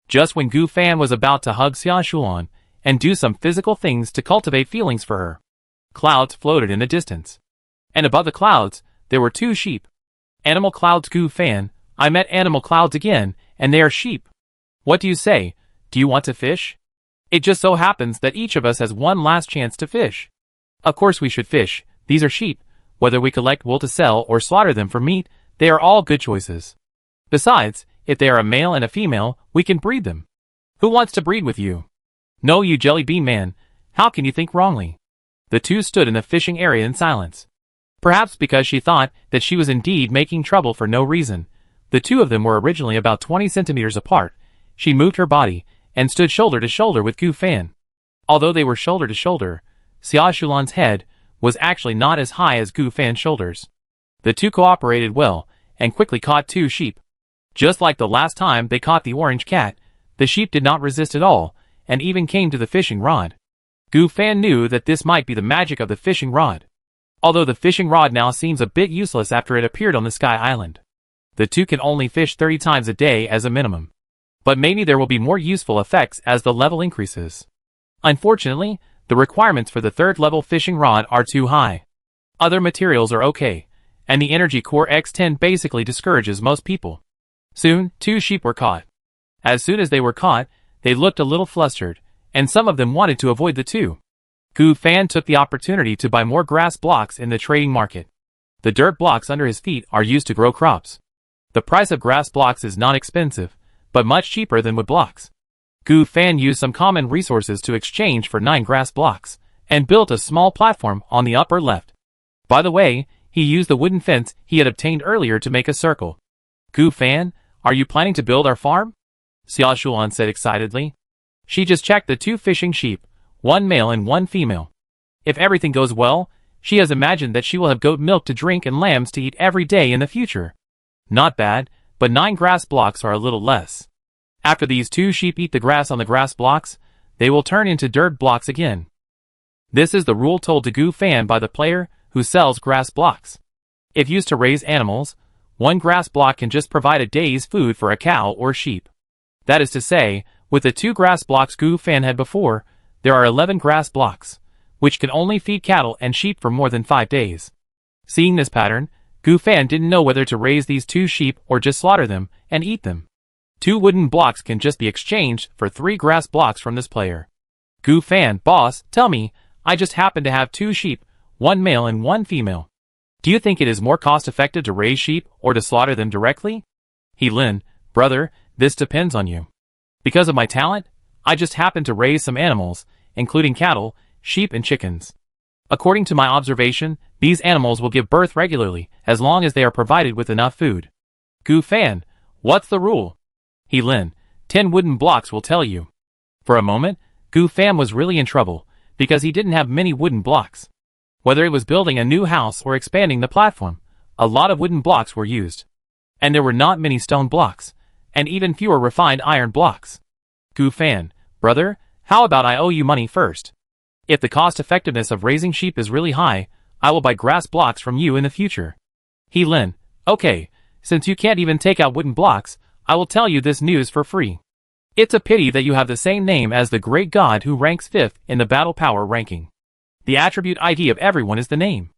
Just when Gu Fan was about to hug Xiaoshuan and do some physical things to cultivate feelings for her, clouds floated in the distance. And above the clouds, there were 2 sheep. Animal clouds, Gu Fan. I met animal clouds again, and they are sheep. What do you say? Do you want to fish? It just so happens that each of us has one last chance to fish. Of course we should fish. These are sheep. Whether we collect wool to sell or slaughter them for meat, they are all good choices. Besides, if they are a male and a female, we can breed them. Who wants to breed with you? No, you jelly bean man. How can you think wrongly? The two stood in the fishing area in silence. Perhaps because she thought that she was indeed making trouble for no reason. The two of them were originally about 20 centimeters apart. She moved her body and stood shoulder to shoulder with Gu Fan. Although they were shoulder to shoulder, Xiaoshulan's head was actually not as high as Gu Fan's shoulders. The two cooperated well and quickly caught 2 sheep. Just like the last time they caught the orange cat, the sheep did not resist at all and even came to the fishing rod. Gu Fan knew that this might be the magic of the fishing rod. Although the fishing rod now seems a bit useless after it appeared on the Sky Island. The two can only fish 30 times a day as a minimum. But maybe there will be more useful effects as the level increases. Unfortunately, the requirements for the 3rd level fishing rod are too high. Other materials are okay, and the Energy Core X10 basically discourages most people. Soon, 2 sheep were caught. As soon as they were caught, they looked a little flustered, and some of them wanted to avoid the two. Gu Fan took the opportunity to buy more grass blocks in the trading market. The dirt blocks under his feet are used to grow crops. The price of grass blocks is not expensive, but much cheaper than wood blocks. Gu Fan used some common resources to exchange for 9 grass blocks, and built a small platform on the upper left. By the way, he used the wooden fence he had obtained earlier to make a circle. Gu Fan, are you planning to build our farm? Xiaoshuan said excitedly. She just checked the 2 fishing sheep, 1 male and 1 female. If everything goes well, she has imagined that she will have goat milk to drink and lambs to eat every day in the future. Not bad, but 9 grass blocks are a little less. After these 2 sheep eat the grass on the grass blocks, they will turn into dirt blocks again. This is the rule told to Gu Fan by the player who sells grass blocks. If used to raise animals, 1 grass block can just provide a day's food for a cow or sheep. That is to say, with the 2 grass blocks Gu Fan had before, there are 11 grass blocks, which can only feed cattle and sheep for more than 5 days. Seeing this pattern, Gu Fan didn't know whether to raise these 2 sheep or just slaughter them and eat them. 2 wooden blocks can just be exchanged for 3 grass blocks from this player. Gu Fan, boss, tell me, I just happen to have 2 sheep, 1 male and 1 female. Do you think it is more cost-effective to raise sheep or to slaughter them directly? He Lin, brother, this depends on you. Because of my talent, I just happen to raise some animals, including cattle, sheep and chickens. According to my observation, these animals will give birth regularly, as long as they are provided with enough food. Gu Fan, what's the rule? He Lin, 10 wooden blocks will tell you. For a moment, Gu Fan was really in trouble, because he didn't have many wooden blocks. Whether it was building a new house or expanding the platform, a lot of wooden blocks were used. And there were not many stone blocks, and even fewer refined iron blocks. Gu Fan, brother, how about I owe you money first? If the cost-effectiveness of raising sheep is really high, I will buy grass blocks from you in the future. He Lin, okay, since you can't even take out wooden blocks, I will tell you this news for free. It's a pity that you have the same name as the great god who ranks 5th in the battle power ranking. The attribute ID of everyone is the name.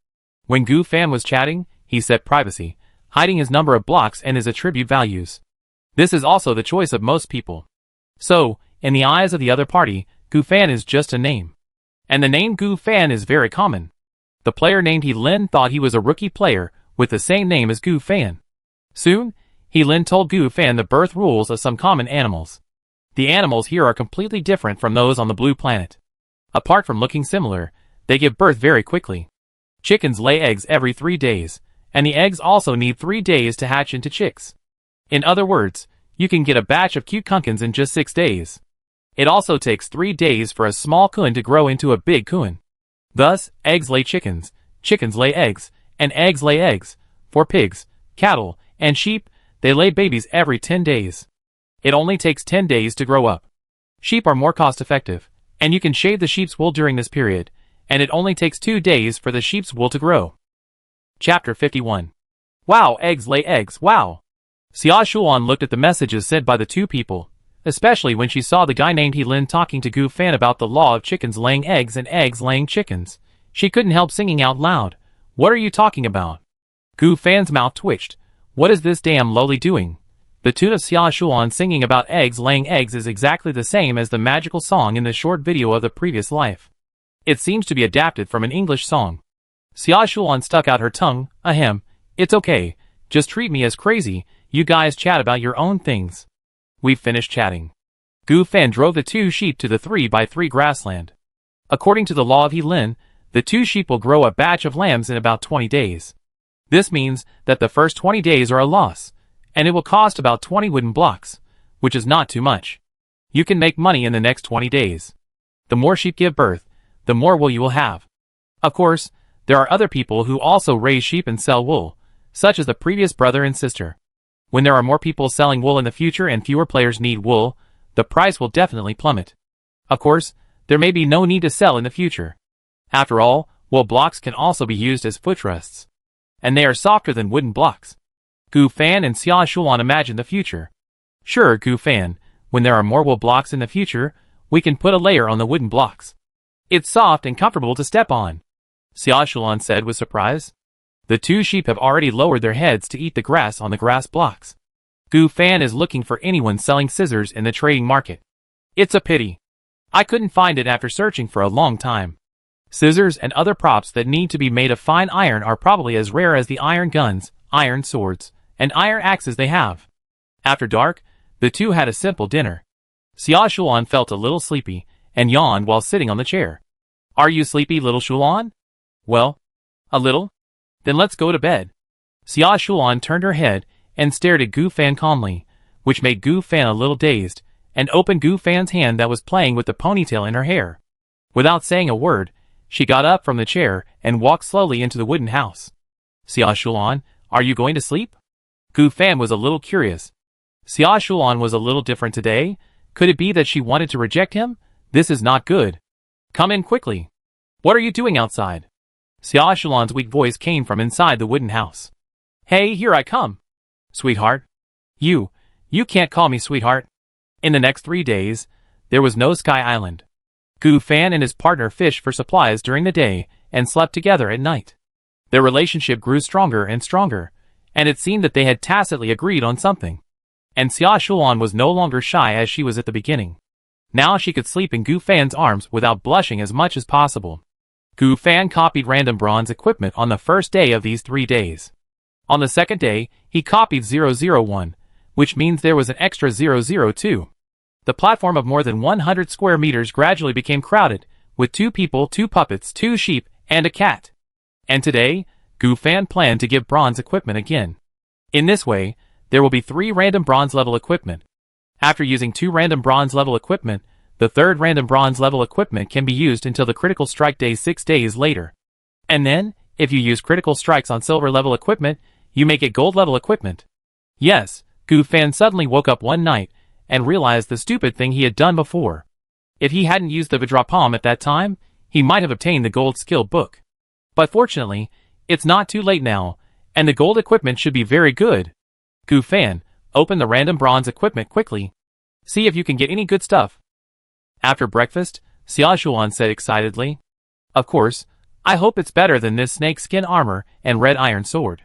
When Gu Fan was chatting, he set privacy, hiding his number of blocks and his attribute values. This is also the choice of most people. So, in the eyes of the other party, Gu Fan is just a name. And the name Gu Fan is very common. The player named He Lin thought he was a rookie player with the same name as Gu Fan. Soon, He Lin told Gu Fan the birth rules of some common animals. The animals here are completely different from those on the blue planet. Apart from looking similar, they give birth very quickly. Chickens lay eggs every 3 days, and the eggs also need 3 days to hatch into chicks. In other words, you can get a batch of cute kunkins in just 6 days. It also takes 3 days for a small kun to grow into a big kun. Thus, eggs lay chickens, chickens lay eggs, and eggs lay eggs. For pigs, cattle, and sheep, they lay babies every 10 days. It only takes 10 days to grow up. Sheep are more cost-effective, and you can shave the sheep's wool during this period, and it only takes 2 days for the sheep's wool to grow. Chapter 51. Wow, eggs lay eggs, wow! Xia Shuan looked at the messages sent by the two people, especially when she saw the guy named He Lin talking to Gu Fan about the law of chickens laying eggs and eggs laying chickens. She couldn't help singing out loud. What are you talking about? Gu Fan's mouth twitched. What is this damn lowly doing? The tune of Xia Shuan singing about eggs laying eggs is exactly the same as the magical song in the short video of the previous life. It seems to be adapted from an English song. Xia Shuan stuck out her tongue. Ahem, it's okay. Just treat me as crazy. You guys chat about your own things. We've finished chatting. Gu Fan drove the 2 sheep to the 3x3 grassland. According to the law of He Lin, the 2 sheep will grow a batch of lambs in about 20 days. This means that the first 20 days are a loss, and it will cost about 20 wooden blocks, which is not too much. You can make money in the next 20 days. The more sheep give birth, the more wool you will have. Of course, there are other people who also raise sheep and sell wool, such as the previous brother and sister. When there are more people selling wool in the future and fewer players need wool, the price will definitely plummet. Of course, there may be no need to sell in the future. After all, wool blocks can also be used as footrests. And they are softer than wooden blocks. Gu Fan and Xia Shuan imagine the future. Sure, Gu Fan, when there are more wool blocks in the future, we can put a layer on the wooden blocks. It's soft and comfortable to step on, Xia Shuan said with surprise. The 2 sheep have already lowered their heads to eat the grass on the grass blocks. Gu Fan is looking for anyone selling scissors in the trading market. It's a pity. I couldn't find it after searching for a long time. Scissors and other props that need to be made of fine iron are probably as rare as the iron guns, iron swords, and iron axes they have. After dark, the 2 had a simple dinner. Xia Shuan felt a little sleepy, and yawned while sitting on the chair. Are you sleepy, little Shuan? Well, a little? Then let's go to bed. Xia Shuan turned her head and stared at Gu Fan calmly, which made Gu Fan a little dazed, and opened Gu Fan's hand that was playing with the ponytail in her hair. Without saying a word, she got up from the chair and walked slowly into the wooden house. Xia Shuan, are you going to sleep? Gu Fan was a little curious. Xia Shuan was a little different today. Could it be that she wanted to reject him? This is not good. Come in quickly. What are you doing outside? Xia Shuan's weak voice came from inside the wooden house. Hey, here I come. Sweetheart. You can't call me sweetheart. In the next 3 days, there was no Sky Island. Gu Fan and his partner fished for supplies during the day and slept together at night. Their relationship grew stronger and stronger, and it seemed that they had tacitly agreed on something. And Xia Shuan was no longer shy as she was at the beginning. Now she could sleep in Gu Fan's arms without blushing as much as possible. Gu Fan copied random bronze equipment on the first day of these 3 days. On the second day, he copied 001, which means there was an extra 002. The platform of more than 100 square meters gradually became crowded, with 2 people, 2 puppets, 2 sheep, and a cat. And today, Gu Fan planned to give bronze equipment again. In this way, there will be 3 random bronze level equipment. After using 2 random bronze level equipment, the 3rd random bronze level equipment can be used until the critical strike day 6 days later. And then, if you use critical strikes on silver level equipment, you may get gold level equipment. Yes, Gu Fan suddenly woke up one night and realized the stupid thing he had done before. If he hadn't used the Vidrapalm at that time, he might have obtained the gold skill book. But fortunately, it's not too late now, and the gold equipment should be very good. Gu Fan, open the random bronze equipment quickly. See if you can get any good stuff. After breakfast, Xia Shuan said excitedly. Of course, I hope it's better than this snake skin armor and red iron sword.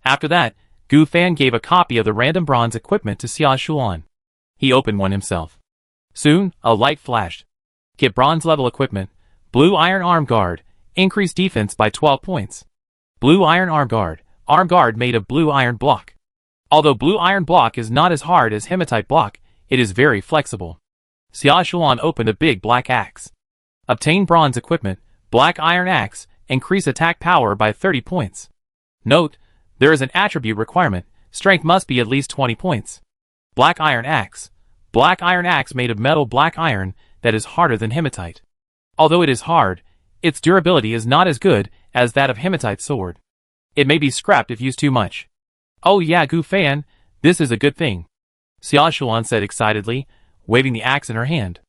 After that, Gu Fan gave a copy of the random bronze equipment to Xia Shulan. He opened one himself. Soon, a light flashed. Get bronze level equipment. Blue iron arm guard. Increase defense by 12 points. Blue iron arm guard. Arm guard made of blue iron block. Although blue iron block is not as hard as hematite block, it is very flexible. Xia Shulan opened a big black axe. Obtain bronze equipment. Black iron axe. Increase attack power by 30 points. Note, there is an attribute requirement. Strength must be at least 20 points. Black iron axe. Black iron axe made of metal black iron that is harder than hematite. Although it is hard, its durability is not as good as that of hematite sword. It may be scrapped if used too much. Oh yeah, Gu Fan, this is a good thing. Xia Shulan said excitedly, waving the axe in her hand.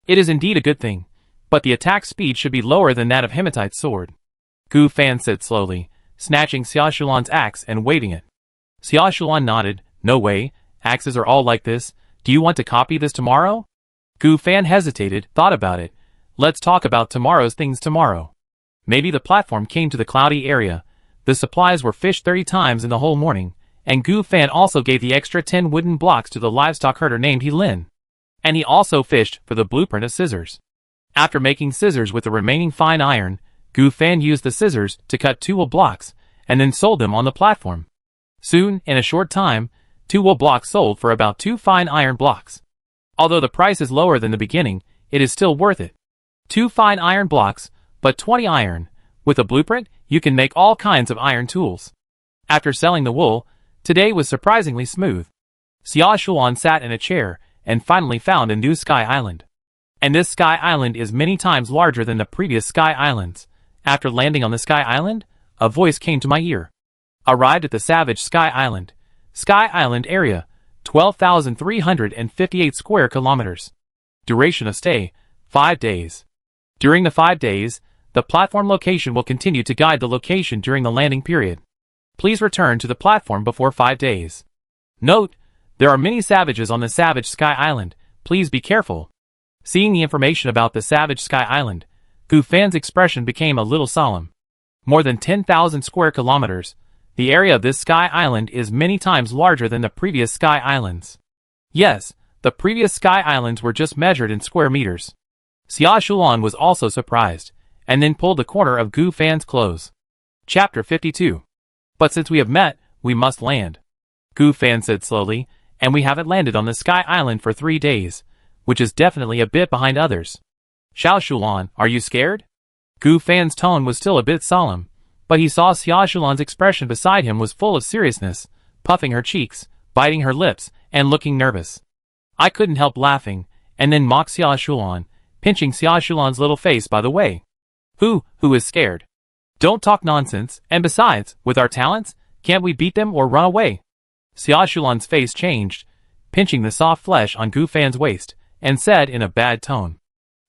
It is indeed a good thing, but the attack speed should be lower than that of hematite sword. Gu Fan said slowly, snatching Xia Shulan's axe and waving it. Xia Shulan nodded. No way, axes are all like this. Do you want to copy this tomorrow? Gu Fan hesitated, thought about it. Let's talk about tomorrow's things tomorrow. Maybe the platform came to the cloudy area. The supplies were fished 30 times in the whole morning, and Gu Fan also gave the extra 10 wooden blocks to the livestock herder named Lin. And he also fished for the blueprint of scissors. After making scissors with the remaining fine iron, Gu Fan used the scissors to cut 2 wool blocks, and then sold them on the platform. Soon, in a short time, 2 wool blocks sold for about 2 fine iron blocks. Although the price is lower than the beginning, it is still worth it. 2 fine iron blocks, but 20 iron. With a blueprint, you can make all kinds of iron tools. After selling the wool, today was surprisingly smooth. Xia Shulan sat in a chair and finally found a new Sky Island. And this Sky Island is many times larger than the previous Sky Islands. After landing on the Sky Island, a voice came to my ear. Arrived at the Savage Sky Island. Sky Island area, 12,358 square kilometers. Duration of stay, 5 days. During the 5 days, the platform location will continue to guide the location during the landing period. Please return to the platform before 5 days. Note, there are many savages on the Savage Sky Island. Please be careful. Seeing the information about the Savage Sky Island, Gu Fan's expression became a little solemn. More than 10,000 square kilometers. The area of this Sky Island is many times larger than the previous Sky Islands. Yes, the previous Sky Islands were just measured in square meters. Xia Shulan was also surprised, and then pulled the corner of Gu Fan's clothes. Chapter 52. But since we have met, we must land. Gu Fan said slowly, and we haven't landed on the Sky Island for 3 days, which is definitely a bit behind others. Xia Shulan, are you scared? Gu Fan's tone was still a bit solemn, but he saw Xia Shulan's expression beside him was full of seriousness, puffing her cheeks, biting her lips, and looking nervous. I couldn't help laughing, and then mocked Xia Shulan, pinching Xia Shulan's little face by the way. Who is scared? Don't talk nonsense, and besides, with our talents, can't we beat them or run away? Xia Shulan's face changed, pinching the soft flesh on Gu Fan's waist, and said in a bad tone.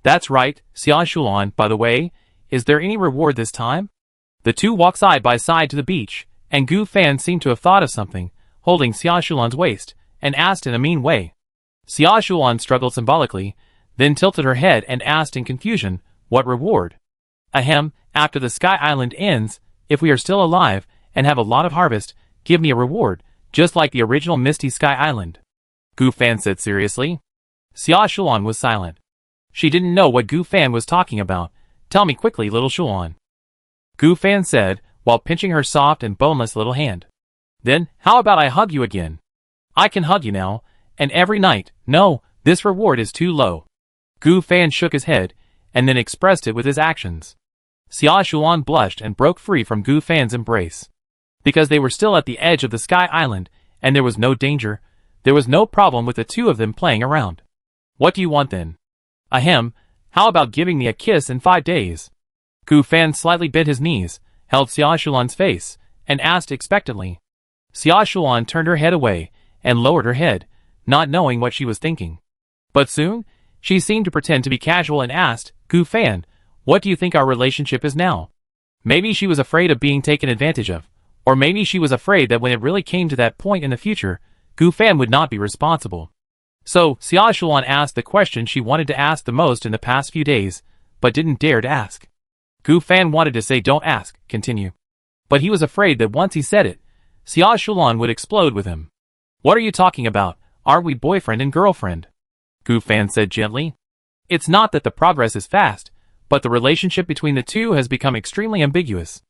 That's right, Xia Shulan, by the way, is there any reward this time? The two walked side by side to the beach, and Gu Fan seemed to have thought of something, holding Xia Shulan's waist, and asked in a mean way. Xia Shulan struggled symbolically, then tilted her head and asked in confusion, what reward? Ahem, after the Sky Island ends, if we are still alive, and have a lot of harvest, give me a reward, just like the original Misty Sky Island. Gu Fan said seriously. Xia Shulan was silent. She didn't know what Gu Fan was talking about. Tell me quickly, little Shulan. Gu Fan said, while pinching her soft and boneless little hand. Then, how about I hug you again? I can hug you now, and every night. No, this reward is too low. Gu Fan shook his head, and then expressed it with his actions. Xia Shulan blushed and broke free from Gu Fan's embrace. Because they were still at the edge of the Sky Island, and there was no danger, there was no problem with the two of them playing around. What do you want then? Ahem, how about giving me a kiss in 5 days? Gu Fan slightly bent his knees, held Xia Shulan's face, and asked expectantly. Xia Shulan turned her head away, and lowered her head, not knowing what she was thinking. But soon, she seemed to pretend to be casual and asked, Gu Fan, what do you think our relationship is now? Maybe she was afraid of being taken advantage of, or maybe she was afraid that when it really came to that point in the future, Gu Fan would not be responsible. So, Xia Shulan asked the question she wanted to ask the most in the past few days, but didn't dare to ask. Gu Fan wanted to say don't ask, continue. But he was afraid that once he said it, Xia Shulan would explode with him. What are you talking about? Aren't we boyfriend and girlfriend? Gu Fan said gently. It's not that the progress is fast, but the relationship between the two has become extremely ambiguous.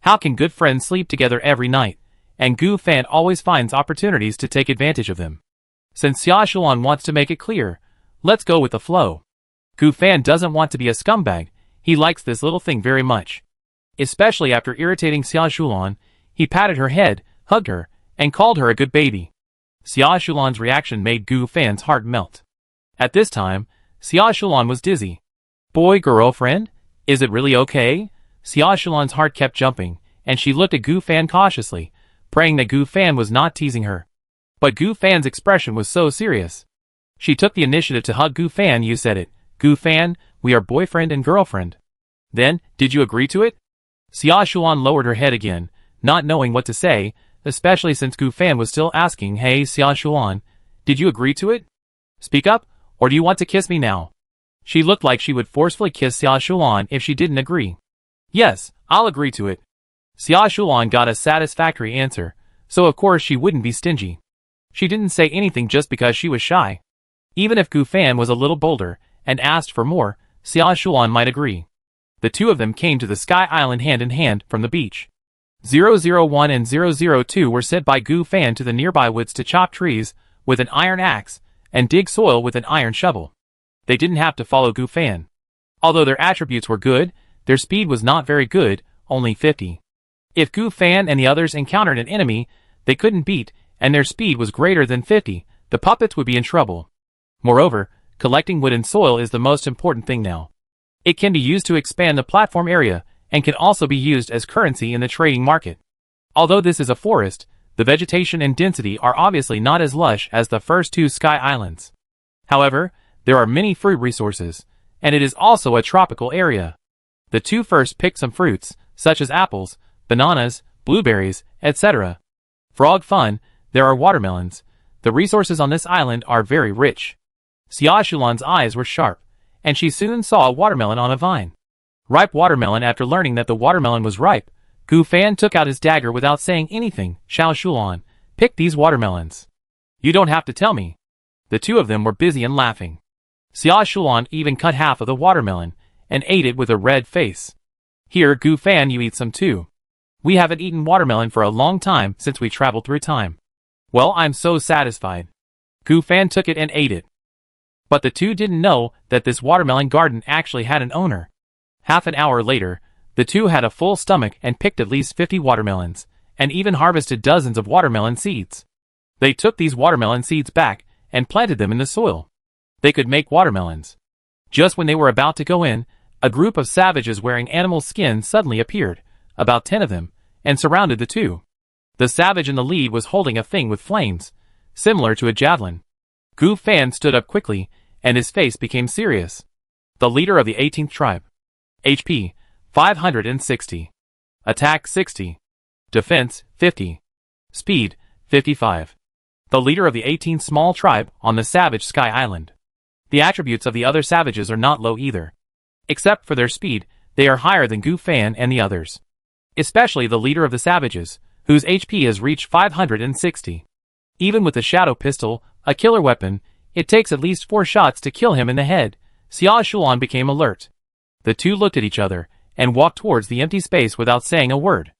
How can good friends sleep together every night? And Gu Fan always finds opportunities to take advantage of them. Since Xia Shulan wants to make it clear, let's go with the flow. Gu Fan doesn't want to be a scumbag. He likes this little thing very much. Especially after irritating Xia Shulan, he patted her head, hugged her, and called her a good baby. Xia Shulan's reaction made Gu Fan's heart melt. At this time, Xia Shulan was dizzy. Boy-girlfriend? Is it really okay? Xia Shulan's heart kept jumping, and she looked at Gu Fan cautiously, praying that Gu Fan was not teasing her. But Gu Fan's expression was so serious. She took the initiative to hug Gu Fan. You said it. Gu Fan, we are boyfriend and girlfriend. Then, did you agree to it? Xia Shulan lowered her head again, not knowing what to say, especially since Gu Fan was still asking, Hey Xia Shulan, did you agree to it? Speak up, or do you want to kiss me now? She looked like she would forcefully kiss Xia Shulan if she didn't agree. Yes, I'll agree to it. Xia Shulan got a satisfactory answer, so of course she wouldn't be stingy. She didn't say anything just because she was shy. Even if Gu Fan was a little bolder and asked for more, Xia Shulan might agree. The two of them came to the Sky Island hand in hand from the beach. 001 and 002 were sent by Gu Fan to the nearby woods to chop trees with an iron axe and dig soil with an iron shovel. They didn't have to follow Gu Fan. Although their attributes were good, their speed was not very good, only 50. If Gu Fan and the others encountered an enemy they couldn't beat and their speed was greater than 50, the puppets would be in trouble. Moreover, collecting wood and soil is the most important thing now. It can be used to expand the platform area and can also be used as currency in the trading market. Although this is a forest, the vegetation and density are obviously not as lush as the first two Sky Islands. However, there are many fruit resources, and it is also a tropical area. The two first picked some fruits, such as apples, bananas, blueberries, etc. Frog fun, there are watermelons. The resources on this island are very rich. Xia Shulan's eyes were sharp, and she soon saw a watermelon on a vine. Ripe watermelon. After learning that the watermelon was ripe, Gu Fan took out his dagger without saying anything. Xia Shulan, pick these watermelons. You don't have to tell me. The two of them were busy and laughing. Xia Shulan even cut half of the watermelon and ate it with a red face. Here, Gu Fan, you eat some too. We haven't eaten watermelon for a long time since we traveled through time. Well, I'm so satisfied. Gu Fan took it and ate it. But the two didn't know that this watermelon garden actually had an owner. Half an hour later, the two had a full stomach and picked at least 50 watermelons, and even harvested dozens of watermelon seeds. They took these watermelon seeds back and planted them in the soil. They could make watermelons. Just when they were about to go in, a group of savages wearing animal skin suddenly appeared, about 10 of them, and surrounded the two. The savage in the lead was holding a thing with flames, similar to a javelin. Gu Fan stood up quickly, and his face became serious. The leader of the 18th tribe. HP, 560. Attack, 60. Defense, 50. Speed, 55. The leader of the 18th small tribe on the savage Sky Island. The attributes of the other savages are not low either. Except for their speed, they are higher than Gu Fan and the others. Especially the leader of the savages, whose HP has reached 560. Even with the shadow pistol, a killer weapon, it takes at least 4 shots to kill him in the head. Xia Shulan became alert. The two looked at each other, and walked towards the empty space without saying a word.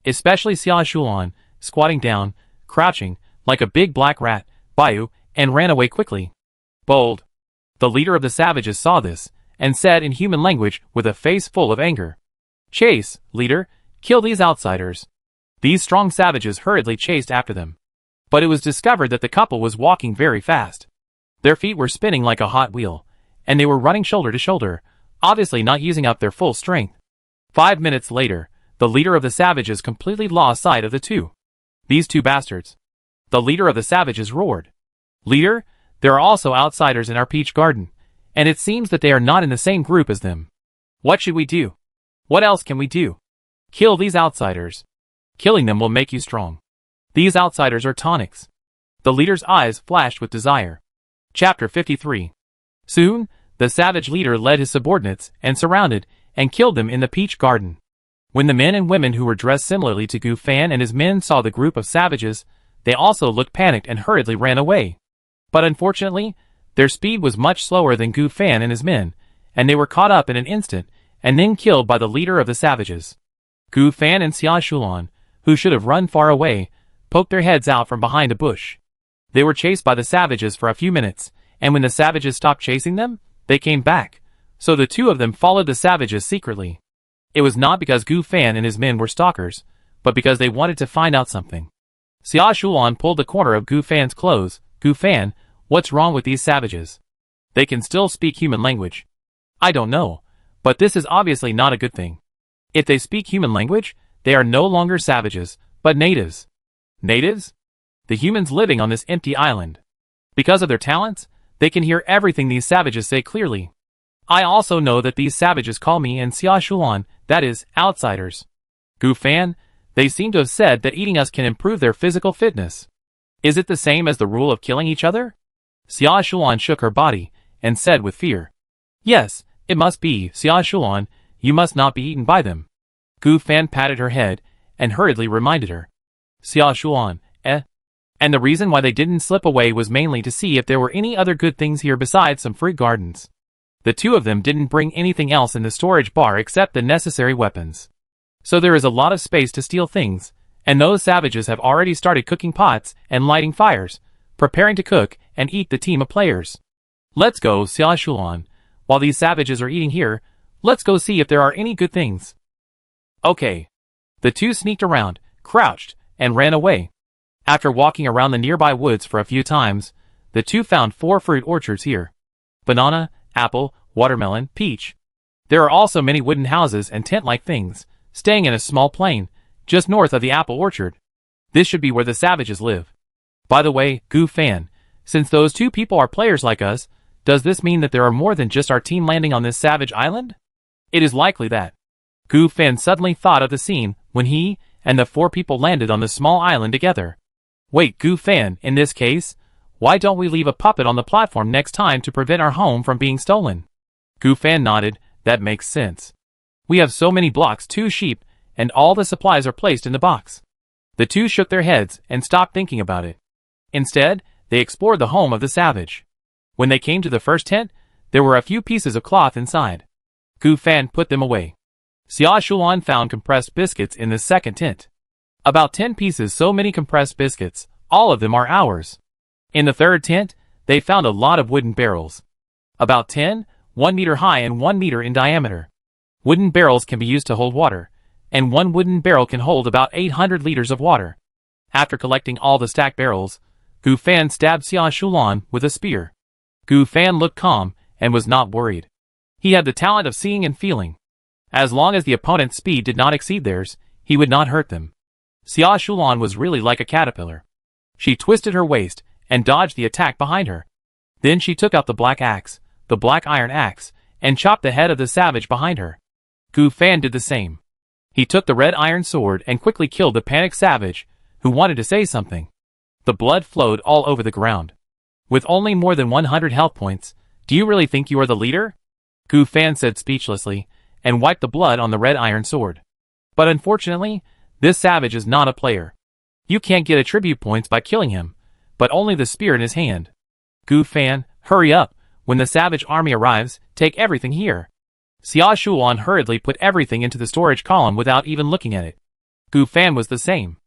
Especially Xia Shulan, squatting down, crouching, like a big black rat, Bayou, and ran away quickly. Bold. The leader of the savages saw this, and said in human language with a face full of anger. Chase, leader, kill these outsiders. These strong savages hurriedly chased after them. But it was discovered that the couple was walking very fast. Their feet were spinning like a hot wheel, and they were running shoulder to shoulder, obviously not using up their full strength. 5 minutes later, the leader of the savages completely lost sight of the two. These two bastards. The leader of the savages roared. Leader, there are also outsiders in our peach garden, and it seems that they are not in the same group as them. What should we do? What else can we do? Kill these outsiders. Killing them will make you strong. These outsiders are tonics. The leader's eyes flashed with desire. Chapter 53. Soon, the savage leader led his subordinates and surrounded and killed them in the peach garden. When the men and women who were dressed similarly to Gu Fan and his men saw the group of savages, they also looked panicked and hurriedly ran away. But unfortunately, their speed was much slower than Gu Fan and his men, and they were caught up in an instant, and then killed by the leader of the savages. Gu Fan and Xia Shulan, who should have run far away, poked their heads out from behind a bush. They were chased by the savages for a few minutes, and when the savages stopped chasing them, they came back. So the two of them followed the savages secretly. It was not because Gu Fan and his men were stalkers, but because they wanted to find out something. Xia Shulan pulled the corner of Gu Fan's clothes. Gu Fan, what's wrong with these savages? They can still speak human language. I don't know, but this is obviously not a good thing. If they speak human language, they are no longer savages, but natives. Natives? The humans living on this empty island. Because of their talents, they can hear everything these savages say clearly. I also know that these savages call me and Xia Shulan, that is, outsiders. Gu Fan, they seem to have said that eating us can improve their physical fitness. Is it the same as the rule of killing each other? Xia Shulan shook her body, and said with fear. Yes, it must be, Xia Shulan, you must not be eaten by them. Gu Fan patted her head, and hurriedly reminded her. Xia Shulan, And the reason why they didn't slip away was mainly to see if there were any other good things here besides some fruit gardens. The two of them didn't bring anything else in the storage bar except the necessary weapons. So there is a lot of space to steal things, and those savages have already started cooking pots and lighting fires, preparing to cook and eat the team of players. Let's go, Xia Shulan. While these savages are eating here, let's go see if there are any good things. Okay. The two sneaked around, crouched, and ran away. After walking around the nearby woods for a few times, the two found 4 fruit orchards here. Banana, apple, watermelon, peach. There are also many wooden houses and tent-like things, staying in a small plain, just north of the apple orchard. This should be where the savages live. By the way, Gu Fan, since those two people are players like us, does this mean that there are more than just our team landing on this savage island? It is likely that. Gu Fan suddenly thought of the scene when he and the 4 people landed on the small island together. Wait, Gu Fan, in this case, why don't we leave a puppet on the platform next time to prevent our home from being stolen? Gu Fan nodded. That makes sense. We have so many blocks, 2 sheep, and all the supplies are placed in the box. The two shook their heads and stopped thinking about it. Instead, they explored the home of the savage. When they came to the first tent, there were a few pieces of cloth inside. Gu Fan put them away. Xia Shulan found compressed biscuits in the second tent. About 10 pieces, so many compressed biscuits, all of them are ours. In the third tent, they found a lot of wooden barrels. About 10, 1 meter high and 1 meter in diameter. Wooden barrels can be used to hold water, and one wooden barrel can hold about 800 liters of water. After collecting all the stacked barrels, Gu Fan stabbed Xia Shulan with a spear. Gu Fan looked calm and was not worried. He had the talent of seeing and feeling. As long as the opponent's speed did not exceed theirs, he would not hurt them. Xia Shulan was really like a caterpillar. She twisted her waist and dodged the attack behind her. Then she took out the black axe, the black iron axe, and chopped the head of the savage behind her. Gu Fan did the same. He took the red iron sword and quickly killed the panicked savage, who wanted to say something. The blood flowed all over the ground. With only more than 100 health points, do you really think you are the leader? Gu Fan said speechlessly, and wiped the blood on the red iron sword. But unfortunately, this savage is not a player. You can't get attribute points by killing him, but only the spear in his hand. Gu Fan, hurry up. When the savage army arrives, take everything here. Xia Shulan hurriedly put everything into the storage column without even looking at it. Gu Fan was the same.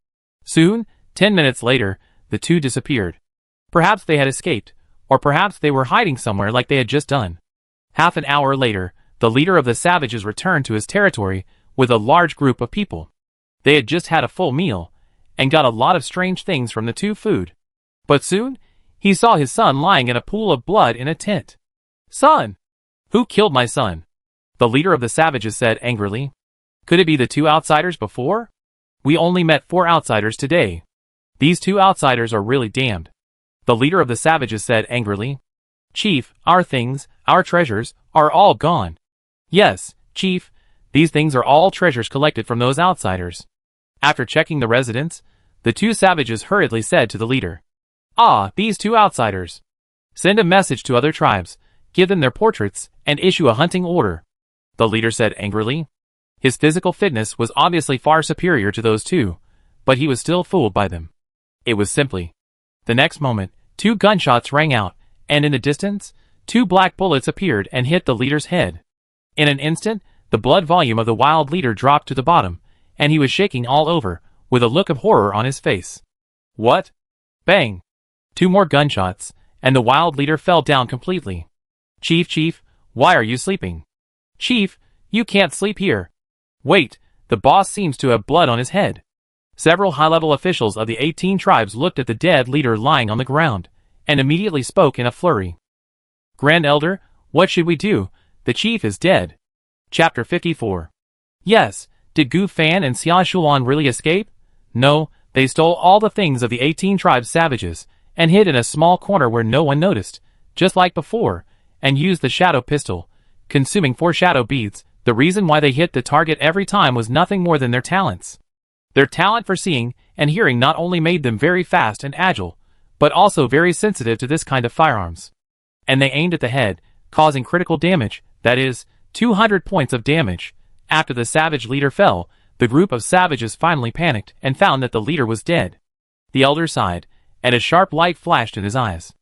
Soon, 10 minutes later, the two disappeared. Perhaps they had escaped, or perhaps they were hiding somewhere like they had just done. Half an hour later, the leader of the savages returned to his territory with a large group of people. They had just had a full meal, and got a lot of strange things from the two food. But soon, he saw his son lying in a pool of blood in a tent. Son! Who killed my son? The leader of the savages said angrily. Could it be the 2 outsiders before? We only met 4 outsiders today. These 2 outsiders are really damned. The leader of the savages said angrily. Chief, our things, our treasures, are all gone. Yes, Chief, these things are all treasures collected from those outsiders. After checking the residence, the 2 savages hurriedly said to the leader. Ah, these 2 outsiders. Send a message to other tribes, give them their portraits, and issue a hunting order. The leader said angrily. His physical fitness was obviously far superior to those two, but he was still fooled by them. It was simply. The next moment, 2 gunshots rang out, and in the distance, 2 black bullets appeared and hit the leader's head. In an instant, the blood volume of the wild leader dropped to the bottom, and he was shaking all over, with a look of horror on his face. What? Bang! 2 more gunshots, and the wild leader fell down completely. Chief, why are you sleeping? Chief, you can't sleep here. Wait, the boss seems to have blood on his head. Several high-level officials of the 18 tribes looked at the dead leader lying on the ground, and immediately spoke in a flurry. Grand Elder, what should we do? The chief is dead. Chapter 54. Yes, did Gu Fan and Xia Shulan really escape? No, they stole all the things of the 18 tribes savages, and hid in a small corner where no one noticed, just like before, and used the shadow pistol, consuming 4 shadow beads. The reason why they hit the target every time was nothing more than their talents. Their talent for seeing and hearing not only made them very fast and agile, but also very sensitive to this kind of firearms. And they aimed at the head, causing critical damage, that is, 200 points of damage. After the savage leader fell, the group of savages finally panicked and found that the leader was dead. The elder sighed, and a sharp light flashed in his eyes.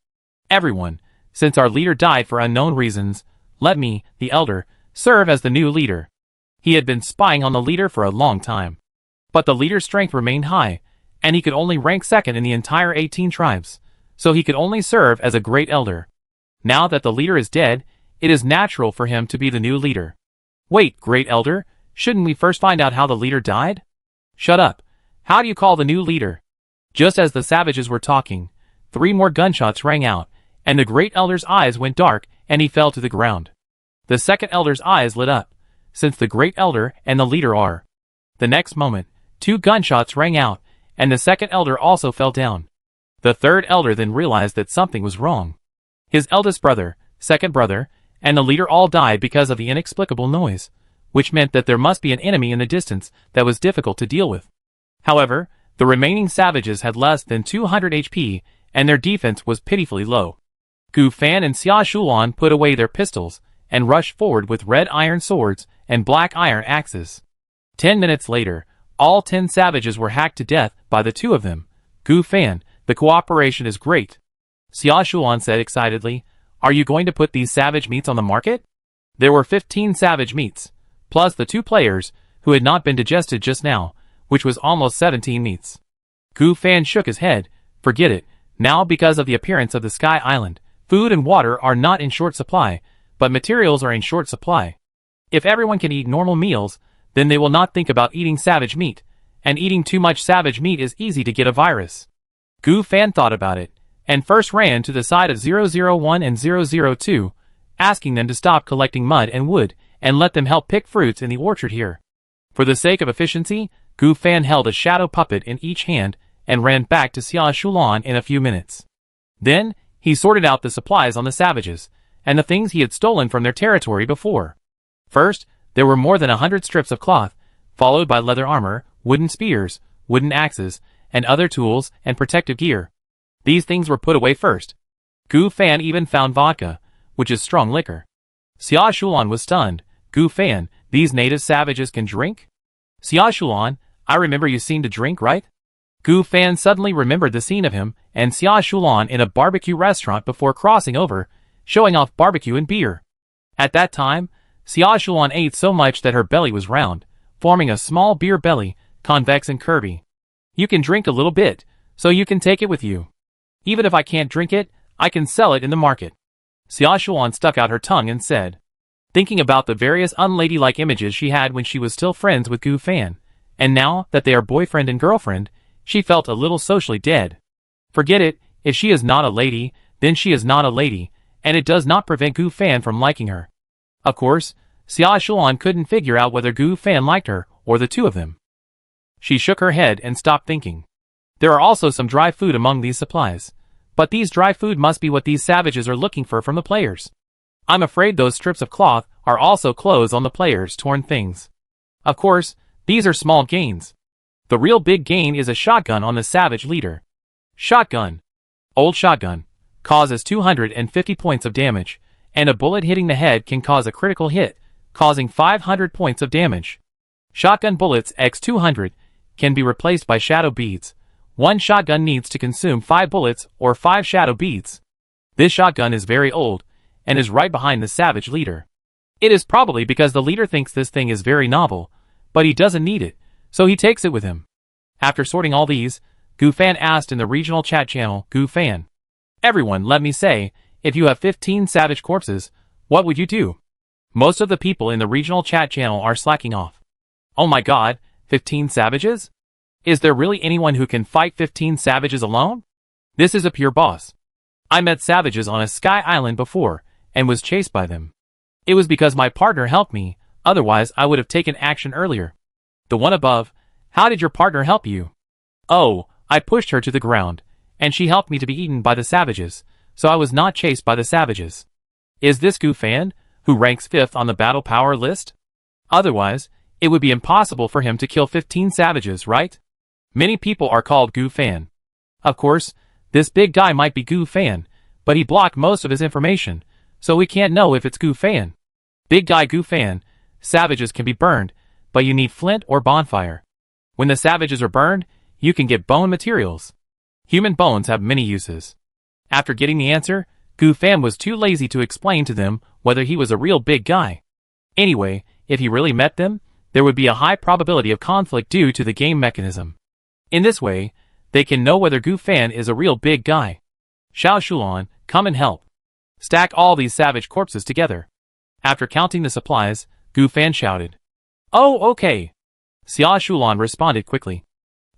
Everyone, since our leader died for unknown reasons, let me, the elder, serve as the new leader. He had been spying on the leader for a long time. But the leader's strength remained high, and he could only rank second in the entire 18 tribes, so he could only serve as a great elder. Now that the leader is dead, it is natural for him to be the new leader. Wait, great elder, shouldn't we first find out how the leader died? Shut up. How do you call the new leader? Just as the savages were talking, 3 more gunshots rang out, and the great elder's eyes went dark, and he fell to the ground. The second elder's eyes lit up, since the great elder and the leader are. The next moment, 2 gunshots rang out, and the second elder also fell down. The third elder then realized that something was wrong. His eldest brother, second brother, and the leader all died because of the inexplicable noise, which meant that there must be an enemy in the distance that was difficult to deal with. However, the remaining savages had less than 200 HP, and their defense was pitifully low. Gu Fan and Xia Shulan put away their pistols, and rushed forward with red iron swords and black iron axes. 10 minutes later, all 10 savages were hacked to death by the 2 of them. Gu Fan, the cooperation is great. Xia Shulan said excitedly, are you going to put these savage meats on the market? There were 15 savage meats, plus the 2 players, who had not been digested just now, which was almost 17 meats. Gu Fan shook his head, forget it, now because of the appearance of the Sky Island, food and water are not in short supply, but materials are in short supply. If everyone can eat normal meals, then they will not think about eating savage meat, and eating too much savage meat is easy to get a virus. Gu Fan thought about it, and first ran to the side of 001 and 002, asking them to stop collecting mud and wood, and let them help pick fruits in the orchard here. For the sake of efficiency, Gu Fan held a shadow puppet in each hand, and ran back to Xia Shulan in a few minutes. Then, he sorted out the supplies on the savages, and the things he had stolen from their territory before. First, there were more than 100 strips of cloth, followed by leather armor, wooden spears, wooden axes, and other tools and protective gear. These things were put away first. Gu Fan even found vodka, which is strong liquor. Xia Shulan was stunned. Gu Fan, these native savages can drink? Xia Shulan, I remember you seemed to drink, right? Gu Fan suddenly remembered the scene of him and Xia Shulan in a barbecue restaurant before crossing over, showing off barbecue and beer. At that time, Xia Shulan ate so much that her belly was round, forming a small beer belly, convex and curvy. You can drink a little bit, so you can take it with you. Even if I can't drink it, I can sell it in the market. Xia Shulan stuck out her tongue and said, thinking about the various unladylike images she had when she was still friends with Gu Fan, and now that they are boyfriend and girlfriend, she felt a little socially dead. Forget it, if she is not a lady, then she is not a lady, and it does not prevent Gu Fan from liking her. Of course, Xia Shulan couldn't figure out whether Gu Fan liked her, or the 2 of them. She shook her head and stopped thinking. There are also some dry food among these supplies, but these dry food must be what these savages are looking for from the players. I'm afraid those strips of cloth are also clothes on the players' torn things. Of course, these are small gains. The real big gain is a shotgun on the savage leader. Shotgun. Old shotgun. Causes 250 points of damage, and a bullet hitting the head can cause a critical hit, causing 500 points of damage. Shotgun bullets X200 can be replaced by shadow beads. One shotgun needs to consume 5 bullets or 5 shadow beads. This shotgun is very old and is right behind the savage leader. It is probably because the leader thinks this thing is very novel, but he doesn't need it, so he takes it with him. After sorting all these, Goofan asked in the regional chat channel, Goofan, "Everyone, let me say, if you have 15 savage corpses, what would you do?" Most of the people in the regional chat channel are slacking off. Oh my god, 15 savages? Is there really anyone who can fight 15 savages alone? This is a pure boss. I met savages on a sky island before, and was chased by them. It was because my partner helped me, otherwise I would have taken action earlier. The one above, how did your partner help you? Oh, I pushed her to the ground, and she helped me to be eaten by the savages, so I was not chased by the savages. Is this Goofan, who ranks 5th on the battle power list? Otherwise, it would be impossible for him to kill 15 savages, right? Many people are called Goofan. Of course, this big guy might be Goofan, but he blocked most of his information, so we can't know if it's Goofan. Big guy Goofan, savages can be burned, but you need flint or bonfire. When the savages are burned, you can get bone materials. Human bones have many uses. After getting the answer, Goofan was too lazy to explain to them whether he was a real big guy. Anyway, if he really met them, there would be a high probability of conflict due to the game mechanism. In this way, they can know whether Goofan is a real big guy. Xiao Shulan, come and help. Stack all these savage corpses together. After counting the supplies, Goofan shouted, "Oh, okay." Xia Shulan responded quickly.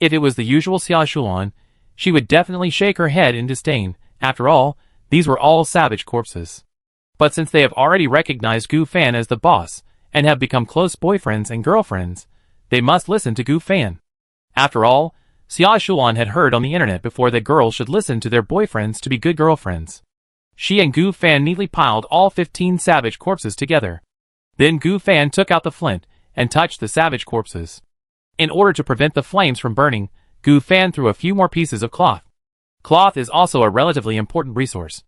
If it was the usual Xia Shulan, she would definitely shake her head in disdain. After all, these were all savage corpses. But since they have already recognized Goofan as the boss, and have become close boyfriends and girlfriends, they must listen to Goofan. After all, Xia Shulan had heard on the internet before that girls should listen to their boyfriends to be good girlfriends. She and Goofan neatly piled all 15 savage corpses together. Then Goofan took out the flint and touched the savage corpses. In order to prevent the flames from burning, Goofan threw a few more pieces of cloth. Cloth is also a relatively important resource.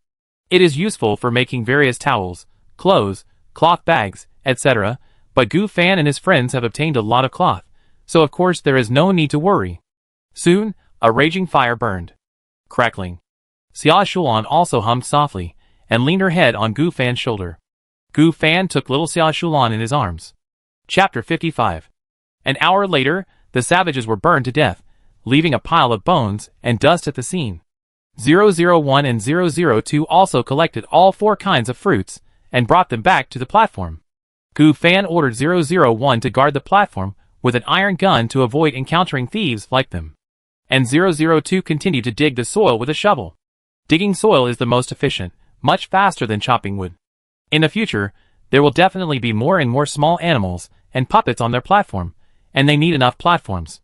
It is useful for making various towels, clothes, cloth bags, etc., but Goofan and his friends have obtained a lot of cloth, so of course there is no need to worry. Soon, a raging fire burned. Crackling. Xia Shulan also hummed softly, and leaned her head on Goofan's shoulder. Goofan took little Xia Shulan in his arms. Chapter 55. An hour later, the savages were burned to death, leaving a pile of bones and dust at the scene. 001 and 002 also collected all 4 kinds of fruits, and brought them back to the platform. Goofan ordered 001 to guard the platform with an iron gun to avoid encountering thieves like them. And 002 continued to dig the soil with a shovel. Digging soil is the most efficient, much faster than chopping wood. In the future, there will definitely be more and more small animals and puppets on their platform, and they need enough platforms.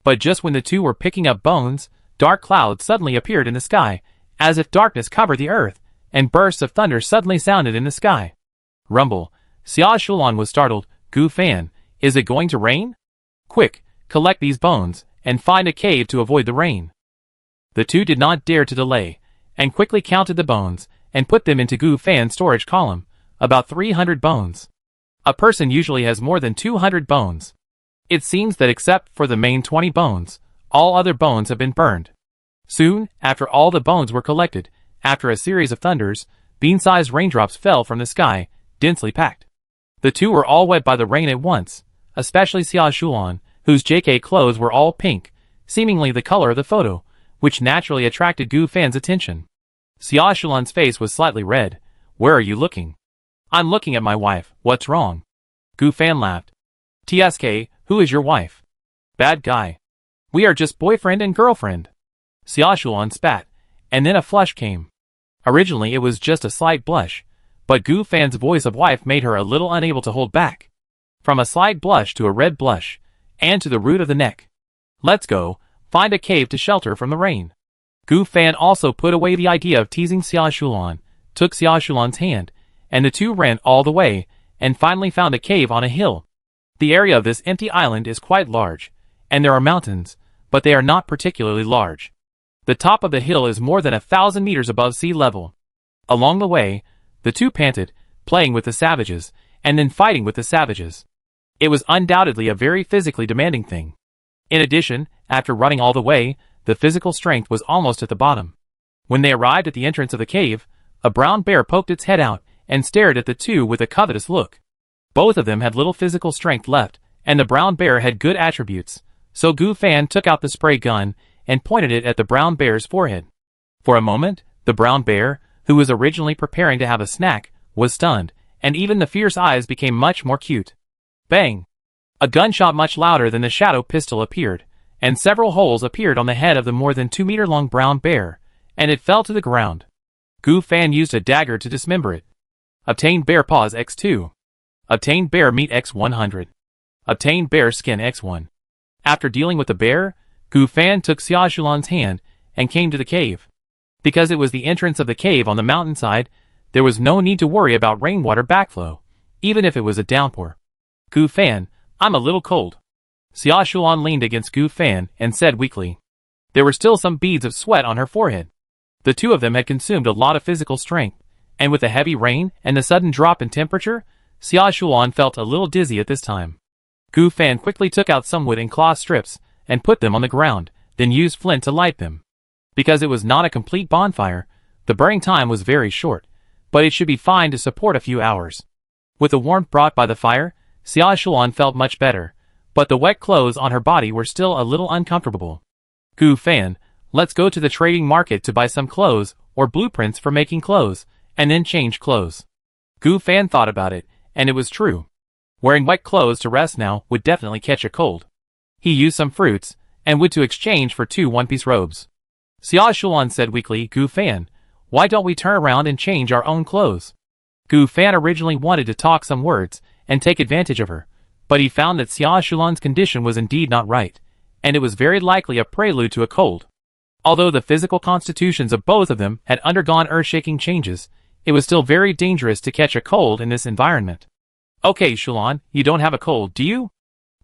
But just when the two were picking up bones, dark clouds suddenly appeared in the sky, as if darkness covered the earth, and bursts of thunder suddenly sounded in the sky. Rumble. Xia Shulan was startled. Goofan, is it going to rain? Quick, collect these bones, and find a cave to avoid the rain. The two did not dare to delay, and quickly counted the bones, and put them into Goofan's storage column, about 300 bones. A person usually has more than 200 bones. It seems that except for the main 20 bones, all other bones have been burned. Soon, after all the bones were collected, after a series of thunders, bean-sized raindrops fell from the sky, densely packed. The two were all wet by the rain at once, especially Xia Shulan, whose JK clothes were all pink, seemingly the color of the photo, which naturally attracted Goofan's attention. Xia Shulan's face was slightly red. Where are you looking? I'm looking at my wife. What's wrong? Goofan laughed. TSK, who is your wife? Bad guy. We are just boyfriend and girlfriend. Xia Shulan spat, and then a flush came. Originally it was just a slight blush, but Goofan's voice of wife made her a little unable to hold back. From a slight blush to a red blush, and to the root of the neck. Let's go, find a cave to shelter from the rain. Goofan also put away the idea of teasing Xia Shulan, took Xia Shulan's hand, and the two ran all the way, and finally found a cave on a hill. The area of this empty island is quite large, and there are mountains, but they are not particularly large. The top of the hill is more than 1,000 meters above sea level. Along the way, the two panted, playing with the savages, and then fighting with the savages. It was undoubtedly a very physically demanding thing. In addition, after running all the way, the physical strength was almost at the bottom. When they arrived at the entrance of the cave, a brown bear poked its head out and stared at the two with a covetous look. Both of them had little physical strength left, and the brown bear had good attributes, so Gu Fan took out the spray gun and pointed it at the brown bear's forehead. For a moment, the brown bear, who was originally preparing to have a snack, was stunned, and even the fierce eyes became much more cute. Bang! A gunshot much louder than the shadow pistol appeared, and several holes appeared on the head of the more than 2-meter-long brown bear, and it fell to the ground. Gu Fan used a dagger to dismember it. Obtained bear paws X2. Obtained bear meat X100. Obtained bear skin X1. After dealing with the bear, Gu Fan took Xia Shulan's hand and came to the cave. Because it was the entrance of the cave on the mountainside, there was no need to worry about rainwater backflow, even if it was a downpour. Gu Fan, I'm a little cold. Xia Shulan leaned against Gu Fan and said weakly. There were still some beads of sweat on her forehead. The two of them had consumed a lot of physical strength, and with the heavy rain and the sudden drop in temperature, Xia Shulan felt a little dizzy at this time. Gu Fan quickly took out some wood and cloth strips and put them on the ground, then used flint to light them. Because it was not a complete bonfire, the burning time was very short, but it should be fine to support a few hours. With the warmth brought by the fire, Xia Shulan felt much better, but the wet clothes on her body were still a little uncomfortable. Gu Fan, let's go to the trading market to buy some clothes or blueprints for making clothes, and then change clothes. Gu Fan thought about it, and it was true. Wearing wet clothes to rest now would definitely catch a cold. He used some fruits, and wood to exchange for 2 one-piece robes. Xia Shulan said weakly, Gu Fan, why don't we turn around and change our own clothes? Gu Fan originally wanted to talk some words and take advantage of her, but he found that Xia Shulan's condition was indeed not right, and it was very likely a prelude to a cold. Although the physical constitutions of both of them had undergone earth-shaking changes, it was still very dangerous to catch a cold in this environment. Okay, Shulan, you don't have a cold, do you?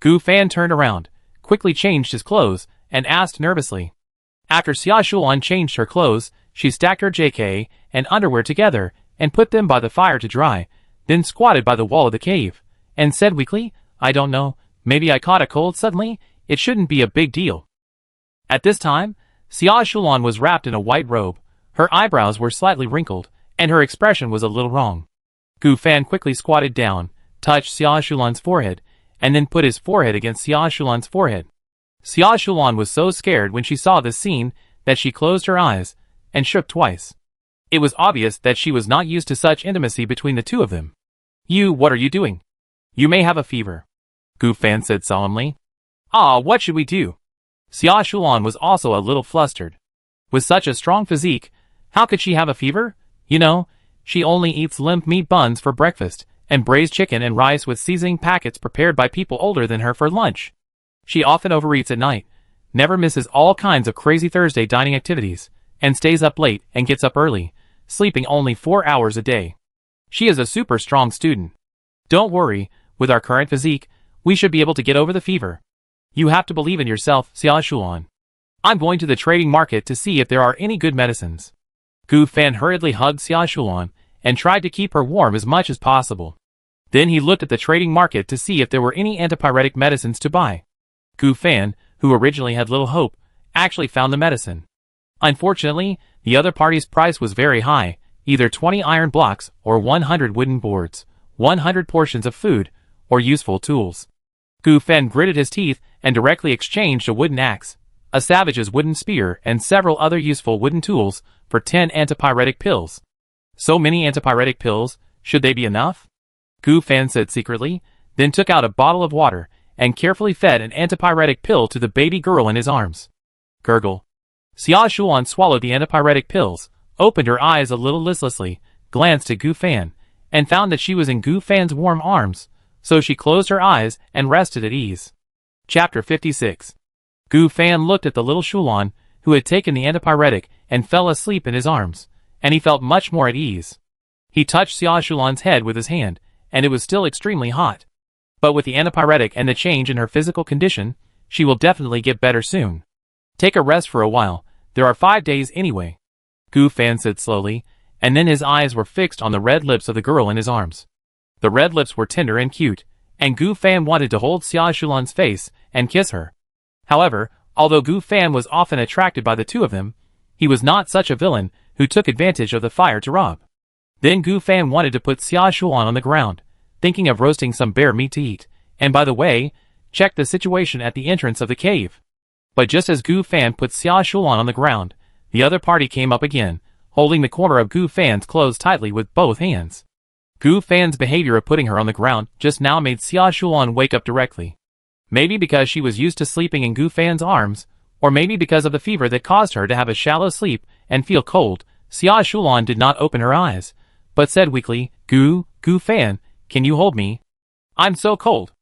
Gu Fan turned around, quickly changed his clothes, and asked nervously. After Xia Shulan changed her clothes, she stacked her JK and underwear together and put them by the fire to dry, then squatted by the wall of the cave, and said weakly, I don't know, maybe I caught a cold suddenly, it shouldn't be a big deal. At this time, Xia Shulan was wrapped in a white robe, her eyebrows were slightly wrinkled, and her expression was a little wrong. Gu Fan quickly squatted down, touched Xia Shulan's forehead, and then put his forehead against Xia Shulan's forehead. Xia Shulan was so scared when she saw this scene that she closed her eyes and shook twice. It was obvious that she was not used to such intimacy between the two of them. What are you doing? You may have a fever. Gu Fan said solemnly. What should we do? Xia Shulan was also a little flustered. With such a strong physique, how could she have a fever? You know, she only eats limp meat buns for breakfast, and braised chicken and rice with seasoning packets prepared by people older than her for lunch. She often overeats at night, never misses all kinds of crazy Thursday dining activities, and stays up late and gets up early, sleeping only 4 hours a day. She is a super strong student. Don't worry, with our current physique, we should be able to get over the fever. You have to believe in yourself, Xia Shulan. I'm going to the trading market to see if there are any good medicines. Gu Fan hurriedly hugged Xia Shulan and tried to keep her warm as much as possible. Then he looked at the trading market to see if there were any antipyretic medicines to buy. Gu Fan, who originally had little hope, actually found the medicine. Unfortunately, the other party's price was very high, either 20 iron blocks or 100 wooden boards, 100 portions of food, or useful tools. Gu Fan gritted his teeth and directly exchanged a wooden axe, a savage's wooden spear, and several other useful wooden tools for 10 antipyretic pills. So many antipyretic pills, should they be enough? Gu Fan said secretly, then took out a bottle of water and carefully fed an antipyretic pill to the baby girl in his arms. Gurgle. Xia Shulan swallowed the antipyretic pills, opened her eyes a little listlessly, glanced at Gu Fan, and found that she was in Gu Fan's warm arms, so she closed her eyes and rested at ease. Chapter 56. Gu Fan looked at the little Shulan, who had taken the antipyretic and fell asleep in his arms, and he felt much more at ease. He touched Xia Shulan's head with his hand, and it was still extremely hot. But with the antipyretic and the change in her physical condition, she will definitely get better soon. Take a rest for a while, there are 5 days anyway. Gu Fan said slowly, and then his eyes were fixed on the red lips of the girl in his arms. The red lips were tender and cute, and Gu Fan wanted to hold Xia Shulan's face and kiss her. However, although Gu Fan was often attracted by the two of them, he was not such a villain who took advantage of the fire to rob. Then Gu Fan wanted to put Xia Shulan on the ground, thinking of roasting some bear meat to eat, and by the way, check the situation at the entrance of the cave. But just as Gu Fan put Xia Shulan on the ground, the other party came up again, holding the corner of Gu Fan's clothes tightly with both hands. Gu Fan's behavior of putting her on the ground just now made Xia Shulan wake up directly. Maybe because she was used to sleeping in Gu Fan's arms, or maybe because of the fever that caused her to have a shallow sleep and feel cold, Xia Shulan did not open her eyes, but said weakly, Gu Fan, can you hold me? I'm so cold.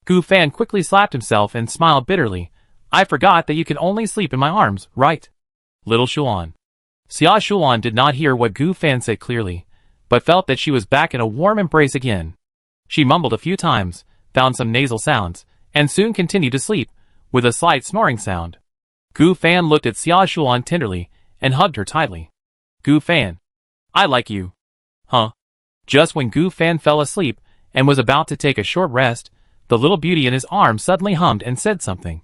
Gu Fan quickly slapped himself and smiled bitterly. I forgot that you can only sleep in my arms, right? Little Shulan. Xia Shulan did not hear what Gu Fan said clearly, but felt that she was back in a warm embrace again. She mumbled a few times, found some nasal sounds, and soon continued to sleep, with a slight snoring sound. Gu Fan looked at Xia Shulan tenderly, and hugged her tightly. Gu Fan. I like you. Huh? Just when Gu Fan fell asleep, and was about to take a short rest, the little beauty in his arms suddenly hummed and said something.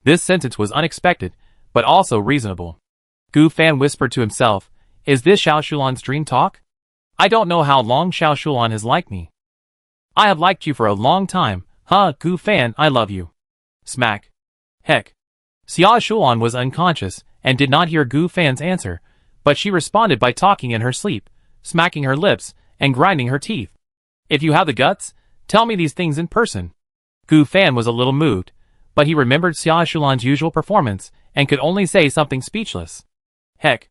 This sentence was unexpected, but also reasonable. Gu Fan whispered to himself, is this Xiao Shulan's dream talk? I don't know how long Xiao Shulan has liked me. I have liked you for a long time, huh, Gu Fan, I love you. Smack. Heck. Xia Shulan was unconscious, and did not hear Gu Fan's answer, but she responded by talking in her sleep, smacking her lips, and grinding her teeth. If you have the guts, tell me these things in person. Gu Fan was a little moved, but he remembered Xia Shulan's usual performance, and could only say something speechless. Heck.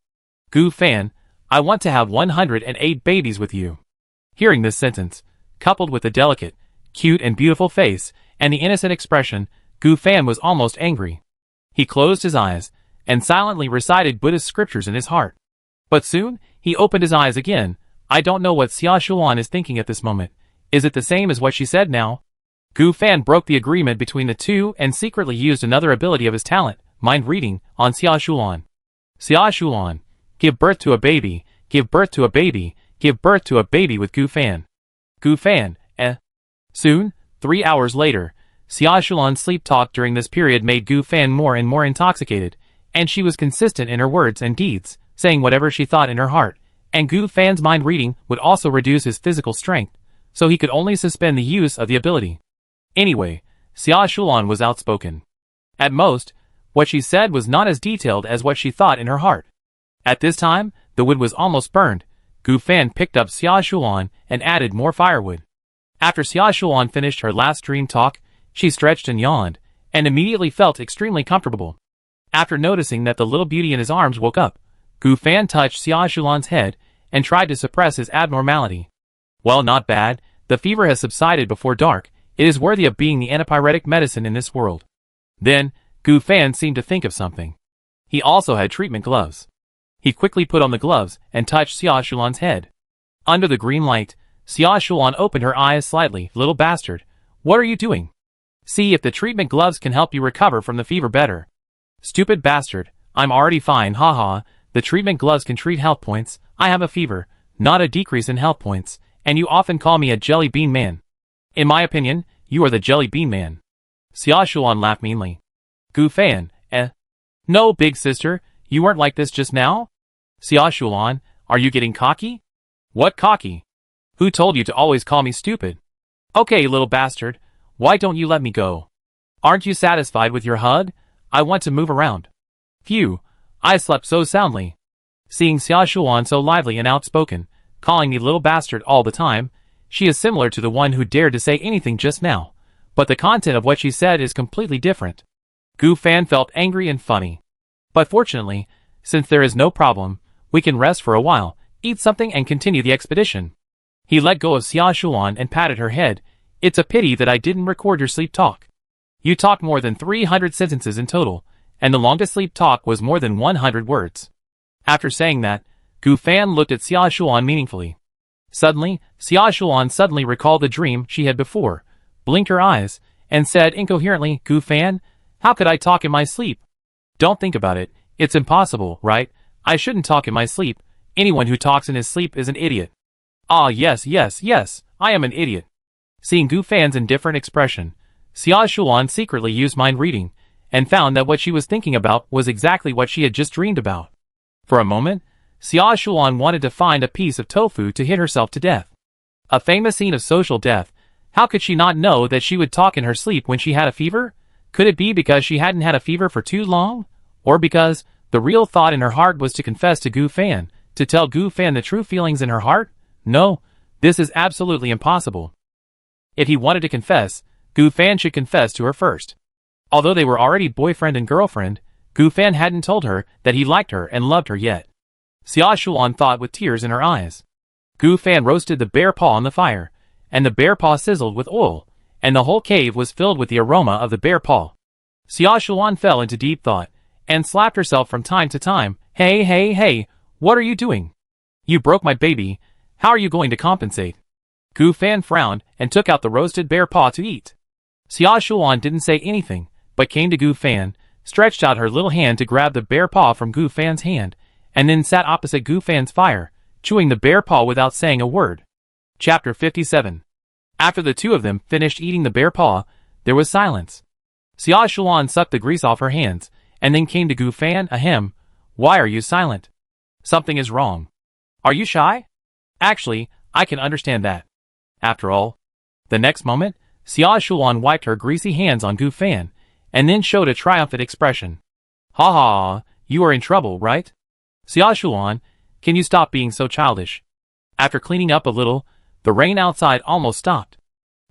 Gu Fan, I want to have 108 babies with you. Hearing this sentence, coupled with the delicate, cute and beautiful face, and the innocent expression, Gu Fan was almost angry. He closed his eyes, and silently recited Buddhist scriptures in his heart. But soon, he opened his eyes again. I don't know what Xia Shulan is thinking at this moment. Is it the same as what she said now? Gu Fan broke the agreement between the two and secretly used another ability of his talent, mind reading, on Xia Shulan. Xia Shulan, give birth to a baby, give birth to a baby, give birth to a baby with Gu Fan. Gu Fan, eh? Soon, 3 hours later, Xia Shulan's sleep talk during this period made Gu Fan more and more intoxicated, and she was consistent in her words and deeds, saying whatever she thought in her heart, and Gu Fan's mind reading would also reduce his physical strength, so he could only suspend the use of the ability. Anyway, Xia Shulan was outspoken. At most, what she said was not as detailed as what she thought in her heart. At this time, the wood was almost burned. Gu Fan picked up Xia Shulan and added more firewood. After Xia Shulan finished her last dream talk, she stretched and yawned, and immediately felt extremely comfortable. After noticing that the little beauty in his arms woke up, Gu Fan touched Xia Shulan's head and tried to suppress his abnormality. Well, not bad. The fever has subsided before dark. It is worthy of being the antipyretic medicine in this world. Then, Gu Fan seemed to think of something. He also had treatment gloves. He quickly put on the gloves and touched Xia Shulan's head. Under the green light, Xia Shulan opened her eyes slightly. Little bastard, what are you doing? See if the treatment gloves can help you recover from the fever better. Stupid bastard, I'm already fine, haha. The treatment gloves can treat health points. I have a fever, not a decrease in health points, and you often call me a jelly bean man. In my opinion, you are the jelly bean man. Xia Shulan laughed meanly. Gu Fan, eh? No, big sister, you weren't like this just now? Xia Shulan, are you getting cocky? What cocky? Who told you to always call me stupid? Okay, little bastard, why don't you let me go? Aren't you satisfied with your hug? I want to move around. Phew, I slept so soundly. Seeing Xia Shulan so lively and outspoken, calling me little bastard all the time, she is similar to the one who dared to say anything just now, but the content of what she said is completely different. Gu Fan felt angry and funny. But fortunately, since there is no problem, we can rest for a while, eat something and continue the expedition. He let go of Xia Shulan and patted her head. It's a pity that I didn't record your sleep talk. You talked more than 300 sentences in total, and the longest sleep talk was more than 100 words. After saying that, Gu Fan looked at Xia Shulan meaningfully. Suddenly, Xia Shulan suddenly recalled the dream she had before, blinked her eyes, and said incoherently, Gu Fan, how could I talk in my sleep? Don't think about it, it's impossible, right? I shouldn't talk in my sleep. Anyone who talks in his sleep is an idiot. Ah, yes, I am an idiot. Seeing Gu Fan's indifferent expression, Xia Shulan secretly used mind reading, and found that what she was thinking about was exactly what she had just dreamed about. For a moment, Xia Shulan wanted to find a piece of tofu to hit herself to death. A famous scene of social death. How could she not know that she would talk in her sleep when she had a fever? Could it be because she hadn't had a fever for too long? Or because the real thought in her heart was to confess to Gu Fan, to tell Gu Fan the true feelings in her heart? No, this is absolutely impossible. If he wanted to confess, Gu Fan should confess to her first. Although they were already boyfriend and girlfriend, Gu Fan hadn't told her that he liked her and loved her yet. Xia Shulan thought with tears in her eyes. Gu Fan roasted the bear paw on the fire, and the bear paw sizzled with oil, and the whole cave was filled with the aroma of the bear paw. Xia Shulan fell into deep thought, and slapped herself from time to time. Hey, hey, hey, what are you doing? You broke my baby, how are you going to compensate? Gu Fan frowned and took out the roasted bear paw to eat. Xia Shulan didn't say anything, but came to Gu Fan, stretched out her little hand to grab the bear paw from Gu Fan's hand, and then sat opposite Gu Fan's fire, chewing the bear paw without saying a word. Chapter 57. After the two of them finished eating the bear paw, there was silence. Xia Shulan sucked the grease off her hands, and then came to Gu Fan. Ahem, why are you silent? Something is wrong. Are you shy? Actually, I can understand that. After all. The next moment, Xia Shulan wiped her greasy hands on Gu Fan, and then showed a triumphant expression. Ha ha, you are in trouble, right? Xia Shulan, can you stop being so childish? After cleaning up a little, the rain outside almost stopped.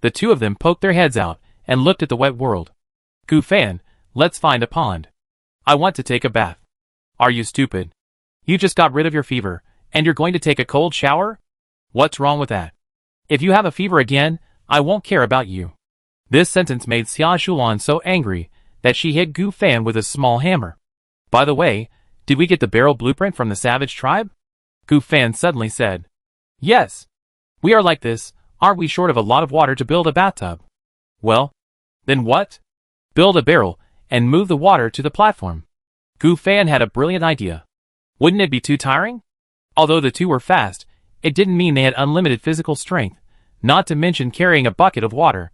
The two of them poked their heads out and looked at the wet world. Gu Fan, let's find a pond. I want to take a bath. Are you stupid? You just got rid of your fever, and you're going to take a cold shower? What's wrong with that? If you have a fever again, I won't care about you. This sentence made Xia Shulan so angry that she hit Gu Fan with a small hammer. By the way, did we get the barrel blueprint from the savage tribe? Gu Fan suddenly said. Yes. We are like this, aren't we short of a lot of water to build a bathtub? Well, then what? Build a barrel, and move the water to the platform. Gu Fan had a brilliant idea. Wouldn't it be too tiring? Although the two were fast, it didn't mean they had unlimited physical strength, not to mention carrying a bucket of water.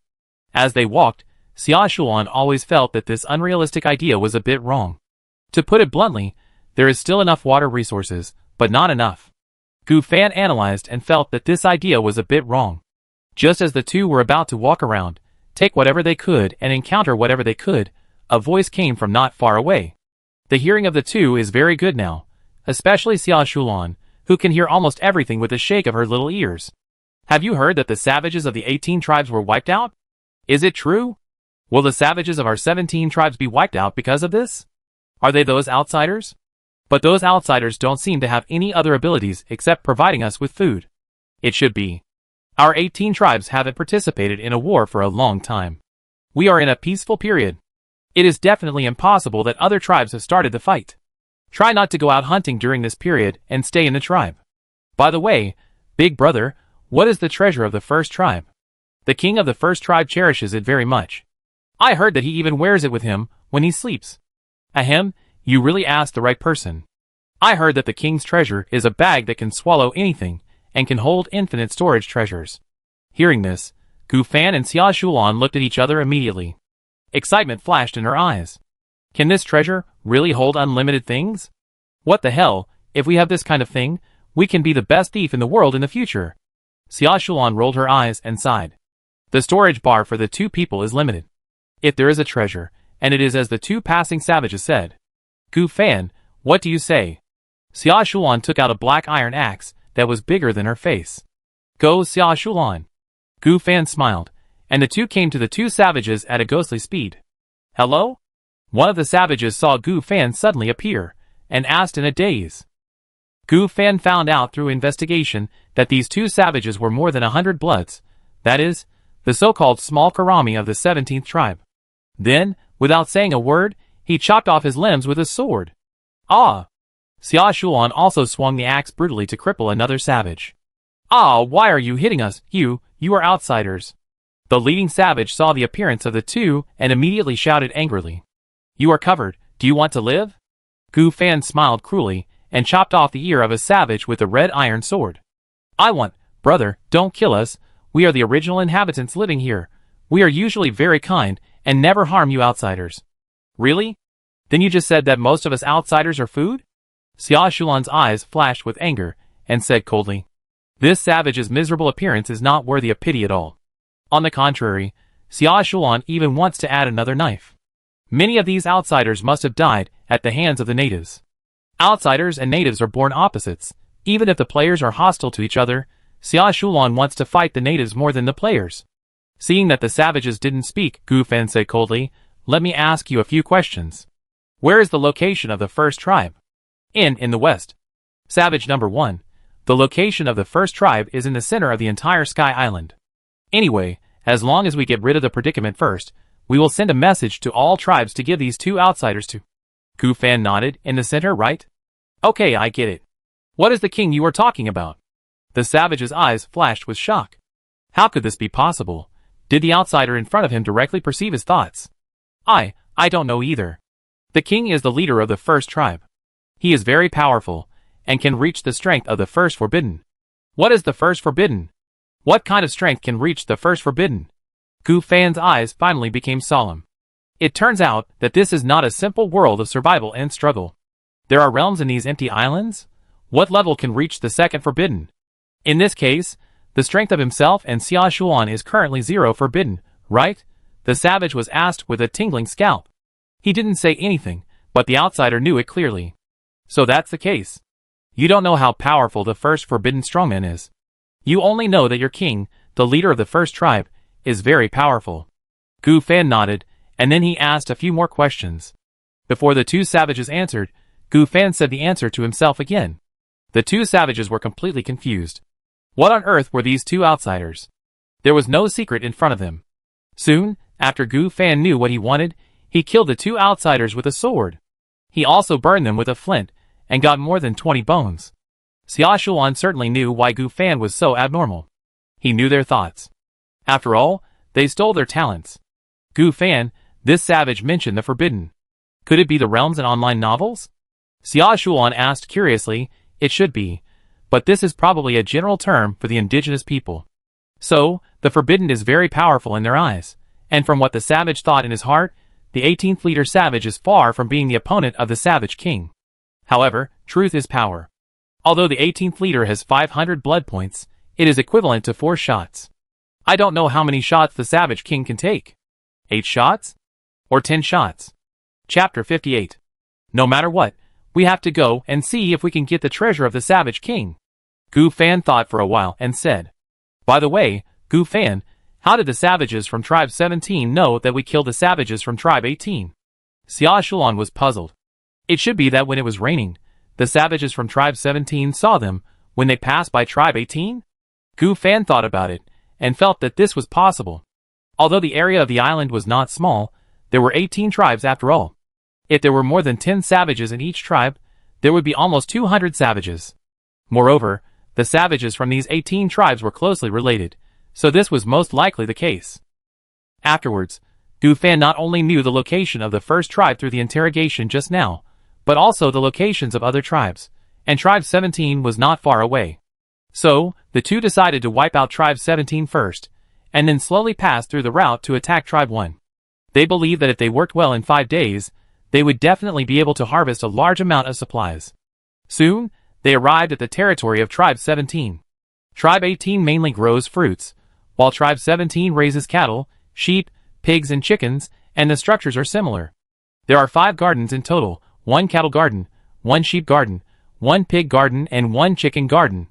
As they walked, Xia Shulan always felt that this unrealistic idea was a bit wrong. To put it bluntly, there is still enough water resources, but not enough. Gu Fan analyzed and felt that this idea was a bit wrong. Just as the two were about to walk around, take whatever they could and encounter whatever they could, a voice came from not far away. The hearing of the two is very good now, especially Xia Shulan, who can hear almost everything with a shake of her little ears. Have you heard that the savages of the 18 tribes were wiped out? Is it true? Will the savages of our 17 tribes be wiped out because of this? Are they those outsiders? But those outsiders don't seem to have any other abilities except providing us with food. It should be. Our 18 tribes haven't participated in a war for a long time. We are in a peaceful period. It is definitely impossible that other tribes have started the fight. Try not to go out hunting during this period and stay in the tribe. By the way, big brother, what is the treasure of the first tribe? The king of the first tribe cherishes it very much. I heard that he even wears it with him when he sleeps. Ahem, you really asked the right person. I heard that the king's treasure is a bag that can swallow anything and can hold infinite storage treasures. Hearing this, Gu Fan and Xia Shulan looked at each other immediately. Excitement flashed in her eyes. Can this treasure really hold unlimited things? What the hell, if we have this kind of thing, we can be the best thief in the world in the future. Xia Shulan rolled her eyes and sighed. The storage bar for the two people is limited. If there is a treasure, and it is as the two passing savages said. Gu Fan, what do you say? Xia Shulan took out a black iron axe that was bigger than her face. Go Xia Shulan. Gu Fan smiled, and the two came to the two savages at a ghostly speed. Hello? One of the savages saw Gu Fan suddenly appear, and asked in a daze. Gu Fan found out through investigation that these two savages were more than 100 bloods, that is, the so-called small Karami of the 17th tribe. Then, without saying a word, he chopped off his limbs with his sword. Ah! Xia Shulan also swung the axe brutally to cripple another savage. Ah, why are you hitting us? You are outsiders. The leading savage saw the appearance of the two and immediately shouted angrily. You are covered, do you want to live? Gu Fan smiled cruelly and chopped off the ear of a savage with a red iron sword. I want, brother, don't kill us, We are the original inhabitants living here. We are usually very kind and never harm you outsiders. Really? Then you just said that most of us outsiders are food? Xia Shulan's eyes flashed with anger and said coldly, "This savage's miserable appearance is not worthy of pity at all. On the contrary, Xia Shulan even wants to add another knife. Many of these outsiders must have died at the hands of the natives. Outsiders and natives are born opposites. Even if the players are hostile to each other, Xia Shulan wants to fight the natives more than the players." Seeing that the savages didn't speak, Gu Fan said coldly, "Let me ask you a few questions. Where is the location of the first tribe?" In the west. Savage number 1. The location of the first tribe is in the center of the entire Sky Island. Anyway, as long as we get rid of the predicament first, we will send a message to all tribes to give these 2 outsiders to. Gu Fan nodded. In the center, right? Okay, I get it. What is the king you are talking about? The savage's eyes flashed with shock. How could this be possible? Did the outsider in front of him directly perceive his thoughts? I don't know either. The king is the leader of the first tribe. He is very powerful, and can reach the strength of the first forbidden. What is the first forbidden? What kind of strength can reach the first forbidden? Gu Fan's eyes finally became solemn. It turns out that this is not a simple world of survival and struggle. There are realms in these empty islands? What level can reach the second forbidden? In this case, the strength of himself and Xia Shulan is currently 0 forbidden, right? The savage was asked with a tingling scalp. He didn't say anything, but the outsider knew it clearly. So that's the case. You don't know how powerful the first forbidden strongman is. You only know that your king, the leader of the first tribe, is very powerful. Gu Fan nodded, and then he asked a few more questions. Before the 2 savages answered, Gu Fan said the answer to himself again. The 2 savages were completely confused. What on earth were these 2 outsiders? There was no secret in front of them. Soon, after Gu Fan knew what he wanted, he killed the 2 outsiders with a sword. He also burned them with a flint, and got more than 20 bones. Xia Shulan certainly knew why Gu Fan was so abnormal. He knew their thoughts. After all, they stole their talents. Gu Fan, this savage mentioned the forbidden. Could it be the realms in online novels? Xia Shulan asked curiously. It should be, but this is probably a general term for the indigenous people. So, the forbidden is very powerful in their eyes, and from what the savage thought in his heart, the 18th leader savage is far from being the opponent of the savage king. However, truth is power. Although the 18th leader has 500 blood points, it is equivalent to 4 shots. I don't know how many shots the savage king can take. 8 shots? Or 10 shots? Chapter 58. No matter what, we have to go and see if we can get the treasure of the savage king. Gu Fan thought for a while and said, "By the way, Gu Fan, how did the savages from Tribe 17 know that we killed the savages from Tribe 18? Xia Shulan was puzzled. It should be that when it was raining, the savages from Tribe 17 saw them when they passed by Tribe 18? Gu Fan thought about it, and felt that this was possible. Although the area of the island was not small, there were 18 tribes after all. If there were more than 10 savages in each tribe, there would be almost 200 savages. Moreover, the savages from these 18 tribes were closely related, so this was most likely the case. Afterwards, Gu Fan not only knew the location of the first tribe through the interrogation just now, but also the locations of other tribes, and Tribe 17 was not far away. So, the 2 decided to wipe out Tribe 17 first, and then slowly pass through the route to attack Tribe 1. They believed that if they worked well in 5 days, they would definitely be able to harvest a large amount of supplies. Soon, they arrived at the territory of Tribe 17. Tribe 18 mainly grows fruits, while Tribe 17 raises cattle, sheep, pigs and chickens, and the structures are similar. There are 5 gardens in total, 1 cattle garden, 1 sheep garden, 1 pig garden and 1 chicken garden.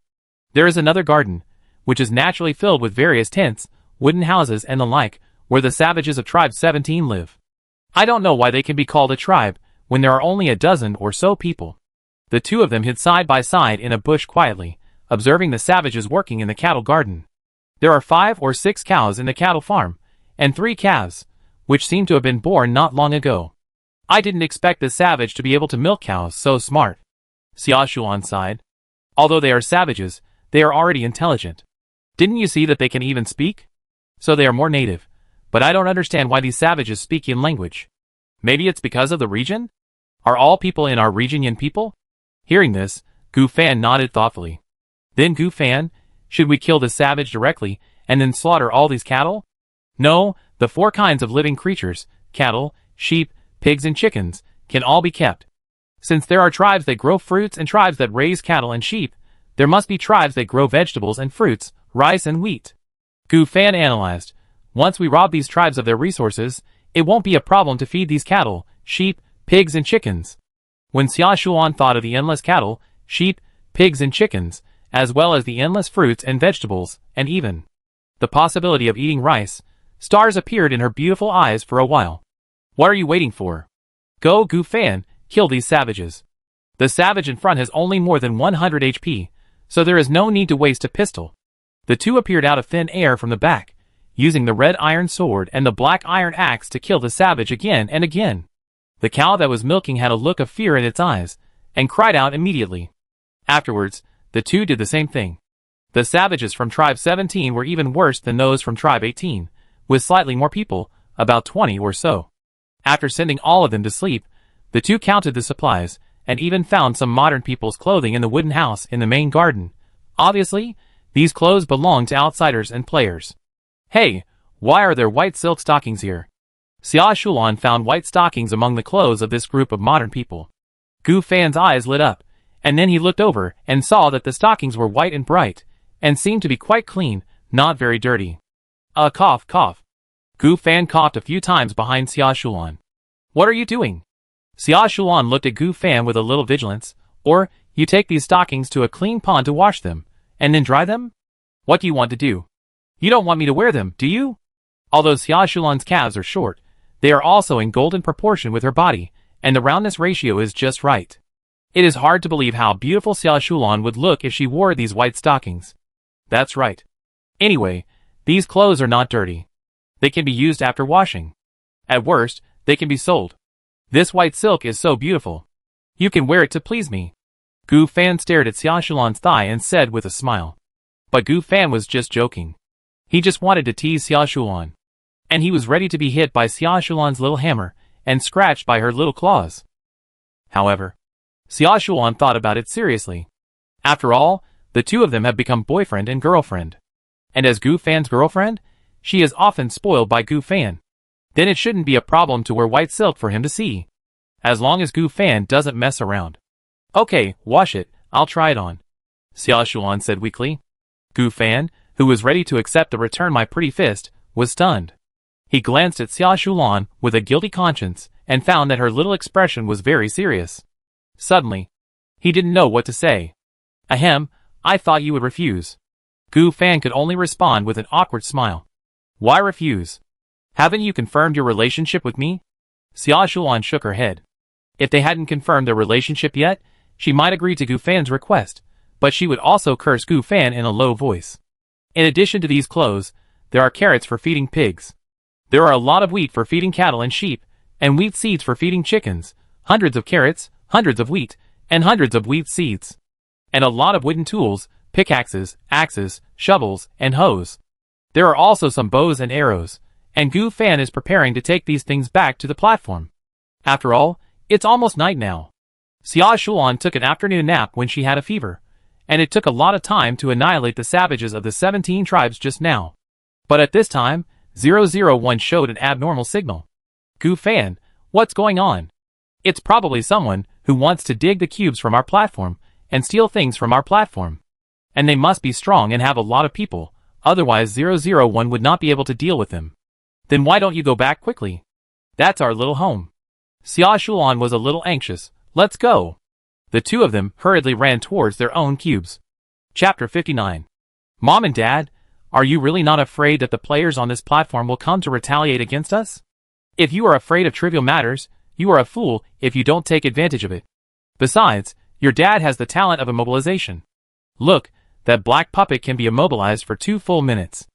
There is another garden, which is naturally filled with various tents, wooden houses and the like, where the savages of Tribe 17 live. I don't know why they can be called a tribe, when there are only a dozen or so people. The 2 of them hid side by side in a bush quietly, observing the savages working in the cattle garden. There are 5 or 6 cows in the cattle farm, and 3 calves, which seem to have been born not long ago. I didn't expect the savage to be able to milk cows so smart. Xia Shulan sighed. Although they are savages, they are already intelligent. Didn't you see that they can even speak? So they are more native. But I don't understand why these savages speak Yin language. Maybe it's because of the region? Are all people in our region Yin people? Hearing this, Gu Fan nodded thoughtfully. Then Gu Fan, should we kill the savage directly and then slaughter all these cattle? No, the 4 kinds of living creatures, cattle, sheep, pigs and chickens, can all be kept. Since there are tribes that grow fruits and tribes that raise cattle and sheep, there must be tribes that grow vegetables and fruits, rice and wheat. Gu Fan analyzed. Once we rob these tribes of their resources, it won't be a problem to feed these cattle, sheep, pigs and chickens. When Xia Shulan thought of the endless cattle, sheep, pigs and chickens, as well as the endless fruits and vegetables, and even the possibility of eating rice, stars appeared in her beautiful eyes for a while. What are you waiting for? Go, Gu Fan, kill these savages. The savage in front has only more than 100 HP, so there is no need to waste a pistol. The two appeared out of thin air from the back, using the red iron sword and the black iron axe to kill the savage again and again. The cow that was milking had a look of fear in its eyes, and cried out immediately. Afterwards, the two did the same thing. The savages from Tribe 17 were even worse than those from Tribe 18, with slightly more people, about 20 or so. After sending all of them to sleep, the two counted the supplies, and even found some modern people's clothing in the wooden house in the main garden. Obviously, these clothes belong to outsiders and players. Hey, why are there white silk stockings here? Xia Shulan found white stockings among the clothes of this group of modern people. Gu Fan's eyes lit up, and then he looked over and saw that the stockings were white and bright, and seemed to be quite clean, not very dirty. Cough, cough. Gu Fan coughed a few times behind Xia Shulan. What are you doing? Xia Shulan looked at Gu Fan with a little vigilance. Or, you take these stockings to a clean pond to wash them, and then dry them? What do you want to do? You don't want me to wear them, do you? Although Xia Shulan's calves are short, they are also in golden proportion with her body, and the roundness ratio is just right. It is hard to believe how beautiful Xia Shulan would look if she wore these white stockings. That's right. Anyway, these clothes are not dirty. They can be used after washing. At worst, they can be sold. This white silk is so beautiful. You can wear it to please me. Gu Fan stared at Xia Shulan's thigh and said with a smile. But Gu Fan was just joking. He just wanted to tease Xia Shulan. And he was ready to be hit by Xia Shulan's little hammer, and scratched by her little claws. However, Xia Shulan thought about it seriously. After all, the two of them have become boyfriend and girlfriend. And as Gu Fan's girlfriend, she is often spoiled by Gu Fan. Then it shouldn't be a problem to wear white silk for him to see. As long as Gu Fan doesn't mess around. Okay, wash it, I'll try it on. Xia Shulan said weakly. Gu Fan, who was ready to accept the return my pretty fist, was stunned. He glanced at Xia Shulan with a guilty conscience, and found that her little expression was very serious. Suddenly, he didn't know what to say. Ahem, I thought you would refuse. Gu Fan could only respond with an awkward smile. Why refuse? Haven't you confirmed your relationship with me? Xia Shulan shook her head. If they hadn't confirmed their relationship yet, she might agree to Gu Fan's request, but she would also curse Gu Fan in a low voice. In addition to these clothes, there are carrots for feeding pigs. There are a lot of wheat for feeding cattle and sheep, and wheat seeds for feeding chickens, hundreds of carrots, hundreds of wheat, and hundreds of wheat seeds. And a lot of wooden tools, pickaxes, axes, shovels, and hoes. There are also some bows and arrows, and Gu Fan is preparing to take these things back to the platform. After all, it's almost night now. Xia Shulan took an afternoon nap when she had a fever, and it took a lot of time to annihilate the savages of the 17 tribes just now. But at this time, 001 showed an abnormal signal. Gu Fan, what's going on? It's probably someone who wants to dig the cubes from our platform and steal things from our platform. And they must be strong and have a lot of people, otherwise 001 would not be able to deal with them. Then why don't you go back quickly? That's our little home. Xia Shulan was a little anxious. Let's go. The two of them hurriedly ran towards their own cubes. Chapter 59. Mom and Dad, are you really not afraid that the players on this platform will come to retaliate against us? If you are afraid of trivial matters, you are a fool if you don't take advantage of it. Besides, your dad has the talent of immobilization. Look, that black puppet can be immobilized for 2 full minutes.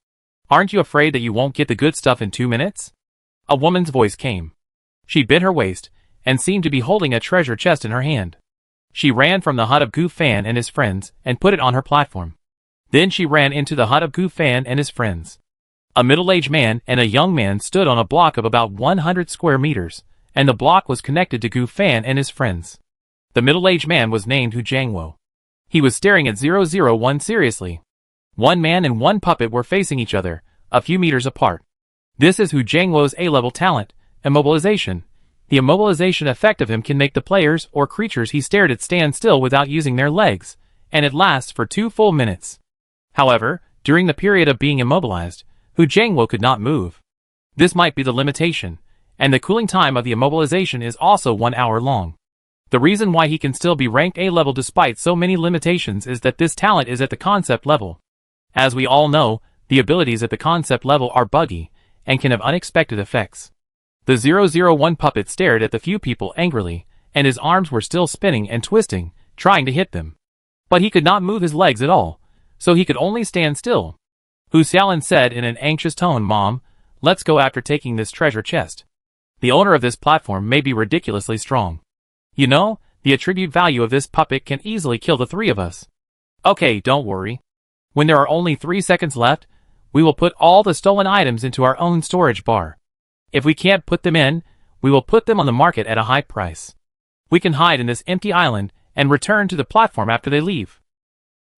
Aren't you afraid that you won't get the good stuff in 2 minutes? A woman's voice came. She bit her waist, and seemed to be holding a treasure chest in her hand. She ran from the hut of Gu Fan and his friends, and put it on her platform. Then she ran into the hut of Gu Fan and his friends. A middle-aged man and a young man stood on a block of about 100 square meters, and the block was connected to Gu Fan and his friends. The middle-aged man was named Hu Jiangwo. He was staring at 001 seriously. One man and one puppet were facing each other, a few meters apart. This is Hu Jiangluo's A-level talent, immobilization. The immobilization effect of him can make the players or creatures he stared at stand still without using their legs, and it lasts for 2 full minutes. However, during the period of being immobilized, Hu Jiangluo could not move. This might be the limitation, and the cooling time of the immobilization is also 1 hour long. The reason why he can still be ranked A-level despite so many limitations is that this talent is at the concept level. As we all know, the abilities at the concept level are buggy, and can have unexpected effects. The 001 puppet stared at the few people angrily, and his arms were still spinning and twisting, trying to hit them. But he could not move his legs at all, so he could only stand still. Hu Xiaolin said in an anxious tone, "Mom, let's go after taking this treasure chest. The owner of this platform may be ridiculously strong. You know, the attribute value of this puppet can easily kill the 3 of us." "Okay, don't worry. When there are only 3 seconds left, we will put all the stolen items into our own storage bar. If we can't put them in, we will put them on the market at a high price. We can hide in this empty island and return to the platform after they leave."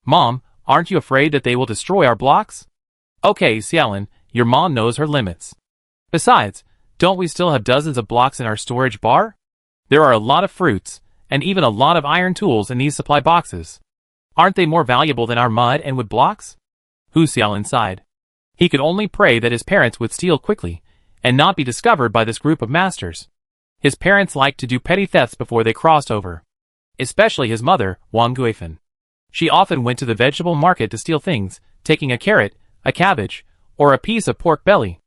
"Mom, aren't you afraid that they will destroy our blocks?" "Okay, Xiaolin, your mom knows her limits. Besides, don't we still have dozens of blocks in our storage bar? There are a lot of fruits, and even a lot of iron tools in these supply boxes. Aren't they more valuable than our mud and wood blocks?" Hu Xiaolin sighed. He could only pray that his parents would steal quickly, and not be discovered by this group of masters. His parents liked to do petty thefts before they crossed over. Especially his mother, Wang Guifan. She often went to the vegetable market to steal things, taking a carrot, a cabbage, or a piece of pork belly.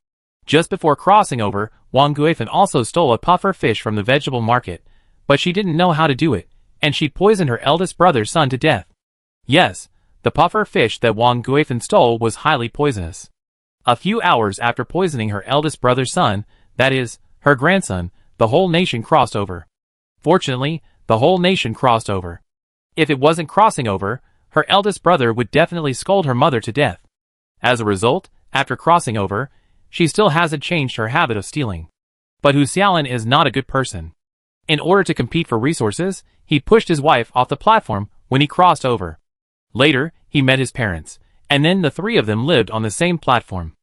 Just before crossing over, Wang Guifan also stole a puffer fish from the vegetable market, but she didn't know how to do it, and she poisoned her eldest brother's son to death. Yes, the puffer fish that Wang Guifan stole was highly poisonous. A few hours after poisoning her eldest brother's son, that is, her grandson, the whole nation crossed over. Fortunately, the whole nation crossed over. If it wasn't crossing over, her eldest brother would definitely scold her mother to death. As a result, after crossing over, she still hasn't changed her habit of stealing. But Hu Xiaolin is not a good person. In order to compete for resources, he pushed his wife off the platform when he crossed over. Later, he met his parents, and then the 3 of them lived on the same platform.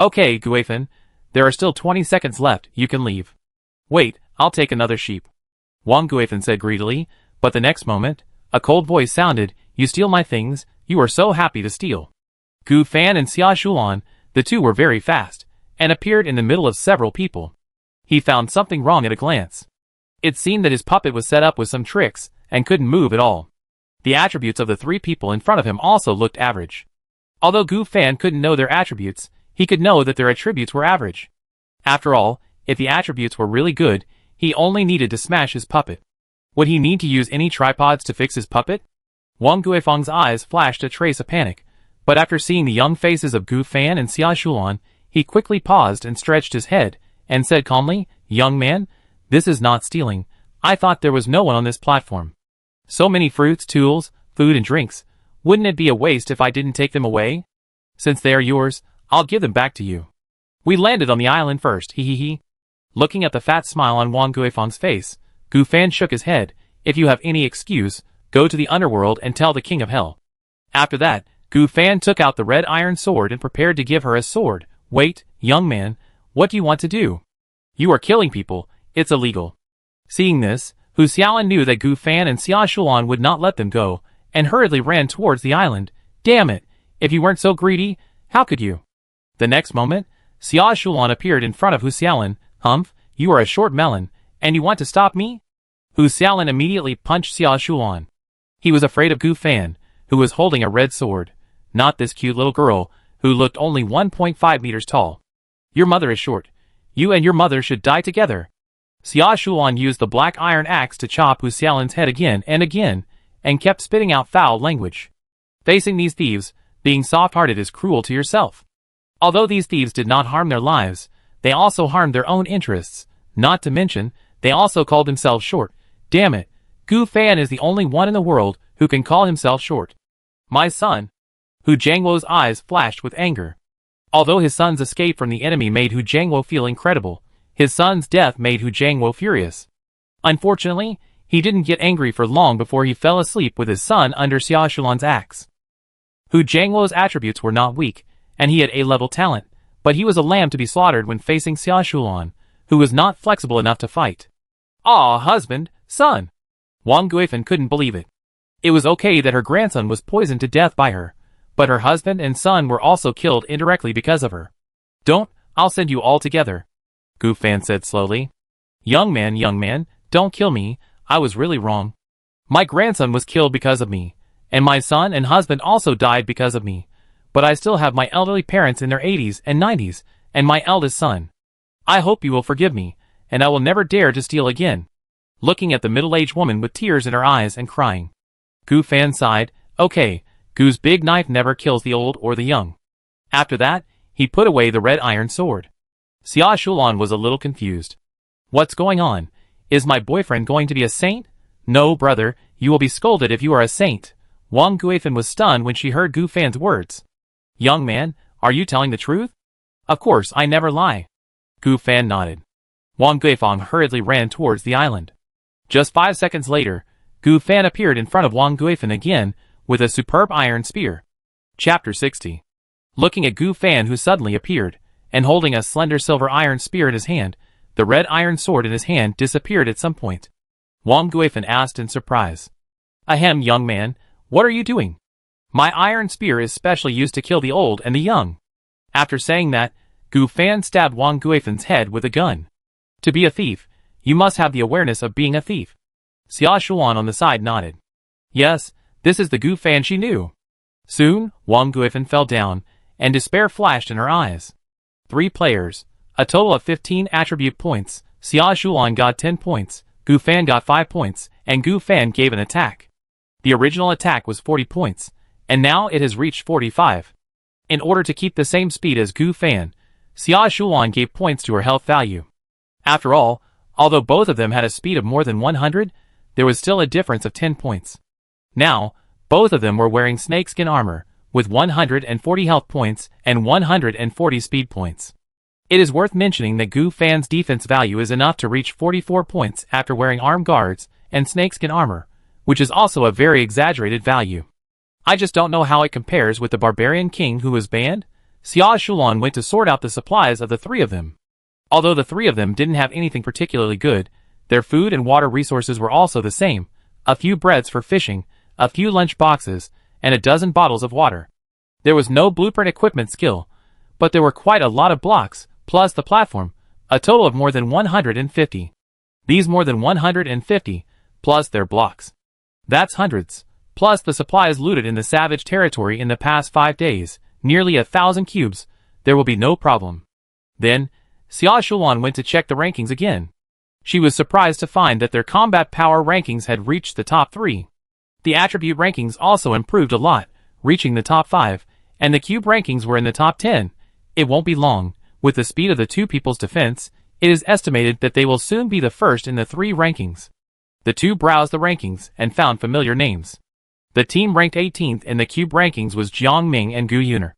"Okay, Guifan, there are still 20 seconds left, you can leave." "Wait, I'll take another sheep," Wang Guifan said greedily, but the next moment, a cold voice sounded, "You steal my things, you are so happy to steal." Gu Fan and Xia Shulan, the 2 were very fast, and appeared in the middle of several people. He found something wrong at a glance. It seemed that his puppet was set up with some tricks, and couldn't move at all. The attributes of the 3 people in front of him also looked average. Although Gu Fan couldn't know their attributes, he could know that their attributes were average. After all, if the attributes were really good, he only needed to smash his puppet. Would he need to use any tripods to fix his puppet? Wang Guifang's eyes flashed a trace of panic, but after seeing the young faces of Gu Fan and Xia Shulan, he quickly paused and stretched his head, and said calmly, "Young man, this is not stealing. I thought there was no one on this platform. So many fruits, tools, food and drinks. Wouldn't it be a waste if I didn't take them away? Since they are yours, I'll give them back to you. We landed on the island first, he. Looking at the fat smile on Wang Guifang's face, Gu Fan shook his head. "If you have any excuse, go to the underworld and tell the king of hell." After that, Gu Fan took out the red iron sword and prepared to give her a sword. "Wait, young man, what do you want to do? You are killing people, it's illegal." Seeing this, Hu Xiaolin knew that Gu Fan and Xia Shulan would not let them go, and hurriedly ran towards the island. "Damn it, if you weren't so greedy, how could you?" The next moment, Xia Shulan appeared in front of Hu Xiaolin. "Humph, you are a short melon, and you want to stop me?" Hu Xiaolin immediately punched Xia Shulan. He was afraid of Gu Fan, who was holding a red sword, not this cute little girl, who looked only 1.5 meters tall. "Your mother is short. You and your mother should die together." Xia Shulan used the black iron axe to chop Hu Xiaolin's head again, and kept spitting out foul language. Facing these thieves, being soft-hearted is cruel to yourself. Although these thieves did not harm their lives, they also harmed their own interests, not to mention, they also called themselves short. Damn it, Gu Fan is the only one in the world who can call himself short. My son. Hu Jiangluo's eyes flashed with anger. Although his son's escape from the enemy made Hu Jiangluo feel incredible, his son's death made Hu Jiangluo furious. Unfortunately, he didn't get angry for long before he fell asleep with his son under Xia Shulan's axe. Hu Jiangluo's attributes were not weak, and he had A-level talent, but he was a lamb to be slaughtered when facing Xia Shulan, who was not flexible enough to fight. Ah, husband, son! Wang Guifan couldn't believe it. It was okay that her grandson was poisoned to death by her, but her husband and son were also killed indirectly because of her. Don't, I'll send you all together, Gu Fan said slowly. Young man, don't kill me, I was really wrong. My grandson was killed because of me, and my son and husband also died because of me, but I still have my elderly parents in their 80s and 90s, and my eldest son. I hope you will forgive me, and I will never dare to steal again. Looking at the middle-aged woman with tears in her eyes and crying. Gu Fan sighed. Okay, Gu's big knife never kills the old or the young. After that, he put away the red iron sword. Xia Shulan was a little confused. What's going on? Is my boyfriend going to be a saint? No, brother, you will be scolded if you are a saint. Wang Guifan was stunned when she heard Gu Fan's words. Young man, are you telling the truth? Of course, I never lie. Gu Fan nodded. Wang Guifang hurriedly ran towards the island. Just 5 seconds later, Gu Fan appeared in front of Wang Guifan again, with a superb iron spear. Chapter 60. Looking at Gu Fan, who suddenly appeared, and holding a slender silver iron spear in his hand, the red iron sword in his hand disappeared at some point. Wang Guifan asked in surprise. Ahem, young man, what are you doing? My iron spear is specially used to kill the old and the young. After saying that, Gu Fan stabbed Wang Guifan's head with a gun. To be a thief, you must have the awareness of being a thief. Xia Shulan on the side nodded. Yes, this is the Gu Fan she knew. Soon, Wang Guifan fell down, and despair flashed in her eyes. 3 players, a total of 15 attribute points. Xia Shulan got 10 points, Gu Fan got 5 points, and Gu Fan gave an attack. The original attack was 40 points, and now it has reached 45. In order to keep the same speed as Gu Fan, Xia Shulan gave points to her health value. After all, although both of them had a speed of more than 100, there was still a difference of 10 points. Now, both of them were wearing snakeskin armor, with 140 health points and 140 speed points. It is worth mentioning that Gu Fan's defense value is enough to reach 44 points after wearing armed guards and snakeskin armor, which is also a very exaggerated value. I just don't know how it compares with the barbarian king who was banned. Xia Shulan went to sort out the supplies of the 3 of them. Although the 3 of them didn't have anything particularly good, their food and water resources were also the same, a few breads for fishing, a few lunch boxes, and a dozen bottles of water. There was no blueprint equipment skill, but there were quite a lot of blocks, plus the platform, a total of more than 150. These more than 150, plus their blocks. That's hundreds, plus the supplies looted in the savage territory in the past 5 days, nearly 1,000 cubes. There will be no problem. Then, Xia Shulan went to check the rankings again. She was surprised to find that their combat power rankings had reached the top 3. The attribute rankings also improved a lot, reaching the top 5, and the cube rankings were in the top 10. It won't be long. With the speed of the 2 people's defense, it is estimated that they will soon be the first in the 3 rankings. The 2 browsed the rankings and found familiar names. The team ranked 18th in the cube rankings was Jiang Ming and Gu Yuner.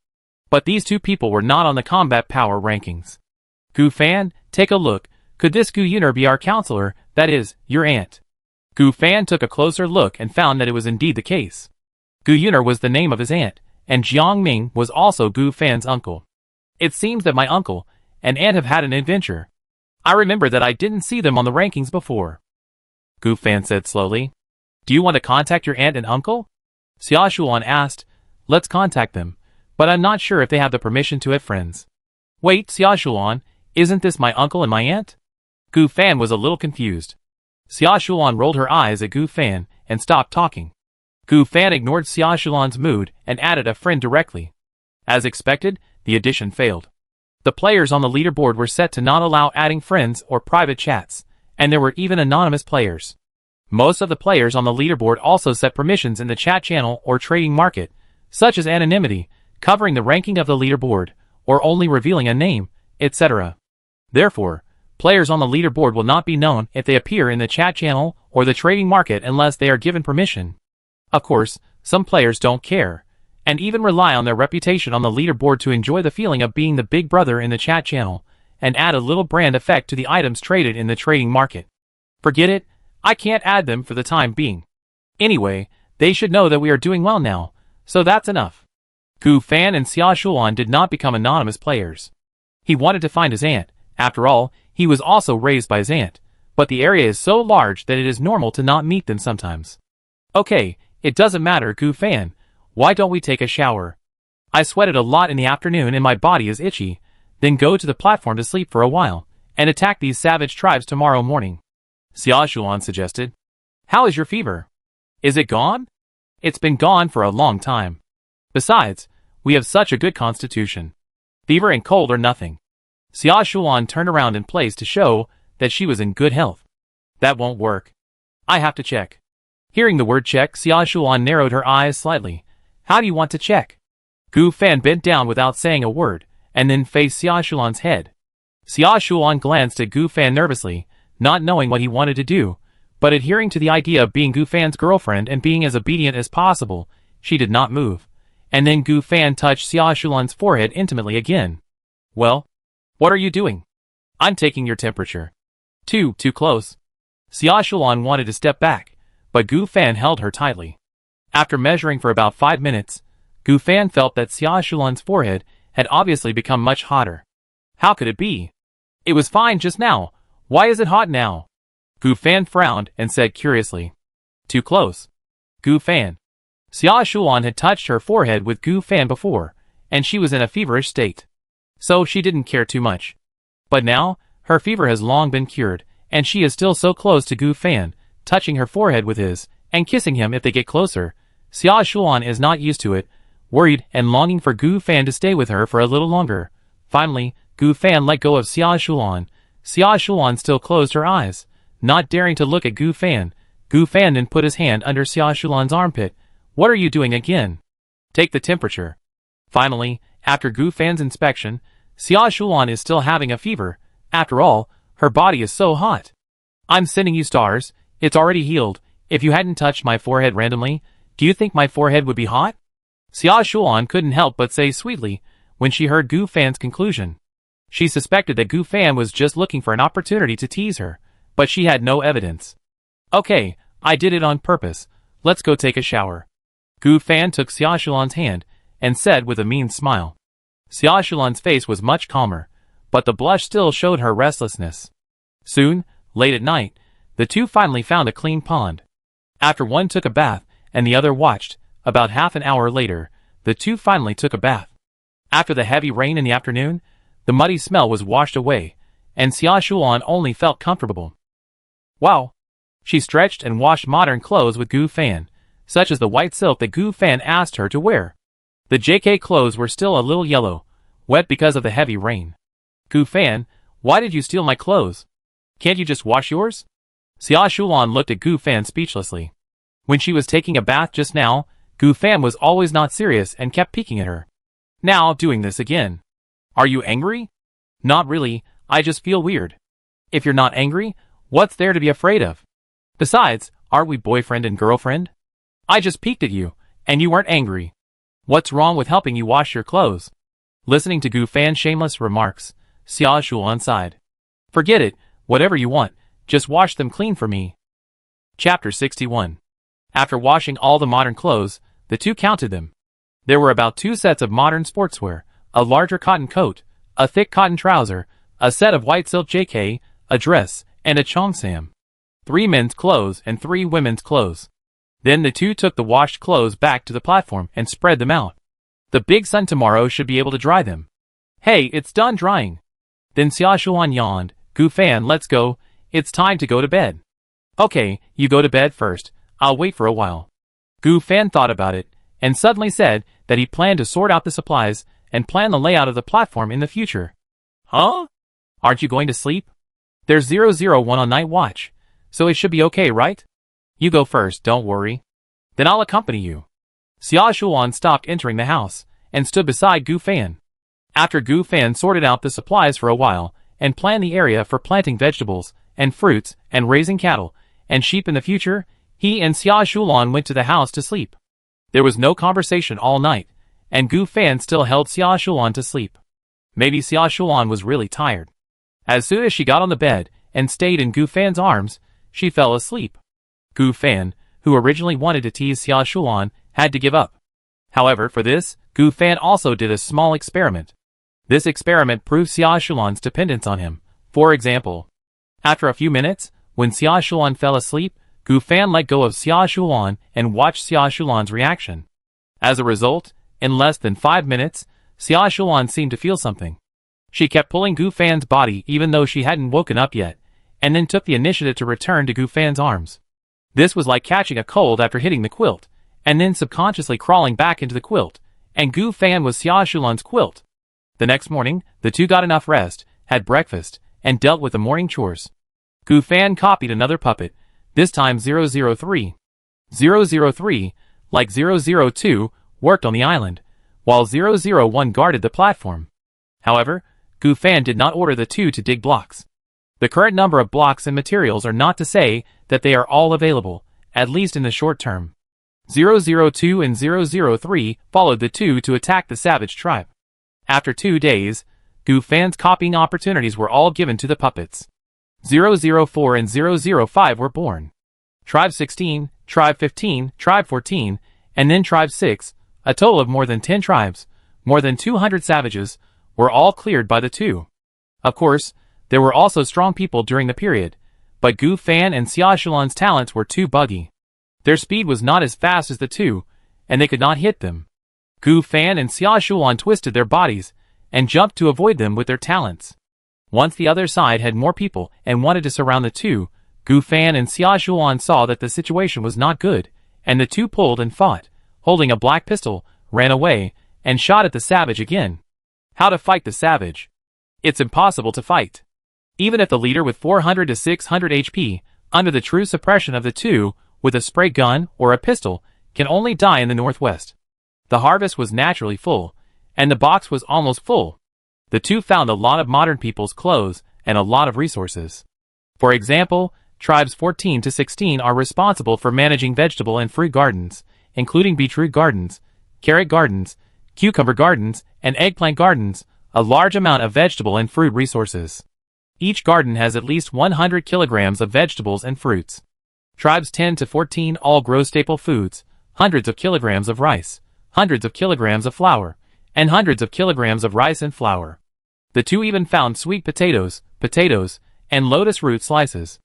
But these 2 people were not on the combat power rankings. Gu Fan, take a look. Could this Gu Yuner be our counselor, that is, your aunt? Gu Fan took a closer look and found that it was indeed the case. Gu Yuner was the name of his aunt, and Jiang Ming was also Gu Fan's uncle. It seems that my uncle and aunt have had an adventure. I remember that I didn't see them on the rankings before. Gu Fan said slowly. Do you want to contact your aunt and uncle? Xia Shulan asked. Let's contact them, but I'm not sure if they have the permission to have friends. Wait, Xia Shulan, isn't this my uncle and my aunt? Gu Fan was a little confused. Xia Shulan rolled her eyes at Gu Fan and stopped talking. Gu Fan ignored Xia Shulan's mood and added a friend directly. As expected, the addition failed. The players on the leaderboard were set to not allow adding friends or private chats, and there were even anonymous players. Most of the players on the leaderboard also set permissions in the chat channel or trading market, such as anonymity, covering the ranking of the leaderboard, or only revealing a name, etc. Therefore, players on the leaderboard will not be known if they appear in the chat channel or the trading market unless they are given permission. Of course, some players don't care, and even rely on their reputation on the leaderboard to enjoy the feeling of being the big brother in the chat channel, and add a little brand effect to the items traded in the trading market. Forget it, I can't add them for the time being. Anyway, they should know that we are doing well now, so that's enough. Gu Fan and Xia Shulan did not become anonymous players. He wanted to find his aunt. After all, he was also raised by his aunt, but the area is so large that it is normal to not meet them sometimes. Okay, it doesn't matter, Gu Fan. Why don't we take a shower? I sweated a lot in the afternoon and my body is itchy. Then go to the platform to sleep for a while, and attack these savage tribes tomorrow morning. Xia Shulan suggested. How is your fever? Is it gone? It's been gone for a long time. Besides, we have such a good constitution. Fever and cold are nothing. Xia Shulan turned around in place to show that she was in good health. That won't work. I have to check. Hearing the word check, Xia Shulan narrowed her eyes slightly. How do you want to check? Gu Fan bent down without saying a word, and then faced Xia Shulan's head. Xia Shulan glanced at Gu Fan nervously, not knowing what he wanted to do, but adhering to the idea of being Gu Fan's girlfriend and being as obedient as possible, she did not move. And then Gu Fan touched Xia Shulan's forehead intimately again. Well, what are you doing? I'm taking your temperature. Too close. Xia Shulan wanted to step back, but Gu Fan held her tightly. After measuring for about 5 minutes, Gu Fan felt that Xia Shulan's forehead had obviously become much hotter. How could it be? It was fine just now. Why is it hot now? Gu Fan frowned and said curiously. Too close. Gu Fan. Xia Shulan had touched her forehead with Gu Fan before, and she was in a feverish state. So she didn't care too much. But now, her fever has long been cured, and she is still so close to Gu Fan, touching her forehead with his, and kissing him if they get closer. Xia Shulan is not used to it, worried and longing for Gu Fan to stay with her for a little longer. Finally, Gu Fan let go of Xia Shulan. Xia Shulan still closed her eyes, not daring to look at Gu Fan. Gu Fan then put his hand under Xia Shulan's armpit. What are you doing again? Take the temperature. Finally, after Gu Fan's inspection, Xia Shulan is still having a fever. After all, her body is so hot. I'm sending you stars. It's already healed. If you hadn't touched my forehead randomly, do you think my forehead would be hot? Xia Shulan couldn't help but say sweetly when she heard Gu Fan's conclusion. She suspected that Gu Fan was just looking for an opportunity to tease her, but she had no evidence. Okay, I did it on purpose. Let's go take a shower. Gu Fan took Xia Shulan's hand and said with a mean smile. Xia Shulan's face was much calmer, but the blush still showed her restlessness. Soon, late at night, the two finally found a clean pond. After one took a bath and the other watched, about half an hour later, the two finally took a bath. After the heavy rain in the afternoon, the muddy smell was washed away, and Xia Shulan only felt comfortable. Wow! She stretched and washed modern clothes with Gu Fan, such as the white silk that Gu Fan asked her to wear. The JK clothes were still a little yellow, wet because of the heavy rain. Gu Fan, why did you steal my clothes? Can't you just wash yours? Xia Shulan looked at Gu Fan speechlessly. When she was taking a bath just now, Gu Fan was always not serious and kept peeking at her. Now doing this again. Are you angry? Not really, I just feel weird. If you're not angry, what's there to be afraid of? Besides, aren't we boyfriend and girlfriend? I just peeked at you, and you weren't angry. What's wrong with helping you wash your clothes? Listening to Gu Fan's shameless remarks, Xia Shulan sighed. Forget it, whatever you want, just wash them clean for me. Chapter 61. After washing all the modern clothes, the two counted them. There were about 2 sets of modern sportswear, a larger cotton coat, a thick cotton trouser, a set of white silk JK, a dress, and a cheongsam. 3 men's clothes and 3 women's clothes. Then the two took the washed clothes back to the platform and spread them out. The big sun tomorrow should be able to dry them. Hey, it's done drying. Then Xia Shulan yawned. Gu Fan, let's go. It's time to go to bed. Okay, you go to bed first. I'll wait for a while. Gu Fan thought about it, and suddenly said that he planned to sort out the supplies and plan the layout of the platform in the future. Huh? Aren't you going to sleep? There's 001 on night watch, so it should be okay, right? You go first, don't worry. Then I'll accompany you. Xia Shulan stopped entering the house, and stood beside Gu Fan. After Gu Fan sorted out the supplies for a while, and planned the area for planting vegetables, and fruits, and raising cattle, and sheep in the future, he and Xia Shulan went to the house to sleep. There was no conversation all night, and Gu Fan still held Xia Shulan to sleep. Maybe Xia Shulan was really tired. As soon as she got on the bed, and stayed in Gu Fan's arms, she fell asleep. Gu Fan, who originally wanted to tease Xia Shulan, had to give up. However, for this, Gu Fan also did a small experiment. This experiment proved Xia Shulan's dependence on him. For example, after a few minutes, when Xia Shulan fell asleep, Gu Fan let go of Xia Shulan and watched Xia Shulan's reaction. As a result, in less than 5 minutes, Xia Shulan seemed to feel something. She kept pulling Gu Fan's body even though she hadn't woken up yet, and then took the initiative to return to Gu Fan's arms. This was like catching a cold after hitting the quilt, and then subconsciously crawling back into the quilt, and Gu Fan was Xia Shulan's quilt. The next morning, the two got enough rest, had breakfast, and dealt with the morning chores. Gu Fan copied another puppet, this time 003. 003, like 002, worked on the island, while 001 guarded the platform. However, Gu Fan did not order the two to dig blocks. The current number of blocks and materials are not to say that they are all available, at least in the short term. 002 and 003 followed the two to attack the savage tribe. After 2 days, Gu Fan's copying opportunities were all given to the puppets. 004 and 005 were born. Tribe 16, Tribe 15, Tribe 14, and then Tribe 6, a total of more than 10 tribes, more than 200 savages, were all cleared by the two. Of course, there were also strong people during the period, but Gu Fan and Xia Shulan's talents were too buggy. Their speed was not as fast as the two, and they could not hit them. Gu Fan and Xia Shulan twisted their bodies, and jumped to avoid them with their talents. Once the other side had more people and wanted to surround the two, Gu Fan and Xia Shulan saw that the situation was not good, and the two pulled and fought, holding a black pistol, ran away, and shot at the savage again. How to fight the savage? It's impossible to fight. Even if the leader with 400 to 600 HP, under the true suppression of the two, with a spray gun or a pistol, can only die in the northwest. The harvest was naturally full, and the box was almost full. The two found a lot of modern people's clothes and a lot of resources. For example, tribes 14 to 16 are responsible for managing vegetable and fruit gardens, including beetroot gardens, carrot gardens, cucumber gardens, and eggplant gardens, a large amount of vegetable and fruit resources. Each garden has at least 100 kilograms of vegetables and fruits. Tribes 10 to 14 all grow staple foods, hundreds of kilograms of rice, hundreds of kilograms of flour, and hundreds of kilograms of rice and flour. The two even found sweet potatoes, and lotus root slices.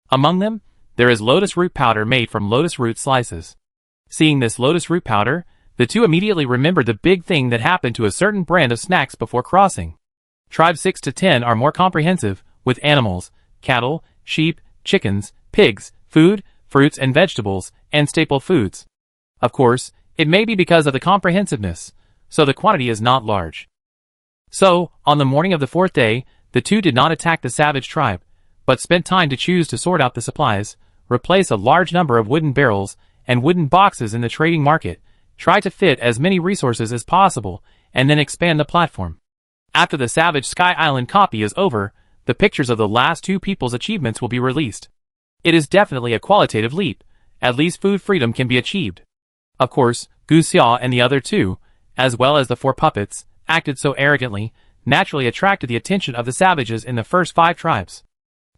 Among them, there is lotus root powder made from lotus root slices. Seeing this lotus root powder, the two immediately remembered the big thing that happened to a certain brand of snacks before crossing. Tribes 6 to 10 are more comprehensive, with animals, cattle, sheep, chickens, pigs, food, fruits and vegetables, and staple foods. Of course, it may be because of the comprehensiveness, so the quantity is not large. So, on the morning of the 4th day, the two did not attack the savage tribe, but spent time to choose to sort out the supplies, replace a large number of wooden barrels and wooden boxes in the trading market, try to fit as many resources as possible, and then expand the platform. After the Savage Sky Island copy is over, the pictures of the last two people's achievements will be released. It is definitely a qualitative leap. At least food freedom can be achieved. Of course, Gu Xia and the other two, as well as the 4 puppets, acted so arrogantly, naturally attracted the attention of the savages in the first 5 tribes.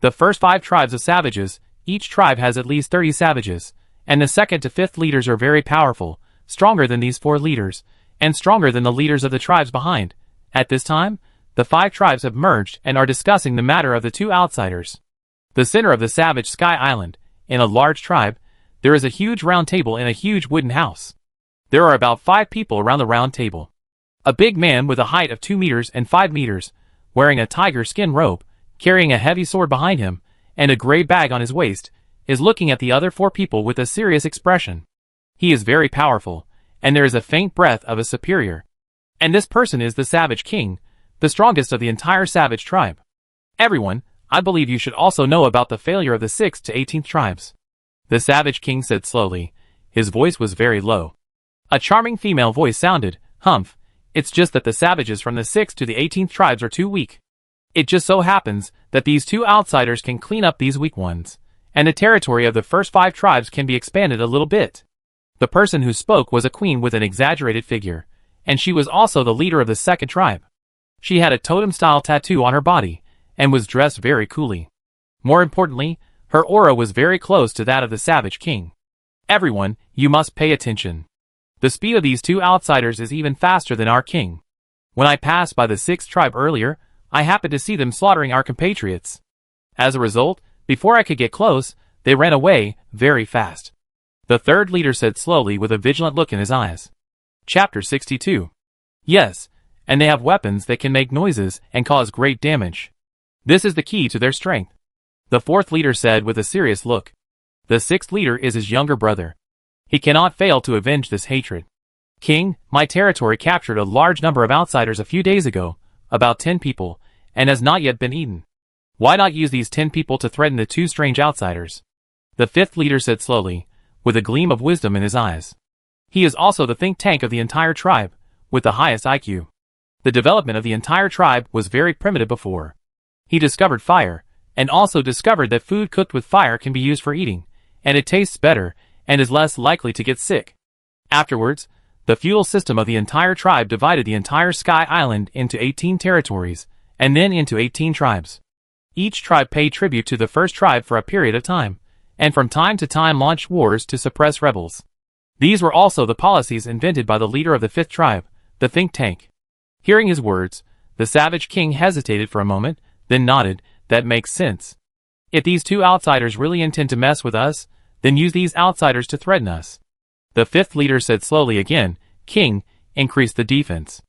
The first 5 tribes of savages, each tribe has at least 30 savages, and the 2nd to 5th leaders are very powerful, stronger than these 4 leaders, and stronger than the leaders of the tribes behind. At this time, the 5 tribes have merged and are discussing the matter of the 2 outsiders. The center of the Savage Sky Island, in a large tribe, there is a huge round table in a huge wooden house. There are about 5 people around the round table. A big man with a height of 2 meters and 5 meters, wearing a tiger skin robe, carrying a heavy sword behind him, and a gray bag on his waist, is looking at the other 4 people with a serious expression. He is very powerful, and there is a faint breath of a superior. And this person is the Savage King, the strongest of the entire savage tribe. Everyone, I believe you should also know about the failure of the 6th to 18th tribes. The Savage King said slowly. His voice was very low. A charming female voice sounded, "Humph, it's just that the savages from the 6th to the 18th tribes are too weak. It just so happens that these 2 outsiders can clean up these weak ones, and the territory of the first 5 tribes can be expanded a little bit." The person who spoke was a queen with an exaggerated figure, and she was also the leader of the 2nd tribe. She had a totem-style tattoo on her body, and was dressed very coolly. More importantly, her aura was very close to that of the Savage King. Everyone, you must pay attention. The speed of these two outsiders is even faster than our king. When I passed by the 6th tribe earlier, I happened to see them slaughtering our compatriots. As a result, before I could get close, they ran away very fast. The 3rd leader said slowly with a vigilant look in his eyes. Chapter 62. Yes, and they have weapons that can make noises and cause great damage. This is the key to their strength. The 4th leader said with a serious look. The 6th leader is his younger brother. He cannot fail to avenge this hatred. King, my territory captured a large number of outsiders a few days ago, about 10 people, and has not yet been eaten. Why not use these 10 people to threaten the 2 strange outsiders? The 5th leader said slowly, with a gleam of wisdom in his eyes. He is also the think tank of the entire tribe, with the highest IQ. The development of the entire tribe was very primitive before. He discovered fire, and also discovered that food cooked with fire can be used for eating, and it tastes better, and is less likely to get sick. Afterwards, the fuel system of the entire tribe divided the entire Sky Island into 18 territories, and then into 18 tribes. Each tribe paid tribute to the first tribe for a period of time, and from time to time launched wars to suppress rebels. These were also the policies invented by the leader of the 5th tribe, the think tank. Hearing his words, the savage king hesitated for a moment, then nodded. That makes sense. If these 2 outsiders really intend to mess with us, then use these outsiders to threaten us. The 5th leader said slowly again, King, increase the defense.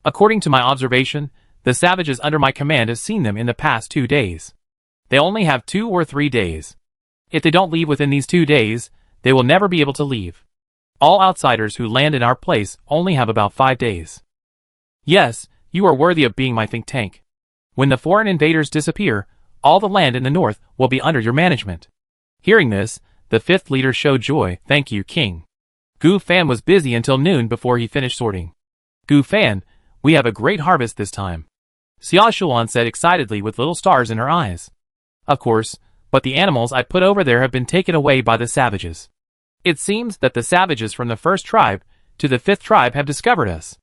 According to my observation, the savages under my command have seen them in the past 2 days. They only have 2 or 3 days. If they don't leave within these 2 days, they will never be able to leave. All outsiders who land in our place only have about 5 days. Yes, you are worthy of being my think tank. When the foreign invaders disappear, all the land in the north will be under your management. Hearing this, the 5th leader showed joy. Thank you, King. Gu Fan was busy until noon before he finished sorting. Gu Fan, we have a great harvest this time. Xia Shuan said excitedly with little stars in her eyes. Of course, but the animals I put over there have been taken away by the savages. It seems that the savages from the 1st tribe to the 5th tribe have discovered us.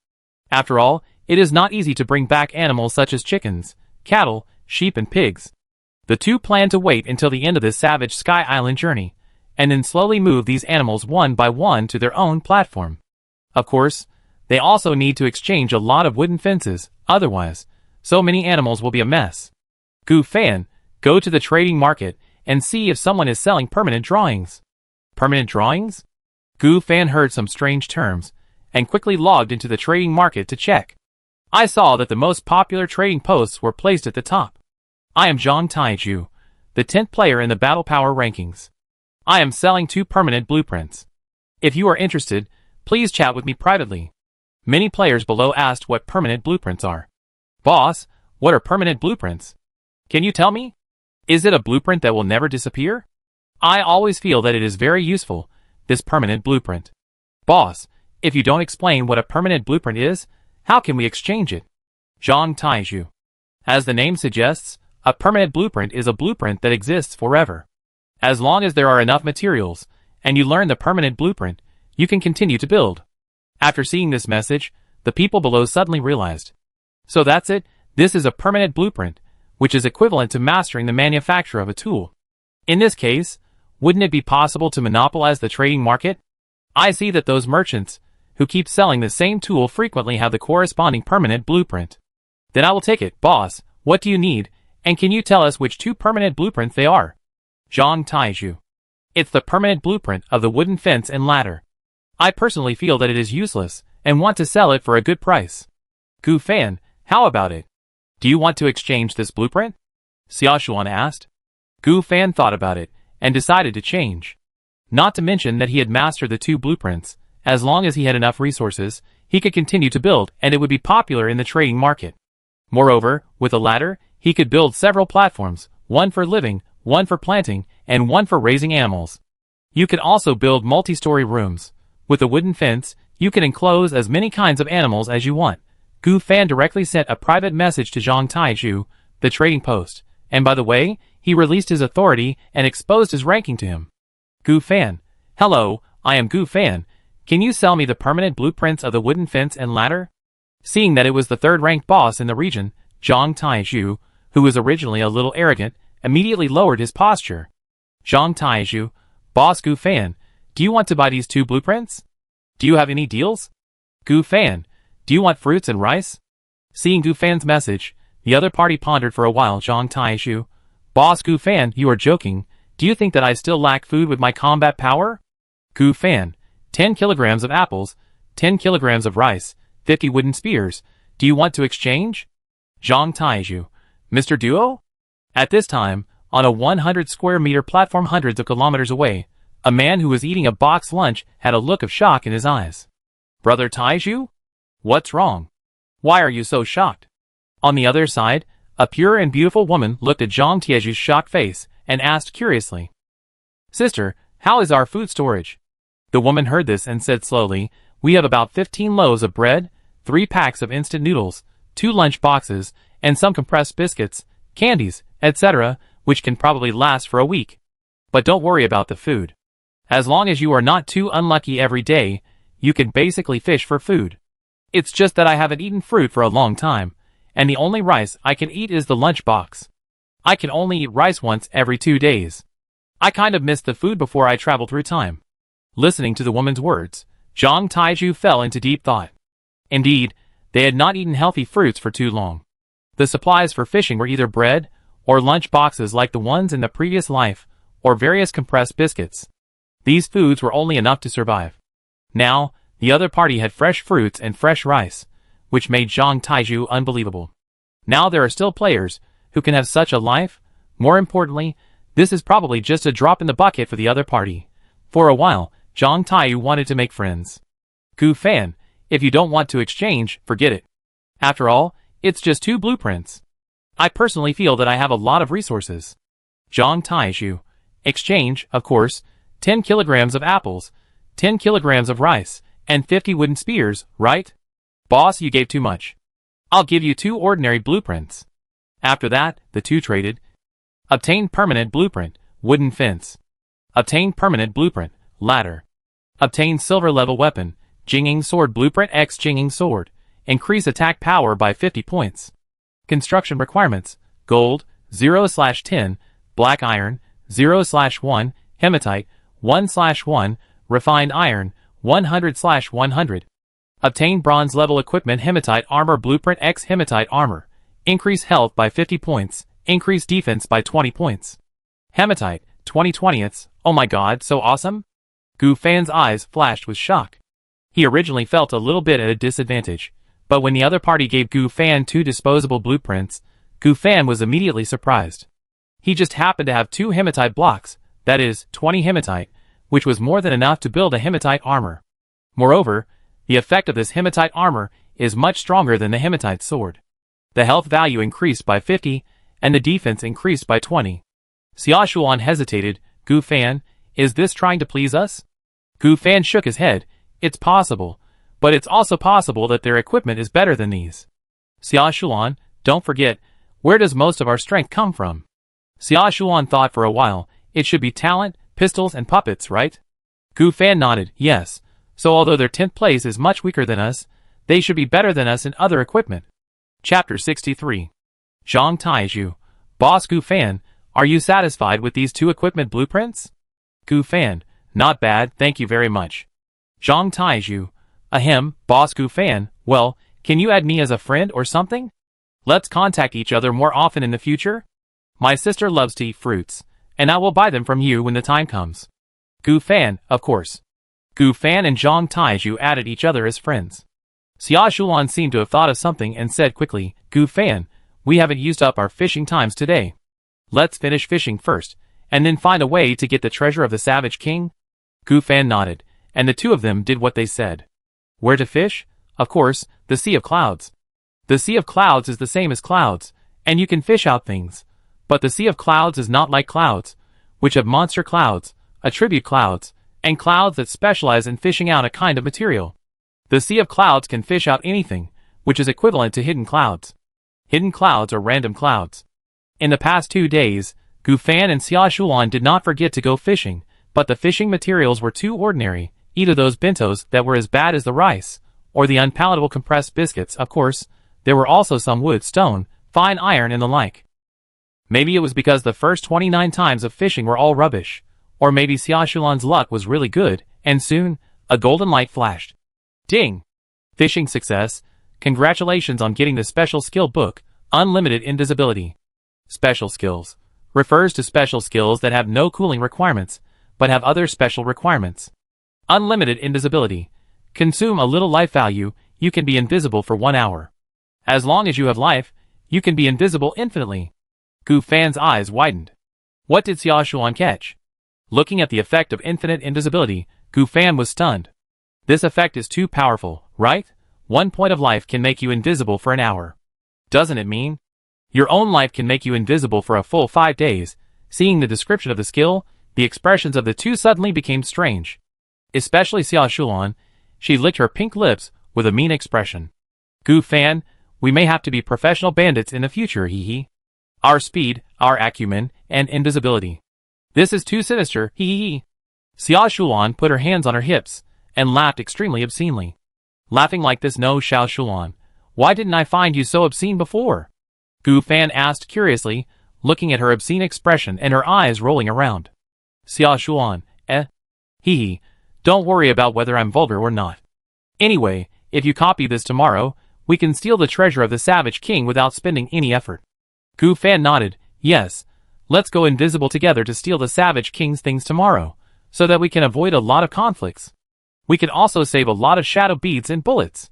After all, it is not easy to bring back animals such as chickens, cattle, sheep and pigs. The 2 plan to wait until the end of this savage Sky Island journey, and then slowly move these animals one by one to their own platform. Of course, they also need to exchange a lot of wooden fences, otherwise, so many animals will be a mess. Gu Fan, go to the trading market and see if someone is selling permanent drawings. Permanent drawings? Gu Fan heard some strange terms, and quickly logged into the trading market to check. I saw that the most popular trading posts were placed at the top. I am Zhang Taiju, the 10th player in the Battle Power rankings. I am selling 2 permanent blueprints. If you are interested, please chat with me privately. Many players below asked what permanent blueprints are. Boss, what are permanent blueprints? Can you tell me? Is it a blueprint that will never disappear? I always feel that it is very useful, this permanent blueprint. Boss, if you don't explain what a permanent blueprint is, how can we exchange it? Zhang Taiju. As the name suggests, a permanent blueprint is a blueprint that exists forever. As long as there are enough materials, and you learn the permanent blueprint, you can continue to build. After seeing this message, the people below suddenly realized. So that's it, this is a permanent blueprint, which is equivalent to mastering the manufacture of a tool. In this case, wouldn't it be possible to monopolize the trading market? I see that those merchants, who keep selling the same tool frequently have the corresponding permanent blueprint. Then I will take it. Boss, what do you need, and can you tell us which 2 permanent blueprints they are? Zhang Taiju. It's the permanent blueprint of the wooden fence and ladder. I personally feel that it is useless, and want to sell it for a good price. Gu Fan, how about it? Do you want to exchange this blueprint? Xiaoshuan asked. Gu Fan thought about it, and decided to change. Not to mention that he had mastered the 2 blueprints. As long as he had enough resources, he could continue to build, and it would be popular in the trading market. Moreover, with a ladder, he could build several platforms, one for living, one for planting, and one for raising animals. You can also build multi-story rooms. With a wooden fence, you can enclose as many kinds of animals as you want. Gu Fan directly sent a private message to Zhang Taiju, the trading post, and by the way, he released his authority and exposed his ranking to him. Gu Fan, hello, I am Gu Fan. Can you sell me the permanent blueprints of the wooden fence and ladder? Seeing that it was the 3rd-ranked boss in the region, Zhang Taiju, who was originally a little arrogant, immediately lowered his posture. Zhang Taiju, Boss Gu Fan, do you want to buy these 2 blueprints? Do you have any deals? Gu Fan, do you want fruits and rice? Seeing Gu Fan's message, the other party pondered for a while. Zhang Taishu, Boss Gu Fan, you are joking. Do you think that I still lack food with my combat power? Gu Fan, 10 kilograms of apples, 10 kilograms of rice, 50 wooden spears. Do you want to exchange? Zhang Taishu, Mr. Duo? At this time, on a 100 square meter platform hundreds of kilometers away, a man who was eating a boxed lunch had a look of shock in his eyes. Brother Taishu? What's wrong? Why are you so shocked? On the other side, a pure and beautiful woman looked at Zhang Taishu's shocked face and asked curiously, Sister, how is our food storage? The woman heard this and said slowly, We have about 15 loaves of bread, 3 packs of instant noodles, 2 lunch boxes, and some compressed biscuits, candies, etc., which can probably last for a week. But don't worry about the food. As long as you are not too unlucky every day, you can basically fish for food. It's just that I haven't eaten fruit for a long time, and the only rice I can eat is the lunch box. I can only eat rice once every 2 days. I kind of missed the food before I traveled through time. Listening to the woman's words, Zhang Taishu fell into deep thought. Indeed, they had not eaten healthy fruits for too long. The supplies for fishing were either bread, or lunch boxes like the ones in the previous life, or various compressed biscuits. These foods were only enough to survive. Now, the other party had fresh fruits and fresh rice, which made Zhang Taishu unbelievable. Now there are still players who can have such a life. More importantly, this is probably just a drop in the bucket for the other party. For a while, Zhang Taishu wanted to make friends. Gu Fan, if you don't want to exchange, forget it. After all, it's just 2 blueprints. I personally feel that I have a lot of resources. Zhang Taishu, exchange, of course, 10 kilograms of apples, 10 kilograms of rice, and 50 wooden spears, right? Boss, you gave too much. I'll give you 2 ordinary blueprints. After that, the two traded. Obtain permanent blueprint, wooden fence. Obtain permanent blueprint, ladder. Obtain silver level weapon, Jinging sword blueprint X Jinging sword. Increase attack power by 50 points. Construction requirements, gold, 0/10, black iron, 0/1, hematite, 1/1, refined iron, 100/100. Obtain bronze level equipment hematite armor blueprint X hematite armor. Increase health by 50 points, increase defense by 20 points. Hematite, 20/20ths, oh my god, so awesome? Gu Fan's eyes flashed with shock. He originally felt a little bit at a disadvantage, but when the other party gave Gu Fan 2 disposable blueprints, Gu Fan was immediately surprised. He just happened to have 2 hematite blocks, that is, 20 hematite, which was more than enough to build a hematite armor. Moreover, the effect of this hematite armor is much stronger than the hematite sword. The health value increased by 50, and the defense increased by 20. Xiaoshuan hesitated. Gu Fan, is this trying to please us? Gu Fan shook his head. It's possible, but it's also possible that their equipment is better than these. Xiaoshuan, don't forget, where does most of our strength come from? Xiaoshuan thought for a while. It should be talent, pistols, and puppets, right? Gu Fan nodded, yes. So although their 10th place is much weaker than us, they should be better than us in other equipment. Chapter 63. Zhang Taishu, Boss Gu Fan, are you satisfied with these 2 equipment blueprints? Gu Fan, not bad, thank you very much. Zhang Taishu, ahem, Boss Gu Fan, well, can you add me as a friend or something? Let's contact each other more often in the future. My sister loves to eat fruits, and I will buy them from you when the time comes. Gu Fan, of course. Gu Fan and Zhang Taishu added each other as friends. Xiaoshuan seemed to have thought of something and said quickly, Gu Fan, we haven't used up our fishing times today. Let's finish fishing first, and then find a way to get the treasure of the Savage King. Gu Fan nodded, and the 2 of them did what they said. Where to fish? Of course, the Sea of Clouds. The Sea of Clouds is the same as clouds, and you can fish out things. But the Sea of Clouds is not like clouds, which have monster clouds, attribute clouds, and clouds that specialize in fishing out a kind of material. The Sea of Clouds can fish out anything, which is equivalent to hidden clouds. Hidden clouds are random clouds. In the past 2 days, Gu Fan and Xiaoshuan did not forget to go fishing, but the fishing materials were too ordinary, either those bentos that were as bad as the rice, or the unpalatable compressed biscuits. Of course, there were also some wood, stone, fine iron and the like. Maybe it was because the first 29 times of fishing were all rubbish, or maybe Xiaoshuan's luck was really good, and soon, A golden light flashed. Ding! Fishing success. Congratulations on getting the special skill book, Unlimited Invisibility. Special skills refers to special skills that have no cooling requirements, but have other special requirements. Unlimited invisibility. Consume a little life value, you can be invisible for 1 hour. As long as you have life, you can be invisible infinitely. Gu Fan's eyes widened. What did Xiaoshuan catch? Looking at the effect of infinite invisibility, Gu Fan was stunned. This effect is too powerful, right? 1 point of life can make you invisible for an hour. Doesn't it mean? Your own life can make you invisible for a full 5 days. Seeing the description of the skill, the expressions of the two suddenly became strange. Especially Xiaoshuan, she licked her pink lips with a mean expression. Gu Fan, we may have to be professional bandits in the future, hee hee. Our speed, our acumen, and invisibility. This is too sinister, hee hee hee. Xiaoshuan put her hands on her hips, and laughed extremely obscenely. Laughing like this, no, Xiaoshuan, why didn't I find you so obscene before? Gu Fan asked curiously, looking at her obscene expression and her eyes rolling around. Xiaoshuan, hee hee, don't worry about whether I'm vulgar or not. Anyway, if you copy this tomorrow, we can steal the treasure of the Savage King without spending any effort. Gu Fan nodded. Yes, let's go invisible together to steal the Savage King's things tomorrow, so that we can avoid a lot of conflicts. We can also save a lot of shadow beads and bullets.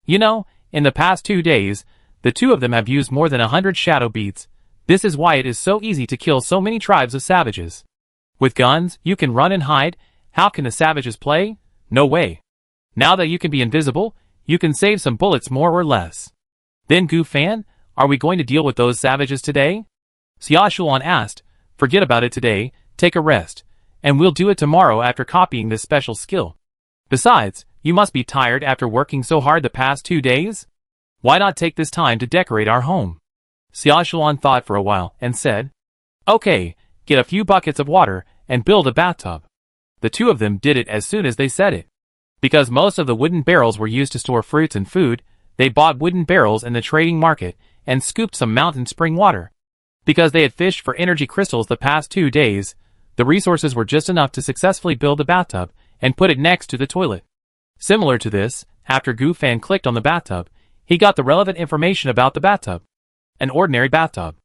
You know, in the past 2 days, the two of them have used more than 100 shadow beads. This is why it is so easy to kill so many tribes of savages. With guns, you can run and hide. How can the savages play? No way. Now that you can be invisible, you can save some bullets more or less. Then Gu Fan, are we going to deal with those savages today? Xiaoshuan asked. Forget about it today, take a rest, and we'll do it tomorrow after copying this special skill. Besides, you must be tired after working so hard the past 2 days? Why not take this time to decorate our home? Xiaoshuan thought for a while and said, Okay, get a few buckets of water and build a bathtub. The two of them did it as soon as they said it. Because most of the wooden barrels were used to store fruits and food, they bought wooden barrels in the trading market and scooped some mountain spring water. Because they had fished for energy crystals the past 2 days, the resources were just enough to successfully build a bathtub and put it next to the toilet. Similar to this, after Gu Fan clicked on the bathtub, he got the relevant information about the bathtub. An ordinary bathtub.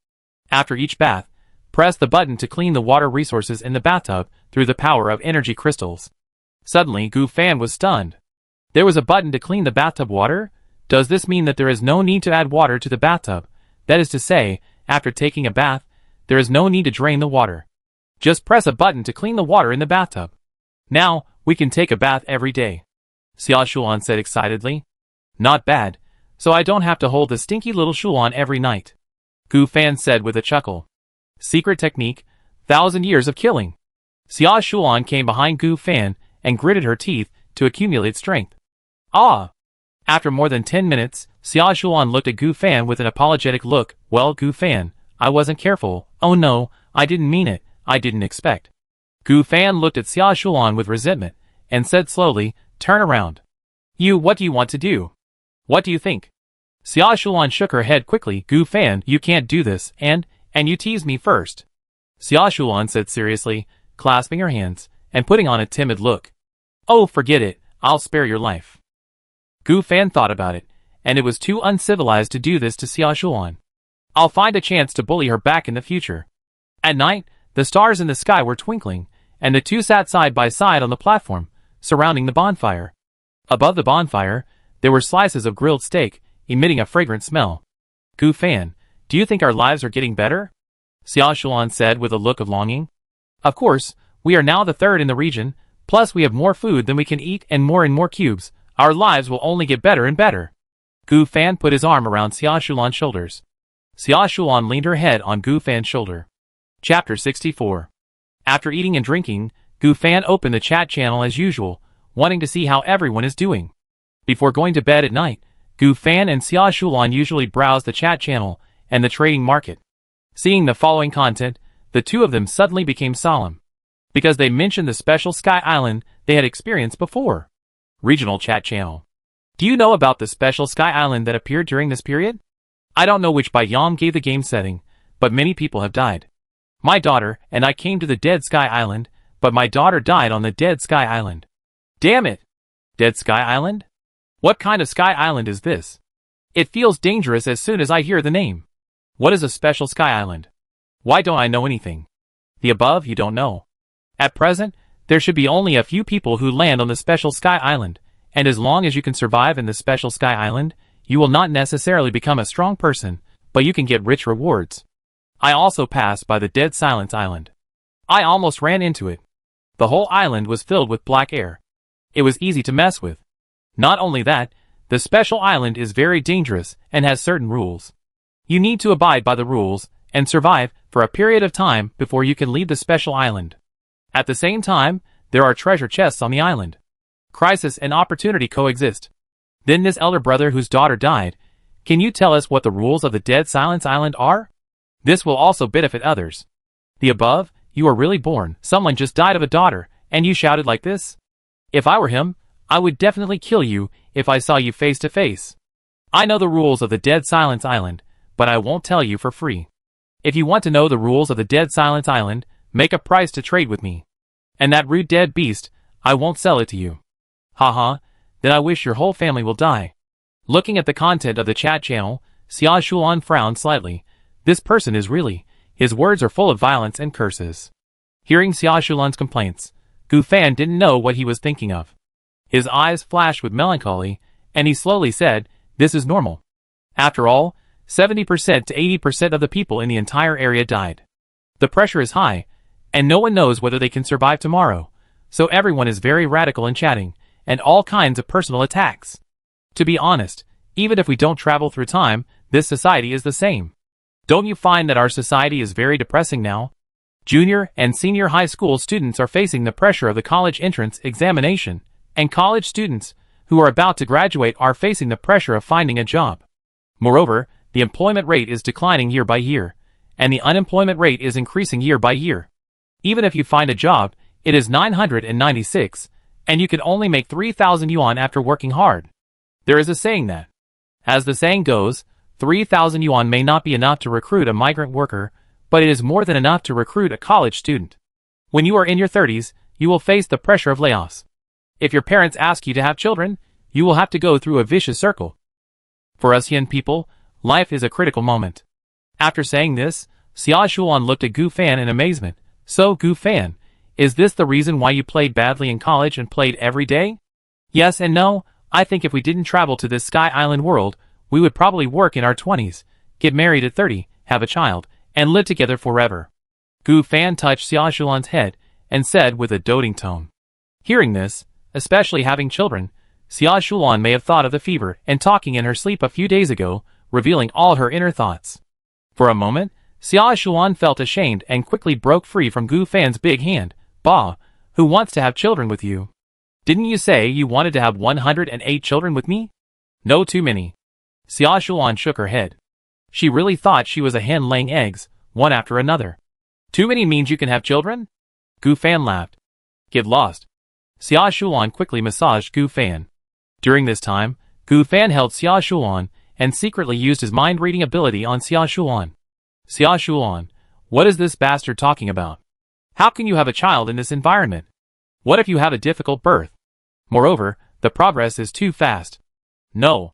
After each bath, press the button to clean the water resources in the bathtub through the power of energy crystals. Suddenly, Gu Fan was stunned. There was a button to clean the bathtub water? Does this mean that there is no need to add water to the bathtub? That is to say, after taking a bath, there is no need to drain the water. Just press a button to clean the water in the bathtub. Now, we can take a bath every day. Xiaoshuan said excitedly. Not bad, so I don't have to hold the stinky little Shuan every night. Gu Fan said with a chuckle. Secret technique, 1,000 years of killing. Xiaoshuan came behind Gu Fan and gritted her teeth to accumulate strength. Ah! After more than 10 minutes, Xiaoshuan looked at Gu Fan with an apologetic look. Well, Gu Fan, I wasn't careful. Oh no, I didn't mean it, I didn't expect. Gu Fan looked at Xiaoshuan with resentment, and said slowly, Turn around. What do you want to do? What do you think? Xiaoshuan shook her head quickly. Gu Fan, you can't do this, and you teased me first. Xiaoshuan said seriously, clasping her hands, and putting on a timid look. Oh, forget it, I'll spare your life. Gu Fan thought about it, and it was too uncivilized to do this to Xiaoshuan. I'll find a chance to bully her back in the future. At night, the stars in the sky were twinkling, and the two sat side by side on the platform, surrounding the bonfire. Above the bonfire, there were slices of grilled steak, emitting a fragrant smell. Gu Fan, do you think our lives are getting better? Xiaoshuan said with a look of longing. Of course, we are now the third in the region, plus we have more food than we can eat and more cubes. Our lives will only get better and better. Gu Fan put his arm around Xiaoshuan's shoulders. Xiaoshuan leaned her head on Gu Fan's shoulder. Chapter 64. After eating and drinking, Gu Fan opened the chat channel as usual, wanting to see how everyone is doing. Before going to bed at night, Gu Fan and Xiaoshuan usually browse the chat channel and the trading market. Seeing the following content, the two of them suddenly became solemn. Because they mentioned the special Sky Island they had experienced before. Regional chat channel. Do you know about the special Sky Island that appeared during this period? I don't know which biome gave the game setting, but many people have died. My daughter and I came to the Dead Sky Island, but my daughter died on the Dead Sky Island. Damn it! Dead Sky Island? What kind of sky island is this? It feels dangerous as soon as I hear the name. What is a special sky island? Why don't I know anything? The above you don't know. At present, there should be only a few people who land on the special sky island, and as long as you can survive in the special sky island, you will not necessarily become a strong person, but you can get rich rewards. I also passed by the Dead Silence Island. I almost ran into it. The whole island was filled with black air. It was easy to mess with. Not only that, the special island is very dangerous and has certain rules. You need to abide by the rules and survive for a period of time before you can leave the special island. At the same time, there are treasure chests on the island. Crisis and opportunity coexist. Then this elder brother whose daughter died, can you tell us what the rules of the Dead Silence Island are? This will also benefit others. The above, you are really born. Someone just died of a daughter, and you shouted like this? If I were him, I would definitely kill you if I saw you face to face. I know the rules of the Dead Silence Island, but I won't tell you for free. If you want to know the rules of the Dead Silence Island, make a price to trade with me. And that rude dead beast, I won't sell it to you. Haha, then I wish your whole family will die. Looking at the content of the chat channel, Xia Shulan frowned slightly. This person is really, his words are full of violence and curses. Hearing Xia Shulan's complaints, Gu Fan didn't know what he was thinking of. His eyes flashed with melancholy, and he slowly said, this is normal. After all, 70% to 80% of the people in the entire area died. The pressure is high, and no one knows whether they can survive tomorrow, so everyone is very radical in chatting, and all kinds of personal attacks. To be honest, even if we don't travel through time, this society is the same. Don't you find that our society is very depressing now? Junior and senior high school students are facing the pressure of the college entrance examination, and college students who are about to graduate are facing the pressure of finding a job. Moreover, the employment rate is declining year by year, and the unemployment rate is increasing year by year. Even if you find a job, it is 996, and you can only make 3,000 yuan after working hard. There is a saying that, as the saying goes, 3,000 yuan may not be enough to recruit a migrant worker, but it is more than enough to recruit a college student. When you are in your 30s, you will face the pressure of layoffs. If your parents ask you to have children, you will have to go through a vicious circle. For us young people, life is a critical moment. After saying this, Xia Shulan looked at Gu Fan in amazement. So, Gu Fan, is this the reason why you played badly in college and played every day? Yes and no. I think if we didn't travel to this Sky Island world, we would probably work in our 20s, get married at 30, have a child, and live together forever. Gu Fan touched Xia Shulan's head and said with a doting tone. Hearing this, especially having children, Xia Shulan may have thought of the fever and talking in her sleep a few days ago, revealing all her inner thoughts. For a moment, Xia Shulan felt ashamed and quickly broke free from Gu Fan's big hand. Bah, who wants to have children with you? Didn't you say you wanted to have 108 children with me? No, too many. Xia Shulan shook her head. She really thought she was a hen laying eggs, one after another. Too many means you can have children? Gu Fan laughed. Get lost. Xia Shulan quickly massaged Gu Fan. During this time, Gu Fan held Xia Shulan and secretly used his mind-reading ability on Xia Shulan. Xia Shulan, what is this bastard talking about? How can you have a child in this environment? What if you have a difficult birth? Moreover, the progress is too fast. No.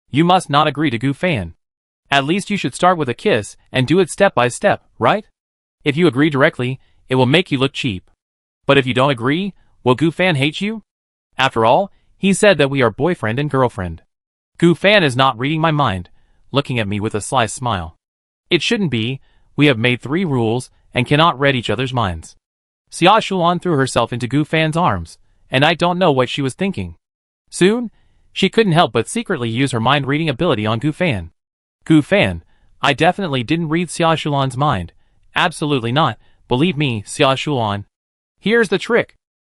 You must not agree to Gu Fan. At least you should start with a kiss and do it step by step, right? If you agree directly, it will make you look cheap. But if you don't agree, will Gu Fan hate you? After all, he said that we are boyfriend and girlfriend. Gu Fan is not reading my mind, looking at me with a sly smile. It shouldn't be, we have made 3 rules and cannot read each other's minds. Xia Shulan threw herself into Gu Fan's arms, and I don't know what she was thinking. Soon, she couldn't help but secretly use her mind-reading ability on Gu Fan. Gu Fan, I definitely didn't read Xia Shulan's mind. Absolutely not, believe me, Xia Shulan. Here's the trick.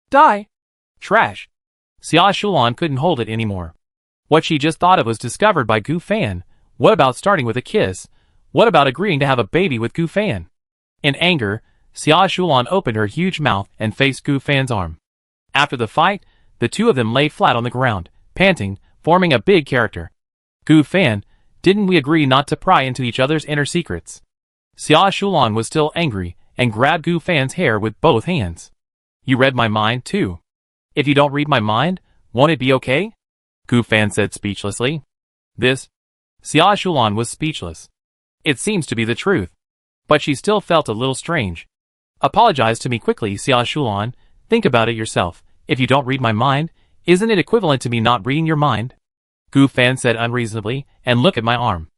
Die. Trash. Xia Shulan couldn't hold it anymore. What she just thought of was discovered by Gu Fan. What about starting with a kiss? What about agreeing to have a baby with Gu Fan? In anger, Xia Shulan opened her huge mouth and faced Gu Fan's arm. After the fight, the two of them lay flat on the ground, panting, forming a big character. Gu Fan, didn't we agree not to pry into each other's inner secrets? Xia Shulan was still angry and grabbed Gu Fan's hair with both hands. You read my mind too. If you don't read my mind, Won't it be okay? Gu Fan said speechlessly. This? Xia Shulan was speechless. It seems to be the truth. But she still felt a little strange. Apologize to me quickly, Xia Shulan. Think about it yourself. If you don't read my mind, isn't it equivalent to me not reading your mind? Gu Fan said unreasonably, and look at my arm.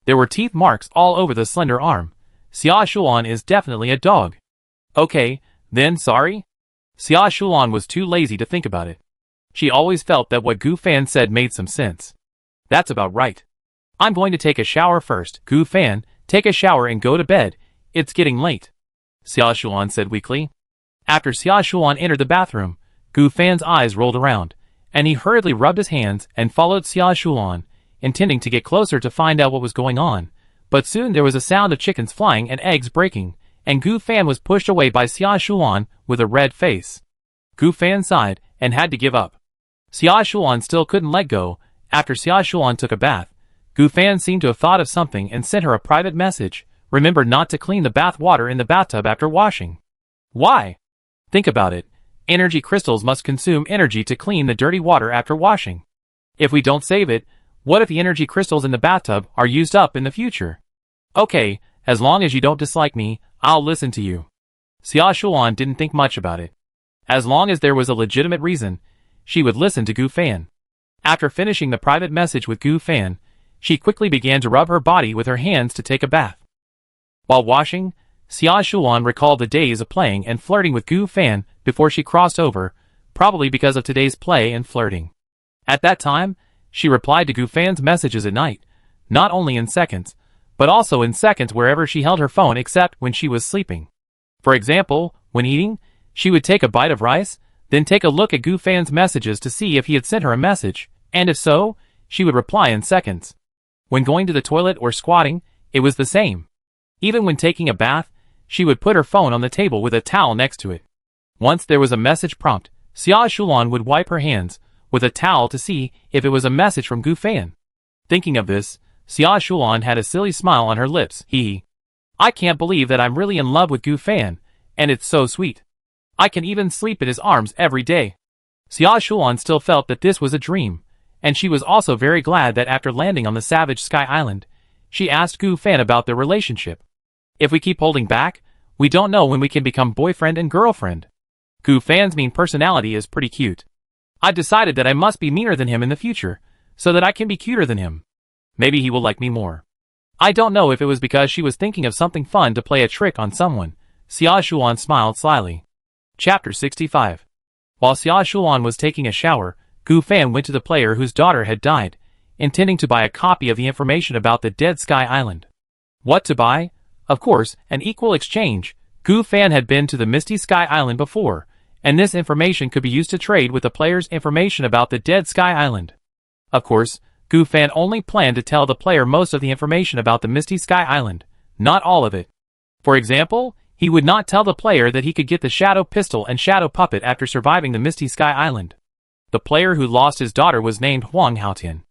There were teeth marks all over the slender arm. Xia Shulan is definitely a dog. Okay, then sorry? Xia Shulan was too lazy to think about it. She always felt that what Gu Fan said made some sense. That's about right. I'm going to take a shower first. Gu Fan, take a shower and go to bed. It's getting late. Xia Shulan said weakly. After Xia Shulan entered the bathroom, Gu Fan's eyes rolled around, and he hurriedly rubbed his hands and followed Xia Shulan, intending to get closer to find out what was going on. But soon there was a sound of chickens flying and eggs breaking, and Gu Fan was pushed away by Xia Shulan with a red face. Gu Fan sighed and had to give up. Xia Shulan still couldn't let go. After Xia Shulan took a bath, Gu Fan seemed to have thought of something and sent her a private message. Remember not to clean the bath water in the bathtub after washing. Why? Think about it. Energy crystals must consume energy to clean the dirty water after washing. If we don't save it, what if the energy crystals in the bathtub are used up in the future? Okay, as long as you don't dislike me, I'll listen to you. Xia Shulan didn't think much about it. As long as there was a legitimate reason, she would listen to Gu Fan. After finishing the private message with Gu Fan, she quickly began to rub her body with her hands to take a bath. While washing, Xia Shulan recalled the days of playing and flirting with Gu Fan before she crossed over, probably because of today's play and flirting. At that time, she replied to Gu Fan's messages at night, not only in seconds, but also in seconds wherever she held her phone except when she was sleeping. For example, when eating, she would take a bite of rice, then take a look at Gu Fan's messages to see if he had sent her a message, and if so, she would reply in seconds. When going to the toilet or squatting, it was the same. Even when taking a bath, she would put her phone on the table with a towel next to it. Once there was a message prompt, Xia Shulan would wipe her hands with a towel to see if it was a message from Gu Fan. Thinking of this, Xia Shulan had a silly smile on her lips. I can't believe that I'm really in love with Gu Fan, and it's so sweet. I can even sleep in his arms every day. Xia Shulan still felt that this was a dream, and she was also very glad that after landing on the Savage Sky Island, she asked Gu Fan about their relationship. If we keep holding back, we don't know when we can become boyfriend and girlfriend. Gu Fan's mean personality is pretty cute. I've decided that I must be meaner than him in the future, so that I can be cuter than him. Maybe he will like me more. I don't know if it was because she was thinking of something fun to play a trick on someone. Xia Shulan smiled slyly. Chapter 65. While Xia Shulan was taking a shower, Gu Fan went to the player whose daughter had died, intending to buy a copy of the information about the Dead Sky Island. What to buy? Of course, an equal exchange. Gu Fan had been to the Misty Sky Island before, and this information could be used to trade with the player's information about the Dead Sky Island. Of course, Gu Fan only planned to tell the player most of the information about the Misty Sky Island, not all of it. For example, he would not tell the player that he could get the Shadow Pistol and Shadow Puppet after surviving the Misty Sky Island. The player who lost his daughter was named Huang Haotian.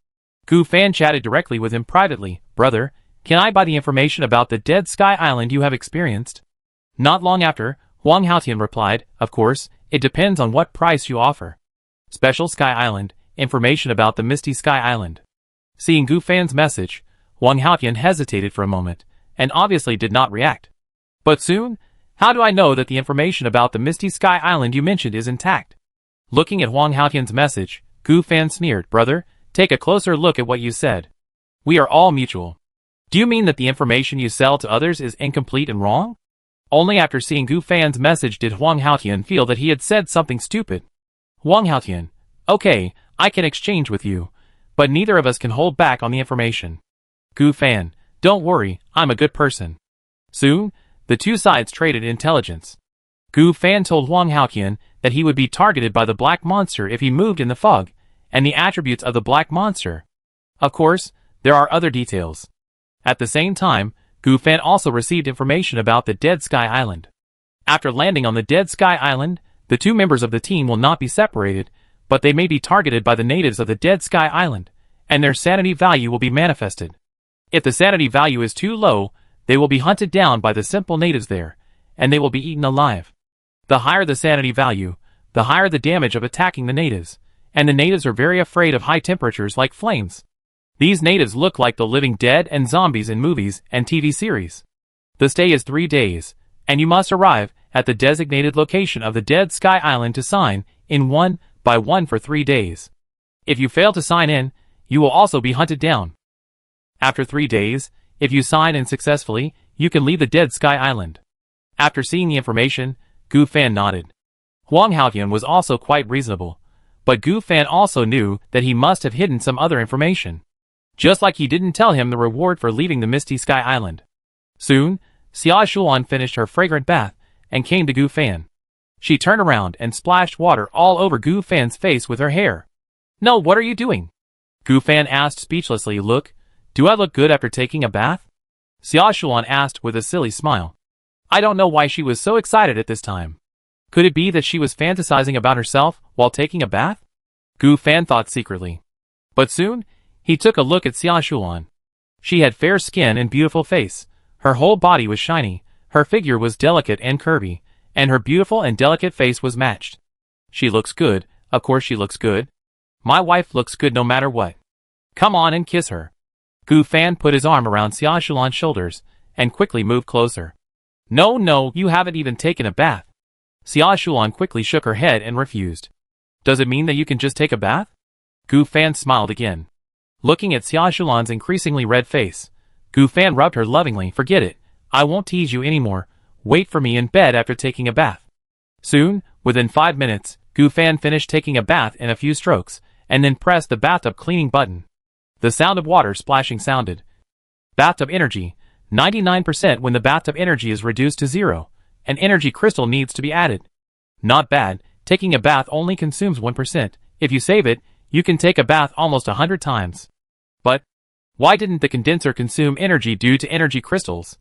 Gu Fan chatted directly with him privately. Brother, can I buy the information about the Dead Sky Island you have experienced? Not long after, Huang Haotian replied, of course, it depends on what price you offer. Special Sky Island, information about the Misty Sky Island. Seeing Gu Fan's message, Huang Haotian hesitated for a moment, and obviously did not react. But soon, how do I know that the information about the Misty Sky Island you mentioned is intact? Looking at Huang Haotian's message, Gu Fan sneered, brother, take a closer look at what you said. We are all mutual. Do you mean that the information you sell to others is incomplete and wrong? Only after seeing Gu Fan's message did Huang Haotian feel that he had said something stupid. Huang Haotian, okay, I can exchange with you, but neither of us can hold back on the information. Gu Fan, don't worry, I'm a good person. Soon, the two sides traded intelligence. Gu Fan told Huang Haotian that he would be targeted by the Black Monster if he moved in the fog, and the attributes of the Black Monster. Of course, there are other details. At the same time, Gu Fan also received information about the Dead Sky Island. After landing on the Dead Sky Island, the two members of the team will not be separated, but they may be targeted by the natives of the Dead Sky Island, and their sanity value will be manifested. If the sanity value is too low, they will be hunted down by the simple natives there, and they will be eaten alive. The higher the sanity value, the higher the damage of attacking the natives, and the natives are very afraid of high temperatures like flames. These natives look like the living dead and zombies in movies and TV series. The stay is 3 days, and you must arrive at the designated location of the Dead Sky Island to sign in one by one for 3 days. If you fail to sign in, you will also be hunted down. After 3 days, if you sign in successfully, you can leave the Dead Sky Island. After seeing the information, Gu Fan nodded. Huang Haotian was also quite reasonable, but Gu Fan also knew that he must have hidden some other information. Just like he didn't tell him the reward for leaving the Misty Sky Island. Soon, Xia Shulan finished her fragrant bath and came to Gu Fan. She turned around and splashed water all over Gu Fan's face with her hair. "No, what are you doing?" Gu Fan asked speechlessly. "Look, do I look good after taking a bath?" Xia Shulan asked with a silly smile. I don't know why she was so excited at this time. Could it be that she was fantasizing about herself while taking a bath? Gu Fan thought secretly. But soon, he took a look at Xia Shulan. She had fair skin and beautiful face. Her whole body was shiny, her figure was delicate and curvy, and her beautiful and delicate face was matched. She looks good, of course she looks good. My wife looks good no matter what. Come on and kiss her. Gu Fan put his arm around Xia Shulan's shoulders, and quickly moved closer. No, you haven't even taken a bath. Xia Shulan quickly shook her head and refused. Does it mean that you can just take a bath? Gu Fan smiled again. Looking at Xia Shulan's increasingly red face, Gu Fan rubbed her lovingly. Forget it, I won't tease you anymore. Wait for me in bed after taking a bath. Soon, within 5 minutes, Gu Fan finished taking a bath in a few strokes, and then pressed the bathtub cleaning button. The sound of water splashing sounded. Bathtub energy, 99%. When the bathtub energy is reduced to 0, an energy crystal needs to be added. Not bad, taking a bath only consumes 1%. If you save it, you can take a bath almost 100 times. But why didn't the condenser consume energy due to energy crystals?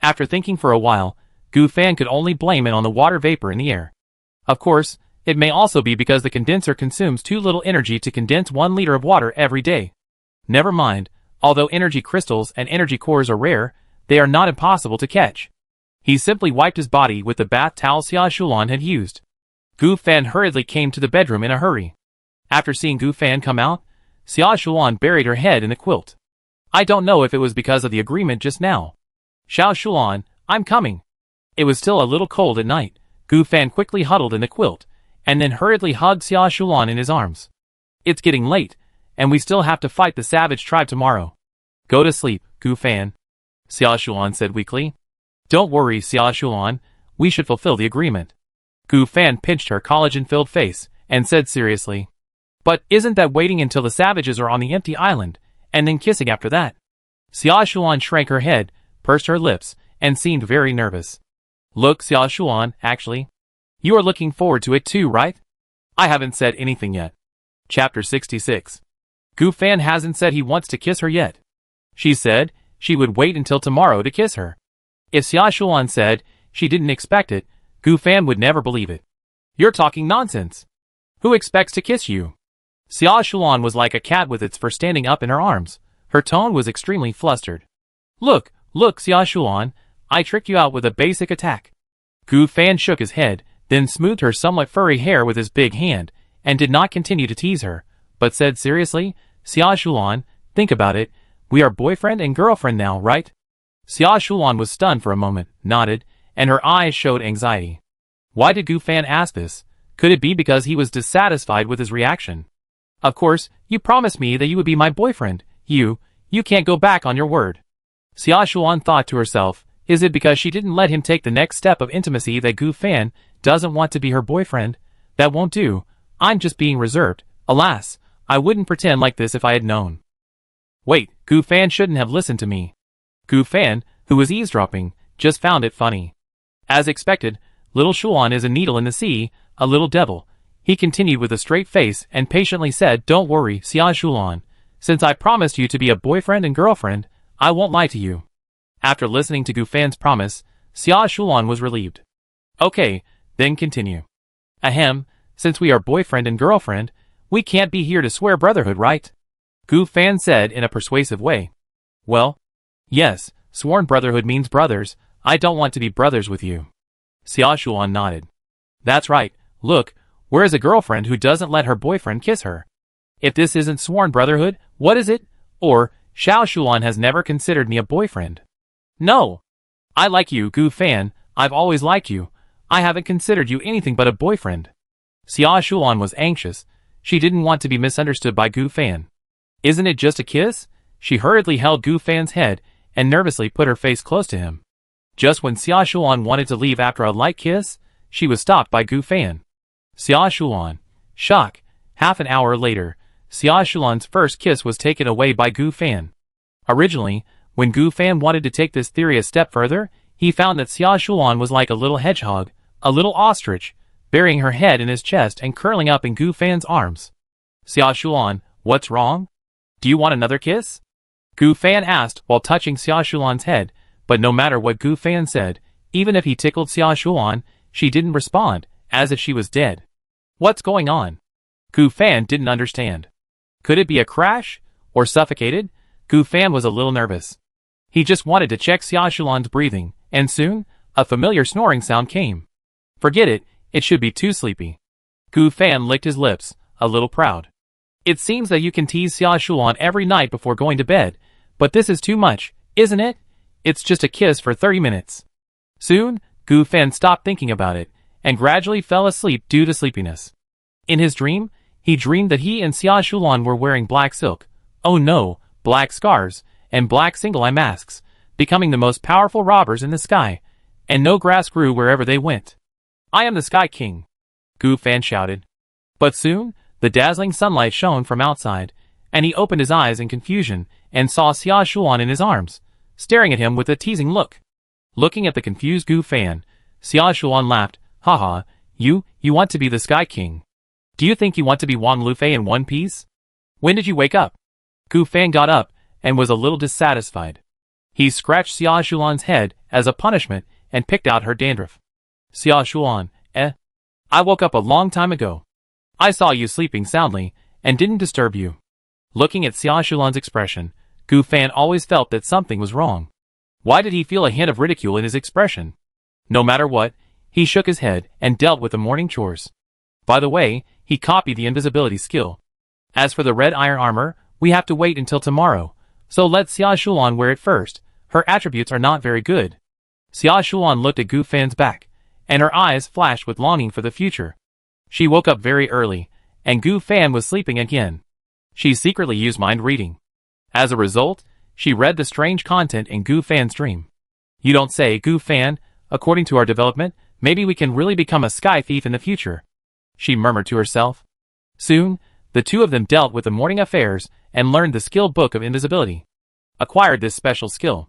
After thinking for a while, Gu Fan could only blame it on the water vapor in the air. Of course, it may also be because the condenser consumes too little energy to condense 1 liter of water every day. Never mind, although energy crystals and energy cores are rare, they are not impossible to catch. He simply wiped his body with the bath towel Xia Shulan had used. Gu Fan hurriedly came to the bedroom in a hurry. After seeing Gu Fan come out, Xia Shulan buried her head in the quilt. I don't know if it was because of the agreement just now. Xiao Shulan, I'm coming. It was still a little cold at night. Gu Fan quickly huddled in the quilt, and then hurriedly hugged Xia Shulan in his arms. It's getting late, and we still have to fight the savage tribe tomorrow. Go to sleep, Gu Fan, Xia Shulan said weakly. Don't worry, Xia Shulan, we should fulfill the agreement. Gu Fan pinched her collagen-filled face, and said seriously. But isn't that waiting until the savages are on the empty island, and then kissing after that? Xia Shulan shrank her head, pursed her lips, and seemed very nervous. Look, Xia Shulan, actually, you are looking forward to it too, right? I haven't said anything yet. Chapter 66. Gu Fan hasn't said he wants to kiss her yet. She said she would wait until tomorrow to kiss her. If Xia Shulan said she didn't expect it, Gu Fan would never believe it. You're talking nonsense. Who expects to kiss you? Xia Shulan was like a cat with its fur standing up in her arms. Her tone was extremely flustered. Look, Xia Shulan, I tricked you out with a basic attack. Gu Fan shook his head, then smoothed her somewhat furry hair with his big hand, and did not continue to tease her, but said seriously, Xia Shulan, think about it, we are boyfriend and girlfriend now, right? Xia Shulan was stunned for a moment, nodded, and her eyes showed anxiety. Why did Gu Fan ask this? Could it be because he was dissatisfied with his reaction? Of course, you promised me that you would be my boyfriend. You can't go back on your word. Xia Shulan thought to herself, is it because she didn't let him take the next step of intimacy that Gu Fan doesn't want to be her boyfriend? That won't do. I'm just being reserved. Alas, I wouldn't pretend like this if I had known. Wait, Gu Fan shouldn't have listened to me. Gu Fan, who was eavesdropping, just found it funny. As expected, little Shulan is a needle in the sea, a little devil. He continued with a straight face and patiently said, don't worry, Xia Shulan. Since I promised you to be a boyfriend and girlfriend, I won't lie to you. After listening to Gu Fan's promise, Xia Shulan was relieved. Okay, then continue. Ahem, since we are boyfriend and girlfriend, we can't be here to swear brotherhood, right? Gu Fan said in a persuasive way. Well, yes, sworn brotherhood means brothers. I don't want to be brothers with you. Xia Shulan nodded. That's right, look, Where is a girlfriend who doesn't let her boyfriend kiss her? If this isn't sworn brotherhood, what is it? Or, Xiao Shulan has never considered me a boyfriend. No. I like you, Gu Fan, I've always liked you. I haven't considered you anything but a boyfriend. Xiao Shulan was anxious. She didn't want to be misunderstood by Gu Fan. Isn't it just a kiss? She hurriedly held Gu Fan's head and nervously put her face close to him. Just when Xiao Shulan wanted to leave after a light kiss, she was stopped by Gu Fan. Xiao Shulan. Shock. Half an hour later, Xiao Shulan's first kiss was taken away by Gu Fan. Originally, when Gu Fan wanted to take this theory a step further, he found that Xiao Shulan was like a little hedgehog, a little ostrich, burying her head in his chest and curling up in Gu Fan's arms. Xiao Shulan, what's wrong? Do you want another kiss? Gu Fan asked while touching Xiao Shulan's head, but no matter what Gu Fan said, even if he tickled Xiao Shulan, she didn't respond, as if she was dead. What's going on? Gu Fan didn't understand. Could it be a crash? Or suffocated? Gu Fan was a little nervous. He just wanted to check Xiao Shulan's breathing, and soon, a familiar snoring sound came. Forget it, it should be too sleepy. Gu Fan licked his lips, a little proud. It seems that you can tease Xiao Shulan every night before going to bed, but this is too much, isn't it? It's just a kiss for 30 minutes. Soon, Gu Fan stopped thinking about it, and gradually fell asleep due to sleepiness. In his dream, he dreamed that he and Xiao Shulan were wearing black silk, oh no, black scarves, and black single-eye masks, becoming the most powerful robbers in the sky, and no grass grew wherever they went. I am the Sky King, Gu Fan shouted. But soon, the dazzling sunlight shone from outside, and he opened his eyes in confusion and saw Xiao Shulan in his arms, staring at him with a teasing look. Looking at the confused Gu Fan, Xiao Shulan laughed, haha, you want to be the Sky King. Do you think you want to be Wang Lufei in one piece? When did you wake up? Gu Fan got up and was a little dissatisfied. He scratched Xiao Shulan's head as a punishment and picked out her dandruff. Xiao Shulan, I woke up a long time ago. I saw you sleeping soundly and didn't disturb you. Looking at Xiao Shulan's expression, Gu Fan always felt that something was wrong. Why did he feel a hint of ridicule in his expression? No matter what, he shook his head and dealt with the morning chores. By the way, he copied the invisibility skill. As for the red iron armor, we have to wait until tomorrow, so let Xiao Shulan wear it first. Her attributes are not very good. Xiao Shulan looked at Gu Fan's back, and her eyes flashed with longing for the future. She woke up very early, and Gu Fan was sleeping again. She secretly used mind reading. As a result, she read the strange content in Gu Fan's dream. You don't say, Gu Fan, according to our development, maybe we can really become a sky thief in the future, she murmured to herself. Soon, the two of them dealt with the morning affairs and learned the skill book of invisibility. Acquired this special skill.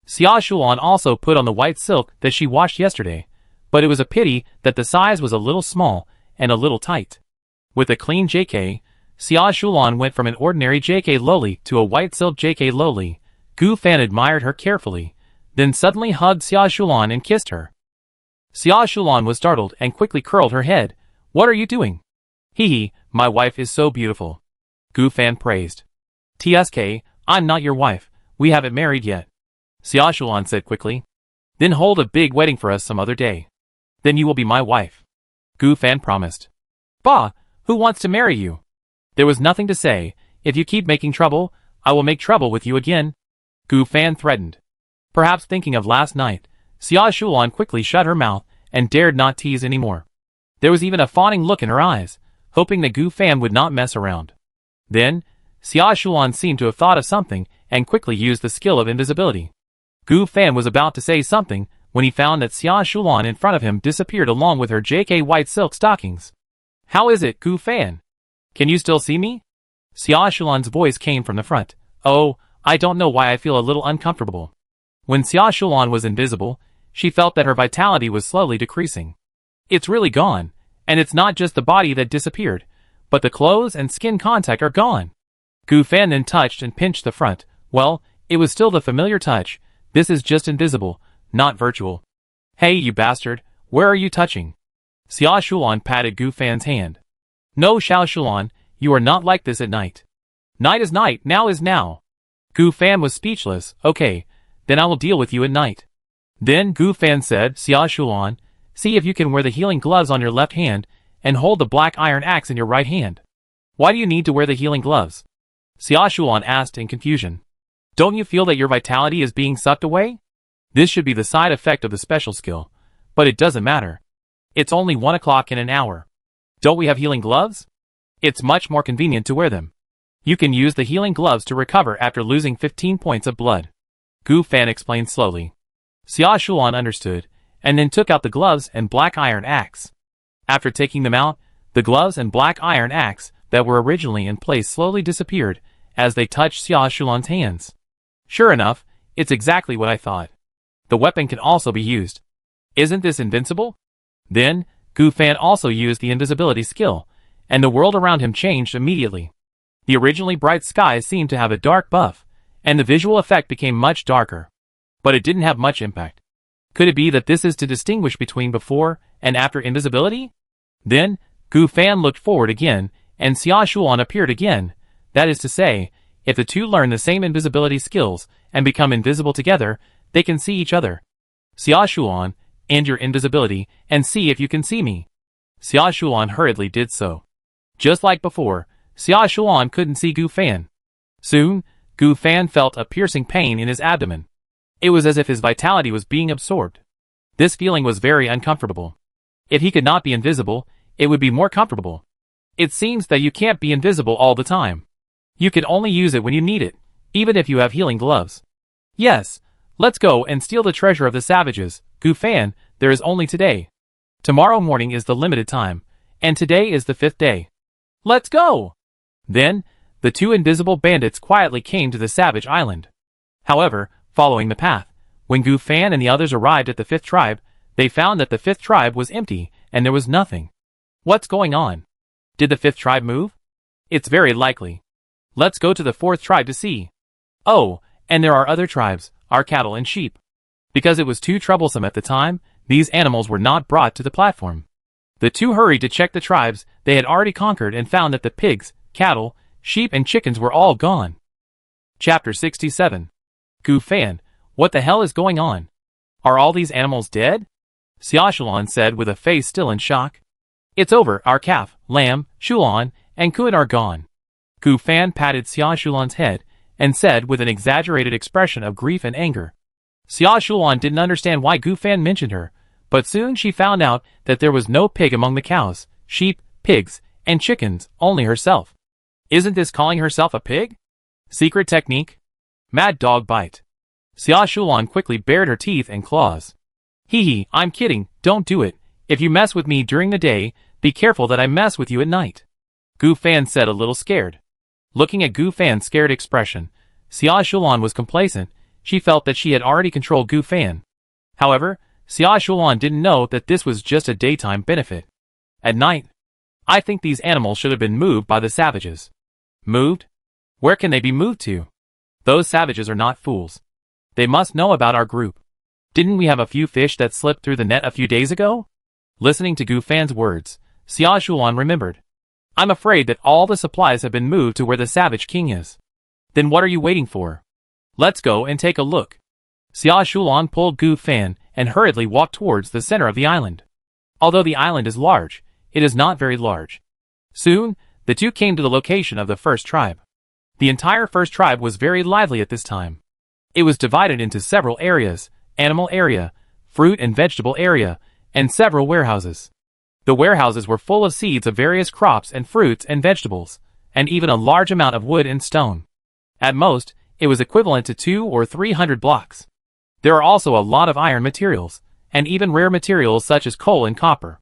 Xiao Shulan also put on the white silk that she washed yesterday, but it was a pity that the size was a little small and a little tight. With a clean JK, Xiao Shulan went from an ordinary JK lowly to a white silk JK lowly. Gu Fan admired her carefully, then suddenly hugged Xiao Shulan and kissed her. Xiao Shulan was startled and quickly curled her head. What are you doing? Hee, my wife is so beautiful, Gu Fan praised. TSK, I'm not your wife, we haven't married yet, Xiao Shulan said quickly. Then hold a big wedding for us some other day. Then you will be my wife, Gu Fan promised. Bah, who wants to marry you? There was nothing to say. If you keep making trouble, I will make trouble with you again, Gu Fan threatened. Perhaps thinking of last night, Xiao Shulan quickly shut her mouth and dared not tease anymore. There was even a fawning look in her eyes, hoping that Gu Fan would not mess around. Then, Xiao Shulan seemed to have thought of something and quickly used the skill of invisibility. Gu Fan was about to say something when he found that Xiao Shulan in front of him disappeared along with her JK white silk stockings. How is it, Gu Fan? Can you still see me? Xiao Shulan's voice came from the front. Oh, I don't know why I feel a little uncomfortable. When Xiao Shulan was invisible, she felt that her vitality was slowly decreasing. It's really gone, and it's not just the body that disappeared, but the clothes and skin contact are gone. Gu Fan then touched and pinched the front. Well, it was still the familiar touch. This is just invisible, not virtual. Hey you bastard, where are you touching? Xiao Shulan patted Gu Fan's hand. No Xiao Shulan, you are not like this at night. Night is night, now is now. Gu Fan was speechless. Okay, then I will deal with you at night. Then Gu Fan said, Xiao Shulan, see if you can wear the healing gloves on your left hand, and hold the black iron axe in your right hand. Why do you need to wear the healing gloves? Xiaoshuan asked in confusion. Don't you feel that your vitality is being sucked away? This should be the side effect of the special skill, but it doesn't matter. It's only 1 o'clock in an hour. Don't we have healing gloves? It's much more convenient to wear them. You can use the healing gloves to recover after losing 15 points of blood. Gu Fan explained slowly. Xiaoshuan understood, and then took out the gloves and black iron axe. After taking them out, the gloves and black iron axe that were originally in place slowly disappeared as they touched Xiaoshuan's hands. Sure enough, it's exactly what I thought. The weapon can also be used. Isn't this invincible? Then, Gu Fan also used the invisibility skill, and the world around him changed immediately. The originally bright sky seemed to have a dark buff, and the visual effect became much darker. But it didn't have much impact. Could it be that this is to distinguish between before and after invisibility? Then, Gu Fan looked forward again, and Xiaoshuan appeared again. That is to say, if the two learn the same invisibility skills and become invisible together, they can see each other. Xiaoshuan, end your invisibility and see if you can see me. Xiaoshuan hurriedly did so. Just like before, Xiaoshuan couldn't see Gu Fan. Soon, Gu Fan felt a piercing pain in his abdomen. It was as if his vitality was being absorbed. This feeling was very uncomfortable. If he could not be invisible, it would be more comfortable. It seems that you can't be invisible all the time. You can only use it when you need it, even if you have healing gloves. Yes, let's go and steal the treasure of the savages. Gu Fan, there is only today. Tomorrow morning is the limited time, and today is the 5th day. Let's go! Then, the two invisible bandits quietly came to the savage island. However, following the path, when Gu Fan and the others arrived at the 5th tribe, they found that the 5th tribe was empty, and there was nothing. What's going on? Did the 5th tribe move? It's very likely. Let's go to the 4th tribe to see. Oh, and there are other tribes, our cattle and sheep. Because it was too troublesome at the time, these animals were not brought to the platform. The two hurried to check the tribes they had already conquered and found that the pigs, cattle, sheep and chickens were all gone. Chapter 67. Gu Fan, what the hell is going on? Are all these animals dead? Xiaoshuan said with a face still in shock. It's over, our calf, lamb, Shulan, and Kun are gone. Gu Fan patted Xiaoshulan's head and said with an exaggerated expression of grief and anger. Xiaoshulan didn't understand why Gu Fan mentioned her, but soon she found out that there was no pig among the cows, sheep, pigs, and chickens, only herself. Isn't this calling herself a pig? Secret technique? Mad dog bite. Xiaoshulan quickly bared her teeth and claws. Hee, I'm kidding, don't do it. If you mess with me during the day, be careful that I mess with you at night. Gu Fan said a little scared. Looking at Gu Fan's scared expression, Xiaoshulan was complacent. She felt that she had already controlled Gu Fan. However, Xiaoshulan didn't know that this was just a daytime benefit. At night, I think these animals should have been moved by the savages. Moved? Where can they be moved to? Those savages are not fools. They must know about our group. Didn't we have a few fish that slipped through the net a few days ago? Listening to Gu Fan's words, Xiaoshulan remembered. I'm afraid that all the supplies have been moved to where the savage king is. Then what are you waiting for? Let's go and take a look. Xiaoshulan pulled Gu Fan and hurriedly walked towards the center of the island. Although the island is large, it is not very large. Soon, the two came to the location of the 1st tribe. The entire 1st tribe was very lively at this time. It was divided into several areas, animal area, fruit and vegetable area, and several warehouses. The warehouses were full of seeds of various crops and fruits and vegetables, and even a large amount of wood and stone. At most, it was equivalent to 200 or 300 blocks. There are also a lot of iron materials, and even rare materials such as coal and copper.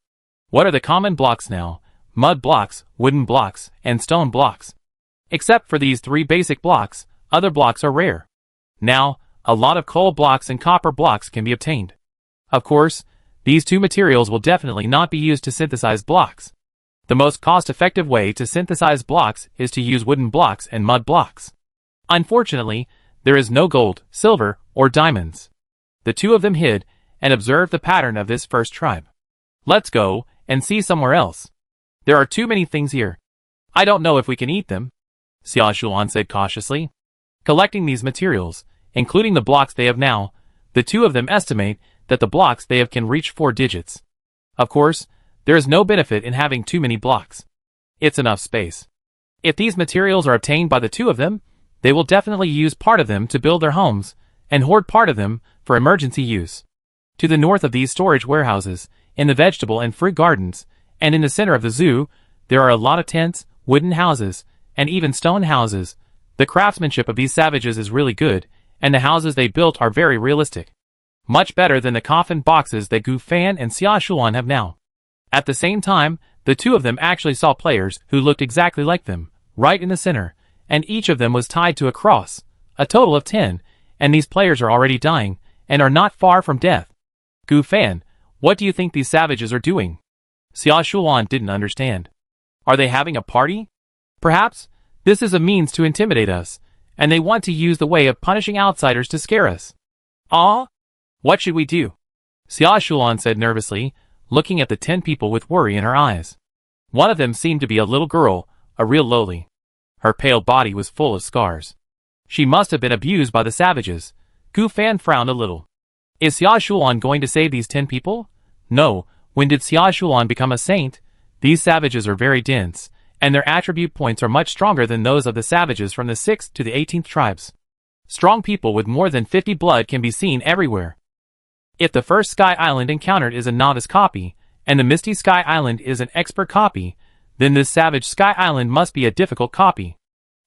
What are the common blocks now? Mud blocks, wooden blocks, and stone blocks. Except for these 3 basic blocks, other blocks are rare. Now, a lot of coal blocks and copper blocks can be obtained. Of course, these 2 materials will definitely not be used to synthesize blocks. The most cost-effective way to synthesize blocks is to use wooden blocks and mud blocks. Unfortunately, there is no gold, silver, or diamonds. The two of them hid and observed the pattern of this 1st tribe. Let's go and see somewhere else. There are too many things here. I don't know if we can eat them, Xiaoshulan said cautiously. Collecting these materials, including the blocks they have now, the two of them estimate that the blocks they have can reach 4 digits. Of course, There is no benefit in having too many blocks. It's enough space. If these materials are obtained by the two of them, they will definitely use part of them to build their homes, and hoard part of them for emergency use. To the north of these storage warehouses, in the vegetable and fruit gardens, and in the center of the zoo, there are a lot of tents, wooden houses, and even stone houses. The craftsmanship of these savages is really good, and the houses they built are very realistic. Much better than the coffin boxes that Gu Fan and Xia Shulan have now. At the same time, the two of them actually saw players who looked exactly like them, right in the center, and each of them was tied to a cross, a total of 10, and these players are already dying, and are not far from death. Gu Fan, what do you think these savages are doing? Xia Shulan didn't understand. Are they having a party? Perhaps this is a means to intimidate us, and they want to use the way of punishing outsiders to scare us. Ah? What should we do? Xia Shulan said nervously, looking at the 10 people with worry in her eyes. One of them seemed to be a little girl, a real lowly. Her pale body was full of scars. She must have been abused by the savages. Gu Fan frowned a little. Is Xia Shulan going to save these 10 people? No, when did Xia Shulan become a saint? These savages are very dense, and their attribute points are much stronger than those of the savages from the 6th to the 18th tribes. Strong people with more than 50 blood can be seen everywhere. If the first Sky Island encountered is a novice copy, and the Misty Sky Island is an expert copy, then this savage Sky Island must be a difficult copy.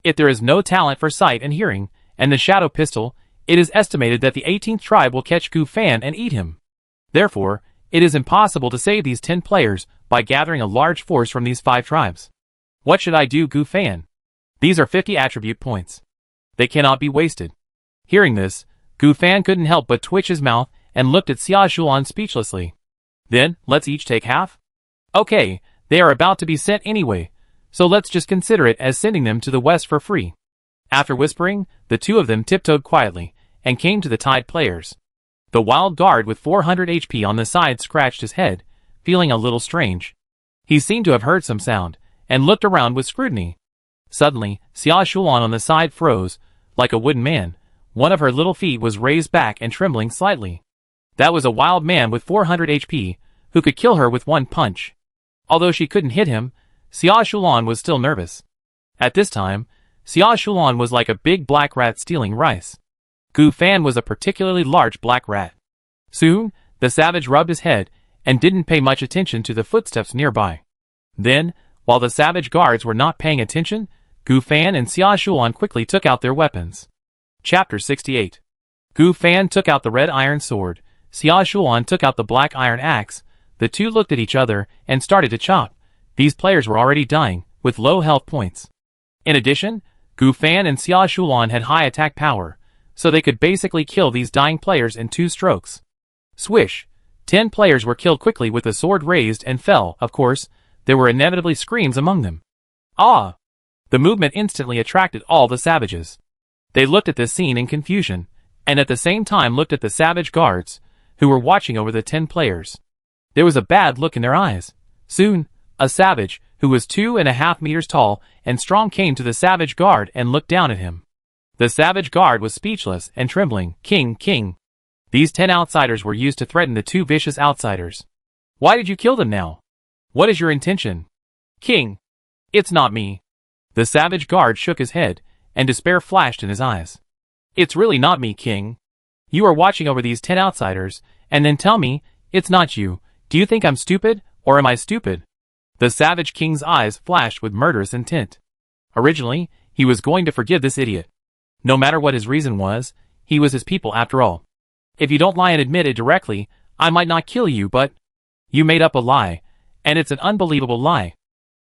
If there is no talent for sight and hearing, and the shadow pistol, it is estimated that the 18th tribe will catch Gu Fan and eat him. Therefore, it is impossible to save these 10 players by gathering a large force from these 5 tribes. What should I do, Gu Fan? These are 50 attribute points. They cannot be wasted. Hearing this, Gu Fan couldn't help but twitch his mouth and looked at Xia Shulan speechlessly. Then, let's each take half? Okay, they are about to be sent anyway, so let's just consider it as sending them to the west for free. After whispering, the two of them tiptoed quietly, and came to the tied players. The wild guard with 400 HP on the side scratched his head, feeling a little strange. He seemed to have heard some sound, and looked around with scrutiny. Suddenly, Xia Shulan on the side froze, like a wooden man. One of her little feet was raised back and trembling slightly. That was a wild man with 400 HP, who could kill her with one punch. Although she couldn't hit him, Xia Shulan was still nervous. At this time, Xia Shulan was like a big black rat stealing rice. Gu Fan was a particularly large black rat. Soon, the savage rubbed his head, and didn't pay much attention to the footsteps nearby. Then, while the savage guards were not paying attention, Gu Fan and Xia Shulan quickly took out their weapons. Chapter 68. Gu Fan took out the red iron sword. Xia Shulan took out the black iron axe. The two looked at each other and started to chop. These players were already dying, with low health points. In addition, Gu Fan and Xia Shulan had high attack power, so they could basically kill these dying players in 2 strokes. Swish! 10 players were killed quickly with the sword raised and fell. Of course, there were inevitably screams among them. Ah! The movement instantly attracted all the savages. They looked at this scene in confusion, and at the same time looked at the savage guards, who were watching over the 10 players. There was a bad look in their eyes. Soon, a savage, who was 2.5 meters tall and strong, came to the savage guard and looked down at him. The savage guard was speechless and trembling. King. These 10 outsiders were used to threaten the 2 vicious outsiders. Why did you kill them now? What is your intention? King. It's not me. The savage guard shook his head, and despair flashed in his eyes. It's really not me, King. You are watching over these 10 outsiders, and then tell me, it's not you. Do you think I'm stupid, or am I stupid? The savage king's eyes flashed with murderous intent. Originally, he was going to forgive this idiot. No matter what his reason was, he was his people after all. If you don't lie and admit it directly, I might not kill you, but you made up a lie, and it's an unbelievable lie.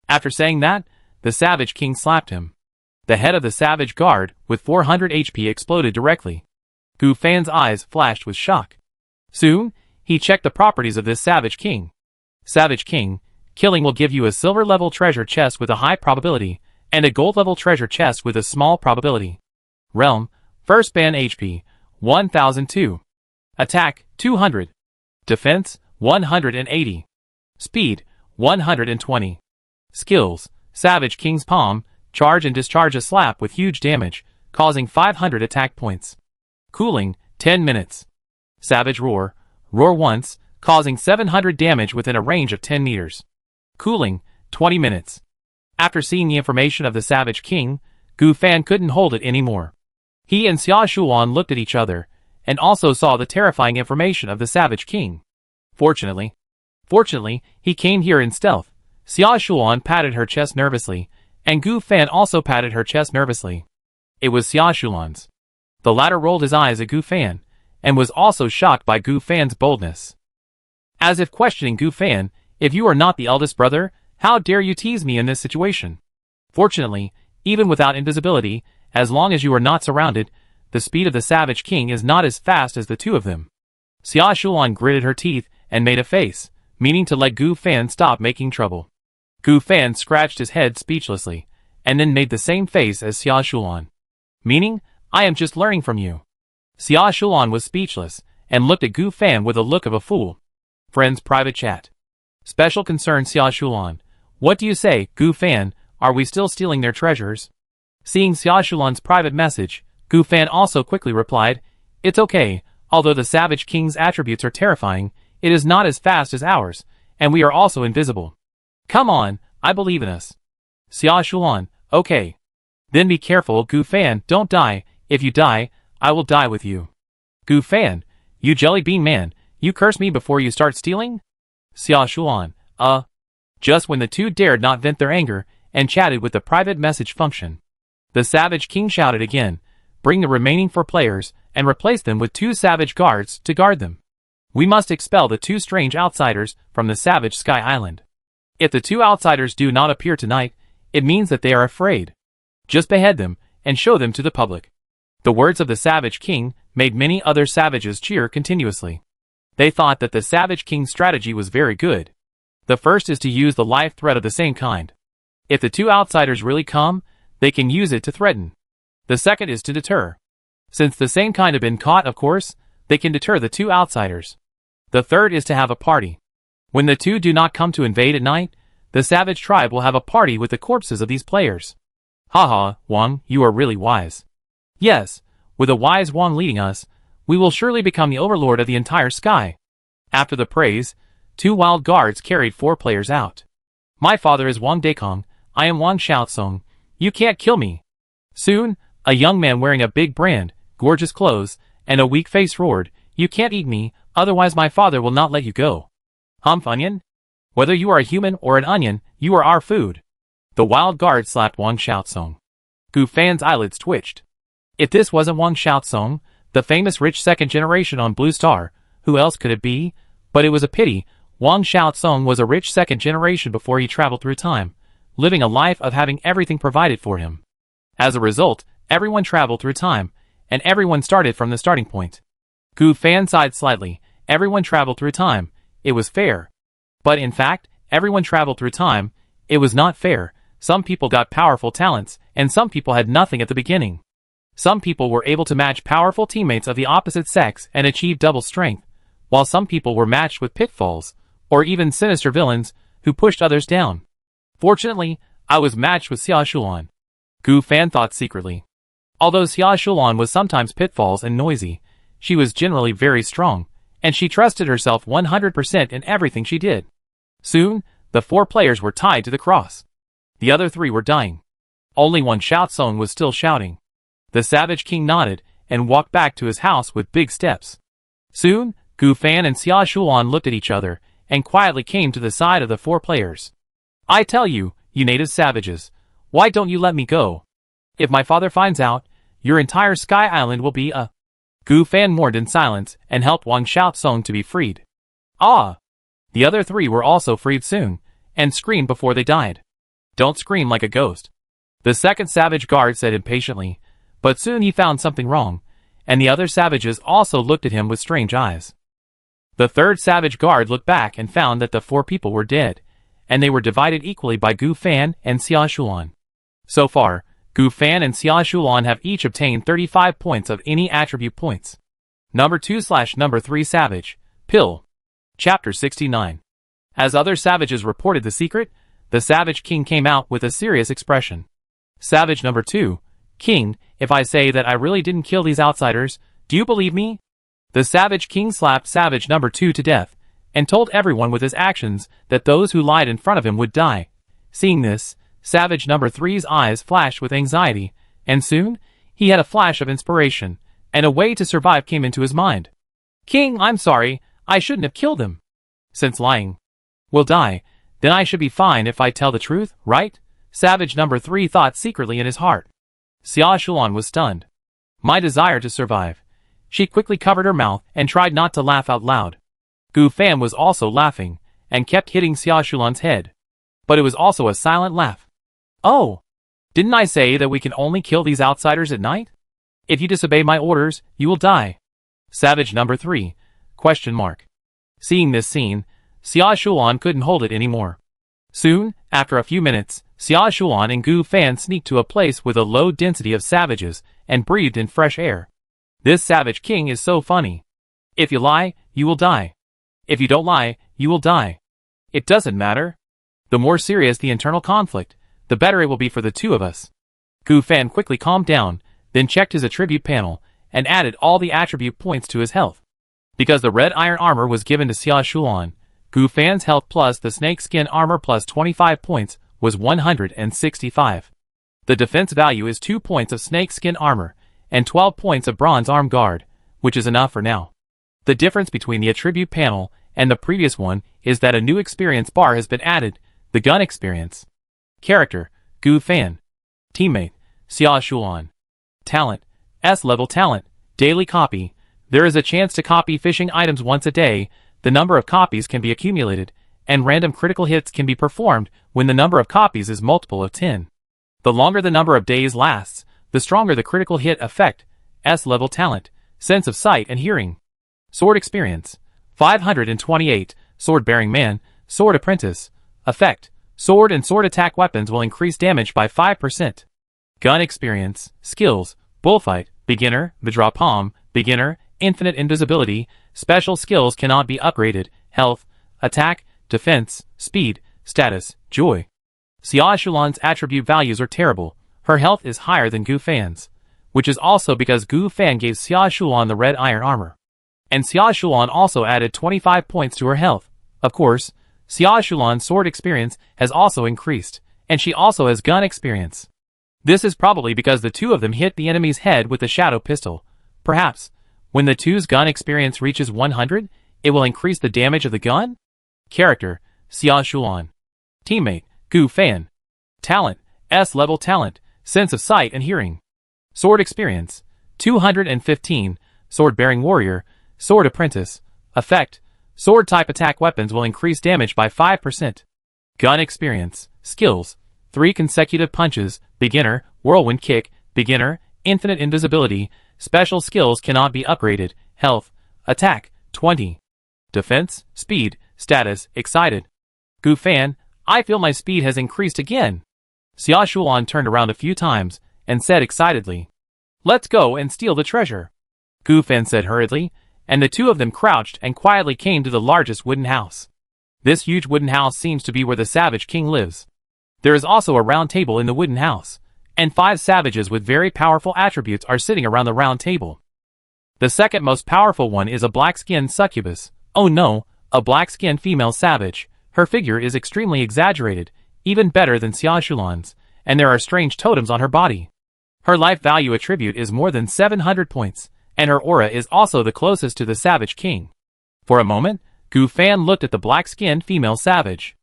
After saying that, the savage king slapped him. The head of the savage guard, with 400 HP, exploded directly. Gu Fan's eyes flashed with shock. Soon, he checked the properties of this savage king. Savage king, killing will give you a silver-level treasure chest with a high probability, and a gold-level treasure chest with a small probability. Realm, first ban HP, 1002. Attack, 200. Defense, 180. Speed, 120. Skills, Savage King's Palm, charge and discharge a slap with huge damage, causing 500 attack points. Cooling, 10 minutes. Savage Roar, roar once, causing 700 damage within a range of 10 meters. Cooling, 20 minutes. After seeing the information of the Savage King, Gu Fan couldn't hold it anymore. He and Xia Shulan looked at each other, and also saw the terrifying information of the Savage King. Fortunately, he came here in stealth. Xia Shulan patted her chest nervously, and Gu Fan also patted her chest nervously. It was Xia Shulan's. The latter rolled his eyes at Gu Fan, and was also shocked by Gu Fan's boldness. As if questioning Gu Fan, if you are not the eldest brother, how dare you tease me in this situation? Fortunately, even without invisibility, as long as you are not surrounded, the speed of the Savage King is not as fast as the two of them. Xia Shulan gritted her teeth and made a face, meaning to let Gu Fan stop making trouble. Gu Fan scratched his head speechlessly, and then made the same face as Xia Shulan. Meaning, I am just learning from you. Xia Shulan was speechless, and looked at Gu Fan with a look of a fool. Friends private chat. Special concern Xia Shulan. What do you say, Gu Fan, are we still stealing their treasures? Seeing Xia Shulan's private message, Gu Fan also quickly replied, it's okay, although the Savage King's attributes are terrifying, it is not as fast as ours, and we are also invisible. Come on, I believe in us. Xia Shulan, okay. Then be careful, Gu Fan, don't die, if you die, I will die with you. Gu Fan, you jelly bean man, you curse me before you start stealing? Xia Shulan, Just when the two dared not vent their anger, and chatted with the private message function. The Savage King shouted again, bring the remaining 4 players, and replace them with 2 savage guards to guard them. We must expel the 2 strange outsiders from the Savage Sky Island. If the 2 outsiders do not appear tonight, it means that they are afraid. Just behead them, and show them to the public. The words of the Savage King made many other savages cheer continuously. They thought that the Savage King's strategy was very good. The first is to use the life threat of the same kind. If the 2 outsiders really come, they can use it to threaten. The second is to deter. Since the same kind have been caught, of course, they can deter the 2 outsiders. The third is to have a party. When the 2 do not come to invade at night, the savage tribe will have a party with the corpses of these players. Haha, Wang, you are really wise. Yes, with a wise Wang leading us, we will surely become the overlord of the entire sky. After the praise, 2 wild guards carried 4 players out. My father is Wang Dekong, I am Wang Xiaosong, you can't kill me. Soon, a young man wearing a big brand, gorgeous clothes, and a weak face roared, you can't eat me, otherwise my father will not let you go. Humph onion? Whether you are a human or an onion, you are our food. The wild guard slapped Wang Xiaosong. Gu Fan's eyelids twitched. If this wasn't Wang Xiaosong, the famous rich second generation on Blue Star, who else could it be? But it was a pity, Wang Xiaosong was a rich second generation before he traveled through time, living a life of having everything provided for him. As a result, everyone traveled through time, and everyone started from the starting point. Gu Fan sighed slightly, everyone traveled through time, it was fair. But in fact, everyone traveled through time, it was not fair. Some people got powerful talents, and some people had nothing at the beginning. Some people were able to match powerful teammates of the opposite sex and achieve double strength, while some people were matched with pitfalls, or even sinister villains, who pushed others down. Fortunately, I was matched with Xia Shulan. Gu Fan thought secretly. Although Xia Shulan was sometimes pitfalls and noisy, she was generally very strong, and she trusted herself 100% in everything she did. Soon, the 4 players were tied to the cross. The other 3 were dying. Only Wang Xiaosong was still shouting. The Savage King nodded, and walked back to his house with big steps. Soon, Gu Fan and Xia Shulan looked at each other, and quietly came to the side of the 4 players. I tell you, you native savages, why don't you let me go? If my father finds out, your entire Sky Island will be a... Gu Fan mourned in silence, and helped Wang Xiaosong to be freed. Ah! The other 3 were also freed soon, and screamed before they died. Don't scream like a ghost. The second savage guard said impatiently, but soon he found something wrong, and the other savages also looked at him with strange eyes. The third savage guard looked back and found that the 4 people were dead, and they were divided equally by Gu Fan and Xia Shulan. So far, Gu Fan and Xia Shulan have each obtained 35 points of any attribute points. Number 2/Number 3 Savage, Pill. Chapter 69. As other savages reported the secret, the Savage King came out with a serious expression. Savage number 2, King, if I say that I really didn't kill these outsiders, do you believe me? The Savage King slapped Savage number 2 to death, and told everyone with his actions that those who lied in front of him would die. Seeing this, Savage number 3's eyes flashed with anxiety, and soon, he had a flash of inspiration, and a way to survive came into his mind. King, I'm sorry, I shouldn't have killed him. Since lying will die, then I should be fine if I tell the truth, right? Savage number 3 thought secretly in his heart. Xia Shulan was stunned. My desire to survive. She quickly covered her mouth and tried not to laugh out loud. Gu Fan was also laughing, and kept hitting Xia Shulan's head. But it was also a silent laugh. Oh! Didn't I say that we can only kill these outsiders at night? If you disobey my orders, you will die. Savage number 3. Question mark. Seeing this scene, Xia Shulan couldn't hold it anymore. Soon, after a few minutes, Xia Shulan and Gu Fan sneaked to a place with a low density of savages, and breathed in fresh air. This savage king is so funny. If you lie, you will die. If you don't lie, you will die. It doesn't matter. The more serious the internal conflict, the better it will be for the two of us. Gu Fan quickly calmed down, then checked his attribute panel, and added all the attribute points to his health. Because the red iron armor was given to Xia Shulan, Gu Fan's health plus the snake skin armor plus 25 points was 165. The defense value is 2 points of snake skin armor, and 12 points of bronze arm guard, which is enough for now. The difference between the attribute panel and the previous one is that a new experience bar has been added, the gun experience. Character, Gu Fan. Teammate, Xia Shulan. Talent, S-level talent, daily copy. There is a chance to copy fishing items once a day, the number of copies can be accumulated, and random critical hits can be performed when the number of copies is multiple of 10. The longer the number of days lasts, the stronger the critical hit effect, S-level talent, sense of sight and hearing. Sword experience, 528, sword-bearing man, sword apprentice. Effect, sword and sword attack weapons will increase damage by 5%. Gun experience, skills, bullfight, beginner, Vajra Palm, beginner, infinite invisibility, special skills cannot be upgraded, health, attack, defense, speed, status, joy. Xia Shulan's attribute values are terrible. Her health is higher than Gu Fan's, which is also because Gu Fan gave Xia Shulan the red iron armor. And Xia Shulan also added 25 points to her health. Of course, Xia Shulan's sword experience has also increased, and she also has gun experience. This is probably because the two of them hit the enemy's head with the shadow pistol. Perhaps, when the two's gun experience reaches 100, it will increase the damage of the gun? Character, Xia Shulan. Teammate, Gu Fan. Talent, S-level talent, sense of sight and hearing. Sword experience, 215, sword-bearing warrior, sword apprentice. Effect, sword-type attack weapons will increase damage by 5%. Gun experience, skills, 3 consecutive punches, beginner, whirlwind kick, beginner, infinite invisibility, special skills cannot be upgraded, health, attack, 20. Defense, speed, status, excited. Gu Fan, I feel my speed has increased again. Xia Shulan turned around a few times, and said excitedly, Let's go and steal the treasure. Gu Fan said hurriedly, and the two of them crouched and quietly came to the largest wooden house. This huge wooden house seems to be where the Savage King lives. There is also a round table in the wooden house, and 5 savages with very powerful attributes are sitting around the round table. The second most powerful one is a black-skinned succubus. Oh no, a black-skinned female savage. Her figure is extremely exaggerated, even better than Xia Shulan's, and there are strange totems on her body. Her life value attribute is more than 700 points, and her aura is also the closest to the Savage King. For a moment, Gu Fan looked at the black-skinned female savage.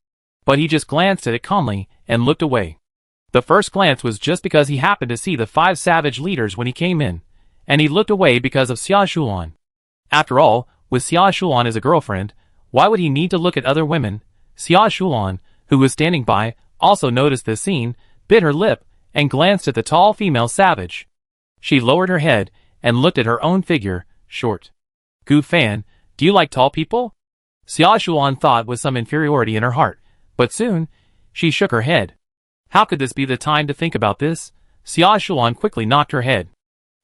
But he just glanced at it calmly, and looked away. The first glance was just because he happened to see the 5 savage leaders when he came in, and he looked away because of Xia Shulan. After all, with Xia Shulan as a girlfriend, why would he need to look at other women? Xia Shulan, who was standing by, also noticed this scene, bit her lip, and glanced at the tall female savage. She lowered her head, and looked at her own figure, short. Gu Fan, do you like tall people? Xia Shulan thought with some inferiority in her heart, but soon, she shook her head. How could this be the time to think about this? Xia Shulan quickly knocked her head.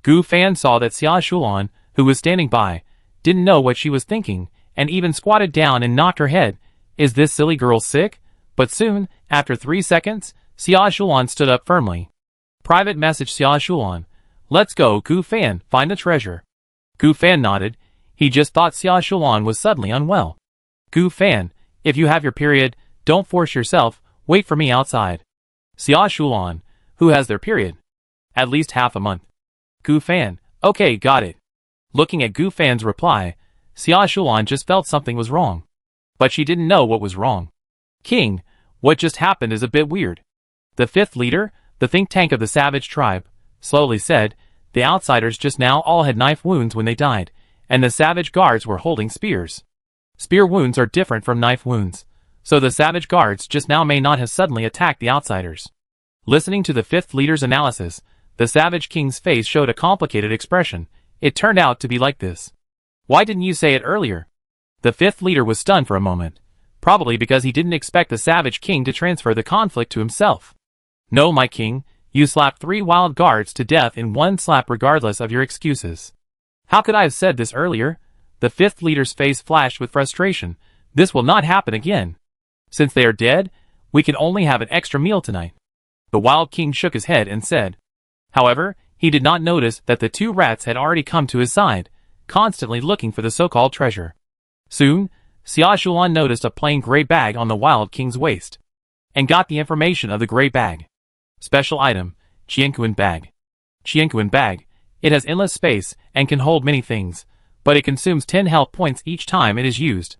Gu Fan saw that Xia Shulan, who was standing by, didn't know what she was thinking, and even squatted down and knocked her head. Is this silly girl sick? But soon, after 3 seconds, Xia Shulan stood up firmly. Private message Xia Shulan. Let's go, Gu Fan, find the treasure. Gu Fan nodded. He just thought Xia Shulan was suddenly unwell. Gu Fan, if you have your period, don't force yourself, wait for me outside. Xia Shulan, who has their period? At least half a month. Gu Fan, okay, got it. Looking at Gu Fan's reply, Xia Shulan just felt something was wrong. But she didn't know what was wrong. King, what just happened is a bit weird. The fifth leader, the think tank of the savage tribe, slowly said, the outsiders just now all had knife wounds when they died, and the savage guards were holding spears. Spear wounds are different from knife wounds, so the savage guards just now may not have suddenly attacked the outsiders. Listening to the fifth leader's analysis, the savage king's face showed a complicated expression. It turned out to be like this. Why didn't you say it earlier? The fifth leader was stunned for a moment, probably because he didn't expect the savage king to transfer the conflict to himself. No, my king, you slapped 3 wild guards to death in one slap regardless of your excuses. How could I have said this earlier? The fifth leader's face flashed with frustration. This will not happen again. Since they are dead, we can only have an extra meal tonight. The wild king shook his head and said. However, he did not notice that the 2 rats had already come to his side, constantly looking for the so-called treasure. Soon, Xia Shulan noticed a plain gray bag on the wild king's waist, and got the information of the gray bag. Special item, Qianquan bag. Qianquan bag. It has endless space and can hold many things, but it consumes 10 health points each time it is used.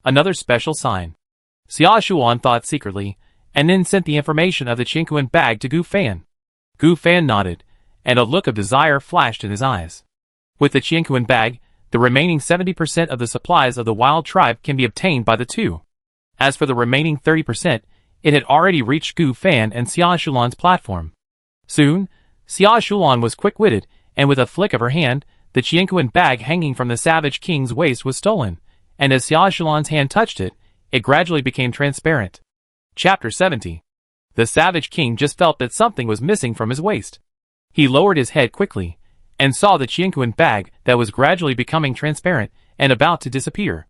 Another special sign. Xia Shulan thought secretly, and then sent the information of the Qianquan bag to Gu Fan. Gu Fan nodded, and a look of desire flashed in his eyes. With the Qianquan bag, the remaining 70% of the supplies of the wild tribe can be obtained by the 2. As for the remaining 30%, it had already reached Gu Fan and Xia Shulan's platform. Soon, Xia Shulan was quick-witted, and with a flick of her hand, the Qianquan bag hanging from the savage king's waist was stolen, and as Xia Shulan's hand touched it, it gradually became transparent. Chapter 70. The savage king just felt that something was missing from his waist. He lowered his head quickly, and saw the Qianquan bag that was gradually becoming transparent and about to disappear.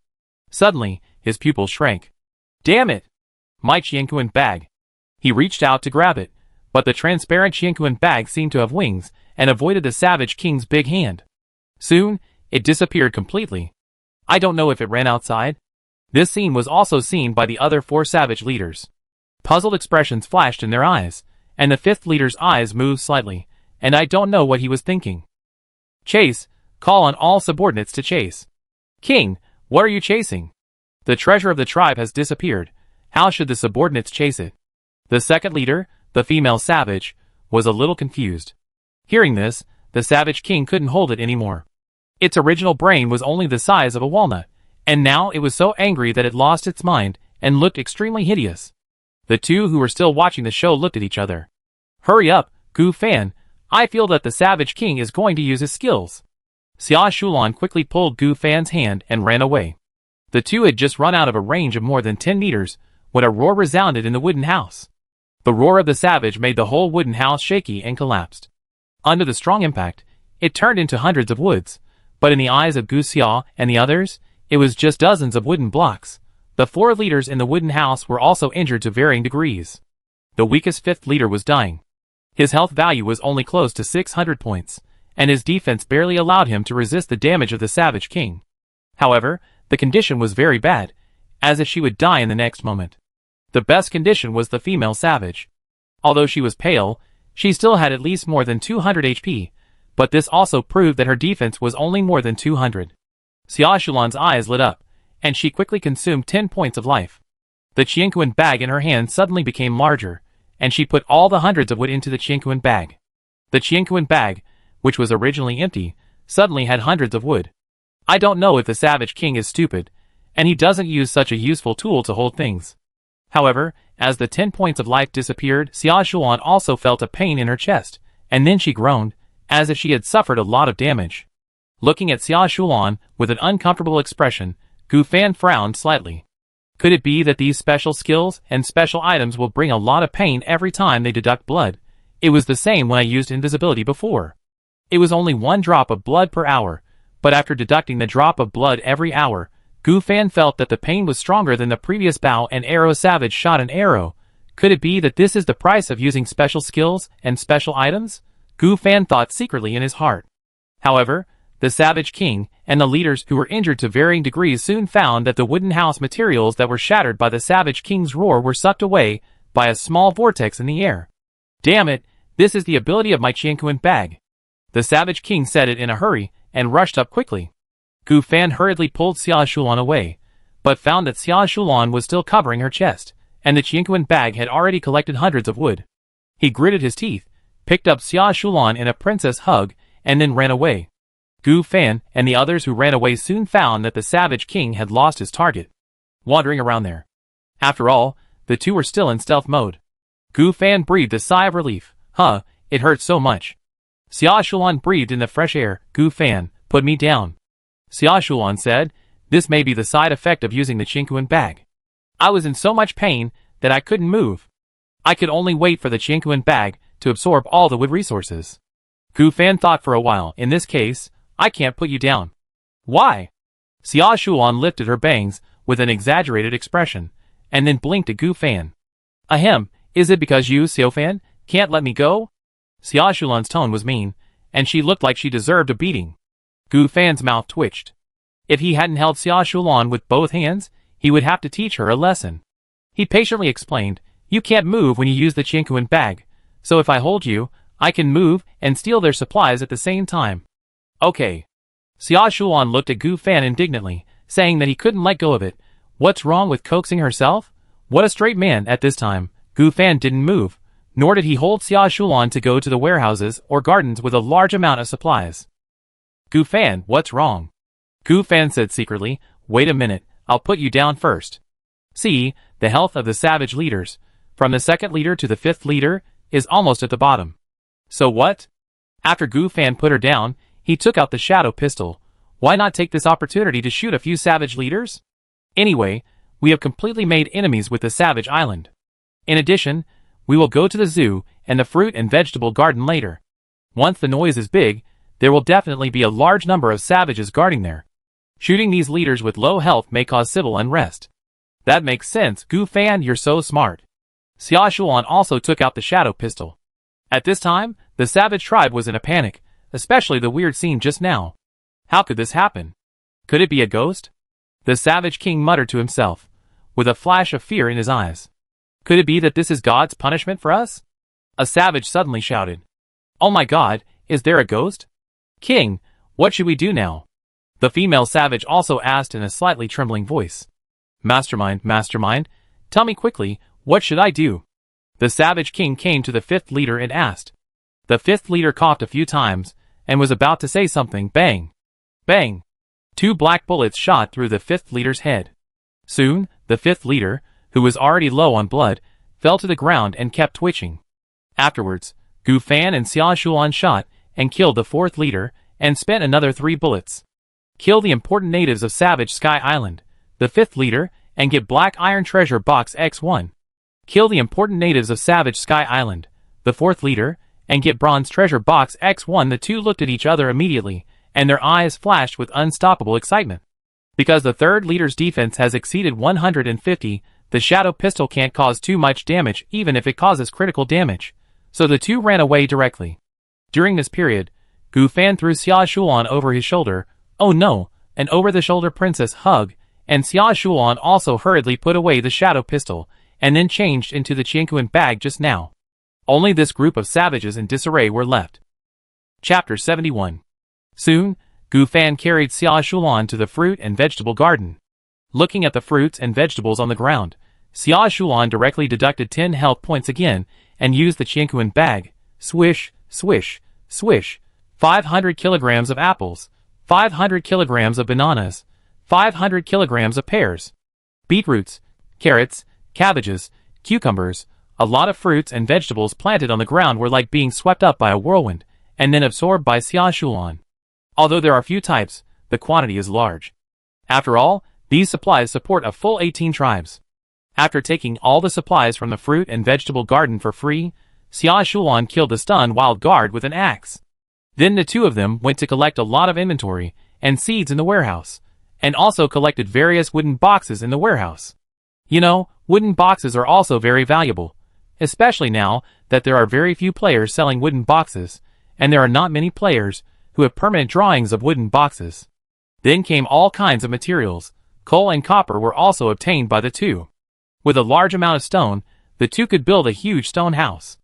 Suddenly, his pupils shrank. Damn it! My Qianquan bag. He reached out to grab it, but the transparent Qianquan bag seemed to have wings and avoided the savage king's big hand. Soon, it disappeared completely. I don't know if it ran outside. This scene was also seen by the other 4 savage leaders. Puzzled expressions flashed in their eyes, and the 5th leader's eyes moved slightly, and I don't know what he was thinking. Chase, call on all subordinates to chase. King, what are you chasing? The treasure of the tribe has disappeared. How should the subordinates chase it? The 2nd leader, the female savage, was a little confused. Hearing this, the savage king couldn't hold it anymore. Its original brain was only the size of a walnut, and now it was so angry that it lost its mind and looked extremely hideous. The 2 who were still watching the show looked at each other. Hurry up, Gu Fan, I feel that the savage king is going to use his skills. Xia Shulan quickly pulled Gu Fan's hand and ran away. The 2 had just run out of a range of more than 10 meters when a roar resounded in the wooden house. The roar of the savage made the whole wooden house shaky and collapsed. Under the strong impact, it turned into hundreds of woods, but in the eyes of Gu Xia and the others, it was just dozens of wooden blocks. The 4 leaders in the wooden house were also injured to varying degrees. The weakest 5th leader was dying. His health value was only close to 600 points, and his defense barely allowed him to resist the damage of the savage king. However, the condition was very bad, as if she would die in the next moment. The best condition was the female savage. Although she was pale, she still had at least more than 200 HP, but this also proved that her defense was only more than 200. Xia Shulan's eyes lit up, and she quickly consumed 10 points of life. The Qianquan bag in her hand suddenly became larger, and she put all the hundreds of wood into the Qianquan bag. The Qianquan bag, which was originally empty, suddenly had hundreds of wood. I don't know if the savage king is stupid, and he doesn't use such a useful tool to hold things. However, as the 10 points of life disappeared, Xia Shulan also felt a pain in her chest, and then she groaned, as if she had suffered a lot of damage. Looking at Xia Shulan with an uncomfortable expression, Gu Fan frowned slightly. Could it be that these special skills and special items will bring a lot of pain every time they deduct blood? It was the same when I used invisibility before. It was only 1 drop of blood per hour, but after deducting the drop of blood every hour, Gu Fan felt that the pain was stronger than the previous bow and arrow savage shot an arrow. Could it be that this is the price of using special skills and special items? Gu Fan thought secretly in his heart. However, the Savage King, and the leaders who were injured to varying degrees soon found that the wooden house materials that were shattered by the Savage King's roar were sucked away by a small vortex in the air. Damn it, this is the ability of my Qianquan bag. The Savage King said it in a hurry and rushed up quickly. Gu Fan hurriedly pulled Xia Shulan away, but found that Xia Shulan was still covering her chest, and the Qianquan bag had already collected hundreds of wood. He gritted his teeth, picked up Xia Shulan in a princess hug, and then ran away. Gu Fan and the others who ran away soon found that the Savage King had lost his target, wandering around there. After all, the two were still in stealth mode. Gu Fan breathed a sigh of relief. Huh, it hurt so much. Xia Shulan breathed in the fresh air. Gu Fan, put me down. Xia Shulan said, this may be the side effect of using the Qianquan bag. I was in so much pain that I couldn't move. I could only wait for the Qianquan bag to absorb all the wood resources. Gu Fan thought for a while. In this case, I can't put you down. Why? Xia Shulan lifted her bangs with an exaggerated expression, and then blinked at Gu Fan. Ahem, is it because you, Xiao Fan, can't let me go? Xia Shulan's tone was mean, and she looked like she deserved a beating. Gu Fan's mouth twitched. If he hadn't held Xia Shulan with both hands, he would have to teach her a lesson. He patiently explained, you can't move when you use the Qianquan bag, so if I hold you, I can move and steal their supplies at the same time. Okay. Xia Shulan looked at Gu Fan indignantly, saying that he couldn't let go of it. What's wrong with coaxing herself? What a straight man. At this time, Gu Fan didn't move, nor did he hold Xia Shulan to go to the warehouses or gardens with a large amount of supplies. Gu Fan, what's wrong? Gu Fan said secretly, wait a minute, I'll put you down first. See, the health of the savage leaders, from the 2nd leader to the 5th leader, is almost at the bottom. So what? After Gu Fan put her down, he took out the shadow pistol. Why not take this opportunity to shoot a few savage leaders? Anyway, we have completely made enemies with the savage island. In addition, we will go to the zoo and the fruit and vegetable garden later. Once the noise is big, there will definitely be a large number of savages guarding there. Shooting these leaders with low health may cause civil unrest. That makes sense. Gu Fan, you're so smart. Xia Shulan also took out the shadow pistol. At this time, the savage tribe was in a panic, especially the weird scene just now. How could this happen? Could it be a ghost? The Savage King muttered to himself, with a flash of fear in his eyes. Could it be that this is God's punishment for us? A savage suddenly shouted. Oh my God, is there a ghost? King, what should we do now? The female savage also asked in a slightly trembling voice. Mastermind, tell me quickly, what should I do? The Savage King came to the 5th leader and asked. The 5th leader coughed a few times, and was about to say something. Bang! Bang! 2 black bullets shot through the 5th leader's head. Soon, the 5th leader, who was already low on blood, fell to the ground and kept twitching. Afterwards, Gu Fan and Xia Shulan shot and killed the 4th leader, and spent another 3 bullets. Kill the important natives of Savage Sky Island, the 5th leader, and get Black Iron Treasure Box X1. Kill the important natives of Savage Sky Island, the 4th leader, and get Bronze Treasure Box X1. The two looked at each other immediately, and their eyes flashed with unstoppable excitement. Because the 3rd leader's defense has exceeded 150, the shadow pistol can't cause too much damage even if it causes critical damage, so the two ran away directly. During this period, Gu Fan threw Xia Shulan over his shoulder. Oh no, an over-the-shoulder princess hug, and Xia Shulan also hurriedly put away the shadow pistol, and then changed into the Qianquan bag just now. Only this group of savages in disarray were left. Chapter 71. Soon, Gu Fan carried Xia Shulan to the fruit and vegetable garden. Looking at the fruits and vegetables on the ground, Xia Shulan directly deducted 10 health points again, and used the Qianquan bag. Swish, swish, swish. 500 kilograms of apples, 500 kilograms of bananas, 500 kilograms of pears, beetroots, carrots, cabbages, cucumbers. A lot of fruits and vegetables planted on the ground were like being swept up by a whirlwind, and then absorbed by Xia Shulan. Although there are few types, the quantity is large. After all, these supplies support a full 18 tribes. After taking all the supplies from the fruit and vegetable garden for free, Xia Shulan killed the stun wild guard with an axe. Then the two of them went to collect a lot of inventory and seeds in the warehouse, and also collected various wooden boxes in the warehouse. You know, wooden boxes are also very valuable, especially now that there are very few players selling wooden boxes, and there are not many players who have permanent drawings of wooden boxes. Then came all kinds of materials. Coal and copper were also obtained by the two. With a large amount of stone, the two could build a huge stone house.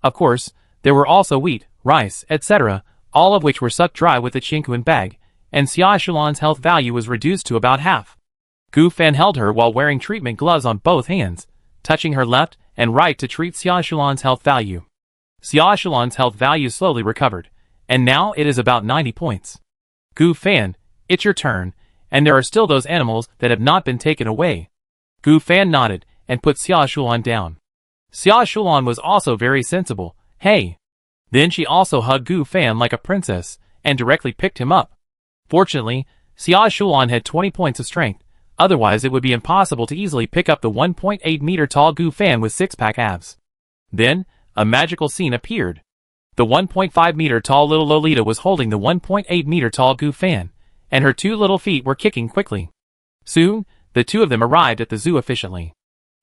Of course, there were also wheat, rice, etc., all of which were sucked dry with the Qianquan bag, and Xia Shulan's health value was reduced to about half. Gu Fan held her while wearing treatment gloves on both hands, touching her left and right to treat Xia Shulan's health value. Xia Shulan's health value slowly recovered, and now it is about 90 points. Gu Fan, it's your turn, and there are still those animals that have not been taken away. Gu Fan nodded and put Xia Shulan down. Xia Shulan was also very sensible. Hey! Then she also hugged Gu Fan like a princess, and directly picked him up. Fortunately, Xia Shulan had 20 points of strength, otherwise it would be impossible to easily pick up the 1.8 meter tall Gu Fan with six-pack abs. Then, a magical scene appeared. The 1.5 meter tall little Lolita was holding the 1.8 meter tall Gu Fan, and her two little feet were kicking quickly. Soon, the two of them arrived at the zoo efficiently.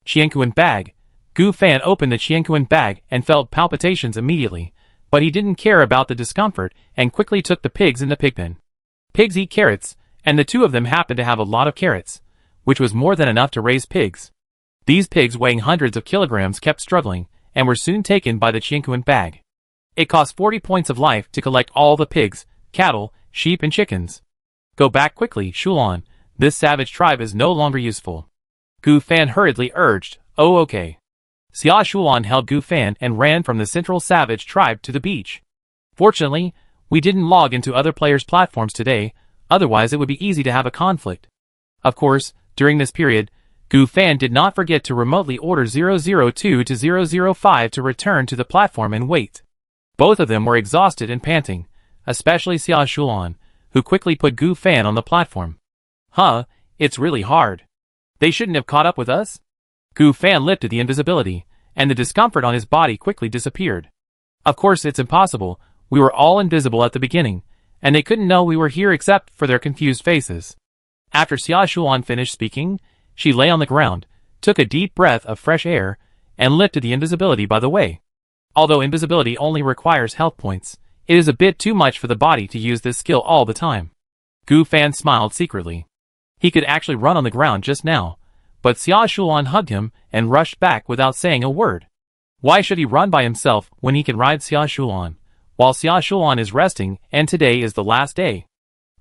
Qianquan bag. Gu Fan opened the Qianquan bag and felt palpitations immediately, but he didn't care about the discomfort and quickly took the pigs in the pig pen. Pigs eat carrots, and the two of them happened to have a lot of carrots, which was more than enough to raise pigs. These pigs weighing hundreds of kilograms kept struggling, and were soon taken by the Qianquan bag. It cost 40 points of life to collect all the pigs, cattle, sheep and chickens. Go back quickly, Shulan. This savage tribe is no longer useful. Gu Fan hurriedly urged. Oh okay. Xia Shulan held Gu Fan and ran from the central savage tribe to the beach. Fortunately, we didn't log into other players' platforms today, otherwise it would be easy to have a conflict. Of course, during this period, Gu Fan did not forget to remotely order 002 to 005 to return to the platform and wait. Both of them were exhausted and panting, especially Xia Shulan, who quickly put Gu Fan on the platform. Huh, it's really hard. They shouldn't have caught up with us? Gu Fan lifted the invisibility, and the discomfort on his body quickly disappeared. Of course it's impossible, we were all invisible at the beginning, and they couldn't know we were here except for their confused faces. After Xia Shulan finished speaking, she lay on the ground, took a deep breath of fresh air, and lifted the invisibility by the way. Although invisibility only requires health points, it is a bit too much for the body to use this skill all the time. Gu Fan smiled secretly. He could actually run on the ground just now, but Xia Shulan hugged him and rushed back without saying a word. Why should he run by himself when he can ride Xia Shulan, while Xia Shulan is resting and today is the last day?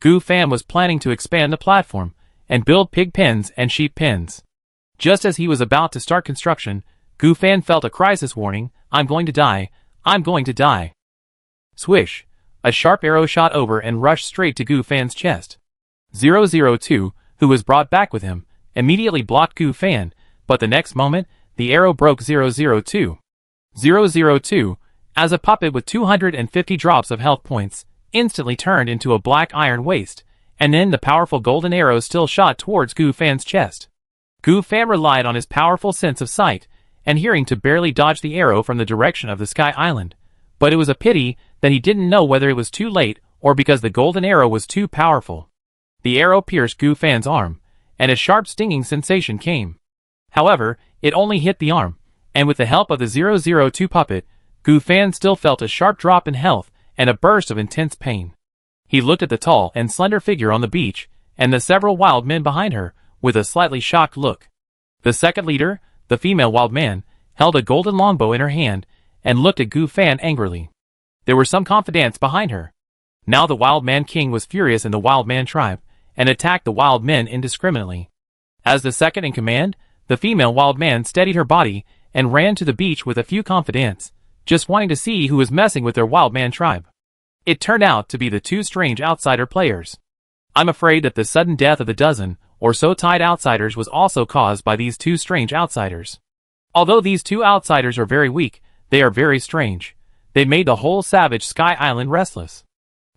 Gu Fan was planning to expand the platform and build pig pens and sheep pens. Just as he was about to start construction, Gu Fan felt a crisis warning. I'm going to die. I'm going to die. Swish! A sharp arrow shot over and rushed straight to Gu Fan's chest. 002, who was brought back with him, immediately blocked Gu Fan, but the next moment, the arrow broke 002. 002, as a puppet with 250 drops of health points, instantly turned into a black iron waste, and then the powerful golden arrow still shot towards Gu Fan's chest. Gu Fan relied on his powerful sense of sight and hearing to barely dodge the arrow from the direction of the Sky Island, but it was a pity that he didn't know whether it was too late or because the golden arrow was too powerful. The arrow pierced Gu Fan's arm, and a sharp stinging sensation came. However, it only hit the arm, and with the help of the 002 puppet, Gu Fan still felt a sharp drop in health and a burst of intense pain. He looked at the tall and slender figure on the beach, and the several wild men behind her, with a slightly shocked look. The second leader, the female wild man, held a golden longbow in her hand, and looked at Gu Fan angrily. There were some confidants behind her. Now the wild man king was furious in the wild man tribe, and attacked the wild men indiscriminately. As the second in command, the female wild man steadied her body, and ran to the beach with a few confidants, just wanting to see who was messing with their wild man tribe. It turned out to be the two strange outsider players. I'm afraid that the sudden death of the dozen or so tied outsiders was also caused by these two strange outsiders. Although these two outsiders are very weak, they are very strange. They made the whole savage Sky Island restless.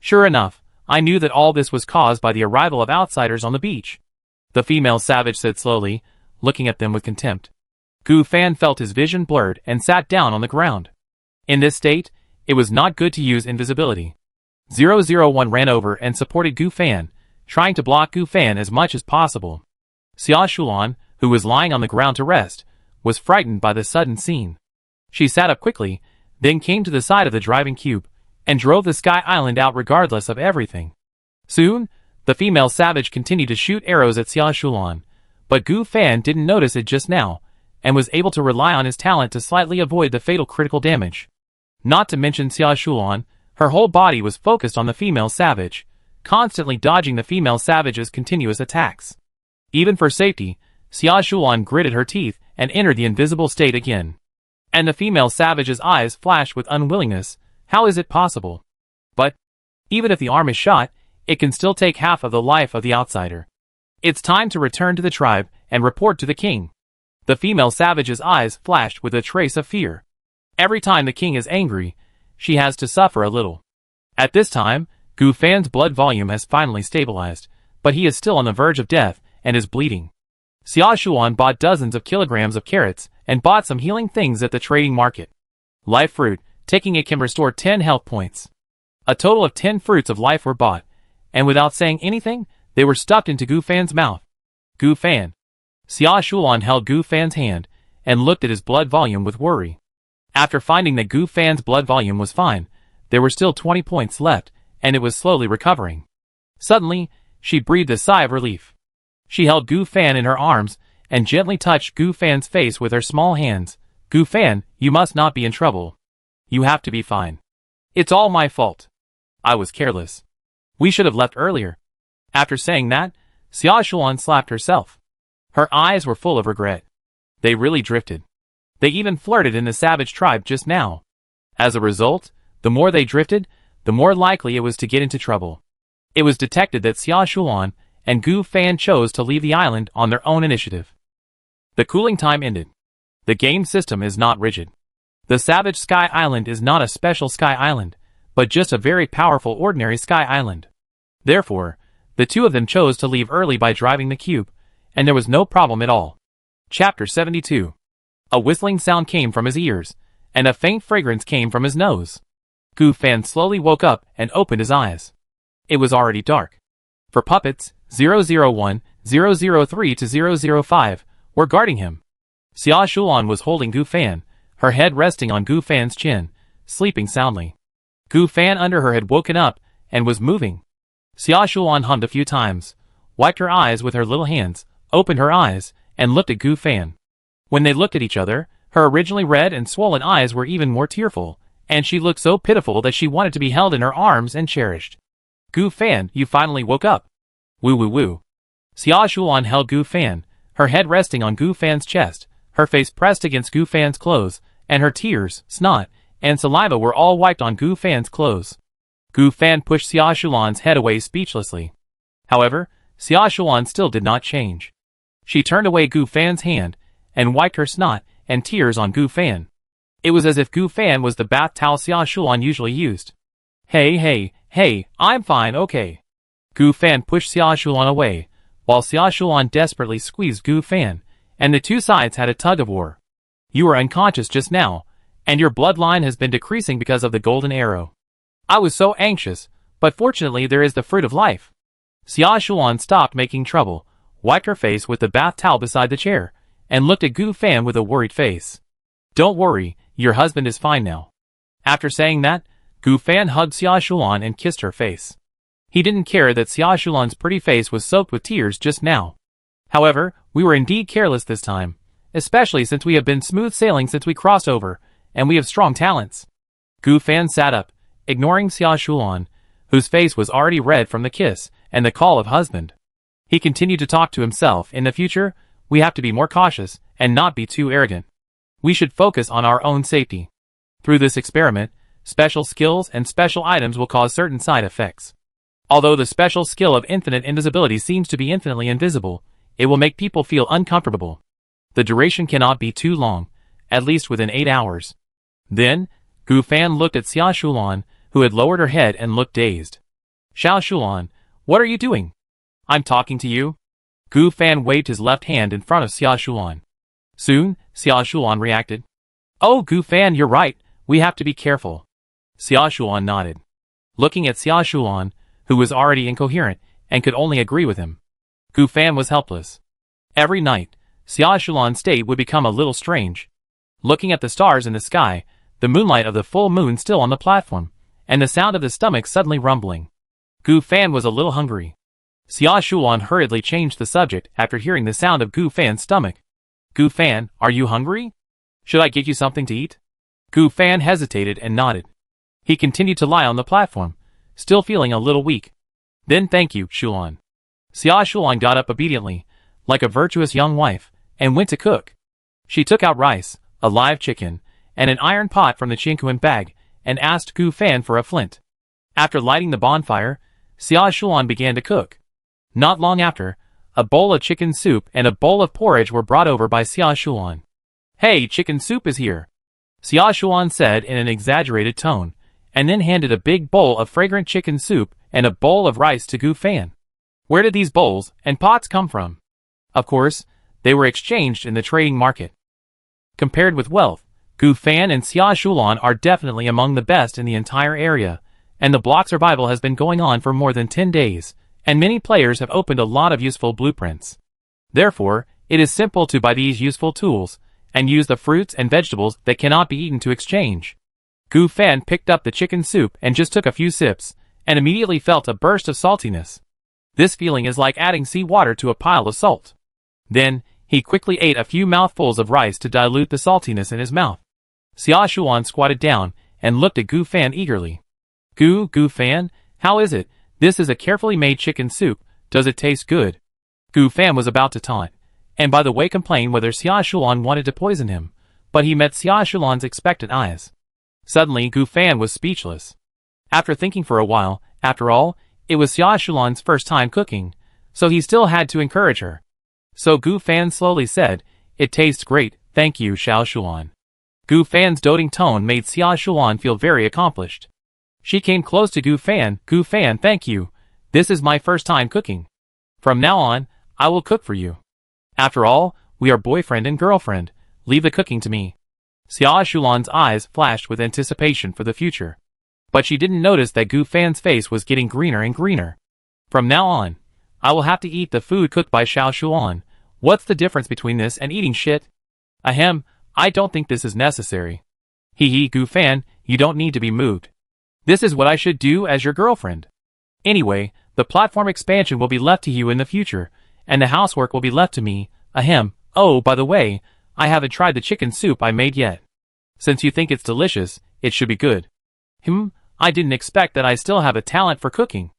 Sure enough, I knew that all this was caused by the arrival of outsiders on the beach. The female savage said slowly, looking at them with contempt. Gu Fan felt his vision blurred and sat down on the ground. In this state, it was not good to use invisibility. 001 ran over and supported Gu Fan, trying to block Gu Fan as much as possible. Xia Shulan, who was lying on the ground to rest, was frightened by the sudden scene. She sat up quickly, then came to the side of the driving cube, and drove the Sky Island out regardless of everything. Soon, the female savage continued to shoot arrows at Xia Shulan, but Gu Fan didn't notice it just now, and was able to rely on his talent to slightly avoid the fatal critical damage. Not to mention Xia Shulan, her whole body was focused on the female savage, constantly dodging the female savage's continuous attacks. Even for safety, Xia Shulan gritted her teeth and entered the invisible state again. And the female savage's eyes flashed with unwillingness. How is it possible? But, even if the arm is shot, it can still take half of the life of the outsider. It's time to return to the tribe and report to the king. The female savage's eyes flashed with a trace of fear. Every time the king is angry, she has to suffer a little. At this time, Gu Fan's blood volume has finally stabilized, but he is still on the verge of death and is bleeding. Xia Shuan bought dozens of kilograms of carrots and bought some healing things at the trading market. Life fruit, taking it can restore 10 health points. A total of 10 fruits of life were bought, and without saying anything, they were stuffed into Gu Fan's mouth. Gu Fan. Xia Shulan held Gu Fan's hand and looked at his blood volume with worry. After finding that Gu Fan's blood volume was fine, there were still 20 points left, and it was slowly recovering. Suddenly, she breathed a sigh of relief. She held Gu Fan in her arms and gently touched Gu Fan's face with her small hands. Gu Fan, you must not be in trouble. You have to be fine. It's all my fault. I was careless. We should have left earlier. After saying that, Xia Shulan slapped herself. Her eyes were full of regret. They really drifted. They even flirted in the savage tribe just now. As a result, the more they drifted, the more likely it was to get into trouble. It was detected that Xia Shulan and Gu Fan chose to leave the island on their own initiative. The cooling time ended. The game system is not rigid. The Savage Sky Island is not a special sky island, but just a very powerful ordinary sky island. Therefore, the two of them chose to leave early by driving the cube, and there was no problem at all. Chapter 72. A whistling sound came from his ears, and a faint fragrance came from his nose. Gu Fan slowly woke up and opened his eyes. It was already dark. For puppets, 001, 003 to 005 were guarding him. Xia Shulan was holding Gu Fan, her head resting on Gu Fan's chin, sleeping soundly. Gu Fan under her had woken up and was moving. Xia Shulan hummed a few times, wiped her eyes with her little hands, opened her eyes, and looked at Gu Fan. When they looked at each other, her originally red and swollen eyes were even more tearful, and she looked so pitiful that she wanted to be held in her arms and cherished. Gu Fan, you finally woke up. Woo woo woo. Xia Shulan held Gu Fan, her head resting on Gu Fan's chest, her face pressed against Gu Fan's clothes, and her tears, snot, and saliva were all wiped on Gu Fan's clothes. Gu Fan pushed Xia Shulan's head away speechlessly. However, Xia Shulan still did not change. She turned away Gu Fan's hand, and wiped her snot and tears on Gu Fan. It was as if Gu Fan was the bath towel Xia Shulan usually used. Hey, I'm fine, okay. Gu Fan pushed Xia Shulan away, while Xia Shulan desperately squeezed Gu Fan, and the two sides had a tug-of-war. You were unconscious just now, and your bloodline has been decreasing because of the golden arrow. I was so anxious, but fortunately there is the fruit of life. Xia Shulan stopped making trouble, wiped her face with the bath towel beside the chair, and looked at Gu Fan with a worried face. Don't worry, your husband is fine now. After saying that, Gu Fan hugged Xia Shulan and kissed her face. He didn't care that Xia Shulan's pretty face was soaked with tears just now. However, we were indeed careless this time, especially since we have been smooth sailing since we crossed over, and we have strong talents. Gu Fan sat up, ignoring Xia Shulan, whose face was already red from the kiss and the call of husband. He continued to talk to himself. In the future, we have to be more cautious and not be too arrogant. We should focus on our own safety. Through this experiment, special skills and special items will cause certain side effects. Although the special skill of infinite invisibility seems to be infinitely invisible, it will make people feel uncomfortable. The duration cannot be too long, at least within 8 hours. Then, Gu Fan looked at Xia Shulan, who had lowered her head and looked dazed. Xia Shulan, what are you doing? I'm talking to you. Gu Fan waved his left hand in front of Xia Shulan. Soon, Xia Shulan reacted. Oh, Gu Fan, you're right, we have to be careful. Xia Shulan nodded. Looking at Xia Shulan, who was already incoherent and could only agree with him, Gu Fan was helpless. Every night, Xia Shulan's state would become a little strange. Looking at the stars in the sky, the moonlight of the full moon still on the platform, and the sound of the stomach suddenly rumbling. Gu Fan was a little hungry. Xia Shulan hurriedly changed the subject after hearing the sound of Gu Fan's stomach. Gu Fan, are you hungry? Should I get you something to eat? Gu Fan hesitated and nodded. He continued to lie on the platform, still feeling a little weak. Then thank you, Shulan. Xia Shulan got up obediently, like a virtuous young wife, and went to cook. She took out rice, a live chicken, and an iron pot from the Qingquan bag, and asked Gu Fan for a flint. After lighting the bonfire, Xia Shulan began to cook. Not long after, a bowl of chicken soup and a bowl of porridge were brought over by Xia Shulan. Hey, chicken soup is here, Xia Shulan said in an exaggerated tone, and then handed a big bowl of fragrant chicken soup and a bowl of rice to Gu Fan. Where did these bowls and pots come from? Of course, they were exchanged in the trading market. Compared with wealth, Gu Fan and Xia Shulan are definitely among the best in the entire area, and the block survival has been going on for more than 10 days, and many players have opened a lot of useful blueprints. Therefore, it is simple to buy these useful tools, and use the fruits and vegetables that cannot be eaten to exchange. Gu Fan picked up the chicken soup and just took a few sips, and immediately felt a burst of saltiness. This feeling is like adding seawater to a pile of salt. Then, he quickly ate a few mouthfuls of rice to dilute the saltiness in his mouth. Xia Shulan squatted down and looked at Gu Fan eagerly. Gu Fan, how is it? This is a carefully made chicken soup. Does it taste good? Gu Fan was about to taunt, and by the way complain whether Xia Shulan wanted to poison him, but he met Xia Shulan's expectant eyes. Suddenly Gu Fan was speechless. After thinking for a while, after all, it was Xia Shulan's first time cooking, so he still had to encourage her. So Gu Fan slowly said, it tastes great, thank you, Xia Shulan. Gu Fan's doting tone made Xia Shulan feel very accomplished. She came close to Gu Fan, thank you. This is my first time cooking. From now on, I will cook for you. After all, we are boyfriend and girlfriend, leave the cooking to me. Xia Shulan's eyes flashed with anticipation for the future. But she didn't notice that Gu Fan's face was getting greener and greener. From now on, I will have to eat the food cooked by Xia Shulan. What's the difference between this and eating shit? Ahem, I don't think this is necessary. Hee Gu Fan, you don't need to be moved. This is what I should do as your girlfriend. Anyway, the platform expansion will be left to you in the future, and the housework will be left to me. Ahem, oh, by the way, I haven't tried the chicken soup I made yet. Since you think it's delicious, it should be good. I didn't expect that I still have a talent for cooking.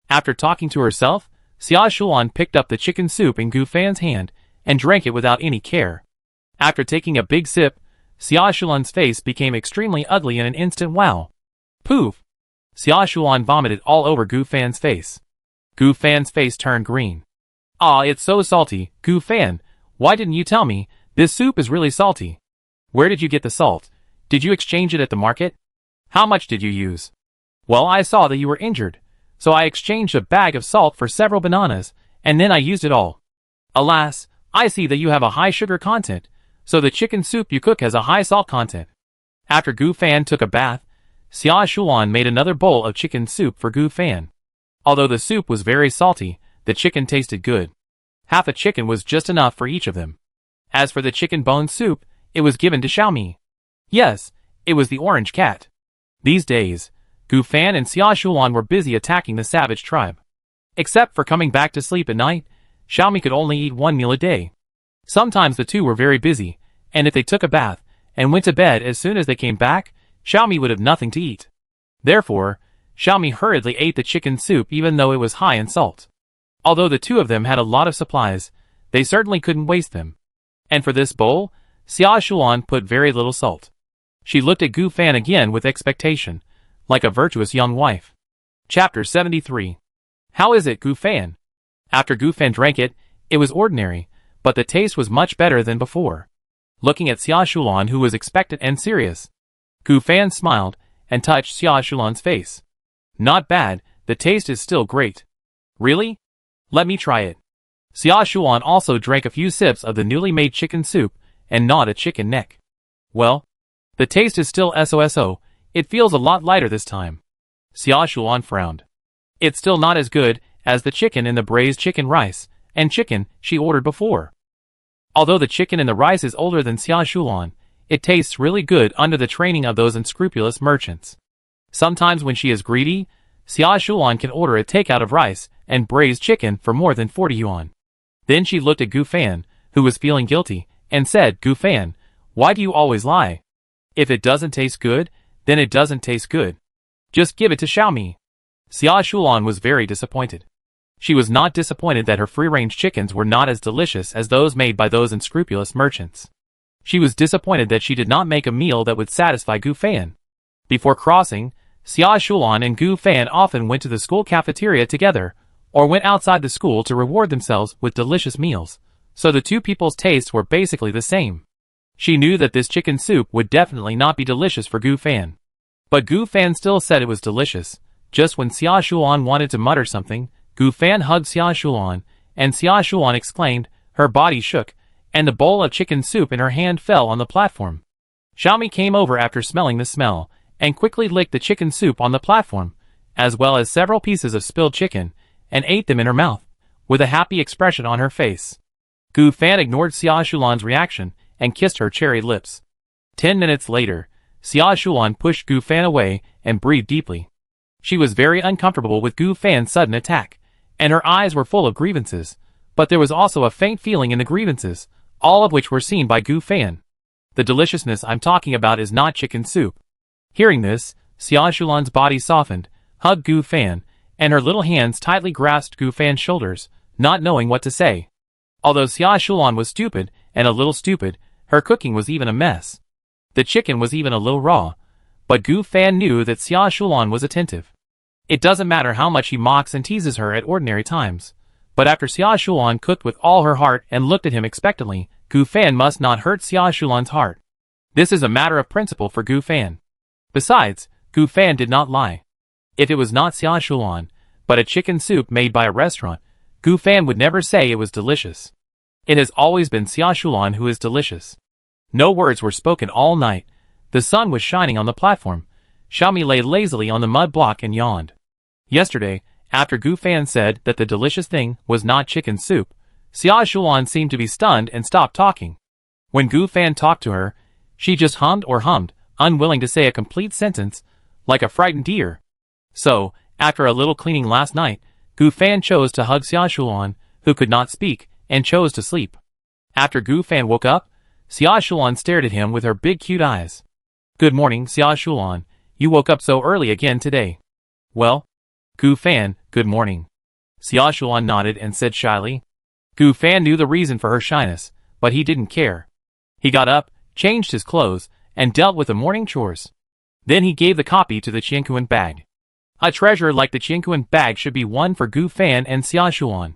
After talking to herself, Xia Shulan picked up the chicken soup in Gu Fan's hand and drank it without any care. After taking a big sip, Xia Shulan's face became extremely ugly in an instant. Wow. Poof! Xia Shulan vomited all over Gu Fan's face. Gu Fan's face turned green. Ah, it's so salty, Gu Fan. Why didn't you tell me? This soup is really salty. Where did you get the salt? Did you exchange it at the market? How much did you use? Well, I saw that you were injured, so I exchanged a bag of salt for several bananas, and then I used it all. Alas, I see that you have a high sugar content, so the chicken soup you cook has a high salt content. After Gu Fan took a bath, Xia Shulan made another bowl of chicken soup for Gu Fan. Although the soup was very salty, the chicken tasted good. Half a chicken was just enough for each of them. As for the chicken bone soup, it was given to Xiaomi. Yes, it was the orange cat. These days, Gu Fan and Xia Shulan were busy attacking the savage tribe. Except for coming back to sleep at night, Xiaomi could only eat one meal a day. Sometimes the two were very busy, and if they took a bath and went to bed as soon as they came back, Xiaomi would have nothing to eat. Therefore, Xiaomi hurriedly ate the chicken soup even though it was high in salt. Although the two of them had a lot of supplies, they certainly couldn't waste them. And for this bowl, Xia Shulan put very little salt. She looked at Gu Fan again with expectation, like a virtuous young wife. Chapter 73. How is it, Gu Fan? After Gu Fan drank it, it was ordinary, but the taste was much better than before. Looking at Xia Shulan, who was expectant and serious, Gu Fan smiled and touched Xia Shulan's face. Not bad, the taste is still great. Really? Let me try it. Xia Shulan also drank a few sips of the newly made chicken soup and gnawed a chicken neck. Well, the taste is still so, it feels a lot lighter this time. Xia Shulan frowned. It's still not as good as the chicken in the braised chicken rice and chicken she ordered before. Although the chicken in the rice is older than Xia Shulan, it tastes really good under the training of those unscrupulous merchants. Sometimes when she is greedy, Xia Shulan can order a takeout of rice and braised chicken for more than 40 yuan. Then she looked at Gu Fan, who was feeling guilty, and said, Gu Fan, why do you always lie? If it doesn't taste good, then it doesn't taste good. Just give it to Xiaomi. Xia Shulan was very disappointed. She was not disappointed that her free-range chickens were not as delicious as those made by those unscrupulous merchants. She was disappointed that she did not make a meal that would satisfy Gu Fan. Before crossing, Xia Shulan and Gu Fan often went to the school cafeteria together, or went outside the school to reward themselves with delicious meals, so the two people's tastes were basically the same. She knew that this chicken soup would definitely not be delicious for Gu Fan. But Gu Fan still said it was delicious. Just when Xia Shulan wanted to mutter something, Gu Fan hugged Xia Shulan, and Xia Shulan exclaimed, her body shook, and the bowl of chicken soup in her hand fell on the platform. Xiaomi came over after smelling the smell, and quickly licked the chicken soup on the platform, as well as several pieces of spilled chicken, and ate them in her mouth, with a happy expression on her face. Gu Fan ignored Xia Shulan's reaction, and kissed her cherry lips. 10 minutes later, Xia Shulan pushed Gu Fan away, and breathed deeply. She was very uncomfortable with Gu Fan's sudden attack, and her eyes were full of grievances, but there was also a faint feeling in the grievances, all of which were seen by Gu Fan. The deliciousness I'm talking about is not chicken soup. Hearing this, Xia Shulan's body softened, hugged Gu Fan, and her little hands tightly grasped Gu Fan's shoulders, not knowing what to say. Although Xia Shulan was stupid, and a little stupid, her cooking was even a mess. The chicken was even a little raw, but Gu Fan knew that Xia Shulan was attentive. It doesn't matter how much he mocks and teases her at ordinary times, but after Xia Shulan cooked with all her heart and looked at him expectantly, Gu Fan must not hurt Xia Shulan's heart. This is a matter of principle for Gu Fan. Besides, Gu Fan did not lie. If it was not Xia Shulan, but a chicken soup made by a restaurant, Gu Fan would never say it was delicious. It has always been Xia Shulan who is delicious. No words were spoken all night. The sun was shining on the platform. Xiaomi lay lazily on the mud block and yawned. Yesterday, after Gu Fan said that the delicious thing was not chicken soup, Xia Shulan seemed to be stunned and stopped talking. When Gu Fan talked to her, she just hummed, unwilling to say a complete sentence, like a frightened deer. So, after a little cleaning last night, Gu Fan chose to hug Xia Shulan, who could not speak, and chose to sleep. After Gu Fan woke up, Xia Shulan stared at him with her big cute eyes. Good morning, Xia Shulan. You woke up so early again today. Well? Gu Fan, good morning. Xia Shulan nodded and said shyly. Gu Fan knew the reason for her shyness, but he didn't care. He got up, changed his clothes, and dealt with the morning chores. Then he gave the copy to the Qianquan bag. A treasure like the Qianquan bag should be one for Gu Fan and Xia Shulan.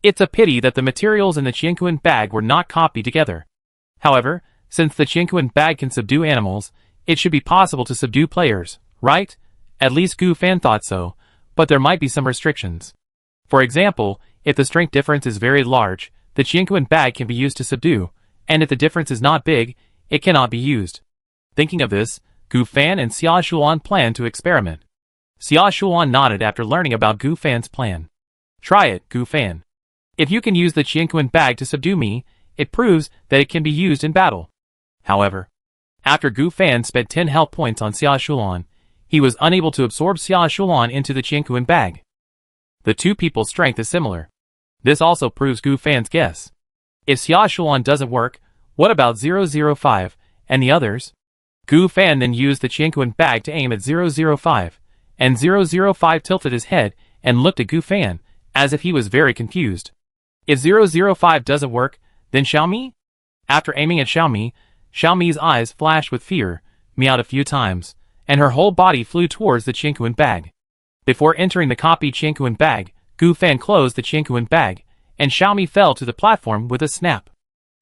It's a pity that the materials in the Qianquan bag were not copied together. However, since the Qianquan bag can subdue animals, it should be possible to subdue players, right? At least Gu Fan thought so, but there might be some restrictions. For example, if the strength difference is very large, the Qianquan bag can be used to subdue, and if the difference is not big, it cannot be used. Thinking of this, Gu Fan and Xia Shulan planned to experiment. Xia Shulan nodded after learning about Gu Fan's plan. Try it, Gu Fan. If you can use the Qianquan bag to subdue me, it proves that it can be used in battle. However, after Gu Fan spent 10 health points on Xia Shulan, he was unable to absorb Xia Shulan into the Qianquan bag. The two people's strength is similar. This also proves Gu Fan's guess. If Xia Shulan doesn't work, what about 005 and the others? Gu Fan then used the Qianquan bag to aim at 005, and 005 tilted his head and looked at Gu Fan, as if he was very confused. If 005 doesn't work, then Xiaomi? After aiming at Xiaomi, Xiaomi's eyes flashed with fear, meowed a few times, and her whole body flew towards the Qianquan bag. Before entering the copied Qianquan bag, Gu Fan closed the Qianquan bag, and Xiaomi fell to the platform with a snap.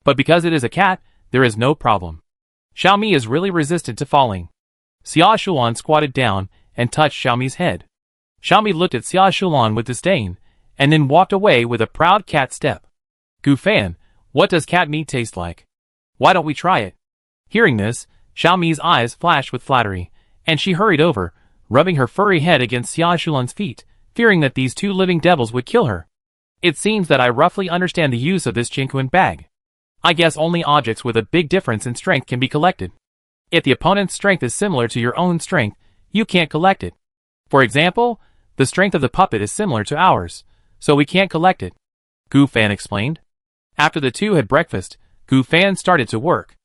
But because it is a cat, there is no problem. Xiaomi is really resistant to falling. Xia Shulan squatted down and touched Xiaomi's head. Xiaomi looked at Xia Shulan with disdain, and then walked away with a proud cat step. Gu Fan, what does cat meat taste like? Why don't we try it? Hearing this, Xiaomi's eyes flashed with flattery, and she hurried over, rubbing her furry head against Xia Shulan's feet, fearing that these two living devils would kill her. It seems that I roughly understand the use of this Qianquan bag. I guess only objects with a big difference in strength can be collected. If the opponent's strength is similar to your own strength, you can't collect it. For example, the strength of the puppet is similar to ours, so we can't collect it, Gu Fan explained. After the two had breakfast, Gu Fan started to work.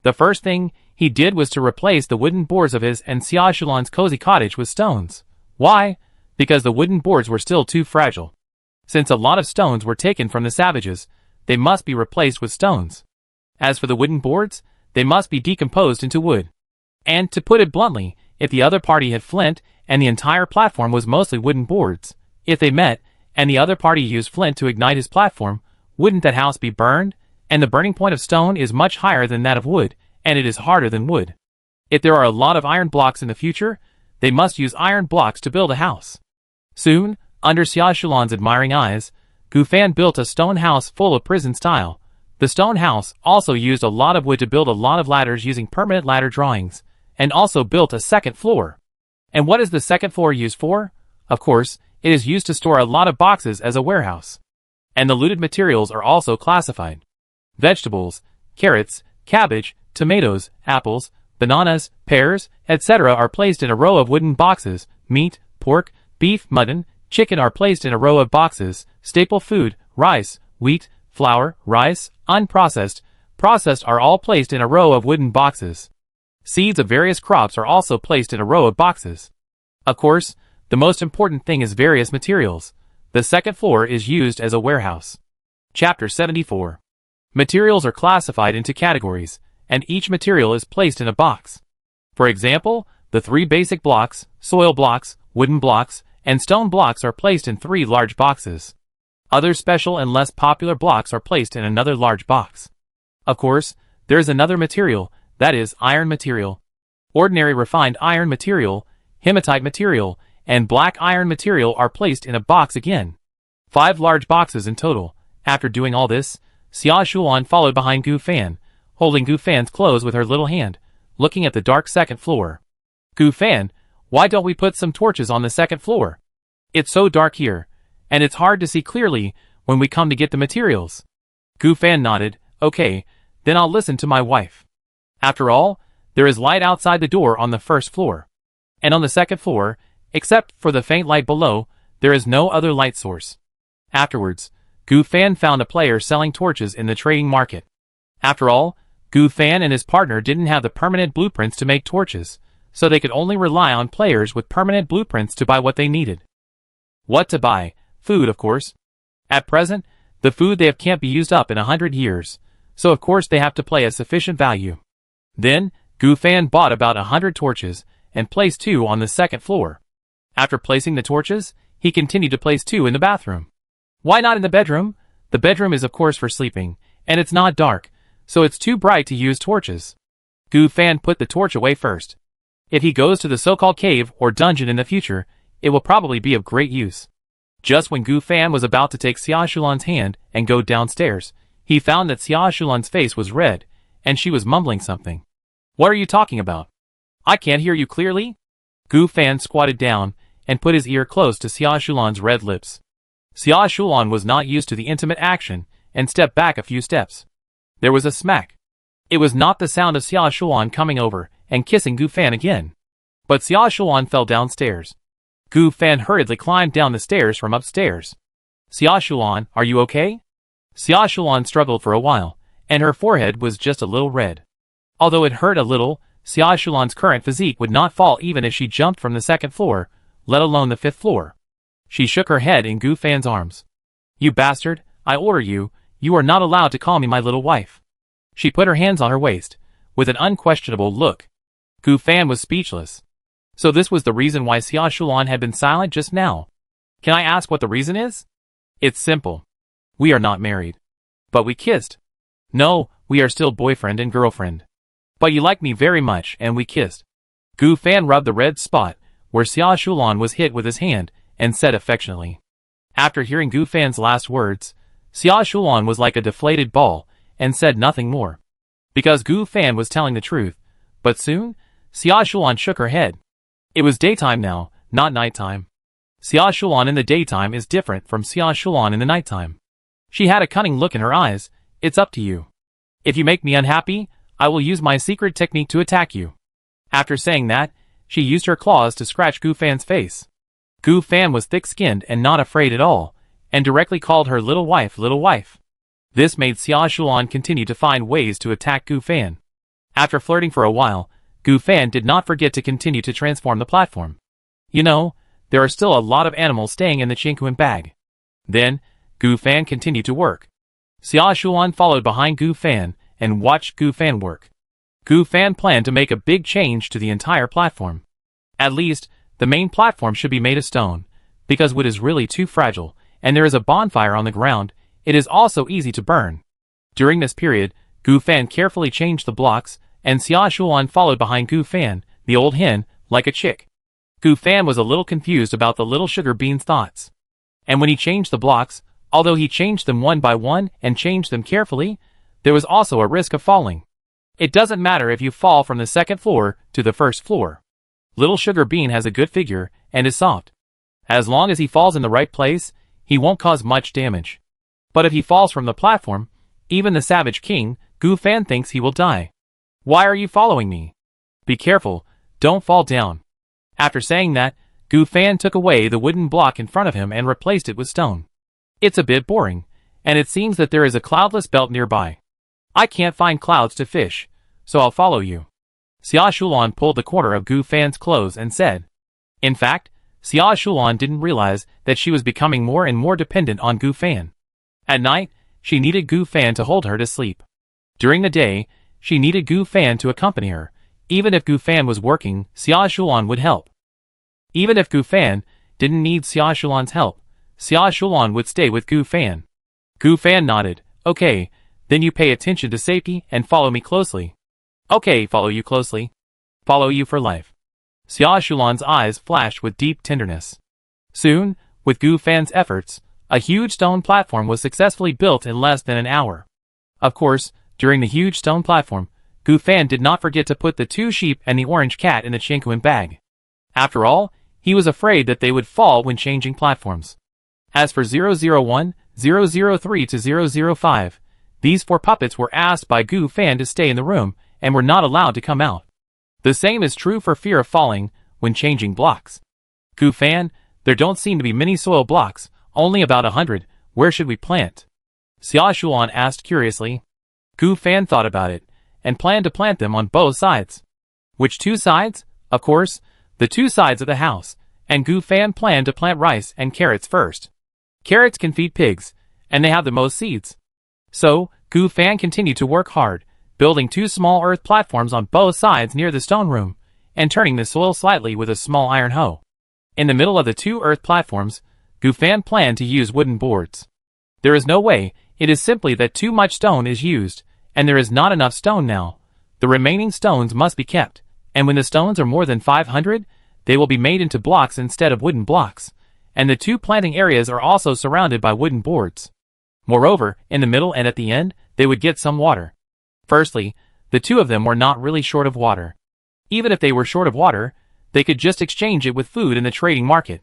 The first thing he did was to replace the wooden boards of his and Xia Shulan's cozy cottage with stones. Why? Because the wooden boards were still too fragile. Since a lot of stones were taken from the savages, they must be replaced with stones. As for the wooden boards, they must be decomposed into wood. And to put it bluntly, if the other party had flint and the entire platform was mostly wooden boards, if they met and the other party used flint to ignite his platform, wouldn't that house be burned? And the burning point of stone is much higher than that of wood, and it is harder than wood. If there are a lot of iron blocks in the future, they must use iron blocks to build a house. Soon, under Xia Shulan's admiring eyes, Gu Fan built a stone house full of prison style. The stone house also used a lot of wood to build a lot of ladders using permanent ladder drawings, and also built a second floor. And what is the second floor used for? Of course, it is used to store a lot of boxes as a warehouse. And the looted materials are also classified. Vegetables, carrots, cabbage, tomatoes, apples, bananas, pears, etc. are placed in a row of wooden boxes. Meat, pork, beef, mutton, chicken are placed in a row of boxes. Staple food, rice, wheat, flour, rice, unprocessed, processed are all placed in a row of wooden boxes. Seeds of various crops are also placed in a row of boxes. Of course, the most important thing is various materials. The second floor is used as a warehouse. Chapter 74. Materials are classified into categories, and each material is placed in a box. For example, the 3 basic blocks, soil blocks, wooden blocks, and stone blocks are placed in 3 large boxes. Other special and less popular blocks are placed in another large box. Of course, there is another material, that is, iron material. Ordinary refined iron material, hematite material, and black iron material are placed in a box again. 5 large boxes in total. After doing all this, Xia Shulan followed behind Gu Fan, holding Gu Fan's clothes with her little hand, looking at the dark second floor. Gu Fan, why don't we put some torches on the second floor? It's so dark here, and it's hard to see clearly when we come to get the materials. Gu Fan nodded. Okay, then I'll listen to my wife. After all, there is light outside the door on the first floor. And on the second floor, except for the faint light below, there is no other light source. Afterwards, Gu Fan found a player selling torches in the trading market. After all, Gu Fan and his partner didn't have the permanent blueprints to make torches, so they could only rely on players with permanent blueprints to buy what they needed. What to buy? Food, of course. At present, the food they have can't be used up in 100 years, so of course they have to play a sufficient value. Then, Gu Fan bought about 100 torches, and placed 2 on the second floor. After placing the torches, he continued to place 2 in the bathroom. Why not in the bedroom? The bedroom is of course for sleeping, and it's not dark, so it's too bright to use torches. Gu Fan put the torch away first. If he goes to the so-called cave or dungeon in the future, it will probably be of great use. Just when Gu Fan was about to take Xia Shulan's hand and go downstairs, he found that Xia Shulan's face was red, and she was mumbling something. What are you talking about? I can't hear you clearly? Gu Fan squatted down and put his ear close to Xia Shulan's red lips. Xia Shulan was not used to the intimate action and stepped back a few steps. There was a smack. It was not the sound of Xia Shulan coming over and kissing Gu Fan again. But Xia Shulan fell downstairs. Gu Fan hurriedly climbed down the stairs from upstairs. Xia Shulan, are you okay? Xia Shulan struggled for a while, and her forehead was just a little red. Although it hurt a little, Xia Shulan's current physique would not fall even if she jumped from the second floor, let alone the 5th floor. She shook her head in Gu Fan's arms. You bastard, I order you, you are not allowed to call me my little wife. She put her hands on her waist, with an unquestionable look. Gu Fan was speechless. So this was the reason why Xia Shulan had been silent just now. Can I ask what the reason is? It's simple. We are not married. But we kissed. No, we are still boyfriend and girlfriend. But you like me very much and we kissed. Gu Fan rubbed the red spot where Xia Shulan was hit with his hand and said affectionately. After hearing Gu Fan's last words, Xia Shulan was like a deflated ball and said nothing more. Because Gu Fan was telling the truth. But soon, Xia Shulan shook her head. It was daytime now, not nighttime. Xia Shulan in the daytime is different from Xia Shulan in the nighttime. She had a cunning look in her eyes. It's up to you. If you make me unhappy, I will use my secret technique to attack you. After saying that, she used her claws to scratch Gu Fan's face. Gu Fan was thick-skinned and not afraid at all, and directly called her little wife, little wife. This made Xia Shulan continue to find ways to attack Gu Fan. After flirting for a while, Gu Fan did not forget to continue to transform the platform. You know, there are still a lot of animals staying in the Chinquan bag. Then, Gu Fan continued to work. Xia Shulan followed behind Gu Fan and watched Gu Fan work. Gu Fan planned to make a big change to the entire platform. At least, the main platform should be made of stone, because wood is really too fragile, and there is a bonfire on the ground, it is also easy to burn. During this period, Gu Fan carefully changed the blocks, and Xia Shulan followed behind Gu Fan, the old hen, like a chick. Gu Fan was a little confused about the little sugar bean's thoughts. And when he changed the blocks, although he changed them one by one and changed them carefully, there was also a risk of falling. It doesn't matter if you fall from the second floor to the first floor. Little Sugar Bean has a good figure and is soft. As long as he falls in the right place, he won't cause much damage. But if he falls from the platform, even the Savage King, Gu Fan, thinks he will die. Why are you following me? Be careful, don't fall down. After saying that, Gu Fan took away the wooden block in front of him and replaced it with stone. It's a bit boring, and it seems that there is a cloudless belt nearby. I can't find clouds to fish, so I'll follow you. Xia Shulan pulled the corner of Gu Fan's clothes and said. In fact, Xia Shulan didn't realize that she was becoming more and more dependent on Gu Fan. At night, she needed Gu Fan to hold her to sleep. During the day, she needed Gu Fan to accompany her. Even if Gu Fan was working, Xia Shulan would help. Even if Gu Fan didn't need Xia Shulan's help, Xia Shulan would stay with Gu Fan. Gu Fan nodded. Okay, then you pay attention to safety and follow me closely. Okay, follow you closely. Follow you for life. Xia Shulan's eyes flashed with deep tenderness. Soon, with Gu Fan's efforts, a huge stone platform was successfully built in less than an hour. Of course, during the huge stone platform, Gu Fan did not forget to put the 2 sheep and the orange cat in the Chinquan bag. After all, he was afraid that they would fall when changing platforms. As for 001, 003 to 005, these 4 puppets were asked by Gu Fan to stay in the room and were not allowed to come out. The same is true for fear of falling when changing blocks. Gu Fan, there don't seem to be many soil blocks, only about 100, where should we plant? Xia Shulan asked curiously. Gu Fan thought about it, and planned to plant them on both sides. Which 2 sides? Of course, the 2 sides of the house, and Gu Fan planned to plant rice and carrots first. Carrots can feed pigs, and they have the most seeds. So, Gu Fan continued to work hard, building 2 small earth platforms on both sides near the stone room, and turning the soil slightly with a small iron hoe. In the middle of the 2 earth platforms, Gu Fan planned to use wooden boards. There is no way, it is simply that too much stone is used, and there is not enough stone now. The remaining stones must be kept, and when the stones are more than 500, they will be made into blocks instead of wooden blocks, and the 2 planting areas are also surrounded by wooden boards. Moreover, in the middle and at the end, they would get some water. Firstly, the 2 of them were not really short of water. Even if they were short of water, they could just exchange it with food in the trading market.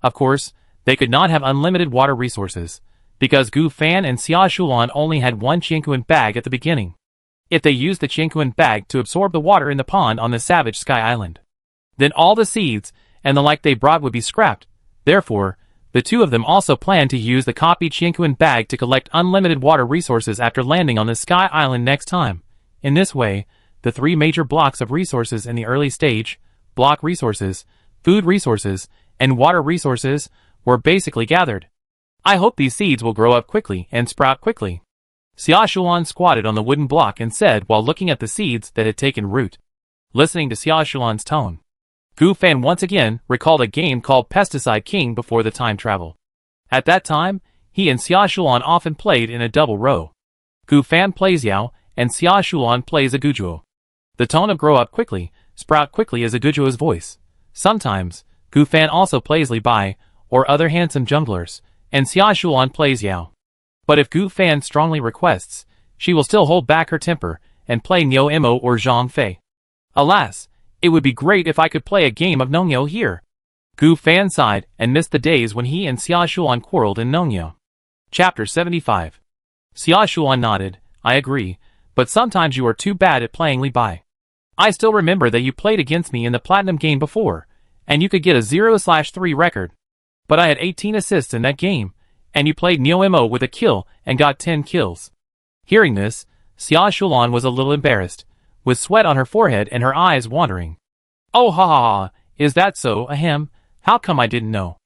Of course, they could not have unlimited water resources, because Gu Fan and Xia Shulan only had 1 Chinquan bag at the beginning. If they used the Chinquan bag to absorb the water in the pond on the Savage Sky Island, then all the seeds and the like they brought would be scrapped. Therefore, the 2 of them also planned to use the copied Chinquan bag to collect unlimited water resources after landing on the Sky Island next time. In this way, the 3 major blocks of resources in the early stage, block resources, food resources, and water resources, were basically gathered. I hope these seeds will grow up quickly and sprout quickly. Xia Shulan squatted on the wooden block and said while looking at the seeds that had taken root. Listening to Xia Shulan's tone, Gu Fan once again recalled a game called Pesticide King before the time travel. At that time, he and Xia Shulan often played in a double row. Gu Fan plays Yao, and Xia Shulan plays a Gujuo. The tone of grow up quickly, sprout quickly is a Gujuo's voice. Sometimes, Gu Fan also plays Li Bai, or other handsome junglers, and Xia Shulan plays Yao. But if Gu Fan strongly requests, she will still hold back her temper, and play Niu Imo or Zhang Fei. Alas, it would be great if I could play a game of Nongyo here. Gu Fan sighed and missed the days when he and Xia Shulan quarreled in Nongyo. Chapter 75. Xia Shulan nodded. I agree, but sometimes you are too bad at playing Li Bai. I still remember that you played against me in the Platinum game before, and you could get a 0/3 record. But I had 18 assists in that game, and you played Neo with a kill and got 10 kills. Hearing this, Xia Shulan was a little embarrassed, with sweat on her forehead and her eyes wandering. Oh ha ha ha, is that so, ahem, how come I didn't know?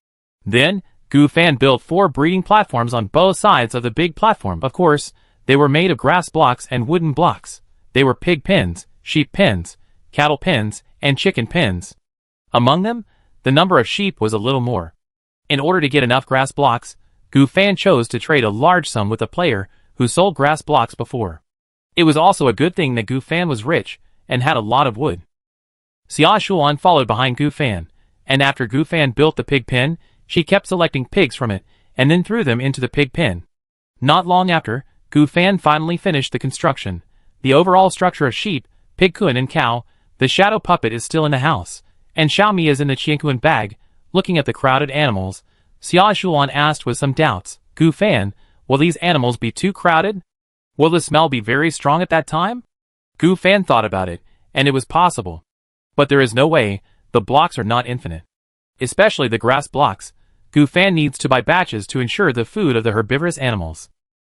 Then, Gu Fan built 4 breeding platforms on both sides of the big platform. Of course, they were made of grass blocks and wooden blocks. They were pig pens, sheep pens, cattle pens, and chicken pens. Among them, the number of sheep was a little more. In order to get enough grass blocks, Gu Fan chose to trade a large sum with a player who sold grass blocks before. It was also a good thing that Gu Fan was rich and had a lot of wood. Xia Shulan followed behind Gu Fan, and after Gu Fan built the pig pen, she kept selecting pigs from it and then threw them into the pig pen. Not long after, Gu Fan finally finished the construction. The overall structure of sheep, pig kun and cow, the shadow puppet is still in the house, and Xiaomi is in the Qiankun bag, looking at the crowded animals. Xia Shulan asked with some doubts, Gu Fan, will these animals be too crowded? Will the smell be very strong at that time? Gu Fan thought about it, and it was possible. But there is no way, the blocks are not infinite. Especially the grass blocks. Gu Fan needs to buy batches to ensure the food of the herbivorous animals.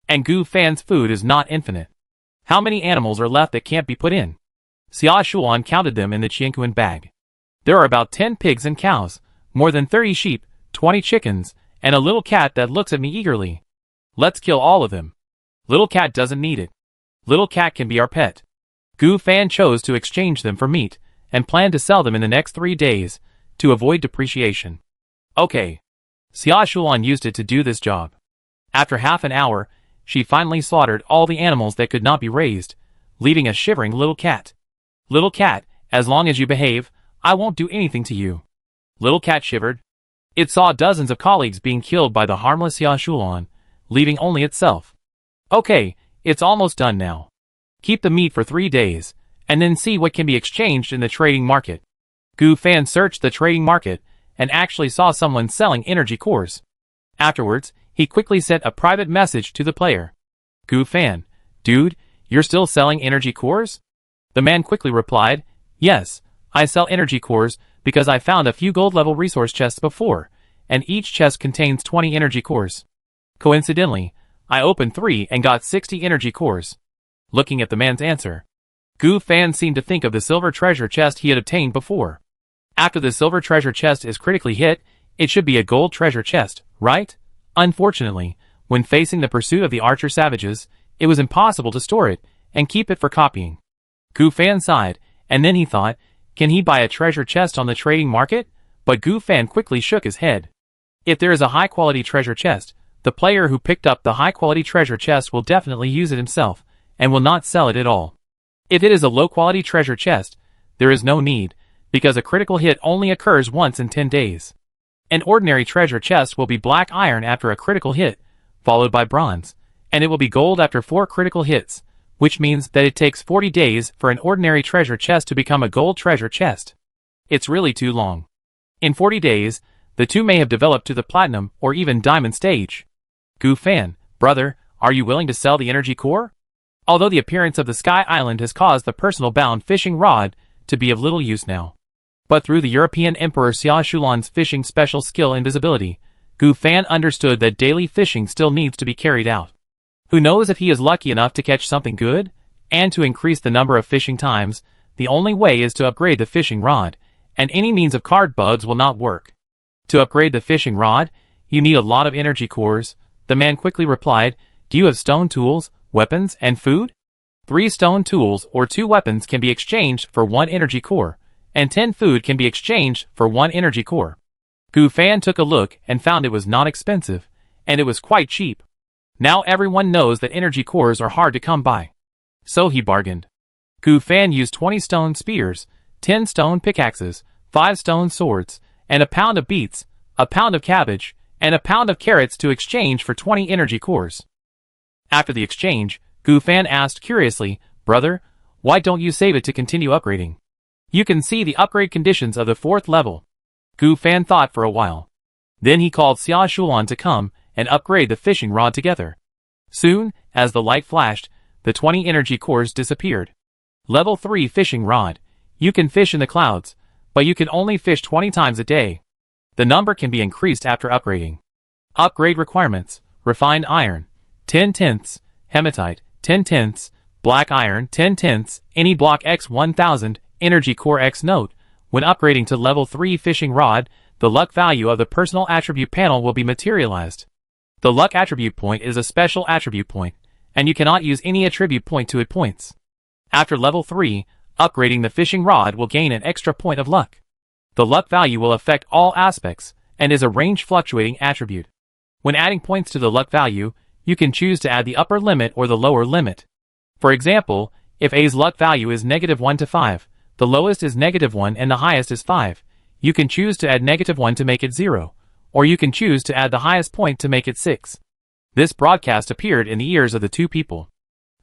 And Gu Fan's food is not infinite. How many animals are left that can't be put in? Xia Shulan counted them in the Qiankun bag. There are about 10 pigs and cows, more than 30 sheep, 20 chickens, and a little cat that looks at me eagerly. Let's kill all of them. Little cat doesn't need it. Little cat can be our pet. Gu Fan chose to exchange them for meat, and planned to sell them in the next 3 days, to avoid depreciation. Okay. Xia Shulan used it to do this job. After half an hour, she finally slaughtered all the animals that could not be raised, leaving a shivering little cat. Little cat, as long as you behave, I won't do anything to you. Little cat shivered. It saw dozens of colleagues being killed by the harmless Xia Shulan, leaving only itself. Okay, it's almost done now. Keep the meat for 3 days, and then see what can be exchanged in the trading market. Gu Fan searched the trading market, and actually saw someone selling energy cores. Afterwards, he quickly sent a private message to the player. Gu Fan, dude, you're still selling energy cores? The man quickly replied, yes, I sell energy cores because I found a few gold-level resource chests before, and each chest contains 20 energy cores. Coincidentally, I opened 3 and got 60 energy cores. Looking at the man's answer, Gu Fan seemed to think of the silver treasure chest he had obtained before. After the silver treasure chest is critically hit, it should be a gold treasure chest, right? Unfortunately, when facing the pursuit of the archer savages, it was impossible to store it and keep it for copying. Gu Fan sighed, and then he thought, can he buy a treasure chest on the trading market? But Gu Fan quickly shook his head. If there is a high-quality treasure chest, the player who picked up the high-quality treasure chest will definitely use it himself, and will not sell it at all. If it is a low-quality treasure chest, there is no need, because a critical hit only occurs once in 10 days. An ordinary treasure chest will be black iron after a critical hit, followed by bronze, and it will be gold after 4 critical hits, which means that it takes 40 days for an ordinary treasure chest to become a gold treasure chest. It's really too long. In 40 days, the two may have developed to the platinum or even diamond stage. Gu Fan, brother, are you willing to sell the energy core? Although the appearance of the Sky Island has caused the personal bound fishing rod to be of little use now. But through the European Emperor Xia Shulan's fishing special skill invisibility, Gu Fan understood that daily fishing still needs to be carried out. Who knows if he is lucky enough to catch something good? And to increase the number of fishing times, the only way is to upgrade the fishing rod, and any means of card bugs will not work. To upgrade the fishing rod, you need a lot of energy cores. The man quickly replied, do you have stone tools, weapons, and food? 3 stone tools or 2 weapons can be exchanged for 1 energy core, and 10 food can be exchanged for 1 energy core. Gu Fan took a look and found it was not expensive, and it was quite cheap. Now everyone knows that energy cores are hard to come by. So he bargained. Gu Fan used 20 stone spears, 10 stone pickaxes, 5 stone swords, and a pound of beets, a pound of cabbage, and a pound of carrots to exchange for 20 energy cores. After the exchange, Gu Fan asked curiously, brother, why don't you save it to continue upgrading? You can see the upgrade conditions of the 4th level. Gu Fan thought for a while. Then he called Xia Shulan to come and upgrade the fishing rod together. Soon, as the light flashed, the 20 energy cores disappeared. Level 3 fishing rod. You can fish in the clouds, but you can only fish 20 times a day. The number can be increased after upgrading. Upgrade requirements: refined iron, 10 tenths, hematite, 10 tenths, black iron, 10 tenths, any block X 1000, energy core X. Note: when upgrading to level 3 fishing rod, the luck value of the personal attribute panel will be materialized. The luck attribute point is a special attribute point, and you cannot use any attribute point to it points. After level 3, upgrading the fishing rod will gain an extra point of luck. The luck value will affect all aspects, and is a range-fluctuating attribute. When adding points to the luck value, you can choose to add the upper limit or the lower limit. For example, if A's luck value is -1 to 5, the lowest is -1 and the highest is 5, you can choose to add -1 to make it 0, or you can choose to add the highest point to make it 6. This broadcast appeared in the ears of the two people.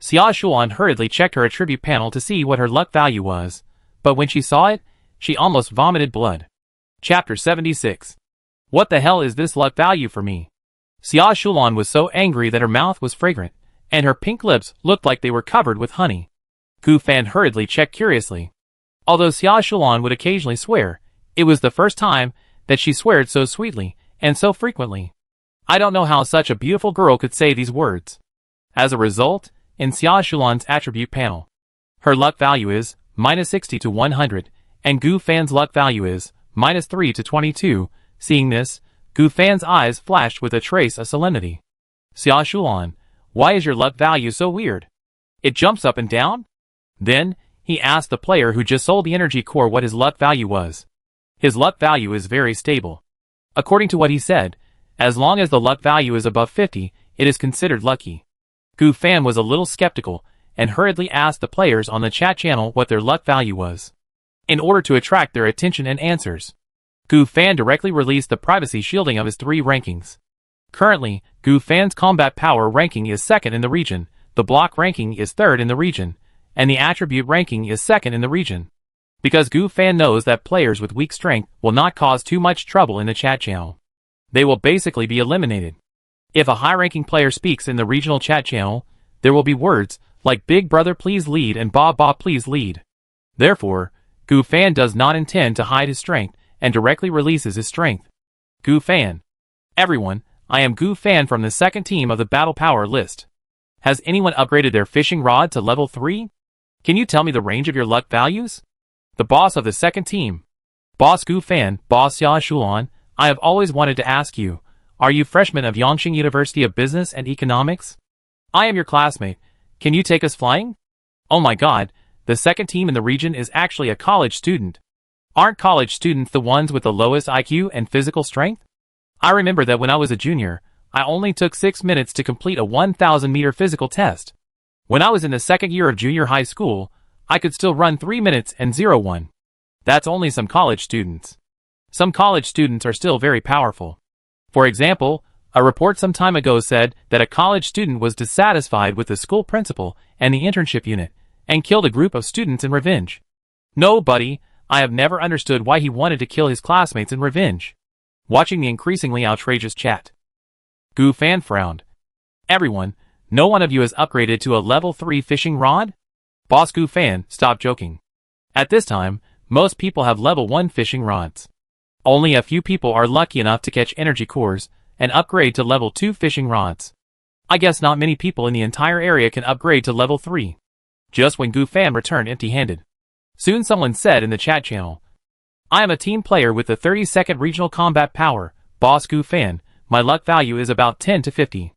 Xia Shuan hurriedly checked her attribute panel to see what her luck value was, but when she saw it, she almost vomited blood. Chapter 76. What the hell is this luck value for me? Xia Shulan was so angry that her mouth was fragrant, and her pink lips looked like they were covered with honey. Gu Fan hurriedly checked curiously. Although Xia Shulan would occasionally swear, it was the first time that she sweared so sweetly and so frequently. I don't know how such a beautiful girl could say these words. As a result, in Xia Shulan's attribute panel, her luck value is -60 to 100, and Gu Fan's luck value is -3 to 22. Seeing this, Gu Fan's eyes flashed with a trace of solemnity. Xia Shulan, why is your luck value so weird? It jumps up and down? Then, he asked the player who just sold the energy core what his luck value was. His luck value is very stable. According to what he said, as long as the luck value is above 50, it is considered lucky. Gu Fan was a little skeptical, and hurriedly asked the players on the chat channel what their luck value was. In order to attract their attention and answers, Gu Fan directly released the privacy shielding of his 3 rankings. Currently, Gu Fan's combat power ranking is 2nd in the region, the block ranking is 3rd in the region, and the attribute ranking is 2nd in the region. Because Gu Fan knows that players with weak strength will not cause too much trouble in the chat channel. They will basically be eliminated. If a high-ranking player speaks in the regional chat channel, there will be words like Big Brother please lead and Ba Ba please lead. Therefore, Gu Fan does not intend to hide his strength and directly releases his strength. Gu Fan. Everyone, I am Gu Fan from the 2nd team of the Battle Power list. Has anyone upgraded their fishing rod to level 3? Can you tell me the range of your luck values? The boss of the 2nd team. Boss Gu Fan, Boss Xia Shulan, I have always wanted to ask you, are you freshmen of Yangqing University of Business and Economics? I am your classmate. Can you take us flying? Oh my god, the 2nd team in the region is actually a college student. Aren't college students the ones with the lowest IQ and physical strength? I remember that when I was a junior, I only took 6 minutes to complete a 1,000-meter physical test. When I was in the 2nd year of junior high school, I could still run 3 minutes and 01. That's only some college students. Some college students are still very powerful. For example, a report some time ago said that a college student was dissatisfied with the school principal and the internship unit, and killed a group of students in revenge. No, buddy, I have never understood why he wanted to kill his classmates in revenge. Watching the increasingly outrageous chat, Gu Fan frowned. Everyone, no one of you has upgraded to a level 3 fishing rod? Boss Gu Fan, stop joking. At this time, most people have level 1 fishing rods. Only a few people are lucky enough to catch energy cores and upgrade to level 2 fishing rods. I guess not many people in the entire area can upgrade to level 3. Just when Gu Fan returned empty-handed, soon someone said in the chat channel, I am a team player with the 32nd regional combat power, Boss Gu Fan, my luck value is about 10 to 50.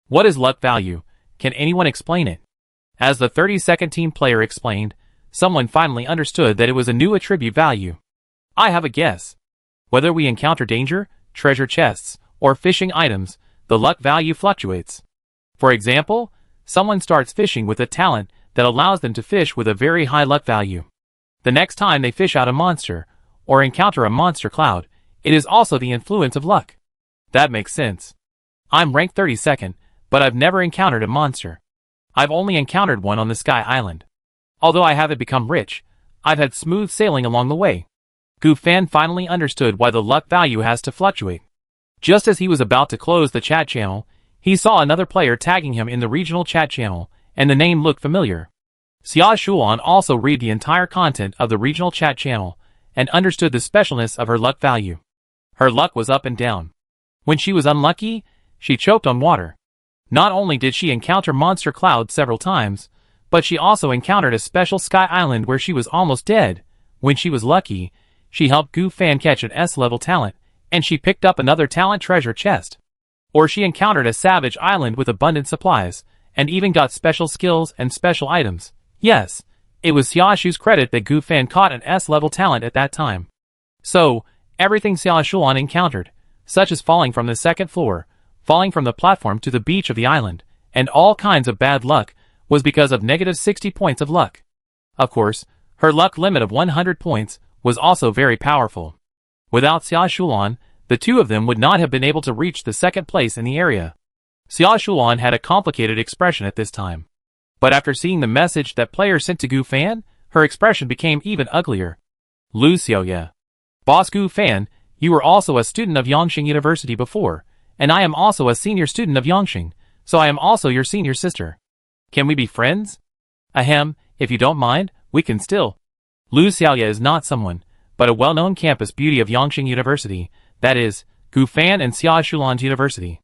What is luck value? Can anyone explain it? As the 32nd team player explained, someone finally understood that it was a new attribute value. I have a guess. Whether we encounter danger, treasure chests, or fishing items, the luck value fluctuates. For example, someone starts fishing with a talent that allows them to fish with a very high luck value. The next time they fish out a monster, or encounter a monster cloud, it is also the influence of luck. That makes sense. I'm ranked 32nd, but I've never encountered a monster. I've only encountered one on the Sky Island. Although I haven't become rich, I've had smooth sailing along the way. Gu Fan finally understood why the luck value has to fluctuate. Just as he was about to close the chat channel, he saw another player tagging him in the regional chat channel, and the name looked familiar. Xia Shulan also read the entire content of the regional chat channel and understood the specialness of her luck value. Her luck was up and down. When she was unlucky, she choked on water. Not only did she encounter monster clouds several times, but she also encountered a special sky island where she was almost dead. When she was lucky, she helped Gu Fan catch an S-level talent, and she picked up another talent treasure chest. Or she encountered a savage island with abundant supplies, and even got special skills and special items. Yes, it was Xiaoshu's credit that Gu Fan caught an S-level talent at that time. So, everything Xia Shulan encountered, such as falling from the second floor, falling from the platform to the beach of the island, and all kinds of bad luck, was because of negative 60 points of luck. Of course, her luck limit of 100 points was also very powerful. Without Xia Shulan, the two of them would not have been able to reach the second place in the area. Xia Shulan had a complicated expression at this time. But after seeing the message that player sent to Gu Fan, her expression became even uglier. Lu Xiaoye. Boss Gu Fan, you were also a student of Yangqing University before, and I am also a senior student of Yangqing, so I am also your senior sister. Can we be friends? Ahem, if you don't mind, we can still. Lu Xiaoye is not someone, but a well-known campus beauty of Yangqing University, that is, Gu Fan and Xia Shulan's university.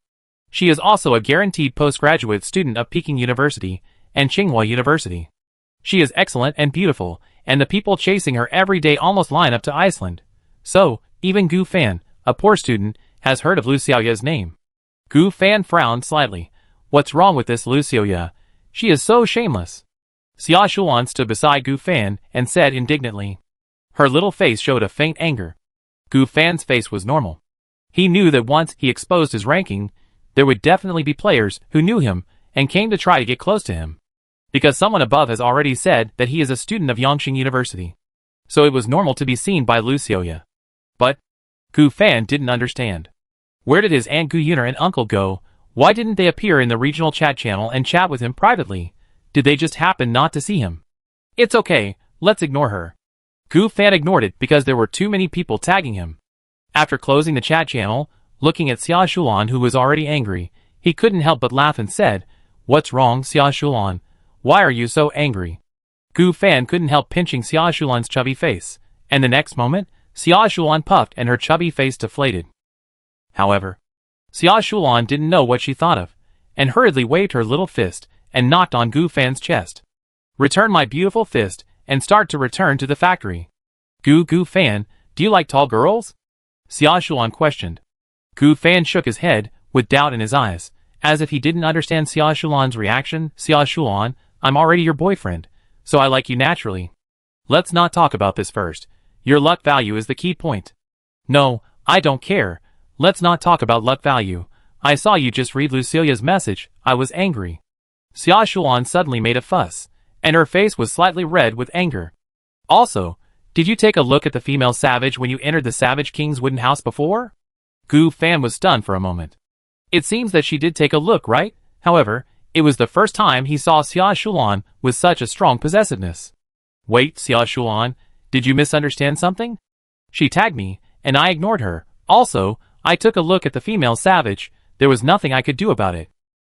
She is also a guaranteed postgraduate student of Peking University and Tsinghua University. She is excellent and beautiful, and the people chasing her every day almost line up to Iceland. So, even Gu Fan, a poor student, has heard of Lu Xiaoye's name. Gu Fan frowned slightly. What's wrong with this Lu Xiaoye? She is so shameless. Xia Shulan stood beside Gu Fan and said indignantly. Her little face showed a faint anger. Gu Fan's face was normal. He knew that once he exposed his ranking, there would definitely be players who knew him and came to try to get close to him. Because someone above has already said that he is a student of Yangqing University. So it was normal to be seen by Lu Xiaoye. But Gu Fan didn't understand. Where did his Aunt Gu Yuner and uncle go? Why didn't they appear in the regional chat channel and chat with him privately? Did they just happen not to see him? It's okay, let's ignore her. Gu Fan ignored it because there were too many people tagging him. After closing the chat channel, looking at Xia Shulan who was already angry, he couldn't help but laugh and said, "What's wrong, Xia Shulan? Why are you so angry?" Gu Fan couldn't help pinching Xia Shulan's chubby face, and the next moment, Xia Shulan puffed and her chubby face deflated. However, Xia Shulan didn't know what she thought of, and hurriedly waved her little fist and knocked on Gu Fan's chest. "Return my beautiful fist and start to return to the factory." Gu Fan, do you like tall girls? Xia Shulan questioned. Gu Fan shook his head, with doubt in his eyes, as if he didn't understand Xia Shulan's reaction. Xia Shulan, I'm already your boyfriend, so I like you naturally. Let's not talk about this first. Your luck value is the key point. No, I don't care. Let's not talk about luck value. I saw you just read Lucilia's message. I was angry. Xia Shulan suddenly made a fuss, and her face was slightly red with anger. Also, did you take a look at the female savage when you entered the Savage King's wooden house before? Gu Fan was stunned for a moment. It seems that she did take a look, right? However, it was the first time he saw Xia Shulan with such a strong possessiveness. Wait, Xia Shulan, did you misunderstand something? She tagged me, and I ignored her. Also, I took a look at the female savage. There was nothing I could do about it.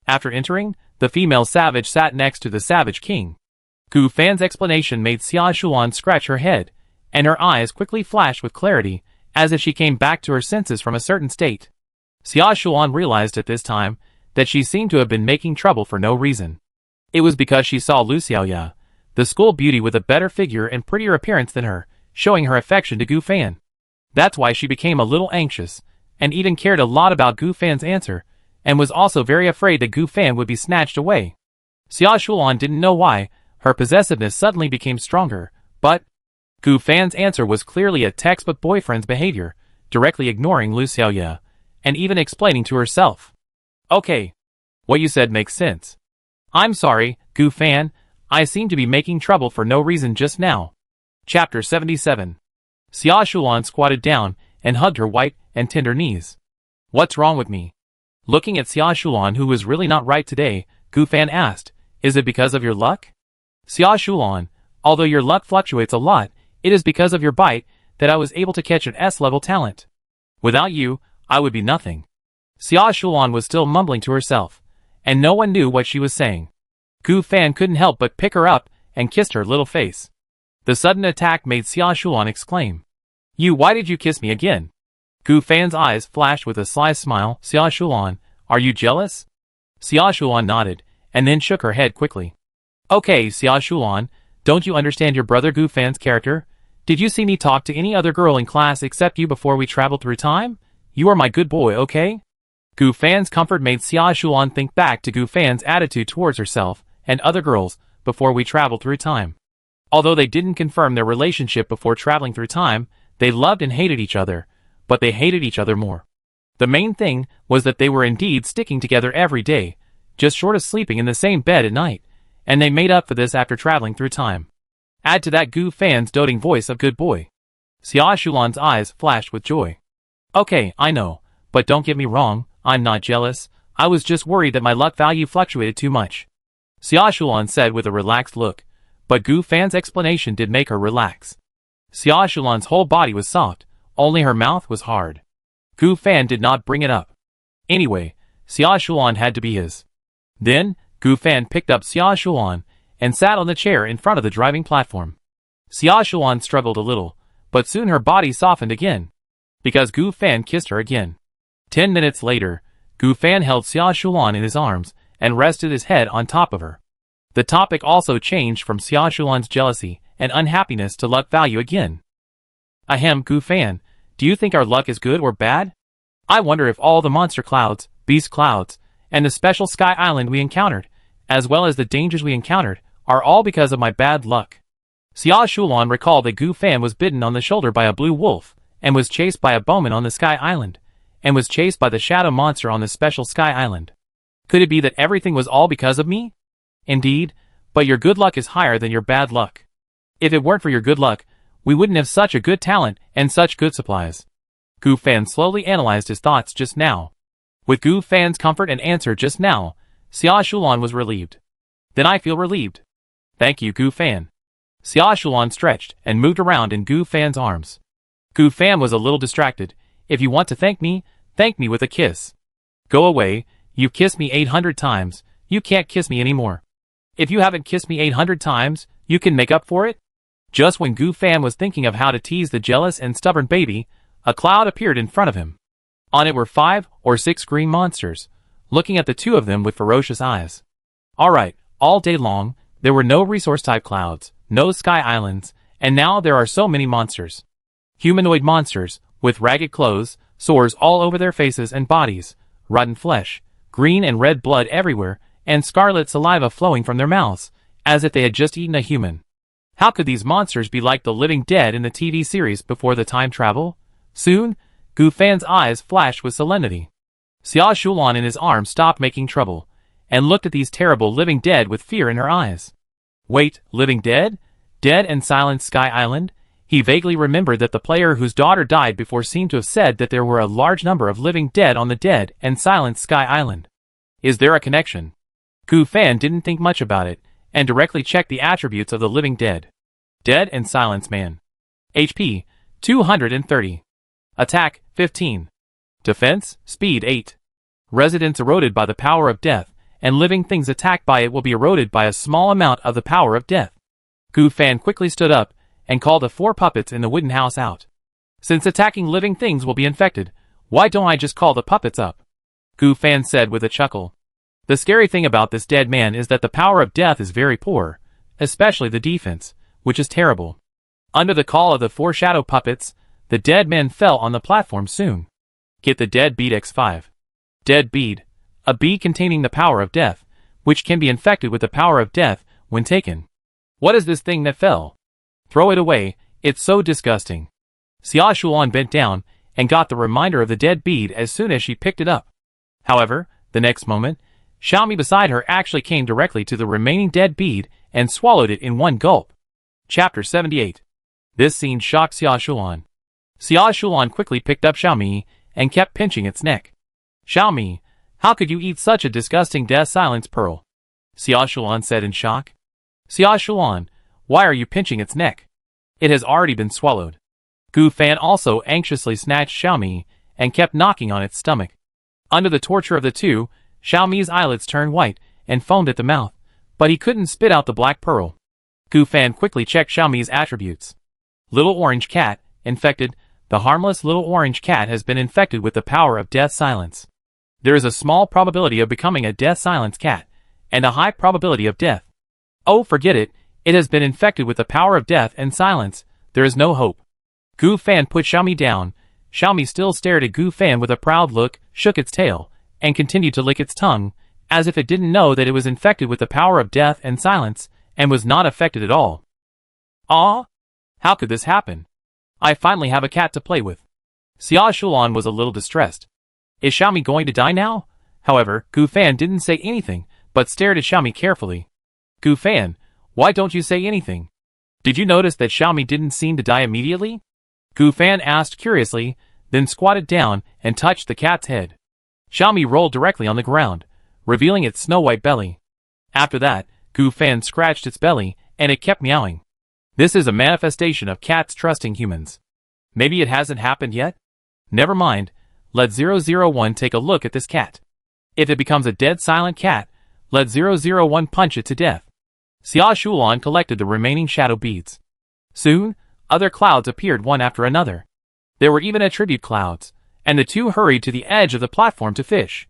After entering, the female savage sat next to the Savage King. Gu Fan's explanation made Xia Shulan scratch her head, and her eyes quickly flashed with clarity, as if she came back to her senses from a certain state. Xia Shulan realized at this time that she seemed to have been making trouble for no reason. It was because she saw Lu Xiaoye, the school beauty with a better figure and prettier appearance than her, showing her affection to Gu Fan. That's why she became a little anxious, and even cared a lot about Gu Fan's answer, and was also very afraid that Gu Fan would be snatched away. Xia Shulan didn't know why, her possessiveness suddenly became stronger, but Gu Fan's answer was clearly a textbook boyfriend's behavior, directly ignoring Lu Xiaoye, and even explaining to herself. Okay. What you said makes sense. I'm sorry, Gu Fan, I seem to be making trouble for no reason just now. Chapter 77. Xia Shulan squatted down and hugged her white and tender knees. What's wrong with me? Looking at Xia Shulan who was really not right today, Gu Fan asked, is it because of your luck? Xia Shulan, although your luck fluctuates a lot, it is because of your bite that I was able to catch an S-level talent. Without you, I would be nothing. Xia Shulan was still mumbling to herself, and no one knew what she was saying. Gu Fan couldn't help but pick her up and kissed her little face. The sudden attack made Xia Shulan exclaim, Why did you kiss me again? Gu Fan's eyes flashed with a sly smile. Xia Shulan, are you jealous? Xia Shulan nodded, and then shook her head quickly. Okay, Xia Shulan, don't you understand your brother Gu Fan's character? Did you see me talk to any other girl in class except you before we traveled through time? You are my good boy, okay? Gu Fan's comfort made Xia Shulan think back to Gu Fan's attitude towards herself and other girls before we traveled through time. Although they didn't confirm their relationship before traveling through time, they loved and hated each other, but they hated each other more. The main thing was that they were indeed sticking together every day, just short of sleeping in the same bed at night, and they made up for this after traveling through time. Add to that Gu Fan's doting voice of good boy. Xia Shulan's eyes flashed with joy. Okay, I know, but don't get me wrong, I'm not jealous. I was just worried that my luck value fluctuated too much. Xia Shulan said with a relaxed look, but Gu Fan's explanation did make her relax. Xia Shulan's whole body was soft, only her mouth was hard. Gu Fan did not bring it up. Anyway, Xia Shulan had to be his. Then, Gu Fan picked up Xia Shulan and sat on the chair in front of the driving platform. Xia Shulan struggled a little, but soon her body softened again, because Gu Fan kissed her again. 10 minutes later, Gu Fan held Xia Shulan in his arms and rested his head on top of her. The topic also changed from Xia Shulan's jealousy and unhappiness to luck value again. Ahem, Gu Fan, do you think our luck is good or bad? I wonder if all the monster clouds, beast clouds, and the special sky island we encountered, as well as the dangers we encountered, are all because of my bad luck. Xia Shulan recalled that Gu Fan was bitten on the shoulder by a blue wolf, and was chased by a bowman on the sky island, and was chased by the shadow monster on the special sky island. Could it be that everything was all because of me? Indeed, but your good luck is higher than your bad luck. If it weren't for your good luck, we wouldn't have such a good talent and such good supplies. Gu Fan slowly analyzed his thoughts just now. With Gu Fan's comfort and answer just now, Xia Shulan was relieved. Then I feel relieved. Thank you, Gu Fan. Xia Shulan stretched and moved around in Gu Fan's arms. Gu Fan was a little distracted. If you want to thank me with a kiss. Go away, you've kissed me 800 times, you can't kiss me anymore. If you haven't kissed me 800 times, you can make up for it? Just when Gu Fan was thinking of how to tease the jealous and stubborn baby, a cloud appeared in front of him. On it were 5 or 6 green monsters, looking at the two of them with ferocious eyes. Alright, all day long, there were no resource-type clouds, no sky islands, and now there are so many monsters. Humanoid monsters, with ragged clothes, sores all over their faces and bodies, rotten flesh, green and red blood everywhere, and scarlet saliva flowing from their mouths, as if they had just eaten a human. How could these monsters be like the living dead in the TV series before the time travel? Soon, Gu Fan's eyes flashed with solemnity. Xia Shulan in his arms stopped making trouble, and looked at these terrible living dead with fear in her eyes. Wait, living dead? Dead and silent Sky Island? He vaguely remembered that the player whose daughter died before seemed to have said that there were a large number of living dead on the dead and silent Sky Island. Is there a connection? Gu Fan didn't think much about it, and directly checked the attributes of the living dead. Dead and Silence Man. HP, 230. Attack, 15. Defense, Speed 8. Residents eroded by the power of death, and living things attacked by it will be eroded by a small amount of the power of death. Gu Fan quickly stood up, and called the 4 puppets in the wooden house out. Since attacking living things will be infected, why don't I just call the puppets up? Gu Fan said with a chuckle. The scary thing about this dead man is that the power of death is very poor, especially the defense, which is terrible. Under the call of the 4 shadow puppets, the dead men fell on the platform soon. Get the dead bead X5. Dead bead, a bead containing the power of death, which can be infected with the power of death when taken. What is this thing that fell? Throw it away, it's so disgusting. Xia Shulan bent down and got the reminder of the dead bead as soon as she picked it up. However, the next moment, Xiaomi beside her actually came directly to the remaining dead bead and swallowed it in one gulp. Chapter 78. This scene shocked Xia Shulan. Xia Shulan quickly picked up Xiaomi and kept pinching its neck. Xiaomi, how could you eat such a disgusting death silence pearl? Xia Shulan said in shock. Xia Shulan, why are you pinching its neck? It has already been swallowed. Gu Fan also anxiously snatched Xiaomi and kept knocking on its stomach. Under the torture of the two, Xiaomi's eyelids turned white and foamed at the mouth, but he couldn't spit out the black pearl. Gu Fan quickly checked Xiaomi's attributes. Little orange cat, infected. The harmless little orange cat has been infected with the power of death silence. There is a small probability of becoming a death silence cat, and a high probability of death. Oh, forget it, it has been infected with the power of death and silence, there is no hope. Gu Fan put Xiaomi down. Xiaomi still stared at Gu Fan with a proud look, shook its tail, and continued to lick its tongue, as if it didn't know that it was infected with the power of death and silence, and was not affected at all. Ah? How could this happen? I finally have a cat to play with. Xia Shulan was a little distressed. Is Xiaomi going to die now? However, Gu Fan didn't say anything, but stared at Xiaomi carefully. Gu Fan, why don't you say anything? Did you notice that Xiaomi didn't seem to die immediately? Gu Fan asked curiously, then squatted down and touched the cat's head. Xiaomi rolled directly on the ground, revealing its snow-white belly. After that, Gu Fan scratched its belly, and it kept meowing. This is a manifestation of cats trusting humans. Maybe it hasn't happened yet? Never mind, let 001 take a look at this cat. If it becomes a dead silent cat, let 001 punch it to death. Xia Shulan collected the remaining shadow beads. Soon, other clouds appeared one after another. There were even attribute clouds, and the two hurried to the edge of the platform to fish.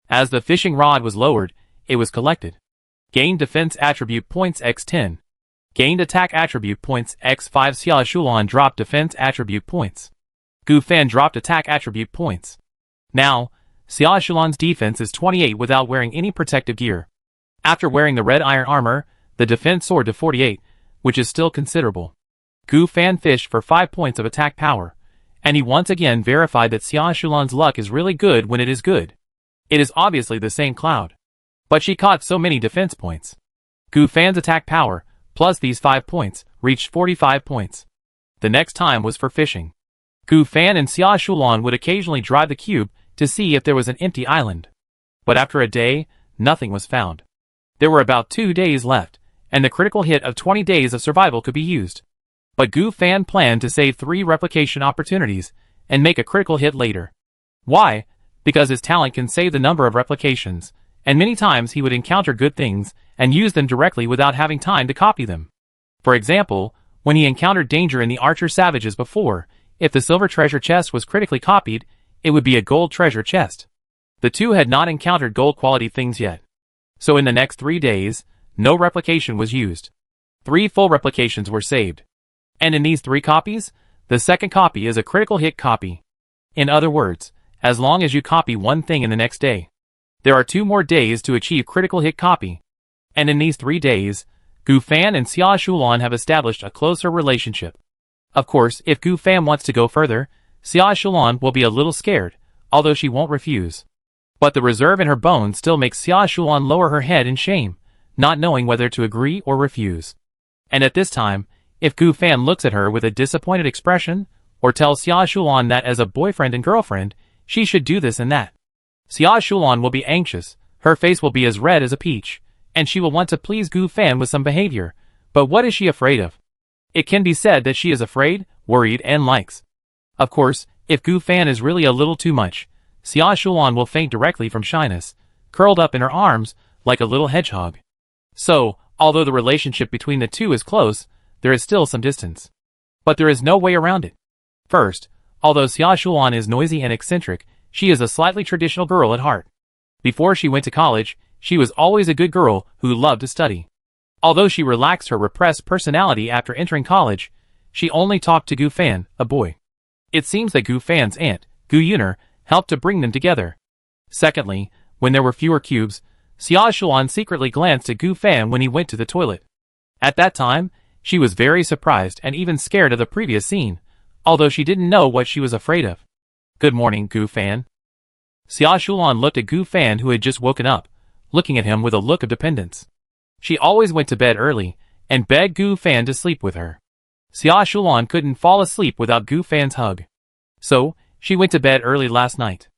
As the fishing rod was lowered, it was collected. Gained defense attribute points x10. Gained attack attribute points x5. Xia Shulan dropped defense attribute points. Gu Fan dropped attack attribute points. Now, Xia Shulan's defense is 28 without wearing any protective gear. After wearing the red iron armor, the defense soared to 48, which is still considerable. Gu Fan fished for 5 points of attack power, and he once again verified that Xia Shulan's luck is really good when it is good. It is obviously the same cloud. But she caught so many defense points. Gu Fan's attack power, plus these 5 points, reached 45 points. The next time was for fishing. Gu Fan and Xia Shulan would occasionally drive the cube to see if there was an empty island. But after a day, nothing was found. There were about 2 days left, and the critical hit of 20 days of survival could be used. But Gu Fan planned to save 3 replication opportunities and make a critical hit later. Why? Because his talent can save the number of replications, and many times he would encounter good things and use them directly without having time to copy them. For example, when he encountered danger in the Archer Savages before, if the silver treasure chest was critically copied, it would be a gold treasure chest. The two had not encountered gold quality things yet. So in the next 3 days, no replication was used. 3 full replications were saved. And in these 3 copies, the second copy is a critical hit copy. In other words, as long as you copy one thing in the next day, there are 2 more days to achieve critical hit copy. And in these 3 days, Gu Fan and Xia Shulan have established a closer relationship. Of course, if Gu Fan wants to go further, Xia Shulan will be a little scared, although she won't refuse. But the reserve in her bones still makes Xia Shulan lower her head in shame, not knowing whether to agree or refuse. And at this time, if Gu Fan looks at her with a disappointed expression, or tells Xia Shulan that as a boyfriend and girlfriend, she should do this and that, Xia Shulan will be anxious, her face will be as red as a peach, and she will want to please Gu Fan with some behavior. But what is she afraid of? It can be said that she is afraid, worried, and likes. Of course, if Gu Fan is really a little too much, Xia Shulan will faint directly from shyness, curled up in her arms, like a little hedgehog. So, although the relationship between the two is close, there is still some distance. But there is no way around it. First, although Xia Shulan is noisy and eccentric, she is a slightly traditional girl at heart. Before she went to college, she was always a good girl who loved to study. Although she relaxed her repressed personality after entering college, she only talked to Gu Fan, a boy. It seems that Gu Fan's aunt, Gu Yuner, helped to bring them together. Secondly, when there were fewer cubes, Xia Shulan secretly glanced at Gu Fan when he went to the toilet. At that time, she was very surprised and even scared of the previous scene, although she didn't know what she was afraid of. Good morning, Gu Fan. Xia Shulan looked at Gu Fan, who had just woken up, looking at him with a look of dependence. She always went to bed early, and begged Gu Fan to sleep with her. Xia Shulan couldn't fall asleep without Gu Fan's hug. So, she went to bed early last night.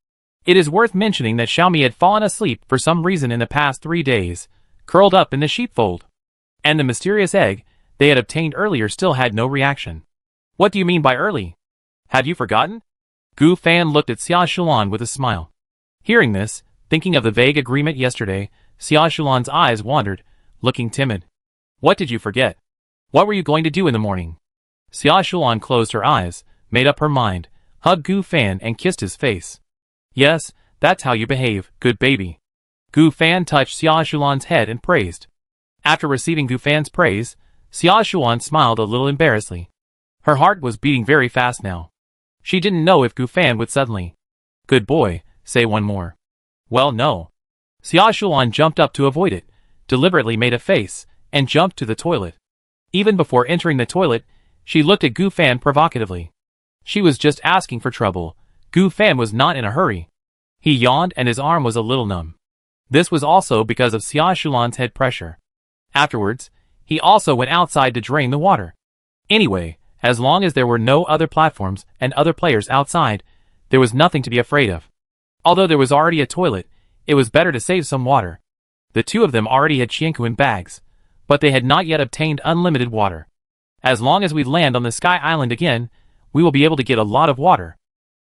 It is worth mentioning that Xiaomi had fallen asleep for some reason in the past 3 days, curled up in the sheepfold. And the mysterious egg they had obtained earlier still had no reaction. What do you mean by early? Have you forgotten? Gu Fan looked at Xia Shulan with a smile. Hearing this, thinking of the vague agreement yesterday, Xia Shulan's eyes wandered, looking timid. What did you forget? What were you going to do in the morning? Xia Shulan closed her eyes, made up her mind, hugged Gu Fan and kissed his face. Yes, that's how you behave, good baby. Gu Fan touched Xia Shulan's head and praised. After receiving Gu Fan's praise, Xia Shulan smiled a little embarrassedly. Her heart was beating very fast now. She didn't know if Gu Fan would suddenly, good boy, say one more. Well, no. Xia Shulan jumped up to avoid it, deliberately made a face, and jumped to the toilet. Even before entering the toilet, she looked at Gu Fan provocatively. She was just asking for trouble. Gu Fan was not in a hurry. He yawned and his arm was a little numb. This was also because of Xia Shulan's head pressure. Afterwards, he also went outside to drain the water. Anyway, as long as there were no other platforms and other players outside, there was nothing to be afraid of. Although there was already a toilet, it was better to save some water. The two of them already had chienku in bags, but they had not yet obtained unlimited water. As long as we land on the Sky Island again, we will be able to get a lot of water.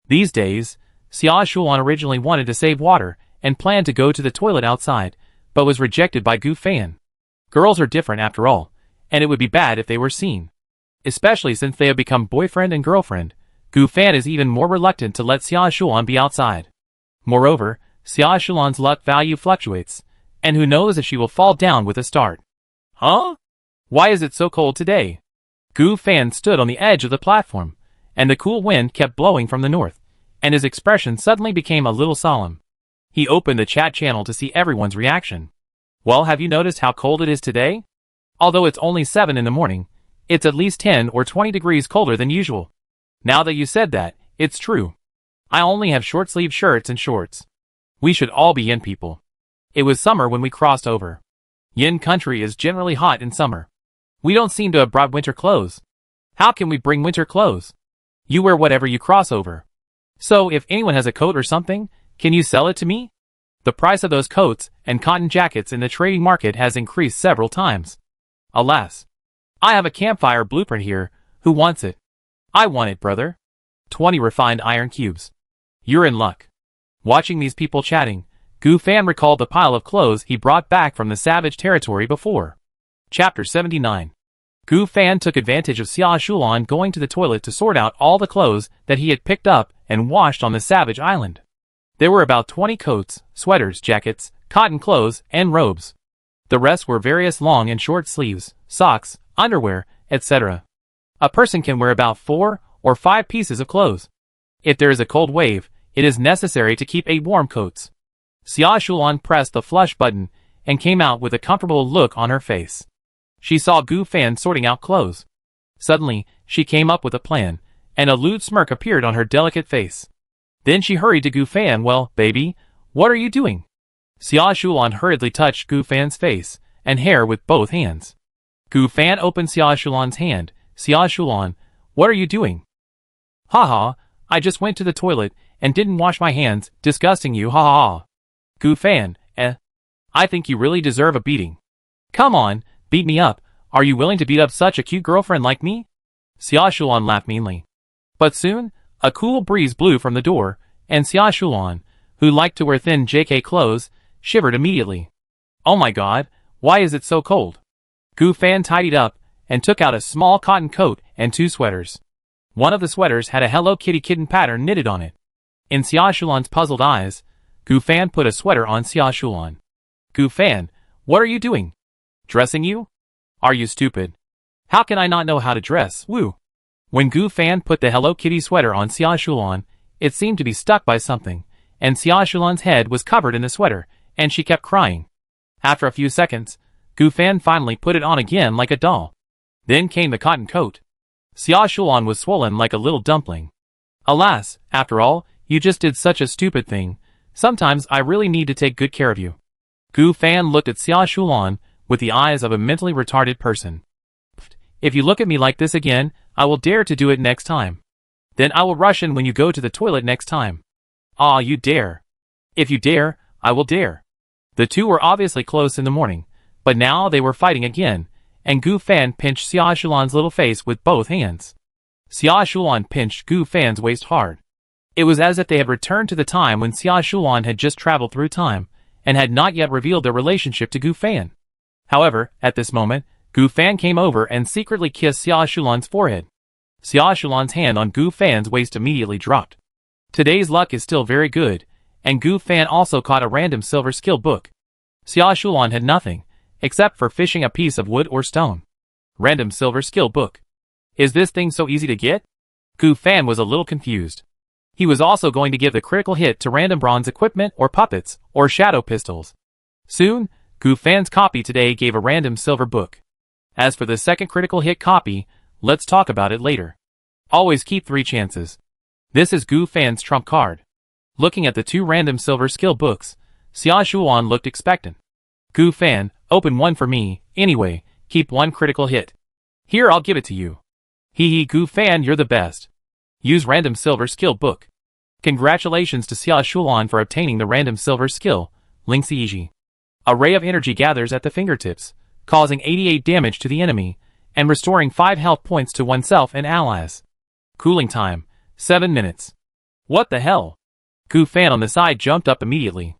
These days, Xia Shulan originally wanted to save water and planned to go to the toilet outside, but was rejected by Gu Fan. Girls are different after all, and it would be bad if they were seen. Especially since they have become boyfriend and girlfriend, Gu Fan is even more reluctant to let Xia Shulan be outside. Moreover, Xia Shulan's luck value fluctuates, and who knows if she will fall down with a start. Huh? Why is it so cold today? Gu Fan stood on the edge of the platform, and the cool wind kept blowing from the north, and his expression suddenly became a little solemn. He opened the chat channel to see everyone's reaction. Well, have you noticed how cold it is today? Although it's only 7 in the morning, it's at least 10 or 20 degrees colder than usual. Now that you said that, it's true. I only have short-sleeved shirts and shorts. We should all be yin people. It was summer when we crossed over. Yin country is generally hot in summer. We don't seem to have brought winter clothes. How can we bring winter clothes? You wear whatever you cross over. So if anyone has a coat or something, can you sell it to me? The price of those coats and cotton jackets in the trading market has increased several times. Alas. I have a campfire blueprint here. Who wants it? I want it, brother. 20 refined iron cubes. You're in luck. Watching these people chatting, Gu Fan recalled the pile of clothes he brought back from the savage territory before. Chapter 79. Gu Fan took advantage of Xia Shulan going to the toilet to sort out all the clothes that he had picked up and washed on the savage island. There were about 20 coats, sweaters, jackets, cotton clothes, and robes. The rest were various long and short sleeves, socks, underwear, etc. A person can wear about 4 or 5 pieces of clothes. If there is a cold wave, it is necessary to keep 8 warm coats. Xia Shulan pressed the flush button and came out with a comfortable look on her face. She saw Gu Fan sorting out clothes. Suddenly, she came up with a plan, and a lewd smirk appeared on her delicate face. Then she hurried to Gu Fan. Well, baby, what are you doing? Xia Shulan hurriedly touched Gu Fan's face and hair with both hands. Gu Fan opened Xia Shulan's hand. Xia Shulan, what are you doing? Ha, I just went to the toilet and didn't wash my hands, disgusting you, ha ha. Gu Fan, I think you really deserve a beating. Come on, beat me up. Are you willing to beat up such a cute girlfriend like me? Xia Shulan laughed meanly. But soon, a cool breeze blew from the door, and Xia Shulan, who liked to wear thin JK clothes, shivered immediately. Oh my god, why is it so cold? Gu Fan tidied up and took out a small cotton coat and 2 sweaters. One of the sweaters had a Hello Kitty kitten pattern knitted on it. In Xia Shulan's puzzled eyes, Gu Fan put a sweater on Xia Shulan. Gu Fan, what are you doing? Dressing you? Are you stupid? How can I not know how to dress? Woo! When Gu Fan put the Hello Kitty sweater on Xia Shulan, it seemed to be stuck by something, and Xia Shulan's head was covered in the sweater, and she kept crying. After a few seconds, Gu Fan finally put it on again like a doll. Then came the cotton coat. Xia Shulan was swollen like a little dumpling. Alas, after all, you just did such a stupid thing. Sometimes I really need to take good care of you. Gu Fan looked at Xia Shulan with the eyes of a mentally retarded person. If you look at me like this again, I will dare to do it next time. Then I will rush in when you go to the toilet next time. Ah, you dare. If you dare, I will dare. The two were obviously close in the morning, but now they were fighting again, and Gu Fan pinched Xia Shulan's little face with both hands. Xia Shulan pinched Gu Fan's waist hard. It was as if they had returned to the time when Xia Shulan had just traveled through time, and had not yet revealed their relationship to Gu Fan. However, at this moment, Gu Fan came over and secretly kissed Xia Shulan's forehead. Xia Shulan's hand on Gu Fan's waist immediately dropped. Today's luck is still very good, and Gu Fan also caught a random silver skill book. Xia Shulan had nothing, except for fishing a piece of wood or stone. Random silver skill book. Is this thing so easy to get? Gu Fan was a little confused. He was also going to give the critical hit to random bronze equipment or puppets or shadow pistols. Soon, Gu Fan's copy today gave a random silver book. As for the second critical hit copy, let's talk about it later. Always keep 3 chances. This is Gu Fan's trump card. Looking at the 2 random silver skill books, Xia Shulan looked expectant. Gu Fan, open one for me, anyway, keep 1 critical hit. Here, I'll give it to you. Hee Gu Fan, you're the best. Use random silver skill book. Congratulations to Xia Shulan for obtaining the random silver skill, Ling Xiji. A ray of energy gathers at the fingertips, causing 88 damage to the enemy, and restoring 5 health points to oneself and allies. Cooling time, 7 minutes. What the hell? Gu Fan on the side jumped up immediately.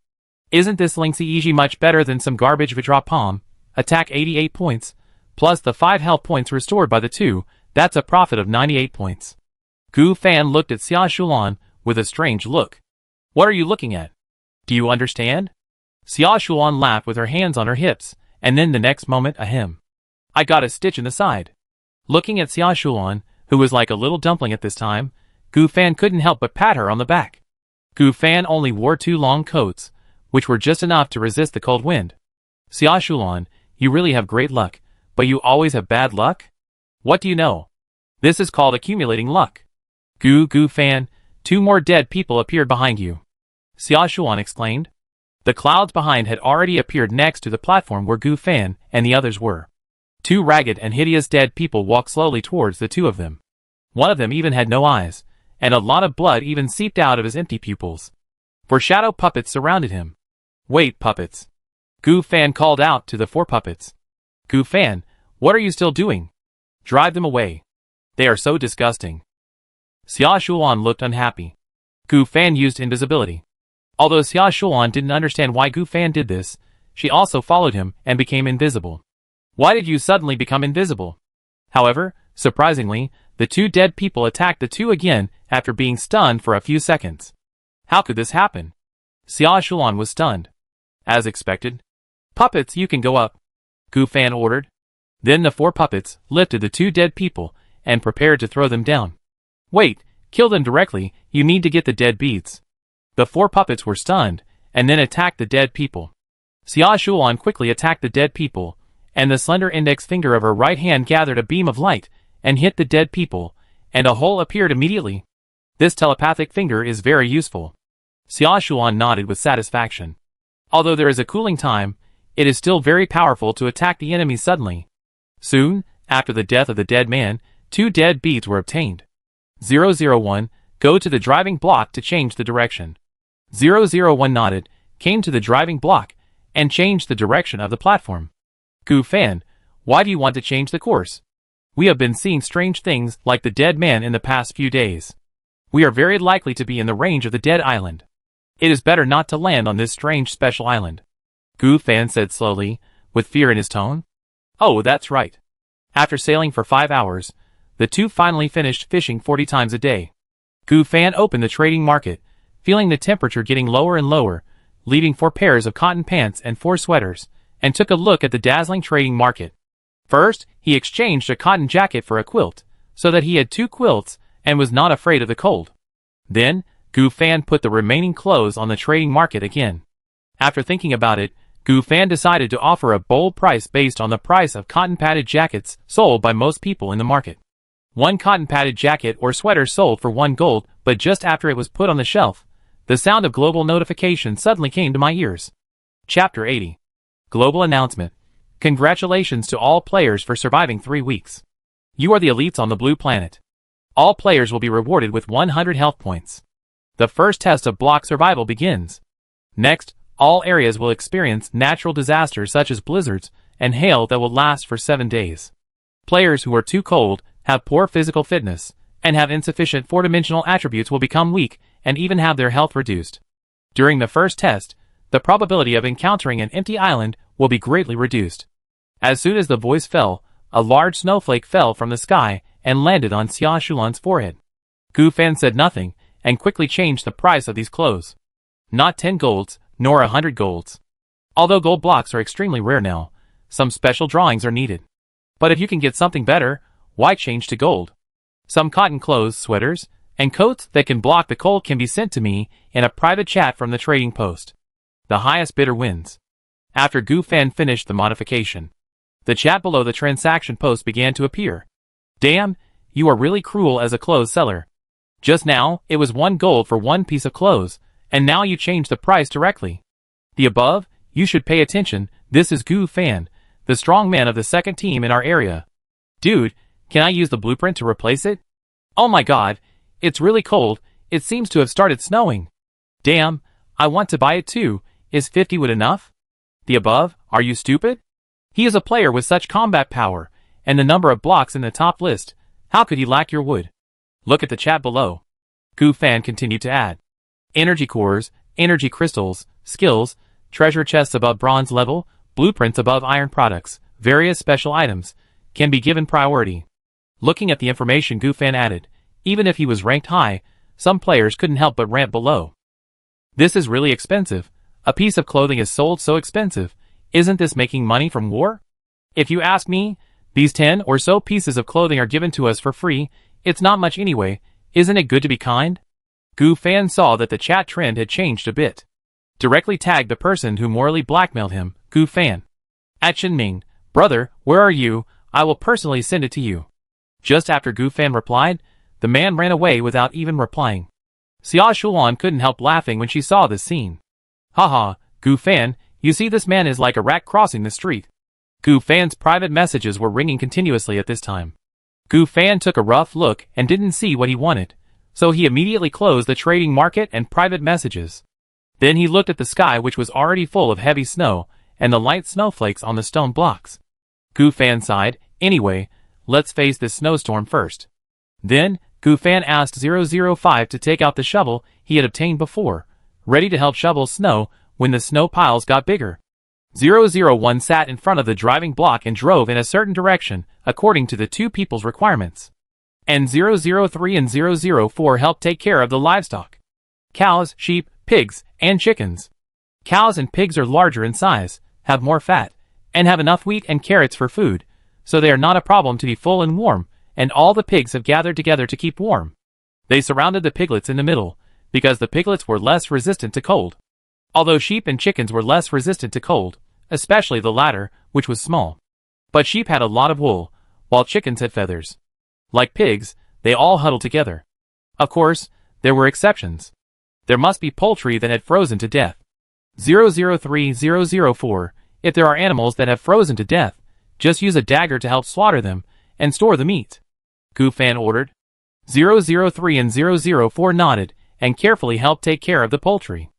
Isn't this Ling Xiji much better than some garbage Vajra Palm? Attack 88 points, plus the 5 health points restored by the 2, that's a profit of 98 points. Gu Fan looked at Xia Shulan with a strange look. What are you looking at? Do you understand? Xia Shulan laughed with her hands on her hips, and then the next moment ahem. I got a stitch in the side. Looking at Xia Shulan, who was like a little dumpling at this time, Gu Fan couldn't help but pat her on the back. Gu Fan only wore 2 long coats, which were just enough to resist the cold wind. Xia Shulan, you really have great luck, but you always have bad luck? What do you know? This is called accumulating luck. Gu Fan, 2 more dead people appeared behind you. Xia Shulan exclaimed. The clouds behind had already appeared next to the platform where Gu Fan and the others were. 2 ragged and hideous dead people walked slowly towards the 2 of them. One of them even had no eyes, and a lot of blood even seeped out of his empty pupils. 4 shadow puppets surrounded him. Wait, puppets. Gu Fan called out to the 4 puppets. Gu Fan, what are you still doing? Drive them away. They are so disgusting. Xia Shulan looked unhappy. Gu Fan used invisibility. Although Xia Shulan didn't understand why Gu Fan did this, she also followed him and became invisible. Why did you suddenly become invisible? However, surprisingly, the 2 dead people attacked the 2 again after being stunned for a few seconds. How could this happen? Xia Shulan was stunned. As expected. Puppets, you can go up, Gu Fan ordered. Then the 4 puppets lifted the 2 dead people and prepared to throw them down. Wait, kill them directly, you need to get the dead beads. The 4 puppets were stunned, and then attacked the dead people. Xia Shulan quickly attacked the dead people, and the slender index finger of her right hand gathered a beam of light, and hit the dead people, and a hole appeared immediately. This telepathic finger is very useful. Xia Shulan nodded with satisfaction. Although there is a cooling time, it is still very powerful to attack the enemy suddenly. Soon, after the death of the dead man, 2 dead beads were obtained. 001, go to the driving block to change the direction. 001 nodded, came to the driving block, and changed the direction of the platform. Gu Fan, why do you want to change the course? We have been seeing strange things like the dead man in the past few days. We are very likely to be in the range of the dead island. It is better not to land on this strange special island. Gu Fan said slowly, with fear in his tone. Oh, that's right. After sailing for 5 hours, the 2 finally finished fishing 40 times a day. Gu Fan opened the trading market, feeling the temperature getting lower and lower, leaving 4 pairs of cotton pants and 4 sweaters, and took a look at the dazzling trading market. First, he exchanged a cotton jacket for a quilt, so that he had 2 quilts and was not afraid of the cold. Then, Gu Fan put the remaining clothes on the trading market again. After thinking about it, Gu Fan decided to offer a bold price based on the price of cotton-padded jackets sold by most people in the market. 1 cotton-padded jacket or sweater sold for 1 gold, but just after it was put on the shelf, the sound of global notification suddenly came to my ears. Chapter 80. Global Announcement. Congratulations to all players for surviving 3 weeks. You are the elites on the blue planet. All players will be rewarded with 100 health points. The first test of block survival begins. Next, all areas will experience natural disasters such as blizzards and hail that will last for 7 days. Players who are too cold, have poor physical fitness, and have insufficient 4-dimensional attributes will become weak and even have their health reduced. During the first test, the probability of encountering an empty island will be greatly reduced. As soon as the voice fell, a large snowflake fell from the sky and landed on Xia Shulan's forehead. Gu Fan said nothing and quickly changed the price of these clothes. Not 10 golds, nor 100 golds. Although gold blocks are extremely rare now, some special drawings are needed. But if you can get something better, why change to gold? Some cotton clothes, sweaters, and coats that can block the cold can be sent to me in a private chat from the trading post. The highest bidder wins. After Gu Fan finished the modification, the chat below the transaction post began to appear. Damn, you are really cruel as a clothes seller. Just now, it was 1 gold for 1 piece of clothes, and now you change the price directly. The above, you should pay attention. This is Gu Fan, the strong man of the second team in our area. Dude, can I use the blueprint to replace it? Oh my god, it's really cold. It seems to have started snowing. Damn, I want to buy it too. Is 50 wood enough? The above, are you stupid? He is a player with such combat power, and the number of blocks in the top list. How could he lack your wood? Look at the chat below. Gu Fan continued to add. Energy cores, energy crystals, skills, treasure chests above bronze level, blueprints above iron products, various special items, can be given priority. Looking at the information Gu Fan added, even if he was ranked high, some players couldn't help but rant below. This is really expensive. A piece of clothing is sold so expensive. Isn't this making money from war? If you ask me, these 10 or so pieces of clothing are given to us for free. It's not much anyway. Isn't it good to be kind? Gu Fan saw that the chat trend had changed a bit. Directly tagged the person who morally blackmailed him, Gu Fan. At Ming, brother, where are you? I will personally send it to you. Just after Gu Fan replied, the man ran away without even replying. Xia Shulan couldn't help laughing when she saw this scene. Haha, Gu Fan, you see this man is like a rat crossing the street. Gu Fan's private messages were ringing continuously at this time. Gu Fan took a rough look and didn't see what he wanted, so he immediately closed the trading market and private messages. Then he looked at the sky, which was already full of heavy snow and the light snowflakes on the stone blocks. Gu Fan sighed, anyway, let's face this snowstorm first. Then, Gu Fan asked 005 to take out the shovel he had obtained before, ready to help shovel snow when the snow piles got bigger. 001 sat in front of the driving block and drove in a certain direction, according to the two people's requirements. And 003 and 004 helped take care of the livestock. Cows, sheep, pigs, and chickens. Cows and pigs are larger in size, have more fat, and have enough wheat and carrots for food, so they are not a problem to be full and warm, and all the pigs have gathered together to keep warm. They surrounded the piglets in the middle, because the piglets were less resistant to cold. Although sheep and chickens were less resistant to cold, especially the latter, which was small. But sheep had a lot of wool, while chickens had feathers. Like pigs, they all huddled together. Of course, there were exceptions. There must be poultry that had frozen to death. 003, 004, if there are animals that have frozen to death, just use a dagger to help slaughter them, and store the meat. Gu Fan ordered. 003 and 004 nodded, and carefully helped take care of the poultry.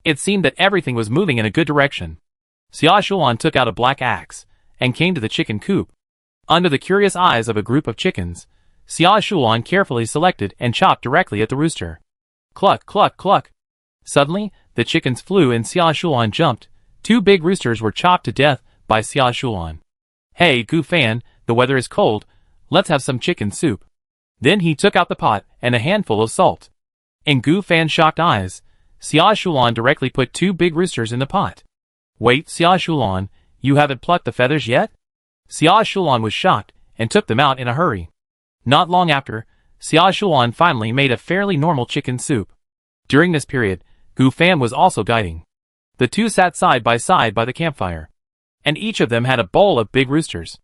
It seemed that everything was moving in a good direction. Xia Shulan took out a black axe, and came to the chicken coop. Under the curious eyes of a group of chickens, Xia Shulan carefully selected and chopped directly at the rooster. Cluck, cluck, cluck. Suddenly, the chickens flew and Xia Shulan jumped. 2 big roosters were chopped to death by Xia Shulan. Hey, Gu Fan, the weather is cold. Let's have some chicken soup. Then he took out the pot and a handful of salt. In Gu Fan's shocked eyes, Xia Shulan directly put 2 big roosters in the pot. Wait, Xia Shulan, you haven't plucked the feathers yet? Xia Shulan was shocked and took them out in a hurry. Not long after, Xia Shulan finally made a fairly normal chicken soup. During this period, Gu Fan was also guiding. The two sat side by the campfire, and each of them had a bowl of big roosters.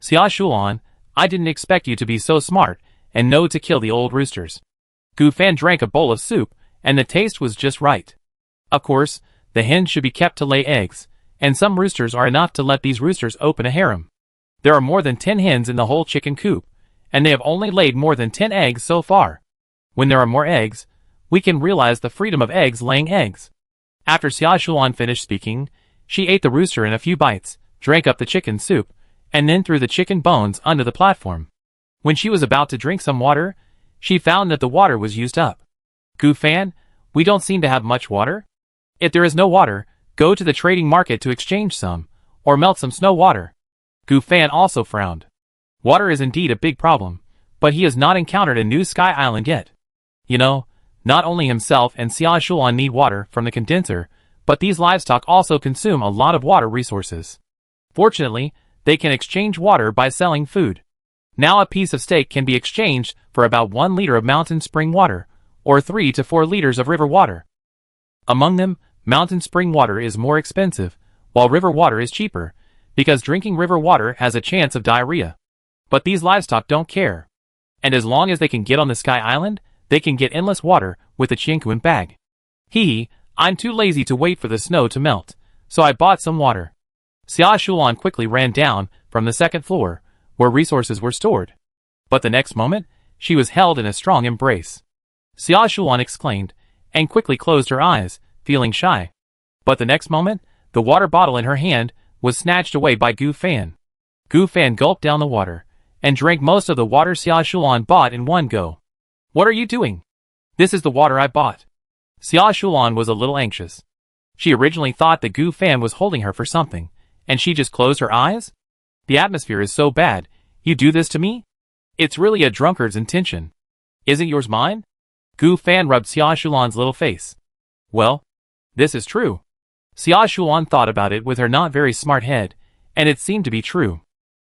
Xia Shulan, I didn't expect you to be so smart and know to kill the old roosters. Gu Fan drank a bowl of soup, and the taste was just right. Of course, the hens should be kept to lay eggs, and some roosters are enough to let these roosters open a harem. There are more than 10 hens in the whole chicken coop, and they have only laid more than 10 eggs so far. When there are more eggs, we can realize the freedom of eggs laying eggs. After Xia Shulan finished speaking, she ate the rooster in a few bites, drank up the chicken soup, and then threw the chicken bones onto the platform. When she was about to drink some water, she found that the water was used up. Gu Fan, we don't seem to have much water. If there is no water, go to the trading market to exchange some, or melt some snow water. Gu Fan also frowned. Water is indeed a big problem, but he has not encountered a new sky island yet. You know, not only himself and Xia Shulan need water from the condenser, but these livestock also consume a lot of water resources. Fortunately, they can exchange water by selling food. Now a piece of steak can be exchanged for about 1 liter of mountain spring water, or 3 to 4 liters of river water. Among them, mountain spring water is more expensive, while river water is cheaper, because drinking river water has a chance of diarrhea. But these livestock don't care. And as long as they can get on the Sky Island, they can get endless water with a Chinkuan bag. I'm too lazy to wait for the snow to melt, so I bought some water. Xia Shulan quickly ran down from the second floor, where resources were stored. But the next moment, she was held in a strong embrace. Xia Shulan exclaimed, and quickly closed her eyes, feeling shy. But the next moment, the water bottle in her hand was snatched away by Gu Fan. Gu Fan gulped down the water, and drank most of the water Xia Shulan bought in one go. What are you doing? This is the water I bought. Xia Shulan was a little anxious. She originally thought that Gu Fan was holding her for something, and she just closed her eyes? The atmosphere is so bad, you do this to me? It's really a drunkard's intention. Isn't yours mine? Gu Fan rubbed Xia Shulan's little face. Well, this is true. Xia Shulan thought about it with her not very smart head, and it seemed to be true.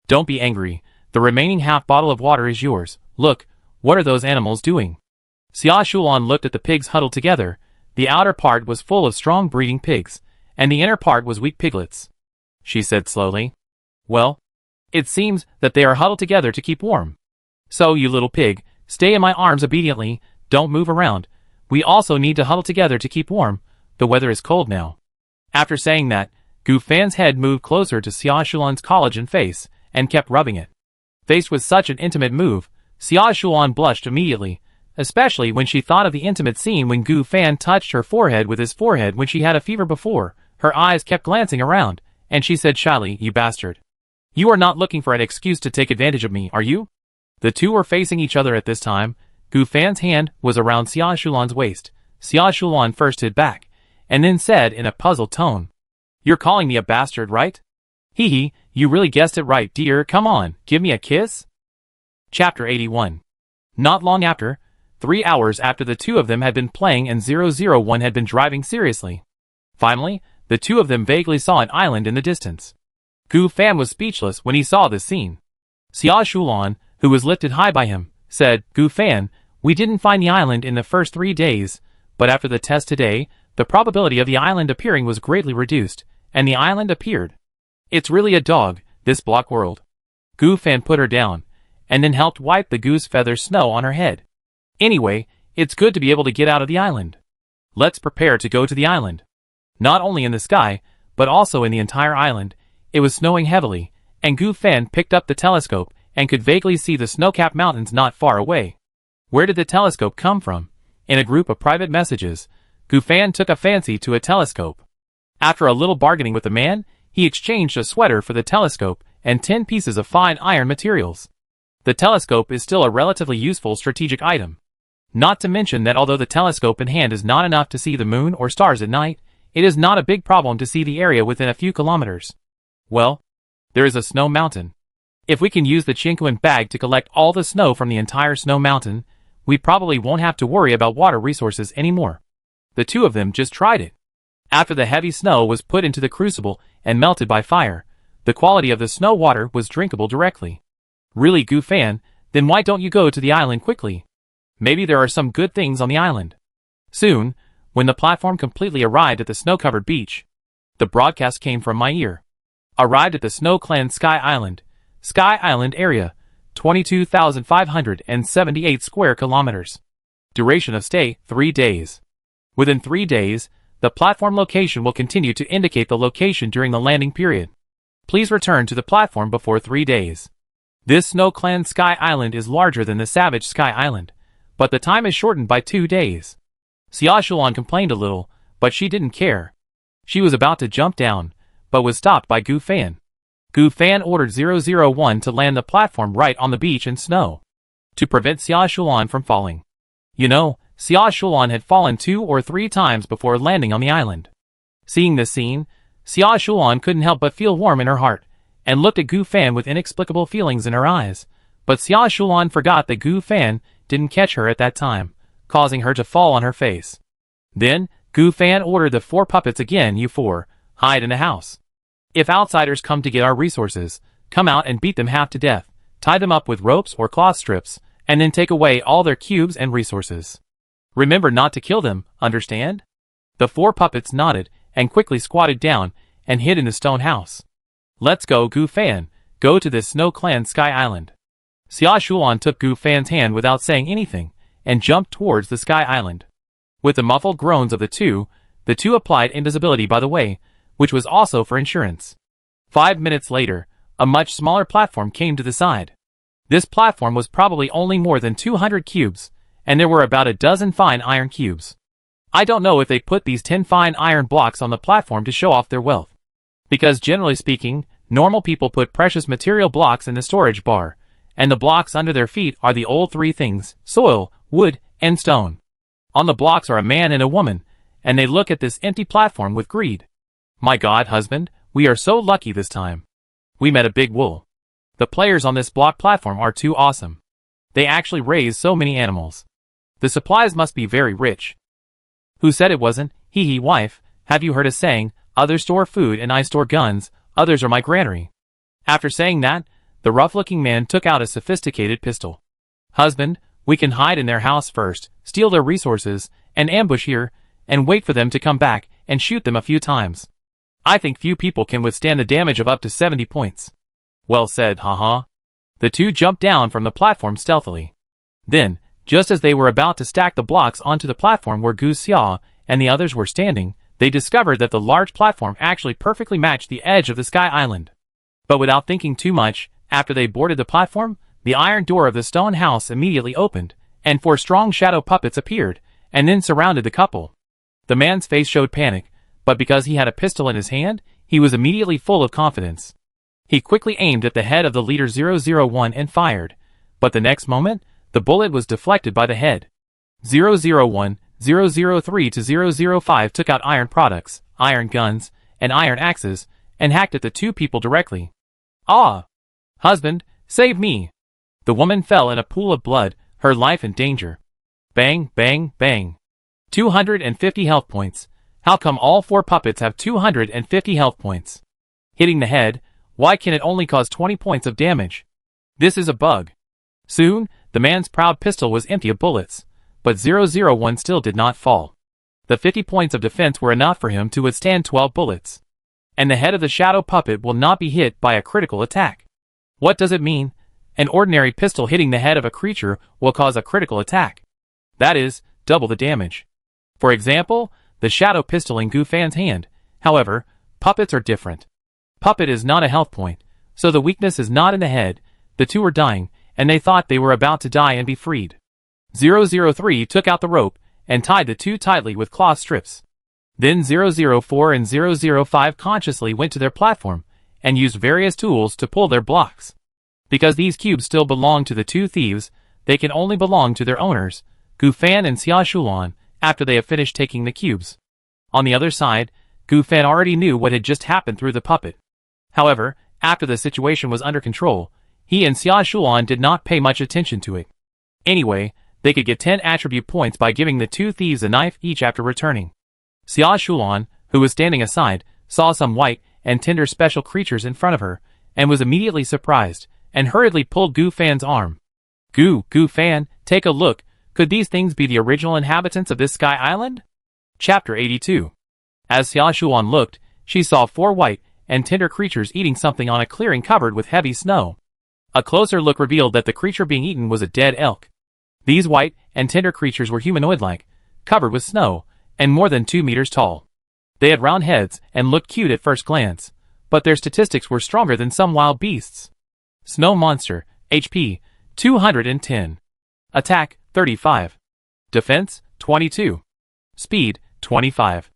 Don't be angry, the remaining half bottle of water is yours. Look, what are those animals doing? Xia Shulan looked at the pigs huddled together. The outer part was full of strong breeding pigs, and the inner part was weak piglets. She said slowly. Well, it seems that they are huddled together to keep warm. So, you little pig, stay in my arms obediently, don't move around. We also need to huddle together to keep warm. The weather is cold now. After saying that, Gu Fan's head moved closer to Xia Shulan's collagen face, and kept rubbing it. Faced with such an intimate move, Xia Shulan blushed immediately, especially when she thought of the intimate scene when Gu Fan touched her forehead with his forehead when she had a fever before. Her eyes kept glancing around, and she said shyly, "You bastard. You are not looking for an excuse to take advantage of me, are you?" The two were facing each other at this time. Gu Fan's hand was around Xia Shulan's waist. Xia Shulan first hid back, and then said in a puzzled tone, "You're calling me a bastard, right?" You really guessed it right, dear. Come on, give me a kiss." Chapter 81. Not long after, 3 hours after the two of them had been playing and 001 had been driving seriously. Finally, the two of them vaguely saw an island in the distance. Gu Fan was speechless when he saw this scene. Xia Shulan, who was lifted high by him, said, "Gu Fan, we didn't find the island in the first 3 days, but after the test today, the probability of the island appearing was greatly reduced, and the island appeared. It's really a dog, this block world." Gu Fan put her down, and then helped wipe the goose feather snow on her head. "Anyway, it's good to be able to get out of the island. Let's prepare to go to the island." Not only in the sky, but also in the entire island, it was snowing heavily, and Gu Fan picked up the telescope and could vaguely see the snow-capped mountains not far away. Where did the telescope come from? In a group of private messages, Gu Fan took a fancy to a telescope. After a little bargaining with the man, he exchanged a sweater for the telescope and 10 pieces of fine iron materials. The telescope is still a relatively useful strategic item. Not to mention that although the telescope in hand is not enough to see the moon or stars at night, it is not a big problem to see the area within a few kilometers. Well, there is a snow mountain. If we can use the Chinkuan bag to collect all the snow from the entire snow mountain, we probably won't have to worry about water resources anymore. The two of them just tried it. After the heavy snow was put into the crucible and melted by fire, the quality of the snow water was drinkable directly. Really, Gu Fan, then why don't you go to the island quickly? Maybe there are some good things on the island. Soon, when the platform completely arrived at the snow-covered beach, the broadcast came from my ear. Arrived at the snow-clad Sky Island area, 22,578 square kilometers. Duration of stay, 3 days. Within 3 days, the platform location will continue to indicate the location during the landing period. Please return to the platform before 3 days. This snow-clad Sky Island is larger than the Savage Sky Island, but the time is shortened by 2 days. Xia Shulan complained a little, but she didn't care. She was about to jump down, but was stopped by Gu Fan. Gu Fan ordered 001 to land the platform right on the beach in snow, to prevent Xia Shulan from falling. You know, Xia Shulan had fallen 2 or 3 times before landing on the island. Seeing this scene, Xia Shulan couldn't help but feel warm in her heart, and looked at Gu Fan with inexplicable feelings in her eyes. But Xia Shulan forgot that Gu Fan didn't catch her at that time, causing her to fall on her face. Then, Gu Fan ordered the 4 puppets again. You 4, hide in the house. If outsiders come to get our resources, come out and beat them half to death, tie them up with ropes or cloth strips, and then take away all their cubes and resources. Remember not to kill them, understand? The 4 puppets nodded and quickly squatted down and hid in the stone house. Let's go, Gu Fan, go to this Snow Clan Sky Island. Xia Shulan took Gu Fan's hand without saying anything and jumped towards the Sky Island. With the muffled groans of the two applied invisibility by the way, which was also for insurance. 5 minutes later, a much smaller platform came to the side. This platform was probably only more than 200 cubes, and there were about a dozen fine iron cubes. I don't know if they put these 10 fine iron blocks on the platform to show off their wealth. Because generally speaking, normal people put precious material blocks in the storage bar, and the blocks under their feet are the old 3 things: soil, wood, and stone. On the blocks are a man and a woman, and they look at this empty platform with greed. My God, husband, we are so lucky this time. We met a big wool. The players on this block platform are too awesome. They actually raise so many animals. The supplies must be very rich. Who said it wasn't? Hee wife, have you heard a saying, others store food and I store guns, others are my granary. After saying that, the rough-looking man took out a sophisticated pistol. Husband, we can hide in their house first, steal their resources, and ambush here, and wait for them to come back, and shoot them a few times. I think few people can withstand the damage of up to 70 points. Well said, haha. The two jumped down from the platform stealthily. Then, just as they were about to stack the blocks onto the platform where Gu Xia and the others were standing, they discovered that the large platform actually perfectly matched the edge of the Sky Island. But without thinking too much, after they boarded the platform, the iron door of the stone house immediately opened, and 4 strong shadow puppets appeared, and then surrounded the couple. The man's face showed panic, but because he had a pistol in his hand, he was immediately full of confidence. He quickly aimed at the head of the leader 001 and fired, but the next moment, the bullet was deflected by the head. 001, 003 to 005 took out iron products, iron guns, and iron axes, and hacked at the 2 people directly. Ah! Husband, save me! The woman fell in a pool of blood, her life in danger. Bang, bang, bang. 250 health points. How come all 4 puppets have 250 health points? Hitting the head, why can it only cause 20 points of damage? This is a bug. Soon, the man's proud pistol was empty of bullets, but 001 still did not fall. The 50 points of defense were enough for him to withstand 12 bullets. And the head of the shadow puppet will not be hit by a critical attack. What does it mean? An ordinary pistol hitting the head of a creature will cause a critical attack. That is, double the damage. For example, the shadow pistol in Gu Fan's hand. However, puppets are different. Puppet is not a health point, so the weakness is not in the head. The 2 were dying, and they thought they were about to die and be freed. 003 took out the rope and tied the 2 tightly with cloth strips. Then 004 and 005 consciously went to their platform and used various tools to pull their blocks. Because these cubes still belong to the 2 thieves, they can only belong to their owners, Gu Fan and Xia Shulan, after they have finished taking the cubes. On the other side, Gu Fan already knew what had just happened through the puppet. However, after the situation was under control, he and Xia Shulan did not pay much attention to it. Anyway, they could get 10 attribute points by giving the 2 thieves a knife each after returning. Xia Shulan, who was standing aside, saw some white and tender special creatures in front of her, and was immediately surprised, and hurriedly pulled Gu Fan's arm. Gu Fan, take a look, could these things be the original inhabitants of this Sky Island? Chapter 82. As Xia Shulan looked, she saw 4 white and tender creatures eating something on a clearing covered with heavy snow. A closer look revealed that the creature being eaten was a dead elk. These white and tender creatures were humanoid-like, covered with snow, and more than 2 meters tall. They had round heads and looked cute at first glance, but their statistics were stronger than some wild beasts. Snow Monster, HP, 210. Attack, 35. Defense, 22. Speed, 25.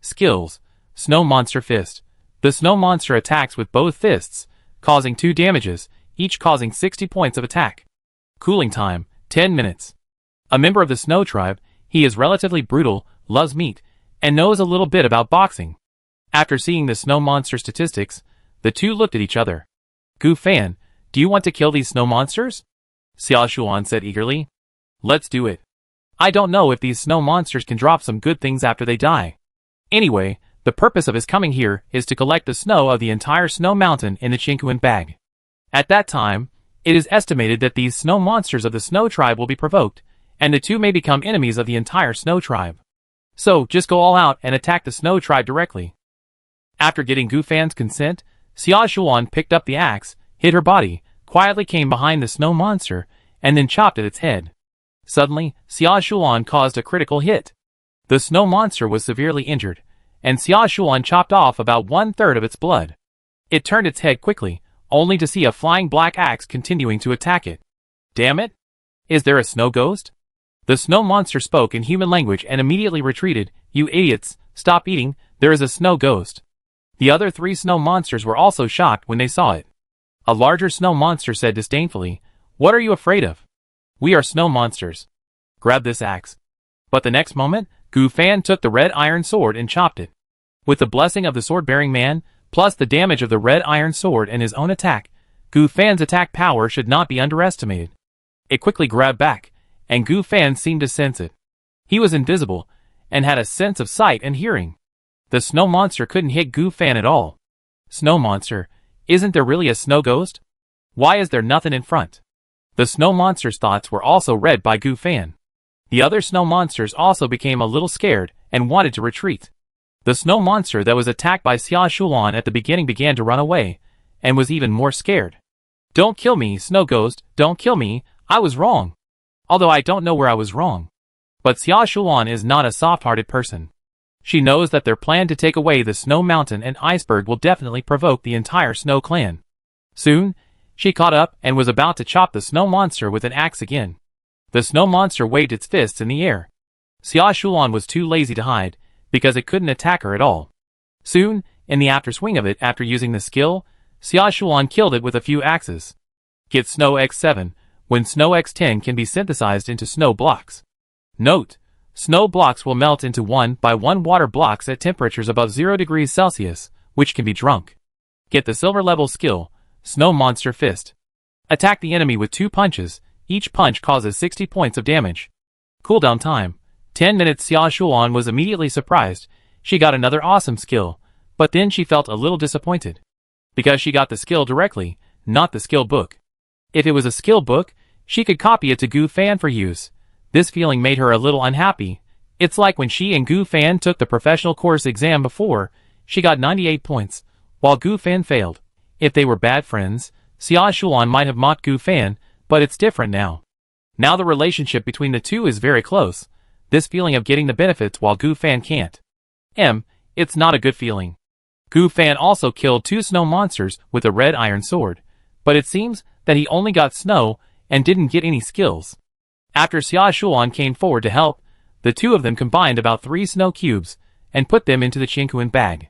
Skills, Snow Monster Fist. The Snow Monster attacks with both fists, causing 2 damages, each causing 60 points of attack. Cooling time, 10 minutes. A member of the Snow Tribe, he is relatively brutal, loves meat, and knows a little bit about boxing. After seeing the Snow Monster statistics, the 2 looked at each other. Gu Fan, do you want to kill these snow monsters? Xia Shuan said eagerly. Let's do it. I don't know if these snow monsters can drop some good things after they die. Anyway, the purpose of his coming here is to collect the snow of the entire snow mountain in the Qingquan bag. At that time, it is estimated that these snow monsters of the snow tribe will be provoked, and the two may become enemies of the entire snow tribe. So, just go all out and attack the snow tribe directly. After getting Gu Fan's consent, Xia Shuan picked up the axe, hid her body, quietly came behind the snow monster, and then chopped at its head. Suddenly, Xia Shuan caused a critical hit. The snow monster was severely injured, and Xia Shuan chopped off about 1/3 of its blood. It turned its head quickly, only to see a flying black axe continuing to attack it. Damn it! Is there a snow ghost? The snow monster spoke in human language and immediately retreated. You idiots, stop eating, there is a snow ghost. The other 3 snow monsters were also shocked when they saw it. A larger snow monster said disdainfully, What are you afraid of? We are snow monsters. Grab this axe. But the next moment, Gu Fan took the red iron sword and chopped it. With the blessing of the sword-bearing man, plus the damage of the red iron sword and his own attack, Gu Fan's attack power should not be underestimated. It quickly grabbed back, and Gu Fan seemed to sense it. He was invisible, and had a sense of sight and hearing. The snow monster couldn't hit Gu Fan at all. Snow monster, isn't there really a snow ghost? Why is there nothing in front? The snow monster's thoughts were also read by Gu Fan. The other snow monsters also became a little scared and wanted to retreat. The snow monster that was attacked by Xia Shuan at the beginning began to run away, and was even more scared. Don't kill me, snow ghost, don't kill me, I was wrong. Although I don't know where I was wrong. But Xia Shuan is not a soft-hearted person. She knows that their plan to take away the snow mountain and iceberg will definitely provoke the entire snow clan. Soon, she caught up and was about to chop the snow monster with an axe again. The snow monster waved its fists in the air. Xia Shuan was too lazy to hide, because it couldn't attack her at all. Soon, in the after-swing of it after using the skill, Xia Shuan killed it with a few axes. Get Snow X7, when Snow X10 can be synthesized into snow blocks. Note: snow blocks will melt into 1 by 1 water blocks at temperatures above 0 degrees Celsius, which can be drunk. Get the silver level skill, Snow Monster Fist. Attack the enemy with 2 punches, each punch causes 60 points of damage. Cooldown time, 10 minutes. Xia Shuan was immediately surprised. She got another awesome skill, but then she felt a little disappointed. Because she got the skill directly, not the skill book. If it was a skill book, she could copy it to Gu Fan for use. This feeling made her a little unhappy. It's like when she and Gu Fan took the professional course exam before, she got 98 points, while Gu Fan failed. If they were bad friends, Xia Shuan might have mocked Gu Fan, but it's different now. Now the relationship between the two is very close. This feeling of getting the benefits while Gu Fan can't. It's not a good feeling. Gu Fan also killed 2 snow monsters with a red iron sword, but it seems that he only got snow and didn't get any skills. After Xia Shuan came forward to help, the two of them combined about 3 snow cubes and put them into the Qingquan bag.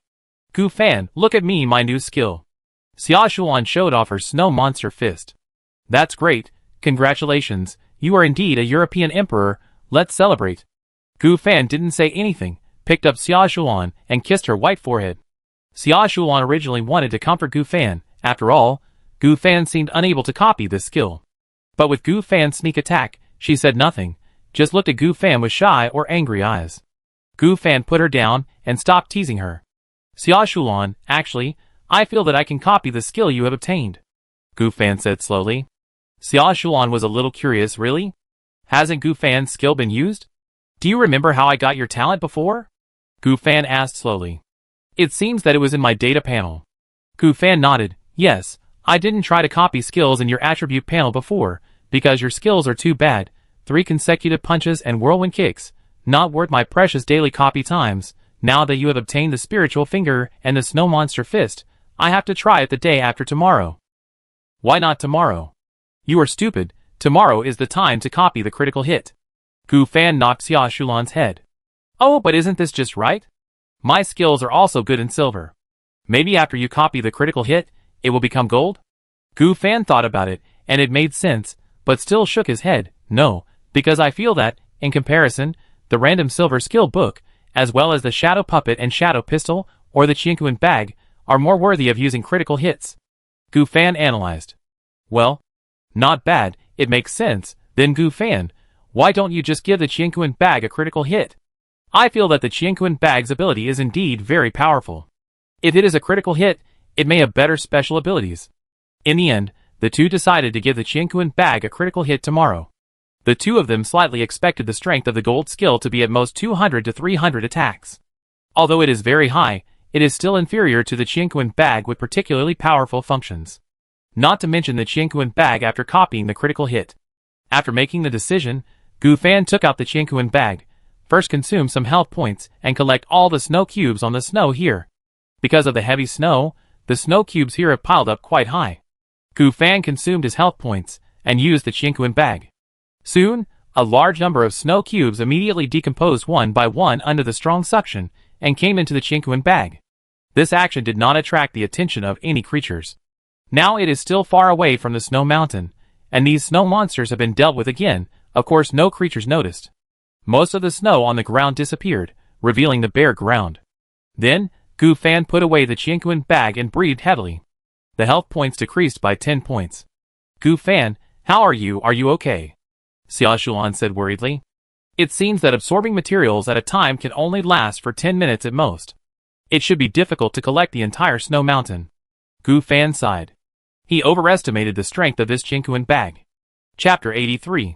Gu Fan, look at me, my new skill. Xia Shuan showed off her snow monster fist. That's great, congratulations, you are indeed a European emperor, let's celebrate. Gu Fan didn't say anything, picked up Xia Shuan and kissed her white forehead. Xia Shuan originally wanted to comfort Gu Fan. After all, Gu Fan seemed unable to copy this skill. But with Gu Fan's sneak attack, she said nothing, just looked at Gu Fan with shy or angry eyes. Gu Fan put her down and stopped teasing her. Xia Shuan, actually, I feel that I can copy the skill you have obtained. Gu Fan said slowly. Xia Shuan was a little curious. Really? Hasn't Gu Fan's skill been used? Do you remember how I got your talent before? Gu Fan asked slowly. It seems that it was in my data panel. Gu Fan nodded. Yes, I didn't try to copy skills in your attribute panel before, because your skills are too bad. 3 consecutive punches and whirlwind kicks, not worth my precious daily copy times. Now that you have obtained the spiritual finger and the snow monster fist, I have to try it the day after tomorrow. Why not tomorrow? You are stupid, tomorrow is the time to copy the critical hit. Gu Fan knocked Xia Shuan's head. Oh, but isn't this just right? My skills are also good in silver. Maybe after you copy the critical hit, it will become gold? Gu Fan thought about it, and it made sense, but still shook his head. No, because I feel that, in comparison, the random silver skill book, as well as the shadow puppet and shadow pistol, or the Qingquan bag, are more worthy of using critical hits. Gu Fan analyzed. Well, not bad, it makes sense. Then Gu Fan, why don't you just give the Qianquan bag a critical hit? I feel that the Qianquan bag's ability is indeed very powerful. If it is a critical hit, it may have better special abilities. In the end, the two decided to give the Qianquan bag a critical hit tomorrow. The two of them slightly expected the strength of the gold skill to be at most 200 to 300 attacks. Although it is very high, it is still inferior to the Qianquan bag with particularly powerful functions. Not to mention the Qianquan bag after copying the critical hit. After making the decision, Gu Fan took out the Qianquan bag, first consume some health points, and collect all the snow cubes on the snow here. Because of the heavy snow, the snow cubes here have piled up quite high. Gu Fan consumed his health points, and used the Qianquan bag. Soon, a large number of snow cubes immediately decomposed one by one under the strong suction, and came into the Qianquan bag. This action did not attract the attention of any creatures. Now it is still far away from the snow mountain, and these snow monsters have been dealt with again. Of course no creatures noticed. Most of the snow on the ground disappeared, revealing the bare ground. Then, Gu Fan put away the Qianquan bag and breathed heavily. The health points decreased by 10 points. Gu Fan, how are you? Are you okay? Xia Shulan said worriedly. It seems that absorbing materials at a time can only last for 10 minutes at most. It should be difficult to collect the entire snow mountain. Gu Fan sighed. He overestimated the strength of this Qianquan bag. Chapter 83.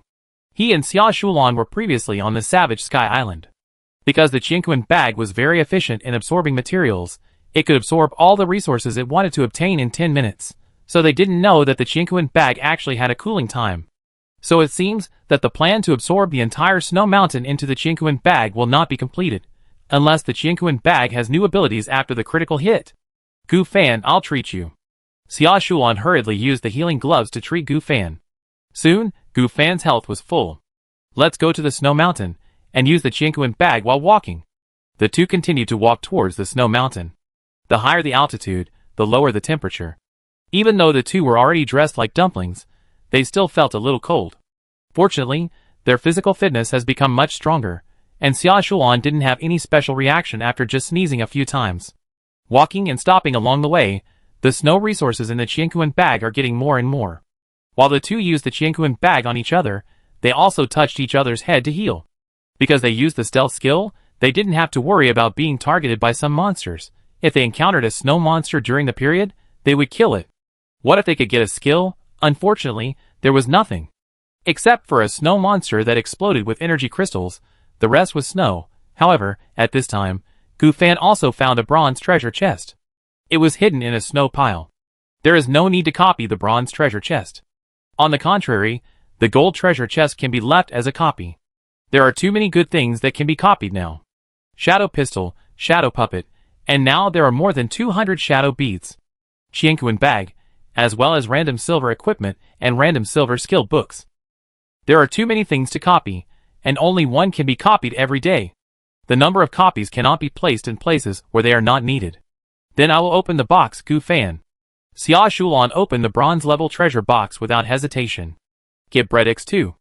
He and Xia Shulan were previously on the Savage Sky Island. Because the Qianquan bag was very efficient in absorbing materials, it could absorb all the resources it wanted to obtain in 10 minutes, so they didn't know that the Qianquan bag actually had a cooling time. So it seems that the plan to absorb the entire snow mountain into the Qianquan bag will not be completed, unless the Qianquan bag has new abilities after the critical hit. Gu Fan, I'll treat you. Xia Shulan hurriedly used the healing gloves to treat Gu Fan. Soon, Gu Fan's health was full. Let's go to the snow mountain, and use the Qianquan bag while walking. The two continued to walk towards the snow mountain. The higher the altitude, the lower the temperature. Even though the two were already dressed like dumplings, they still felt a little cold. Fortunately, their physical fitness has become much stronger, and Xia Shulan didn't have any special reaction after just sneezing a few times. Walking and stopping along the way, the snow resources in the Qianquan bag are getting more and more. While the two used the Qianquan bag on each other, they also touched each other's head to heal. Because they used the stealth skill, they didn't have to worry about being targeted by some monsters. If they encountered a snow monster during the period, they would kill it. What if they could get a skill? Unfortunately, there was nothing. Except for a snow monster that exploded with energy crystals, the rest was snow. However, at this time, Gu Fan also found a bronze treasure chest. It was hidden in a snow pile. There is no need to copy the bronze treasure chest. On the contrary, the gold treasure chest can be left as a copy. There are too many good things that can be copied now. Shadow pistol, shadow puppet, and now there are more than 200 shadow beads. Qianquan bag, as well as random silver equipment and random silver skill books. There are too many things to copy, and only one can be copied every day. The number of copies cannot be placed in places where they are not needed. Then I will open the box, Gu Fan. Xia Shulan opened the bronze-level treasure box without hesitation. Get bread X2.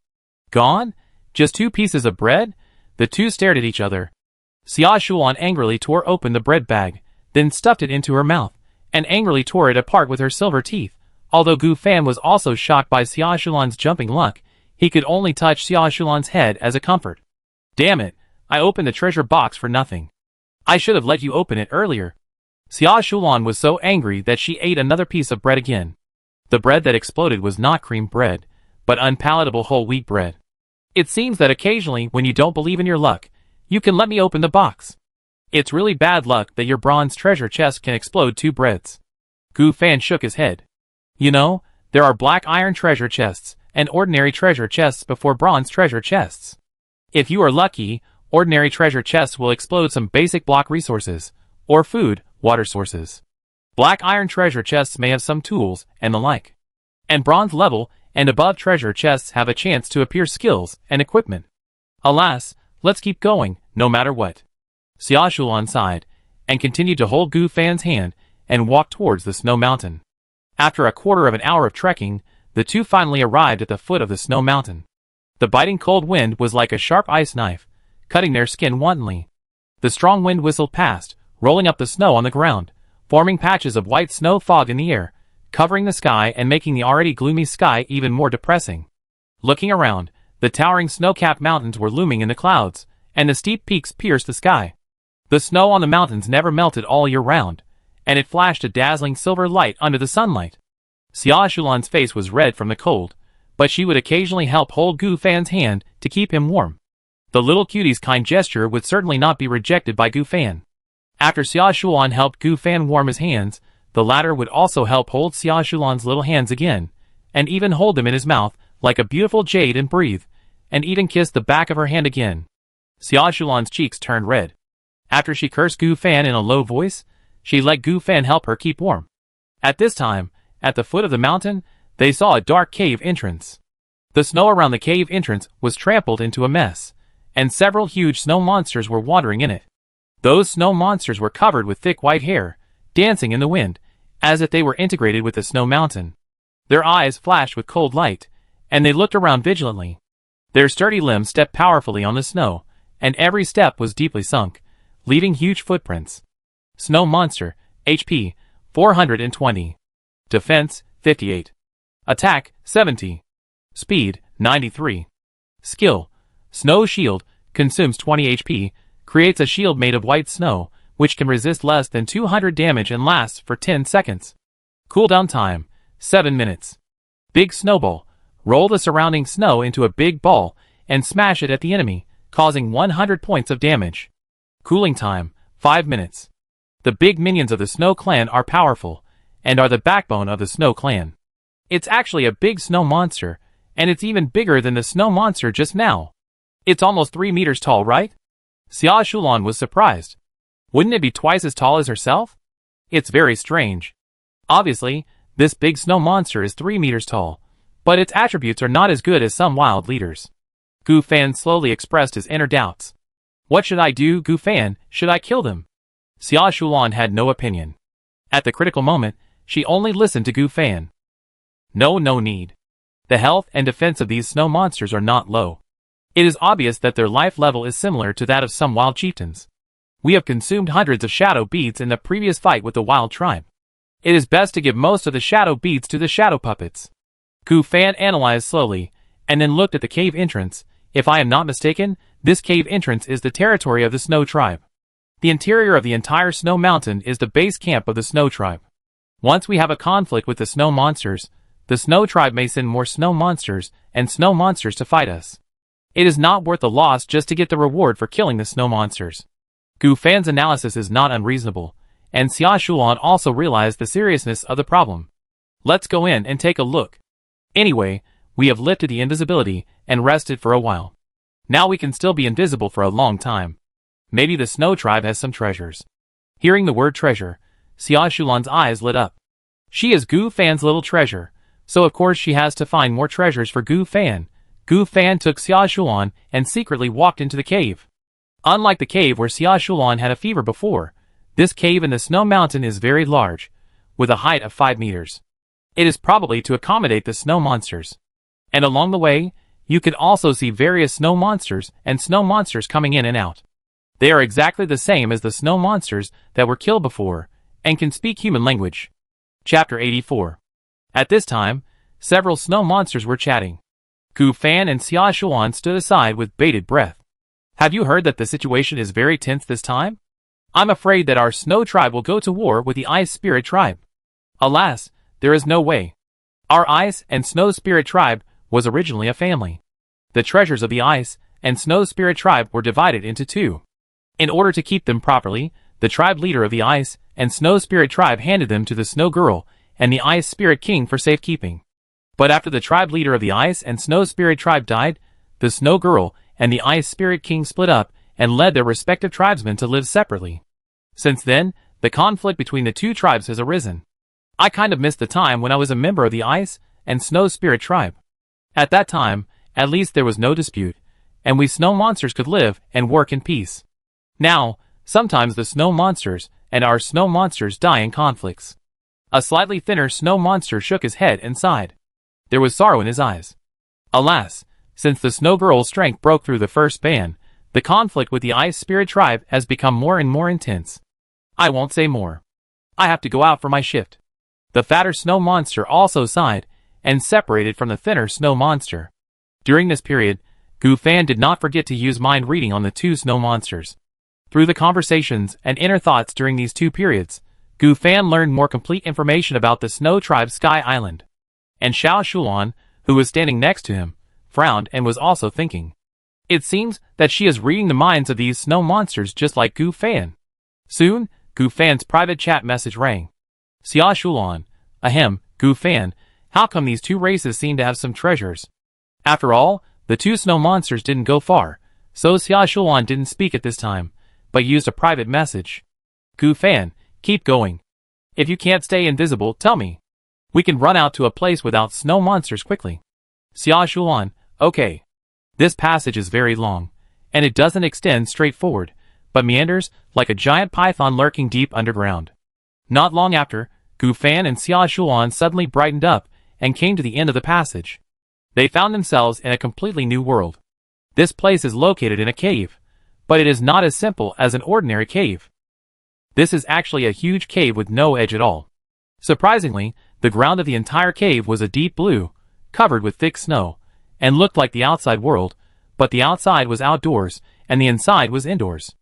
Gone? Just 2 pieces of bread? The two stared at each other. Xia Shulan angrily tore open the bread bag, then stuffed it into her mouth, and angrily tore it apart with her silver teeth. Although Gu Fan was also shocked by Xia Shulan's jumping luck, he could only touch Xia Shulan's head as a comfort. Damn it, I opened the treasure box for nothing. I should have let you open it earlier. Xia Shulan was so angry that she ate another piece of bread again. The bread that exploded was not cream bread, but unpalatable whole wheat bread. It seems that occasionally when you don't believe in your luck, you can let me open the box. It's really bad luck that your bronze treasure chest can explode 2 breads. Gu Fan shook his head. You know, there are black iron treasure chests and ordinary treasure chests before bronze treasure chests. If you are lucky, ordinary treasure chests will explode some basic block resources, or food, water sources. Black iron treasure chests may have some tools and the like. And bronze level and above treasure chests have a chance to appear skills and equipment. Alas, let's keep going, no matter what. Xia Shulan sighed, and continued to hold Gu Fan's hand and walk towards the snow mountain. After a quarter of an hour of trekking, the two finally arrived at the foot of the snow mountain. The biting cold wind was like a sharp ice knife, cutting their skin wantonly. The strong wind whistled past, rolling up the snow on the ground, forming patches of white snow fog in the air. covering the sky and making the already gloomy sky even more depressing. Looking around, the towering snow-capped mountains were looming in the clouds, and the steep peaks pierced the sky. The snow on the mountains never melted all year round, and it flashed a dazzling silver light under the sunlight. Xia Shulan's face was red from the cold, but she would occasionally help hold Gu Fan's hand to keep him warm. The little cutie's kind gesture would certainly not be rejected by Gu Fan. After Xia Shulan helped Gu Fan warm his hands, the latter would also help hold Xia Shulan's little hands again, and even hold them in his mouth like a beautiful jade and breathe, and even kiss the back of her hand again. Xia Shulan's cheeks turned red. After she cursed Gu Fan in a low voice, she let Gu Fan help her keep warm. At this time, at the foot of the mountain, they saw a dark cave entrance. The snow around the cave entrance was trampled into a mess, and several huge snow monsters were wandering in it. Those snow monsters were covered with thick white hair, dancing in the wind, as if they were integrated with the snow mountain. Their eyes flashed with cold light, and they looked around vigilantly. Their sturdy limbs stepped powerfully on the snow, and every step was deeply sunk, leaving huge footprints. Snow Monster, HP, 420. Defense, 58. Attack, 70. Speed, 93. Skill, Snow Shield, consumes 20 HP, creates a shield made of white snow, which can resist less than 200 damage and lasts for 10 seconds. Cooldown time, 7 minutes. Big Snowball, roll the surrounding snow into a big ball and smash it at the enemy, causing 100 points of damage. Cooling time, 5 minutes. The big minions of the Snow Clan are powerful, and are the backbone of the Snow Clan. It's actually a big snow monster, and it's even bigger than the snow monster just now. It's almost 3 meters tall, right? Xia Shulan was surprised. Wouldn't it be twice as tall as herself? It's very strange. Obviously, this big snow monster is 3 meters tall, but its attributes are not as good as some wild leaders. Gu Fan slowly expressed his inner doubts. What should I do, Gu Fan? Should I kill them? Xia Shulan had no opinion. At the critical moment, she only listened to Gu Fan. No need. The health and defense of these snow monsters are not low. It is obvious that their life level is similar to that of some wild chieftains. We have consumed hundreds of shadow beads in the previous fight with the wild tribe. It is best to give most of the shadow beads to the shadow puppets. Gu Fan analyzed slowly, and then looked at the cave entrance. If I am not mistaken, this cave entrance is the territory of the Snow Tribe. The interior of the entire Snow Mountain is the base camp of the Snow Tribe. Once we have a conflict with the Snow Monsters, the Snow Tribe may send more Snow Monsters and Snow Monsters to fight us. It is not worth the loss just to get the reward for killing the Snow Monsters. Gu Fan's analysis is not unreasonable, and Xia Shulan also realized the seriousness of the problem. Let's go in and take a look. Anyway, we have lifted the invisibility and rested for a while. Now we can still be invisible for a long time. Maybe the Snow Tribe has some treasures. Hearing the word treasure, Xia Shulan's eyes lit up. She is Gu Fan's little treasure, so of course she has to find more treasures for Gu Fan. Gu Fan took Xia Shulan and secretly walked into the cave. Unlike the cave where Xia Shulan had a fever before, this cave in the Snow Mountain is very large, with a height of 5 meters. It is probably to accommodate the snow monsters. And along the way, you could also see various snow monsters and snow monsters coming in and out. They are exactly the same as the snow monsters that were killed before, and can speak human language. Chapter 84. At this time, several snow monsters were chatting. Gu Fan and Xia Shulan stood aside with bated breath. Have you heard that the situation is very tense this time? I'm afraid that our Snow Tribe will go to war with the Ice Spirit Tribe. Alas, there is no way. Our Ice and Snow Spirit Tribe was originally a family. The treasures of the Ice and Snow Spirit Tribe were divided into two. In order to keep them properly, the tribe leader of the Ice and Snow Spirit Tribe handed them to the Snow Girl and the Ice Spirit King for safekeeping. But after the tribe leader of the Ice and Snow Spirit Tribe died, the Snow Girl and the Ice Spirit King split up and led their respective tribesmen to live separately. Since then, the conflict between the two tribes has arisen. I kind of missed the time when I was a member of the Ice and Snow Spirit Tribe. At that time, at least there was no dispute, and we snow monsters could live and work in peace. Now, sometimes the snow monsters and our snow monsters die in conflicts. A slightly thinner snow monster shook his head and sighed. There was sorrow in his eyes. Alas, since the Snow Girl's strength broke through the first ban, the conflict with the Ice Spirit Tribe has become more and more intense. I won't say more. I have to go out for my shift. The fatter snow monster also sighed, and separated from the thinner snow monster. During this period, Gu Fan did not forget to use mind reading on the two snow monsters. Through the conversations and inner thoughts during these two periods, Gu Fan learned more complete information about the Snow Tribe Sky Island. And Xiao Shulan, who was standing next to him, frowned and was also thinking. It seems that she is reading the minds of these snow monsters just like Gu Fan. Soon, Gu Fan's private chat message rang. Xia Shulan, ahem, Gu Fan, how come these two races seem to have some treasures? After all, the two snow monsters didn't go far, so Xia Shulan didn't speak at this time, but used a private message. Gu Fan, keep going. If you can't stay invisible, tell me. We can run out to a place without snow monsters quickly. Xia Shulan, okay. This passage is very long, and it doesn't extend straight forward, but meanders like a giant python lurking deep underground. Not long after, Gu Fan and Xia Shulan suddenly brightened up and came to the end of the passage. They found themselves in a completely new world. This place is located in a cave, but it is not as simple as an ordinary cave. This is actually a huge cave with no edge at all. Surprisingly, the ground of the entire cave was a deep blue, covered with thick snow, and looked like the outside world, but the outside was outdoors, and the inside was indoors.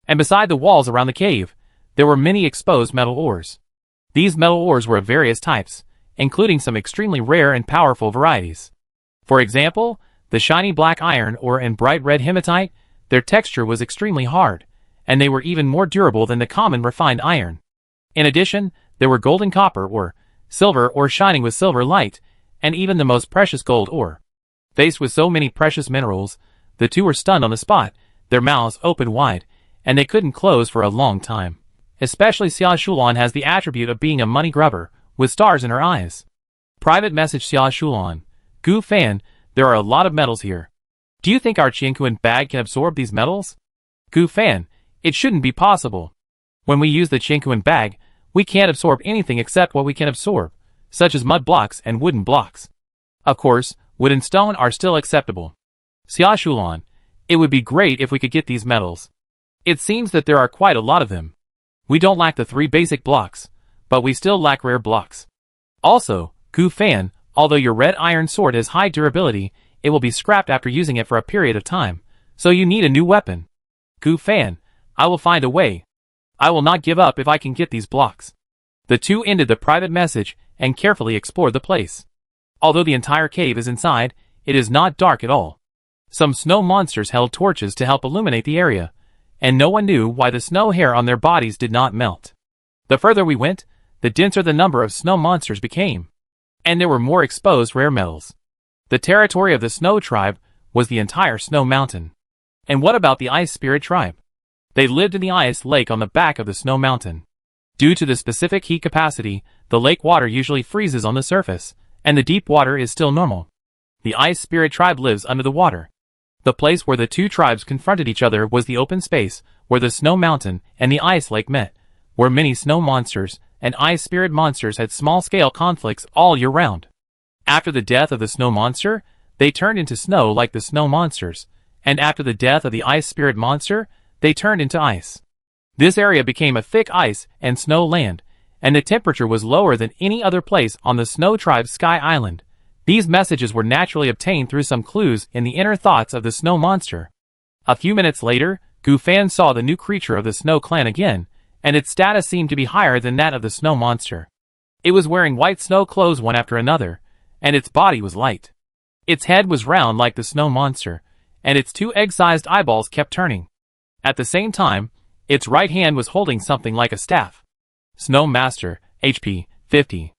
And beside the walls around the cave, there were many exposed metal ores. These metal ores were of various types, including some extremely rare and powerful varieties. For example, the shiny black iron ore and bright red hematite, their texture was extremely hard, and they were even more durable than the common refined iron. In addition, there were golden copper ore, silver ore shining with silver light, and even the most precious gold ore. Faced with so many precious minerals, the two were stunned on the spot, their mouths open wide, and they couldn't close for a long time. Especially Xia Shulan has the attribute of being a money grubber, with stars in her eyes. Private message Xia Shulan, Gu Fan, there are a lot of metals here. Do you think our Qianquan bag can absorb these metals? Gu Fan, it shouldn't be possible. When we use the Qianquan bag, we can't absorb anything except what we can absorb, such as mud blocks and wooden blocks. Of course, wood and stone are still acceptable. Xia Shulan, it would be great if we could get these metals. It seems that there are quite a lot of them. We don't lack the 3 basic blocks, but we still lack rare blocks. Also, Gu Fan, although your red iron sword has high durability, it will be scrapped after using it for a period of time, so you need a new weapon. Gu Fan, I will find a way. I will not give up if I can get these blocks. The two ended the private message and carefully explored the place. Although the entire cave is inside, it is not dark at all. Some snow monsters held torches to help illuminate the area, and no one knew why the snow hair on their bodies did not melt. The further we went, the denser the number of snow monsters became, and there were more exposed rare metals. The territory of the Snow Tribe was the entire Snow Mountain. And what about the Ice Spirit Tribe? They lived in the ice lake on the back of the Snow Mountain. Due to the specific heat capacity, the lake water usually freezes on the surface, and the deep water is still normal. The Ice Spirit Tribe lives under the water. The place where the two tribes confronted each other was the open space where the Snow Mountain and the Ice Lake met, where many snow monsters and ice spirit monsters had small-scale conflicts all year round. After the death of the snow monster, they turned into snow like the snow monsters, and after the death of the ice spirit monster, they turned into ice. This area became a thick ice and snow land, and the temperature was lower than any other place on the Snow Tribe's Sky Island. These messages were naturally obtained through some clues in the inner thoughts of the snow monster. A few minutes later, Gu Fan saw the new creature of the Snow Clan again, and its status seemed to be higher than that of the snow monster. It was wearing white snow clothes one after another, and its body was light. Its head was round like the snow monster, and its 2 egg-sized eyeballs kept turning. At the same time, its right hand was holding something like a staff. Snow Master, HP 50.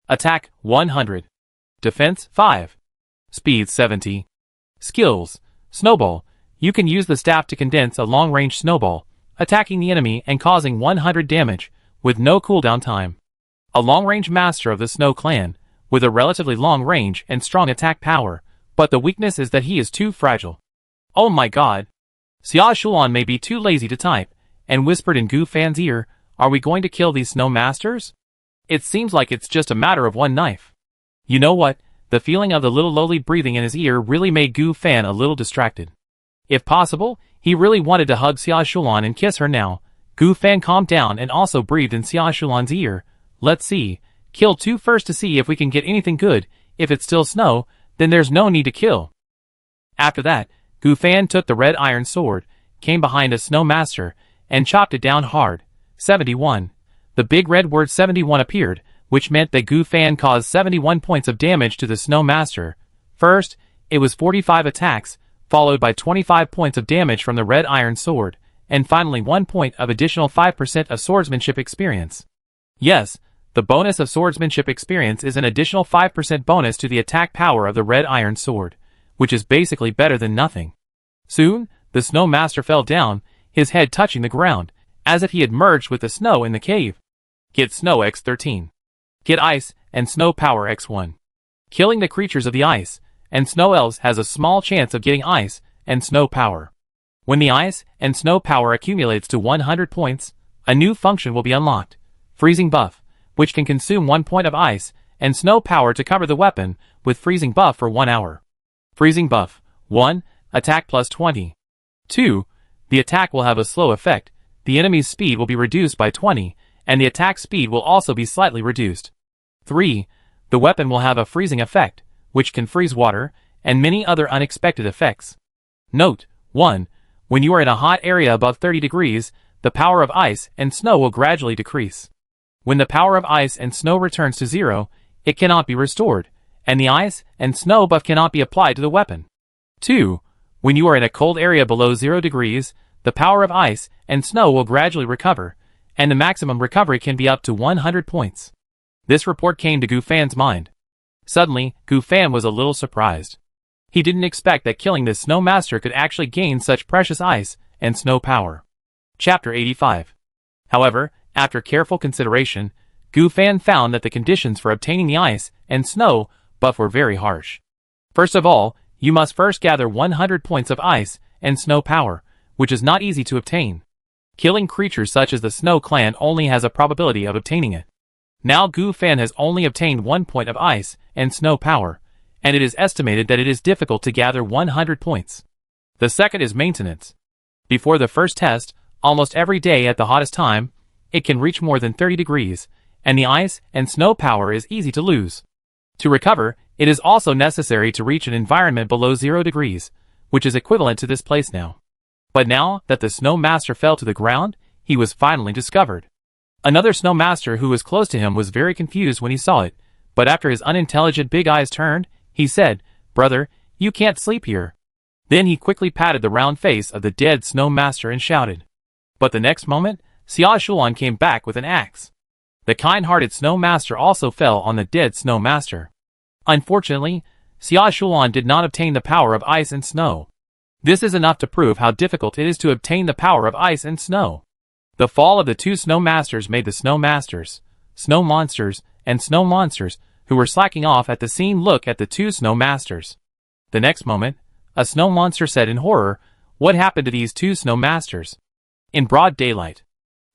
Attack 100. Defense 5. Speed 70. Skills, Snowball. You can use the staff to condense a long-range snowball, attacking the enemy and causing 100 damage, with no cooldown time. A long-range master of the Snow Clan, with a relatively long range and strong attack power, but the weakness is that he is too fragile. Oh my god. Xia Shulan may be too lazy to type, and whispered in Gu Fan's ear, are we going to kill these snow masters? It seems like it's just a matter of one knife. You know what, the feeling of the little lowly breathing in his ear really made Gu Fan a little distracted. If possible, he really wanted to hug Xia Shulan and kiss her now. Gu Fan calmed down and also breathed in Xia Shulan's ear. Let's see, Kill 2 first to see if we can get anything good. If it's still snow, then there's no need to kill. After that, Gu Fan took the red iron sword, came behind a snow master, and chopped it down hard. 71. The big red word 71 appeared, which meant that Gu Fan caused 71 points of damage to the snow master. First, it was 45 attacks, followed by 25 points of damage from the red iron sword, and finally 1 point of additional 5% of swordsmanship experience. Yes, the bonus of swordsmanship experience is an additional 5% bonus to the attack power of the red iron sword, which is basically better than nothing. Soon, the snow master fell down, his head touching the ground, as if he had merged with the snow in the cave. Get snow x13. Get ice and snow power x1. Killing the creatures of the ice and snow elves has a small chance of getting ice and snow power. When the ice and snow power accumulates to 100 points, a new function will be unlocked, freezing buff, which can consume 1 point of ice and snow power to cover the weapon with freezing buff for 1 hour. Freezing buff 1. Attack plus 20. 2. The attack will have a slow effect, the enemy's speed will be reduced by 20, and the attack speed will also be slightly reduced. 3. The weapon will have a freezing effect, which can freeze water, and many other unexpected effects. Note: 1. When you are in a hot area above 30 degrees, the power of ice and snow will gradually decrease. When the power of ice and snow returns to 0, it cannot be restored, and the ice and snow buff cannot be applied to the weapon. 2. When you are in a cold area below 0 degrees, the power of ice and snow will gradually recover, and the maximum recovery can be up to 100 points. This report came to Gu Fan's mind. Suddenly, Gu Fan was a little surprised. He didn't expect that killing this snow master could actually gain such precious ice and snow power. Chapter 85. However, after careful consideration, Gu Fan found that the conditions for obtaining the ice and snow buff were very harsh. First of all, you must first gather 100 points of ice and snow power, which is not easy to obtain. Killing creatures such as the Snow Clan only has a probability of obtaining it. Now Gu Fan has only obtained 1 point of ice and snow power, and it is estimated that it is difficult to gather 100 points. The second is maintenance. Before the first test, almost every day at the hottest time, it can reach more than 30 degrees, and the ice and snow power is easy to lose. To recover, it is also necessary to reach an environment below 0 degrees, which is equivalent to this place now. But now that the Snow Master fell to the ground, he was finally discovered. Another Snow Master who was close to him was very confused when he saw it, but after his unintelligent big eyes turned, he said, "Brother, you can't sleep here." Then he quickly patted the round face of the dead Snow Master and shouted. But the next moment, Xia Shulan came back with an axe. The kind-hearted Snow Master also fell on the dead Snow Master. Unfortunately, Xia Shulan did not obtain the power of ice and snow. This is enough to prove how difficult it is to obtain the power of ice and snow. The fall of the two Snow Masters made the Snow Masters, Snow Monsters, and Snow Monsters, who were slacking off at the scene, look at the two Snow Masters. The next moment, a Snow Monster said in horror, "What happened to these two Snow Masters?" In broad daylight.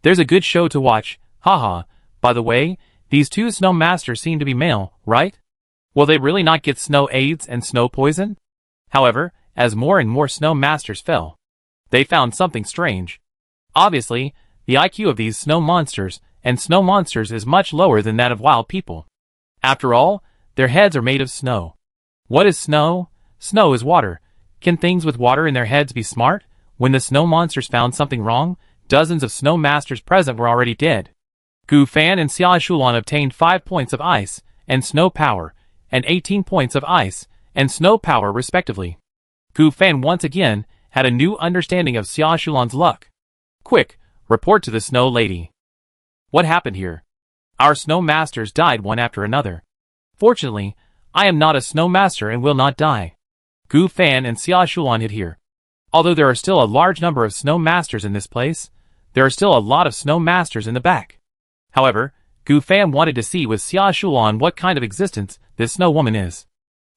"There's a good show to watch, haha. By the way, these two Snow Masters seem to be male, right? Will they really not get snow AIDS and snow poison?" However, as more and more Snow Masters fell, they found something strange. Obviously, the IQ of these Snow Monsters and Snow Monsters is much lower than that of wild people. After all, their heads are made of snow. What is snow? Snow is water. Can things with water in their heads be smart? When the Snow Monsters found something wrong, dozens of Snow Masters present were already dead. Gu Fan and Xia Shulan obtained 5 points of ice and snow power, and 18 points of ice and snow power respectively. Gu Fan once again had a new understanding of Xia Shulan's luck. "Quick, report to the Snow Lady. What happened here? Our Snow Masters died one after another. Fortunately, I am not a Snow Master and will not die." Gu Fan and Xia Shulan hid here. Although there are still a large number of Snow Masters in this place, there are still a lot of Snow Masters in the back. However, Gu Fan wanted to see with Xia Shulan what kind of existence this Snow Woman is.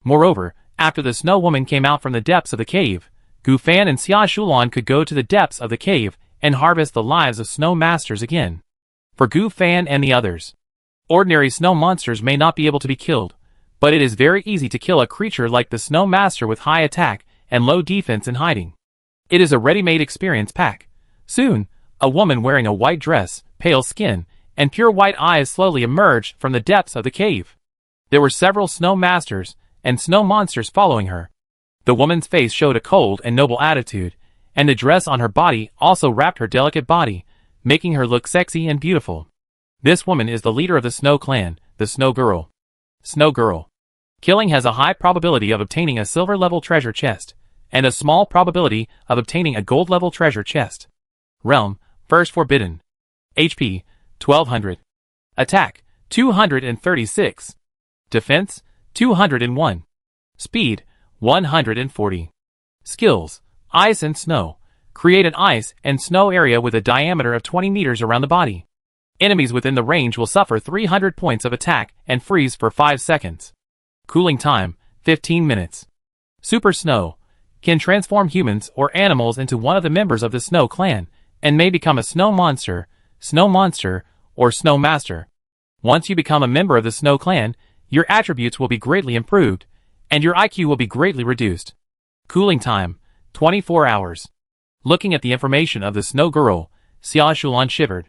Moreover, after the Snow Woman came out from the depths of the cave, Gu Fan and Xia Shulan could go to the depths of the cave and harvest the lives of Snow Masters again. For Gu Fan and the others, ordinary Snow Monsters may not be able to be killed, but it is very easy to kill a creature like the Snow Master with high attack and low defense and hiding. It is a ready-made experience pack. Soon, a woman wearing a white dress, pale skin, and pure white eyes slowly emerged from the depths of the cave. There were several snow masters and snow monsters following her. The woman's face showed a cold and noble attitude, and the dress on her body also wrapped her delicate body, making her look sexy and beautiful. This woman is the leader of the Snow Clan, the Snow Girl. Snow Girl. Killing has a high probability of obtaining a silver-level treasure chest, and a small probability of obtaining a gold-level treasure chest. Realm, First Forbidden. HP, 1200. Attack, 236. Defense, 201. Speed, 140. Skills, Ice and Snow. Create an ice and snow area with a diameter of 20 meters around the body. Enemies within the range will suffer 300 points of attack and freeze for 5 seconds. Cooling time, 15 minutes. Super Snow. Can transform humans or animals into one of the members of the Snow Clan, and may become a snow monster, or snow master. Once you become a member of the Snow Clan, your attributes will be greatly improved, and your IQ will be greatly reduced. Cooling time, 24 hours. Looking at the information of the Snow Girl, Xia Shulan shivered.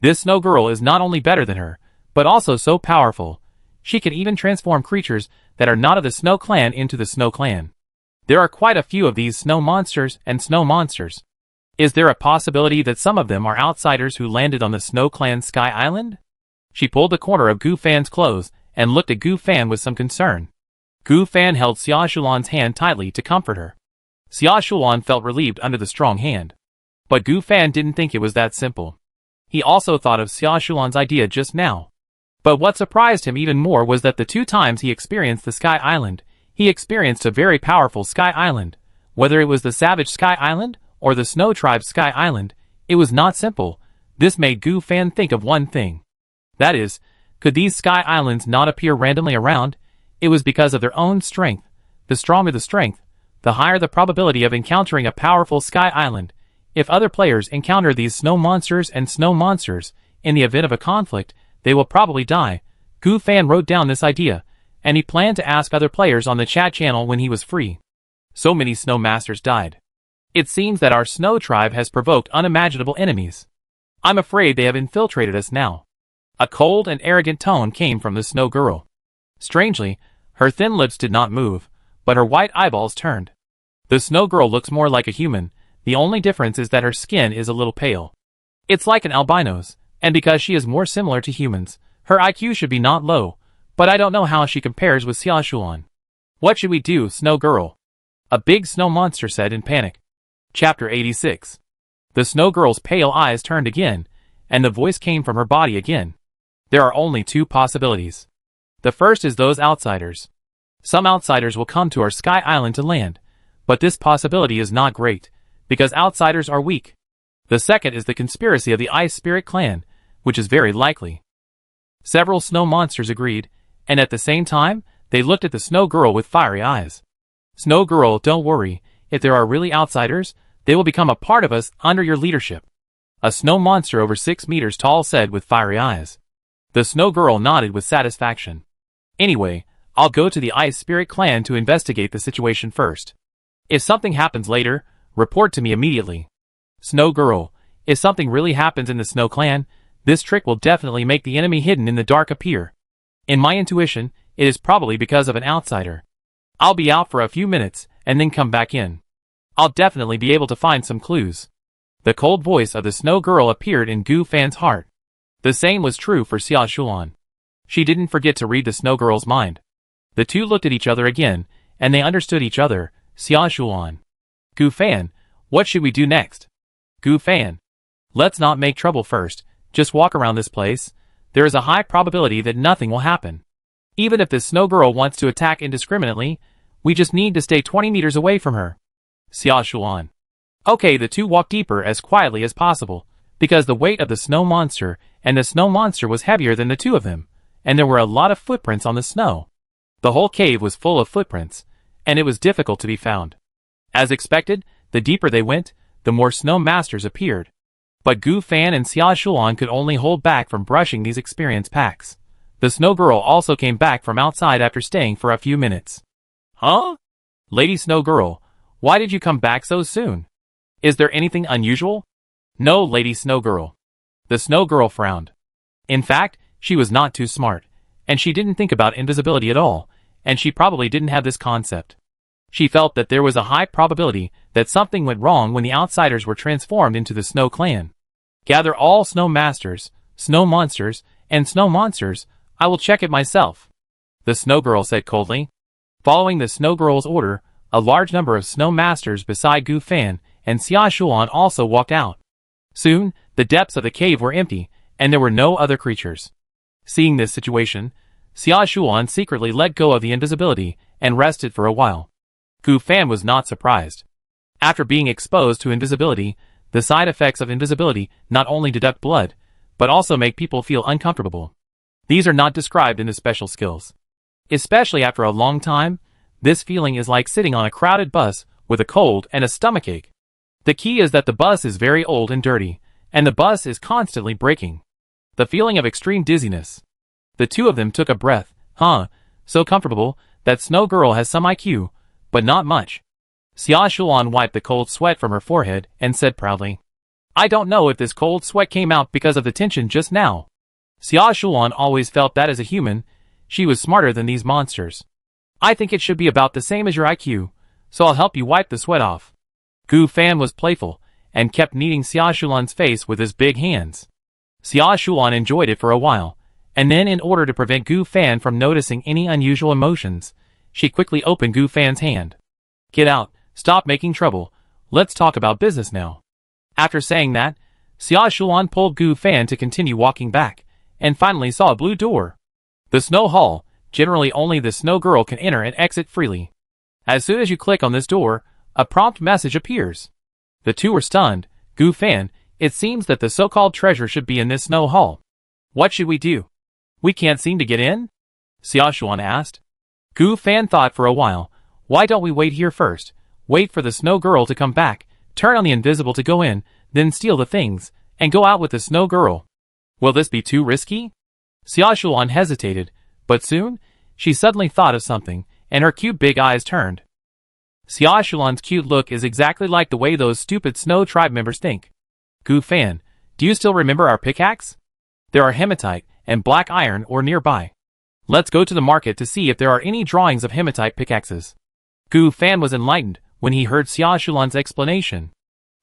This Snow Girl is not only better than her, but also so powerful. She can even transform creatures that are not of the Snow Clan into the Snow Clan. There are quite a few of these snow monsters and snow monsters. Is there a possibility that some of them are outsiders who landed on the Snow Clan Sky Island? She pulled the corner of Gu Fan's clothes and looked at Gu Fan with some concern. Gu Fan held Xia Shulan's hand tightly to comfort her. Xia Shulan felt relieved under the strong hand. But Gu Fan didn't think it was that simple. He also thought of Xia Shulan's idea just now. But what surprised him even more was that the 2 times he experienced the Sky Island, he experienced a very powerful Sky Island. Whether it was the Savage Sky Island or the Snow Tribe Sky Island, it was not simple. This made Gu Fan think of one thing. That is, could these Sky Islands not appear randomly around? It was because of their own strength. The stronger the strength, the higher the probability of encountering a powerful Sky Island. If other players encounter these snow monsters and snow monsters, in the event of a conflict, they will probably die. Gu Fan wrote down this idea, and he planned to ask other players on the chat channel when he was free. So many snow masters died. It seems that our snow tribe has provoked unimaginable enemies. I'm afraid they have infiltrated us now. A cold and arrogant tone came from the Snow Girl. Strangely, her thin lips did not move, but her white eyeballs turned. The Snow Girl looks more like a human. The only difference is that her skin is a little pale. It's like an albino's, and because she is more similar to humans, her IQ should be not low, but I don't know how she compares with Xia Shulan. What should we do, Snow Girl? A big snow monster said in panic. Chapter 86. The Snow Girl's pale eyes turned again, and the voice came from her body again. There are only 2 possibilities. The first is those outsiders. Some outsiders will come to our Sky Island to land, but this possibility is not great, because outsiders are weak. The second is the conspiracy of the Ice Spirit Clan, which is very likely. Several snow monsters agreed, and at the same time, they looked at the Snow Girl with fiery eyes. Snow Girl, don't worry, if there are really outsiders, they will become a part of us under your leadership. A snow monster over 6 meters tall said with fiery eyes. The Snow Girl nodded with satisfaction. Anyway, I'll go to the Ice Spirit Clan to investigate the situation first. If something happens later, report to me immediately. Snow Girl, if something really happens in the Snow Clan, this trick will definitely make the enemy hidden in the dark appear. In my intuition, it is probably because of an outsider. I'll be out for a few minutes, and then come back in. I'll definitely be able to find some clues. The cold voice of the Snow Girl appeared in Gu Fan's heart. The same was true for Xia Shulan. She didn't forget to read the Snow Girl's mind. The two looked at each other again, and they understood each other. Xia Shulan. Gu Fan, what should we do next? Gu Fan. Let's not make trouble first, just walk around this place. There is a high probability that nothing will happen. Even if this Snow Girl wants to attack indiscriminately, we just need to stay 20 meters away from her. Xia Shulan. Okay, the two walked deeper as quietly as possible, because the weight of the snow monster and the snow monster was heavier than the two of them, and there were a lot of footprints on the snow. The whole cave was full of footprints, and it was difficult to be found. As expected, the deeper they went, the more snow masters appeared. But Gu Fan and Xia Shulan could only hold back from brushing these experienced packs. The Snow Girl also came back from outside after staying for a few minutes. Huh? Lady Snow Girl, why did you come back so soon? Is there anything unusual? No, Lady Snow Girl. The Snow Girl frowned. In fact, she was not too smart, and she didn't think about invisibility at all, and she probably didn't have this concept. She felt that there was a high probability that something went wrong when the outsiders were transformed into the Snow Clan. Gather all Snow Masters, Snow Monsters, and Snow Monsters. I will check it myself, the Snow Girl said coldly. Following the Snow Girl's order, a large number of Snow Masters beside Gu Fan and Xia Shuan also walked out. Soon, the depths of the cave were empty, and there were no other creatures. Seeing this situation, Xia Shuan secretly let go of the invisibility and rested for a while. Gu Fan was not surprised. After being exposed to invisibility, the side effects of invisibility not only deduct blood, but also make people feel uncomfortable. These are not described in the special skills. Especially after a long time, this feeling is like sitting on a crowded bus with a cold and a stomachache. The key is that the bus is very old and dirty, and the bus is constantly breaking. The feeling of extreme dizziness. The two of them took a breath. So comfortable that Snow Girl has some IQ, but not much. Xia Shuan wiped the cold sweat from her forehead and said proudly, I don't know if this cold sweat came out because of the tension just now. Xia Shuan always felt that as a human, she was smarter than these monsters. I think it should be about the same as your IQ, so I'll help you wipe the sweat off. Gu Fan was playful, and kept kneading Xia Shuan's face with his big hands. Xia Shuan enjoyed it for a while, and then in order to prevent Gu Fan from noticing any unusual emotions, she quickly opened Gu Fan's hand. Get out, stop making trouble, let's talk about business now. After saying that, Xia Shuan pulled Gu Fan to continue walking back, and finally saw a blue door. The Snow Hall, generally only the Snow Girl can enter and exit freely. As soon as you click on this door, a prompt message appears. The two were stunned. Gu Fan, it seems that the so-called treasure should be in this Snow Hall. What should we do? We can't seem to get in? Xia Shuan asked. Gu Fan thought for a while. Why don't we wait here first? Wait for the Snow Girl to come back, turn on the invisible to go in, then steal the things, and go out with the Snow Girl. Will this be too risky? Xia Shuan hesitated, but soon, she suddenly thought of something, and her cute big eyes turned. Xia Shuan's cute look is exactly like the way those stupid Snow Tribe members think. Gu Fan, do you still remember our pickaxe? There are hematite and black iron ore nearby. Let's go to the market to see if there are any drawings of hematite pickaxes. Gu Fan was enlightened when he heard Xia Shuan's explanation.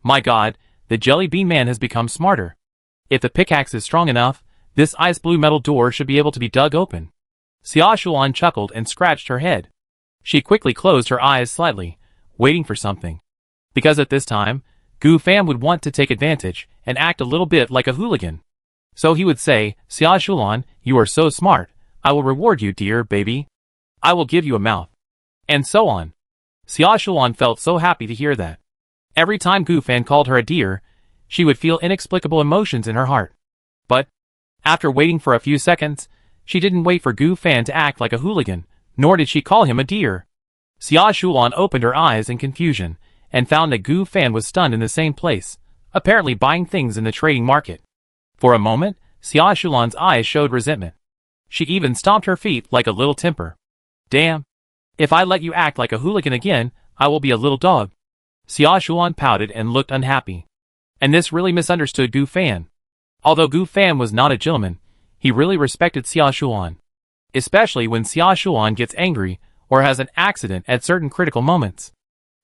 My god, the Jelly Bean Man has become smarter. If the pickaxe is strong enough, this ice blue metal door should be able to be dug open. Xia Shuan chuckled and scratched her head. She quickly closed her eyes slightly, waiting for something. Because at this time, Gu Fan would want to take advantage and act a little bit like a hooligan. So he would say, Xia Shuan, you are so smart, I will reward you, dear baby. I will give you a mouth. And so on. Xia Shuan felt so happy to hear that. Every time Gu Fan called her a dear, she would feel inexplicable emotions in her heart. But, after waiting for a few seconds, she didn't wait for Gu Fan to act like a hooligan, nor did she call him a dear. Xia Shuan opened her eyes in confusion, and found that Gu Fan was stunned in the same place, apparently buying things in the trading market. For a moment, Xia Shuan's eyes showed resentment. She even stomped her feet like a little temper. Damn. If I let you act like a hooligan again, I will be a little dog. Xia Shuan pouted and looked unhappy. And this really misunderstood Gu Fan. Although Gu Fan was not a gentleman, he really respected Xia Shuan. Especially when Xia Shuan gets angry or has an accident at certain critical moments.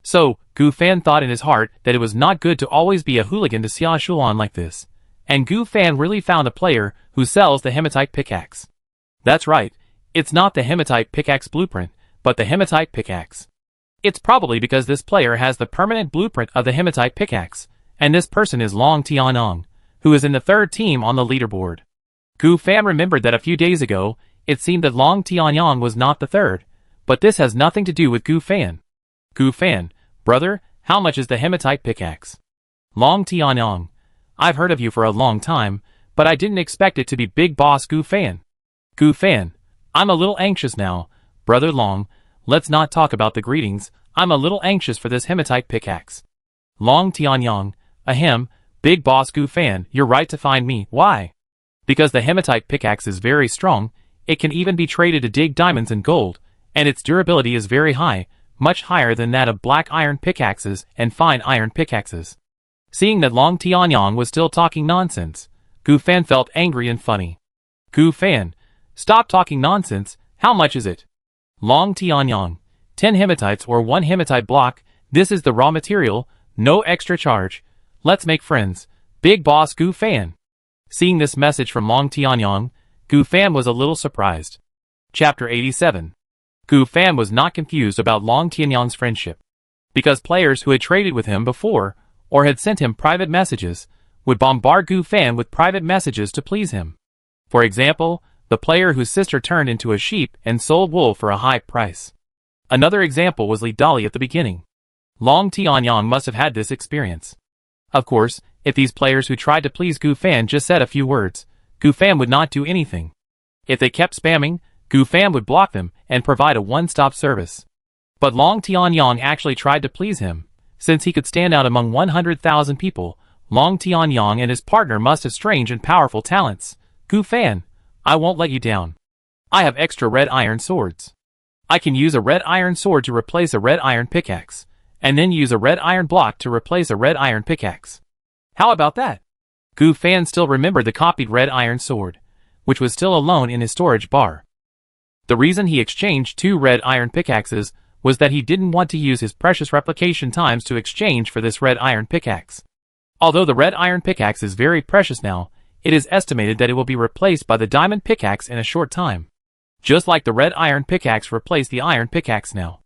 So, Gu Fan thought in his heart that it was not good to always be a hooligan to Xia Shuan like this. And Gu Fan really found a player who sells the hematite pickaxe. That's right, it's not the hematite pickaxe blueprint, but the hematite pickaxe. It's probably because this player has the permanent blueprint of the hematite pickaxe, and this person is Long Tianyang, who is in the third team on the leaderboard. Gu Fan remembered that a few days ago, it seemed that Long Tianyang was not the third, but this has nothing to do with Gu Fan. Gu Fan, brother, how much is the hematite pickaxe? Long Tianyang, I've heard of you for a long time, but I didn't expect it to be Big Boss Gu Fan. Gu Fan, I'm a little anxious now, brother Long, let's not talk about the greetings, I'm a little anxious for this hematite pickaxe. Long Tianyang, ahem, Big Boss Gu Fan, you're right to find me, why? Because the hematite pickaxe is very strong, it can even be traded to dig diamonds and gold, and its durability is very high, much higher than that of black iron pickaxes and fine iron pickaxes. Seeing that Long Tianyang was still talking nonsense, Gu Fan felt angry and funny. Gu Fan, stop talking nonsense, how much is it? Long Tianyang, 10 hematites or 1 hematite block, this is the raw material, no extra charge. Let's make friends. Big boss Gu Fan. Seeing this message from Long Tianyang, Gu Fan was a little surprised. Chapter 87. Gu Fan was not confused about Long Tianyang's friendship, because players who had traded with him before, or had sent him private messages, would bombard Gu Fan with private messages to please him. For example, the player whose sister turned into a sheep and sold wool for a high price. Another example was Li Dali at the beginning. Long Tianyang must have had this experience. Of course, if these players who tried to please Gu Fan just said a few words, Gu Fan would not do anything. If they kept spamming, Gu Fan would block them and provide a one-stop service. But Long Tianyang actually tried to please him. Since he could stand out among 100,000 people, Long Tianyang and his partner must have strange and powerful talents. Gu Fan, I won't let you down. I have extra red iron swords. I can use a red iron sword to replace a red iron pickaxe, and then use a red iron block to replace a red iron pickaxe. How about that? Gu Fan still remembered the copied red iron sword, which was still alone in his storage bar. The reason he exchanged 2 red iron pickaxes was that he didn't want to use his precious replication times to exchange for this red iron pickaxe. Although the red iron pickaxe is very precious now, it is estimated that it will be replaced by the diamond pickaxe in a short time. Just like the red iron pickaxe replaced the iron pickaxe now.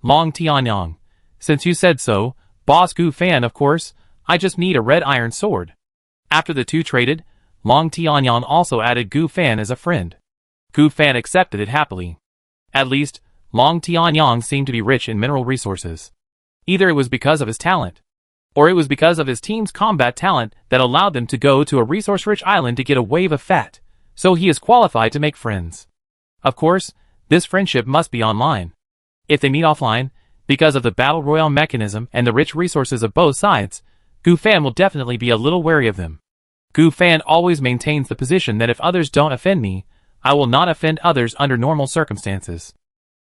Long Tianyang, since you said so, boss Gu Fan of course, I just need a red iron sword. After the two traded, Long Tianyang also added Gu Fan as a friend. Gu Fan accepted it happily. At least, Long Tianyang seemed to be rich in mineral resources. Either it was because of his talent, or it was because of his team's combat talent that allowed them to go to a resource-rich island to get a wave of fat, so he is qualified to make friends. Of course, this friendship must be online. If they meet offline, because of the battle royale mechanism and the rich resources of both sides, Gu Fan will definitely be a little wary of them. Gu Fan always maintains the position that if others don't offend me, I will not offend others under normal circumstances.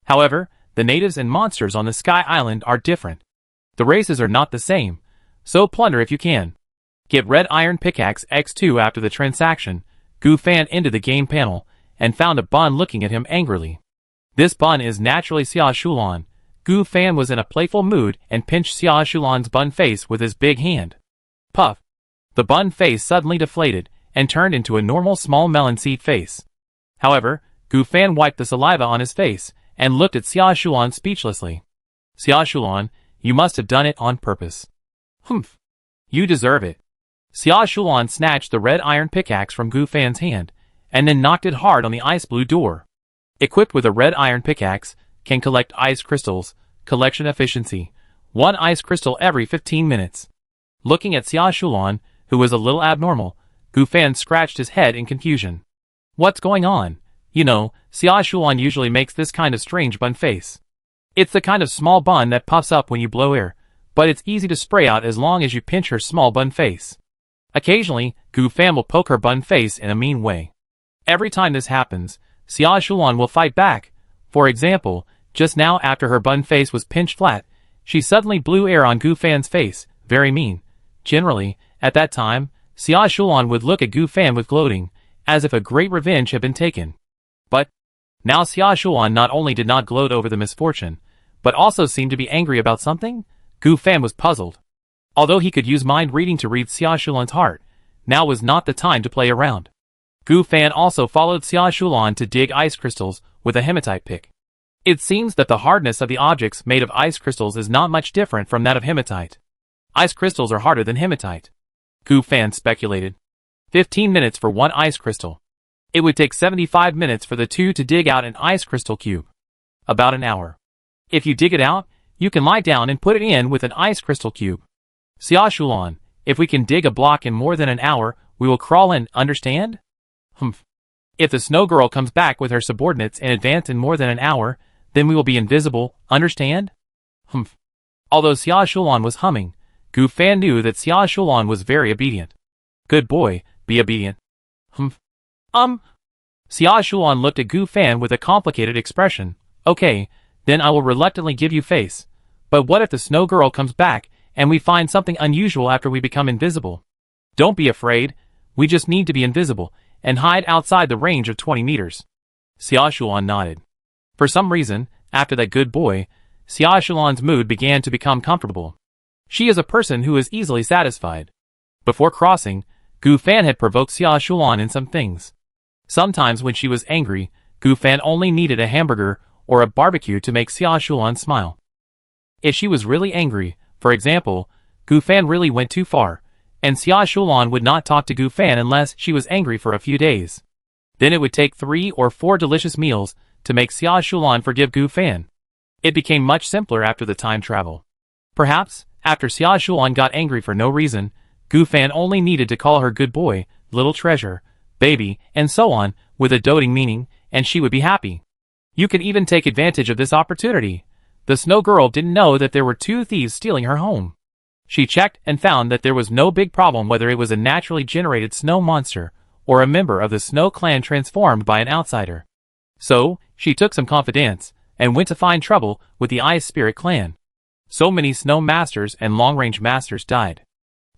However, the natives and monsters on the Sky Island are different. The races are not the same, so plunder if you can. Get red iron pickaxe X2 after the transaction. Gu Fan entered the game panel and found a bun looking at him angrily. This bun is naturally Xia Shulan. Gu Fan was in a playful mood and pinched Xia Shulan's bun face with his big hand. Puff! The bun face suddenly deflated and turned into a normal small melon seed face. However, Gu Fan wiped the saliva on his face and looked at Xia Shulan speechlessly. Xia Shulan, you must have done it on purpose. Humph! You deserve it. Xia Shulan snatched the red iron pickaxe from Gu Fan's hand, and then knocked it hard on the ice blue door. Equipped with a red iron pickaxe, can collect ice crystals, collection efficiency, 1 ice crystal every 15 minutes. Looking at Xia Shulan, who was a little abnormal, Gu Fan scratched his head in confusion. What's going on? You know, Xia Shulan usually makes this kind of strange bun face. It's the kind of small bun that puffs up when you blow air, but it's easy to spray out as long as you pinch her small bun face. Occasionally, Gu Fan will poke her bun face in a mean way. Every time this happens, Xia Shulan will fight back. For example, just now after her bun face was pinched flat, she suddenly blew air on Gu Fan's face, very mean. Generally, at that time, Xia Shulan would look at Gu Fan with gloating, as if a great revenge had been taken. But now Xia Shulan not only did not gloat over the misfortune, but also seemed to be angry about something. Gu Fan was puzzled. Although he could use mind reading to read Xia Shulan's heart, now was not the time to play around. Gu Fan also followed Xia Shulan to dig ice crystals with a hematite pick. It seems that the hardness of the objects made of ice crystals is not much different from that of hematite. Ice crystals are harder than hematite. Gu Fan speculated. 15 minutes for 1 ice crystal. It would take 75 minutes for the two to dig out an ice crystal cube. About an hour. If you dig it out, you can lie down and put it in with an ice crystal cube. Xia Shulan, if we can dig a block in more than an hour, we will crawl in, understand? Humph. If the snow girl comes back with her subordinates in advance in more than an hour, then we will be invisible, understand? Humph. Although Xia Shulan was humming, Gu Fan knew that Xia Shulan was very obedient. Good boy, be obedient. Humph. Xia Shulan looked at Gu Fan with a complicated expression. Okay, then I will reluctantly give you face. But what if the snow girl comes back, and we find something unusual after we become invisible? Don't be afraid, we just need to be invisible, and hide outside the range of 20 meters. Xiaoshulan nodded. For some reason, after that good boy, Xiaoshulan's mood began to become comfortable. She is a person who is easily satisfied. Before crossing, Gu Fan had provoked Xiaoshulan in some things. Sometimes when she was angry, Gu Fan only needed a hamburger or a barbecue to make Xiaoshulan smile. If she was really angry, for example, Gu Fan really went too far, and Xiaoshulan would not talk to Gu Fan unless she was angry for a few days. Then it would take 3 or 4 delicious meals to make Xiaoshulan forgive Gu Fan. It became much simpler after the time travel. Perhaps, after Xiaoshulan got angry for no reason, Gu Fan only needed to call her good boy, little treasure, baby, and so on, with a doting meaning, and she would be happy. You can even take advantage of this opportunity. The Snow Girl didn't know that there were 2 thieves stealing her home. She checked and found that there was no big problem whether it was a naturally generated snow monster, or a member of the Snow Clan transformed by an outsider. So, she took some confidence, and went to find trouble with the Ice Spirit Clan. So many Snow Masters and Long-Range Masters died.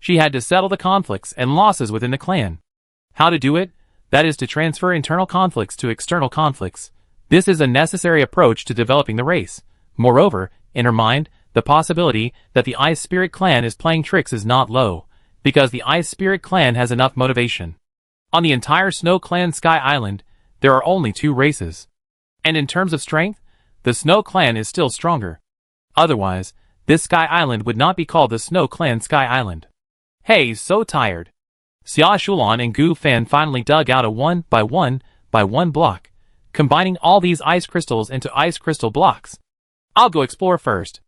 She had to settle the conflicts and losses within the clan. How to do it? That is to transfer internal conflicts to external conflicts. This is a necessary approach to developing the race. Moreover, in her mind, the possibility that the Ice Spirit Clan is playing tricks is not low, because the Ice Spirit Clan has enough motivation. On the entire Snow Clan Sky Island, there are only 2 races. And in terms of strength, the Snow Clan is still stronger. Otherwise, this Sky Island would not be called the Snow Clan Sky Island. Hey, so tired. Xiaoshulan and Gu Fan finally dug out a 1 by 1 by 1 block, combining all these ice crystals into ice crystal blocks. I'll go explore first.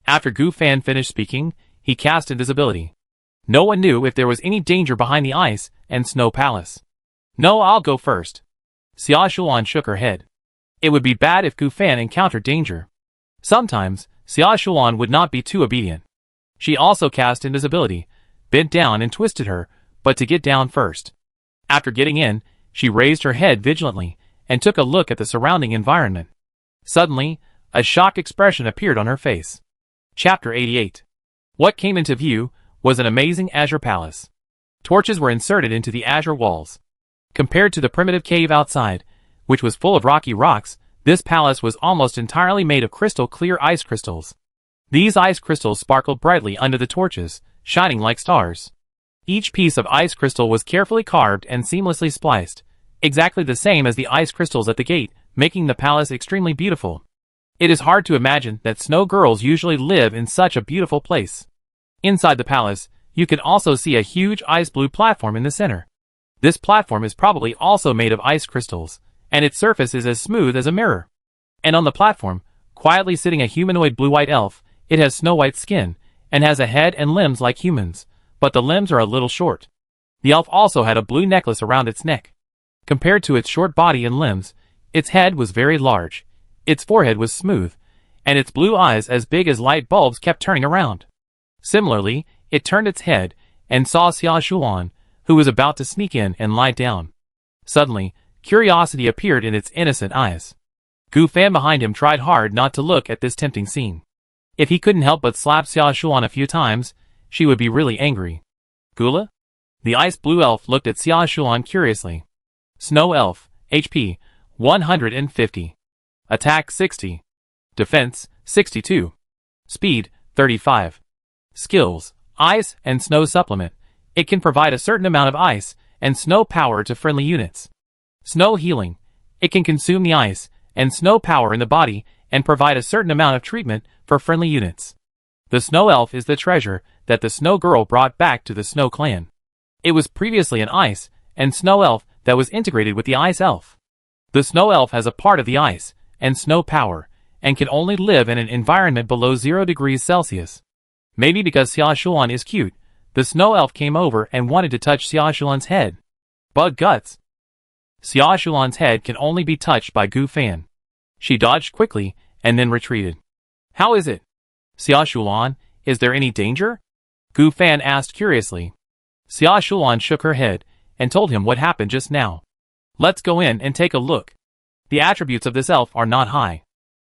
After Gu Fan finished speaking, he cast invisibility. No one knew if there was any danger behind the ice and snow palace. No, I'll go first. Xiaoshulan shook her head. It would be bad if Gu Fan encountered danger. Sometimes, Xiaoshulan would not be too obedient. She also cast invisibility, bent down and twisted her, but to get down first. After getting in, she raised her head vigilantly, and took a look at the surrounding environment. Suddenly, a shocked expression appeared on her face. Chapter 88. What came into view was an amazing azure palace. Torches were inserted into the azure walls. Compared to the primitive cave outside, which was full of rocky rocks, this palace was almost entirely made of crystal clear ice crystals. These ice crystals sparkled brightly under the torches, shining like stars. Each piece of ice crystal was carefully carved and seamlessly spliced, exactly the same as the ice crystals at the gate, making the palace extremely beautiful. It is hard to imagine that snow girls usually live in such a beautiful place. Inside the palace, you can also see a huge ice blue platform in the center. This platform is probably also made of ice crystals, and its surface is as smooth as a mirror. And on the platform, quietly sitting a humanoid blue-white elf. It has snow-white skin, and has a head and limbs like humans, but the limbs are a little short. The elf also had a blue necklace around its neck. Compared to its short body and limbs, its head was very large, its forehead was smooth, and its blue eyes as big as light bulbs kept turning around. Similarly, it turned its head, and saw Xiaoshulan, who was about to sneak in and lie down. Suddenly, curiosity appeared in its innocent eyes. Gu Fan behind him tried hard not to look at this tempting scene. If he couldn't help but slap Xiaoshulan a few times, she would be really angry. Gula? The ice blue elf looked at Xiaoshulan curiously. Snow elf, HP, 150. Attack 60. Defense, 62. Speed, 35. Skills, ice and snow supplement. It can provide a certain amount of ice and snow power to friendly units. Snow healing. It can consume the ice and snow power in the body and provide a certain amount of treatment for friendly units. The snow elf is the treasure that the snow girl brought back to the snow clan. It was previously an ice and snow elf that was integrated with the ice elf. The snow elf has a part of the ice and snow power and can only live in an environment below 0 degrees Celsius. Maybe because Xiaoshulan is cute, the snow elf came over and wanted to touch Xiaoshulan's head. Bug guts. Xiaoshulan's head can only be touched by Gu Fan. She dodged quickly and then retreated. How is it? Xiaoshulan, is there any danger? Gu Fan asked curiously. Xiaoshulan shook her head and told him what happened just now. Let's go in and take a look. The attributes of this elf are not high.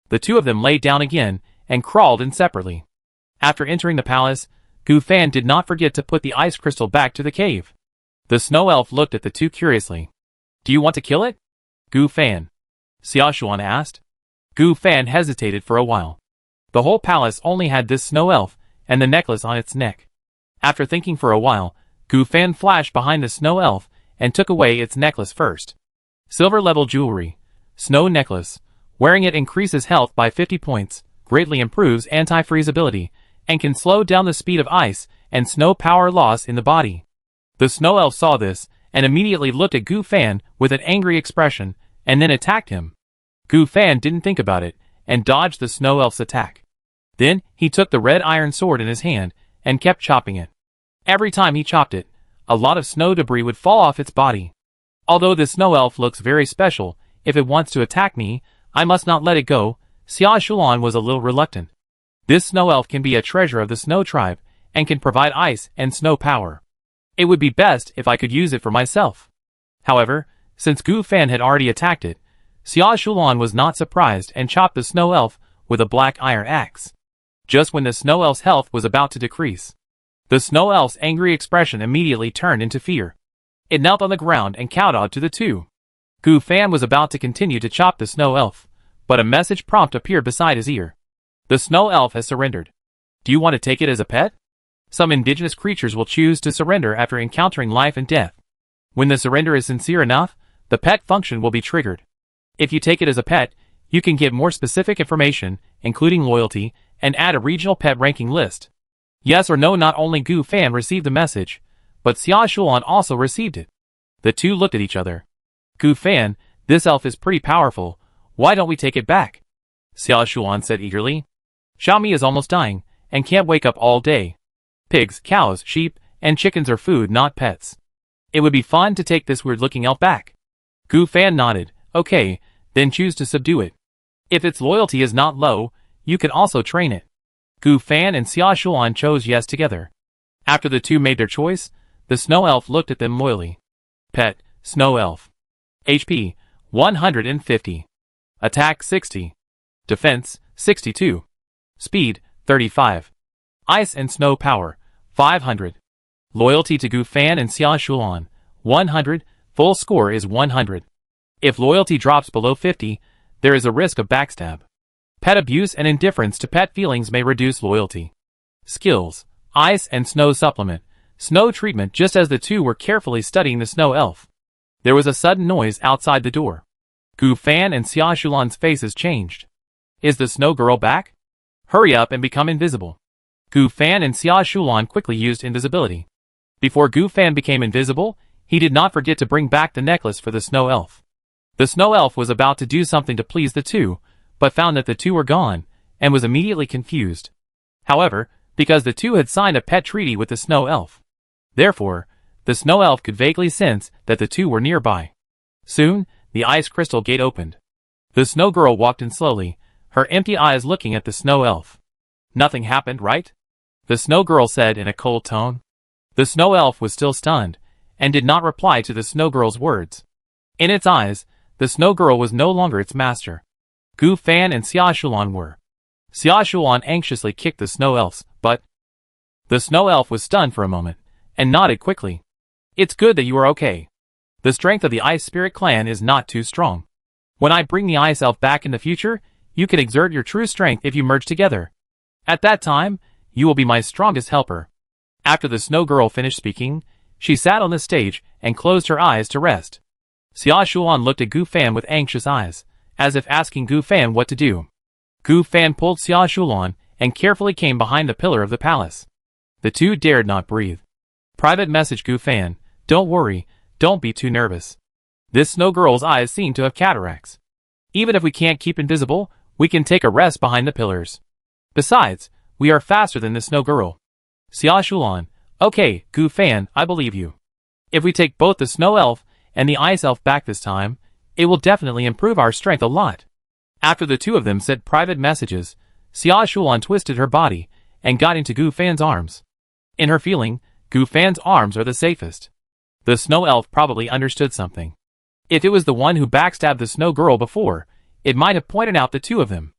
The two of them lay down again and crawled in separately. After entering the palace, Gu Fan did not forget to put the ice crystal back to the cave. The snow elf looked at the two curiously. Do you want to kill it? Gu Fan, Xiaoshuan asked. Gu Fan hesitated for a while. The whole palace only had this snow elf and the necklace on its neck. After thinking for a while, Gu Fan flashed behind the snow elf and took away its necklace first. Silver level jewelry. Snow necklace. Wearing it increases health by 50 points, greatly improves anti-freeze ability, and can slow down the speed of ice and snow power loss in the body. The snow elf saw this and immediately looked at Gu Fan with an angry expression and then attacked him. Gu Fan didn't think about it and dodged the snow elf's attack. Then he took the red iron sword in his hand and kept chopping it. Every time he chopped it, a lot of snow debris would fall off its body. Although the snow elf looks very special, if it wants to attack me, I must not let it go. Xiaoshuan was a little reluctant. This snow elf can be a treasure of the snow tribe and can provide ice and snow power. It would be best if I could use it for myself. However, since Gu Fan had already attacked it, Xiaoshuan was not surprised and chopped the snow elf with a black iron axe. Just when the snow elf's health was about to decrease, the snow elf's angry expression immediately turned into fear. It knelt on the ground and kowtowed to the two. Gu Fan was about to continue to chop the snow elf, but a message prompt appeared beside his ear. The snow elf has surrendered. Do you want to take it as a pet? Some indigenous creatures will choose to surrender after encountering life and death. When the surrender is sincere enough, the pet function will be triggered. If you take it as a pet, you can give more specific information, including loyalty, and add a regional pet ranking list. Yes or no, not only Gu Fan received the message, but Xiaoshuan also received it. The two looked at each other. Gu Fan, this elf is pretty powerful. Why don't we take it back? Xiaoshuan said eagerly. Xiaomi is almost dying, and can't wake up all day. Pigs, cows, sheep, and chickens are food, not pets. It would be fun to take this weird-looking elf back. Gu Fan nodded. Okay, then choose to subdue it. If its loyalty is not low, you can also train it. Gu Fan and Xiaoshuan chose yes together. After the two made their choice, the snow elf looked at them loyally. Pet, snow elf. HP, 150. Attack, 60. Defense, 62. Speed, 35. Ice and snow power, 500. Loyalty to Gu Fan and Xiaoshuan, 100. Full score is 100. If loyalty drops below 50, there is a risk of backstab. Pet abuse and indifference to pet feelings may reduce loyalty. Skills, ice and snow supplement, snow treatment. Just as the two were carefully studying the snow elf, there was a sudden noise outside the door. Gu Fan and Xiaoshuan's faces changed. Is the snow girl back? Hurry up and become invisible. Gu Fan and Xiaoshuan quickly used invisibility. Before Gu Fan became invisible, he did not forget to bring back the necklace for the snow elf. The snow elf was about to do something to please the two, but found that the two were gone, and was immediately confused. However, because the two had signed a pet treaty with the snow elf, therefore, the snow elf could vaguely sense that the two were nearby. Soon, the ice crystal gate opened. The snow girl walked in slowly, her empty eyes looking at the snow elf. Nothing happened, right? The snow girl said in a cold tone. The snow elf was still stunned, and did not reply to the snow girl's words. In its eyes, the snow girl was no longer its master. Gu Fan and Xiaoshuan were. Xiaoshuan anxiously kicked the snow elf's butt. The snow elf was stunned for a moment, and nodded quickly. It's good that you are okay. The strength of the Ice Spirit clan is not too strong. When I bring the Ice Elf back in the future, you can exert your true strength if you merge together. At that time, you will be my strongest helper. After the snow girl finished speaking, she sat on the stage and closed her eyes to rest. Xiaoshuan looked at Gu Fan with anxious eyes, as if asking Gu Fan what to do. Gu Fan pulled Xiaoshuan and carefully came behind the pillar of the palace. The two dared not breathe. Private message Gu Fan, don't worry, don't be too nervous. This snow girl's eyes seem to have cataracts. Even if we can't keep invisible, we can take a rest behind the pillars. Besides, we are faster than the snow girl. Xiaoshuan, okay, Gu Fan, I believe you. If we take both the snow elf and the ice elf back this time, it will definitely improve our strength a lot. After the two of them said private messages, Xiaoshuan twisted her body and got into Gu Fan's arms. In her feeling, Gu Fan's arms are the safest. The snow elf probably understood something. If it was the one who backstabbed the snow girl before, it might have pointed out the two of them.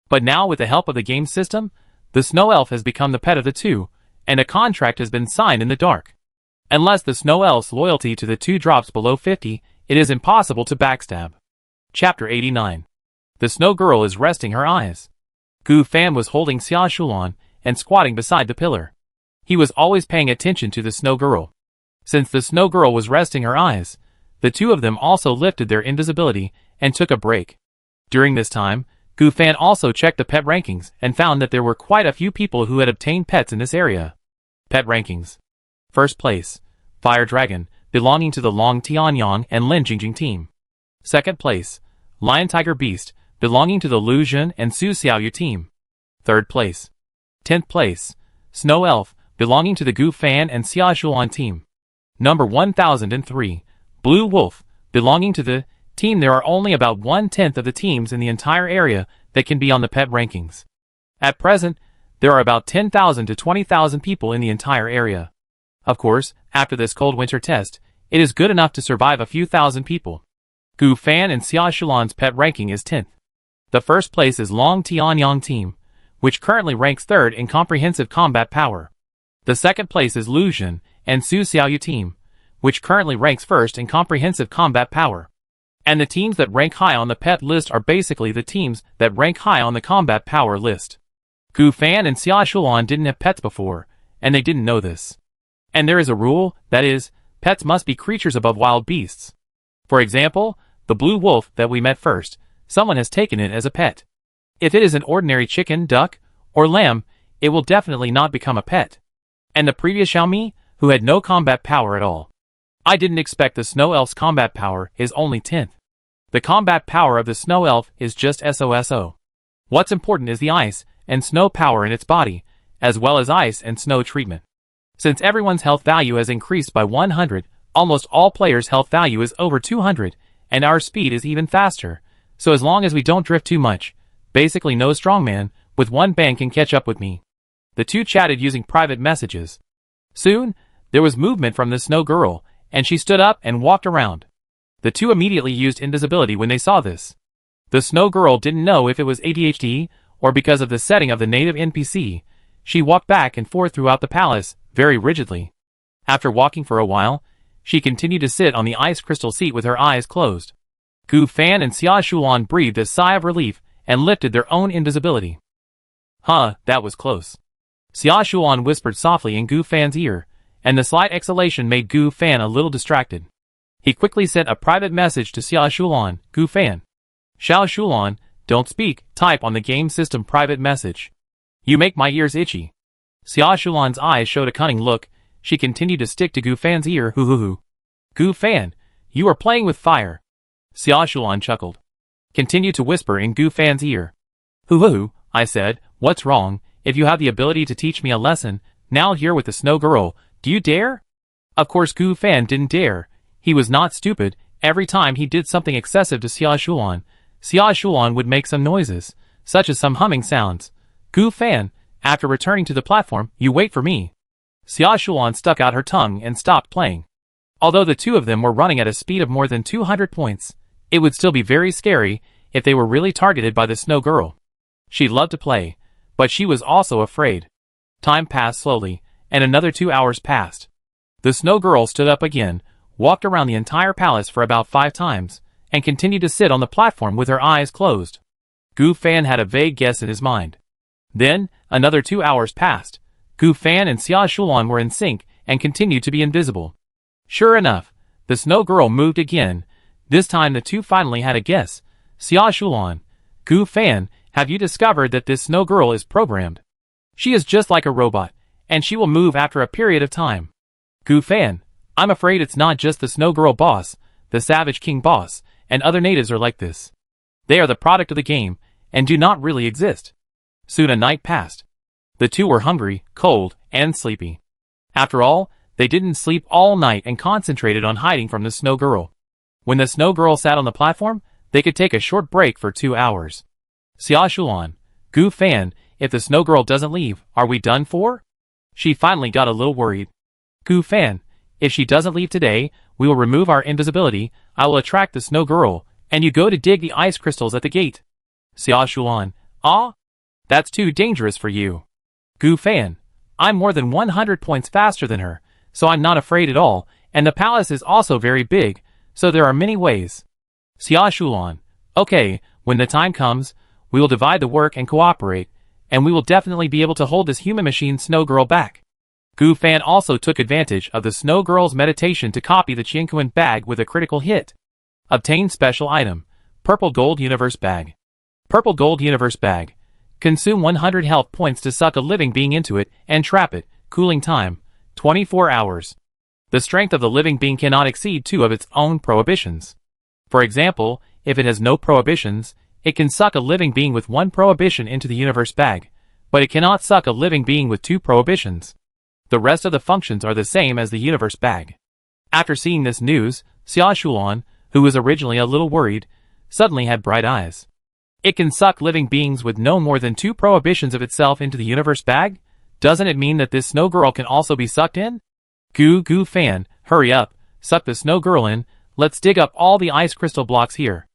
But now with the help of the game system, the snow elf has become the pet of the two, and a contract has been signed in the dark. Unless the snow elf's loyalty to the two drops below 50, it is impossible to backstab. Chapter 89. The Snow Girl is resting her eyes. Gu Fan was holding Xia Shulan and squatting beside the pillar. He was always paying attention to the Snow Girl. Since the Snow Girl was resting her eyes, the two of them also lifted their invisibility and took a break. During this time, Gu Fan also checked the pet rankings and found that there were quite a few people who had obtained pets in this area. Pet rankings. First place, Fire Dragon, belonging to the Long Tianyang and Lin Jingjing team. Second place, Lion Tiger Beast, belonging to the Lu Jun and Su Xiaoyu team. Third place. 10th place, Snow Elf, belonging to the Gu Fan and Xia Shulan team. Number 1003, Blue Wolf, belonging to the team. There are only about 1/10 of the teams in the entire area that can be on the pet rankings. At present, there are about 10,000 to 20,000 people in the entire area. Of course, after this cold winter test, it is good enough to survive a few thousand people. Gu Fan and Xia Shulan's pet ranking is 10th. The first place is Long Tianyang team, which currently ranks 3rd in comprehensive combat power. The second place is Lu Jun and Su Xiaoyu team, which currently ranks 1st in comprehensive combat power. And the teams that rank high on the pet list are basically the teams that rank high on the combat power list. Gu Fan and Xia Shulan didn't have pets before, and they didn't know this. And there is a rule, that is, pets must be creatures above wild beasts. For example, the blue wolf that we met first, someone has taken it as a pet. If it is an ordinary chicken, duck, or lamb, it will definitely not become a pet. And the previous Xiaomi, who had no combat power at all. I didn't expect the Snow Elf's combat power is only 10th. The combat power of the Snow Elf is just SOSO. What's important is the ice and snow power in its body, as well as ice and snow treatment. Since everyone's health value has increased by 100, almost all players' health value is over 200, and our speed is even faster. So as long as we don't drift too much, basically no strongman with one bang can catch up with me. The two chatted using private messages. Soon, there was movement from the Snow Girl, and she stood up and walked around. The two immediately used invisibility when they saw this. The Snow Girl didn't know if it was ADHD or because of the setting of the native NPC. She walked back and forth throughout the palace, very rigidly. After walking for a while, she continued to sit on the ice crystal seat with her eyes closed. Gu Fan and Xia Shulan breathed a sigh of relief and lifted their own invisibility. Huh, that was close. Xia Shulan whispered softly in Gu Fan's ear, and the slight exhalation made Gu Fan a little distracted. He quickly sent a private message to Xia Shulan, Gu Fan. Xiao Shulan, don't speak, type on the game system private message. You make my ears itchy. Xia Shulan's eyes showed a cunning look. She continued to stick to Gu Fan's ear. Hoo hoo hoo. Gu Fan, you are playing with fire. Xia Shulan chuckled. Continued to whisper in Gu Fan's ear. Hoo hoo hoo, I said, what's wrong? If you have the ability to teach me a lesson, now here with the Snow Girl, do you dare? Of course Gu Fan didn't dare. He was not stupid. Every time he did something excessive to Xia Shulan would make some noises, such as some humming sounds. Gu Fan, after returning to the platform, you wait for me. Xia Shulan stuck out her tongue and stopped playing. Although the two of them were running at a speed of more than 200 points, it would still be very scary if they were really targeted by the Snow Girl. She loved to play, but she was also afraid. Time passed slowly, and another 2 hours passed. The Snow Girl stood up again, walked around the entire palace for about 5 times, and continued to sit on the platform with her eyes closed. Gu Fan had a vague guess in his mind. Then, another 2 hours passed. Gu Fan and Xia Shulan were in sync and continued to be invisible. Sure enough, the Snow Girl moved again. This time the two finally had a guess. Xia Shulan, Gu Fan, have you discovered that this Snow Girl is programmed? She is just like a robot, and she will move after a period of time. Gu Fan, I'm afraid it's not just the Snow Girl boss, the Savage King boss, and other natives are like this. They are the product of the game, and do not really exist. Soon a night passed. The two were hungry, cold, and sleepy. After all, they didn't sleep all night and concentrated on hiding from the Snow Girl. When the Snow Girl sat on the platform, they could take a short break for 2 hours. Xia Shulan, Gu Fan, if the Snow Girl doesn't leave, are we done for? She finally got a little worried. Gu Fan, if she doesn't leave today, we will remove our invisibility, I will attract the Snow Girl, and you go to dig the ice crystals at the gate. Xia Shulan, ah? That's too dangerous for you. Gu Fan, I'm more than 100 points faster than her, so I'm not afraid at all, and the palace is also very big, so there are many ways. Xia Shulan. Okay, when the time comes, we will divide the work and cooperate, and we will definitely be able to hold this human machine Snow Girl back. Gu Fan also took advantage of the Snow Girl's meditation to copy the Qianquan bag with a critical hit. Obtain special item. Purple Gold Universe Bag. Purple Gold Universe Bag. Consume 100 health points to suck a living being into it and trap it. Cooling time, 24 hours. The strength of the living being cannot exceed 2 of its own prohibitions. For example, if it has no prohibitions, it can suck a living being with 1 prohibition into the universe bag, but it cannot suck a living being with 2 prohibitions. The rest of the functions are the same as the universe bag. After seeing this news, Xia Shulan, who was originally a little worried, suddenly had bright eyes. It can suck living beings with no more than 2 prohibitions of itself into the universe bag? Doesn't it mean that this Snow Girl can also be sucked in? Gu Fan, hurry up, suck the Snow Girl in, let's dig up all the ice crystal blocks here.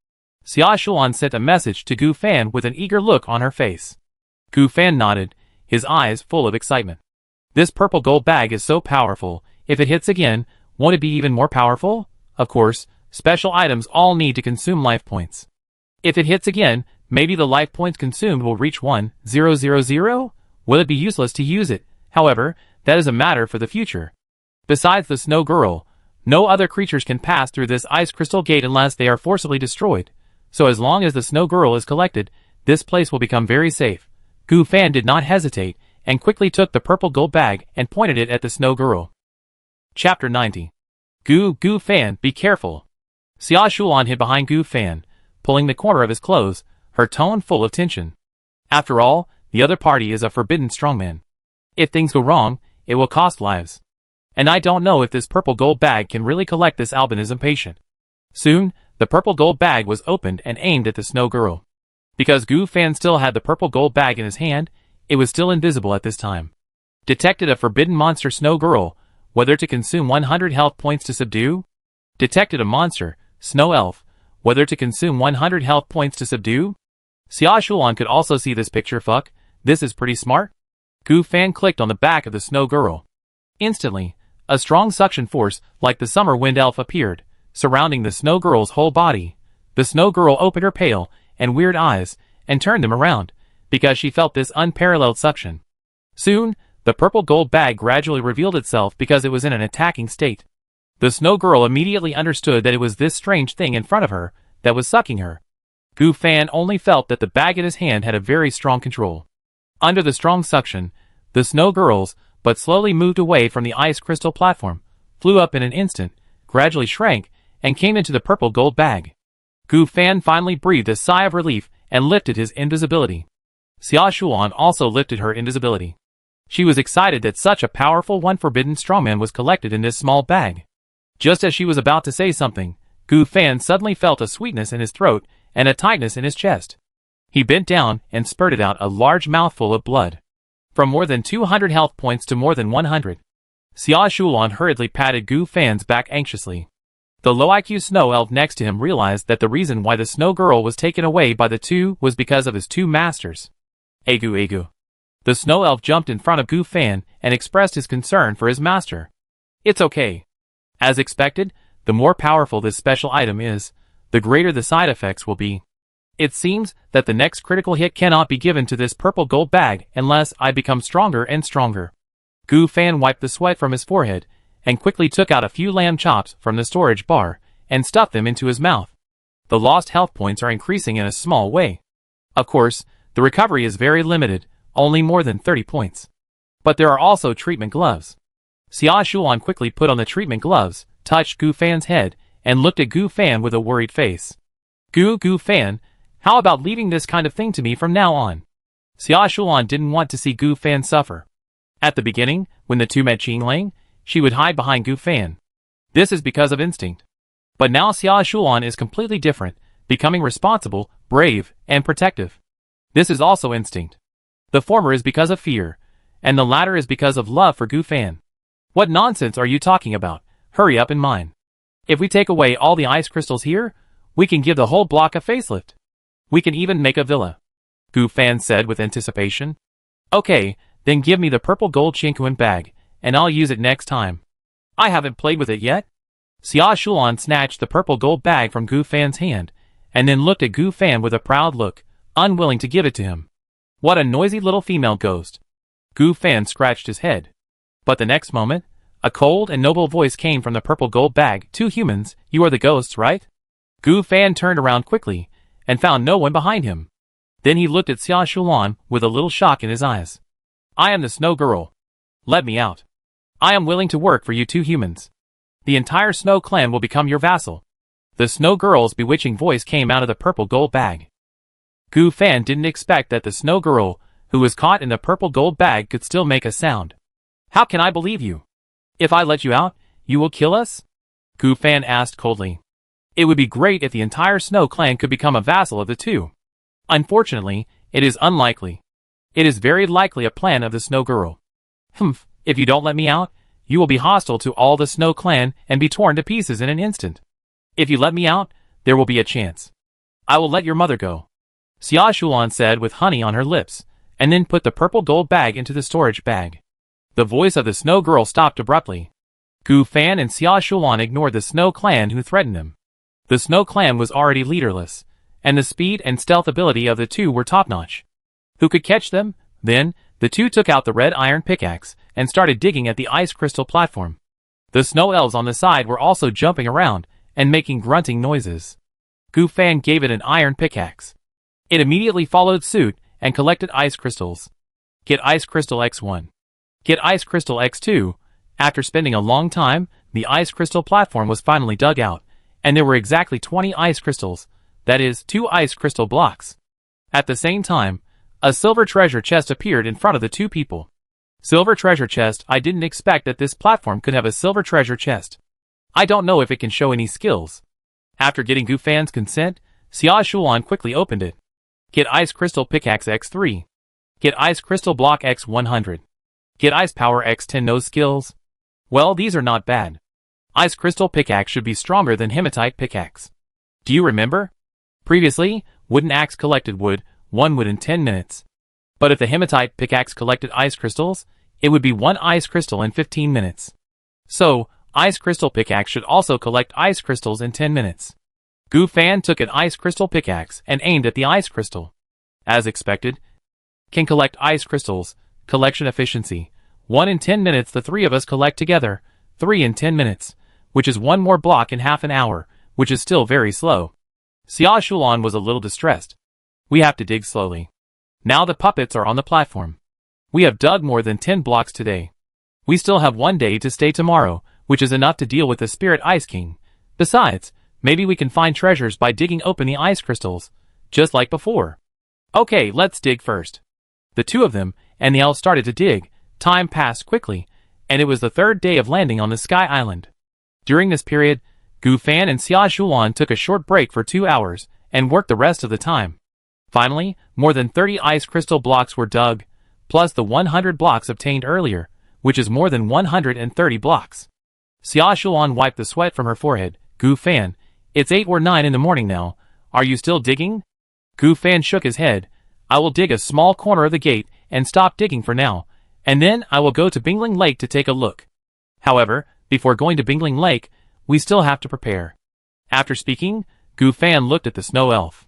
Xia Shulan sent a message to Gu Fan with an eager look on her face. Gu Fan nodded, his eyes full of excitement. This purple gold bag is so powerful, if it hits again, won't it be even more powerful? Of course, special items all need to consume life points. If it hits again, maybe the life points consumed will reach 1,000? Will it be useless to use it? However, that is a matter for the future. Besides the Snow Girl, no other creatures can pass through this ice crystal gate unless they are forcibly destroyed. So as long as the Snow Girl is collected, this place will become very safe. Gu Fan did not hesitate, and quickly took the purple gold bag and pointed it at the Snow Girl. Chapter 90. Gu Fan, be careful. Xia Shulan hid behind Gu Fan, pulling the corner of his clothes, her tone full of tension. After all, the other party is a forbidden strongman. If things go wrong, it will cost lives. And I don't know if this purple gold bag can really collect this albinism patient. Soon, the purple gold bag was opened and aimed at the Snow Girl. Because Gu Fan still had the purple gold bag in his hand, it was still invisible at this time. Detected a forbidden monster Snow Girl, whether to consume 100 health points to subdue? Detected a monster, Snow Elf, whether to consume 100 health points to subdue? Xia Shulan could also see this picture. Fuck, this is pretty smart. Gu Fan clicked on the back of the Snow Girl. Instantly, a strong suction force like the summer wind elf appeared, surrounding the Snow Girl's whole body. The Snow Girl opened her pale and weird eyes and turned them around, because she felt this unparalleled suction. Soon, the purple gold bag gradually revealed itself because it was in an attacking state. The Snow Girl immediately understood that it was this strange thing in front of her that was sucking her. Gu Fan only felt that the bag in his hand had a very strong control. Under the strong suction, the Snow Girls but slowly moved away from the ice crystal platform, flew up in an instant, gradually shrank, and came into the purple gold bag. Gu Fan finally breathed a sigh of relief and lifted his invisibility. Xia Shulan also lifted her invisibility. She was excited that such a powerful forbidden strongman was collected in this small bag. Just as she was about to say something, Gu Fan suddenly felt a sweetness in his throat and a tightness in his chest. He bent down and spurted out a large mouthful of blood. From more than 200 health points to more than 100. Xia Shulan hurriedly patted Gu Fan's back anxiously. The low IQ Snow Elf next to him realized that the reason why the Snow Girl was taken away by the two was because of his 2 masters. Egu. The Snow Elf jumped in front of Gu Fan and expressed his concern for his master. It's okay. As expected, the more powerful this special item is, the greater the side effects will be. It seems that the next critical hit cannot be given to this purple gold bag unless I become stronger and stronger. Gu Fan wiped the sweat from his forehead and quickly took out a few lamb chops from the storage bar and stuffed them into his mouth. The lost health points are increasing in a small way. Of course, the recovery is very limited, only more than 30 points. But there are also treatment gloves. Xia Shulan quickly put on the treatment gloves, touched Gu Fan's head, and looked at Gu Fan with a worried face. Gu Fan, how about leaving this kind of thing to me from now on? Xia Shulan didn't want to see Gu Fan suffer. At the beginning, when the two met Qingling, she would hide behind Gu Fan. This is because of instinct. But now Xia Shulan is completely different, becoming responsible, brave, and protective. This is also instinct. The former is because of fear, and the latter is because of love for Gu Fan. What nonsense are you talking about? Hurry up and mine. If we take away all the ice crystals here, we can give the whole block a facelift. We can even make a villa. Gu Fan said with anticipation. Okay, then give me the purple gold Qianquan bag, and I'll use it next time. I haven't played with it yet. Xia Shulan snatched the purple gold bag from Gu Fan's hand, and then looked at Gu Fan with a proud look, unwilling to give it to him. What a noisy little female ghost. Gu Fan scratched his head. But the next moment, a cold and noble voice came from the purple gold bag. 2 humans, you are the ghosts, right? Gu Fan turned around quickly, and found no one behind him. Then he looked at Xia Shulan with a little shock in his eyes. I am the Snow Girl. Let me out. I am willing to work for you 2 humans. The entire Snow clan will become your vassal. The Snow Girl's bewitching voice came out of the purple gold bag. Gu Fan didn't expect that the Snow Girl, who was caught in the purple gold bag, could still make a sound. How can I believe you? If I let you out, you will kill us? Gu Fan asked coldly. It would be great if the entire Snow clan could become a vassal of the 2. Unfortunately, it is unlikely. It is very likely a plan of the Snow Girl. Humph, if you don't let me out, you will be hostile to all the Snow clan and be torn to pieces in an instant. If you let me out, there will be a chance. I will let your mother go. Xia Shulan said with honey on her lips, and then put the purple gold bag into the storage bag. The voice of the Snow Girl stopped abruptly. Gu Fan and Xia Shulan ignored the Snow clan who threatened them. The Snow clan was already leaderless, and the speed and stealth ability of the 2 were top-notch. Who could catch them? Then, the 2 took out the red iron pickaxe and started digging at the ice crystal platform. The snow elves on the side were also jumping around and making grunting noises. Gu Fan gave it an iron pickaxe. It immediately followed suit and collected ice crystals. Get ice crystal X1. Get ice crystal X2. After spending a long time, the ice crystal platform was finally dug out, and there were exactly 20 ice crystals, that is, 2 ice crystal blocks. At the same time, a silver treasure chest appeared in front of the 2 people. Silver treasure chest. I didn't expect that this platform could have a silver treasure chest. I don't know if it can show any skills. After getting Gu Fan's consent, Xia Shulan quickly opened it. Get ice crystal pickaxe X3. Get ice crystal block X100. Get ice power X10. No skills? Well, these are not bad. Ice crystal pickaxe should be stronger than hematite pickaxe. Do you remember? Previously, wooden axe collected wood, 1 wood in 10 minutes. But if the hematite pickaxe collected ice crystals, it would be 1 ice crystal in 15 minutes. So, ice crystal pickaxe should also collect ice crystals in 10 minutes. Gu Fan took an ice crystal pickaxe and aimed at the ice crystal. As expected, can collect ice crystals, collection efficiency, 1 in 10 minutes. The 3 of us collect together, 3 in 10 minutes, which is 1 more block in half an hour, which is still very slow. Xia Shulan was a little distressed. We have to dig slowly. Now the puppets are on the platform. We have dug more than 10 blocks today. We still have 1 day to stay tomorrow, which is enough to deal with the Spirit Ice King. Besides, maybe we can find treasures by digging open the ice crystals, just like before. Okay, let's dig first. The 2 of them and the elf started to dig. Time passed quickly, and it was the 3rd day of landing on the Sky Island. During this period, Gu Fan and Xia Shulan took a short break for 2 hours and worked the rest of the time. Finally, more than 30 ice crystal blocks were dug, plus the 100 blocks obtained earlier, which is more than 130 blocks. Xia Shulan wiped the sweat from her forehead. Gu Fan, it's 8 or 9 in the morning now. Are you still digging? Gu Fan shook his head. I will dig a small corner of the gate and stop digging for now, and then I will go to Bingling Lake to take a look. However, before going to Bingling Lake, we still have to prepare. After speaking, Gu Fan looked at the snow elf.